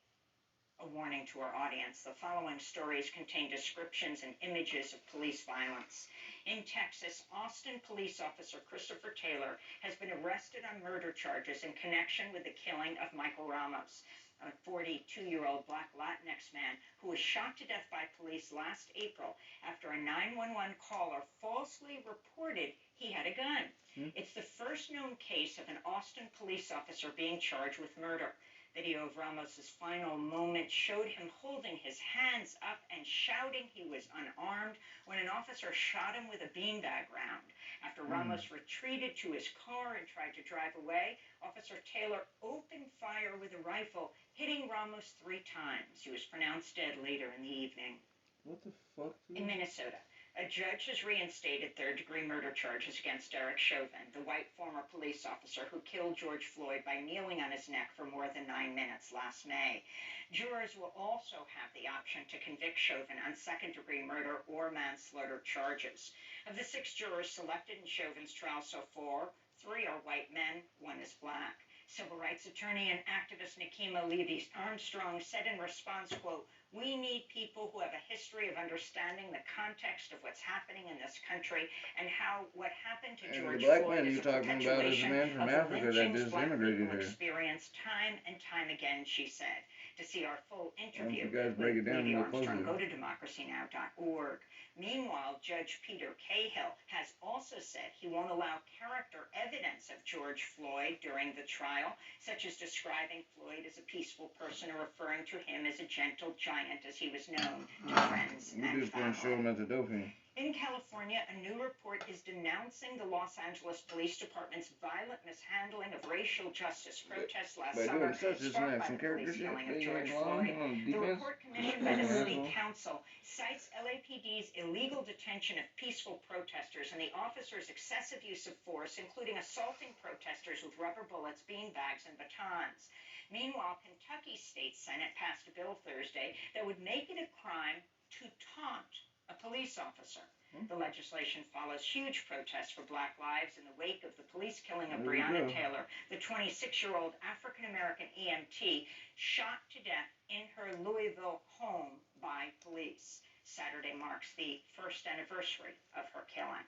S7: A warning to our audience, the following stories contain descriptions and images of police violence. In Texas, Austin police officer Christopher Taylor has been arrested on murder charges in connection with the killing of Michael Ramos, a 42-year-old Black Latinx man who was shot to death by police last April after a 911 caller falsely reported he had a gun. It's the first known case of an Austin police officer being charged with murder. Video of Ramos's final moments showed him holding his hands up and shouting he was unarmed when an officer shot him with a beanbag round. After Ramos retreated to his car and tried to drive away, Officer Taylor opened fire with a rifle, hitting Ramos 3 times. He was pronounced dead later in the evening.
S1: What the fuck?
S7: In Minnesota, a judge has reinstated third-degree murder charges against Derek Chauvin, the white former police officer who killed George Floyd by kneeling on his neck for more than 9 minutes last May. Jurors will also have the option to convict Chauvin on second-degree murder or manslaughter charges. Of the 6 jurors selected in Chauvin's trial so far, 3 are white men, 1 is black. Civil rights attorney and activist Nikema Levy-Armstrong said in response, quote, "We need people who have a history of understanding the context of what's happening in this country and how what happened to George Floyd is a perpetuation of the lynchings Black people experience time and time again," she said.
S19: To see our full interview
S1: you guys break it down
S19: with Lee
S1: real
S19: Armstrong,
S1: closely.
S19: go to democracynow.org. Meanwhile, Judge Peter Cahill has also said he won't allow character evidence of George Floyd during the trial, such as describing Floyd as a peaceful person or referring to him as a gentle giant, as he was known to friends
S1: We
S19: and
S1: just gonna show
S19: family.
S1: him at the doping.
S19: In California, a new report is denouncing the Los Angeles Police Department's violent mishandling of racial justice protests last
S1: By
S19: summer,
S1: doing such, isn't
S19: sparked
S1: that
S19: by
S1: some
S19: the
S1: character
S19: police
S1: shit?
S19: killing of
S1: They
S19: George
S1: ain't lying
S19: Floyd.
S1: on
S19: The
S1: defense.
S19: report commissioned by the city
S1: Asshole.
S19: council cites LAPD's illegal detention of peaceful protesters and the officers' excessive use of force, including assaulting protesters with rubber bullets, beanbags, and batons. Meanwhile, Kentucky State Senate passed a bill Thursday that would make it a crime to taunt a police officer. The legislation follows huge protests for Black lives in the wake of the police killing of
S1: There you
S19: Breonna
S1: go.
S19: Taylor, the 26-year-old African-American EMT shot to death in her Louisville home by police. Saturday marks the first anniversary of her killing.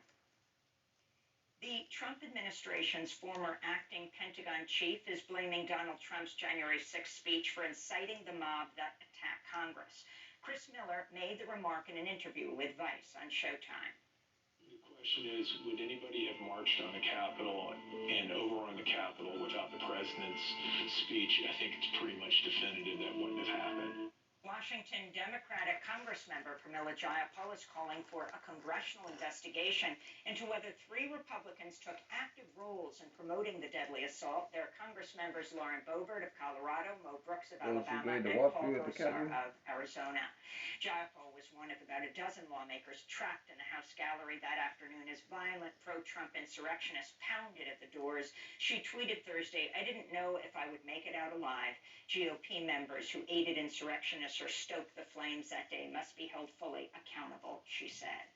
S19: The Trump administration's former acting Pentagon chief is blaming Donald Trump's January 6th speech for inciting the mob that attacked Congress. Chris Miller made the remark in an interview with Vice on Showtime.
S3: The question is, would anybody have marched on the Capitol and overrun the Capitol without the president's speech? I think it's pretty much definitive that wouldn't have happened.
S19: Washington Democratic Congressmember Pramila Jayapal is calling for a congressional investigation into whether 3 Republicans took active roles in promoting the deadly assault. They're Congressmembers Lauren Boebert of Colorado, Mo Brooks of Alabama, and Paul Gosar of Arizona. Jayapal was one of about a dozen lawmakers trapped in the House gallery that afternoon as violent pro-Trump insurrectionists pounded at the doors. She tweeted Thursday, "I didn't know if I would make it out alive. GOP members who aided insurrectionists or stoked the flames that day must be held fully accountable," she said.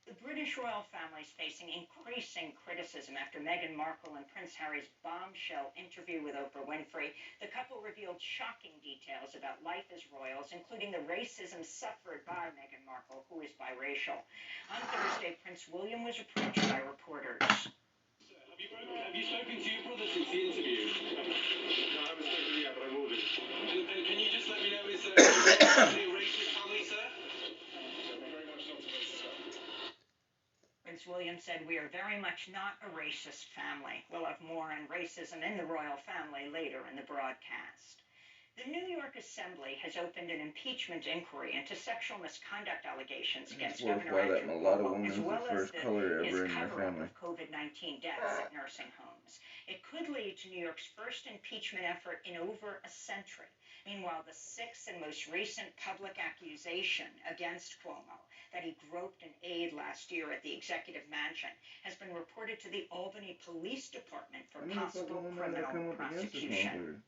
S19: The British royal family is facing increasing criticism after Meghan Markle and Prince Harry's bombshell interview with Oprah Winfrey. The couple revealed shocking details about life as royals, including the racism suffered by Meghan Markle, who is biracial. On Thursday, Prince William was approached by reporters.
S3: Have you spoken to your brother since the interview? No, I haven't spoken to him yet, but I will do. And can you just let me know, is there a racist family, sir? Very much not a racist family.
S19: Prince William said, "We are very much not a racist family." We'll have more on racism in the royal family later in the broadcast. The New York Assembly has opened an impeachment inquiry into sexual misconduct allegations against Governor Andrew Cuomo, as well as his cover-up of COVID-19 deaths at nursing homes. It could lead to New York's first impeachment effort in over a century. Meanwhile, the 6th and most recent public accusation against Cuomo, that he groped an aide last year at the executive mansion, has been reported to the Albany Police Department for possible criminal prosecution.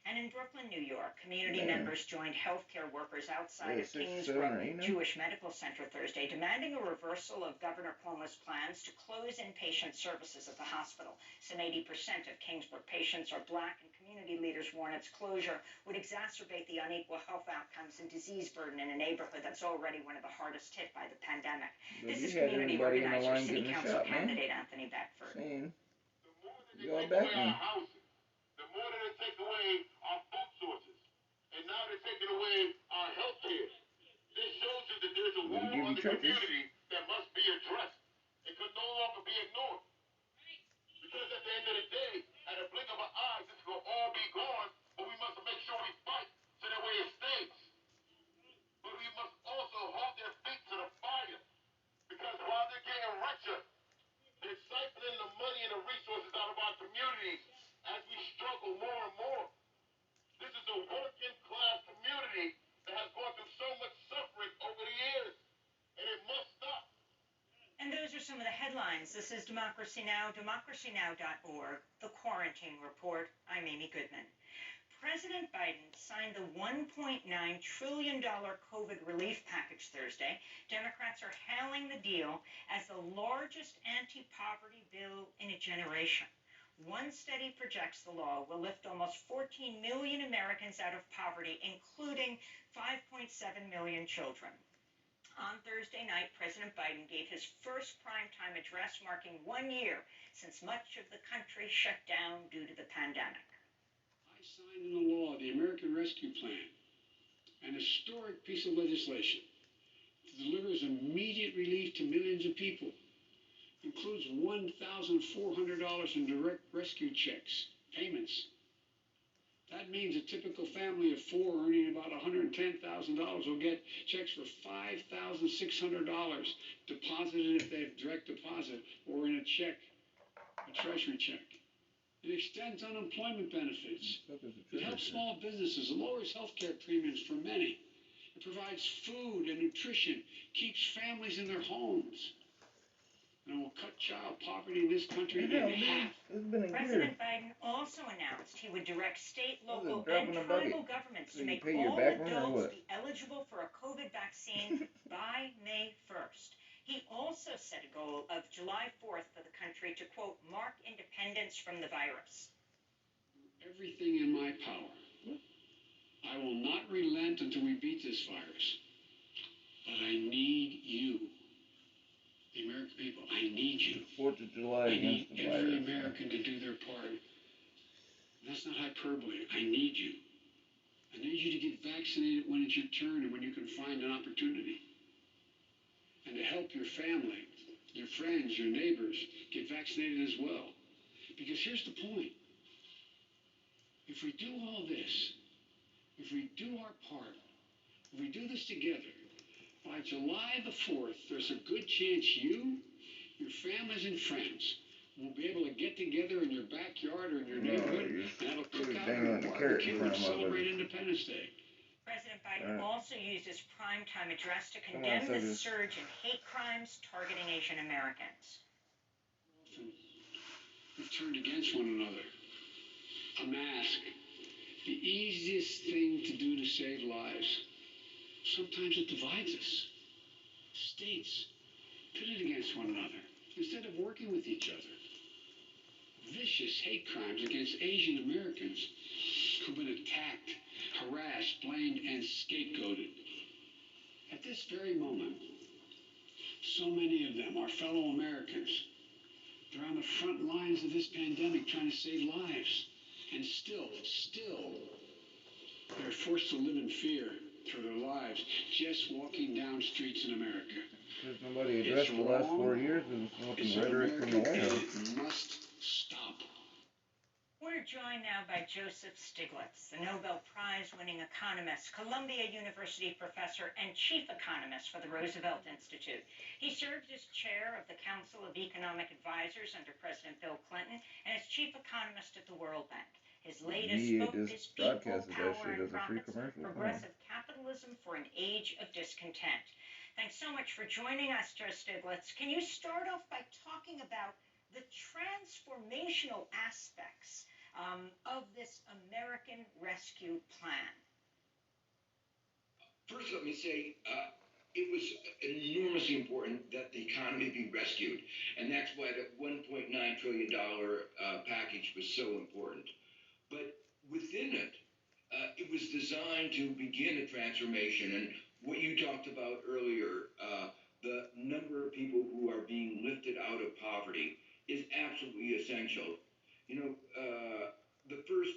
S19: And in Brooklyn, New York, community members joined healthcare workers outside of Kingsbrook Jewish Medical Center Thursday, demanding a reversal of Governor Cuomo's plans to close inpatient services at the hospital. Some 80% of Kingsbrook patients are Black, and community leaders warn its closure would exacerbate the unequal health outcomes and disease burden in a neighborhood that's already one of the hardest hit by the pandemic. This is community organizer, City Council candidate Anthony Beckford.
S1: Y'all back me.
S11: The more that they take away our food sources, and now they're taking away our health care. This shows you that there's a war on the community that must be addressed. It could no longer be ignored. Because at the end of the day, at a blink of an eye, this will all be gone, but we must make sure we fight so that way it stays. But we must also hold their feet to the fire. Because while they're getting richer, they're siphoning the money and the resources out of our communities as we struggle more and more. This is a working class community that has gone through so much suffering over the years, and it must stop.
S19: And those are some of the headlines. This is Democracy Now!, democracynow.org, The Quarantine Report. I'm Amy Goodman. President Biden signed the $1.9 trillion COVID relief package Thursday. Democrats are hailing the deal as the largest anti-poverty bill in a generation. One study projects the law will lift almost 14 million Americans out of poverty, including 5.7 million children. On Thursday night, President Biden gave his first primetime address, marking 1 year since much of the country shut down due to the pandemic.
S12: I
S3: signed into law the American Rescue Plan, an historic piece of legislation that delivers immediate relief to millions of people. Includes $1,400 in direct rescue checks, payments. That means a typical family of four earning about $110,000 will get checks for $5,600 deposited if they have direct deposit or in a check, a treasury check. It extends unemployment benefits. It helps small businesses, lowers healthcare premiums for many. It provides food and nutrition, keeps families in their homes, and will cut child poverty in this country in half.
S7: President Biden also announced he would direct state, local, and tribal governments to make all adults be eligible for a COVID vaccine by May 1st. He also set a goal of July 4th for the country to, quote, mark independence from the virus.
S3: Everything in my power. I will not relent until we beat this virus. But I need you. The American people, I need you.
S1: 4th of July
S3: I need
S1: against the
S3: every
S1: virus.
S3: American to do their part. That's not hyperbole. I need you. I need you to get vaccinated when it's your turn and when you can find an opportunity. And to help your family, your friends, your neighbors get vaccinated as well. Because here's the point. If we do all this, if we do our part, if we do this together, by July the 4th, there's a good chance you, your families and friends will be able to get together in your backyard or in your neighborhood and have a cookout or a barbecue and celebrate Independence Day.
S7: President Biden also used his primetime address to condemn the surge in hate crimes targeting Asian Americans.
S3: We've turned against one another. A mask, the easiest thing to do to save lives. Sometimes it divides us. States pitted against one another instead of working with each other. Vicious hate crimes against Asian Americans who've been attacked, harassed, blamed, and scapegoated. At this very moment, so many of them are fellow Americans. They're on the front lines of this pandemic trying to save lives. And still, they're forced to live in fear through their lives, just walking down streets in America.
S1: Because nobody addressed the last 4 years of fucking rhetoric from the White House.
S3: It must stop.
S7: We're joined now by Joseph Stiglitz, the Nobel Prize-winning economist, Columbia University professor, and chief economist for the Roosevelt Institute. He served as chair of the Council of Economic Advisors under President Bill Clinton and as chief economist at the World Bank. His latest book is People, Power, and Profits, Progressive Capitalism for an Age of Discontent. Thanks so much for joining us, Joe Stiglitz. Can you start off by talking about the transformational aspects of this American Rescue Plan?
S8: First, let me say it was enormously important that the economy be rescued, and that's why the $1.9 trillion package was so important. But within it, it was designed to begin a transformation, and what you talked about earlier, the number of people who are being lifted out of poverty is absolutely essential. You know, the first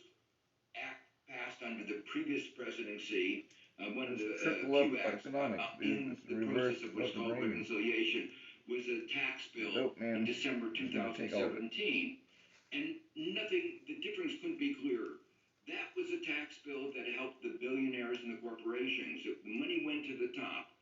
S8: act passed under the previous presidency, one of the few acts in the process of what's called reconciliation, was a tax bill in December 2017. And the difference couldn't be clearer. That was a tax bill that helped the billionaires and the corporations. The money went to the top.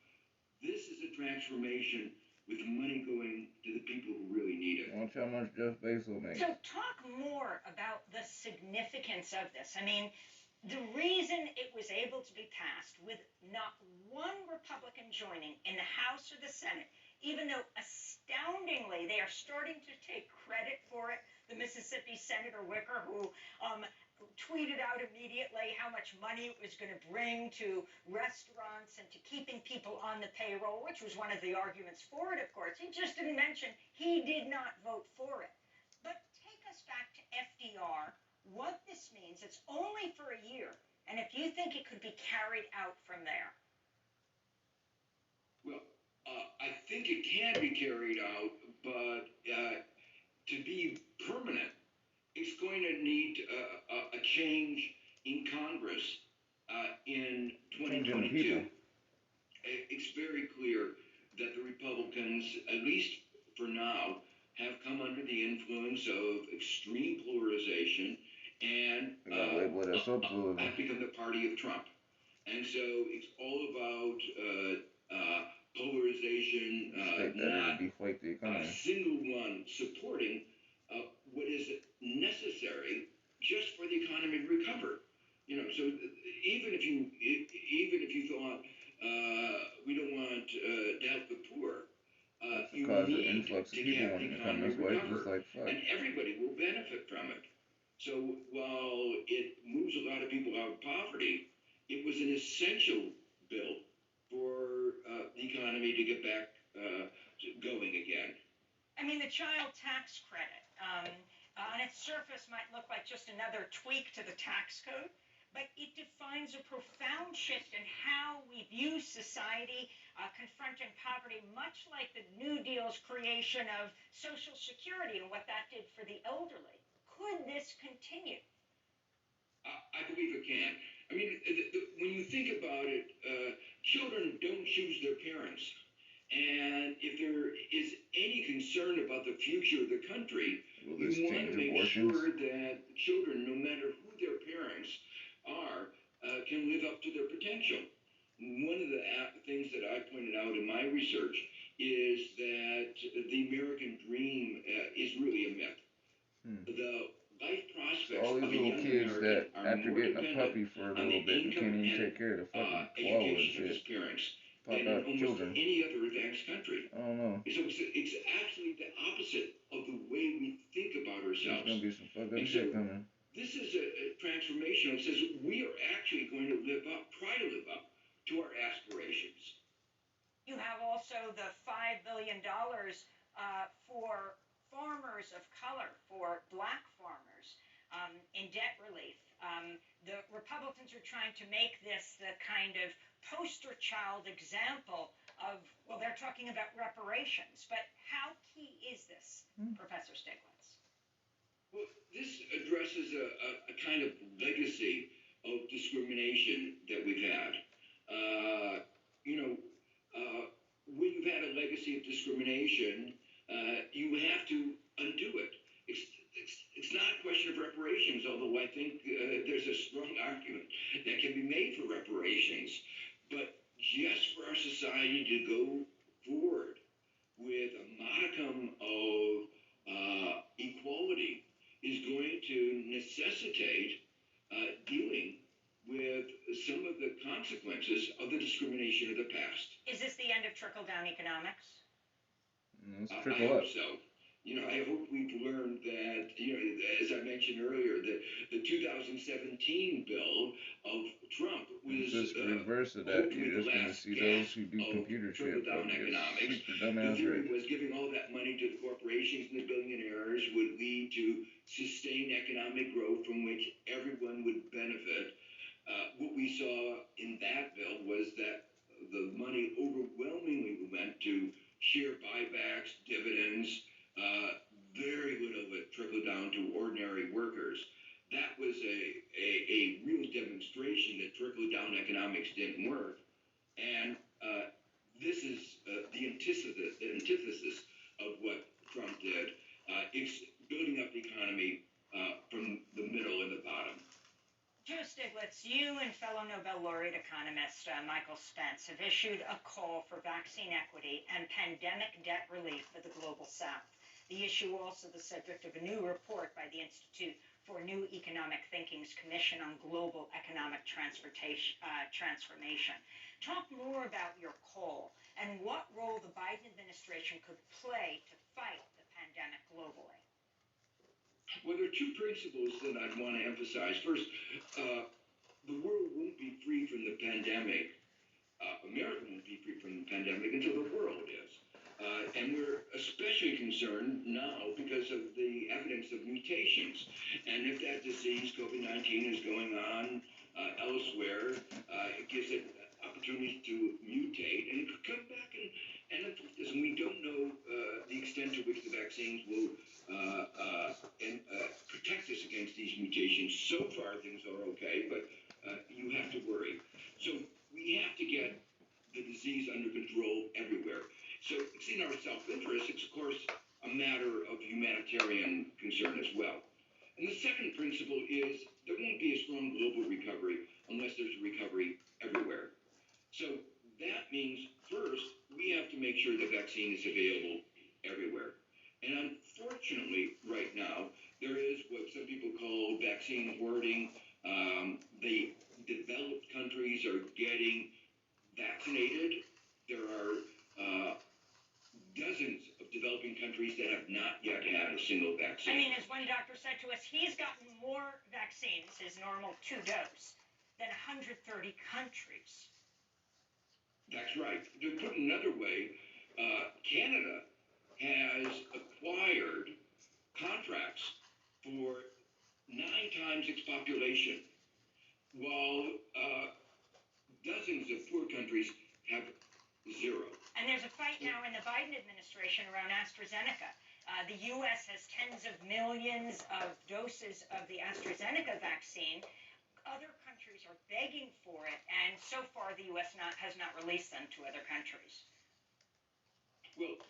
S8: This is a transformation with the money going to the people who really need it.
S1: Watch how much Jeff Bezos makes.
S7: So talk more about the significance of this. I mean, the reason it was able to be passed with not one Republican joining in the House or the Senate, even though astoundingly they are starting to take credit for it. The Mississippi Senator Wicker, who tweeted out immediately how much money it was going to bring to restaurants and to keeping people on the payroll, which was one of the arguments for it, of course. He just didn't mention he did not vote for it. But take us back to FDR, what this means. It's only for a year, and if you think it could be carried out from there.
S8: Well, I think it can be carried out, but to be permanent, it's going to need a change in Congress in 2022, it's very clear that the Republicans, at least for now, have come under the influence of extreme polarization and have become the party of Trump. And so it's all about polarization, not a single one supporting what is necessary just for the economy to recover. You know, so even if you thought we don't want to help the poor, you need to have the economy recover, and everybody will benefit from it. So while it moves a lot of people out of poverty, it was an essential bill for the economy to get back going again.
S7: I mean, the child tax credit, on its surface might look like just another tweak to the tax code, but it defines a profound shift in how we view society, confronting poverty, much like the New Deal's creation of Social Security and what that did for the elderly. Could this continue?
S8: I believe it can. I mean, when you think about it, children don't choose their parents. And if there is any concern about the future of the country, we want to make sure that children, no matter who their parents are, can live up to their potential. One of the things that I pointed out in my research is that the American dream is really a myth. The life prospects
S1: All
S8: of
S1: these
S8: a
S1: little
S8: young
S1: kids
S8: American
S1: that,
S8: are
S1: after
S8: more
S1: getting a
S8: dependent
S1: puppy for a
S8: on
S1: little
S8: the
S1: bit,
S8: income
S1: can't even
S8: and
S1: take care of the fucking koala and
S8: education of his
S1: shit.
S8: parents
S1: Pop
S8: than
S1: out
S8: in almost
S1: children.
S8: any other advanced country.
S1: I don't know.
S8: So it's actually the opposite of the way we think about
S1: There's
S8: ourselves.
S1: gonna be some fucked up
S8: And
S1: shit
S8: so
S1: coming.
S8: this is a transformation that says we are actually going to try to live up to our aspirations.
S7: You have also the $5 billion for farmers of color, for black farmers, in debt relief. The Republicans are trying to make this the kind of poster child example of, well, they're talking about reparations, but how key is this, Professor Stiglitz?
S8: Well, this addresses a kind of legacy of discrimination that we've had. When you've had a legacy of discrimination, you have to undo it. It's not a question of reparations, although I think there's a strong argument that can be made for reparations. But just for our society to go forward with a modicum of equality is going to necessitate dealing with some of the consequences of the discrimination of the past.
S7: Is this the end of trickle-down economics?
S8: I hope so. You know, I hope we've learned that, you know, as I mentioned earlier, the 2017 bill of Trump was
S1: Just the reverse of that. You're just gonna see those who do computer shit
S8: trickle-down economics.
S1: super
S8: The
S1: dumbass
S8: theory
S1: rich.
S8: was giving all that money to the corporations and the billionaires would lead to sustained economic growth from which everyone would benefit. What we saw in that bill was that the money overwhelmingly went to share buybacks, dividends, very little of it trickled down to ordinary workers. That was a real demonstration that trickle-down economics didn't work. And this is the antithesis of what Trump did. It's building up the economy from the middle and the bottom.
S7: Joe Stiglitz, you and fellow Nobel laureate economist Michael Spence have issued a call for vaccine equity and pandemic debt relief for the Global South. The issue also the subject of a new report by the Institute for New Economic Thinking's Commission on Global Economic Transformation. Talk more about your call and what role the Biden administration could play to fight the pandemic globally.
S8: Well, there are two principles that I'd want to emphasize. First, the world won't be free from the pandemic. America won't be free from the pandemic until the world is. And we're especially concerned now because of the evidence of mutations. And if that disease, COVID-19, is going on elsewhere, it gives it opportunities to mutate, and it could come back and affect us. And we don't know the extent to which the vaccines will protect us against these mutations. So far, things are okay, but the disease under control everywhere. So it's in our self-interest. It's, of course, a matter of humanitarian concern as well. And the second principle is there won't be a strong global recovery unless there's a recovery everywhere. So that means, first, we have to make sure the vaccine is available everywhere. And unfortunately, right now, there is what some people call vaccine hoarding. The developed countries are getting vaccinated. There are dozens of developing countries that have not yet had a single vaccine.
S7: I mean, as one doctor said to us, he's gotten more vaccines, his normal 2-dose, than 130 countries.
S8: That's right. To put it another way, Canada has acquired contracts for 9 times its population, while dozens of poor countries have 0.
S7: And there's a fight now in the Biden administration around AstraZeneca. The U.S. has tens of millions of doses of the AstraZeneca vaccine. Other countries are begging for it, and so far the U.S. has not released them to other countries.
S8: Well,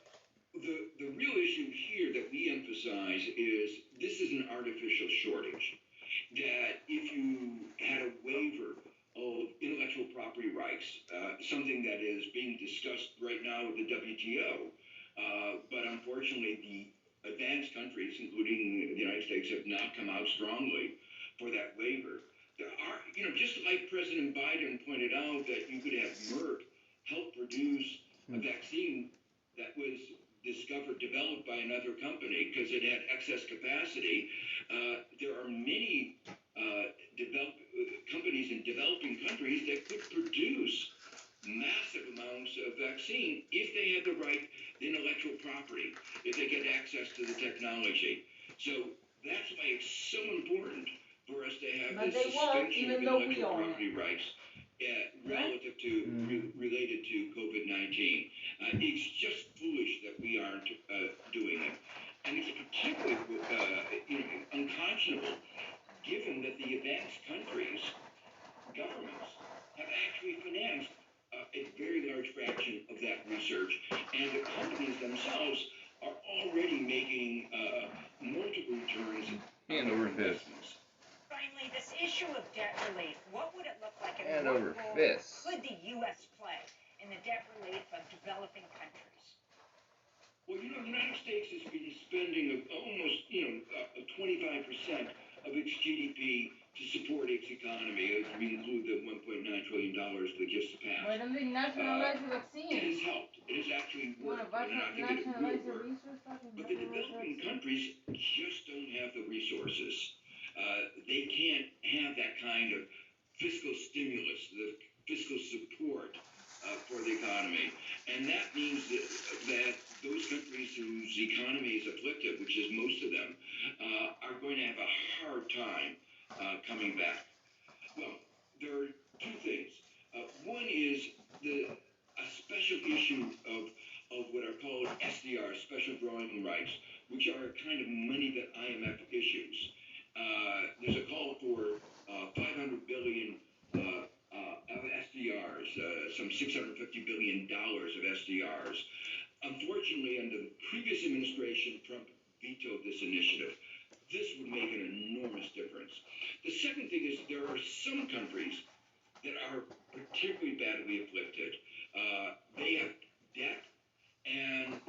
S8: the real issue here that we emphasize is this is an artificial shortage. That if you had a waiver of intellectual property rights, something that is being discussed right now with the WTO, but unfortunately the advanced countries, including the United States, have not come out strongly for that waiver. There are, just like President Biden pointed out that you could have Merck help produce a vaccine that was developed by another company because it had excess capacity. There are many companies in developing countries that could produce massive amounts of vaccine if they had the intellectual property, if they get access to the technology. So that's why it's so important for us to have this suspension of intellectual property rights relative to related to COVID-19. It's just foolish that we aren't doing it, and it's particularly unconscionable given that the advanced countries' governments have actually financed a very large fraction of that research, and the companies themselves are already making multiple returns on their investments.
S7: Finally, this issue of debt relief, what would it look like and
S1: Hand
S7: what
S1: over
S7: role
S1: fists.
S7: could the U.S. play in the debt relief of developing countries?
S8: Well, the United States has been spending almost, 25% of its GDP to support its economy, as we include the $1.9 trillion that just passed.
S12: Why don't they nationalize the
S8: It
S12: vaccine?
S8: has helped. It has actually worked, and I think it will work. But the developing countries just don't have the resources. They can't have that kind of fiscal stimulus, the fiscal support for the economy. And that means that those countries whose economy is afflicted, which is most of them, are going to have a hard time coming back. Well, there are 2 things. One is a special issue of what are called SDR, special drawing rights, which are a kind of money that IMF issues. There's a call for $500 billion of SDRs, some $650 billion of SDRs. Unfortunately, under the previous administration, Trump vetoed this initiative. This would make an enormous difference. The second thing is there are some countries that are particularly badly afflicted. They have debt, and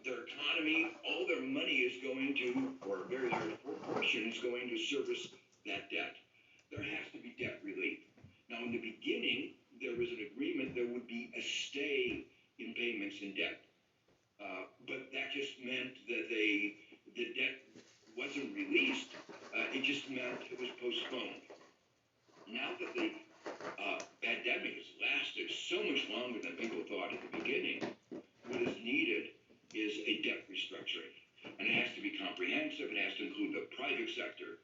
S8: their economy, all their money is going to, or a very large proportion is going to service that debt. There has to be debt relief. Now, in the beginning, there was an agreement there would be a stay in payments in debt. But that just meant that the debt wasn't released. It just meant it was postponed. Now that the pandemic has lasted so much longer than people thought at the beginning, what is needed is a debt restructuring. And it has to be comprehensive. It has to include the private sector.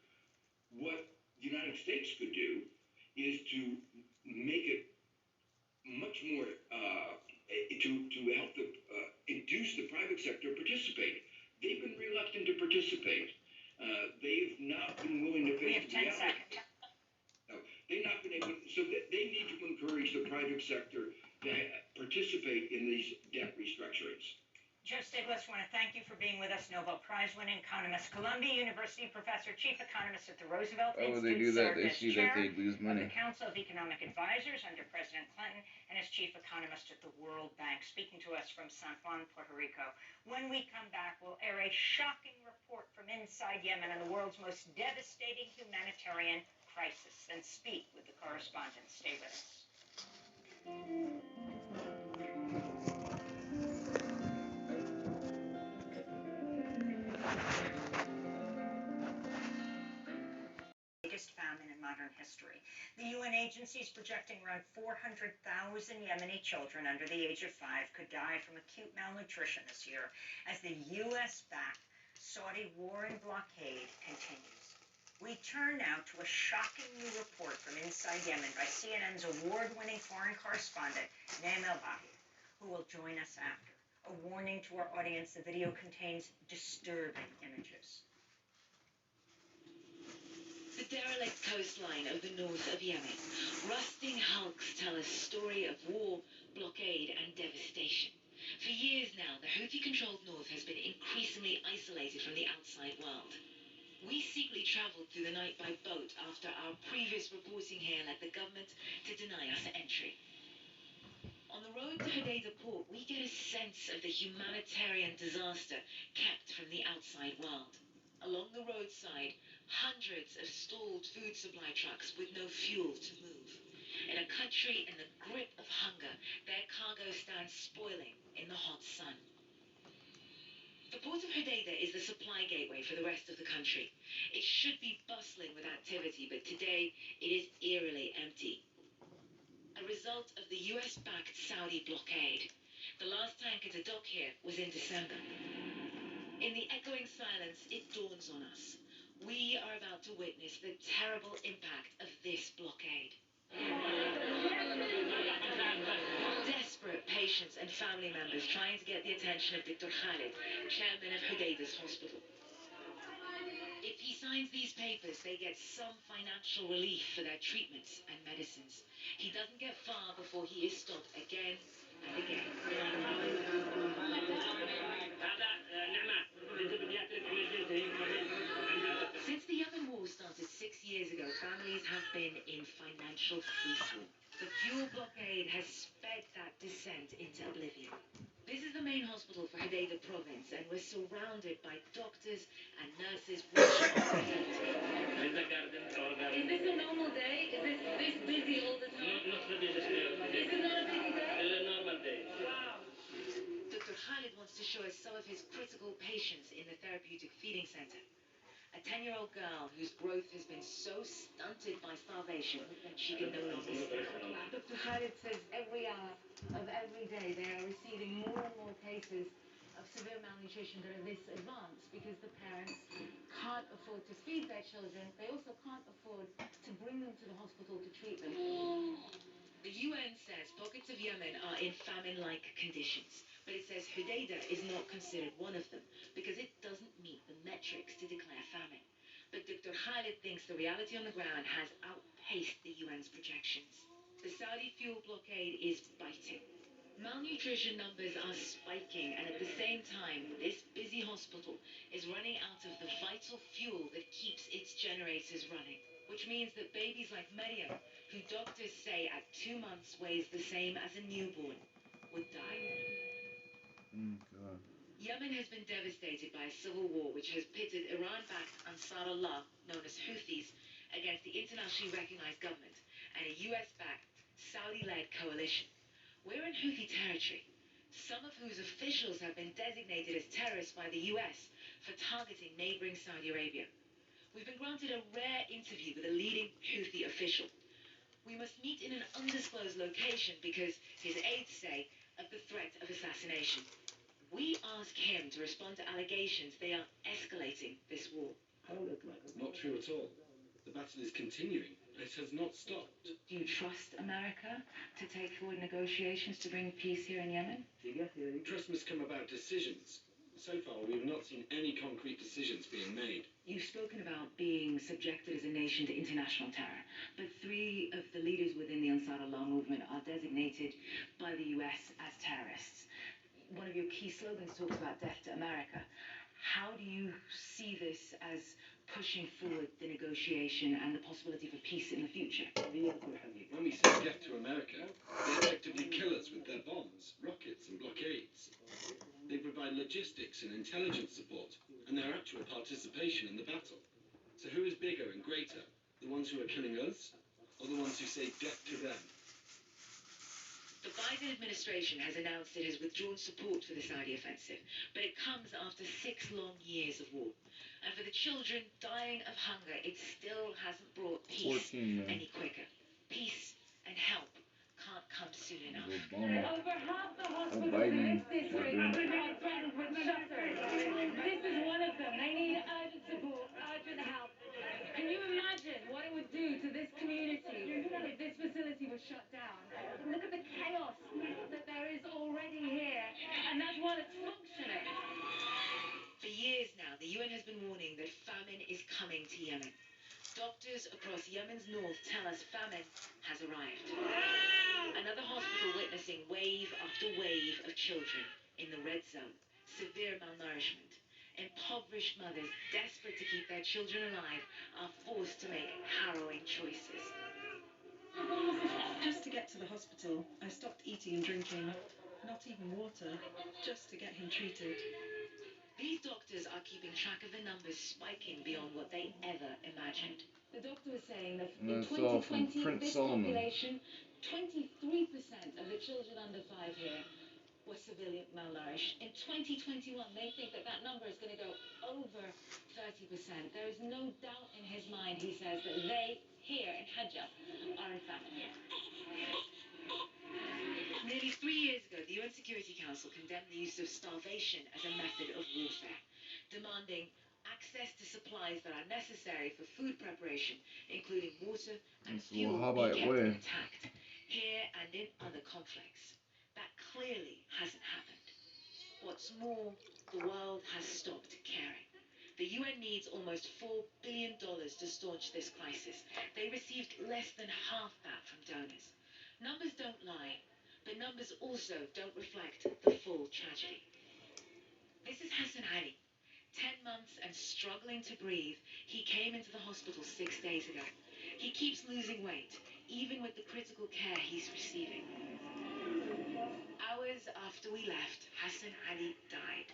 S8: What the United States could do is to make it much more, to help induce the private sector to participate. They've been reluctant to participate. They've not been willing to face the reality. No, they've not been able, so they need to encourage the private sector to participate in these debt restructurings.
S7: Joe Stiglitz, I want to thank you for being with us. Nobel Prize-winning economist, Columbia University professor, chief economist at the Roosevelt
S1: Why would
S7: Institute,
S1: they do that?
S7: served
S1: They
S7: as
S1: see
S7: chair
S1: that they'd lose money.
S7: of the Council of Economic Advisors under President Clinton, and as chief economist at the World Bank, speaking to us from San Juan, Puerto Rico. When we come back, we'll air a shocking report from inside Yemen on the world's most devastating humanitarian crisis, then speak with the correspondent. Stay with us. Biggest famine in modern history. The UN agency is projecting around 400,000 Yemeni children under the age of 5 could die from acute malnutrition this year as the US-backed Saudi war and blockade continues. We turn now to a shocking new report from inside Yemen by CNN's award-winning foreign correspondent, Naim El-Bahi, who will join us after. A warning to our audience, the video contains disturbing images.
S12: The derelict coastline of the north of Yemen. Rusting hulks tell a story of war, blockade, and devastation. For years now, the Houthi-controlled north has been increasingly isolated from the outside world. We secretly travelled through the night by boat after our previous reporting here led the government to deny us entry. On the road to Hodeidah port, we get a sense of the humanitarian disaster kept from the outside world. Along the roadside, hundreds of stalled food supply trucks with no fuel to move. In a country in the grip of hunger, their cargo stands spoiling in the hot sun. The port of Hodeidah is the supply gateway for the rest of the country. It should be bustling with activity, but today it is eerily empty. A result of the US-backed Saudi blockade. The last tanker to dock here was in December. In the echoing silence, it dawns on us. We are about to witness the terrible impact of this blockade. Desperate patients and family members trying to get the attention of Dr. Khalid, chairman of Hodeidah's hospital. If he signs these papers, they get some financial relief for their treatments and medicines. He doesn't get far before he is stopped again and again. Since the Yemen war started 6 years ago, families have been in financial freefall. The fuel blockade has sped that descent into oblivion. This is the main hospital for Hodeidah province, and we're surrounded by doctors and nurses rushing on their feet.
S13: Is this a normal day? Is this busy all the time?
S9: Not the busiest day of the day.
S13: Is it not a busy day?
S9: It's a normal day.
S13: Wow.
S12: Dr. Khalid wants to show us some of his critical patients in the therapeutic feeding center. A 10-year-old girl whose growth has been so stunted by starvation she can no longer speak. Dr. Khalid says every hour of every day they are receiving more and more cases of severe malnutrition that are this advanced because the parents can't afford to feed their children. They also can't afford to bring them to the hospital to treat them. The UN says pockets of Yemen are in famine-like conditions, but it says Hodeidah is not considered one of them because it doesn't meet the metrics to declare famine. But Dr. Khalid thinks the reality on the ground has outpaced the UN's projections. The Saudi fuel blockade is biting. Malnutrition numbers are spiking, and at the same time, this busy hospital is running out of the vital fuel that keeps its generators running, which means that babies like Maryam, who doctors say at 2 months weighs the same as a newborn, would die.
S1: God.
S12: Yemen has been devastated by a civil war which has pitted Iran-backed Ansar Allah, known as Houthis, against the internationally recognized government and a US-backed, Saudi-led coalition. We're in Houthi territory, some of whose officials have been designated as terrorists by the US for targeting neighboring Saudi Arabia. We've been granted a rare interview with a leading Houthi official. We must meet in an undisclosed location because his aides say of the threat of assassination. We ask him to respond to allegations they are escalating this war.
S21: Not true at all. The battle is continuing. It has not stopped.
S12: Do you trust America to take forward negotiations to bring peace here in Yemen?
S21: Trust must come about decisions.
S3: So far, we have not seen any concrete decisions being made.
S12: You've spoken about being subjected as a nation to international terror, but 3 of the leaders within the Ansar Allah movement are designated by the US as terrorists. One of your key slogans talks about death to America. How do you see this as pushing forward the negotiation and the possibility for peace in the future?
S3: When we say death to America, they effectively kill us with their bombs, rockets and blockades. They provide logistics and intelligence support, and their actual participation in the battle. So who is bigger and greater? The ones who are killing us, or the ones who say death to them?
S12: The Biden administration has announced it has withdrawn support for the Saudi offensive, but it comes after 6 long years of war. And for the children dying of hunger, it still hasn't brought peace any quicker. Peace and help can't come soon enough.
S13: Over half the hospitals in this district are threatened with shutters. This is one of them. They need urgent support, urgent help. Can you imagine what it would do to this community if this facility was shut down? Look at the chaos that there is already here, and that's while it's functioning.
S12: For years now, the UN has been warning that famine is coming to Yemen. Doctors across Yemen's north tell us famine has arrived. Another hospital witnessing wave after wave of children in the red zone, severe malnourishment. Impoverished mothers, desperate to keep their children alive, are forced to make harrowing choices.
S5: Just to get to the hospital, I stopped eating and drinking, not even water, just to get him treated.
S12: These doctors are keeping track of the numbers spiking beyond what they ever imagined.
S5: The doctor was saying that in 2020, this population, 23% of the children under 5 here were severely malnourished. In 2021, they think that that number is going to go over 30%. There is no doubt in his mind, he says, that they here in Hajjah are in famine.
S12: Nearly 3 years ago, the UN Security Council condemned the use of starvation as a method of warfare, demanding access to supplies that are necessary for food preparation, including water and fuel, be kept intact, here and in other conflicts. That clearly hasn't happened. What's more, the world has stopped caring. The UN needs almost $4 billion to staunch this crisis. They received less than half that from donors. Numbers don't lie, but numbers also don't reflect the full tragedy. This is Hassan Ali. 10 months and struggling to breathe, he came into the hospital 6 days ago. He keeps losing weight, even with the critical care he's receiving. Hours after we left, Hassan Ali died.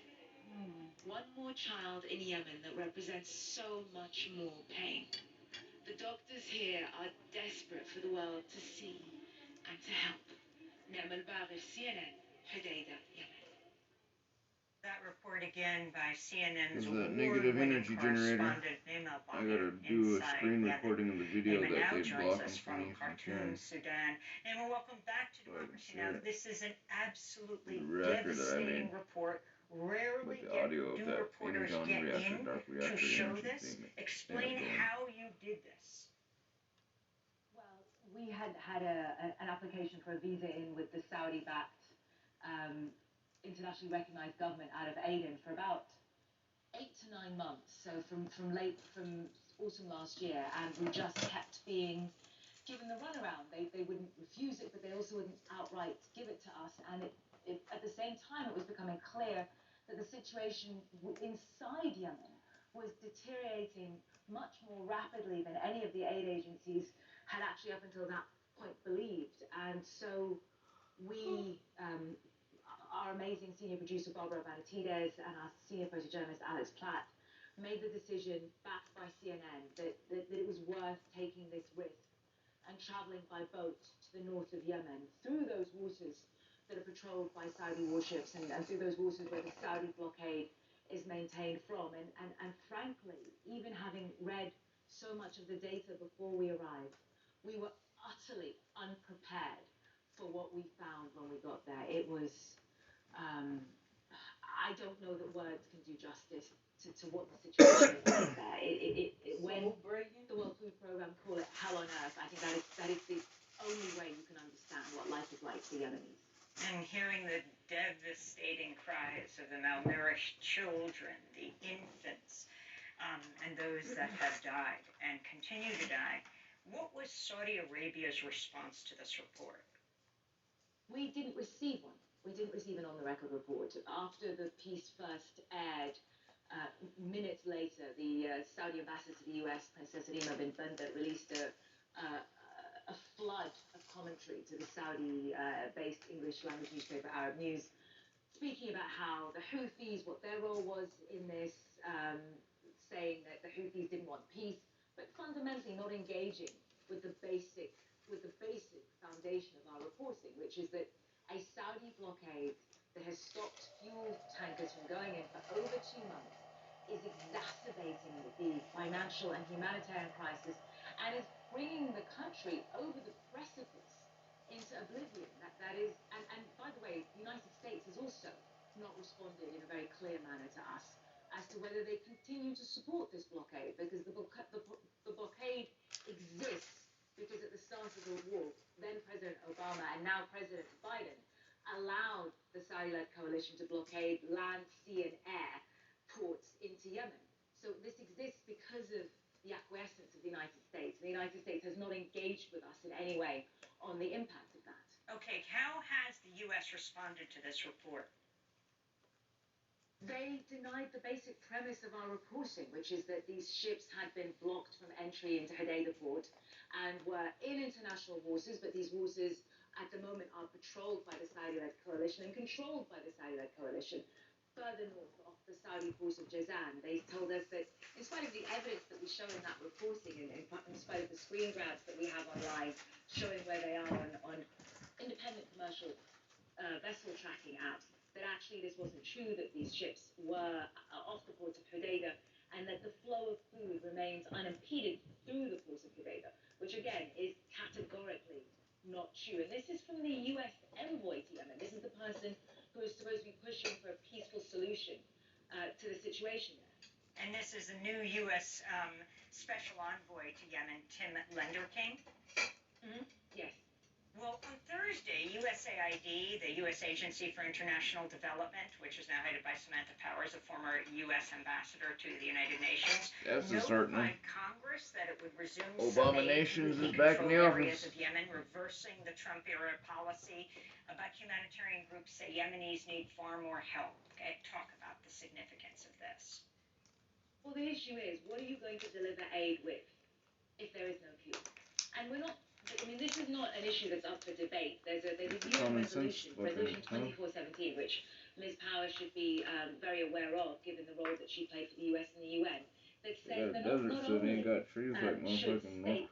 S12: One more child in Yemen that represents so much more pain. The doctors here are desperate for the world to see and to help. Ni'mal Bagher, CNN, Hodeidah, Yemen.
S7: That report again by CNN's
S1: That negative energy generator. I gotta do a screen recording of the video that they blocked from
S7: Khartoum, Sudan. And welcome back to Democracy Now! This is an absolutely devastating report. Rarely do reporters get in to show this. Explain how you did this.
S15: Well, we had an application for a visa in with the Saudi-backed internationally recognized government out of Aden for about 8 to 9 months, so from autumn last year, and we just kept being given the runaround. They wouldn't refuse it, but they also wouldn't outright give it to us, and at the same time it was becoming clear that the situation inside Yemen was deteriorating much more rapidly than any of the aid agencies had actually up until that point believed, and so we our amazing senior producer Barbara Banatides and our senior photojournalist Alex Platt made the decision, backed by CNN, that it was worth taking this risk and traveling by boat to the north of Yemen through those waters that are patrolled by Saudi warships and through those waters where the Saudi blockade is maintained from. And frankly, even having read so much of the data before we arrived, we were utterly unprepared for what we found when we got there. It was I don't know that words can do justice to what the situation is like there. When the World Food Programme call it hell on earth, I think that is the only way you can understand what life is like for Yemenis.
S7: And hearing the devastating cries of the malnourished children, the infants, and those that have died and continue to die, what was Saudi Arabia's response to this report?
S15: We didn't receive one. We didn't receive an on-the-record report. After the piece first aired, minutes later, the Saudi ambassador to the US, Princess Rima bin Bandar, released a flood of commentary to the Saudi-based English language newspaper Arab News, speaking about how the Houthis, what their role was in this, saying that the Houthis didn't want peace, but fundamentally not engaging with the basic foundation of our reporting, which is that a Saudi blockade that has stopped fuel tankers from going in for over 2 months is exacerbating the financial and humanitarian crisis and is bringing the country over the precipice into oblivion. That is, and by the way, the United States has also not responded in a very clear manner to us as to whether they continue to support this blockade, because the blockade exists because at the start of the war, then President Obama and now President Biden allowed the Saudi-led coalition to blockade land, sea, and air ports into Yemen. So this exists because of the acquiescence of the United States. The United States has not engaged with us in any way on the impact of that.
S7: Okay, how has the U.S. responded to this report?
S15: They denied the basic premise of our reporting, which is that these ships had been blocked from entry into Hodeidah port and were in international waters, but these waters at the moment are patrolled by the Saudi-led coalition and controlled by the Saudi-led coalition further north off the Saudi port of Jazan. They told us that in spite of the evidence that we show in that reporting and in spite of the screen grabs that we have online showing where they are on independent commercial vessel tracking apps, that actually this wasn't true, that these ships were off the port of Hodeidah and that the flow of food remains unimpeded through the port of Hodeidah, which again is categorically not true. And this is from the US envoy to Yemen. This is the person who is supposed to be pushing for a peaceful solution to the situation there.
S7: And this is the new U.S. Special Envoy to Yemen, Tim Lenderking?
S15: Mm-hmm. Yes.
S7: Well, on Thursday, USAID, the U.S. Agency for International Development, which is now headed by Samantha Powers, a former U.S. ambassador to the United Nations, notified Congress that it would resume some aid to the controlled areas of Yemen, reversing the Trump-era policy about humanitarian groups say Yemenis need far more help. Okay, talk about the significance of this.
S15: Well, the issue is, what are you going to deliver aid with if there is no fuel? And we're not, I mean, this is not an issue that's up for debate. There's a UN resolution, Resolution 2417, which Ms. Powers should be very aware of, given the role that she played for the US and the UN, that says that not only should states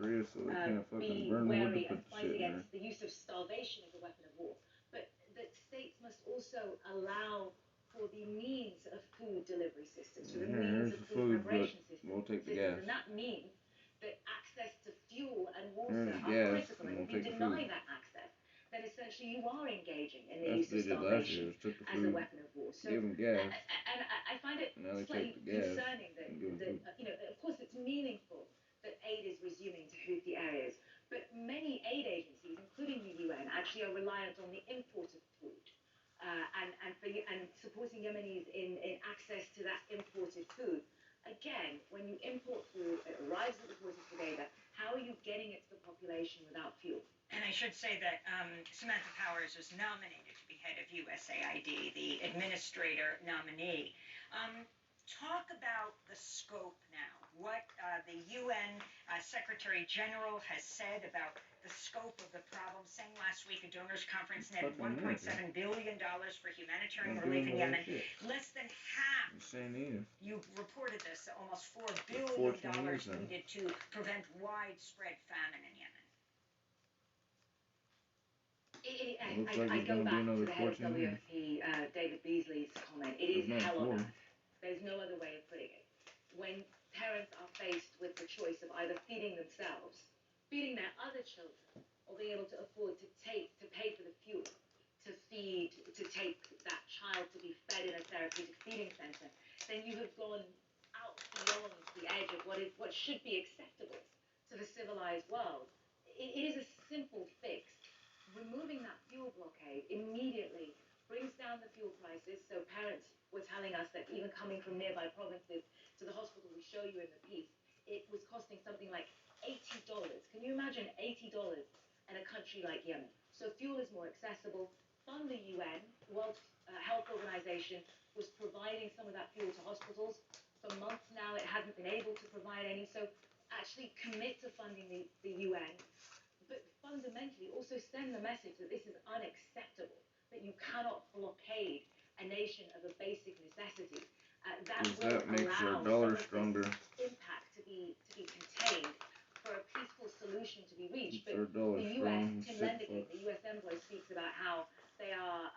S15: be wary and fight against the use of starvation as a weapon of war, but that states must also allow for the means of food delivery systems, for the means of food preparation systems. And that means that access to fuel and water are critical. And if you deny that access, then essentially you are engaging in the use of starvation as a weapon of war. So, and I find it slightly concerning that, you know, of course it's meaningful that aid is resuming to Houthi areas, but many aid agencies, including the UN, actually are reliant on the import of food. And supporting Yemenis in access to that imported food. Again, when you import food, it arrives at the port of Hodeidah, how are you getting it to the population without fuel?
S7: And I should say that Samantha Powers was nominated to be head of USAID, the administrator nominee. Talk about the scope now. What the UN Secretary General has said about the scope of the problem, saying last week a donors conference netted $1.7 billion for humanitarian relief in Yemen. Less than half, you reported this, almost $4 billion needed to prevent widespread famine in Yemen.
S15: I go back to the head of WFP, David Beasley's comment. It is hell on earth. There's no other way of putting it. When parents are faced with the choice of either feeding themselves, feeding their other children, or being able to afford to pay for the fuel to take that child to be fed in a therapeutic feeding center, then you have gone out beyond the edge of what should be acceptable to the civilized world. It is a simple fix, removing that fuel blockade immediately brings down the fuel prices. So parents were telling us that even coming from nearby provinces to the hospital we show you in the piece, it was costing something like $80. Can you imagine $80 in a country like Yemen? So fuel is more accessible. Fund the UN, World Health Organization, was providing some of that fuel to hospitals. For months now, it hasn't been able to provide any. So actually commit to funding the UN, but fundamentally also send the message that this is unacceptable, that you cannot blockade a nation of a basic necessity. That
S1: makes
S15: will
S1: our
S15: allow
S1: dollar
S15: some of
S1: stronger.
S15: this impact to be contained, for a peaceful solution to be reached.
S1: Keeps our
S15: But
S1: dollar
S15: the
S1: strong.
S15: US, Tim Lenderke, the US envoy, speaks about how they are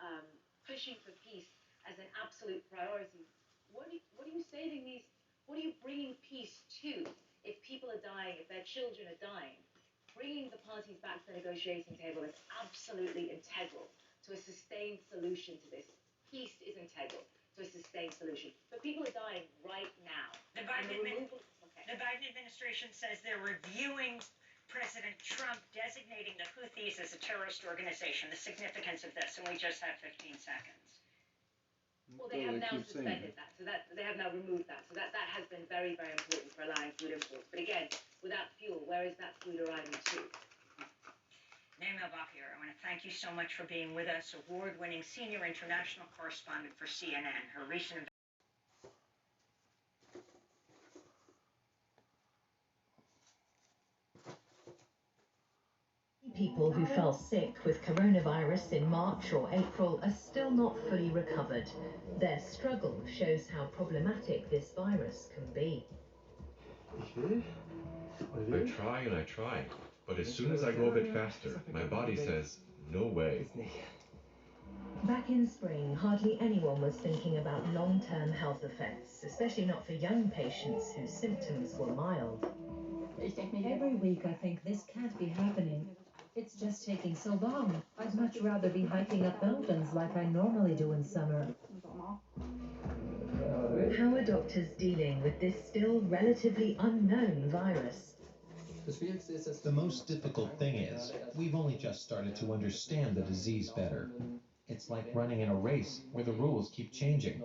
S15: pushing for peace as an absolute priority. What are you saving these? What are you bringing peace to? If people are dying, if their children are dying, bringing the parties back to the negotiating table is absolutely integral to a sustained solution to this. Peace is integral to a sustained solution. But people are dying right now.
S7: The Biden administration says they're reviewing President Trump designating the Houthis as a terrorist organization. The significance of this, and we just have 15 seconds.
S15: Well, they have now suspended that, so that they have now removed that, so that has been very, very important for allowing food imports. But again, without fuel, where is that food arriving to?
S7: Naima Bahir, I want to thank you so much for being with us, award-winning senior international correspondent for CNN. Her recent
S6: People who fell sick with coronavirus in March or April are still not fully recovered. Their struggle shows how problematic this virus can be.
S18: I try and I try, but as soon as I go a bit faster, my body says, no way.
S6: Back in spring, hardly anyone was thinking about long-term health effects, especially not for young patients whose symptoms were mild.
S20: Every week I think this can't be happening. It's just taking so long. I'd much rather be hiking up mountains like I normally do in summer.
S6: How are doctors dealing with this still relatively unknown virus?
S24: The most difficult thing is, we've only just started to understand the disease better. It's like running in a race where the rules keep changing.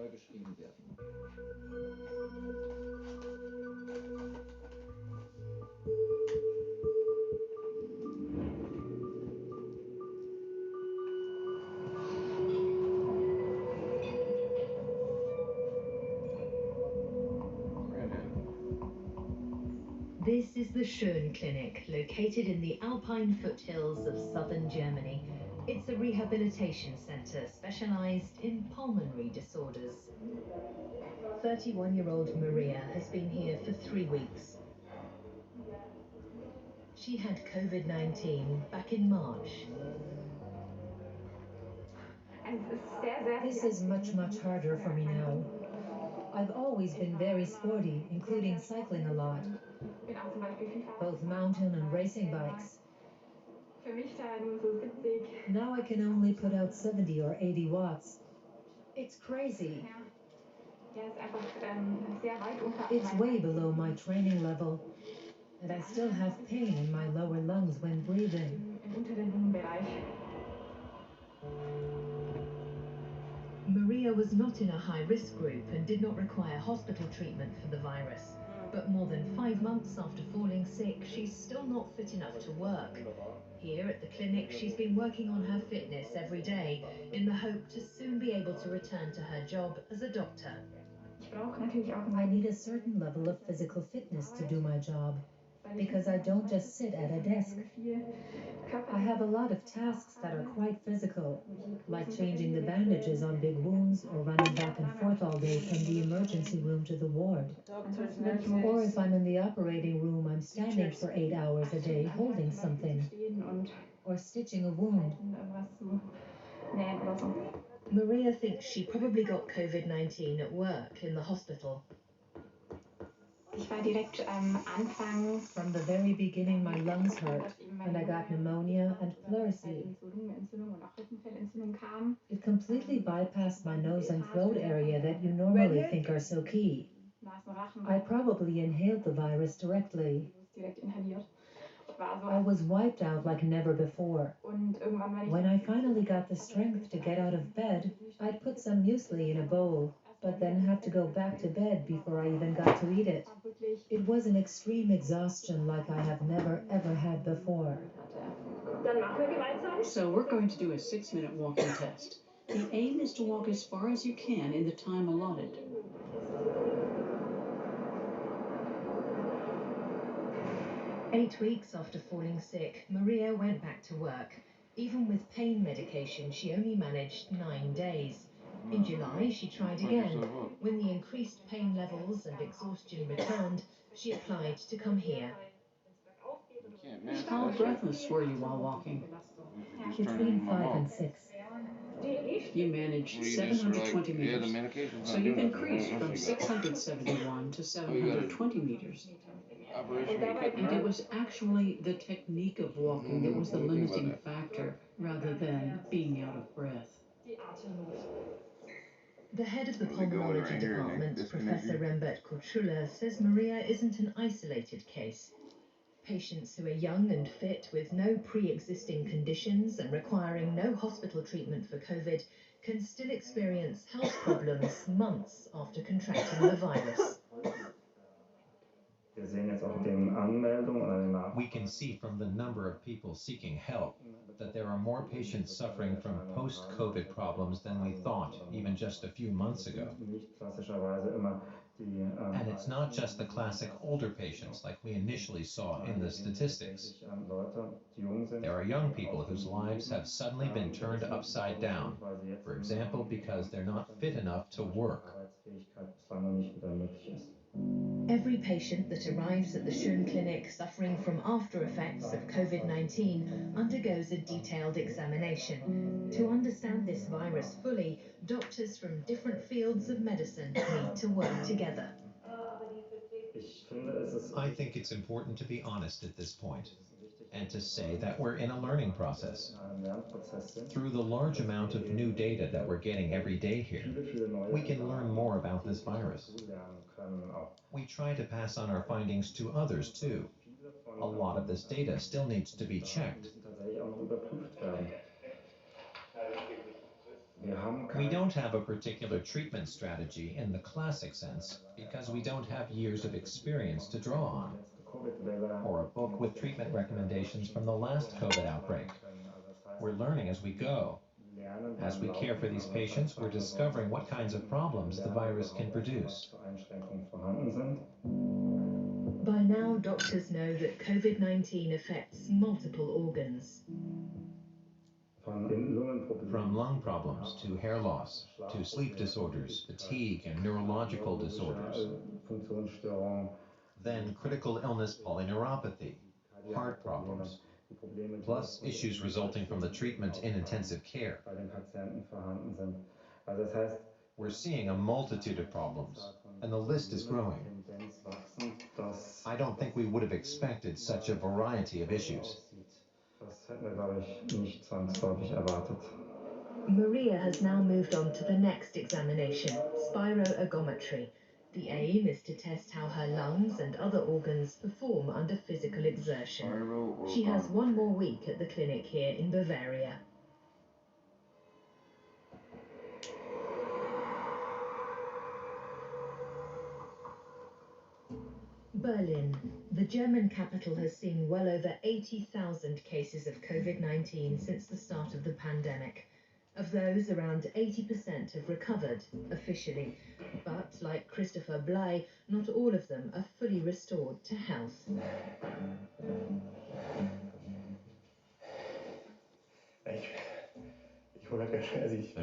S6: This is the Schön Clinic, located in the Alpine foothills of southern Germany. It's a rehabilitation center specialized in pulmonary disorders. 31-year-old Maria has been here for 3 weeks. She had COVID-19 back in March.
S20: This is much, much harder for me now. I've always been very sporty, including cycling a lot. Both mountain and racing bikes. Now I can only put out 70 or 80 watts. It's crazy. It's way below my training level, and I still have pain in my lower lungs when breathing.
S6: Maria was not in a high-risk group and did not require hospital treatment for the virus. But more than 5 months after falling sick, she's still not fit enough to work. Here at the clinic, she's been working on her fitness every day in the hope to soon be able to return to her job as a doctor.
S20: I need a certain level of physical fitness to do my job, because I don't just sit at a desk. I have a lot of tasks that are quite physical, like changing the bandages on big wounds or running back and forth all day from the emergency room to the ward. Or if I'm in the operating room, I'm standing for 8 hours a day holding something, or stitching a wound.
S6: Maria thinks she probably got COVID-19 at work in the hospital.
S20: From the very beginning, my lungs hurt, and I got pneumonia and pleurisy. It completely bypassed my nose and throat area that you normally think are so key. I probably inhaled the virus directly. I was wiped out like never before. When I finally got the strength to get out of bed, I'd put some muesli in a bowl, but then have to go back to bed before I even got to eat it. It was an extreme exhaustion like I have never ever had before.
S10: So we're going to do a 6-minute walking test. The aim is to walk as far as you can in the time allotted.
S6: Eight weeks after falling sick, Maria went back to work. Even with pain medication, she only managed 9 days. In July, she tried again. When the increased pain levels and exhaustion returned, she applied to come here.
S10: How breathless were you while walking?
S20: Between 5 and 6.
S10: You managed 720 meters. So you've increased from 671 to 720 meters. And it was actually the technique of walking that was the limiting factor, rather than being out of breath.
S6: The head of the pulmonology department, Professor Rembert Kutschula, says Maria isn't an isolated case. Patients who are young and fit with no pre-existing conditions and requiring no hospital treatment for COVID can still experience health problems months after contracting the virus.
S24: We can see from the number of people seeking help that there are more patients suffering from post-COVID problems than we thought even just a few months ago. And it's not just the classic older patients like we initially saw in the statistics. There are young people whose lives have suddenly been turned upside down, for example, because they're not fit enough to work.
S6: Every patient that arrives at the Schön Clinic suffering from after effects of COVID-19 undergoes a detailed examination. To understand this virus fully, doctors from different fields of medicine need to work together.
S24: I think it's important to be honest at this point and to say that we're in a learning process. Through the large amount of new data that we're getting every day here, we can learn more about this virus. We try to pass on our findings to others too. A lot of this data still needs to be checked. We don't have a particular treatment strategy in the classic sense because we don't have years of experience to draw on, or a book with treatment recommendations from the last COVID outbreak. We're learning as we go. As we care for these patients, we're discovering what kinds of problems the virus can produce.
S6: By now, doctors know that COVID-19 affects multiple organs.
S24: From lung problems to hair loss, to sleep disorders, fatigue, and neurological disorders. Then critical illness polyneuropathy, heart problems, plus issues resulting from the treatment in intensive care. We're seeing a multitude of problems, and the list is growing. I don't think we would have expected such a variety of issues.
S6: Maria has now moved on to the next examination, spiroergometry. The aim is to test how her lungs and other organs perform under physical exertion. She has 1 more week at the clinic here in Bavaria. Berlin. The German capital has seen well over 80,000 cases of COVID-19 since the start of the pandemic. Of those, around 80% have recovered, officially. But, like Christopher Bley, not all of them are fully restored to health.
S18: I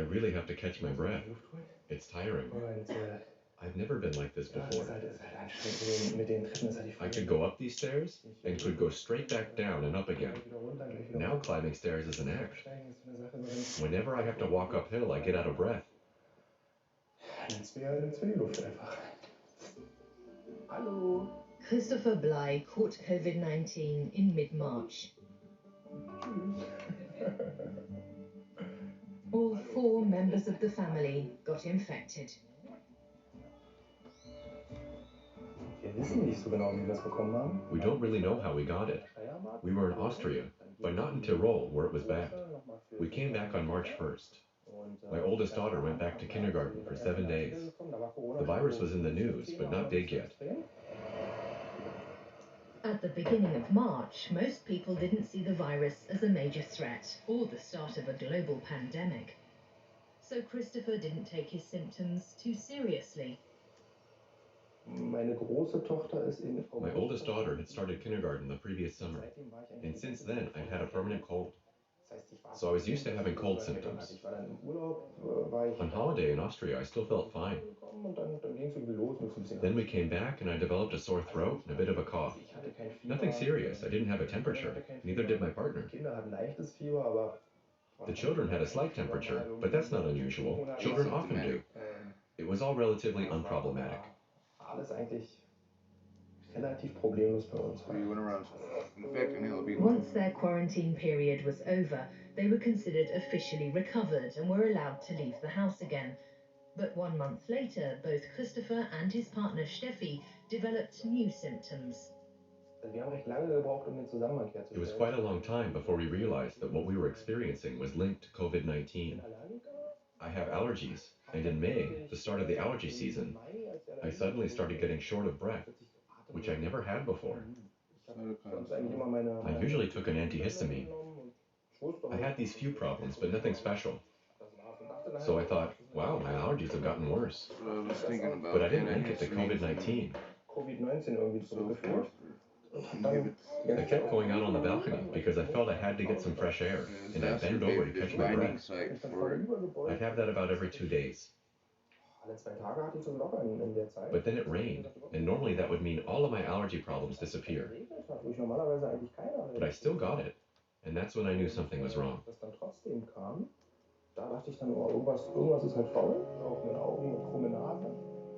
S18: really have to catch my breath. It's tiring. I've never been like this before. I could go up these stairs and could go straight back down and up again. Now climbing stairs is an act. Whenever I have to walk uphill, I get out of breath.
S6: Christopher Bley caught COVID-19 in mid-March. All 4 members of the family got infected.
S18: We don't really know how we got it. We were in Austria, but not in Tyrol, where it was bad. We came back on March 1st. My oldest daughter went back to kindergarten for 7 days. The virus was in the news, but not big yet.
S6: At the beginning of March, most people didn't see the virus as a major threat or the start of a global pandemic. So Christopher didn't take his symptoms too seriously.
S18: My oldest daughter had started kindergarten the previous summer, and since then I'd had a permanent cold. So I was used to having cold symptoms. On holiday in Austria, I still felt fine. Then we came back and I developed a sore throat and a bit of a cough. Nothing serious. I didn't have a temperature. Neither did my partner. The children had a slight temperature, but that's not unusual. Children often do. It was all relatively unproblematic.
S6: Once their quarantine period was over, they were considered officially recovered and were allowed to leave the house again. But 1 month later, both Christopher and his partner Steffi developed new symptoms.
S18: It was quite a long time before we realized that what we were experiencing was linked to COVID-19. I have allergies, and in May, the start of the allergy season, I suddenly started getting short of breath, which I never had before. I usually took an antihistamine. I had these few problems, but nothing special. So I thought, wow, my allergies have gotten worse. But I didn't link it to COVID-19. I kept going out on the balcony because I felt I had to get some fresh air, and I'd bend over to catch my breath. I'd have that about every 2 days. But then it rained, and normally that would mean all of my allergy problems disappear. But I still got it, and that's when I knew something was wrong.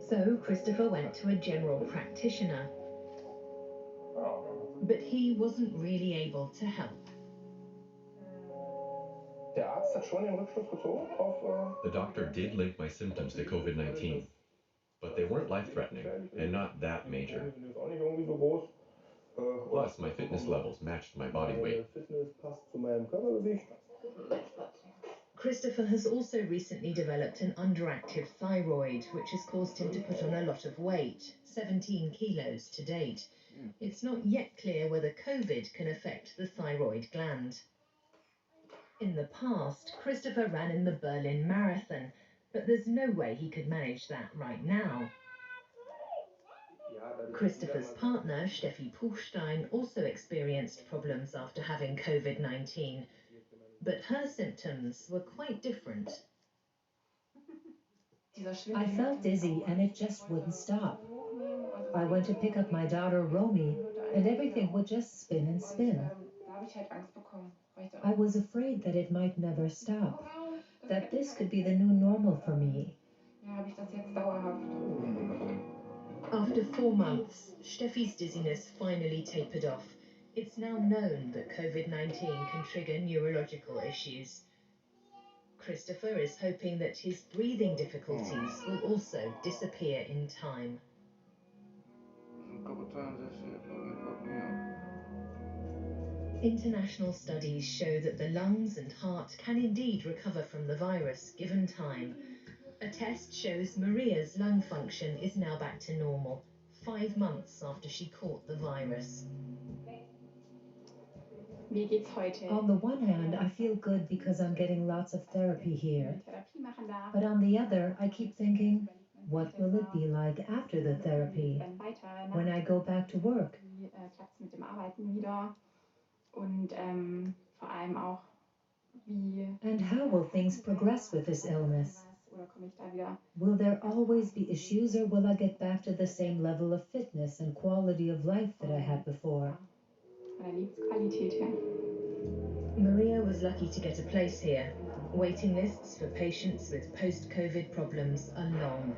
S6: So Christopher went to a general practitioner. But he wasn't really able to help.
S18: The doctor did link my symptoms to COVID-19, but they weren't life-threatening and not that major. Plus, my fitness levels matched my body weight.
S6: Christopher has also recently developed an underactive thyroid, which has caused him to put on a lot of weight, 17 kilos to date. It's not yet clear whether COVID can affect the thyroid gland. In the past, Christopher ran in the Berlin Marathon, but there's no way he could manage that right now. Christopher's partner, Steffi Puchstein, also experienced problems after having COVID-19, but her symptoms were quite different.
S20: I felt dizzy and it just wouldn't stop. I went to pick up my daughter Romy, and everything would just spin and spin. I was afraid that it might never stop, that this could be the new normal for me.
S6: After 4 months, Steffi's dizziness finally tapered off. It's now known that COVID-19 can trigger neurological issues. Christopher is hoping that his breathing difficulties will also disappear in time. International studies show that the lungs and heart can indeed recover from the virus given time. A test shows Maria's lung function is now back to normal, 5 months after she caught the virus.
S20: On the one hand, I feel good because I'm getting lots of therapy here. But on the other, I keep thinking, what will it be like after the therapy? When I go back to work? And how will things progress with this illness? Will there always be issues, or will I get back to the same level of fitness and quality of life that I had before?
S6: Maria was lucky to get a place here. Waiting lists for patients with post-COVID problems are long.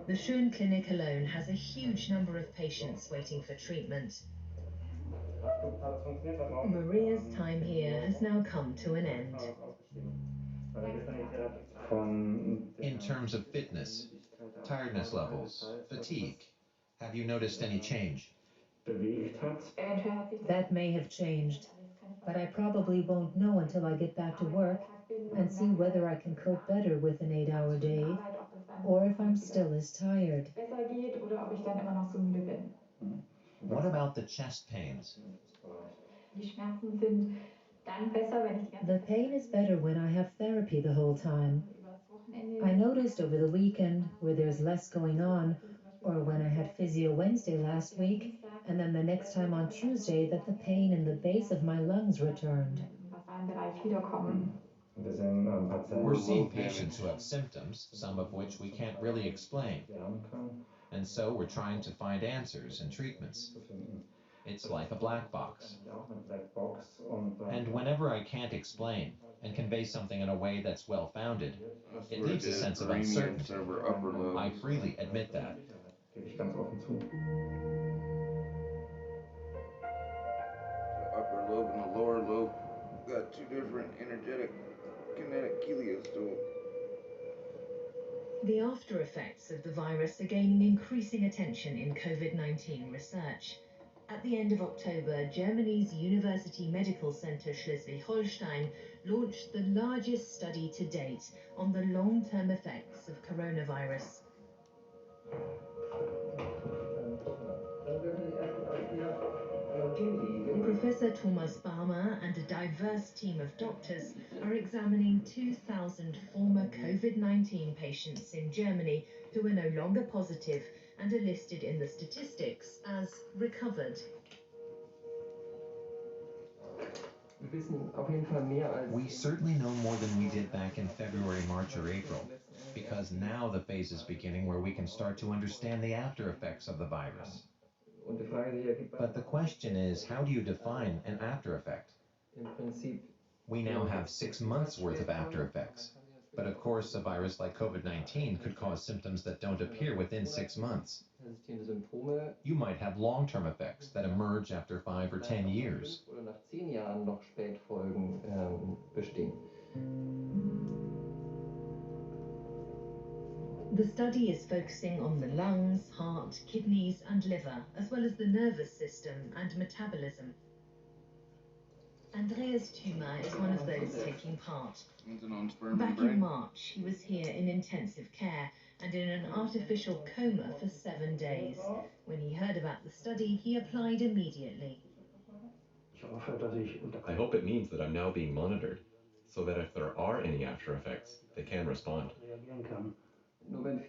S6: The Schön Clinic alone has a huge number of patients waiting for treatment. Maria's time here has now come to an end.
S24: In terms of fitness, tiredness levels, fatigue, Have you noticed any change?
S6: That may have changed, but I probably won't know until I get back to work and see whether I can cope better with an 8-hour day or if I'm still as tired.
S24: What about the chest pains?
S6: The pain is better when I have therapy the whole time. I noticed over the weekend where there's less going on, or when I had physio Wednesday last week, and then the next time on Tuesday that the pain in the base of my lungs returned.
S24: We're seeing patients who have symptoms, some of which we can't really explain. And so we're trying to find answers and treatments. It's like a black box. And whenever I can't explain and convey something in a way that's well-founded, it leaves a sense of uncertainty. I freely admit that.
S1: The upper lobe and the lower lobe got two different energetic kinetic kilias to them.
S6: The after effects of the virus are gaining increasing attention in COVID-19 research. At the end of October, Germany's University Medical Center Schleswig-Holstein launched the largest study to date on the long-term effects of coronavirus. Professor Thomas Barmer and a diverse team of doctors are examining 2,000 former COVID-19 patients in Germany who are no longer positive and are listed in the statistics as recovered.
S24: We certainly know more than we did back in February, March, or April, because now the phase is beginning where we can start to understand the after effects of the virus. But the question is, how do you define an after effect? We now have 6 months worth of after effects. But of course, a virus like COVID-19 could cause symptoms that don't appear within 6 months. You might have long-term effects that emerge after 5 or 10 years.
S6: The study is focusing on the lungs, heart, kidneys and liver, as well as the nervous system and metabolism. Andreas Thümer is one of those taking part. Back in March, he was here in intensive care and in an artificial coma for 7 days. When he heard about the study, he applied immediately.
S18: I hope it means that I'm now being monitored, so that if there are any after effects, they can respond.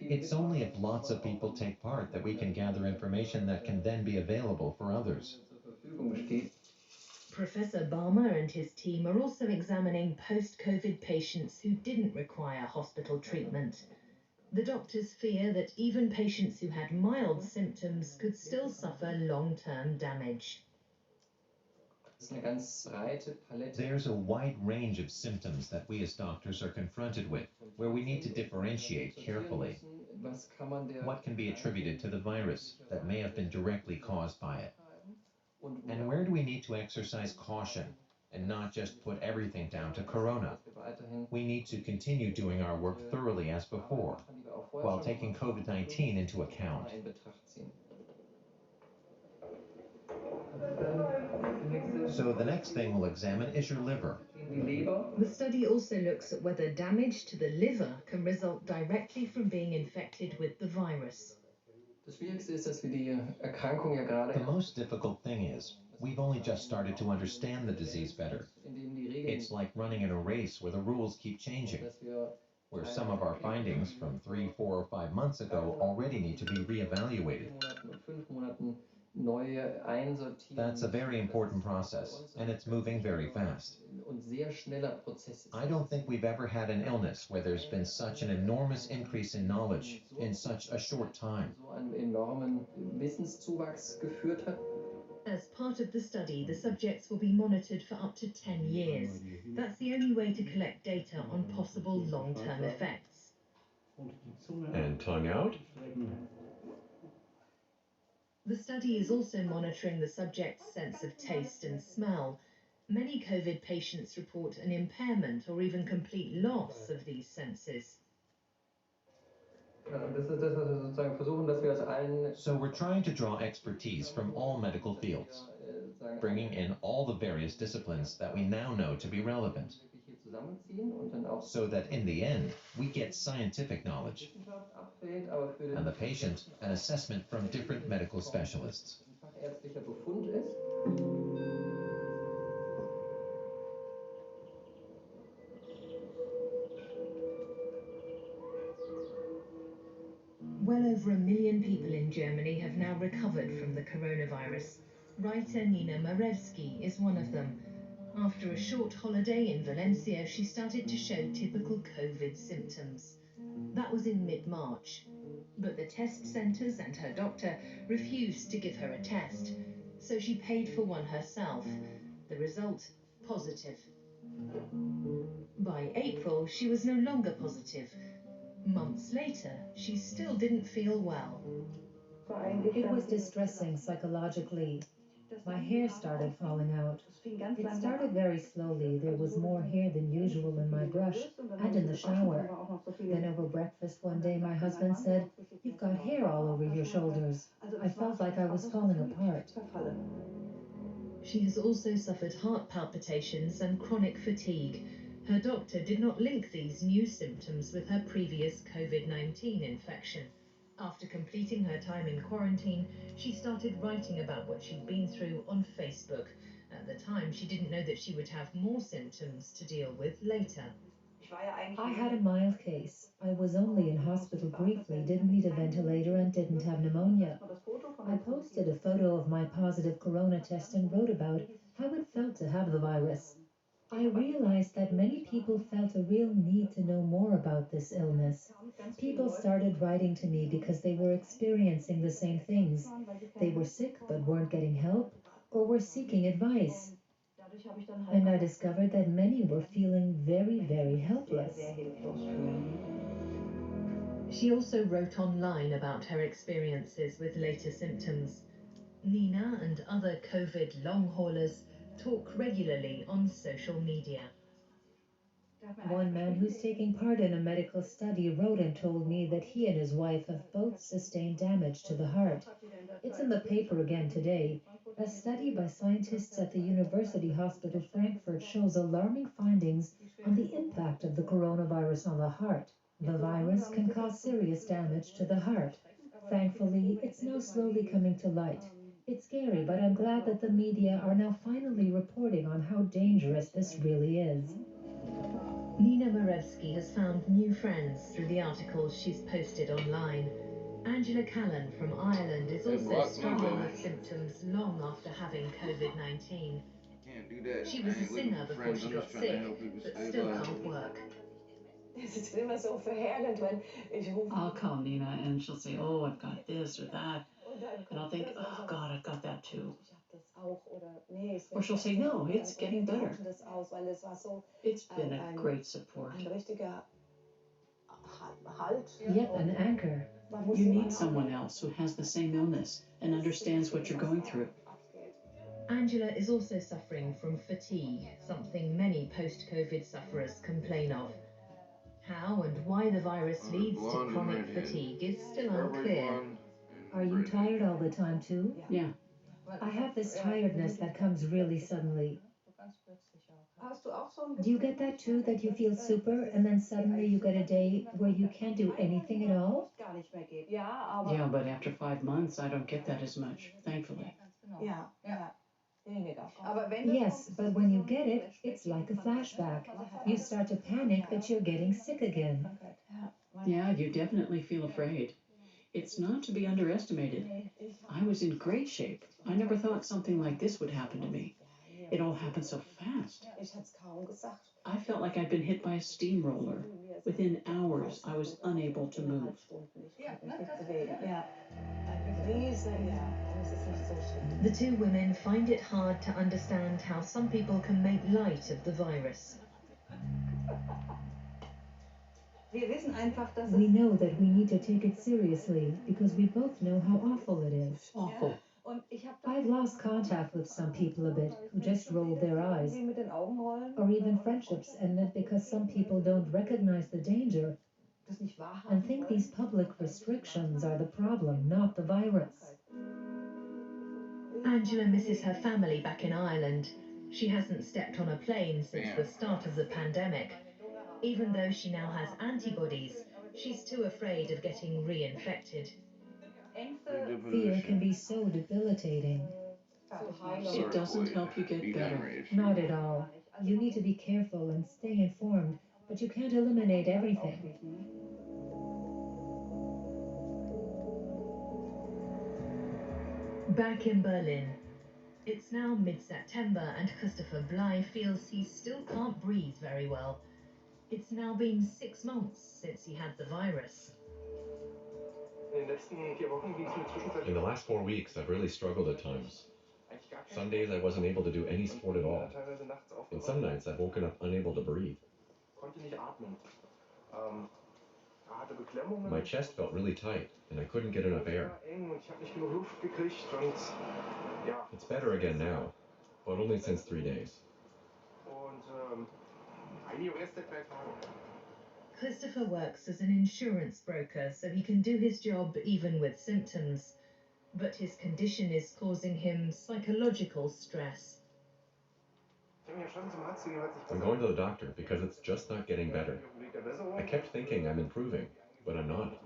S24: It's only if lots of people take part that we can gather information that can then be available for others.
S6: Professor Barmer and his team are also examining post-COVID patients who didn't require hospital treatment. The doctors fear that even patients who had mild symptoms could still suffer long-term damage.
S24: There's a wide range of symptoms that we as doctors are confronted with, where we need to differentiate carefully. What can be attributed to the virus that may have been directly caused by it? And where do we need to exercise caution and not just put everything down to corona? We need to continue doing our work thoroughly as before, while taking COVID-19 into account. So the next thing we'll examine is your liver.
S6: The study also looks at whether damage to the liver can result directly from being infected with the virus.
S24: The most difficult thing is, we've only just started to understand the disease better. It's like running in a race where the rules keep changing, where some of our findings from 3, 4, or 5 months ago already need to be reevaluated. That's a very important process, and it's moving very fast. I don't think we've ever had an illness where there's been such an enormous increase in knowledge in such a short time.
S6: As part of the study, the subjects will be monitored for up to 10 years. That's the only way to collect data on possible long-term effects.
S18: And tongue out?
S6: The study is also monitoring the subject's sense of taste and smell. Many COVID patients report an impairment or even complete loss of these senses.
S24: So we're trying to draw expertise from all medical fields, bringing in all the various disciplines that we now know to be relevant, so that in the end, we get scientific knowledge, and the patient an assessment from different medical specialists.
S6: Well over 1 million people in Germany have now recovered from the coronavirus. Writer Nina Marevsky is one of them. After a short holiday in Valencia, she started to show typical COVID symptoms. That was in mid-March. But the test centres and her doctor refused to give her a test, so she paid for one herself. The result, positive. By April, she was no longer positive. Months later, she still didn't feel well.
S20: It was distressing psychologically. My hair started falling out. It started very slowly. There was more hair than usual in my brush and in the shower. Then over breakfast one day, my husband said, "You've got hair all over your shoulders." I felt like I was falling apart.
S6: She has also suffered heart palpitations and chronic fatigue. Her doctor did not link these new symptoms with her previous COVID-19 infection. After completing her time in quarantine, she started writing about what she'd been through on Facebook. At the time, she didn't know that she would have more symptoms to deal with later.
S20: I had a mild case. I was only in hospital briefly, didn't need a ventilator, and didn't have pneumonia. I posted a photo of my positive corona test and wrote about how it felt to have the virus. I realized that many people felt a real need to know more about this illness. People started writing to me because they were experiencing the same things. They were sick but weren't getting help, or were seeking advice. And I discovered that many were feeling very, very helpless.
S6: She also wrote online about her experiences with later symptoms. Nina and other COVID long haulers talk regularly on social media.
S20: One man who's taking part in a medical study wrote and told me that he and his wife have both sustained damage to the heart. It's in the paper again today. A study by scientists at the University Hospital Frankfurt shows alarming findings on the impact of the coronavirus on the heart. The virus can cause serious damage to the heart. Thankfully, it's now slowly coming to light. It's scary, but I'm glad that the media are now finally reporting on how dangerous this really is.
S6: Nina Marevsky has found new friends through the articles she's posted online. Angela Callan from Ireland is also struggling with symptoms long after having COVID-19. She was a singer before she got sick, but still can't work.
S10: I'll call Nina and she'll say, "Oh, I've got this or that." And I'll think, "Oh, God, I've got that too." Or she'll say, "No, it's getting better." It's been a great support.
S20: Yet an anchor.
S10: You need someone else who has the same illness and understands what you're going through.
S6: Angela is also suffering from fatigue, something many post-COVID sufferers complain of. How and why the virus leads to chronic fatigue is still unclear.
S20: Are you tired all the time too?
S10: Yeah.
S20: I have this tiredness that comes really suddenly. Do you get that too, that you feel super and then suddenly you get a day where you can't do anything at all?
S10: Yeah, but after 5 months, I don't get that as much, thankfully.
S20: Yes, but when you get it, it's like a flashback. You start to panic that you're getting sick again.
S10: Yeah, you definitely feel afraid. It's not to be underestimated. I was in great shape. I never thought something like this would happen to me. It all happened so fast. I felt like I'd been hit by a steamroller. Within hours, I was unable to move.
S6: The two women find it hard to understand how some people can make light of the virus.
S20: We know that we need to take it seriously because we both know how awful it is.
S10: Awful.
S20: I've lost contact with some people a bit who just rolled their eyes, or even friendships ended because some people don't recognize the danger. and think these public restrictions are the problem, not the virus.
S6: Angela misses her family back in Ireland. She hasn't stepped on a plane since the start of the pandemic. Even though she now has antibodies, she's too afraid of getting reinfected.
S20: Fear can be so debilitating.
S10: It doesn't help you get better.
S20: Not at all. You need to be careful and stay informed, but you can't eliminate everything.
S6: Back in Berlin. It's now mid-September and Christopher Bly feels he still can't breathe very well. It's now been 6 months since he had the virus.
S18: In the last 4 weeks, I've really struggled at times. Some days I wasn't able to do any sport at all. And some nights I've woken up unable to breathe. My chest felt really tight, and I couldn't get enough air. It's better again now, but only since 3 days.
S6: Christopher works as an insurance broker, so he can do his job even with symptoms. But his condition is causing him psychological stress.
S18: I'm going to the doctor because it's just not getting better. I kept thinking I'm improving, but I'm not.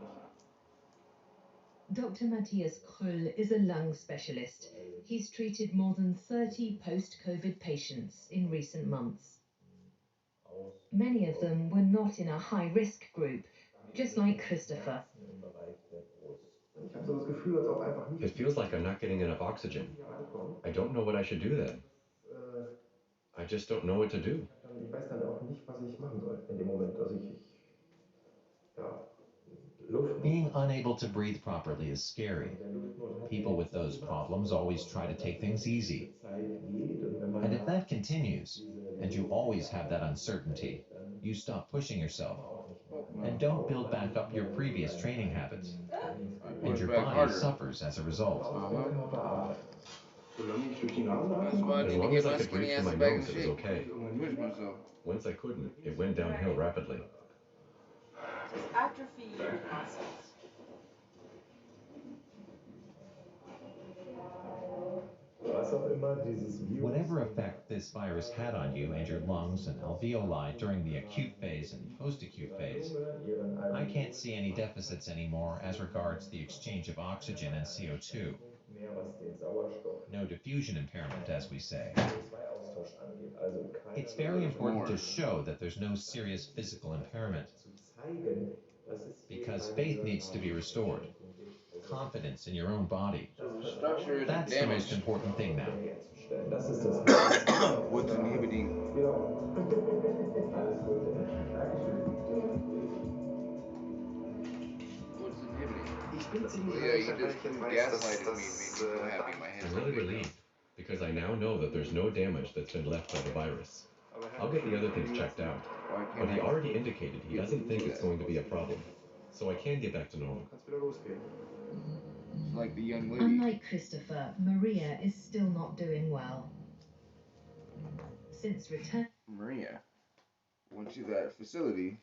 S6: Dr. Matthias Kröll is a lung specialist. He's treated more than 30 post-COVID patients in recent months. Many of them were not in a high-risk group, just like Christopher.
S18: It feels like I'm not getting enough oxygen. I don't know what I should do then. I just don't know what to do.
S24: Being unable to breathe properly is scary. People with those problems always try to take things easy. And if that continues, and you always have that uncertainty, you stop pushing yourself. And don't build back up your previous training habits. And your body suffers as a result.
S1: That's why I need to get my skinny ass back in shape.
S18: It was okay. Once I couldn't, it went downhill rapidly.
S4: Atrophy process.
S24: Whatever effect this virus had on you and your lungs and alveoli during the acute phase and post-acute phase, I can't see any deficits anymore as regards the exchange of oxygen and CO2. No diffusion impairment, as we say. It's very important to show that there's no serious physical impairment, because faith needs to be restored. Confidence in your own body. That's the most important thing now.
S1: What's inhibiting? What's inhibiting? Well, yeah, you just gaslighted me, made me so happy. My head's
S18: I'm really relieved, because I now know that there's no damage that's been left by the virus. I'll get the other things checked out, but he already indicated he doesn't think it's going to be a problem, so I can get back to normal.
S1: Like the young lady.
S6: Unlike Christopher, Maria is still not doing well. Since return...
S1: Maria went to that facility,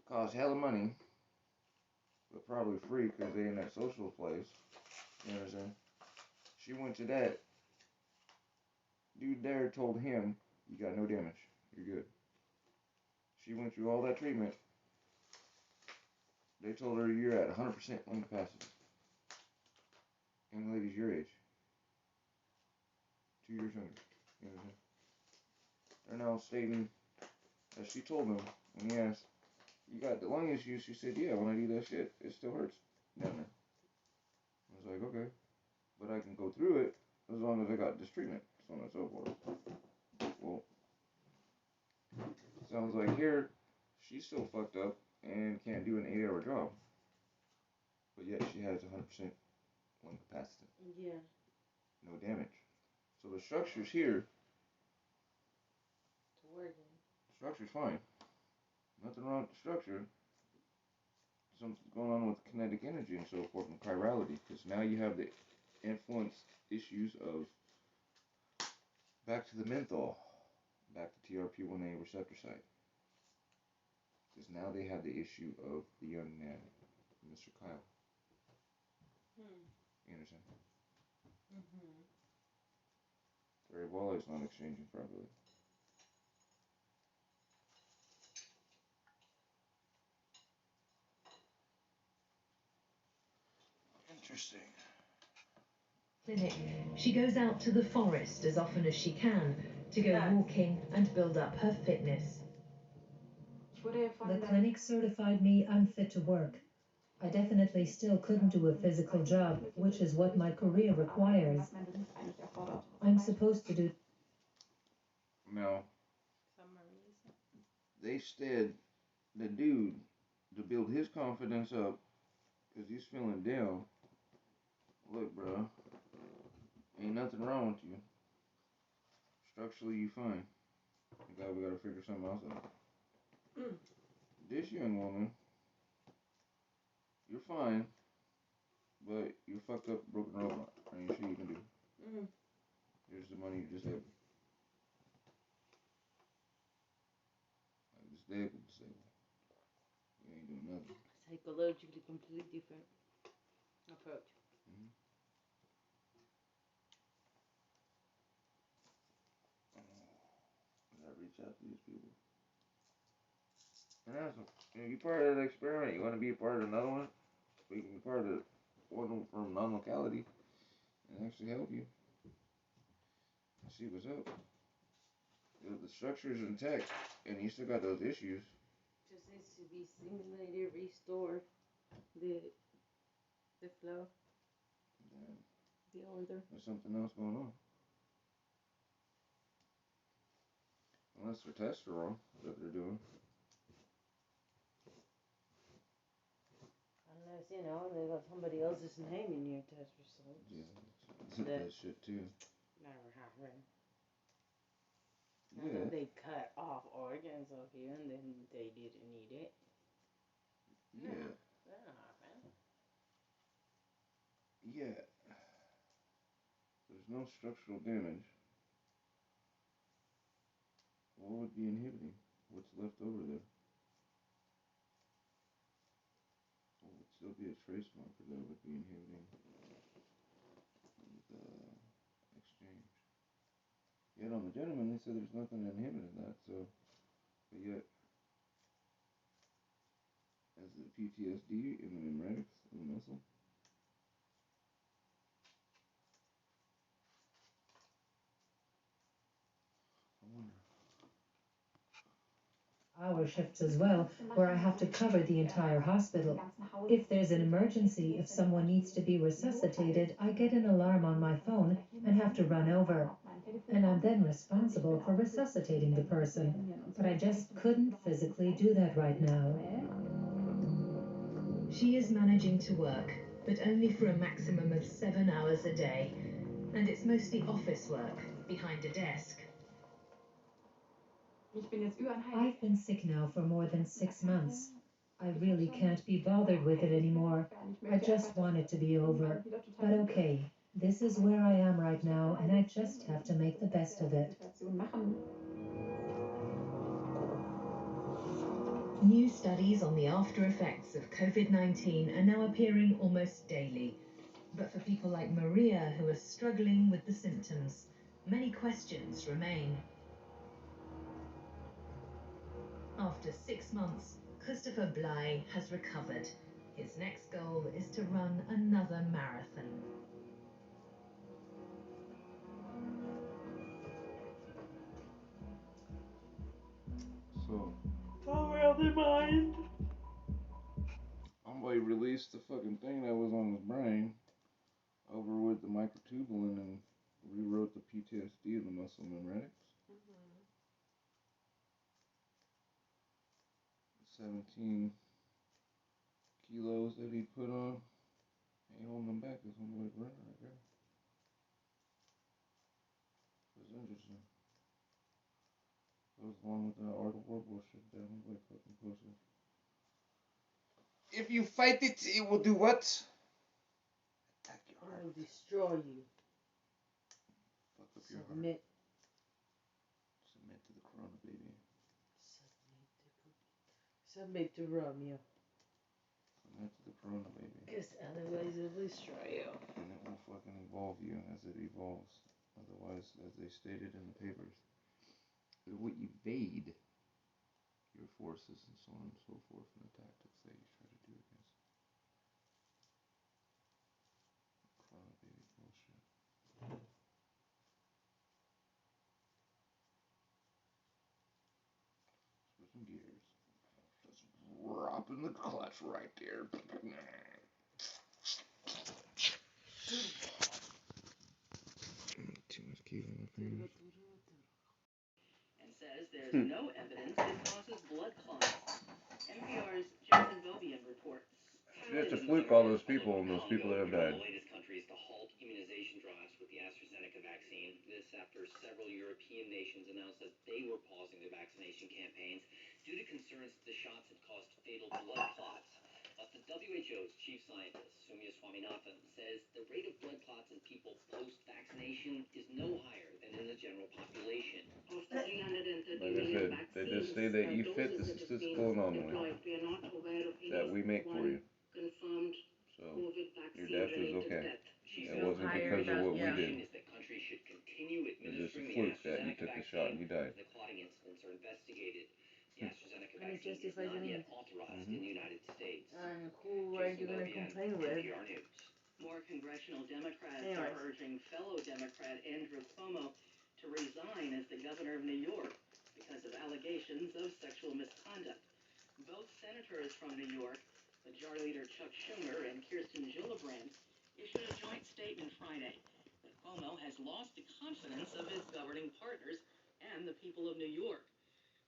S1: cost hella money, but probably free because they in that social place. You understand? She went to that. Dude there told him, you got no damage. You're good. She went through all that treatment. They told her you're at 100% lung capacity. Young lady's your age. 2 years younger. You know what I'm saying? They're now stating that she told him when he asked, you got the lung issues? She said, yeah, when I do that shit, it still hurts down there. I was like, okay. But I can go through it as long as I got this treatment, so on and so forth. Well, sounds like here, she's still fucked up and can't do an 8-hour job. But yet she has 100% lung capacity.
S4: Yeah.
S1: No damage. So the structure's here.
S4: It's working.
S1: The structure's fine. Nothing wrong with the structure. Something's going on with kinetic energy and so forth and chirality, because now you have the influence issues of back to the menthol, back to TRP1A receptor site. Because now they have the issue of the young man, Mr. Kyle. You understand? Their Ebola is not exchanging properly. Interesting.
S6: Clinic. She goes out to the forest as often as she can to go walking and build up her fitness. The clinic certified me unfit to work. I definitely still couldn't do a physical job, which is what my career requires. I'm supposed to do...
S1: Now, they said the dude, to build his confidence up, because he's feeling down, look, bro, ain't nothing wrong with you. Structurally, you fine. We gotta figure something else out. This young woman, you're fine, but you're fucked up, broken robot. Ain't shit you can do. Here's the money you disabled. Like disabled. You ain't doing nothing.
S4: Psychologically, completely different approach.
S1: I gotta reach out to these people. And ask them, you part of that experiment, you want to be a part of another one? We can be part of one from non-locality and actually help you. See what's up. The structure's intact, and you still got those issues.
S4: Just needs to be simulated, restored, the flow, the order.
S1: There's something else going on. Unless they're testosterone that they're doing.
S4: Unless, they got somebody else's name in your test results.
S1: Yeah, that shit too.
S4: Never happened.
S1: Yeah.
S4: They cut off organs of you and then they didn't need it.
S1: Yeah.
S4: No, that don't happen.
S1: Yeah. There's no structural damage. What would be inhibiting? What's left over there? What would still be a trace marker that would be inhibiting the exchange. Yet on the gentleman, they said there's nothing inhibiting that, so, but yet, as the PTSD in the membranics of the muscle. I wonder.
S6: Hour shifts as well, where I have to cover the entire hospital. If there's an emergency, if someone needs to be resuscitated, I get an alarm on my phone and have to run over. And I'm then responsible for resuscitating the person. But I just couldn't physically do that right now. She is managing to work, but only for a maximum of 7 hours a day. And it's mostly office work, behind a desk. I've been sick now for more than 6 months. I really can't be bothered with it anymore. I just want it to be over. But okay, this is where I am right now, and I just have to make the best of it. New studies on the after effects of COVID-19 are now appearing almost daily. But for people like Maria, who are struggling with the symptoms, many questions remain. After 6 months, Christopher Bly has recovered. His next goal is to run another marathon.
S1: So,
S4: power of the mind.
S1: Homeboy released the fucking thing that was on his brain over with the microtubule and rewrote the PTSD of the muscle membranics. 17 kilos that he put on, ain't holding them back. This homeboy's running right there. It's interesting. Goes along with the art of war bullshit. That homeboy fucking pussy. If you fight it, it will do what? Attack your heart.
S4: It will destroy you.
S1: Fuck up your heart. Submit to the corona, baby.
S4: Submit to Romeo.
S1: Submit to the corona, baby.
S4: Because otherwise it'll destroy you.
S1: And it will fucking evolve you as it evolves. Otherwise, as they stated in the papers, it will evade your forces and so on and so forth in the tactics that you try to do against corona, baby bullshit. Switching gears. Just dropping the clutch right there. Too much key in my fingers.
S12: And says there's no evidence it causes blood clots. NPR's Jason Bobian reports.
S1: It's a fluke, all those people and those people that have died.
S14: The latest countries to halt immunization drives with the AstraZeneca vaccine. This after several European nations announced that they were pausing their vaccination campaigns due to concerns that the shots had caused fatal blood clots. But the WHO's chief scientist, Soumya Swaminathan, says the rate of blood clots in people post-vaccination is no higher than in the general population.
S1: Like I said, they just say that you fit the statistical anomaly that we make for you. So your death is okay. It wasn't because of what we did. It's just a fluke that you took the shot and you died.
S14: The clotting incidents are investigated. The AstraZeneca vaccine is not yet authorized in the United States.
S4: And who are you going to complain with?
S14: NPR News.
S12: More congressional Democrats are urging fellow Democrat Andrew Cuomo to resign as the governor of New York because of allegations of sexual misconduct. Both senators from New York, Majority Leader Chuck Schumer and Kirsten Gillibrand, issued a joint statement Friday that Cuomo has lost the confidence of his governing partners and the people of New York.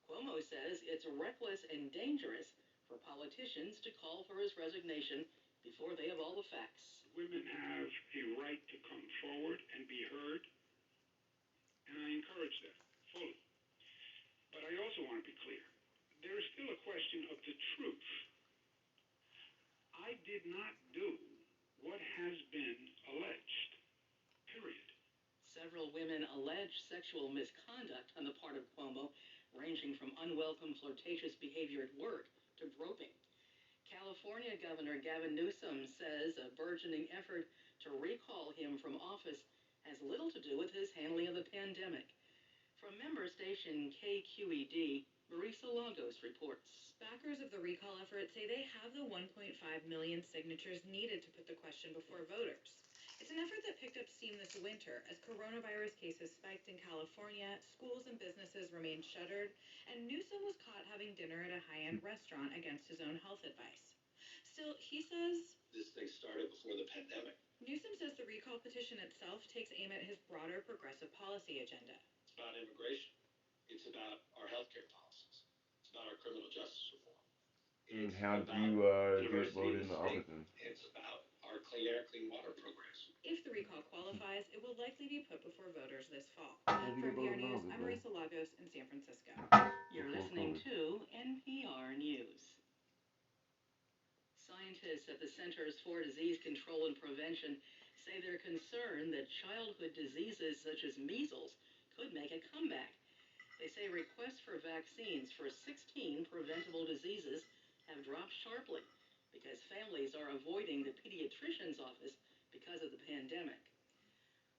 S12: Cuomo says it's reckless and dangerous for politicians to call for his resignation before they have all the facts.
S11: Women have a right to come forward and be heard, and I encourage that fully. But I also want to be clear. There is still a question of the truth. I did not do what has been alleged, period.
S12: Several women allege sexual misconduct on the part of Cuomo, ranging from unwelcome flirtatious behavior at work to groping. California Governor Gavin Newsom says a burgeoning effort to recall him from office has little to do with his handling of the pandemic. From member station KQED, Marisa Lagos reports.
S16: Backers of the recall effort say they have the 1.5 million signatures needed to put the question before voters. It's an effort that picked up steam this winter as coronavirus cases spiked in California, schools and businesses remained shuttered, and Newsom was caught having dinner at a high-end restaurant against his own health advice. Still, he says,
S14: This thing started before the pandemic.
S16: Newsom says the recall petition itself takes aim at his broader progressive policy agenda.
S14: It's about immigration. It's about our healthcare policies. It's about our criminal justice reform.
S1: And how do you get voted in the opposition?
S14: It's about our clean air, clean water programs.
S16: If the recall qualifies, it will likely be put before voters this fall. From NPR News, I'm Marisa Lagos in San Francisco.
S12: You're listening to NPR News. Scientists at the Centers for Disease Control and Prevention say they're concerned that childhood diseases such as measles could make a comeback. They say requests for vaccines for 16 preventable diseases have dropped sharply because families are avoiding the pediatrician's office because of the pandemic.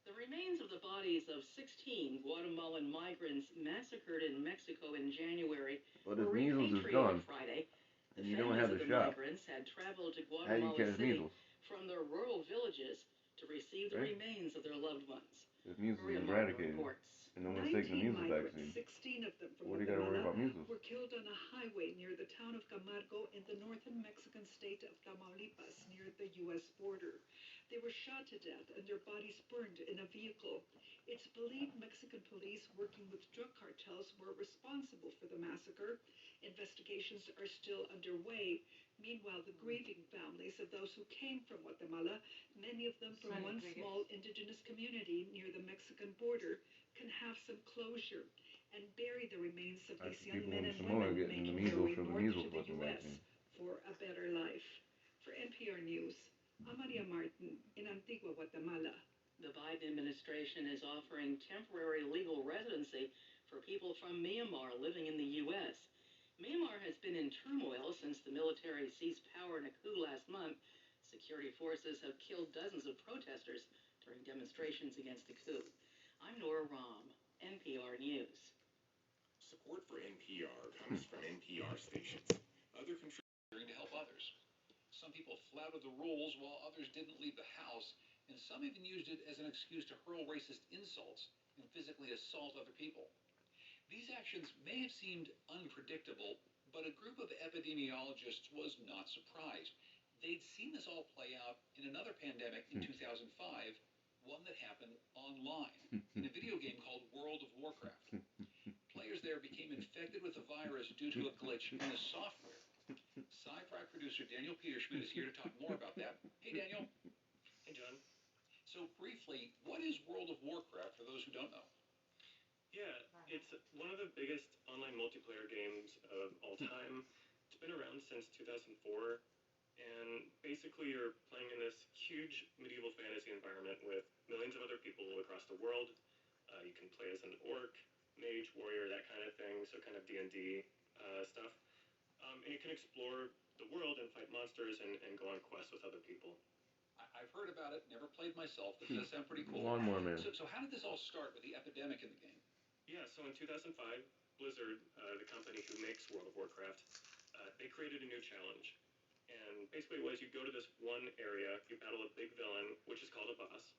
S12: The remains of the bodies of 16 Guatemalan migrants massacred in Mexico in January were repatriated Friday.
S1: And you don't have the shot.
S12: Migrants had traveled to
S1: How do you
S12: Guatemala
S1: catch
S12: City
S1: measles?
S12: from their rural villages to receive the remains of their loved ones.
S1: Because measles is eradicated. And no one's taking the measles vaccine.
S22: 16 of them from
S1: What do you got to worry about measles?
S22: were killed on a highway near the town of Camargo in the northern Mexican state of Tamaulipas near the U.S. border. They were shot to death and their bodies burned in a vehicle. It's believed Mexican police working with drug cartels were responsible for the massacre. Investigations are still underway. Meanwhile, the grieving families of those who came from Guatemala, many of them from one small indigenous community near the Mexican border, can have some closure and bury the remains of these young men and women making their way north to the U.S. for a better life. For NPR News, I'm Maria Martin in Antigua, Guatemala.
S12: The Biden administration is offering temporary legal residency for people from Myanmar living in the U.S.
S2: Myanmar has been in turmoil since the military seized power in a coup last month. Security forces have killed dozens of protesters during demonstrations against the coup. I'm Nora Rahm, NPR News.
S17: Support for NPR comes from NPR stations. Other contributors to help others. Some people flouted the rules while others didn't leave the house, and some even used it as an excuse to hurl racist insults and physically assault other people. These actions may have seemed unpredictable, but a group of epidemiologists was not surprised. They'd seen this all play out in another pandemic in 2005, one that happened online, in a video game called World of Warcraft. Players there became infected with the virus due to a glitch in the software. Sci-Fi producer Daniel Peterschmidt is here to talk more about that. Hey, Daniel.
S19: Hey, John.
S17: So briefly, what is World of Warcraft for those who don't know?
S19: Yeah, it's one of the biggest online multiplayer games of all time. It's been around since 2004, and basically you're playing in this huge medieval fantasy environment with millions of other people across the world. You can play as an orc, mage, warrior, that kind of thing, so kind of D&D stuff. And you can explore the world and fight monsters and go on quests with other people.
S17: I've heard about it, never played myself, but it does sound pretty cool.
S23: Lawnmower Man.
S17: So how did this all start with the epidemic in the game?
S19: Yeah, so in 2005, Blizzard, the company who makes World of Warcraft, they created a new challenge. And basically it was you go to this one area, you battle a big villain, which is called a boss,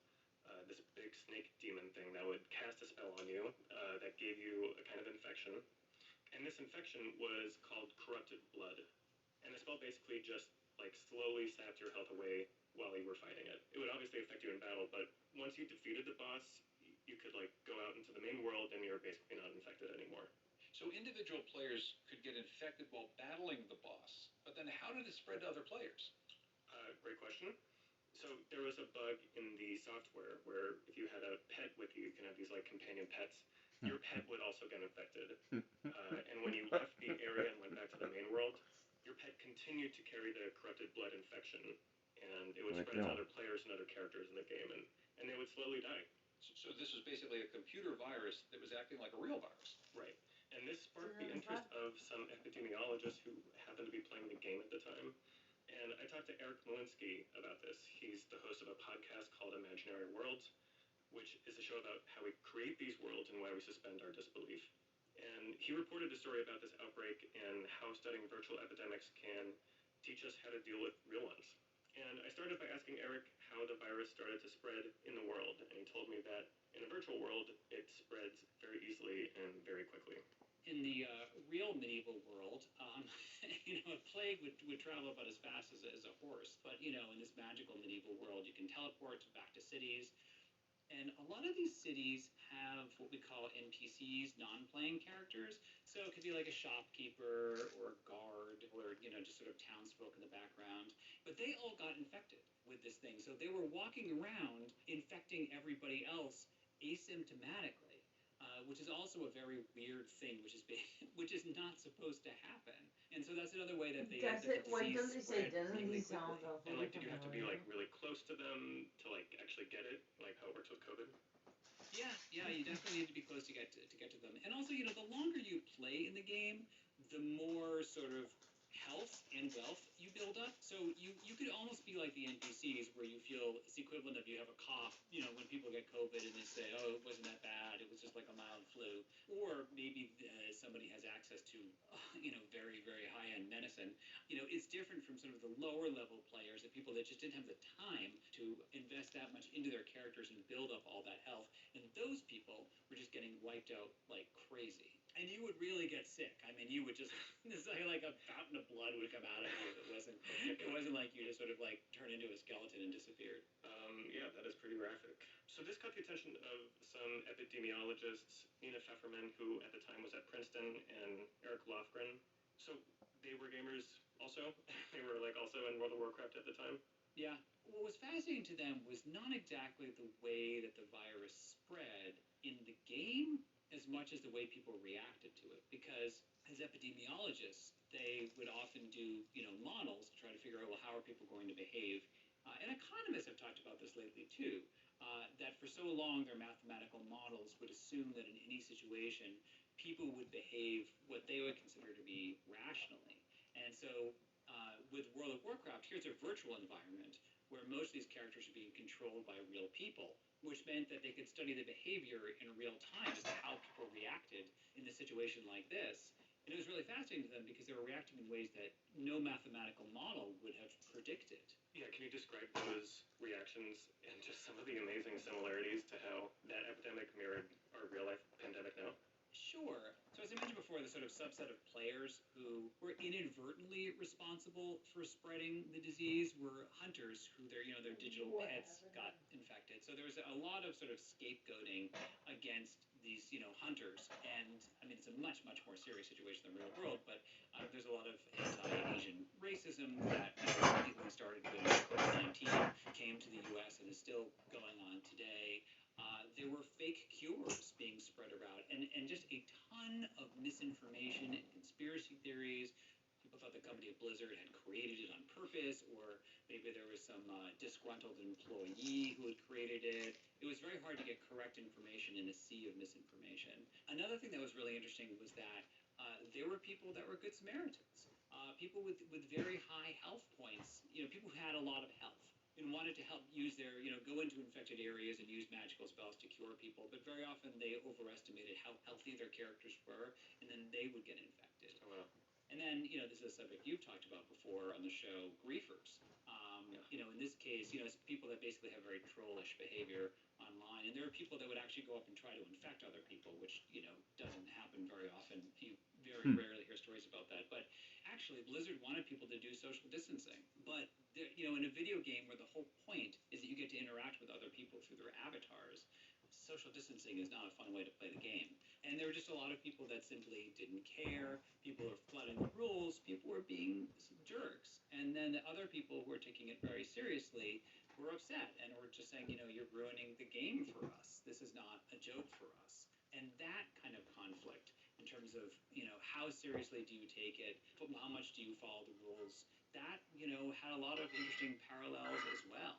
S19: this big snake demon thing that would cast a spell on you that gave you a kind of infection. And this infection was called corrupted blood. And the spell basically just like slowly sapped your health away while you were fighting it. It would obviously affect you in battle, but once you defeated the boss, you could like go out into the main world and you're basically not infected anymore.
S17: So individual players could get infected while battling the boss, but then how did it spread to other players?
S19: Great question. So there was a bug in the software where if you had a pet with you, you can have these like companion pets. Your pet would also get infected. And when you left the area and went back to the main world, your pet continued to carry the corrupted blood infection, and it would spread to other players and other characters in the game, and they would slowly die.
S17: So this was basically a computer virus that was acting like a real virus.
S19: Right. And this sparked the interest of some epidemiologists who happened to be playing the game at the time. And I talked to Eric Molinsky about this. He's the host of a podcast called Imaginary Worlds, which is a show about how we create these worlds and why we suspend our disbelief. And he reported a story about this outbreak and how studying virtual epidemics can teach us how to deal with real ones. And I started by asking Eric how the virus started to spread in the world, and he told me that in a virtual world, it spreads very easily and very quickly.
S2: In the real medieval world, a plague would travel about as fast as a horse. But, in this magical medieval world, you can teleport back to cities. And a lot of these cities have what we call NPCs, non-playing characters. So it could be like a shopkeeper or a guard or, just sort of townsfolk in the background. But they all got infected with this thing. So they were walking around infecting everybody else asymptomatically. Which is also a very weird thing, which is not supposed to happen. And so that's another way that
S4: Why don't they say doesn't
S19: really
S4: it sound
S19: quickly.
S4: awful?
S19: And like, did you have to be like really close to them to like actually get it, like how it works with COVID?
S2: Yeah, you definitely need to be close to get to them. And also, the longer you play in the game, the more sort of health and wealth you build up. So you could almost be like the NPCs, where you feel it's the equivalent of you have a cough, when people get COVID and they say, oh, it wasn't that bad, it was just like a mild flu. Or maybe somebody has access to, very, very high-end medicine. It's different from sort of the lower level players, the people that just didn't have the time to invest that much into their characters and build up all that health. And those people were just getting wiped out like crazy. And you would really get sick. I mean, you would just, it's like a fountain of blood would come out of you. It wasn't like you just sort of like turned into a skeleton and disappeared.
S19: Yeah, that is pretty graphic. So this caught the attention of some epidemiologists, Nina Pfefferman, who at the time was at Princeton, and Eric Lofgren. So they were gamers also. They were like also in World of Warcraft at the time.
S2: Yeah. What was fascinating to them was not exactly the way that the virus spread in the game, as much as the way people reacted to it. Because as epidemiologists, they would often do, models to try to figure out, well, how are people going to behave? And economists have talked about this lately, too, that for so long their mathematical models would assume that in any situation, people would behave what they would consider to be rationally. And so with World of Warcraft, here's a virtual environment where most of these characters are being controlled by real people, which meant that they could study the behavior in real time as to how people reacted in a situation like this. And it was really fascinating to them because they were reacting in ways that no mathematical model would have predicted.
S19: Yeah, can you describe those reactions and just some of the amazing similarities to how that epidemic mirrored our real-life pandemic now?
S2: Sure. So as I mentioned before, the sort of subset of players who were inadvertently responsible for spreading the disease were hunters who their digital pets got infected. So there was a lot of sort of scapegoating against these hunters. And I mean, it's a much, much more serious situation than the real world, but there's a lot of anti-Asian racism that completely started when COVID-19 came to the U.S. and is still going on today. There were fake cures being spread around, and just a ton of misinformation and conspiracy theories. People thought the company of Blizzard had created it on purpose, or maybe there was some disgruntled employee who had created it. It was very hard to get correct information in a sea of misinformation. Another thing that was really interesting was that there were people that were good Samaritans, people with very high health points, people who had a lot of health and wanted to help use their, go into infected areas and use magical spells to cure people, but very often they overestimated how healthy their characters were, and then they would get infected.
S19: Oh, wow.
S2: And then, this is a subject you've talked about before on the show, griefers. In this case, it's people that basically have very trollish behavior online, and there are people that would actually go up and try to infect other people, which, doesn't happen very often. You very rarely hear stories about that. But actually, Blizzard wanted people to do social distancing. But, in a video game where the whole point is that you get to interact with other people through their avatars, social distancing is not a fun way to play the game. And there were just a lot of people that simply didn't care. People were flooding the rules. People were being jerks. And then the other people who were taking it very seriously were upset and were just saying, you're ruining the game for us. This is not a joke for us. And that kind of conflict in terms of, how seriously do you take it? How much do you follow the rules? That, had a lot of interesting parallels as well.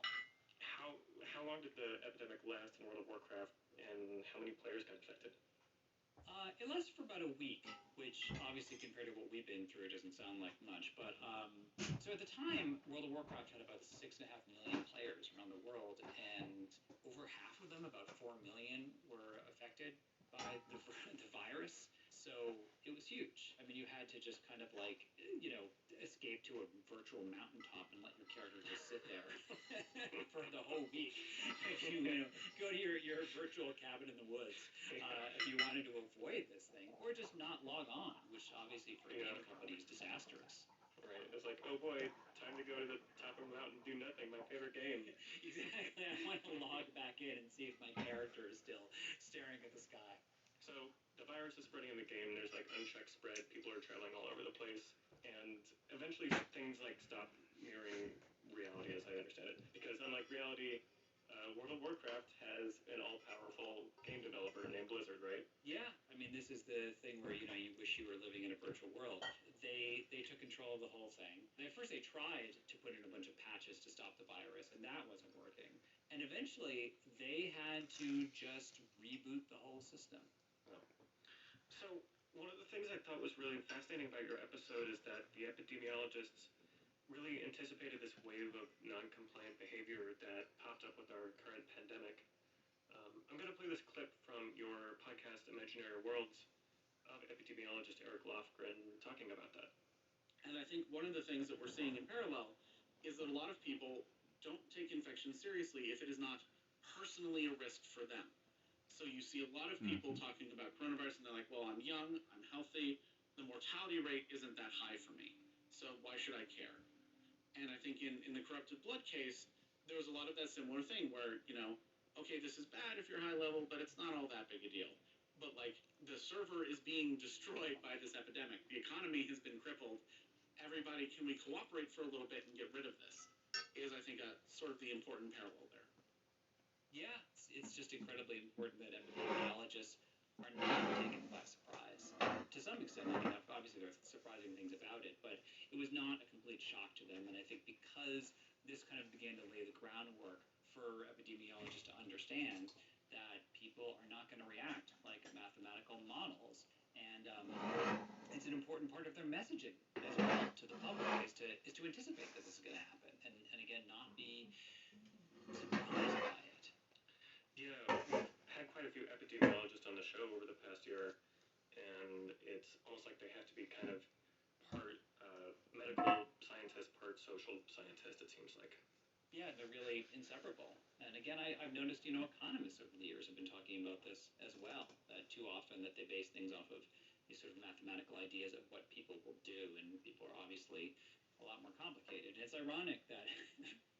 S19: How long did the epidemic last in World of Warcraft, and how many players got infected?
S2: It lasted for about a week, which obviously compared to what we've been through doesn't sound like much. But so at the time, World of Warcraft had about 6.5 million players around the world, and over half of them, about 4 million, were affected by the virus. So it was huge. I mean, you had to just kind of escape to a virtual mountaintop and let your character just sit there for the whole week. If you go to your virtual cabin in the woods, if you wanted to avoid this thing, or just not log on, which obviously for a game company is disastrous.
S19: Right. It was like, oh boy, time to go to the top of a mountain and do nothing, my favorite game.
S2: Exactly. I want to log back in and see if my character is still staring at the sky.
S19: So the virus is spreading in the game. There's unchecked spread. People are traveling all over the place. And eventually things stop mirroring reality as I understand it. Because unlike reality, World of Warcraft has an all-powerful game developer named Blizzard, right?
S2: Yeah. I mean, this is the thing where, you wish you were living in a virtual world. They took control of the whole thing. At first, they tried to put in a bunch of patches to stop the virus, and that wasn't working. And eventually, they had to just reboot the whole system.
S19: So one of the things I thought was really fascinating about your episode is that the epidemiologists really anticipated this wave of non-compliant behavior that popped up with our current pandemic. I'm going to play this clip from your podcast, Imaginary Worlds, of epidemiologist Eric Lofgren talking about that.
S8: And I think one of the things that we're seeing in parallel is that a lot of people don't take infection seriously if it is not personally a risk for them. So you see a lot of people talking about coronavirus, and they're like, well, I'm young, I'm healthy, the mortality rate isn't that high for me, so why should I care? And I think in the corrupted blood case, there was a lot of that similar thing where, okay, this is bad if you're high level, but it's not all that big a deal. But, the server is being destroyed by this epidemic. The economy has been crippled. Everybody, can we cooperate for a little bit and get rid of this? Is, I think, sort of the important parallel there.
S2: Yeah, it's just incredibly important that epidemiologists are not taken by surprise. To some extent, I mean, obviously there are surprising things about it, but it was not a complete shock to them. And I think because this kind of began to lay the groundwork for epidemiologists to understand that people are not going to react like mathematical models, And it's an important part of their messaging as well to the public is to anticipate that this is going to happen and again not be surprised by it.
S19: Yeah, we've had quite a few epidemiologists on the show over the past year, and it's almost like they have to be kind of part medical scientist, part social scientist, it seems like.
S2: Yeah, they're really inseparable. And again, I've noticed, economists over the years have been talking about this as well, that too often that they base things off of these sort of mathematical ideas of what people will do, and people are obviously a lot more complicated. And it's ironic that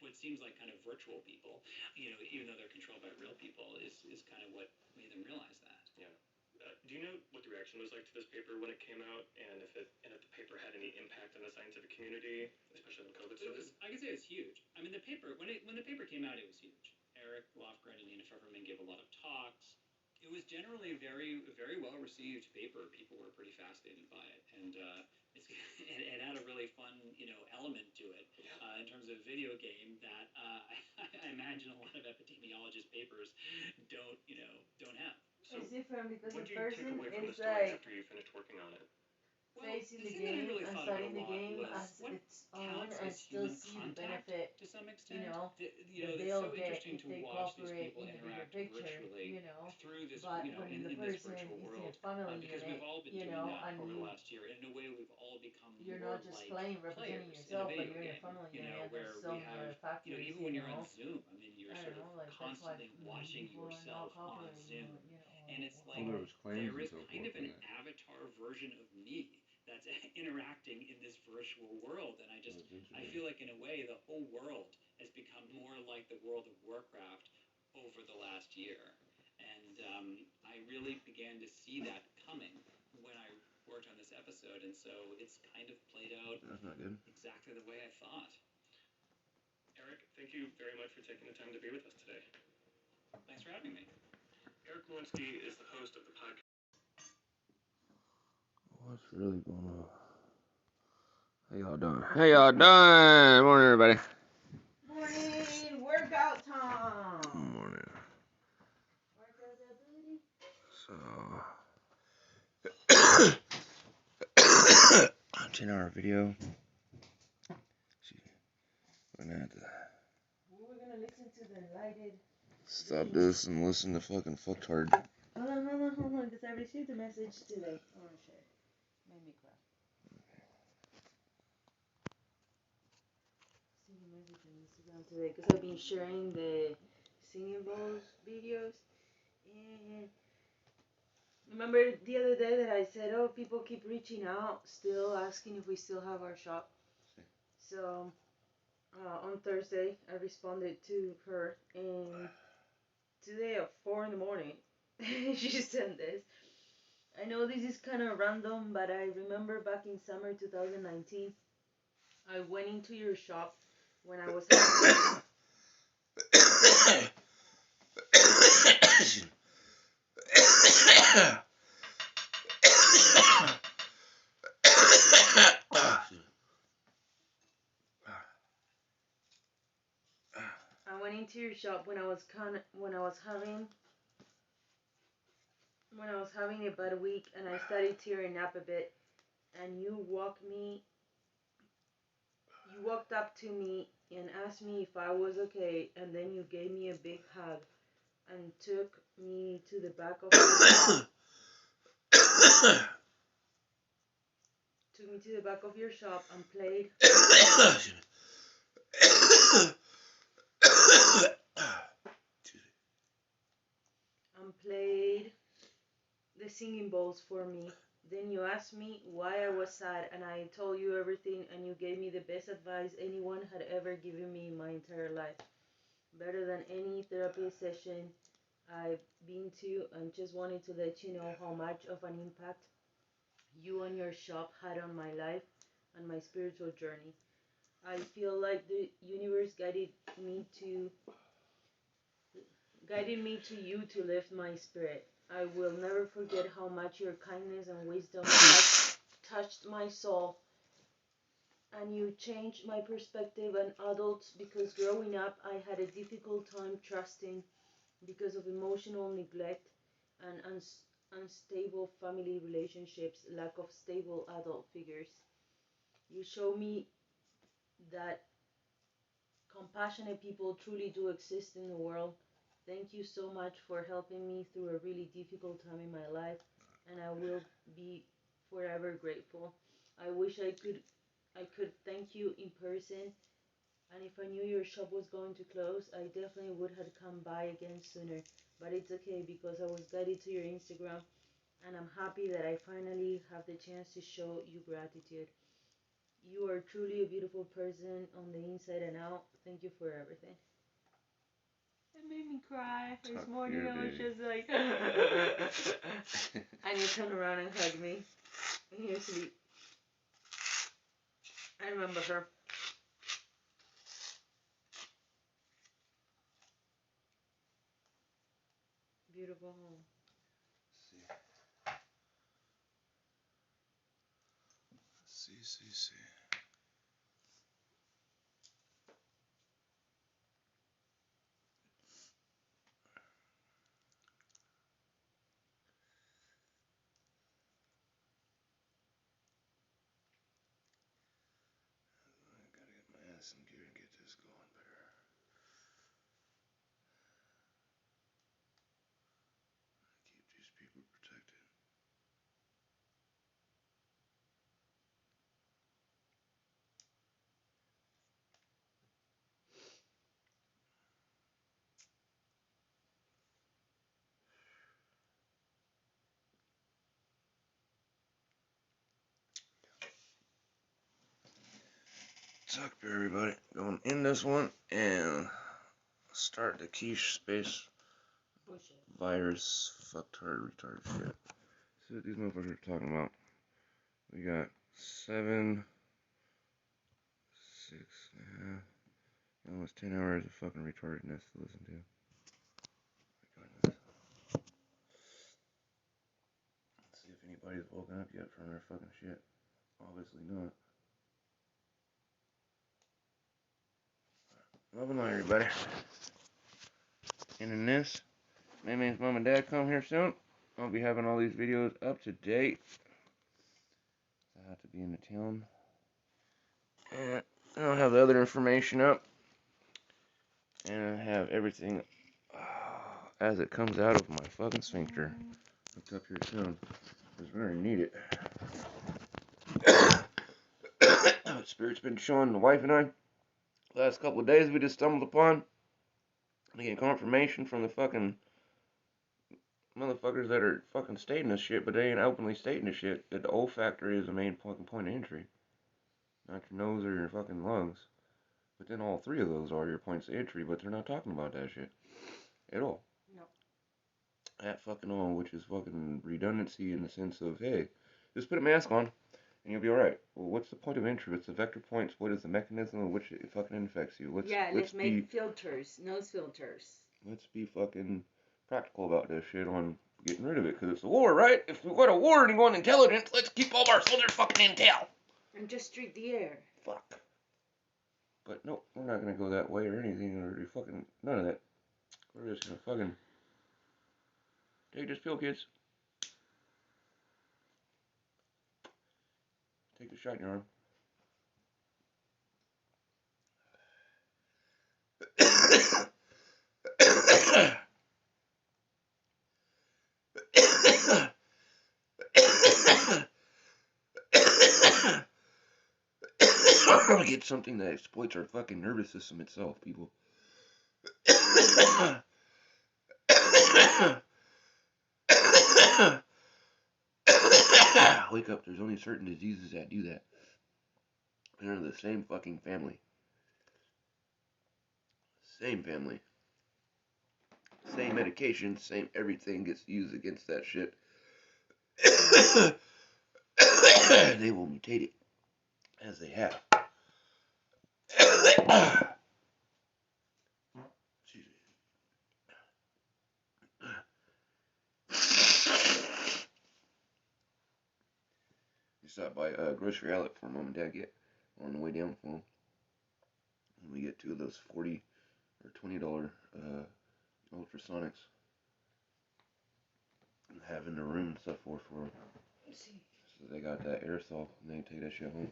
S2: what seems like kind of virtual people, even though they're controlled by real people, is kind of what made them realize that.
S19: Yeah. Do you know what the reaction was like to this paper when it came out, and if the paper had any impact on the scientific community, especially on COVID stuff?
S2: I can say it's huge. I mean, the paper when the paper came out, it was huge. Eric Lofgren and Nina Pfefferman gave a lot of talks. It was generally a very, very well received paper. People were pretty fascinated by it, and it had a really fun, element to it in terms of video game that I imagine a lot of epidemiologist papers don't have.
S19: So
S4: it's different because
S19: what
S4: the
S19: do you take
S4: person
S19: away from the
S4: is
S19: story
S4: like
S19: after you finished working on it?
S4: facing the
S2: thing that I
S4: game
S2: really
S4: and
S2: thought about
S4: starting
S2: a
S4: the
S2: lot
S4: game
S2: was
S4: as
S2: what
S4: its own
S2: counts
S4: and
S2: as
S4: still
S2: human
S4: see the
S2: contact
S4: benefit,
S2: to some extent.
S4: that
S2: It's
S4: they'll
S2: so
S4: get
S2: interesting
S4: if
S2: to
S4: they
S2: watch these
S4: cooperate
S2: people
S4: in the bigger
S2: interact
S4: picture,
S2: virtually through this,
S4: but
S2: in
S4: when the
S2: this
S4: person
S2: virtual
S4: is in
S2: world.
S4: a family
S2: Because
S4: unit,
S2: we've all been doing that over the last year, and in a way we've all become
S4: you're
S2: more
S4: not just
S2: like
S4: playing, representing
S2: players
S4: yourself,
S2: in a
S4: but
S2: video
S4: you're in a
S2: game.
S4: family unit, and
S2: Where
S4: there's so
S2: we
S4: many
S2: have,
S4: factors,
S2: even when you're on Zoom, I mean, you're
S4: I
S2: sort
S4: don't
S2: of
S4: know, like
S2: constantly
S4: that's why
S2: watching
S4: people are
S2: yourself
S4: not
S2: on
S4: cooperating,
S2: Zoom. And it's like
S1: Well, there was claims
S2: there
S1: and
S2: is
S1: so
S2: kind
S1: forth
S2: of an
S1: in it.
S2: avatar version of me that's interacting in this virtual world, and I feel like in a way the whole world has become more like the World of Warcraft over the last year, and I really began to see that coming when I worked on this episode, and so it's kind of played out
S1: That's not good.
S2: exactly the way I thought.
S19: Eric, thank you very much for taking the time to be with us today.
S2: Thanks for having me.
S19: Eric Lewinsky is the host of the podcast.
S1: What's really going on? How y'all doing? How y'all doing? Morning, everybody.
S4: morning workout time.
S1: Morning.
S4: Workout that booty.
S1: So, 10-hour video. We're gonna have to
S4: We're gonna listen to the lighted.
S1: stop this and listen to fucking fucktard.
S4: Hold on, because I received a message today. I want to share. Made me cry. Received a message on Instagram today because I've been sharing the singing bowls videos. And remember the other day that I said, oh, people keep reaching out, still asking if we still have our shop. So on Thursday, I responded to her, and today at 4 in the morning, she sent this. I know this is kind of random, but I remember back in summer 2019, I went into your shop when I was I went into your shop when I was having a bad week, and I started tearing up a bit, and you walked up to me and asked me if I was okay, and then you gave me a big hug and took me to the back of your shop. Took me to the back of your shop and played the singing bowls for me. Then you asked me why I was sad, and I told you everything, and you gave me the best advice anyone had ever given me in my entire life. Better than any therapy session I've been to, and just wanted to let you know how much of an impact you and your shop had on my life and my spiritual journey. I feel like the universe guided me to you to lift my spirit. I will never forget how much your kindness and wisdom touched my soul, and you changed my perspective on adults, because growing up I had a difficult time trusting because of emotional neglect and unstable family relationships, lack of stable adult figures. You show me that compassionate people truly do exist in the world. Thank you so much for helping me through a really difficult time in my life, and I will be forever grateful. I wish I could thank you in person, and if I knew your shop was going to close, I definitely would have come by again sooner. But it's okay because I was guided to your Instagram, and I'm happy that I finally have the chance to show you gratitude. You are truly a beautiful person on the inside and out. Thank you for everything. It made me cry. This morning I was just like, and you turn around and hug me in your sleep. I remember her. Beautiful home.
S1: See. Some gear to get this going better. Keep these people protected. Talk to everybody. Going in this one and start the keshe space virus fucktard retard shit. See what these motherfuckers are talking about. We got 7, 6.5, almost 10 hours of fucking retardedness to listen to. Let's see if anybody's woken up yet from their fucking shit. Obviously not. Moving on, everybody. And in this, May's mom and dad come here soon. I'll be having all these videos up to date. I have to be in the town. And I'll have the other information up. And I have everything as it comes out of my fucking sphincter hooked up here soon. Because we're going to need it. Spirit's been showing the wife and I. Last couple of days we just stumbled upon. To get confirmation from the fucking motherfuckers that are fucking stating this shit, but they ain't openly stating this shit, that the olfactory is the main fucking point of entry. Not your nose or your fucking lungs. But then all three of those are your points of entry, but they're not talking about that shit. At all.
S4: No.
S1: At fucking all, which is fucking redundancy in the sense of, hey, just put a mask on, and you'll be alright. Well, what's the point of entry? What's the vector points? What is the mechanism of which it fucking infects you?
S4: Let's make filters, nose filters.
S1: Let's be fucking practical about this shit on getting rid of it, because it's a war, right? If we go to war and you want intelligence, let's keep all our soldiers fucking intel.
S4: And just treat the air.
S1: Fuck. But no, we're not gonna go that way or anything, or fucking none of that. We're just gonna fucking take this pill, kids. Take the shot in your arm. I'm gonna get something that exploits our fucking nervous system itself, people. Wake up, there's only certain diseases that do that. They're the same fucking family. Same family. Same medication, same everything gets used against that shit. They will mutate it. As they have. You stop by a grocery outlet for mom and dad get on the way down for them. And we get 2 of those $40 or $20 ultrasonics.
S3: having the room and stuff for. So they got that aerosol and they take that shit home.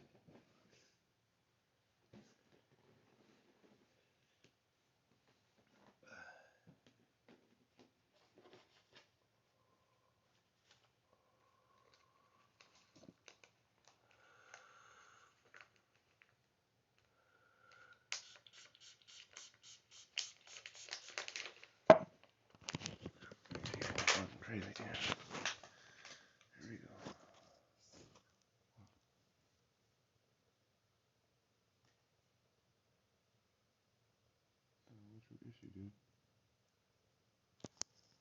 S3: Crazy, yeah. Here we go. What's your issue, dude?